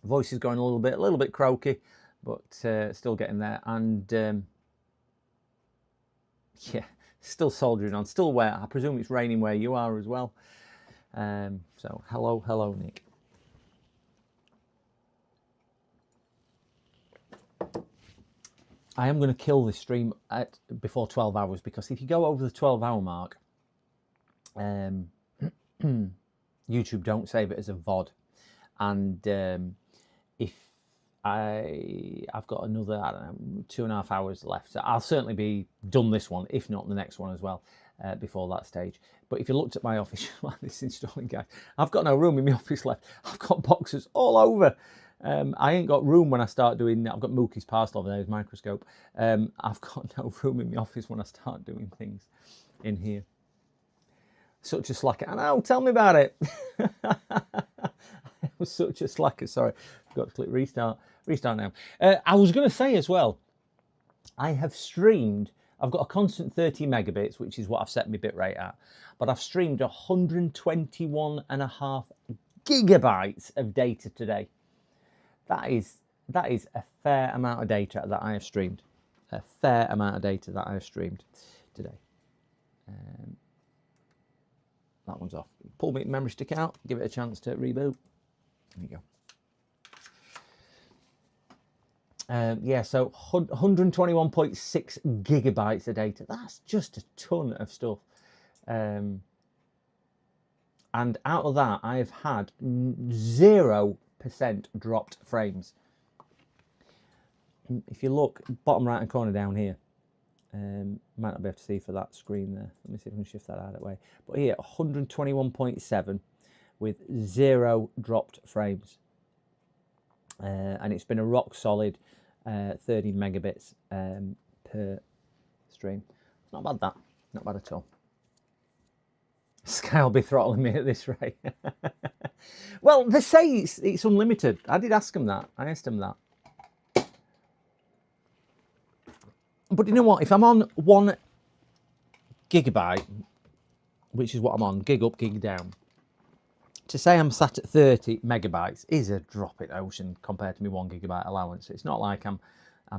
Voice is going a little bit croaky, but still getting there. And yeah, still soldering on, still wet. I presume it's raining where you are as well. So hello, Nick. I am going to kill this stream before 12 hours, because if you go over the 12-hour mark, YouTube don't save it as a VOD. And if I've got another, I don't know, 2.5 hours left, so I'll certainly be done this one, if not the next one as well, before that stage. But if you looked at my office, while this installing, guys, I've got no room in my office left. I've got boxes all over. I ain't got room when I start doing, I've got Mookie's parcel over there, his microscope. I've got no room in my office when I start doing things in here. Such a slacker. I know, tell me about it. I was such a slacker. Sorry, I've got to click restart. Restart now. I was going to say as well, I have streamed, I've got a constant 30 megabits, which is what I've set my bitrate at, but I've streamed 121.5 gigabytes of data today. That is a fair amount of data that I have streamed. A fair amount of data that I have streamed today. That one's off. Pull my memory stick out, give it a chance to reboot. There you go. Yeah, so 121.6 gigabytes of data. That's just a ton of stuff. And out of that, I have had 0% dropped frames. If you look, bottom right hand corner down here, might not be able to see for that screen there. Let me see if I can shift that out of the way. But here, 121.7 with 0 dropped frames. And it's been a rock solid 30 megabits per stream. Not bad, that. Not bad at all. Sky will be throttling me at this rate. Well, they say it's unlimited. I did ask them that. I asked them that. But you know what? If I'm on 1 gigabyte, which is what I'm on, gig up, gig down, to say I'm sat at 30 megabytes is a drop in the ocean compared to my 1 gigabyte allowance. It's not like I'm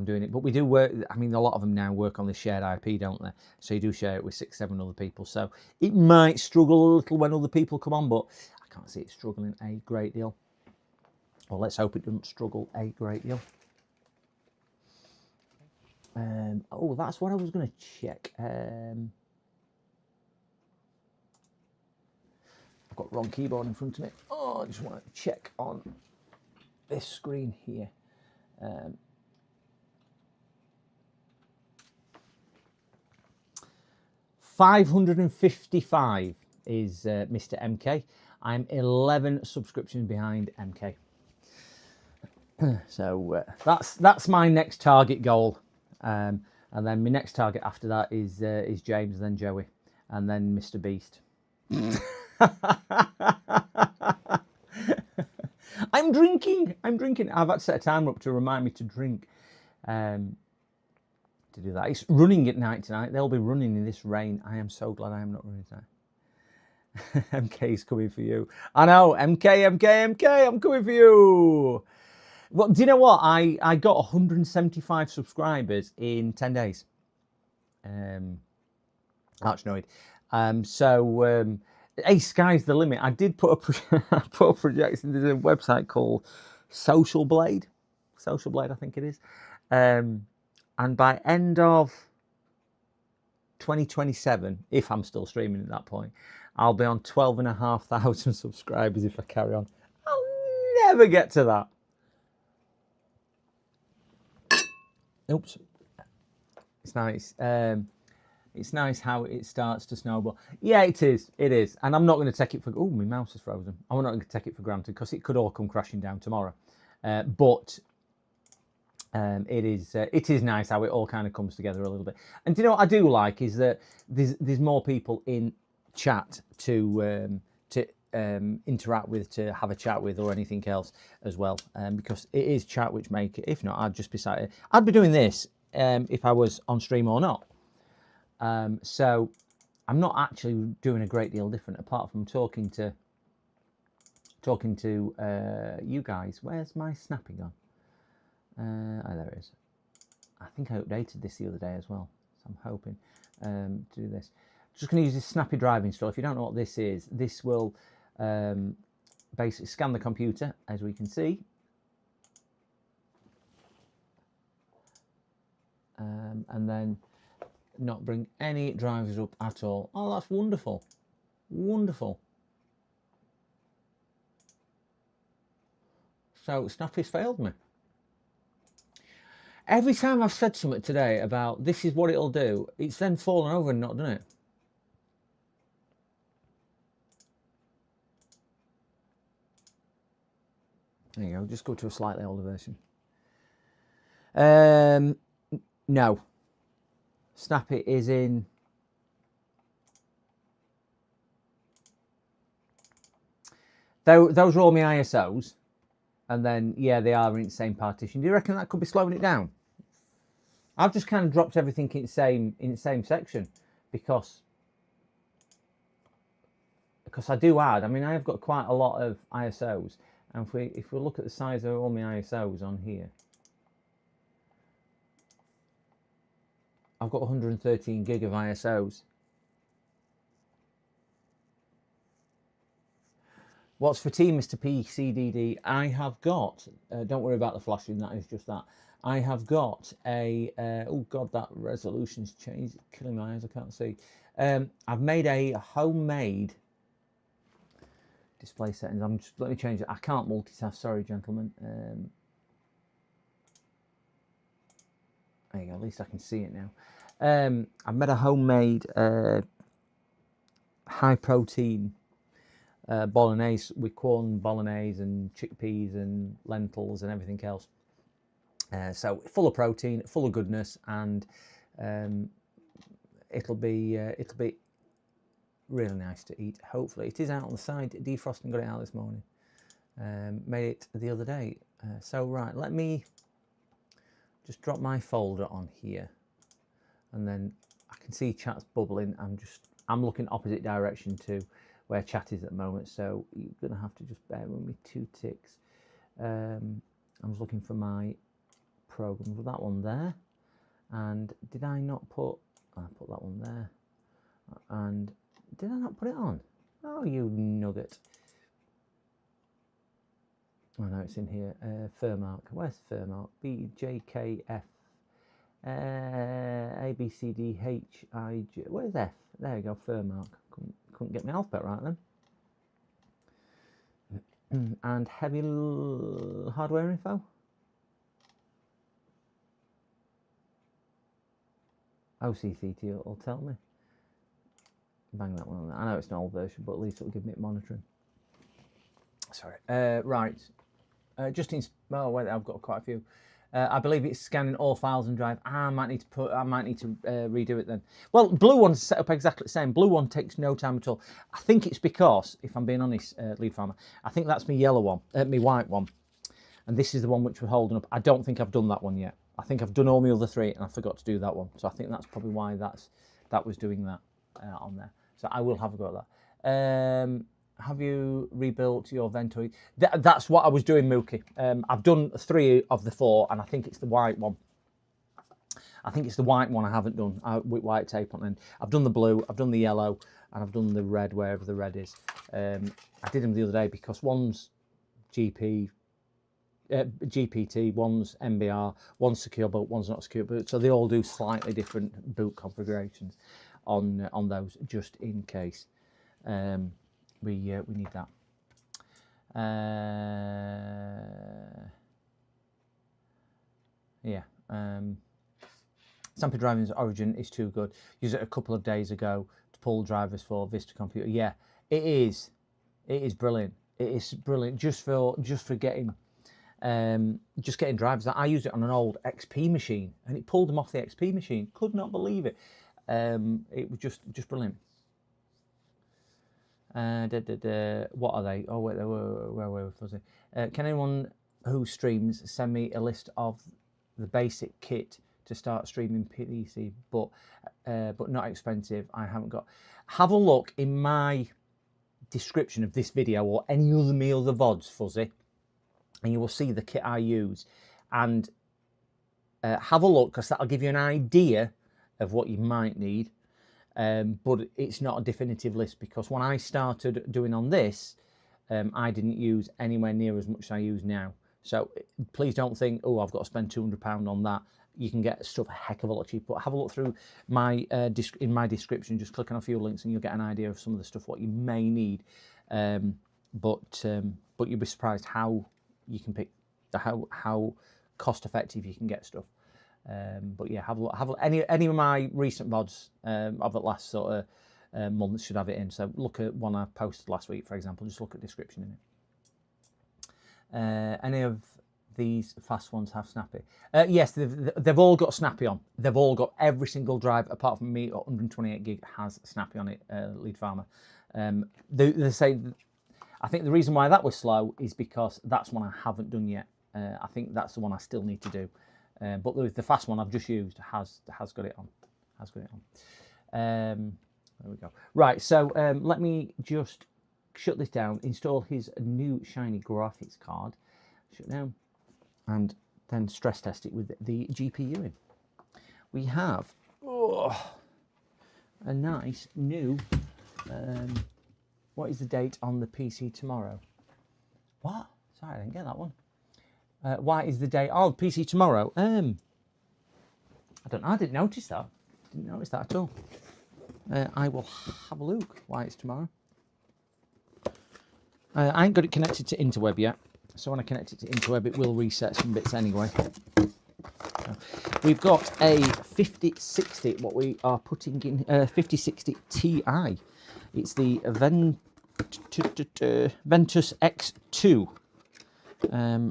doing it, but we do work. I mean, a lot of them now work on this shared IP, don't they? So you do share it with 6, 7 other people. So it might struggle a little when other people come on, but I can't see it struggling a great deal. Well, let's hope it doesn't struggle a great deal. Oh, that's what I was going to check. I've got wrong keyboard in front of me. Oh, I just want to check on this screen here. 555 is Mr. MK. I'm 11 subscriptions behind MK. So that's my next target goal. And then my next target after that is James, then Joey, and then Mr. Beast. I'm drinking. I've had to set a timer up to remind me to drink. To do that. It's running at night tonight. They'll be running in this rain. I am so glad I am not running tonight. MK's coming for you. I know. MK, I'm coming for you. Well, do you know what? I got 175 subscribers in 10 days. Archnoid. So, hey, sky's the limit. I did put a projection. There's a website called Social Blade, I think it is. And by end of 2027, if I'm still streaming at that point, I'll be on 12,500 subscribers if I carry on. I'll ever get to that? Oops. It's nice. It's nice how it starts to snowball. Yeah, it is. It is. And I'm not going to take it for... Oh, my mouse is frozen. I'm not going to take it for granted because it could all come crashing down tomorrow. But it is nice how it all kind of comes together a little bit. And do you know what I do like is that there's more people in chat to interact with, to have a chat with, or anything else as well. Because it is chat which make it. If not, I'd just be sat here. I'd be doing this if I was on stream or not. So I'm not actually doing a great deal different apart from talking to you guys. Where's my snappy gone? Oh, there it is. I think I updated this the other day as well, so I'm hoping to do this. Just going to use this snappy drive install. If you don't know what this is, this will basically scan the computer, as we can see. And then not bring any drivers up at all. Oh, that's wonderful. Wonderful. So Snappy's failed me. Every time I've said something today about this is what it'll do, it's then fallen over and not done it. There you go, just go to a slightly older version. No. Snappy is in... Those are all my ISOs. And then, yeah, they are in the same partition. Do you reckon that could be slowing it down? I've just kind of dropped everything in the same section because I do add. I mean, I have got quite a lot of ISOs, and if we look at the size of all my ISOs on here, I've got 113 gig of ISOs. What's for tea, Mr. PCDD? I have got, don't worry about the flashing, that is just that. I have got a, oh God, that resolution's changed, it's killing my eyes, I can't see. I've made a homemade display settings. Let me change it. I can't multitask, sorry, gentlemen. There you go, at least I can see it now. I've made a homemade high protein bolognese with corn bolognese and chickpeas and lentils and everything else. So full of protein, full of goodness, and it'll be really nice to eat. Hopefully, it is out on the side. Defrosting got it out this morning. Made it the other day. So right, let me just drop my folder on here, and then I can see chat's bubbling. I'm looking opposite direction to where chat is at the moment, so you're gonna have to just bear with me 2 ticks. I was looking for my programs with that one there, and did I not put? I put that one there, and did I not put it on? Oh, you nugget! Oh no, it's in here. Furmark. Where's Furmark? BJKF. ABCDHIJ. Where's F? There you go. Furmark. Couldn't get my alphabet right then. And heavy hardware info. OCCT will tell me. Bang that one on there. I know it's an old version, but at least it'll give me monitoring. Sorry. Right. Oh wait, I've got quite a few. I believe it's scanning all files and drive. I might need to redo it then. Well, blue one's set up exactly the same. Blue one takes no time at all. I think it's because, if I'm being honest, lead farmer, I think that's my yellow one, my white one, and this is the one which we're holding up. I don't think I've done that one yet. I think I've done all my other 3, and I forgot to do that one. So I think that's probably why that was doing that on there. So I will have a go at that. Have you rebuilt your Vento? That's what I was doing, Mookie. I've done 3 of the 4, and I think it's the white one. I think it's the white one I haven't done with white tape on it. I've done the blue, I've done the yellow, and I've done the red, wherever the red is. I did them the other day because one's GPT, one's MBR, one's secure boot, one's not secure boot. So they all do slightly different boot configurations on those, just in case. We need that. Yeah. Stampy Driving's origin is too good. Used it a couple of days ago to pull drivers for Vista Computer. Yeah, it is. It is brilliant. It is brilliant just for getting drivers. I used it on an old XP machine and it pulled them off the XP machine. Could not believe it. It was just brilliant. What are they? Oh wait, where were we fuzzy? Can anyone who streams send me a list of the basic kit to start streaming PC, but not expensive? I haven't got. Have a look in my description of this video or any other meal the VODs, fuzzy, and you will see the kit I use. And have a look, because that'll give you an idea of what you might need. But it's not a definitive list, because when I started doing on this, I didn't use anywhere near as much as I use now. So please don't think, oh, I've got to spend £200 on that. You can get stuff a heck of a lot cheaper. But have a look through my in my description. Just click on a few links and you'll get an idea of some of the stuff what you may need. But you'll be surprised how you can pick how cost effective you can get stuff. But yeah, have a look. Any of my recent VODs of the last sort of months should have it in. So look at one I posted last week, for example. Just look at the description in it. Any of these fast ones have Snappy? Yes, they've all got Snappy on. They've all got every single drive apart from me. 128 gig has Snappy on it. Lead Farmer. They say. I think the reason why that was slow is because that's one I haven't done yet. I think that's the one I still need to do. But the fast one I've just used has got it on. There we go. Right, so let me just shut this down, install his new shiny graphics card, shut down, and then stress test it with the GPU in. We have a nice new, what is the date on the PC tomorrow? What? Sorry, I didn't get that one. Why is the date? Oh, PC tomorrow. I don't know. I didn't notice that. Didn't notice that at all. I will have a look why it's tomorrow. I ain't got it connected to interweb yet, so when I connect it to interweb, it will reset some bits anyway. So we've got a 5060. What we are putting in 5060 Ti. It's the Ventus X2.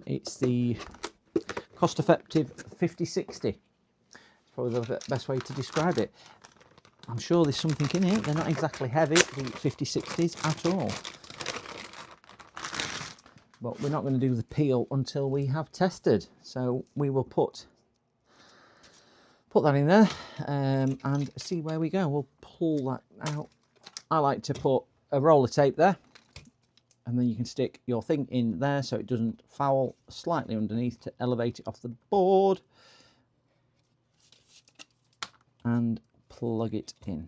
It's the cost-effective 5060. It's probably the best way to describe it. I'm sure there's something in it. They're not exactly heavy, the 5060s at all. But we're not going to do the peel until we have tested. So we will put that in there and see where we go. We'll pull that out. I like to put a roll of tape there. And then you can stick your thing in there so it doesn't foul slightly underneath to elevate it off the board. And plug it in.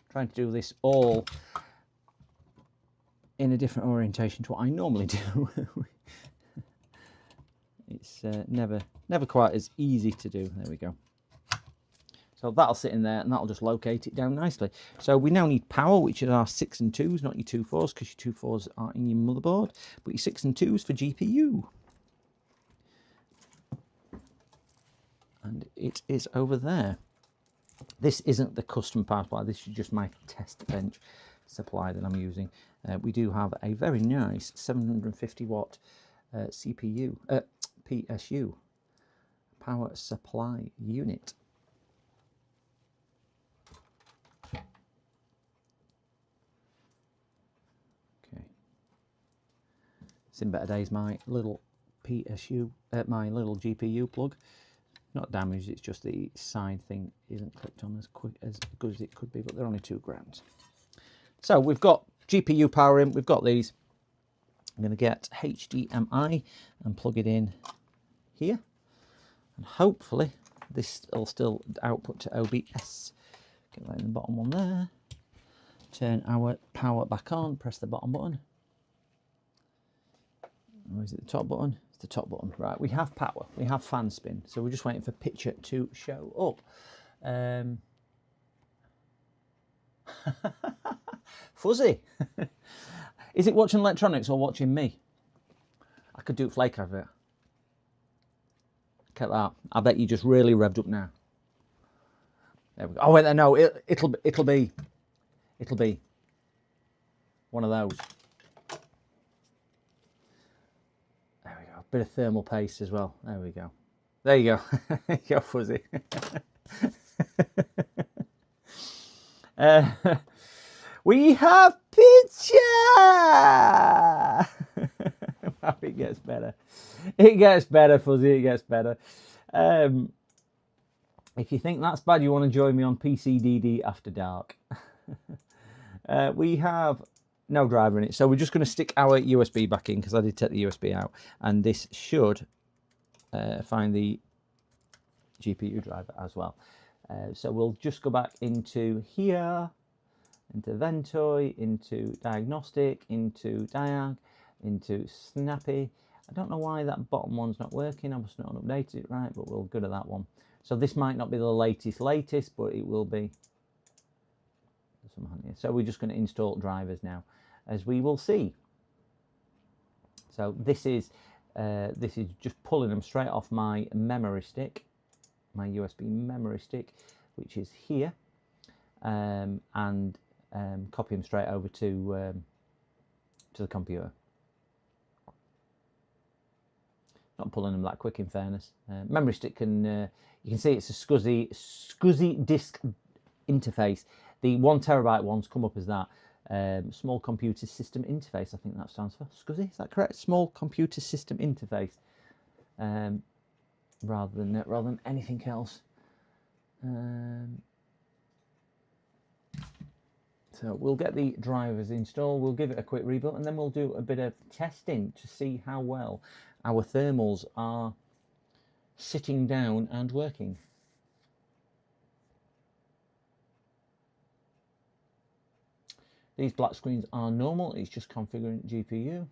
Trying to do this all in a different orientation to what I normally do. It's never quite as easy to do. There we go. So that'll sit in there and that'll just locate it down nicely. So we now need power, which is our 6 and 2s, not your 2 4s, because your 2 4s are in your motherboard, but your 6 and 2s for GPU. And it is over there. This isn't the custom power supply, this is just my test bench supply that I'm using. We do have a very nice 750 watt PSU power supply unit. It's in better days, my little PSU, my little GPU plug. Not damaged, it's just the side thing isn't clipped on as good as it could be, but they're only £2 grand. So we've got GPU power in, we've got these. I'm going to get HDMI and plug it in here. And hopefully this will still output to OBS. Get that in the bottom one there. Turn our power back on, press the bottom button. Or is it the top button? It's the top button. Right, we have power. We have fan spin. So we're just waiting for picture to show up. Fuzzy. Is it watching electronics or watching me? I could do flake of it. Look at that. I bet you just really revved up now. There we go. Oh wait, no, it'll be one of those. There we go. Bit of thermal paste as well. There we go. There you go. There you go, Fuzzy. We have pizza. It gets better. It gets better, Fuzzy. It gets better. If you think that's bad, you want to join me on PCDD After Dark. We have no driver in it, so we're just going to stick our USB back in because I did take the USB out, and this should find the GPU driver as well. So we'll just go back into here, into Ventoy, into Diagnostic, into Diag, into Snappy. I don't know why that bottom one's not working. I must not have updated it right, but we're good at that one. So this might not be the latest, but it will be. So we're just going to install drivers now, as we will see. So this is just pulling them straight off my memory stick, my USB memory stick, which is here, and copy them straight over to the computer. Not pulling them that quick, in fairness. Memory stick can, you can see it's a SCSI disk interface. The 1 terabyte ones come up as that. Small computer system interface, I think that stands for. SCSI, is that correct? Small computer system interface. Rather than anything else. So we'll get the drivers installed, we'll give it a quick reboot, and then we'll do a bit of testing to see how well our thermals are sitting down and working. These black screens are normal, it's just configuring GPU.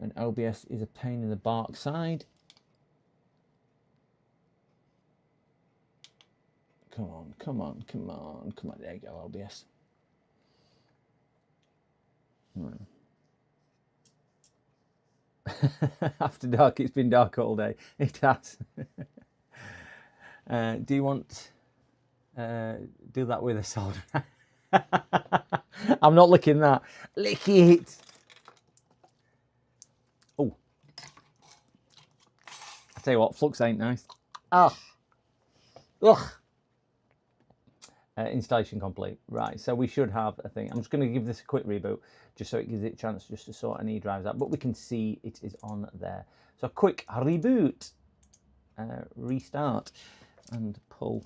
And OBS is a pain in the bark side. Come on, come on, come on, come on. There you go, OBS. Right. After dark, it's been dark all day. It has. Do you want do that with a solder? I'm not licking that. Lick it. Oh, I tell you what, flux ain't nice. Ah, ugh. Installation complete. Right, so we should have a thing. I'm just going to give this a quick reboot just so it gives it a chance just to sort any drives out, but we can see it is on there. So quick reboot, restart, and pull.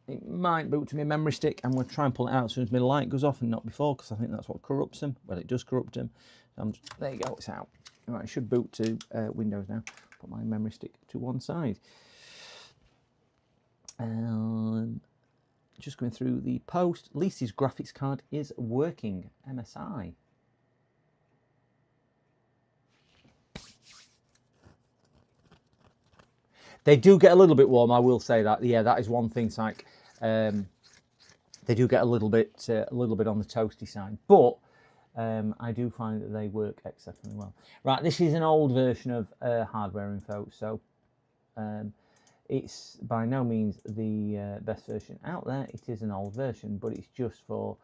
It might boot to my memory stick, and we'll try and pull it out as soon as my light goes off and not before, because I think that's what corrupts them. Well, it does corrupt them. So there you go, it's out. Right, it should boot to Windows now. Put my memory stick to one side. Just going through the post. Lisa's graphics card is working. MSI. They do get a little bit warm, I will say that. Yeah, that is one thing. It's like they do get a little bit on the toasty side, but I do find that they work exceptionally well. Right, this is an old version of hardware info, so it's by no means the best version out there. It is an old version, but it's just for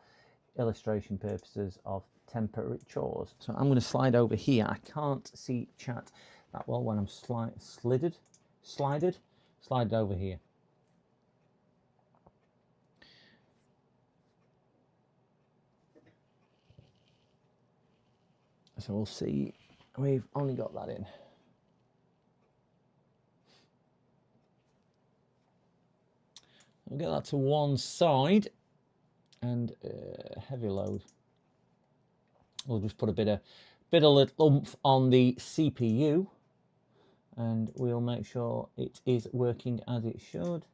illustration purposes of temperatures. So I'm going to slide over here. I can't see chat that well when I'm slided over here. So we'll see. We've only got that in. We'll get that to one side, and heavy load. We'll just put a bit of little oomph on the CPU, and we'll make sure it is working as it should.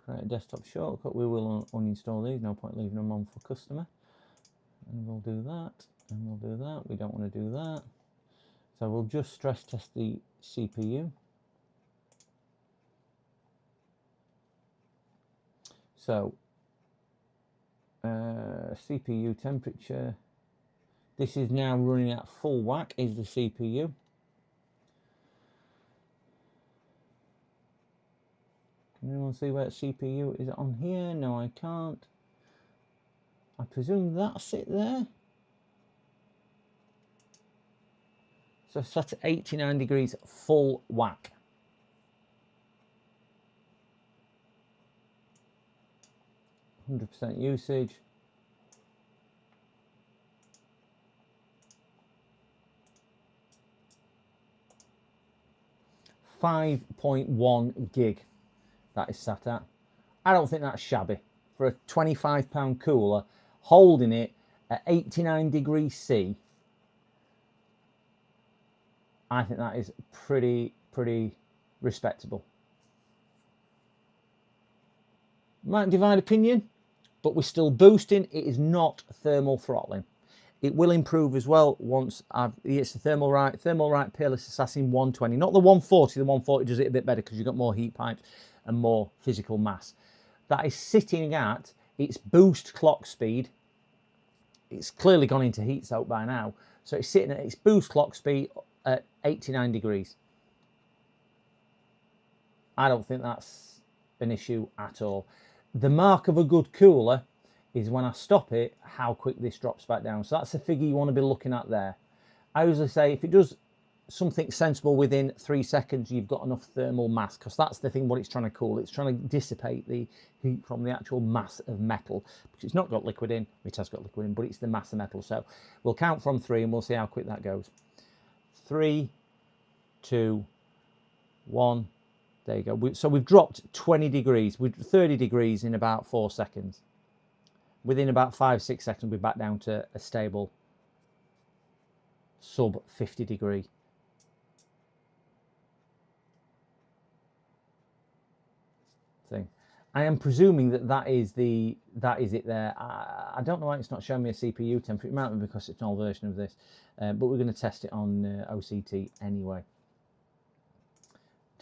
Create a desktop shortcut. We will uninstall these. No point leaving them on for customer. And we'll do that, and we'll do that. We don't want to do that. So we'll just stress test the CPU. So CPU temperature. This is now running at full whack, is the CPU. Can anyone see where CPU is? It on here? No, I can't. I presume that's it there. So set at 89 degrees, full whack. %, usage. $5.1 gig that is sat at. I don't think that's shabby for a £25 cooler holding it at 89 degrees C. I think that is pretty respectable. Might divide opinion, but we're still boosting. It is not thermal throttling. It will improve as well once it's the Thermalright Peerless Assassin 120, not the 140. The 140 does it a bit better because you've got more heat pipes and more physical mass. That is sitting at its boost clock speed. It's clearly gone into heat soak by now, so it's sitting at its boost clock speed at 89 degrees. I don't think that's an issue at all. The mark of a good cooler is when I stop it, how quick this drops back down. So that's the figure you want to be looking at there. I usually say if it does something sensible within 3 seconds, you've got enough thermal mass, because that's the thing what it's trying to cool. It's trying to dissipate the heat from the actual mass of metal, because it's not got liquid in. It has got liquid in, but it's the mass of metal. So we'll count from 3 and we'll see how quick that goes. 3, 2, 1. There you go. So we've dropped 20 degrees. We're 30 degrees in about 4 seconds. Within about 5-6 seconds, we're back down to a stable sub 50 degree. Thing. I am presuming that is it there. I don't know why it's not showing me a CPU temperature. It might be because it's an old version of this, but we're going to test it on OCT anyway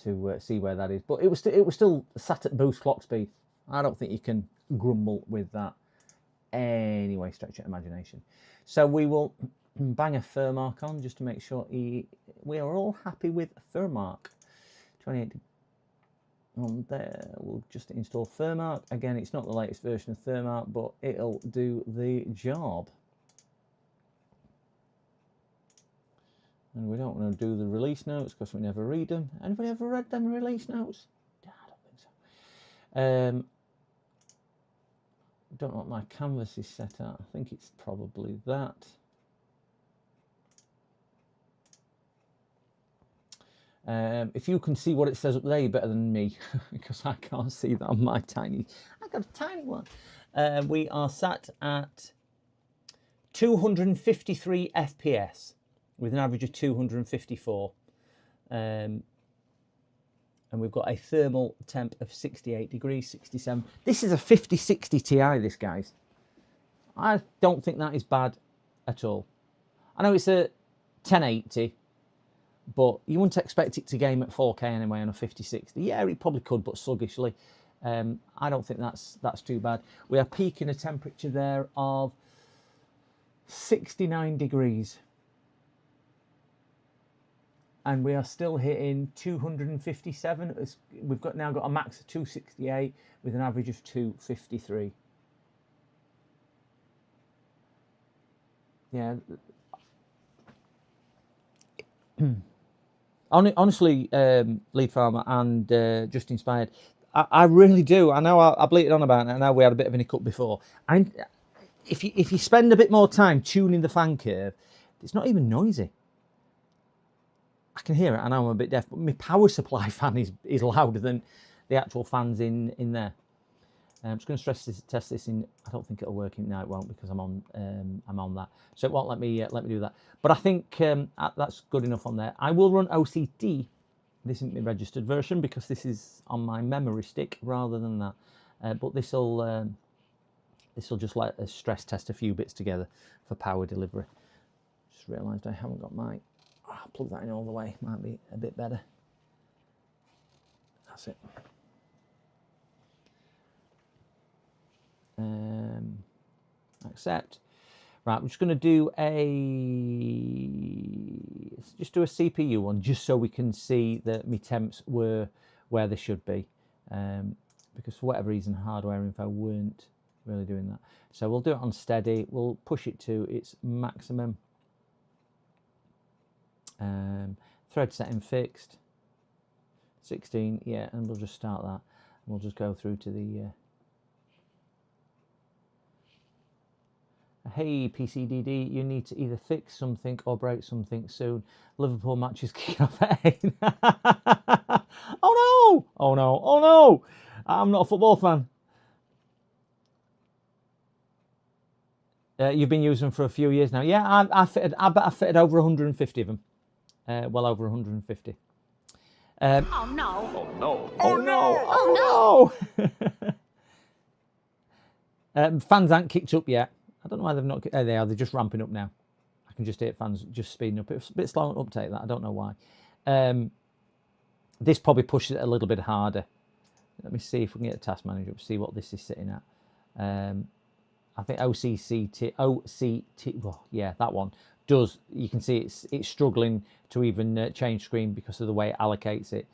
to see where that is. But it was still sat at boost clock speed. I don't think you can grumble with that. Anyway, stretch your imagination. So we will bang a fur mark on just to make sure we are all happy with fur mark. 28 on there. We'll just install Thermark. Again, it's not the latest version of Thermark, but it'll do the job. And we don't want to do the release notes because we never read them. Anybody ever read them release notes? I don't think so. Don't know what my canvas is set at. I think it's probably that. If you can see what it says up there, you're better than me, because I can't see that on my tiny. I've got a tiny one. We are sat at 253 FPS with an average of 254. And we've got a thermal temp of 68 degrees, 67. This is a 5060 Ti, this, guys. I don't think that is bad at all. I know it's a 1080, but you wouldn't expect it to game at 4K anyway on a 5060. Yeah, it probably could, but sluggishly. I don't think that's too bad. We are peaking a temperature there of 69 degrees. And we are still hitting 257. We've now got a max of 268 with an average of 253. Yeah. Honestly, Lead Farmer and Just Inspired, I really do. I know I bleated on about it. I know we had a bit of an hiccup before. If you spend a bit more time tuning the fan curve, it's not even noisy. I can hear it. I know I'm a bit deaf, but my power supply fan is louder than the actual fans in there. I'm just going to test this in. I don't think it'll work in. No, it won't, because I'm on that, so it won't let me do that. But I think that's good enough on there. I will run OCT. This isn't the registered version because this is on my memory stick rather than that. But this will just let us stress test a few bits together for power delivery. Just realised I haven't got my. I'll plug that in all the way, might be a bit better. That's it. accept. Right, we're just going to do a CPU one, just so we can see that my temps were where they should be. Because for whatever reason, hardware info weren't really doing that. So we'll do it on steady. We'll push it to its maximum. Thread setting fixed. 16, yeah, and we'll just start that. We'll just go through to the hey PCDD, you need to either fix something or break something soon. Liverpool match is kicking off at 8. Oh no! Oh no! Oh no! I'm not a football fan. You've been using them for a few years now. Yeah, I bet I fitted over 150 of them. Well over 150. Oh no. Oh no! Oh no! Oh no! Fans aren't kicked up yet. I don't know why they've not. There they are. They're just ramping up now. I can just hear fans just speeding up. It's a bit slow on uptake. That I don't know why. This probably pushes it a little bit harder. Let me see if we can get a task manager up. See what this is sitting at. I think OCT. Well, yeah, that one does. You can see it's struggling to even change screen because of the way it allocates it.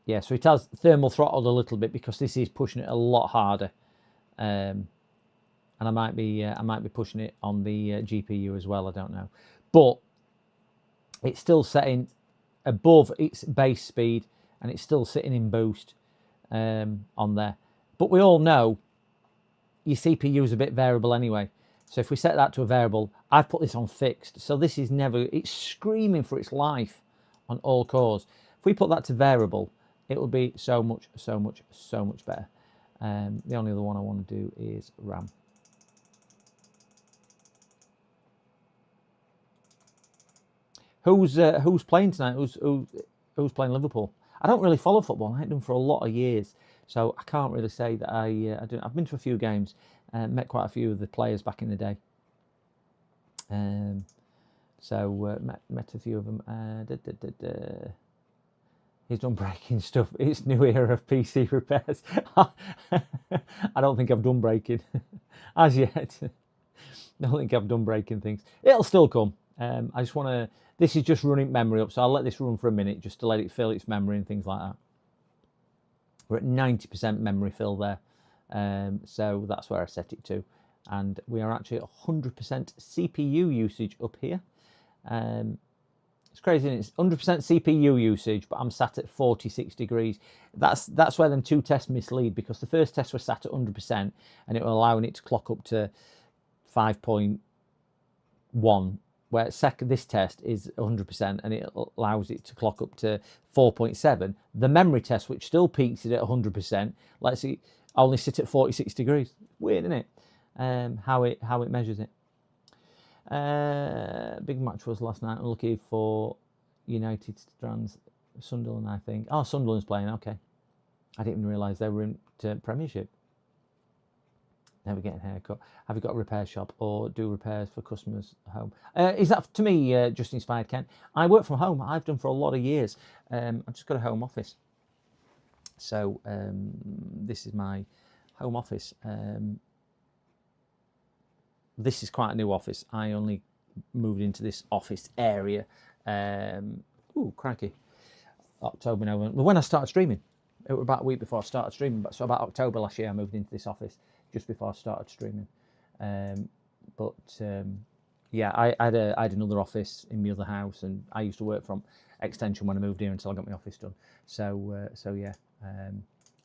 Yeah, so it has thermal throttled a little bit because this is pushing it a lot harder. And I might be pushing it on the GPU as well. I don't know, but it's still setting above its base speed, and it's still sitting in boost on there. But we all know your CPU is a bit variable anyway. So if we set that to a variable, I've put this on fixed. So this is it's screaming for its life on all cores. If we put that to variable, it will be so much better. The only other one I want to do is RAM. Who's playing tonight? Who's playing Liverpool? I don't really follow football. I haven't done for a lot of years, so I can't really say that I do. I've been to a few games, met quite a few of the players back in the day. So met a few of them. He's done breaking stuff. It's new era of PC repairs. I don't think I've done breaking as yet. I don't think I've done breaking things. It'll still come. I just want to. This is just running memory up, so I'll let this run for a minute just to let it fill its memory and things like that. We're at 90% memory fill there, so that's where I set it to, and we are actually at 100% CPU usage up here. It's crazy, it's 100% CPU usage, but I'm sat at 46 degrees. That's where them two tests mislead, because the first test was sat at 100% and it was allowing it to clock up to 5.1, where this test is 100% and it allows it to clock up to 4.7. The memory test, which still peaks it at 100%, let's see, only sit at 46 degrees. Weird, isn't it? How it measures it. Big match was last night. Unlucky for United Strands. Sunderland, I think. Oh, Sunderland's playing. Okay, I didn't even realise they were in Premiership. Never getting a haircut. Have you got a repair shop or do repairs for customers at home? Is that to me, Just Inspired Ken? I work from home. I've done for a lot of years. I've just got a home office. So this is my home office. This is quite a new office. I only moved into this office area. Ooh, crikey. October, November. When I started streaming. It was about a week before I started streaming. So about October last year, I moved into this office just before I started streaming. Yeah, I had another office in my other house, and I used to work from extension when I moved here until I got my office done. So yeah,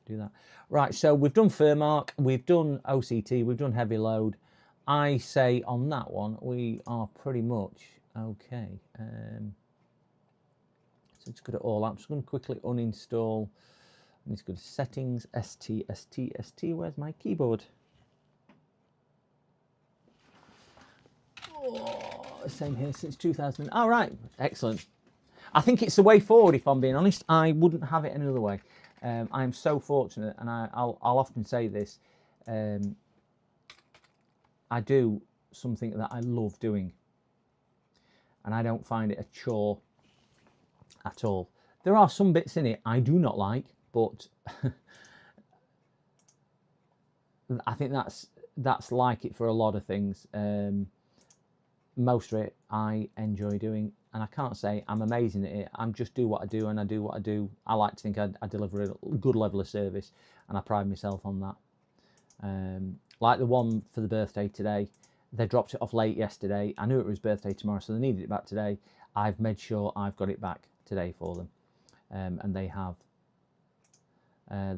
do that. Right, so we've done Firmark, we've done OCT, we've done heavy load. I say on that one, we are pretty much okay. So it's good at all. I'm just going to quickly uninstall. Let's go to settings, ST. Where's my keyboard? Oh, same here since 2000. All right, excellent. I think it's the way forward, if I'm being honest. I wouldn't have it any other way. I'm so fortunate, and I'll often say this. I do something that I love doing, and I don't find it a chore at all. There are some bits in it I do not like, but I think that's like it for a lot of things. Most of it I enjoy doing, and I can't say I'm amazing at it. I'm just do what I do, and I do what I do. I like to think I deliver a good level of service, and I pride myself on that. Like the one for the birthday today, they dropped it off late yesterday. I knew it was birthday tomorrow, so they needed it back today. I've made sure I've got it back today for them, and they have.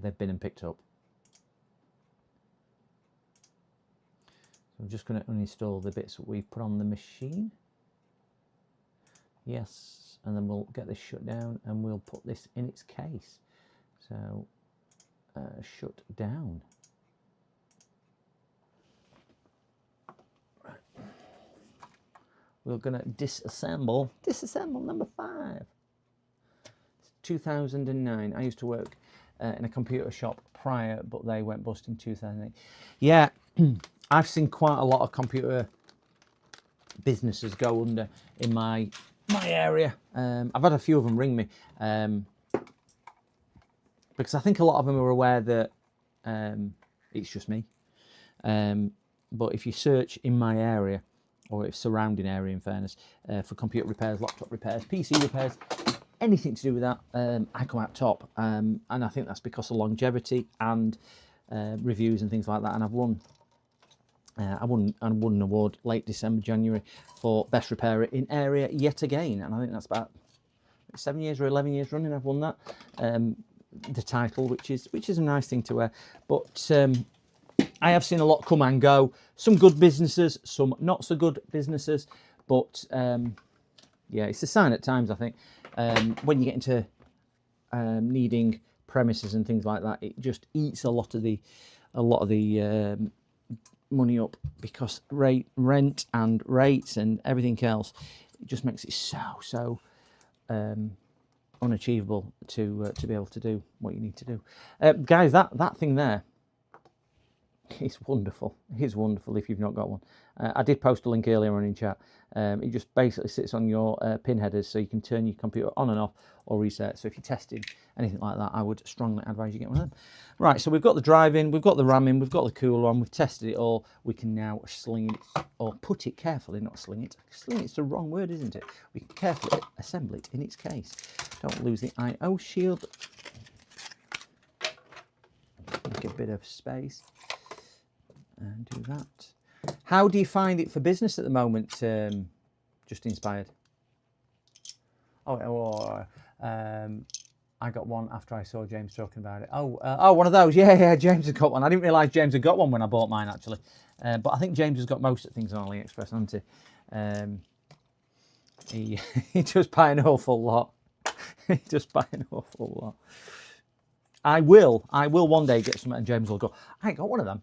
They've been and picked up. So I'm just going to uninstall the bits that we've put on the machine. Yes, and then we'll get this shut down and we'll put this in its case. So shut down. Right. We're going to disassemble number 5. It's 2009. I used to work in a computer shop prior, but they went bust in 2008. Yeah, I've seen quite a lot of computer businesses go under in my area. I've had a few of them ring me because I think a lot of them are aware that it's just me. But if you search in my area, or if surrounding area in fairness, for computer repairs, laptop repairs, PC repairs, anything to do with that, I come out top. And I think that's because of longevity and reviews and things like that. And I've won. I won an award late December, January for best repairer in area yet again, and I think that's about 7 years or 11 years running. I've won that the title, which is a nice thing to wear. But I have seen a lot come and go. Some good businesses, some not so good businesses. But yeah, it's a sign at times. I think when you get into needing premises and things like that, it just eats a lot of the money up, because rent and rates and everything else, it just makes it so unachievable to be able to do what you need to do. Guys, that thing there is wonderful. It's wonderful if you've not got one. I did post a link earlier on in chat. It just basically sits on your pin headers, so you can turn your computer on and off or reset. So if you're testing anything like that, I would strongly advise you get one of them. Right, so we've got the drive in, we've got the RAM in, we've got the cooler on, we've tested it all. We can now sling it, or put it carefully, not sling it. Sling it's the wrong word, isn't it? We can carefully assemble it in its case. Don't lose the I/O shield. Make a bit of space and do that. How do you find it for business at the moment? Just inspired. I got one after I saw James talking about it. Oh, one of those. Yeah, James has got one. I didn't realise James had got one when I bought mine, actually. But I think James has got most of the things on AliExpress, hasn't he? He does buy an awful lot. He does buy an awful lot. I will one day get some, and James will go, I ain't got one of them.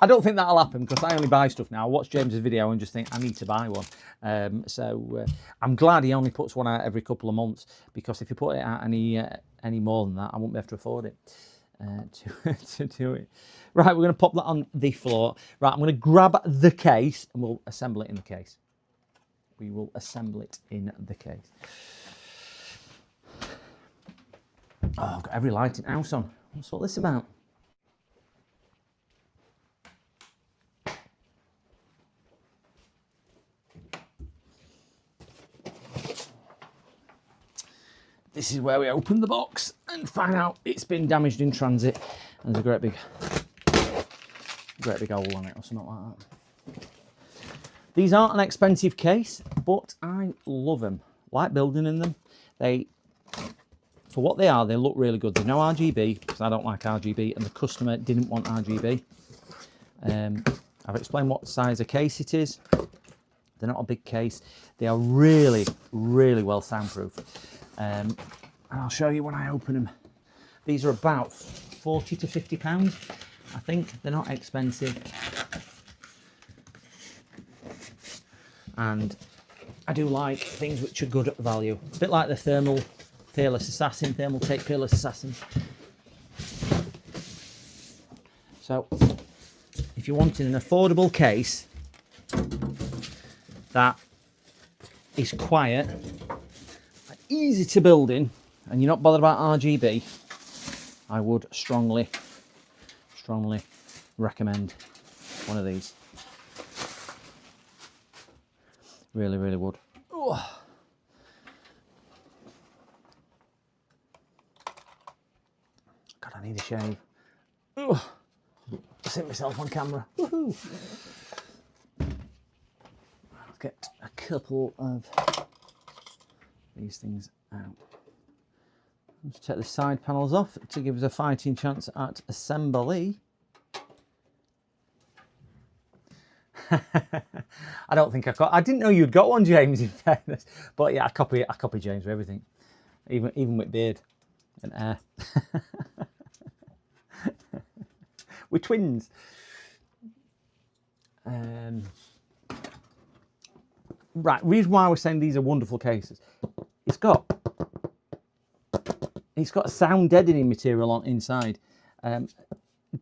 I don't think that'll happen, because I only buy stuff now. I watch James's video and just think I need to buy one. So I'm glad he only puts one out every couple of months, because if he put it out any more than that, I wouldn't be able to afford it to do it. Right, we're going to pop that on the floor. Right, I'm going to grab the case and we'll assemble it in the case. We will assemble it in the case. Oh, I've got every light in the house on. What's all this about? This is where we open the box and find out it's been damaged in transit, and there's a great big hole on it or something like that. These aren't an expensive case, but I love them. Like building in them. For what they are, they look really good. There's no RGB, because I don't like RGB, and the customer didn't want RGB. I've explained what size of case it is. They're not a big case. They are really, really well soundproof. And I'll show you when I open them. These are about 40 to 50 pounds. I think they're not expensive. And I do like things which are good value. A bit like the thermal peerless assassin, thermal tape peerless assassin. So if you're wanting an affordable case that is quiet, easy to build in, and you're not bothered about RGB, I would strongly strongly recommend one of these. Really, really would. Oh. God, I need a shave. Oh. I'll see myself on camera. Woohoo! Let's get a couple of these things out. Let's take the side panels off to give us a fighting chance at assembly. I don't think I didn't know you'd got one, James, in fairness. But yeah, I copy James with everything. Even with beard and hair. We're twins. Right, reason why we're saying these are wonderful cases. It's got sound deadening material on inside. Do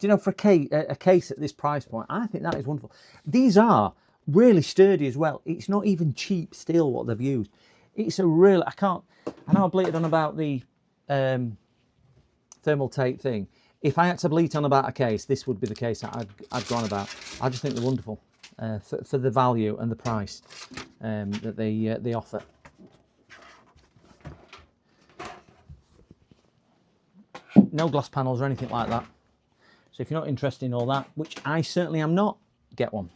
you know, for a case at this price point, I think that is wonderful. These are really sturdy as well. It's not even cheap steel what they've used. It's a real, I know I bleated on about the thermal tape thing. If I had to bleat on about a case, this would be the case I'd gone about. I just think they're wonderful for the value and the price that they offer. No glass panels or anything like that. So if you're not interested in all that, which I certainly am not, get one.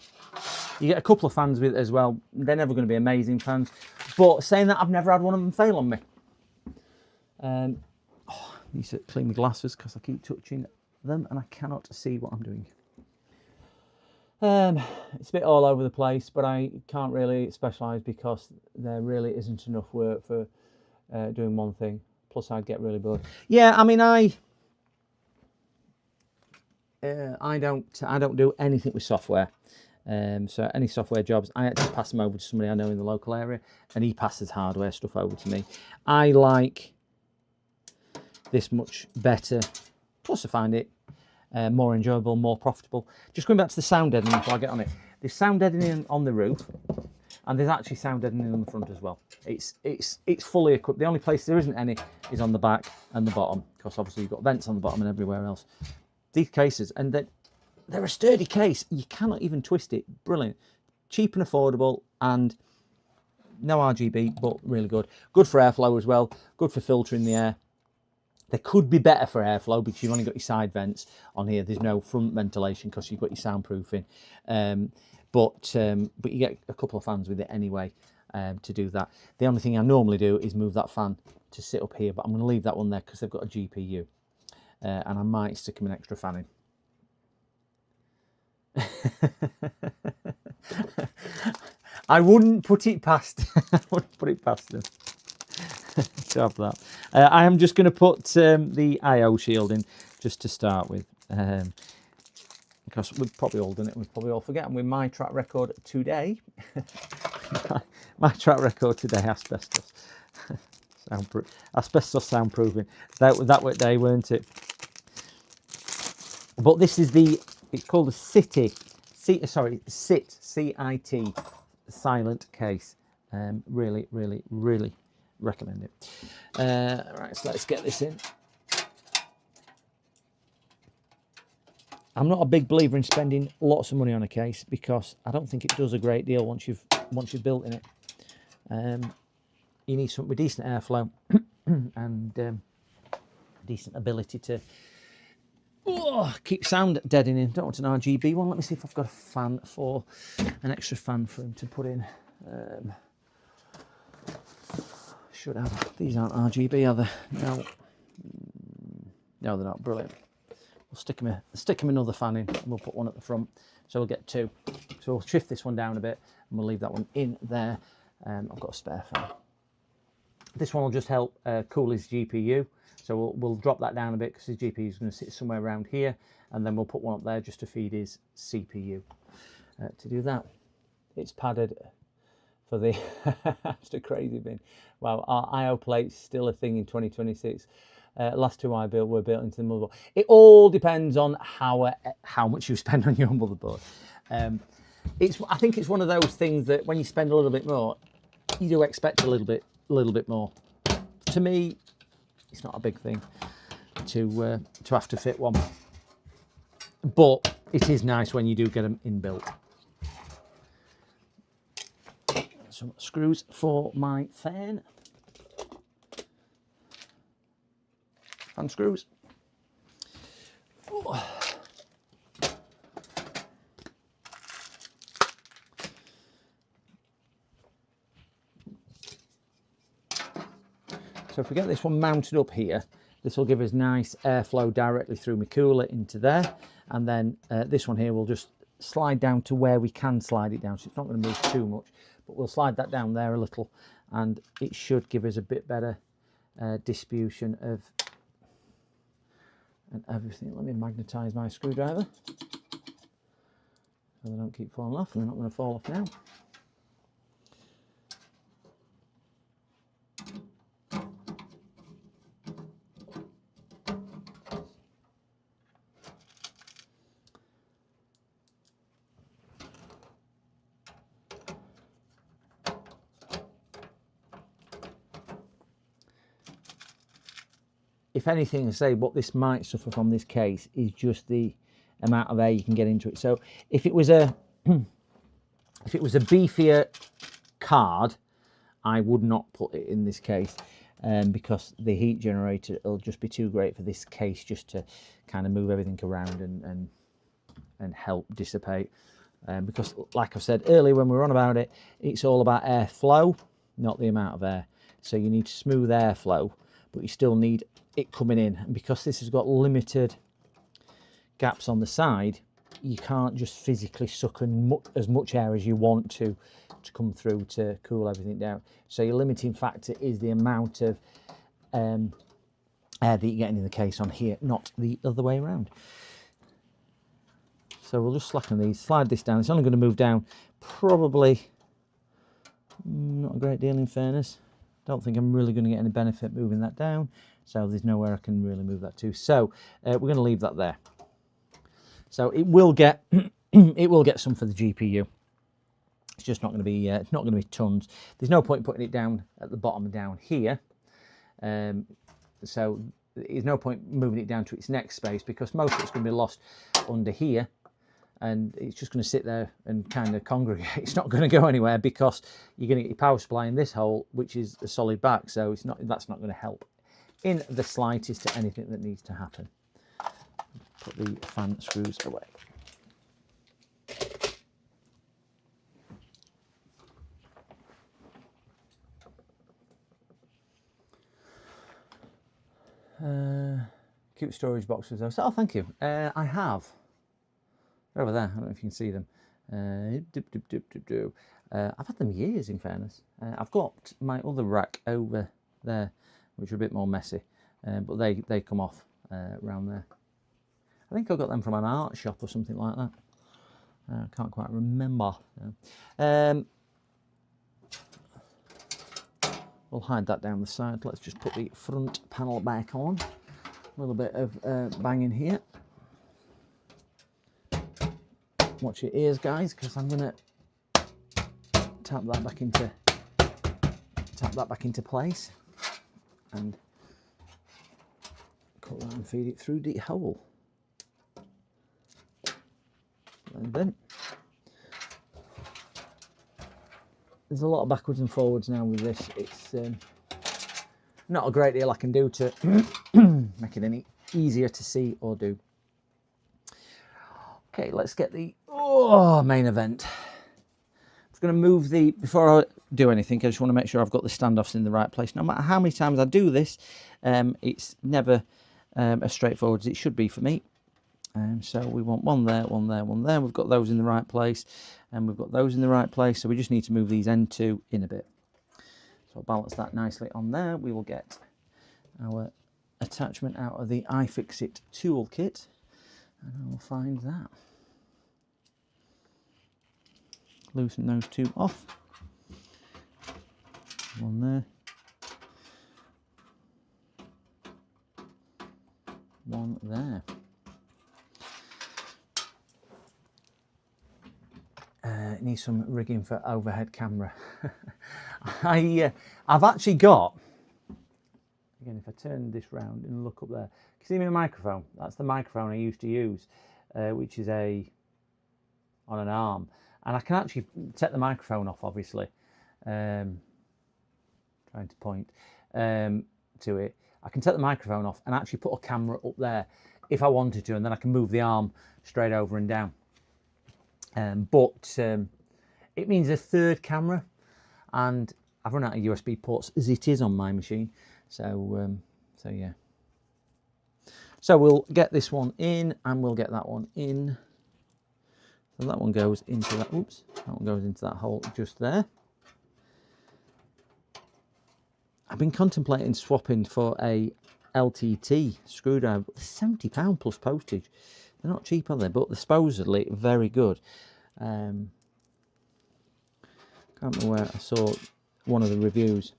You get a couple of fans with it as well. They're never going to be amazing fans. But saying that, I've never had one of them fail on me. I need to clean my glasses because I keep touching them and I cannot see what I'm doing. It's a bit all over the place, but I can't really specialise because there really isn't enough work for doing one thing. Plus, I'd get really bored. Yeah, I mean, I don't do anything with software. So any software jobs, I actually pass them over to somebody I know in the local area, and he passes hardware stuff over to me. I like this much better. Plus, I find it more enjoyable, more profitable. Just going back to the sound deadening before I get on it. There's sound deadening on the roof, and there's actually sound deadening on the front as well. It's fully equipped. The only place there isn't any is on the back and the bottom, because obviously you've got vents on the bottom and everywhere else. These cases, and they're a sturdy case. You cannot even twist it. Brilliant. Cheap and affordable, and no RGB, but really good. Good for airflow as well. Good for filtering the air. They could be better for airflow because you've only got your side vents on here. There's no front ventilation because you've got your soundproofing. But you get a couple of fans with it anyway to do that. The only thing I normally do is move that fan to sit up here, but I'm going to leave that one there because they've got a GPU. And I might stick him an extra fan in. I wouldn't put it past. I wouldn't put it past them to have that. I am just going to put the IO shield in just to start with, because we've probably all done it. We've probably all forgotten. With my track record today, my track record today, asbestos. Asbestos soundproofing. That day, weren't it? But this is it's called a CIT, CIT, silent case. Really, really, really recommend it. Right, so let's get this in. I'm not a big believer in spending lots of money on a case because I don't think it does a great deal once you've built in it. You need something with decent airflow and decent ability to keep sound deadening. Don't want an RGB one. Let me see if I've got an extra fan for him to put in. Should have. These aren't RGB, are they? No. No, they're not. Brilliant. We'll stick him another fan in, and we'll put one at the front, so we'll get two. So we'll shift this one down a bit, and we'll leave that one in there. I've got a spare fan. This one will just help cool his GPU. So we'll drop that down a bit because his GPU is going to sit somewhere around here, and then we'll put one up there just to feed his CPU. To do that, it's padded for the it's a crazy bin. Wow, our IO plate's still a thing in 2026. Last two I built were built into the motherboard. It all depends on how much you spend on your motherboard. I think it's one of those things that when you spend a little bit more, you do expect a little bit more. To me, it's not a big thing to have to fit one. but it is nice when you do get them inbuilt. Some screws for my fan. Fan screws. Ooh. So if we get this one mounted up here, this will give us nice airflow directly through my cooler into there. And then this one here will just slide down to where we can slide it down. So it's not going to move too much, but we'll slide that down there a little. And it should give us a bit better distribution of and everything. Let me magnetise my screwdriver so they don't keep falling off. They're not going to fall off now. If anything, I say what this might suffer from this case is just the amount of air you can get into it. So if it was a beefier card, I would not put it in this case because the heat generator will just be too great for this case just to kind of move everything around and help dissipate. Because like I've said earlier when we were on about it, it's all about airflow, not the amount of air. So you need smooth airflow, but you still need it coming in, and because this has got limited gaps on the side, you can't just physically suck as much air as you want to come through to cool everything down. So your limiting factor is the amount of air that you're getting in the case on here, not the other way around. So we'll just slacken these, slide this down. It's only going to move down probably not a great deal in fairness. Don't think I'm really going to get any benefit moving that down, so there's nowhere I can really move that to. So we're going to leave that there. So it will get it will get some for the GPU. It's just not going to be it's not going to be tons. There's no point putting it down at the bottom down here. So there's no point moving it down to its next space because most of it's going to be lost under here. And it's just going to sit there and kind of congregate. It's not going to go anywhere because you're going to get your power supply in this hole, which is a solid back. So it's not, that's not going to help in the slightest to anything that needs to happen. Put the fan screws away. Cute storage boxes though. So, oh, thank you. I have. They're over there. I don't know if you can see them. I've had them years, in fairness. I've got my other rack over there, which are a bit more messy, but they come off around there. I think I got them from an art shop or something like that. I can't quite remember. We'll hide that down the side. Let's just put the front panel back on. A little bit of banging here. Watch your ears, guys, because I'm going to tap that back into place and cut that and feed it through the hole. And then there's a lot of backwards and forwards now with this. It's not a great deal I can do to make it any easier to see or do. Okay, let's get the main event. I'm going to move the, before I do anything, I just want to make sure I've got the standoffs in the right place. No matter how many times I do this, it's never as straightforward as it should be for me. So we want one there, one there, one there. We've got those in the right place, and we've got those in the right place. So we just need to move these end two in a bit. So I'll balance that nicely on there. We will get our attachment out of the iFixit toolkit. And I will find that. Loosen those two off. One there. One there. It needs some rigging for overhead camera. I've actually got, again, if I turn this round and look up there, you can see my microphone? That's the microphone I used to use which is on an arm, and I can actually take the microphone off, obviously. Trying to point to it. I can take the microphone off and actually put a camera up there if I wanted to, and then I can move the arm straight over and down. But it means a third camera, and I've run out of USB ports as it is on my machine. So yeah. So we'll get this one in, and we'll get that one in. So that one goes into that. Oops, that one goes into that hole just there. I've been contemplating swapping for a LTT screwdriver. £70 plus postage. They're not cheap, are they? But they're supposedly very good. Can't remember where I saw one of the reviews.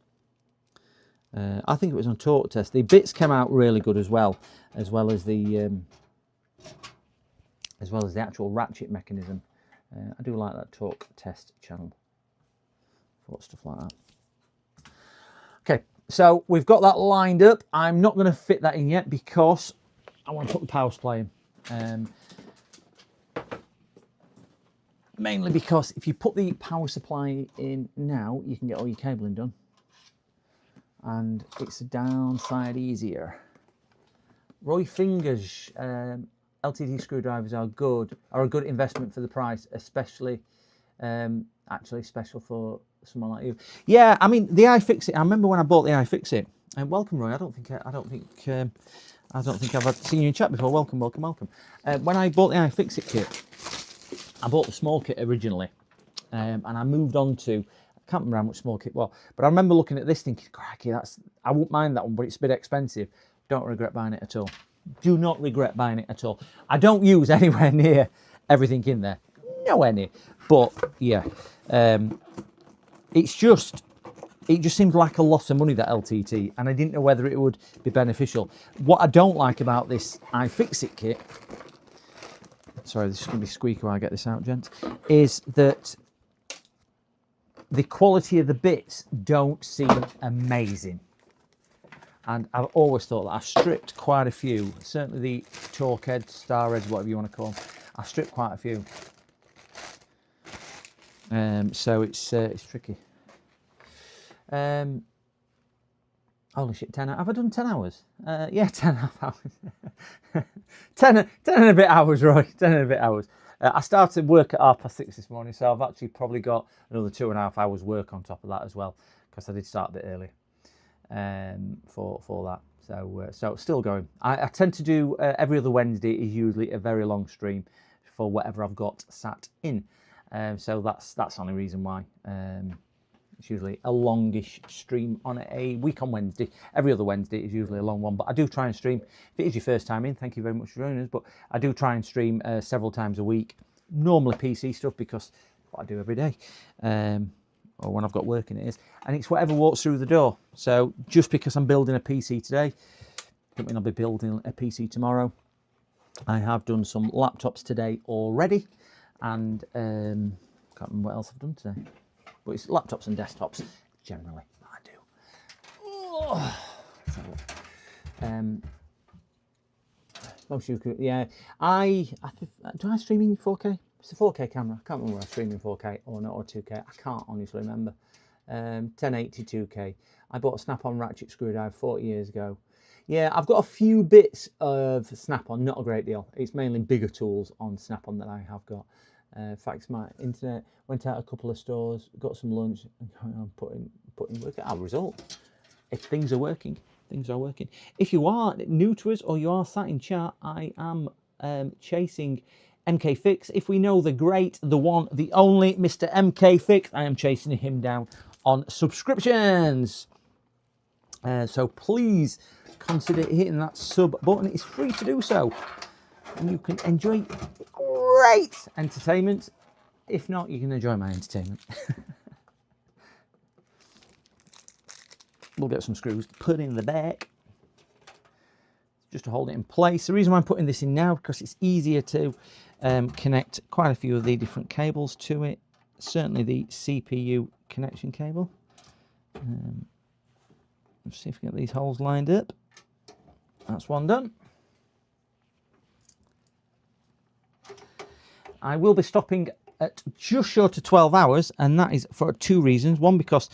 I think it was on Torque Test. The bits came out really good as well as the actual ratchet mechanism. I do like that Torque Test channel for stuff like that. Okay, so we've got that lined up. I'm not going to fit that in yet because I want to put the power supply in. Mainly because if you put the power supply in now, you can get all your cabling done. And it's a downside easier. Roy Fingers, LTT screwdrivers are a good investment for the price, especially actually special for someone like you. Yeah, I mean the iFixit. I remember when I bought the iFixit. And welcome, Roy. I don't think I've seen you in chat before. Welcome. When I bought the iFixit kit, I bought the small kit originally, and I moved on to. I can't remember how much small kit was, but I remember looking at this thinking, crikey, I wouldn't mind that one, but it's a bit expensive. Don't regret buying it at all. Do not regret buying it at all. I don't use anywhere near everything in there. Nowhere near. But yeah, it just seemed like a lot of money, that LTT, and I didn't know whether it would be beneficial. What I don't like about this iFixit kit, sorry, this is going to be squeaky while I get this out, gents, is that the quality of the bits don't seem amazing. And I've always thought that. I've stripped quite a few, certainly the torque heads, star heads, whatever you want to call them. I've stripped quite a few. So it's tricky. Holy shit, 10 hours. Have I done 10 hours? Yeah, 10.5 hours. 10 and a bit hours, Roy. 10 and a bit hours. I started work at 6:30 this morning, so I've actually probably got another 2.5 hours work on top of that as well, because I did start a bit early for that. So still going. I tend to do every other Wednesday is usually a very long stream for whatever I've got sat in. So that's the only reason why. It's usually a longish stream on a week on Wednesday. Every other Wednesday is usually a long one, but I do try and stream. If it is your first time in, thank you very much for joining us, but I do try and stream several times a week. Normally PC stuff, because what I do every day, or when I've got work in it is, and it's whatever walks through the door. So just because I'm building a PC today, doesn't mean I'll be building a PC tomorrow. I have done some laptops today already, and can't remember what else I've done today. But it's laptops and desktops generally I do. Most of you, yeah. Do I stream in 4K? It's a 4K camera. I can't remember whether I stream in 4K or not, or 2K. I can't honestly remember. 1080 2K. I bought a Snap-on ratchet screwdriver 40 years ago. Yeah, I've got a few bits of Snap-on, not a great deal. It's mainly bigger tools on Snap-on that I have got. In fact, my internet, went out a couple of stores, got some lunch, and I'm putting work at our result. If things are working, things are working. If you are new to us or you are sat in chat, I am chasing MK Fix. If we know the great, the one, the only Mr. MK Fix, I am chasing him down on subscriptions. So please consider hitting that sub button. It's free to do so, and you can enjoy great entertainment. If not, you can enjoy my entertainment. We'll get some screws put in the back just to hold it in place. The reason why I'm putting this in now, because it's easier to connect quite a few of the different cables to it. Certainly the CPU connection cable. Let's see if we get these holes lined up. That's one done. I will be stopping at just short of 12 hours, and that is for 2 reasons. One, because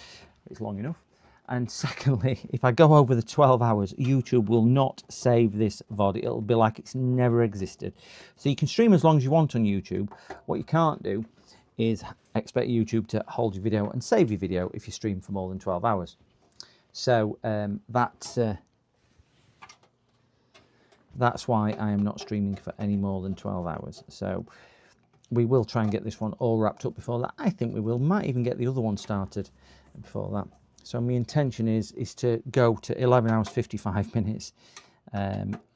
it's long enough, and secondly, if I go over the 12 hours, YouTube will not save this VOD. It'll be like it's never existed. So you can stream as long as you want on YouTube. What you can't do is expect YouTube to hold your video and save your video if you stream for more than 12 hours. So that's why I am not streaming for any more than 12 hours. So we will try and get this one all wrapped up before that. I think we will. Might even get the other one started before that. So my intention is to go to 11 hours 55 minutes.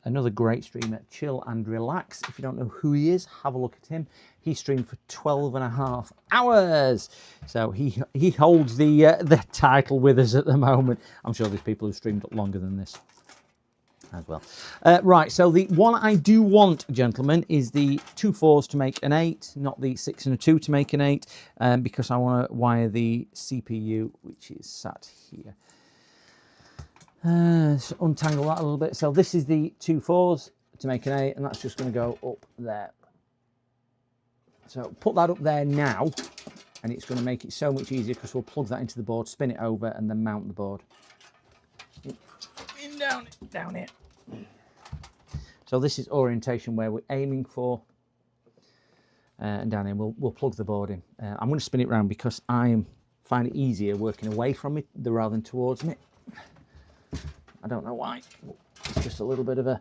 Another great streamer, Chill and Relax. If you don't know who he is, have a look at him. He streamed for 12.5 hours. So he holds the title with us at the moment. I'm sure there's people who streamed longer than this as well. Right, so the one I do want, gentlemen, is the 2 4s to make an 8, not the 6 and a 2 to make an 8, because I want to wire the CPU, which is sat here. So untangle that a little bit. So this is the 2 4s to make an 8, and that's just going to go up there. So put that up there now, and it's going to make it so much easier because we'll plug that into the board, spin it over, and then mount the board. In, down here. So this is orientation where we're aiming for, and down here we'll plug the board in. I'm going to spin it round because I find it easier working away from it rather than towards me. I don't know why. It's just a little bit of a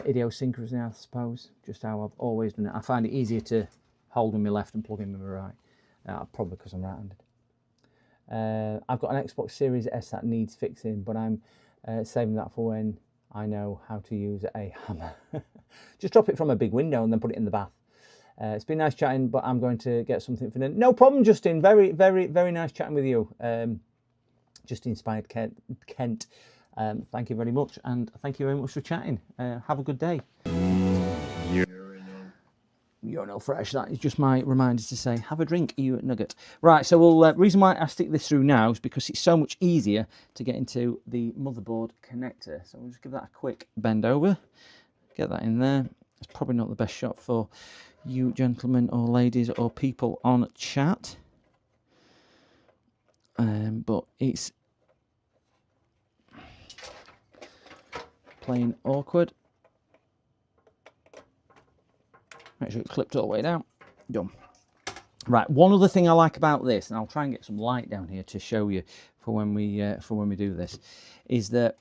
idiosyncrasy, I suppose. Just how I've always done it. I find it easier to hold in my left and plug in my right. Probably because I'm right-handed. I've got an Xbox Series S that needs fixing, but I'm saving that for when I know how to use a hammer. Just drop it from a big window and then put it in the bath. It's been nice chatting, but I'm going to get something for dinner. No problem, Justin. Very, very, very nice chatting with you. Just inspired Kent. Thank you very much, and thank you very much for chatting. Have a good day. You're no fresh. That is just my reminder to say, have a drink, you nugget. Right, so we'll, reason why I stick this through now is because it's so much easier to get into the motherboard connector. So we'll just give that a quick bend over, get that in there. It's probably not the best shot for you gentlemen or ladies or people on chat, but it's plain awkward. Make sure it's clipped all the way down. Done. Right, one other thing I like about this, and I'll try and get some light down here to show you for when we do this, is that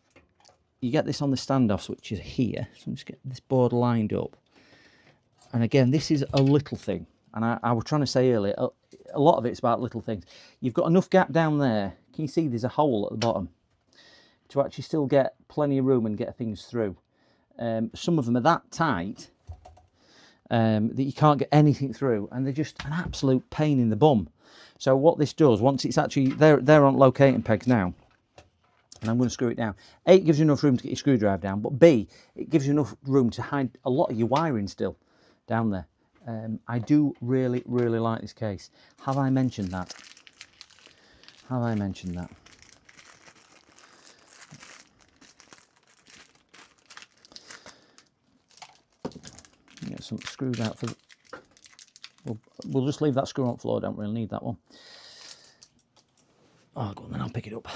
you get this on the standoffs, which is here. So I'm just get this board lined up. And again, this is a little thing. And I was trying to say earlier, a lot of it's about little things. You've got enough gap down there. Can you see there's a hole at the bottom to actually still get plenty of room and get things through? Some of them are that tight that you can't get anything through, and they're just an absolute pain in the bum. So what this does, once it's actually, they're on locating pegs now, and I'm going to screw it down. A, it gives you enough room to get your screwdriver down, but B, it gives you enough room to hide a lot of your wiring still down there. I do really, really like this case. Have I mentioned that? Have I mentioned that? Get some screws out for we'll just leave that screw on the floor. Don't really need that one. Oh, go on then, I'll pick it up.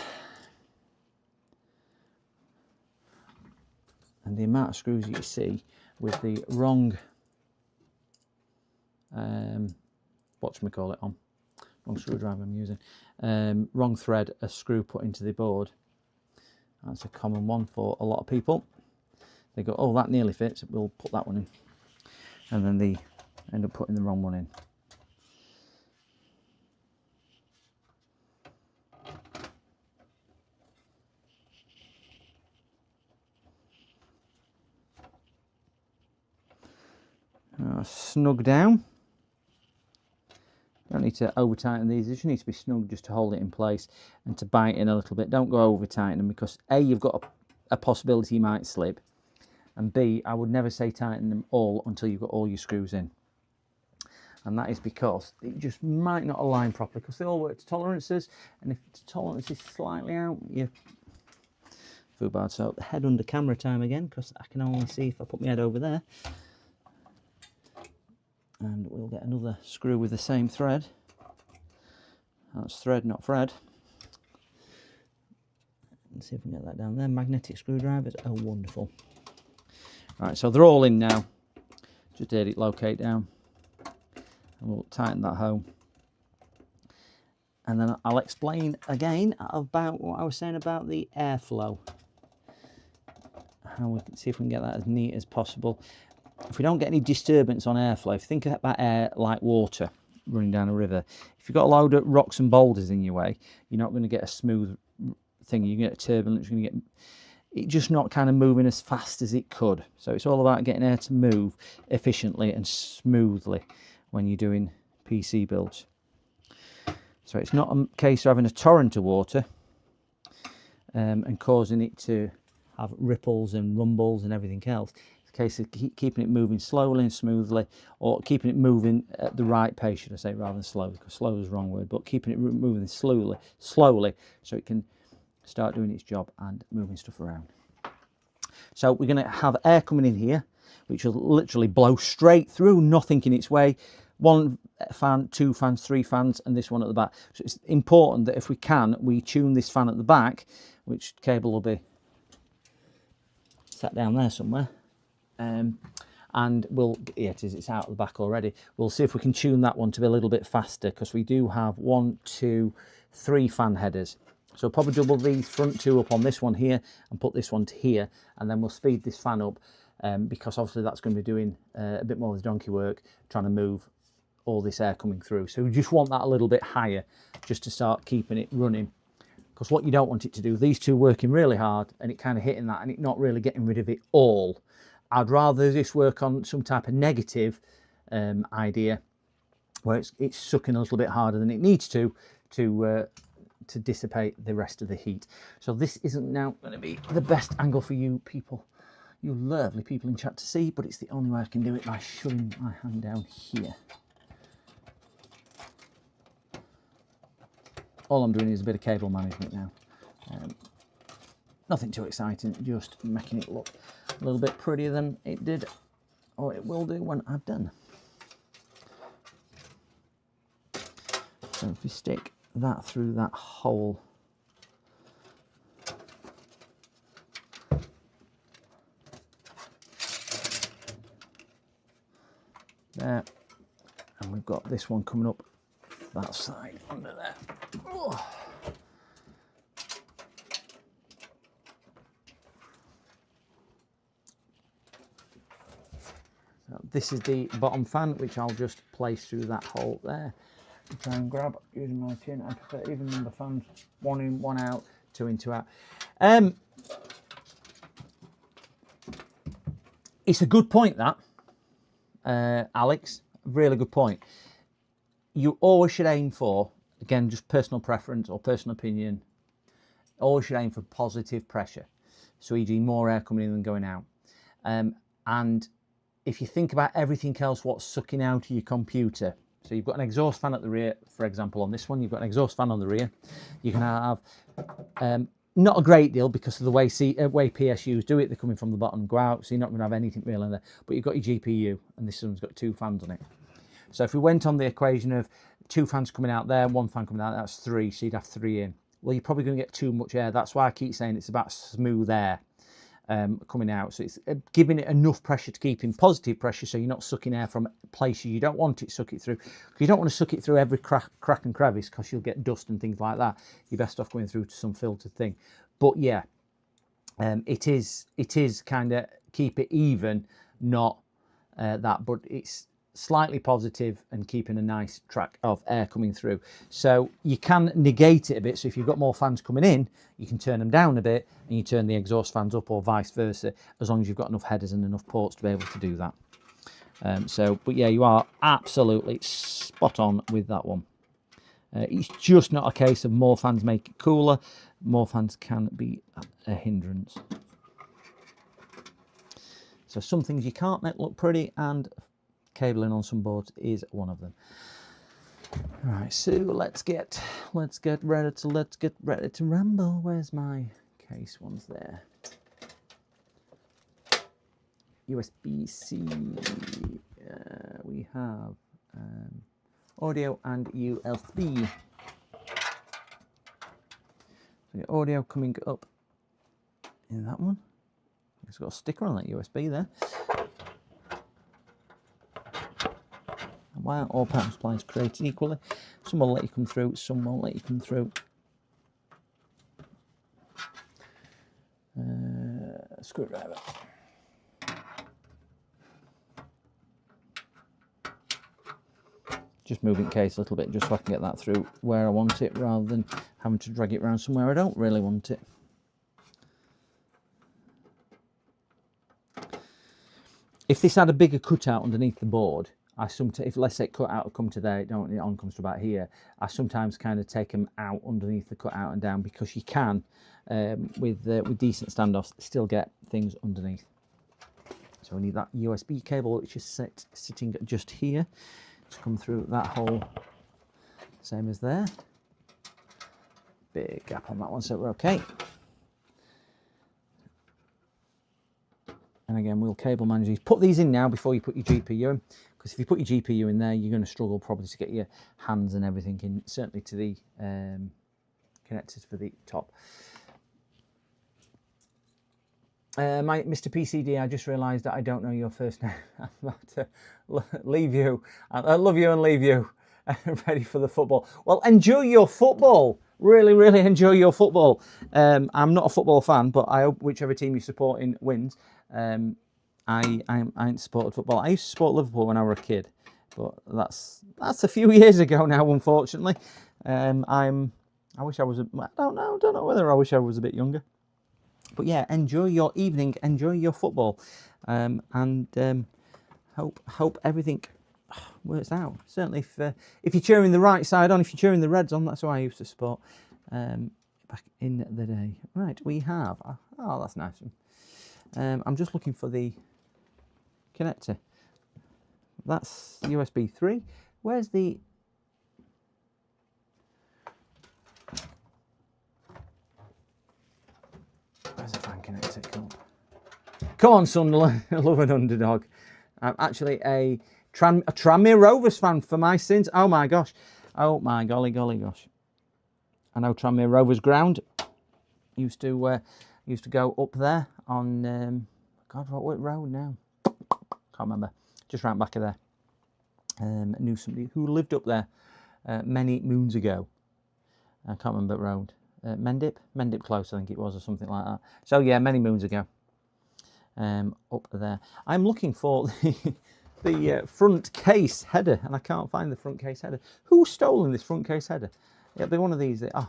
And the amount of screws you see with the wrong whatchamacallit on, wrong screwdriver I'm using, wrong thread, a screw put into the board. That's a common one for a lot of people. They go, oh, that nearly fits, we'll put that one in. And then they end up putting the wrong one in. Snug down. Don't need to over tighten these, they just need to be snug just to hold it in place and to bite in a little bit. Don't go over tightening them, because A, you've got a possibility you might slip, and B, I would never say tighten them all until you've got all your screws in. And that is because it just might not align properly, because they all work to tolerances, and if the tolerance is slightly out, you're foobarred. So head under camera time again, because I can only see if I put my head over there. And we'll get another screw with the same thread. That's thread, not thread. Let's see if we can get that down there. Magnetic screwdrivers are wonderful. Right, so they're all in now. Just did it locate down. And we'll tighten that home. And then I'll explain again about what I was saying about the airflow. How we can see if we can get that as neat as possible. If we don't get any disturbance on airflow, if you think about air like water running down a river, if you've got a load of rocks and boulders in your way, you're not going to get a smooth thing. You're going to get turbulence. You're going to get it just not kind of moving as fast as it could. So it's all about getting air to move efficiently and smoothly when you're doing PC builds. So it's not a case of having a torrent of water and causing it to have ripples and rumbles and everything else. It's a case of keeping it moving slowly and smoothly, or keeping it moving at the right pace, should I say, rather than slowly, because slow is the wrong word, but keeping it moving slowly so it can start doing its job and moving stuff around. So we're going to have air coming in here, which will literally blow straight through, nothing in its way. 1 fan, 2 fans, 3 fans, and this one at the back. So it's important that if we can, we tune this fan at the back, which cable will be sat down there somewhere. And we'll, yeah, it's out of the back already. We'll see if we can tune that one to be a little bit faster, because we do have 1, 2, 3 fan headers. So probably double these front 2 up on this one here and put this one to here, and then we'll speed this fan up because obviously that's going to be doing a bit more of the donkey work, trying to move all this air coming through. So we just want that a little bit higher just to start keeping it running, because what you don't want it to do, these two working really hard and it kind of hitting that and it not really getting rid of it all. I'd rather this work on some type of negative idea where it's sucking a little bit harder than it needs to dissipate the rest of the heat. So this isn't now going to be the best angle for you people, you lovely people in chat to see, but it's the only way I can do it by shoving my hand down here. All I'm doing is a bit of cable management now. Nothing too exciting, just making it look a little bit prettier than it did, or it will do when I've done. So if we stick that through that hole, there, and we've got this one coming up that side under there. Oh. So this is the bottom fan, which I'll just place through that hole there. Try and grab using my pin. I prefer even number fans, 1 in, 1 out, 2 in, 2 out. It's a good point, that, Alex. Really good point. You always should aim for, again, just personal preference or personal opinion, always should aim for positive pressure. So e.g. more air coming in than going out. And if you think about everything else, what's sucking out of your computer, so you've got an exhaust fan at the rear, for example, on this one, you've got an exhaust fan on the rear. You can have, not a great deal because of the way PSUs do it, they're coming from the bottom and go out, so you're not going to have anything really in there. But you've got your GPU, and this one's got 2 fans on it. So if we went on the equation of 2 fans coming out there, 1 fan coming out, that's 3, so you'd have 3 in. Well, you're probably going to get too much air. That's why I keep saying it's about smooth air coming out. So it's giving it enough pressure to keep in positive pressure, so you're not sucking air from places you don't want it to suck it through. Because you don't want to suck it through every crack and crevice, because you'll get dust and things like that. You're best off going through to some filtered thing. But yeah, it is kind of keep it even, not that, but it's slightly positive and keeping a nice track of air coming through. So you can negate it a bit. So if you've got more fans coming in, you can turn them down a bit and you turn the exhaust fans up, or vice versa, as long as you've got enough headers and enough ports to be able to do that. But yeah, you are absolutely spot on with that one. It's just not a case of more fans make it cooler. More fans can be a hindrance. So some things you can't make look pretty, and cabling on some boards is one of them. Right, so let's get ready to ramble. Where's my case? One's there. USB-C. we have audio and USB. So your audio coming up in that one. It's got a sticker on that USB there. And why aren't all power supplies created equally? Some will let you come through, some won't let you come through. Screwdriver. Just moving the case a little bit just so I can get that through where I want it rather than having to drag it around somewhere I don't really want it. If this had a bigger cutout underneath the board, if let's say cutout will come to there, it on comes to about here, I sometimes kind of take them out underneath the cutout and down, because you can, with decent standoffs, still get things underneath. So we need that USB cable, which is sitting just here, to come through that hole, same as there. Big gap on that one, so we're okay. And again, we'll cable manage these. Put these in now before you put your GPU in, because if you put your GPU in there, you're going to struggle probably to get your hands and everything in, certainly to the connectors for the top. Mr. PCD, I just realised that I don't know your first name. I'm about to leave you. I love you and leave you. Ready for the football. Well, enjoy your football. Really, really enjoy your football. I'm not a football fan, but I hope whichever team you're supporting wins. I ain't supported football. I used to support Liverpool when I was a kid, but that's a few years ago now, unfortunately. I wish I was. I don't know whether I wish I was a bit younger. But yeah, enjoy your evening, enjoy your football, and hope everything works out. Certainly, if you're cheering the right side on, if you're cheering the Reds on, that's who I used to support back in the day. Right, we have. Oh, that's nice. I'm just looking for the connector. That's USB 3. Where's the? Where's the fan connector? Come on, Sunderland. I love an underdog. I'm actually a Tranmere Rovers fan for my sins. Oh my gosh. Oh my golly gosh. I know Tranmere Rovers ground. Used to go up there on God, what road now? Can't remember. Just round back of there. Knew somebody who lived up there many moons ago. I can't remember the road. Mendip Close, I think it was, or something like that. So yeah, many moons ago. Up there. I'm looking for the front case header, and I can't find the front case header. Who's stolen this front case header? It'll be one of these. Oh,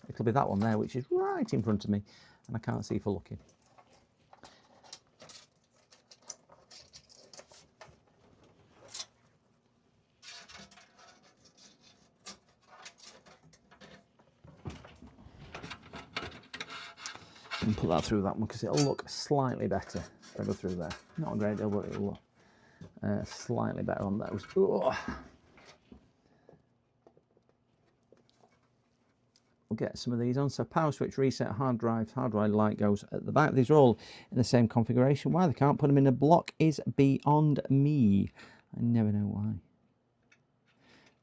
it'll be that one there, which is right in front of me, and I can't see for looking. And put that through that one because it'll look slightly better if I go through there. Not a great deal, but it'll look slightly better on those. We'll get some of these on. So power switch, reset, hard drive light goes at the back. These are all in the same configuration. Why they can't put them in a block is beyond me. I never know why.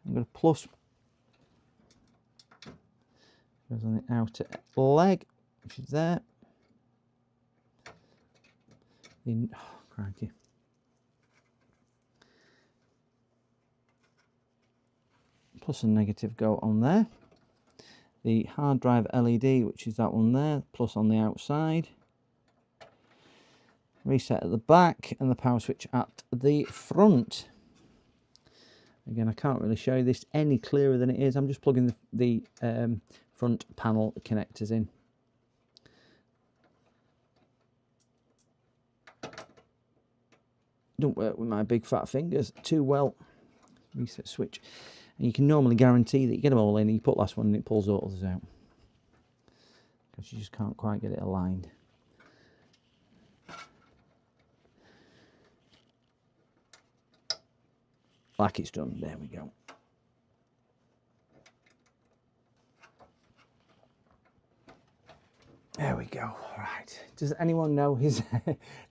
I'm going to plus. Goes on the outer leg, which is there. Oh, crikey. Plus and negative go on there. The hard drive LED, which is that one there, plus on the outside. Reset at the back, and the power switch at the front. Again, I can't really show you this any clearer than it is. I'm just plugging the front panel connectors in. Don't work with my big fat fingers too well. Reset switch. And you can normally guarantee that you get them all in, and you put last one and it pulls all others out. Because you just can't quite get it aligned. Like it's done. There we go. There we go. Right. Does anyone know his?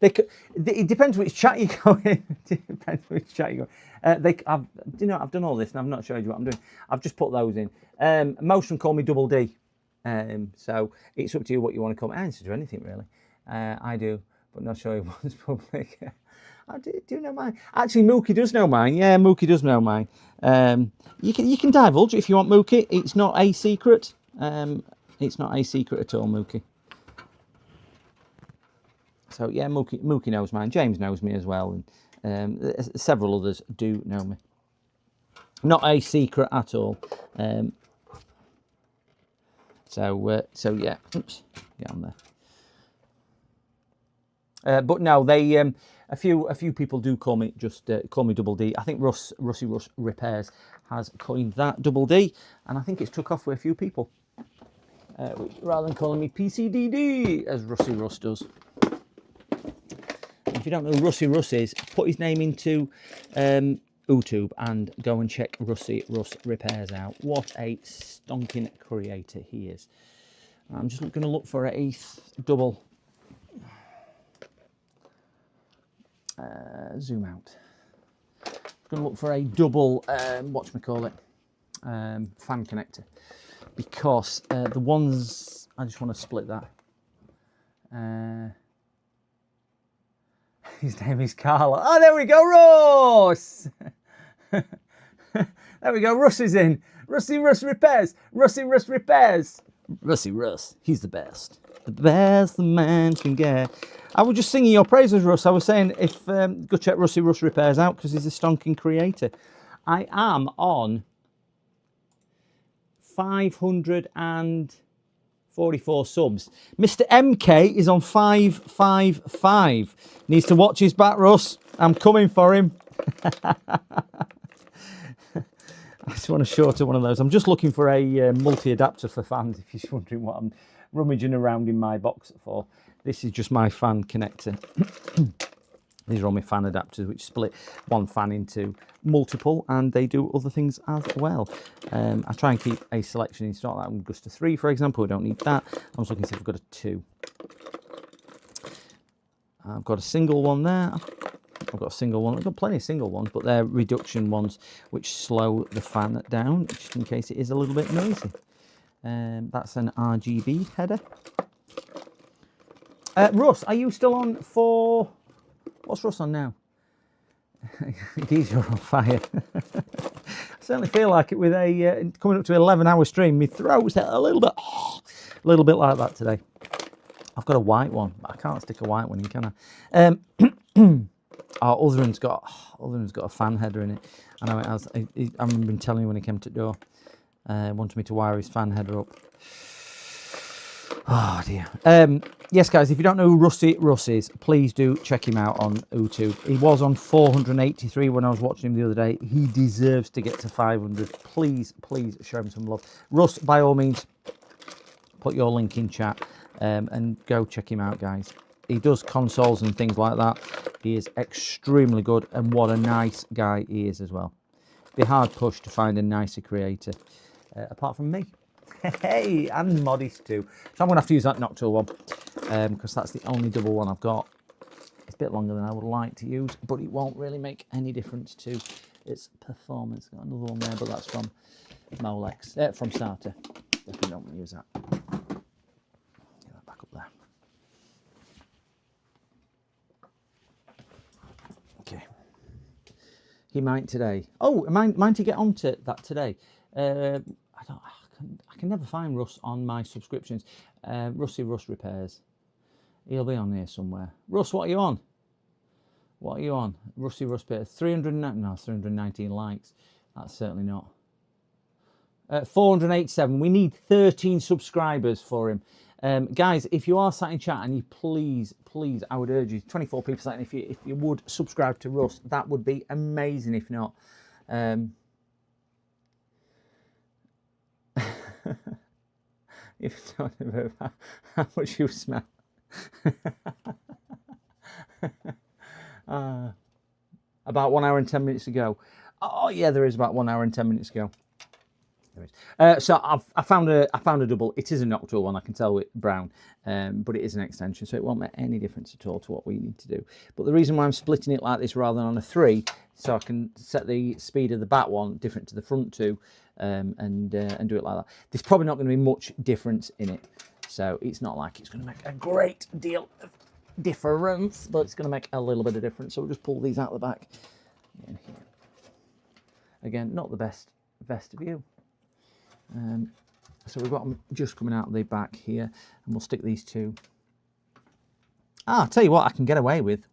It depends which chat you go in. Depends which chat you go. I've done all this and I've not showed you what I'm doing. I've just put those in. Most of them call me Double D. So it's up to you what you want to call me. I answer to anything really. I do, but not sure one's public. I do know mine. Actually, Mookie does know mine. Yeah, Mookie does know mine. You can divulge if you want, Mookie. It's not a secret. It's not a secret at all, Mookie. So yeah, Mookie knows mine. James knows me as well, and several others do know me. Not a secret at all. So yeah, oops, get on there. But no, they a few people do call me Double D. I think Rusty Russ Repairs has coined that Double D, and I think it's took off with a few people. Rather than calling me PCDD as Rusty Russ does. If you don't know who Rusty Russ is, put his name into YouTube and go and check Rusty Russ Repairs out. What a stonking creator he is. I'm just going to look for a double zoom out. I'm going to look for a double whatchamacallit, fan connector, because the ones I just want to split that. His name is Carla. Oh, there we go, Russ. There we go. Russ is in. Rusty Russ Repairs. Rusty Russ Repairs. Rusty Russ. He's the best. The best the man can get. I was just singing your praises, Russ. I was saying if go check Rusty Russ Repairs out because he's a stonking creator. I am on 544 subs. Mr. MK is on 555. Needs to watch his back, Russ. I'm coming for him. I just want to shorter one of those. I'm just looking for a multi-adapter for fans, if you're wondering what I'm rummaging around in my box for. This is just my fan connector. These are all my fan adapters, which split one fan into multiple, and they do other things as well. I try and keep a selection in stock, like Augusta 3, for example. We don't need that. I was looking to see if I've got a 2. I've got a single one there. I've got a single one. I've got plenty of single ones, but they're reduction ones, which slow the fan down, just in case it is a little bit noisy. That's an RGB header. Russ, are you still on for... What's Russ on now? Geez, you're on fire. I certainly feel like it with a coming up to an 11-hour stream. My throat's a little bit like that today. I've got a white one, but I can't stick a white one in, can I? Our other one's got a fan header in it. I know it has. I remember him telling me when he came to the door. Wanted me to wire his fan header up. Oh dear. Yes, guys, if you don't know who Rusty Russ is, please do check him out on YouTube. He was on 483 when I was watching him the other day. He deserves to get to 500. Please show him some love. Russ, by all means, put your link in chat and go check him out, guys. He does consoles and things like that. He is extremely good, and what a nice guy he is as well. It'd be hard push to find a nicer creator, apart from me. Hey, and Modest too. So I'm going to have to use that Noctool one, because that's the only double one I've got. It's a bit longer than I would like to use, but it won't really make any difference to its performance. Got another one there, but that's from Molex, from Starter. Definitely don't want to use that. Get that back up there. Okay. He might today. Oh, mind to get onto that today. I can never find Russ on my subscriptions. Rusty Russ Repairs. He'll be on here somewhere. Russ, what are you on? What are you on? Rusty Russ Repairs. 319 likes. That's certainly not. 487. We need 13 subscribers for him. Guys, if you are sat in chat and you please, I would urge you, 24 people sat in, if you would subscribe to Russ, that would be amazing. If not, if you don't know how much you smell. About 1 hour and 10 minutes ago. Oh yeah, there is about 1 hour and 10 minutes ago. there is. So I found a double. It is a Noctua one. I can tell with brown, but it is an extension, so it won't make any difference at all to what we need to do. But the reason why I'm splitting it like this rather than on a 3, so I can set the speed of the back one different to the front two, and do it like that. There's probably not going to be much difference in it, so it's not like it's going to make a great deal of difference, but it's going to make a little bit of difference. So we'll just pull these out the back. In here. Again, not the best view. So we've got them just coming out of the back here, and we'll stick these two. I'll tell you what I can get away with.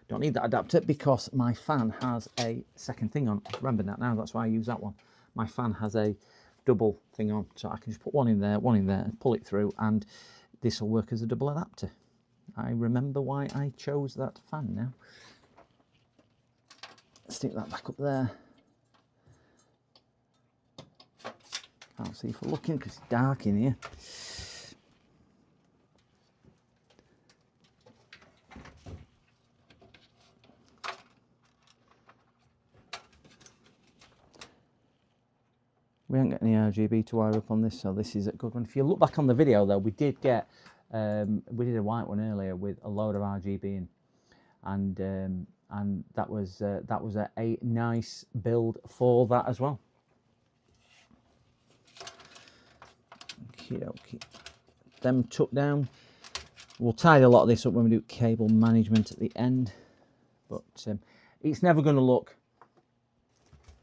Don't need that adapter because my fan has a second thing on. Remember that now, that's why I use that one. My fan has a double thing on, so I can just put one in there, and pull it through, and this will work as a double adapter. I remember why I chose that fan now. Stick that back up there. Can't see if we're looking because it's dark in here. We haven't got any RGB to wire up on this, so this is a good one. If you look back on the video though, we did get, we did a white one earlier with a load of RGB in, and that was a nice build for that as well. Okay, them tucked down. We'll tidy a lot of this up when we do cable management at the end, but it's never going to look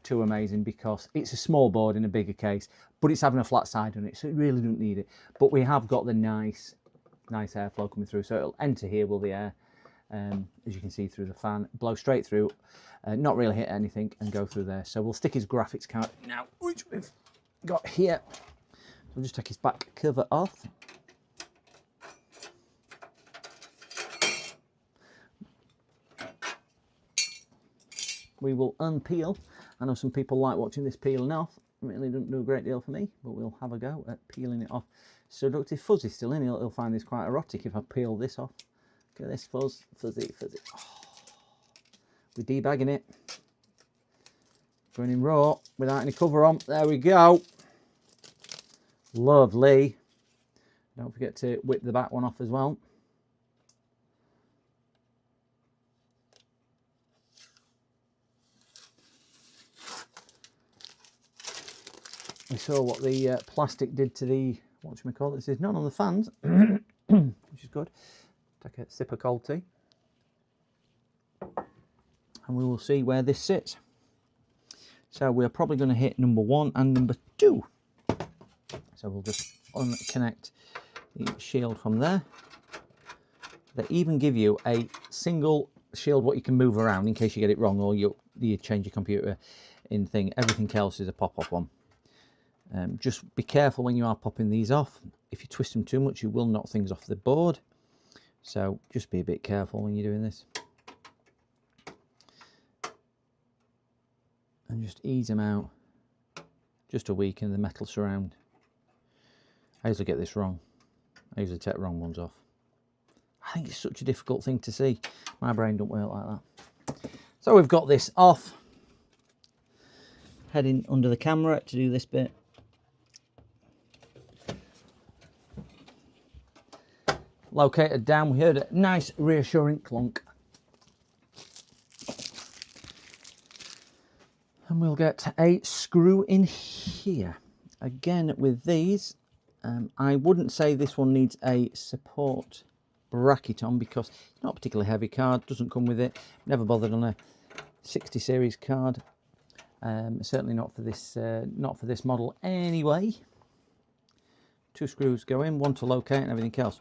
too amazing because it's a small board in a bigger case, but it's having a flat side on it, so it really doesn't need it. But we have got the nice airflow coming through, so it'll enter here will the air, as you can see through the fan, blow straight through, not really hit anything, and go through there. So we'll stick his graphics card now, which we've got here. We'll just take his back cover off. We will unpeel. I know some people like watching this peeling off. It really doesn't do a great deal for me, but we'll have a go at peeling it off. Seductive Fuzz is still in. He'll find this quite erotic if I peel this off. Look at this fuzz, fuzzy. Oh. We're debagging it. Going in raw without any cover on. There we go. Lovely. Don't forget to whip the back one off as well. We saw what the plastic did to the, whatchamacallit, this is not on the fans, which is good. Take a sip of cold tea. And we will see where this sits. So we're probably going to hit number 1 and number 2. So we'll just unconnect the shield from there. They even give you a single shield what you can move around in case you get it wrong or you change your computer in thing. Everything else is a pop-off one. Just be careful when you are popping these off. If you twist them too much, you will knock things off the board. So just be a bit careful when you're doing this. And just ease them out just to weaken the metal surround. I usually get this wrong. I usually take wrong ones off. I think it's such a difficult thing to see. My brain don't work like that. So we've got this off. Heading under the camera to do this bit. Located down, we heard a nice reassuring clunk. And we'll get a screw in here. Again with these, I wouldn't say this one needs a support bracket on because it's not a particularly heavy card, doesn't come with it. Never bothered on a 60 series card. Certainly not for this model anyway. 2 screws go in, 1 to locate and everything else.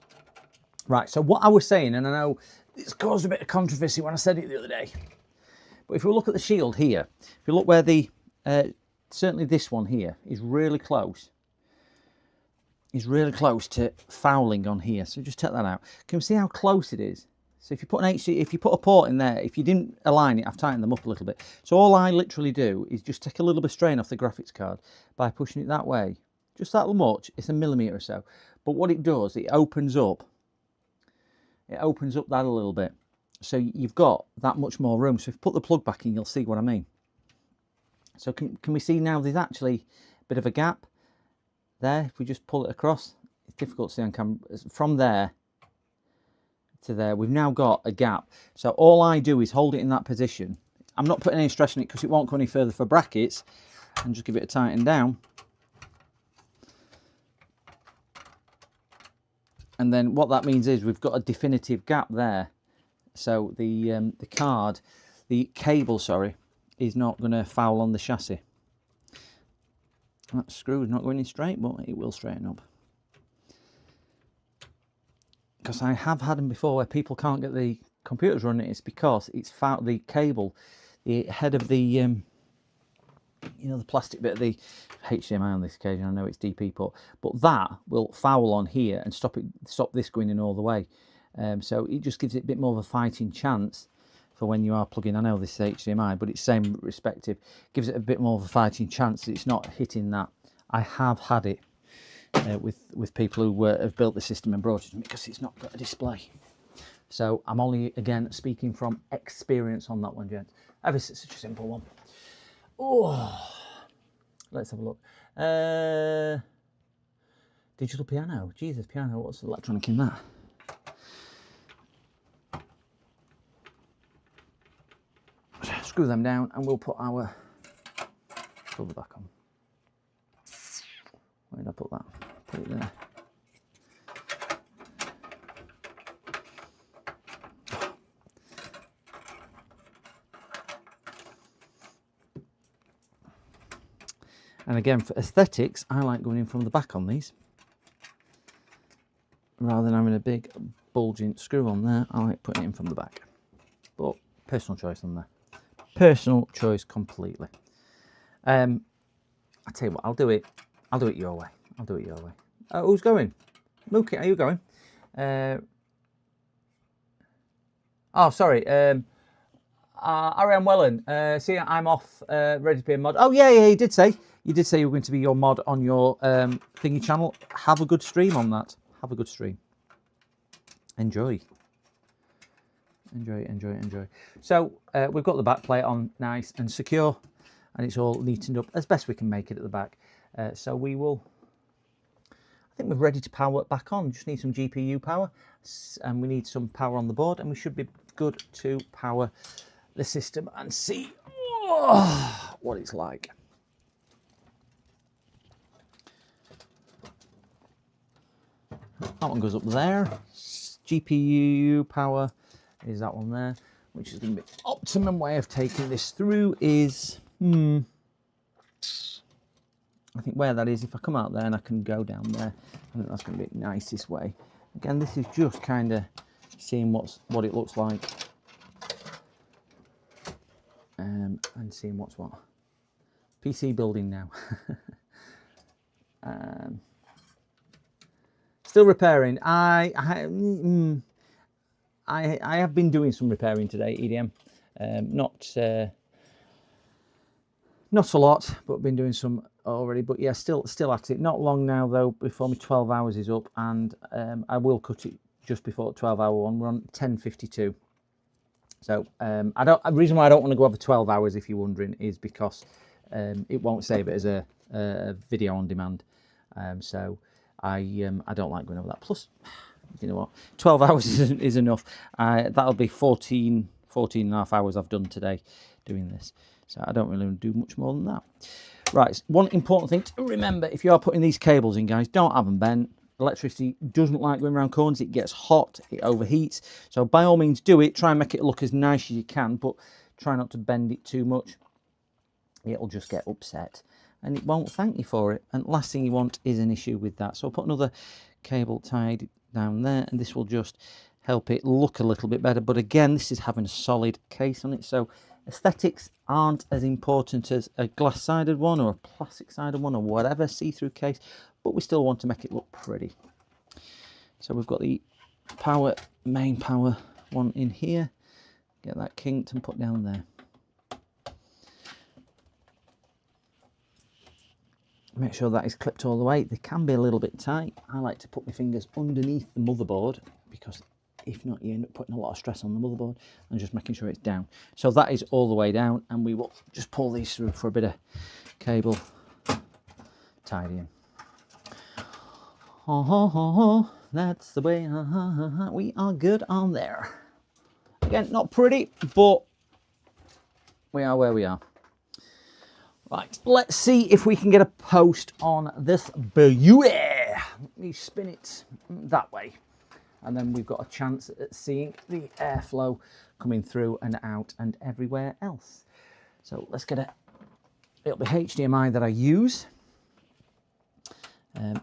Right, so what I was saying, and I know it's caused a bit of controversy when I said it the other day, but if you look at the shield here, if you look where the, certainly this one here is really close. Is really close to fouling on here, so just take that out. Can you see how close it is? So if you put an if you put a port in there, if you didn't align it, I've tightened them up a little bit. So all I literally do is just take a little bit of strain off the graphics card by pushing it that way. Just that much, it's a millimetre or so. But what it does, it opens up that a little bit. So you've got that much more room. So if you put the plug back in, you'll see what I mean. So can we see now there's actually bit of a gap there. If we just pull it across, it's difficult to see on camera. From there to there, we've now got a gap. So all I do is hold it in that position. I'm not putting any stress on it because it won't go any further for brackets, and just give it a tighten down. And then what that means is we've got a definitive gap there. So the cable, sorry, is not going to foul on the chassis. That screw is not going in straight, but it will straighten up. Because I have had them before where people can't get the computers running. It's because it's fouled the cable, the head of the, you know, the plastic bit of the HDMI on this occasion. I know it's DP port, but that will foul on here and stop this going in all the way. So it just gives it a bit more of a fighting chance for when you are plugging. I know this is HDMI, but it's same respective. Gives it a bit more of a fighting chance that it's not hitting that. I have had it with people who have built the system and brought it to me because it's not got a display. So I'm only, again, speaking from experience on that one, gents. Ever since such a simple one. Oh, let's have a look. Digital piano. Jesus, piano. What's the electronic in that? Screw them down and we'll put our cover back on. Where did I put that? Put it there. And again, for aesthetics, I like going in from the back on these. Rather than having a big bulging screw on there, I like putting it in from the back. But personal choice on there. Personal choice completely. I tell you what, I'll do it your way. I'll do it your way. Who's going? Mookie, are you going? Oh, sorry. Ariane Wellen. See, I'm off. Ready to be a mod. Oh, yeah, you did say. You did say you were going to be your mod on your thingy channel. Have a good stream on that. Have a good stream. Enjoy. Enjoy, enjoy, enjoy. So we've got the back plate on nice and secure, and it's all neatened up as best we can make it at the back. So we will, I think we're ready to power it back on. Just need some GPU power, and we need some power on the board, and we should be good to power the system and see what it's like. That one goes up there. GPU power is that one there, which is going to be the optimum way of taking this through is, I think where that is, if I come out there and I can go down there, I think that's going to be the nicest way. Again, this is just kind of seeing what it looks like, and seeing what's what. PC building now. Still repairing. I have been doing some repairing today, EDM. Not a lot, but been doing some already. But yeah, still at it. Not long now though, before my 12 hours is up, and I will cut it just before the 12-hour one. We're on 10:52. So the reason why I don't want to go over 12 hours, if you're wondering, is because it won't save it as a video on demand. So I don't like going over that. Plus, you know what, 12 hours is enough. That'll be 14 and a half hours I've done today doing this. So I don't really do much more than that. Right, one important thing to remember, if you are putting these cables in, guys, don't have them bent. Electricity doesn't like going around corners. It gets hot, it overheats. So by all means do it. Try and make it look as nice as you can, but try not to bend it too much. It'll just get upset and it won't thank you for it. And last thing you want is an issue with that. So I'll put another cable tied down there, and this will just help it look a little bit better. But again, this is having a solid case on it, so aesthetics aren't as important as a glass-sided one or a plastic-sided one or whatever, see-through case, but we still want to make it look pretty. So we've got the main power one in here. Get that kinked and put down there. Make sure that is clipped all the way. They can be a little bit tight. I like to put my fingers underneath the motherboard, because if not, you end up putting a lot of stress on the motherboard, and just making sure it's down. So that is all the way down, and we will just pull these through for a bit of cable tidying. Oh, that's the way. We are good on there. Again, not pretty, but we are where we are. Right, let's see if we can get a post on this beauty. Let me spin it that way. And then we've got a chance at seeing the airflow coming through and out and everywhere else. So let's get it'll be HDMI that I use.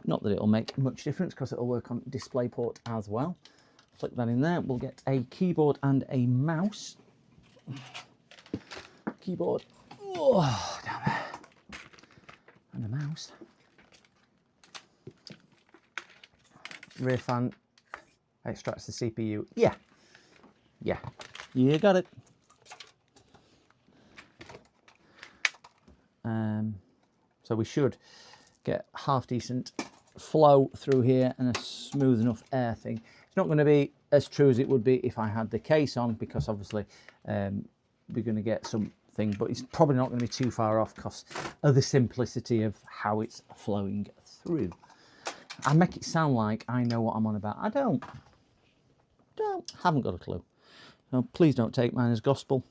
Not that it'll make much difference because it'll work on DisplayPort as well. Click that in there. We'll get a keyboard and a mouse. Keyboard, oh, down there. And a mouse. Rear fan extracts the CPU. Yeah, you got it. So we should get half decent flow through here and a smooth enough air thing. It's not going to be as true as it would be if I had the case on, because obviously we're going to get something, but it's probably not going to be too far off because of the simplicity of how it's flowing through. I make it sound like I know what I'm on about. I haven't got a clue. So please don't take mine as gospel.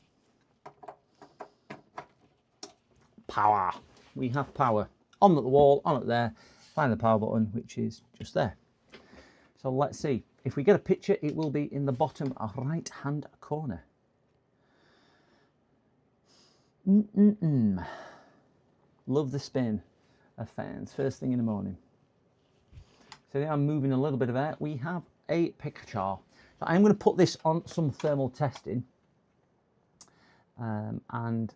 Power. We have power. On at the wall, on it there. Find the power button, which is just there. So let's see. If we get a picture, it will be in the bottom right hand corner. Love the spin of fans first thing in the morning. So they are moving a little bit of air. We have a picture. So I'm going to put this on some thermal testing, and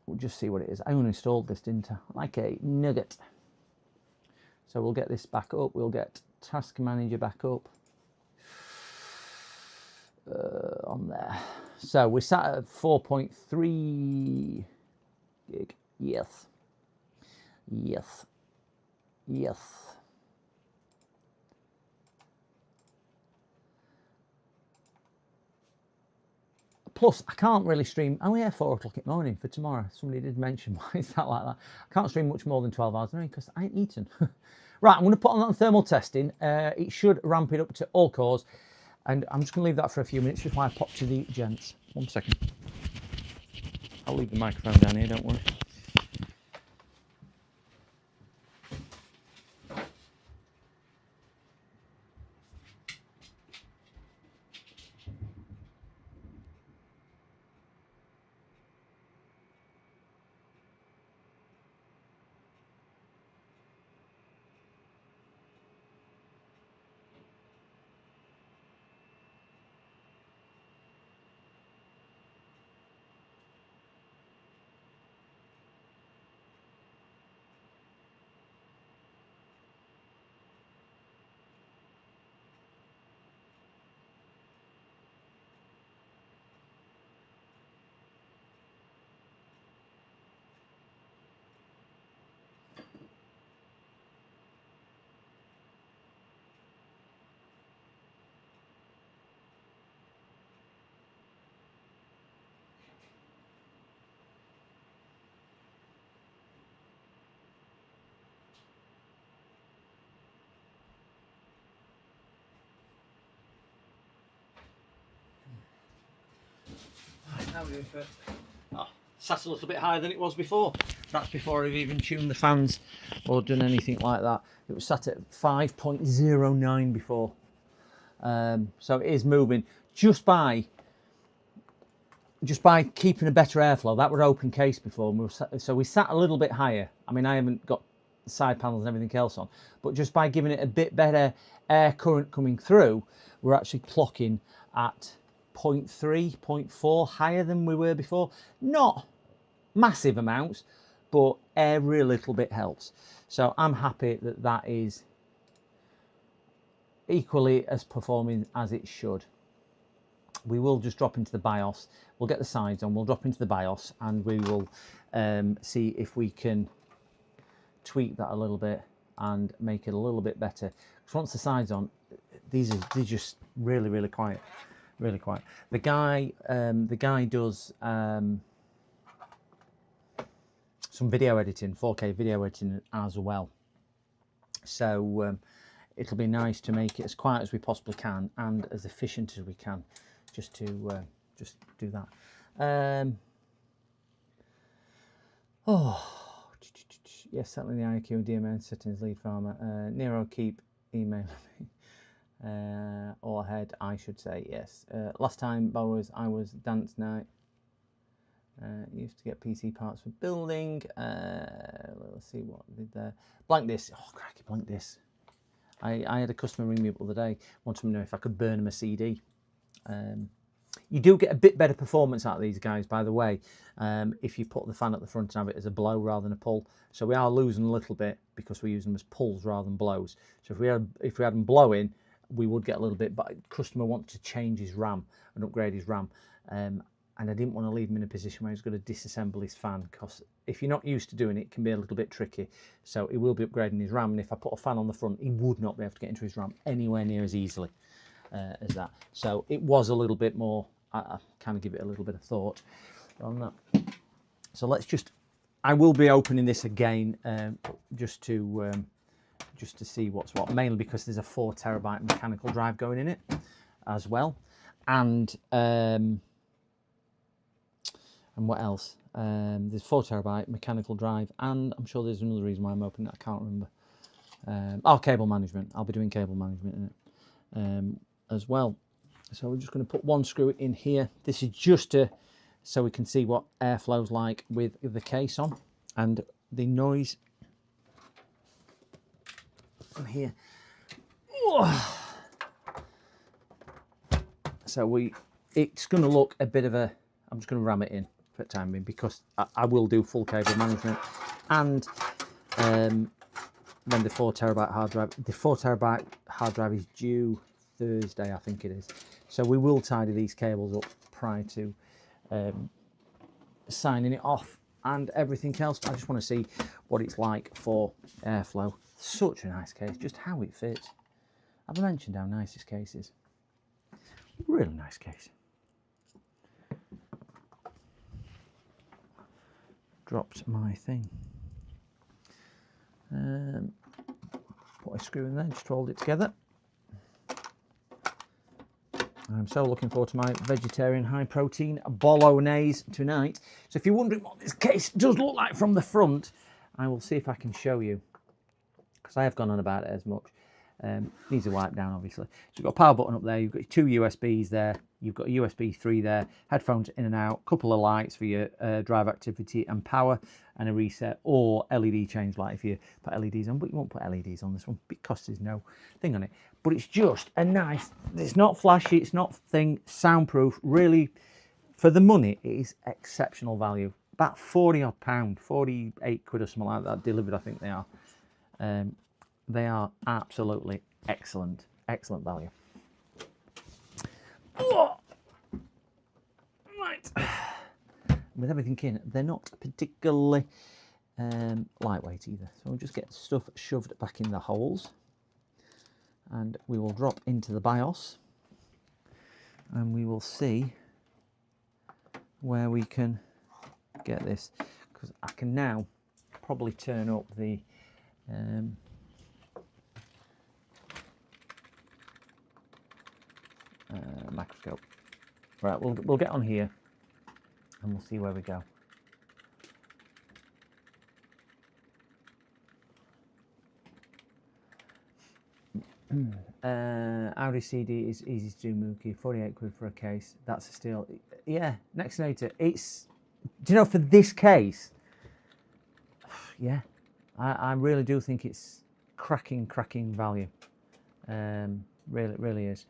we'll just see what it is. I only installed this, didn't I? Like a nugget. So we'll get this back up. We'll get Task Manager back up on there. So we're sat at 4.3 gig. Yes. Yes. Yes. Plus, I can't really stream. Oh yeah, 4 o'clock in the morning for tomorrow. Somebody did mention why is that like that. I can't stream much more than 12 hours a day because I ain't eaten. Right, I'm going to put on that thermal testing. It should ramp it up to all cores. And I'm just going to leave that for a few minutes before I pop to the gents. 1 second. I'll leave the microphone down here, don't worry. How are we doing first? Oh, sat a little bit higher than it was before. That's before I've even tuned the fans or done anything like that. It was sat at 5.09 before. So it is moving just by keeping a better airflow. That were open case before, so we sat a little bit higher. I mean, I haven't got side panels and everything else on, but just by giving it a bit better air current coming through, we're actually clocking at 0.3, 0.4 higher than we were before. Not massive amounts, but every little bit helps. So I'm happy that that is equally as performing as it should. We will just drop into the BIOS. We'll get the sides on, we'll drop into the BIOS, and we will see if we can tweak that a little bit and make it a little bit better. Because once the sides on, these are just really, really quiet. really quiet. The guy does some video editing, 4K video editing as well. So it'll be nice to make it as quiet as we possibly can and as efficient as we can, just to just do that. Yes, certainly the IQ and DMN settings lead farmer. Nero, keep emailing me. Or head, I should say, yes. Last time I was dance night. Used to get PC parts for building. Let's see what I did there. Blank this. Oh, cracky, blank this. I had a customer ring me up the other day, wanted to know if I could burn him a CD. You do get a bit better performance out of these guys, by the way, if you put the fan at the front and have it as a blow rather than a pull. So we are losing a little bit because we're using them as pulls rather than blows. So if we had them blowing, we would get a little bit, but the customer wanted to change his RAM and upgrade his RAM. And I didn't want to leave him in a position where he's going to disassemble his fan, because if you're not used to doing it, it can be a little bit tricky. So he will be upgrading his RAM, and if I put a fan on the front, he would not be able to get into his RAM anywhere near as easily as that. So it was a little bit more, I kind of give it a little bit of thought on that. So let's just, I will be opening this again just to see what's what, mainly because there's a 4 terabyte mechanical drive going in it as well. And what else? There's 4 terabyte mechanical drive, and I'm sure there's another reason why I'm opening it. I can't remember. Cable management. I'll be doing cable management in it as well. So we're just going to put one screw in here. This is just so we can see what airflow's like with the case on, and the noise on here. So it's going to look a bit of a, I'm just going to ram it in for the time being, because I will do full cable management. And then the 4 terabyte hard drive, the 4 terabyte hard drive is due Thursday, I think it is. So we will tidy these cables up prior to signing it off and everything else. I just want to see what it's like for airflow. Such a nice case, just how it fits. I've mentioned how nice this case is. Really nice case. Dropped my thing. Put a screw in there, just hold it together. I'm so looking forward to my vegetarian high protein bolognese tonight. So if you're wondering what this case does look like from the front, I will see if I can show you, because I have gone on about it as much. Needs a wipe down, obviously. So you've got a power button up there, you've got 2 USBs there, you've got a USB 3 there, headphones in and out, couple of lights for your drive activity and power, and a reset or LED change light if you put LEDs on, but you won't put LEDs on this one because there's no thing on it. But it's just a nice, it's not flashy, it's not thing, soundproof, really, for the money, it is exceptional value. About 40 odd pound, 48 quid or something like that, delivered I think they are. They are absolutely excellent, excellent value. Oh! Right. With everything in, they're not particularly lightweight either. So we'll just get stuff shoved back in the holes, and we will drop into the BIOS, and we will see where we can get this, because I can now probably turn up the microscope. Right, we'll get on here and we'll see where we go. Audi CD is easy to do, Mookie. 48 quid for a case. That's a steal. Yeah, next to it's. Do you know, for this case? Yeah, I really do think it's cracking value. Really is.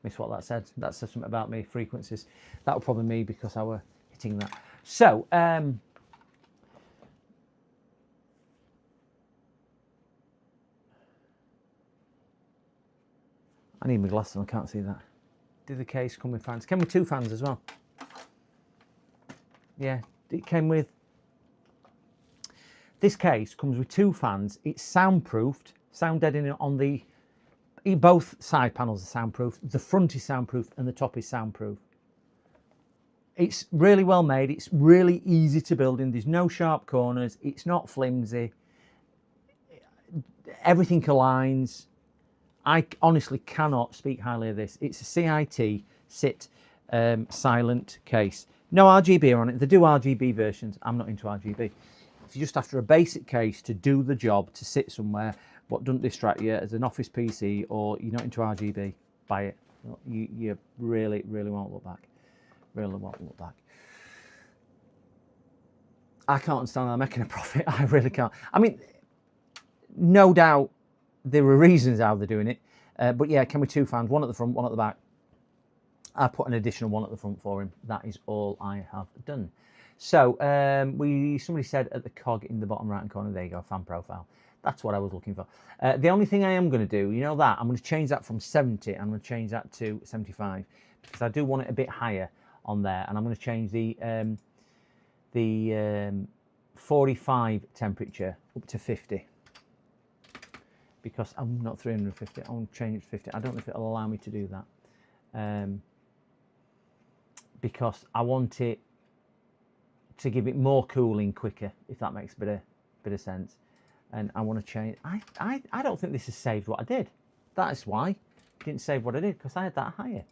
Miss what that said. That says something about me. Frequencies. That would probably me because I were hitting that. So, I need my glasses on. I can't see that. Did the case come with fans? Came with 2 fans as well. Yeah, it came with. This case comes with 2 fans. It's soundproofed, sound deadening on the Both side panels are soundproof. The front is soundproof and the top is soundproof. It's really well made. It's really easy to build in. There's no sharp corners. It's not flimsy. Everything aligns. I honestly cannot speak highly of this. It's a CIT sit silent case. No RGB on it. They do RGB versions. I'm not into RGB. If you're just after a basic case to do the job, to sit somewhere, but doesn't distract you as an office PC, or you're not into RGB, buy it. You really, really won't look back. Really won't look back. I can't understand how they're making a profit. I really can't. I mean, no doubt there are reasons how they're doing it. But yeah, Kenway 2 fans, one at the front, one at the back. I put an additional one at the front for him. That is all I have done. So somebody said at the cog in the bottom right hand corner, there you go, fan profile. That's what I was looking for. The only thing I am going to do, you know that, I'm going to change that from 70, I'm going to change that to 75, because I do want it a bit higher on there, and I'm going to change the 45 temperature up to 50, because I'm not 350, I want to change it to 50. I don't know if it'll allow me to do that, because I want it to give it more cooling quicker, if that makes a bit of sense. And I want to change. I don't think this has saved what I did. That is why it didn't save what I did, because I had that higher.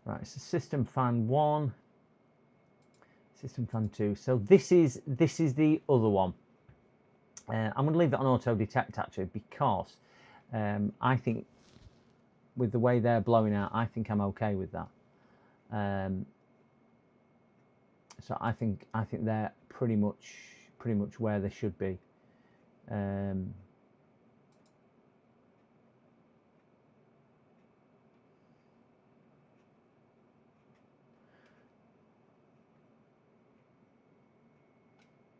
Right, it's a system fan 1, system fan 2. So this is the other one. I'm going to leave that on auto detect actually, because I think with the way they're blowing out, I think I'm okay with that. So I think they're pretty much where they should be.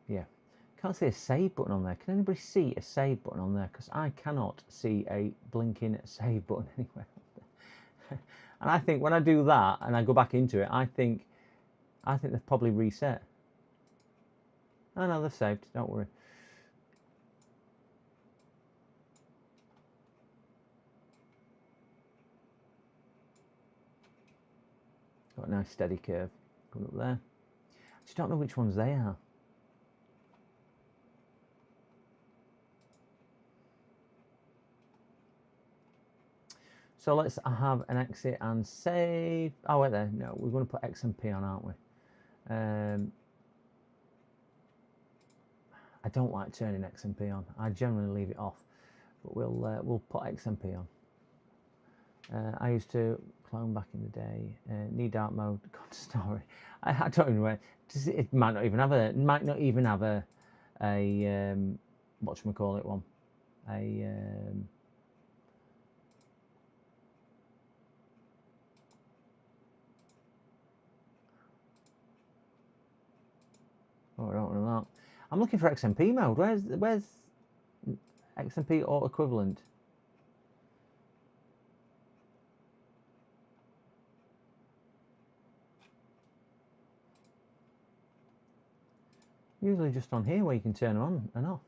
Yeah. Can't see a save button on there. Can anybody see a save button on there? Because I cannot see a blinking save button anywhere. And I think when I do that and I go back into it, I think they've probably reset. Oh no, they've saved. Don't worry. Got a nice steady curve coming up there. I just don't know which ones they are. So let's have an exit and save. Oh, wait there. No, we're going to put XMP on, aren't we? I don't like turning XMP on. I generally leave it off, but we'll put XMP on. I used to clone back in the day. Need dark mode. God, story. I don't even know. It might not even have a. It might not even have a whatchamacallit one. Oh, I don't know that. I'm looking for XMP mode. Where's XMP or equivalent? Usually just on here where you can turn them on and off.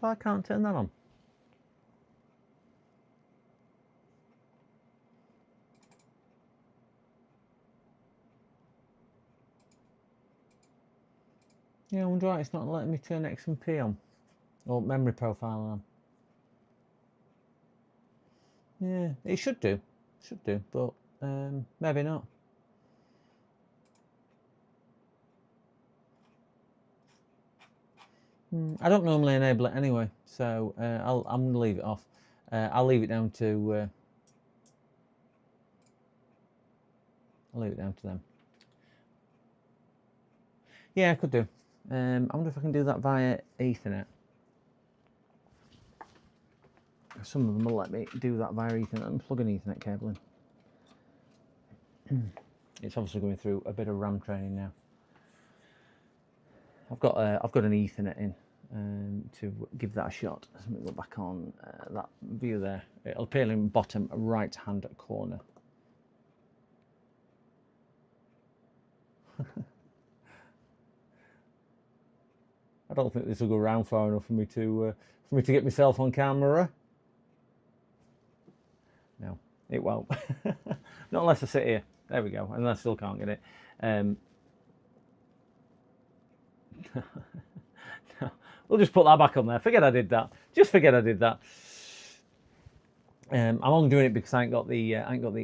So I can't turn that on. Yeah, I wonder why it's not letting me turn XMP on. Or memory profile on. Yeah, it should do. Should do, but maybe not. I don't normally enable it anyway, so I'm going to leave it off. I'll leave it down to them. Yeah, I could do. I wonder if I can do that via Ethernet. Some of them will let me do that via Ethernet. I'm plugging Ethernet cable in. It's obviously going through a bit of RAM training now. I've got an Ethernet in to give that a shot. Let me go back on that view there. It'll appear in the bottom right hand corner. I don't think this will go round far enough for me to get myself on camera. No, it won't. Not unless I sit here. There we go. And I still can't get it. We'll just put that back on there. Forget I did that. Just forget I did that. I'm only doing it because I ain't got the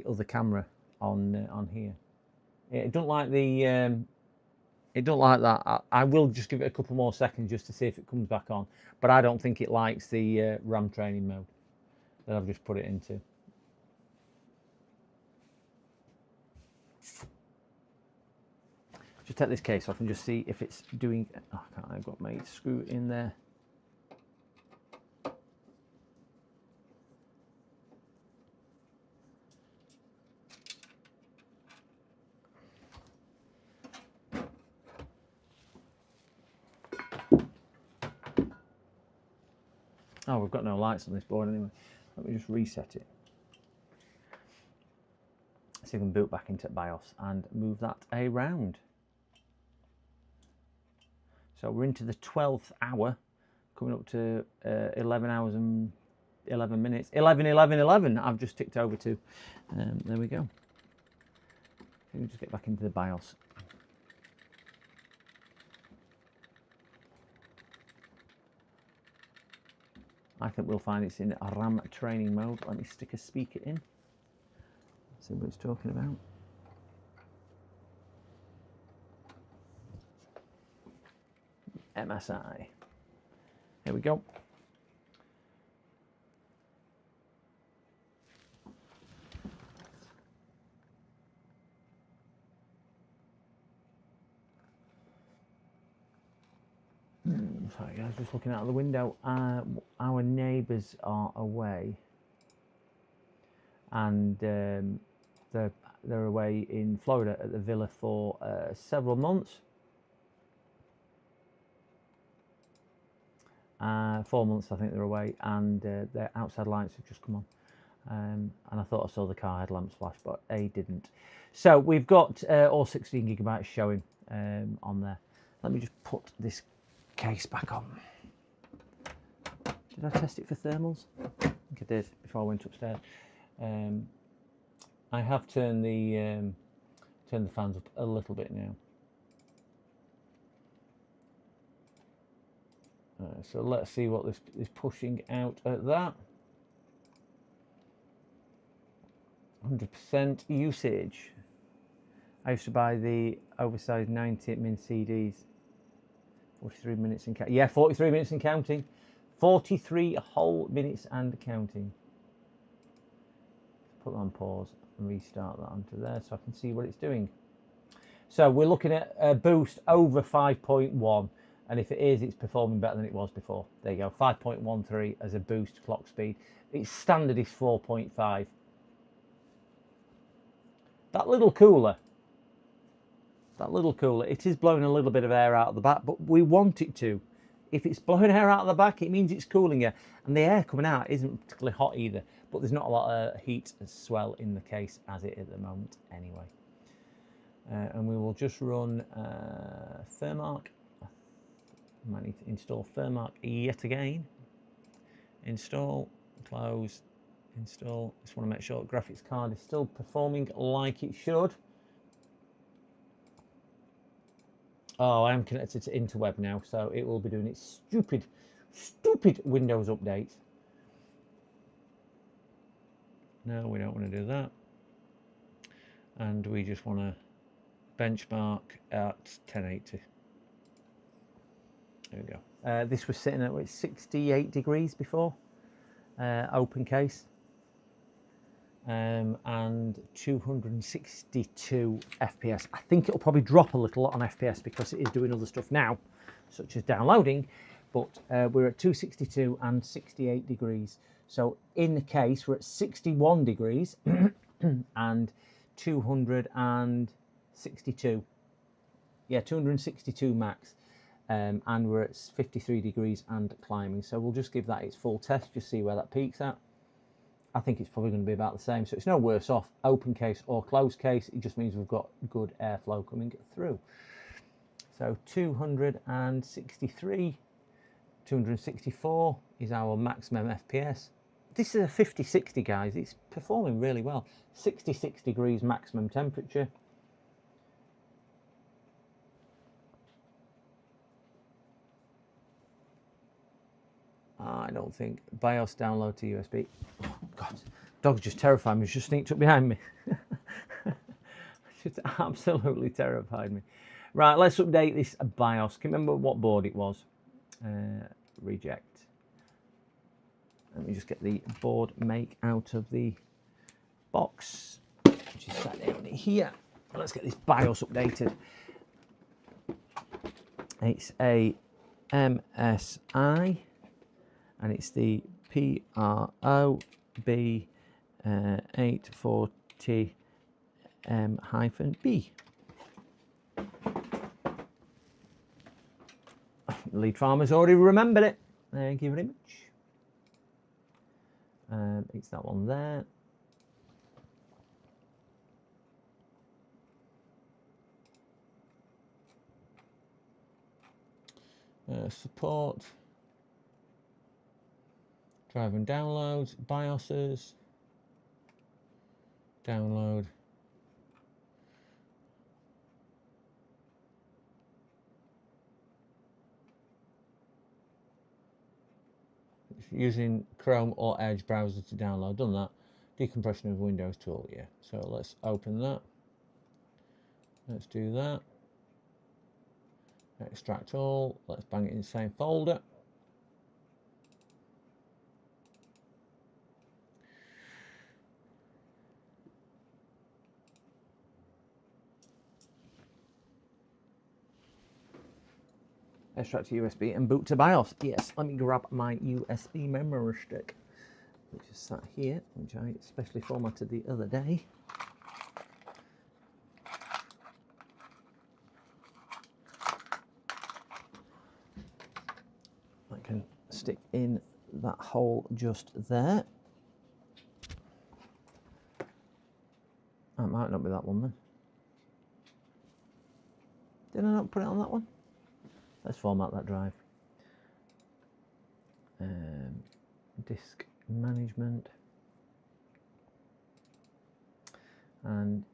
other camera on here. It don't like the. It don't like that. I will just give it a couple more seconds just to see if it comes back on. But I don't think it likes the RAM training mode that I've just put it into. Just take this case off and just see if it's doing. Oh, I've got my screw in there. Oh, we've got no lights on this board anyway. Let me just reset it. So you can boot back into BIOS and move that around. So we're into the 12th hour, coming up to 11 hours and 11 minutes. 11 I've just ticked over to. There we go. Let me just get back into the BIOS. I think we'll find it's in RAM training mode. Let me stick a speaker in. See what it's talking about. MSI. Here we go. Sorry guys, just looking out of the window. Our neighbours are away, and they're away in Florida at the villa for several months. 4 months I think they're away, and their outside lights have just come on, and I thought I saw the car headlamps flash, but A didn't. So we've got all 16 gigabytes showing on there. Let me just put this case back on. Did I test it for thermals? I think I did before I went upstairs. I have turned the fans up a little bit now. So let's see what this is pushing out at that. 100% usage. I used to buy the oversized 90min CDs. 43 minutes and counting. Yeah, 43 minutes and counting. 43 whole minutes and counting. Put that on pause and restart that onto there so I can see what it's doing. So we're looking at a boost over 5.1. And if it is, it's performing better than it was before. There you go, 5.13 as a boost clock speed. Its standard is 4.5. That little cooler, it is blowing a little bit of air out of the back, but we want it to. If it's blowing air out of the back, it means it's cooling air. And the air coming out isn't particularly hot either, but there's not a lot of heat and swell in the case as it is at the moment anyway. And we will just run Thermark. Might need to install Thermark yet again. Install, close, install. Just want to make sure the graphics card is still performing like it should. Oh, I am connected to interweb now, so it will be doing its stupid Windows update. No, we don't want to do that. And we just want to benchmark at 1080. There we go. This was sitting at 68 degrees before, open case. and 262 FPS. I think it'll probably drop a little on FPS because it is doing other stuff now, such as downloading, but we're at 262 and 68 degrees. So in the case, we're at 61 degrees and 262. Yeah, 262 max. And we're at 53 degrees and climbing. So we'll just give that its full test, just see where that peaks at. I think it's probably going to be about the same, so it's no worse off open case or closed case. It just means we've got good airflow coming through. So 263, 264 is our maximum FPS. This is a 50-60, guys. It's performing really well. 66 degrees maximum temperature. I don't think BIOS download to USB. Oh God, dog's just terrified me. He's just sneaked up behind me. Just absolutely terrified me. Right, let's update this BIOS. Can you remember what board it was? Reject. Let me just get the board make out of the box, which is sat down here. Let's get this BIOS updated. It's a MSI. And it's the PROB840M-B. Lead farmer's already remembered it. Thank you very much. It's that one there. Support. Driver and downloads, BIOSes, download. It's using Chrome or Edge browser to download. Done that. Decompression of Windows tool, yeah. So let's open that. Let's do that. Extract all. Let's bang it in the same folder. Extract to USB and boot to BIOS. Yes, let me grab my USB memory stick, which is sat here, which I specially formatted the other day. I can stick in that hole just there. That might not be that one then. Did I not put it on that one? Let's format that drive. Disk management. And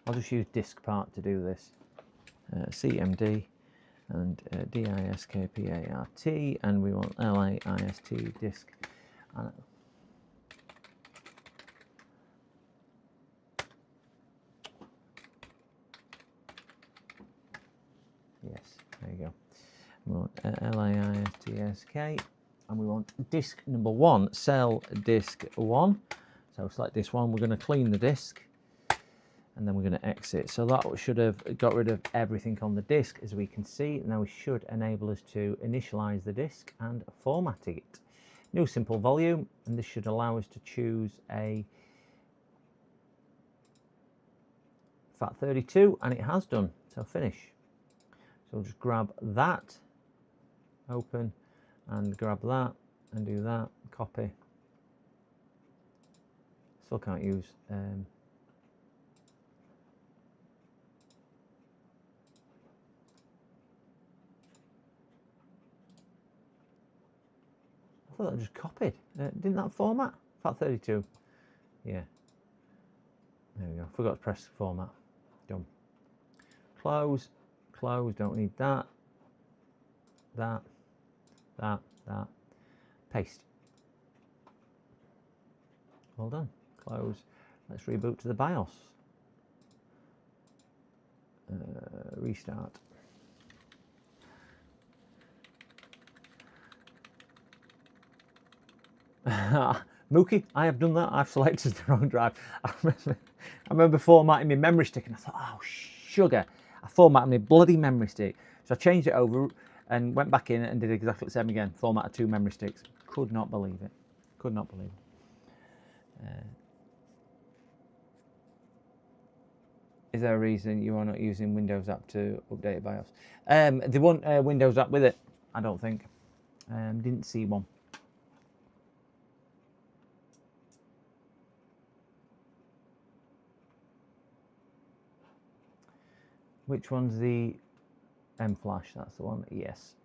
I'll just use disk part to do this. CMD and DISKPART, and we want LAIST disk. Yes, there you go. We want LAISTSK, and we want disk number 1, cell disk 1. So select this one. We're going to clean the disk, and then we're going to exit. So that should have got rid of everything on the disk, as we can see. Now we should enable us to initialize the disk and format it. New simple volume, and this should allow us to choose a FAT32, and it has done. So finish. So we'll just grab that, open, and grab that, and do that, copy. Still can't use I thought that just copied. Didn't that format? FAT32. Yeah. There we go. Forgot to press format. Done. Close. Close. Don't need that. That. Paste. Well done. Close. Let's reboot to the BIOS. Restart. Mookie, I have done that. I've selected the wrong drive. I remember formatting my memory stick and I thought, oh, sugar. I formatted my bloody memory stick. So I changed it over and went back in and did exactly the same again. Formatted 2 memory sticks. Could not believe it. Could not believe it. Is there a reason you are not using Windows app to update BIOS? They want a Windows app with it, I don't think. Didn't see one. Which one's the M Flash? That's the one. Yes.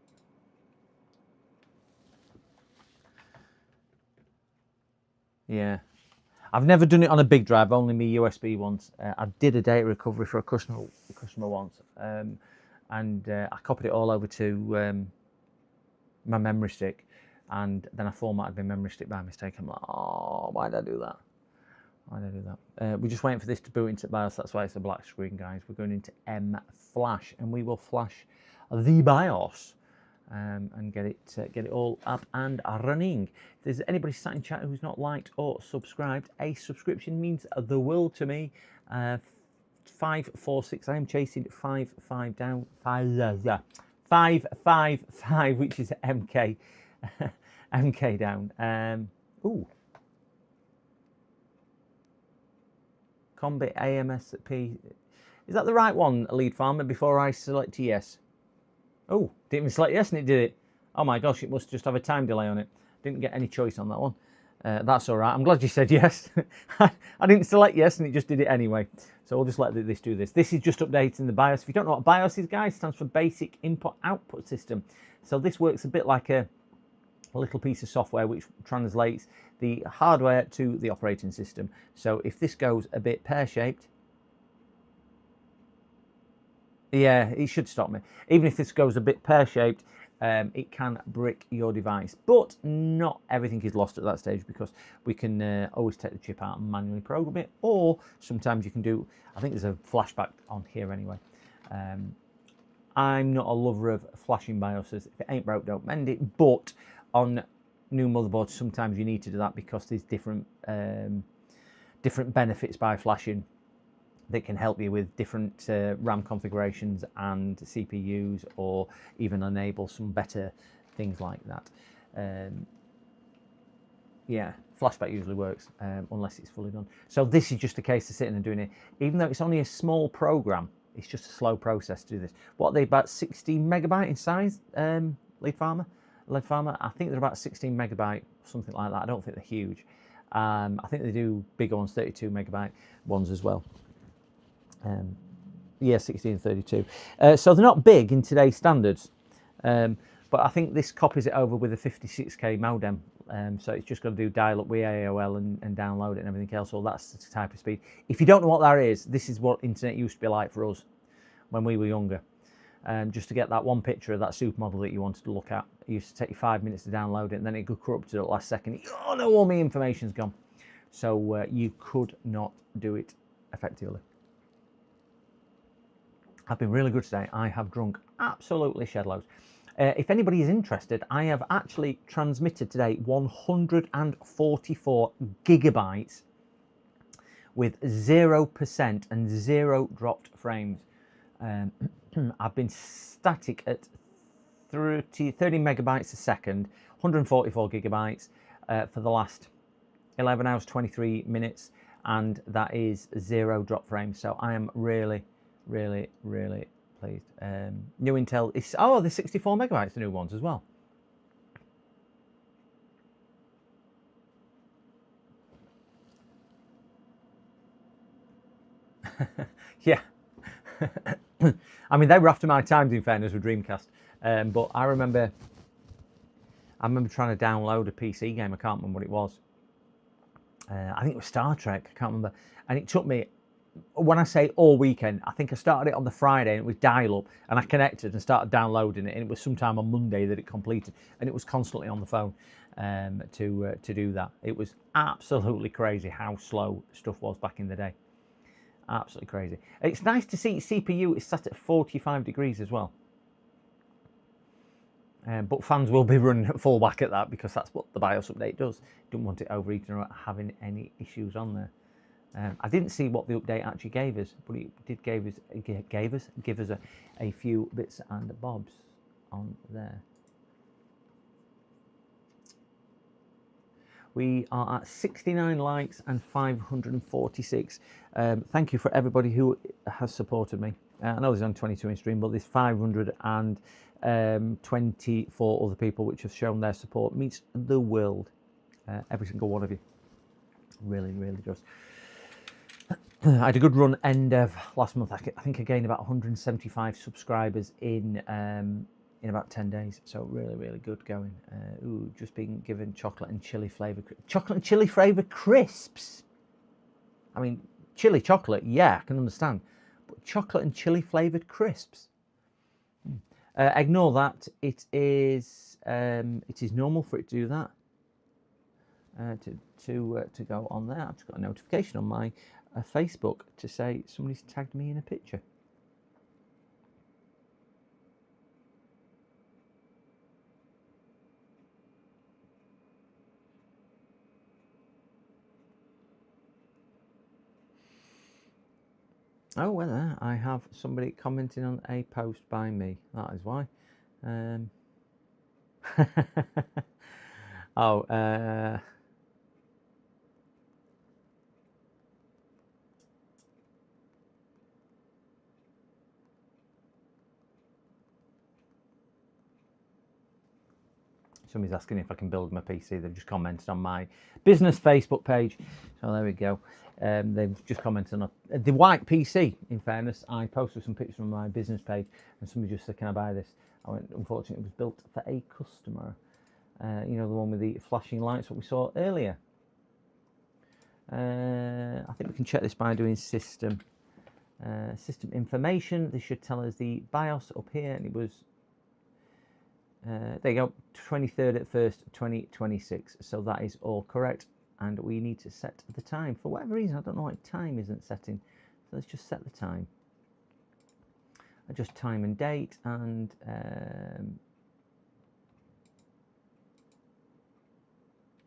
Yeah. I've never done it on a big drive, only me USB ones. I did a data recovery for a customer once, and I copied it all over to my memory stick, and then I formatted my memory stick by mistake. I'm like, oh, why did I do that? Why did I do that? We're just waiting for this to boot into BIOS. That's why it's a black screen, guys. We're going into M Flash, and we will flash the BIOS. And get it all up and running. If there's anybody sat in chat who's not liked or subscribed, a subscription means the world to me. 546. I am chasing 5 down. 555, which is MK. MK down. Ooh. Combi AMSP. Is that the right one, lead farmer? Before I select yes. Oh, didn't even select yes and it did it. Oh my gosh, it must just have a time delay on it. Didn't get any choice on that one. That's all right. I'm glad you said yes. I didn't select yes and it just did it anyway. So we'll just let this do this. This is just updating the BIOS. If you don't know what BIOS is, guys, it stands for Basic Input-Output System. So this works a bit like a little piece of software which translates the hardware to the operating system. So if this goes a bit pear-shaped, yeah, it should stop me. Even if this goes a bit pear-shaped, it can brick your device. But not everything is lost at that stage, because we can always take the chip out and manually program it. Or sometimes you can do, I think there's a flashback on here anyway. I'm not a lover of flashing BIOSes. If it ain't broke, don't mend it. But on new motherboards, sometimes you need to do that because there's different benefits by flashing that can help you with different RAM configurations and CPUs, or even enable some better things like that. Yeah, flashback usually works unless it's fully done. So this is just a case of sitting and doing it. Even though it's only a small program, it's just a slow process to do this. What are they, about 16 megabyte in size, lead farmer? I think they're about 16 megabyte, something like that. I don't think they're huge. I think they do bigger ones, 32 megabyte ones as well. Yeah, 16 and 32. So they're not big in today's standards, but I think this copies it over with a 56k modem. So it's just got to do dial-up with AOL and download it and everything else. So that's the type of speed. If you don't know what that is, this is what internet used to be like for us when we were younger. Just to get that one picture of that supermodel that you wanted to look at, it used to take you 5 minutes to download it, and then it got corrupted at the last second. Oh no, all my information's gone. So you could not do it effectively. I've been really good today. I have drunk absolutely shed loads. If anybody is interested, I have actually transmitted today 144 gigabytes with 0% and 0 dropped frames. I've been static at 30 megabytes a second, 144 gigabytes for the last 11 hours, 23 minutes, and that is 0 drop frames. So I am really pleased. New Intel is, oh, there's 64 megabytes, the new ones as well. Yeah. I mean, they were after my times, in fairness, with Dreamcast. But I remember trying to download a PC game. I can't remember what it was. I think it was Star Trek. I can't remember. And it took me, when I say all weekend, I think I started it on the Friday and it was dial-up, and I connected and started downloading it, and it was sometime on Monday that it completed, and it was constantly on the phone to do that. It was absolutely crazy how slow stuff was back in the day. Absolutely crazy. It's nice to see CPU is set at 45 degrees as well. But fans will be running at full whack at that because that's what the BIOS update does. Don't want it overheating or having any issues on there. I didn't see what the update actually gave us, but it did give us a few bits and bobs on there. We are at 69 likes and 546. Thank you for everybody who has supported me. I know there's only 22 in stream, but there's 524 other people which have shown their support. Means the world. Every single one of you. Really, really does. I had a good run end of last month. I think I gained about 175 subscribers in about 10 days. So really, really good going. Ooh, just being given chocolate and chili flavour. Chocolate and chili flavour crisps. I mean, chili chocolate, yeah, I can understand. But chocolate and chili flavoured crisps. Ignore that. It is normal for it to do that. To go on there. I've just got a notification on my Facebook to say somebody's tagged me in a picture. Oh, well, I have somebody commenting on a post by me. That is why. Somebody's asking if I can build my PC. They've just commented on my business Facebook page. So there we go. They've just commented on the white PC. In fairness, I posted some pictures on my business page, and somebody just said, "Can I buy this?" I went, "Unfortunately, it was built for a customer." You know, the one with the flashing lights, what we saw earlier. I think we can check this by doing system information. This should tell us the BIOS up here, and it was. There you go, 23rd at 1st, 2026. So that is all correct. And we need to set the time. For whatever reason, I don't know why time isn't setting. So let's just set the time. Adjust time and date. And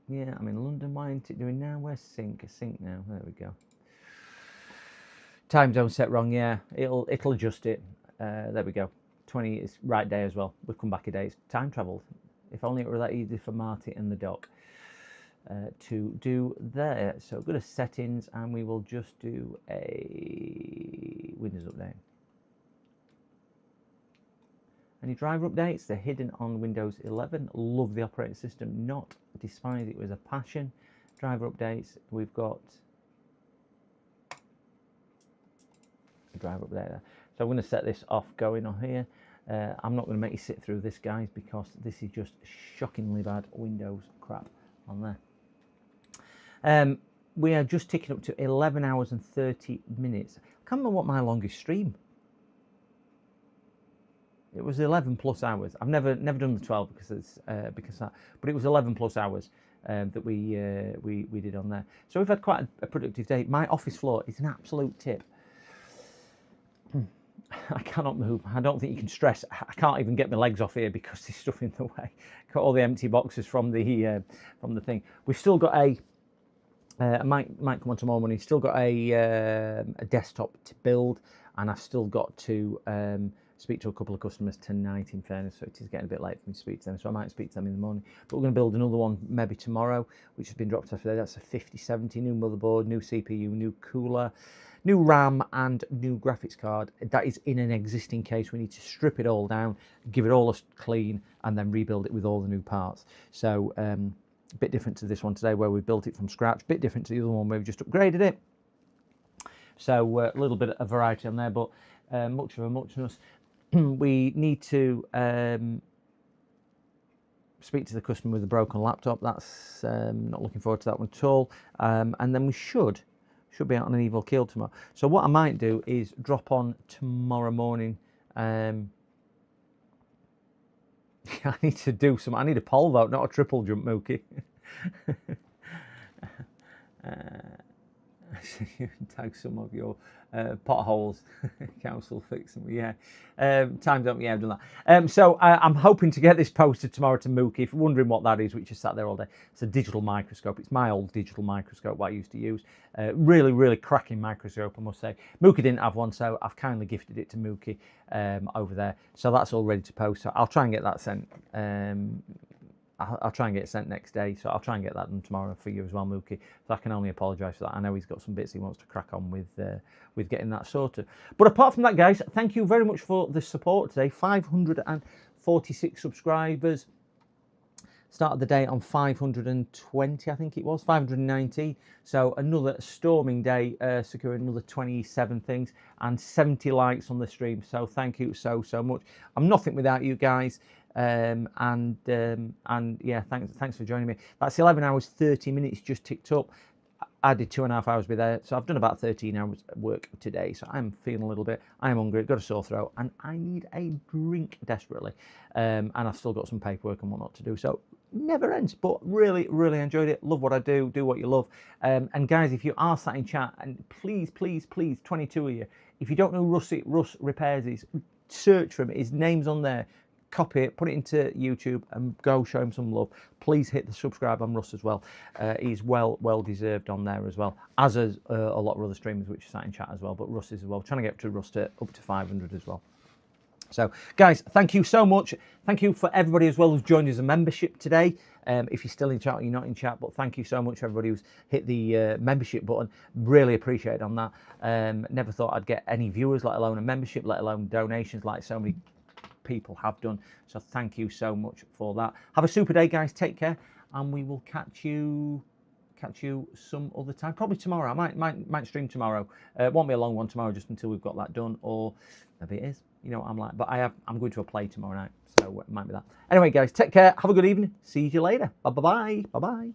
yeah, I'm in London. Why isn't it doing now? Where's sync? Sync now. There we go. Time zone set wrong. Yeah, it'll adjust it. There we go. 20 is right day as well. We'll come back a day. It's time travelled. If only it were that easy for Marty and the doc to do there. So go to settings and we will just do a Windows update. Any driver updates? They're hidden on Windows 11. Love the operating system. Not despise it with a passion. Driver updates. We've got a driver update there. So I'm going to set this off going on here. I'm not going to make you sit through this, guys, because this is just shockingly bad Windows crap on there. We are just ticking up to 11 hours and 30 minutes. I can't remember what my longest stream. It was 11 plus hours. I've never done the 12 because that, but it was 11 plus hours that we did on there. So we've had quite a productive day. My office floor is an absolute tip. I cannot move. I don't think you can stress. I can't even get my legs off here because there's stuff in the way. Got all the empty boxes from the thing. We've still got I might come on tomorrow morning. Still got a desktop to build, and I've still got to speak to a couple of customers tonight. In fairness, so it is getting a bit late for me to speak to them. So I might speak to them in the morning. But we're going to build another one maybe tomorrow, which has been dropped off today. That's a 5070, new motherboard, new CPU, new cooler, new RAM and new graphics card. That is in an existing case. We need to strip it all down, give it all a clean, and then rebuild it with all the new parts. So a bit different to this one today where we built it from scratch, a bit different to the other one where we just upgraded it. So a little bit of variety on there, but much of a muchness. We need to speak to the customer with a broken laptop. That's not looking forward to that one at all. And then we should be out on an evil kill tomorrow. So what I might do is drop on tomorrow morning. I need to do some. I need a pole vault, not a triple jump, Mookie. Tag some of your potholes. Council fix them. Yeah. Time's up. Yeah, I've done that. So I'm hoping to get this posted tomorrow to Mookie. If you're wondering what that is, which is sat there all day, it's a digital microscope. It's my old digital microscope what I used to use. Really, really cracking microscope, I must say. Mookie didn't have one, so I've kindly gifted it to Mookie over there. So that's all ready to post. So I'll try and get that sent. I'll try and get it sent next day, so I'll try and get that done tomorrow for you as well, Mookie. So I can only apologise for that. I know he's got some bits he wants to crack on with getting that sorted. But apart from that, guys, thank you very much for the support today. 546 subscribers. Started the day on 520, I think it was, 519. So another storming day, securing another 27 things and 70 likes on the stream. So thank you so much. I'm nothing without you guys. And yeah, thanks for joining me. That's 11 hours 30 minutes just ticked up. I did 2.5 hours with there, so I've done about 13 hours work today. So I'm feeling a little bit. I am hungry, got a sore throat, and I need a drink desperately. And I've still got some paperwork and whatnot to do. So never ends, but really enjoyed it. Love what I do what you love. And guys, if you are sat in chat, and please, 22 of you, if you don't know Russ Repairs is, search for him. His name's on there. Copy it, put it into YouTube, and go show him some love. Please hit the subscribe on Russ as well. He's well deserved on there as well, as is a lot of other streamers which are sat in chat as well. But Russ is as well. Trying to get Russ up to 500 as well. So, guys, thank you so much. Thank you for everybody as well who's joined as a membership today. If you're still in chat or you're not in chat, but thank you so much, everybody who's hit the membership button. Really appreciate it on that. Never thought I'd get any viewers, let alone a membership, let alone donations like so many people have done. So thank you so much for that. Have a super day, guys. Take care, and we will catch you some other time. Probably tomorrow. I might stream tomorrow. It won't be a long one tomorrow, just until we've got that done, or maybe it is. You know what I'm like. But I'm going to a play tomorrow night, so it might be that. Anyway, guys, take care. Have a good evening. See you later. Bye bye.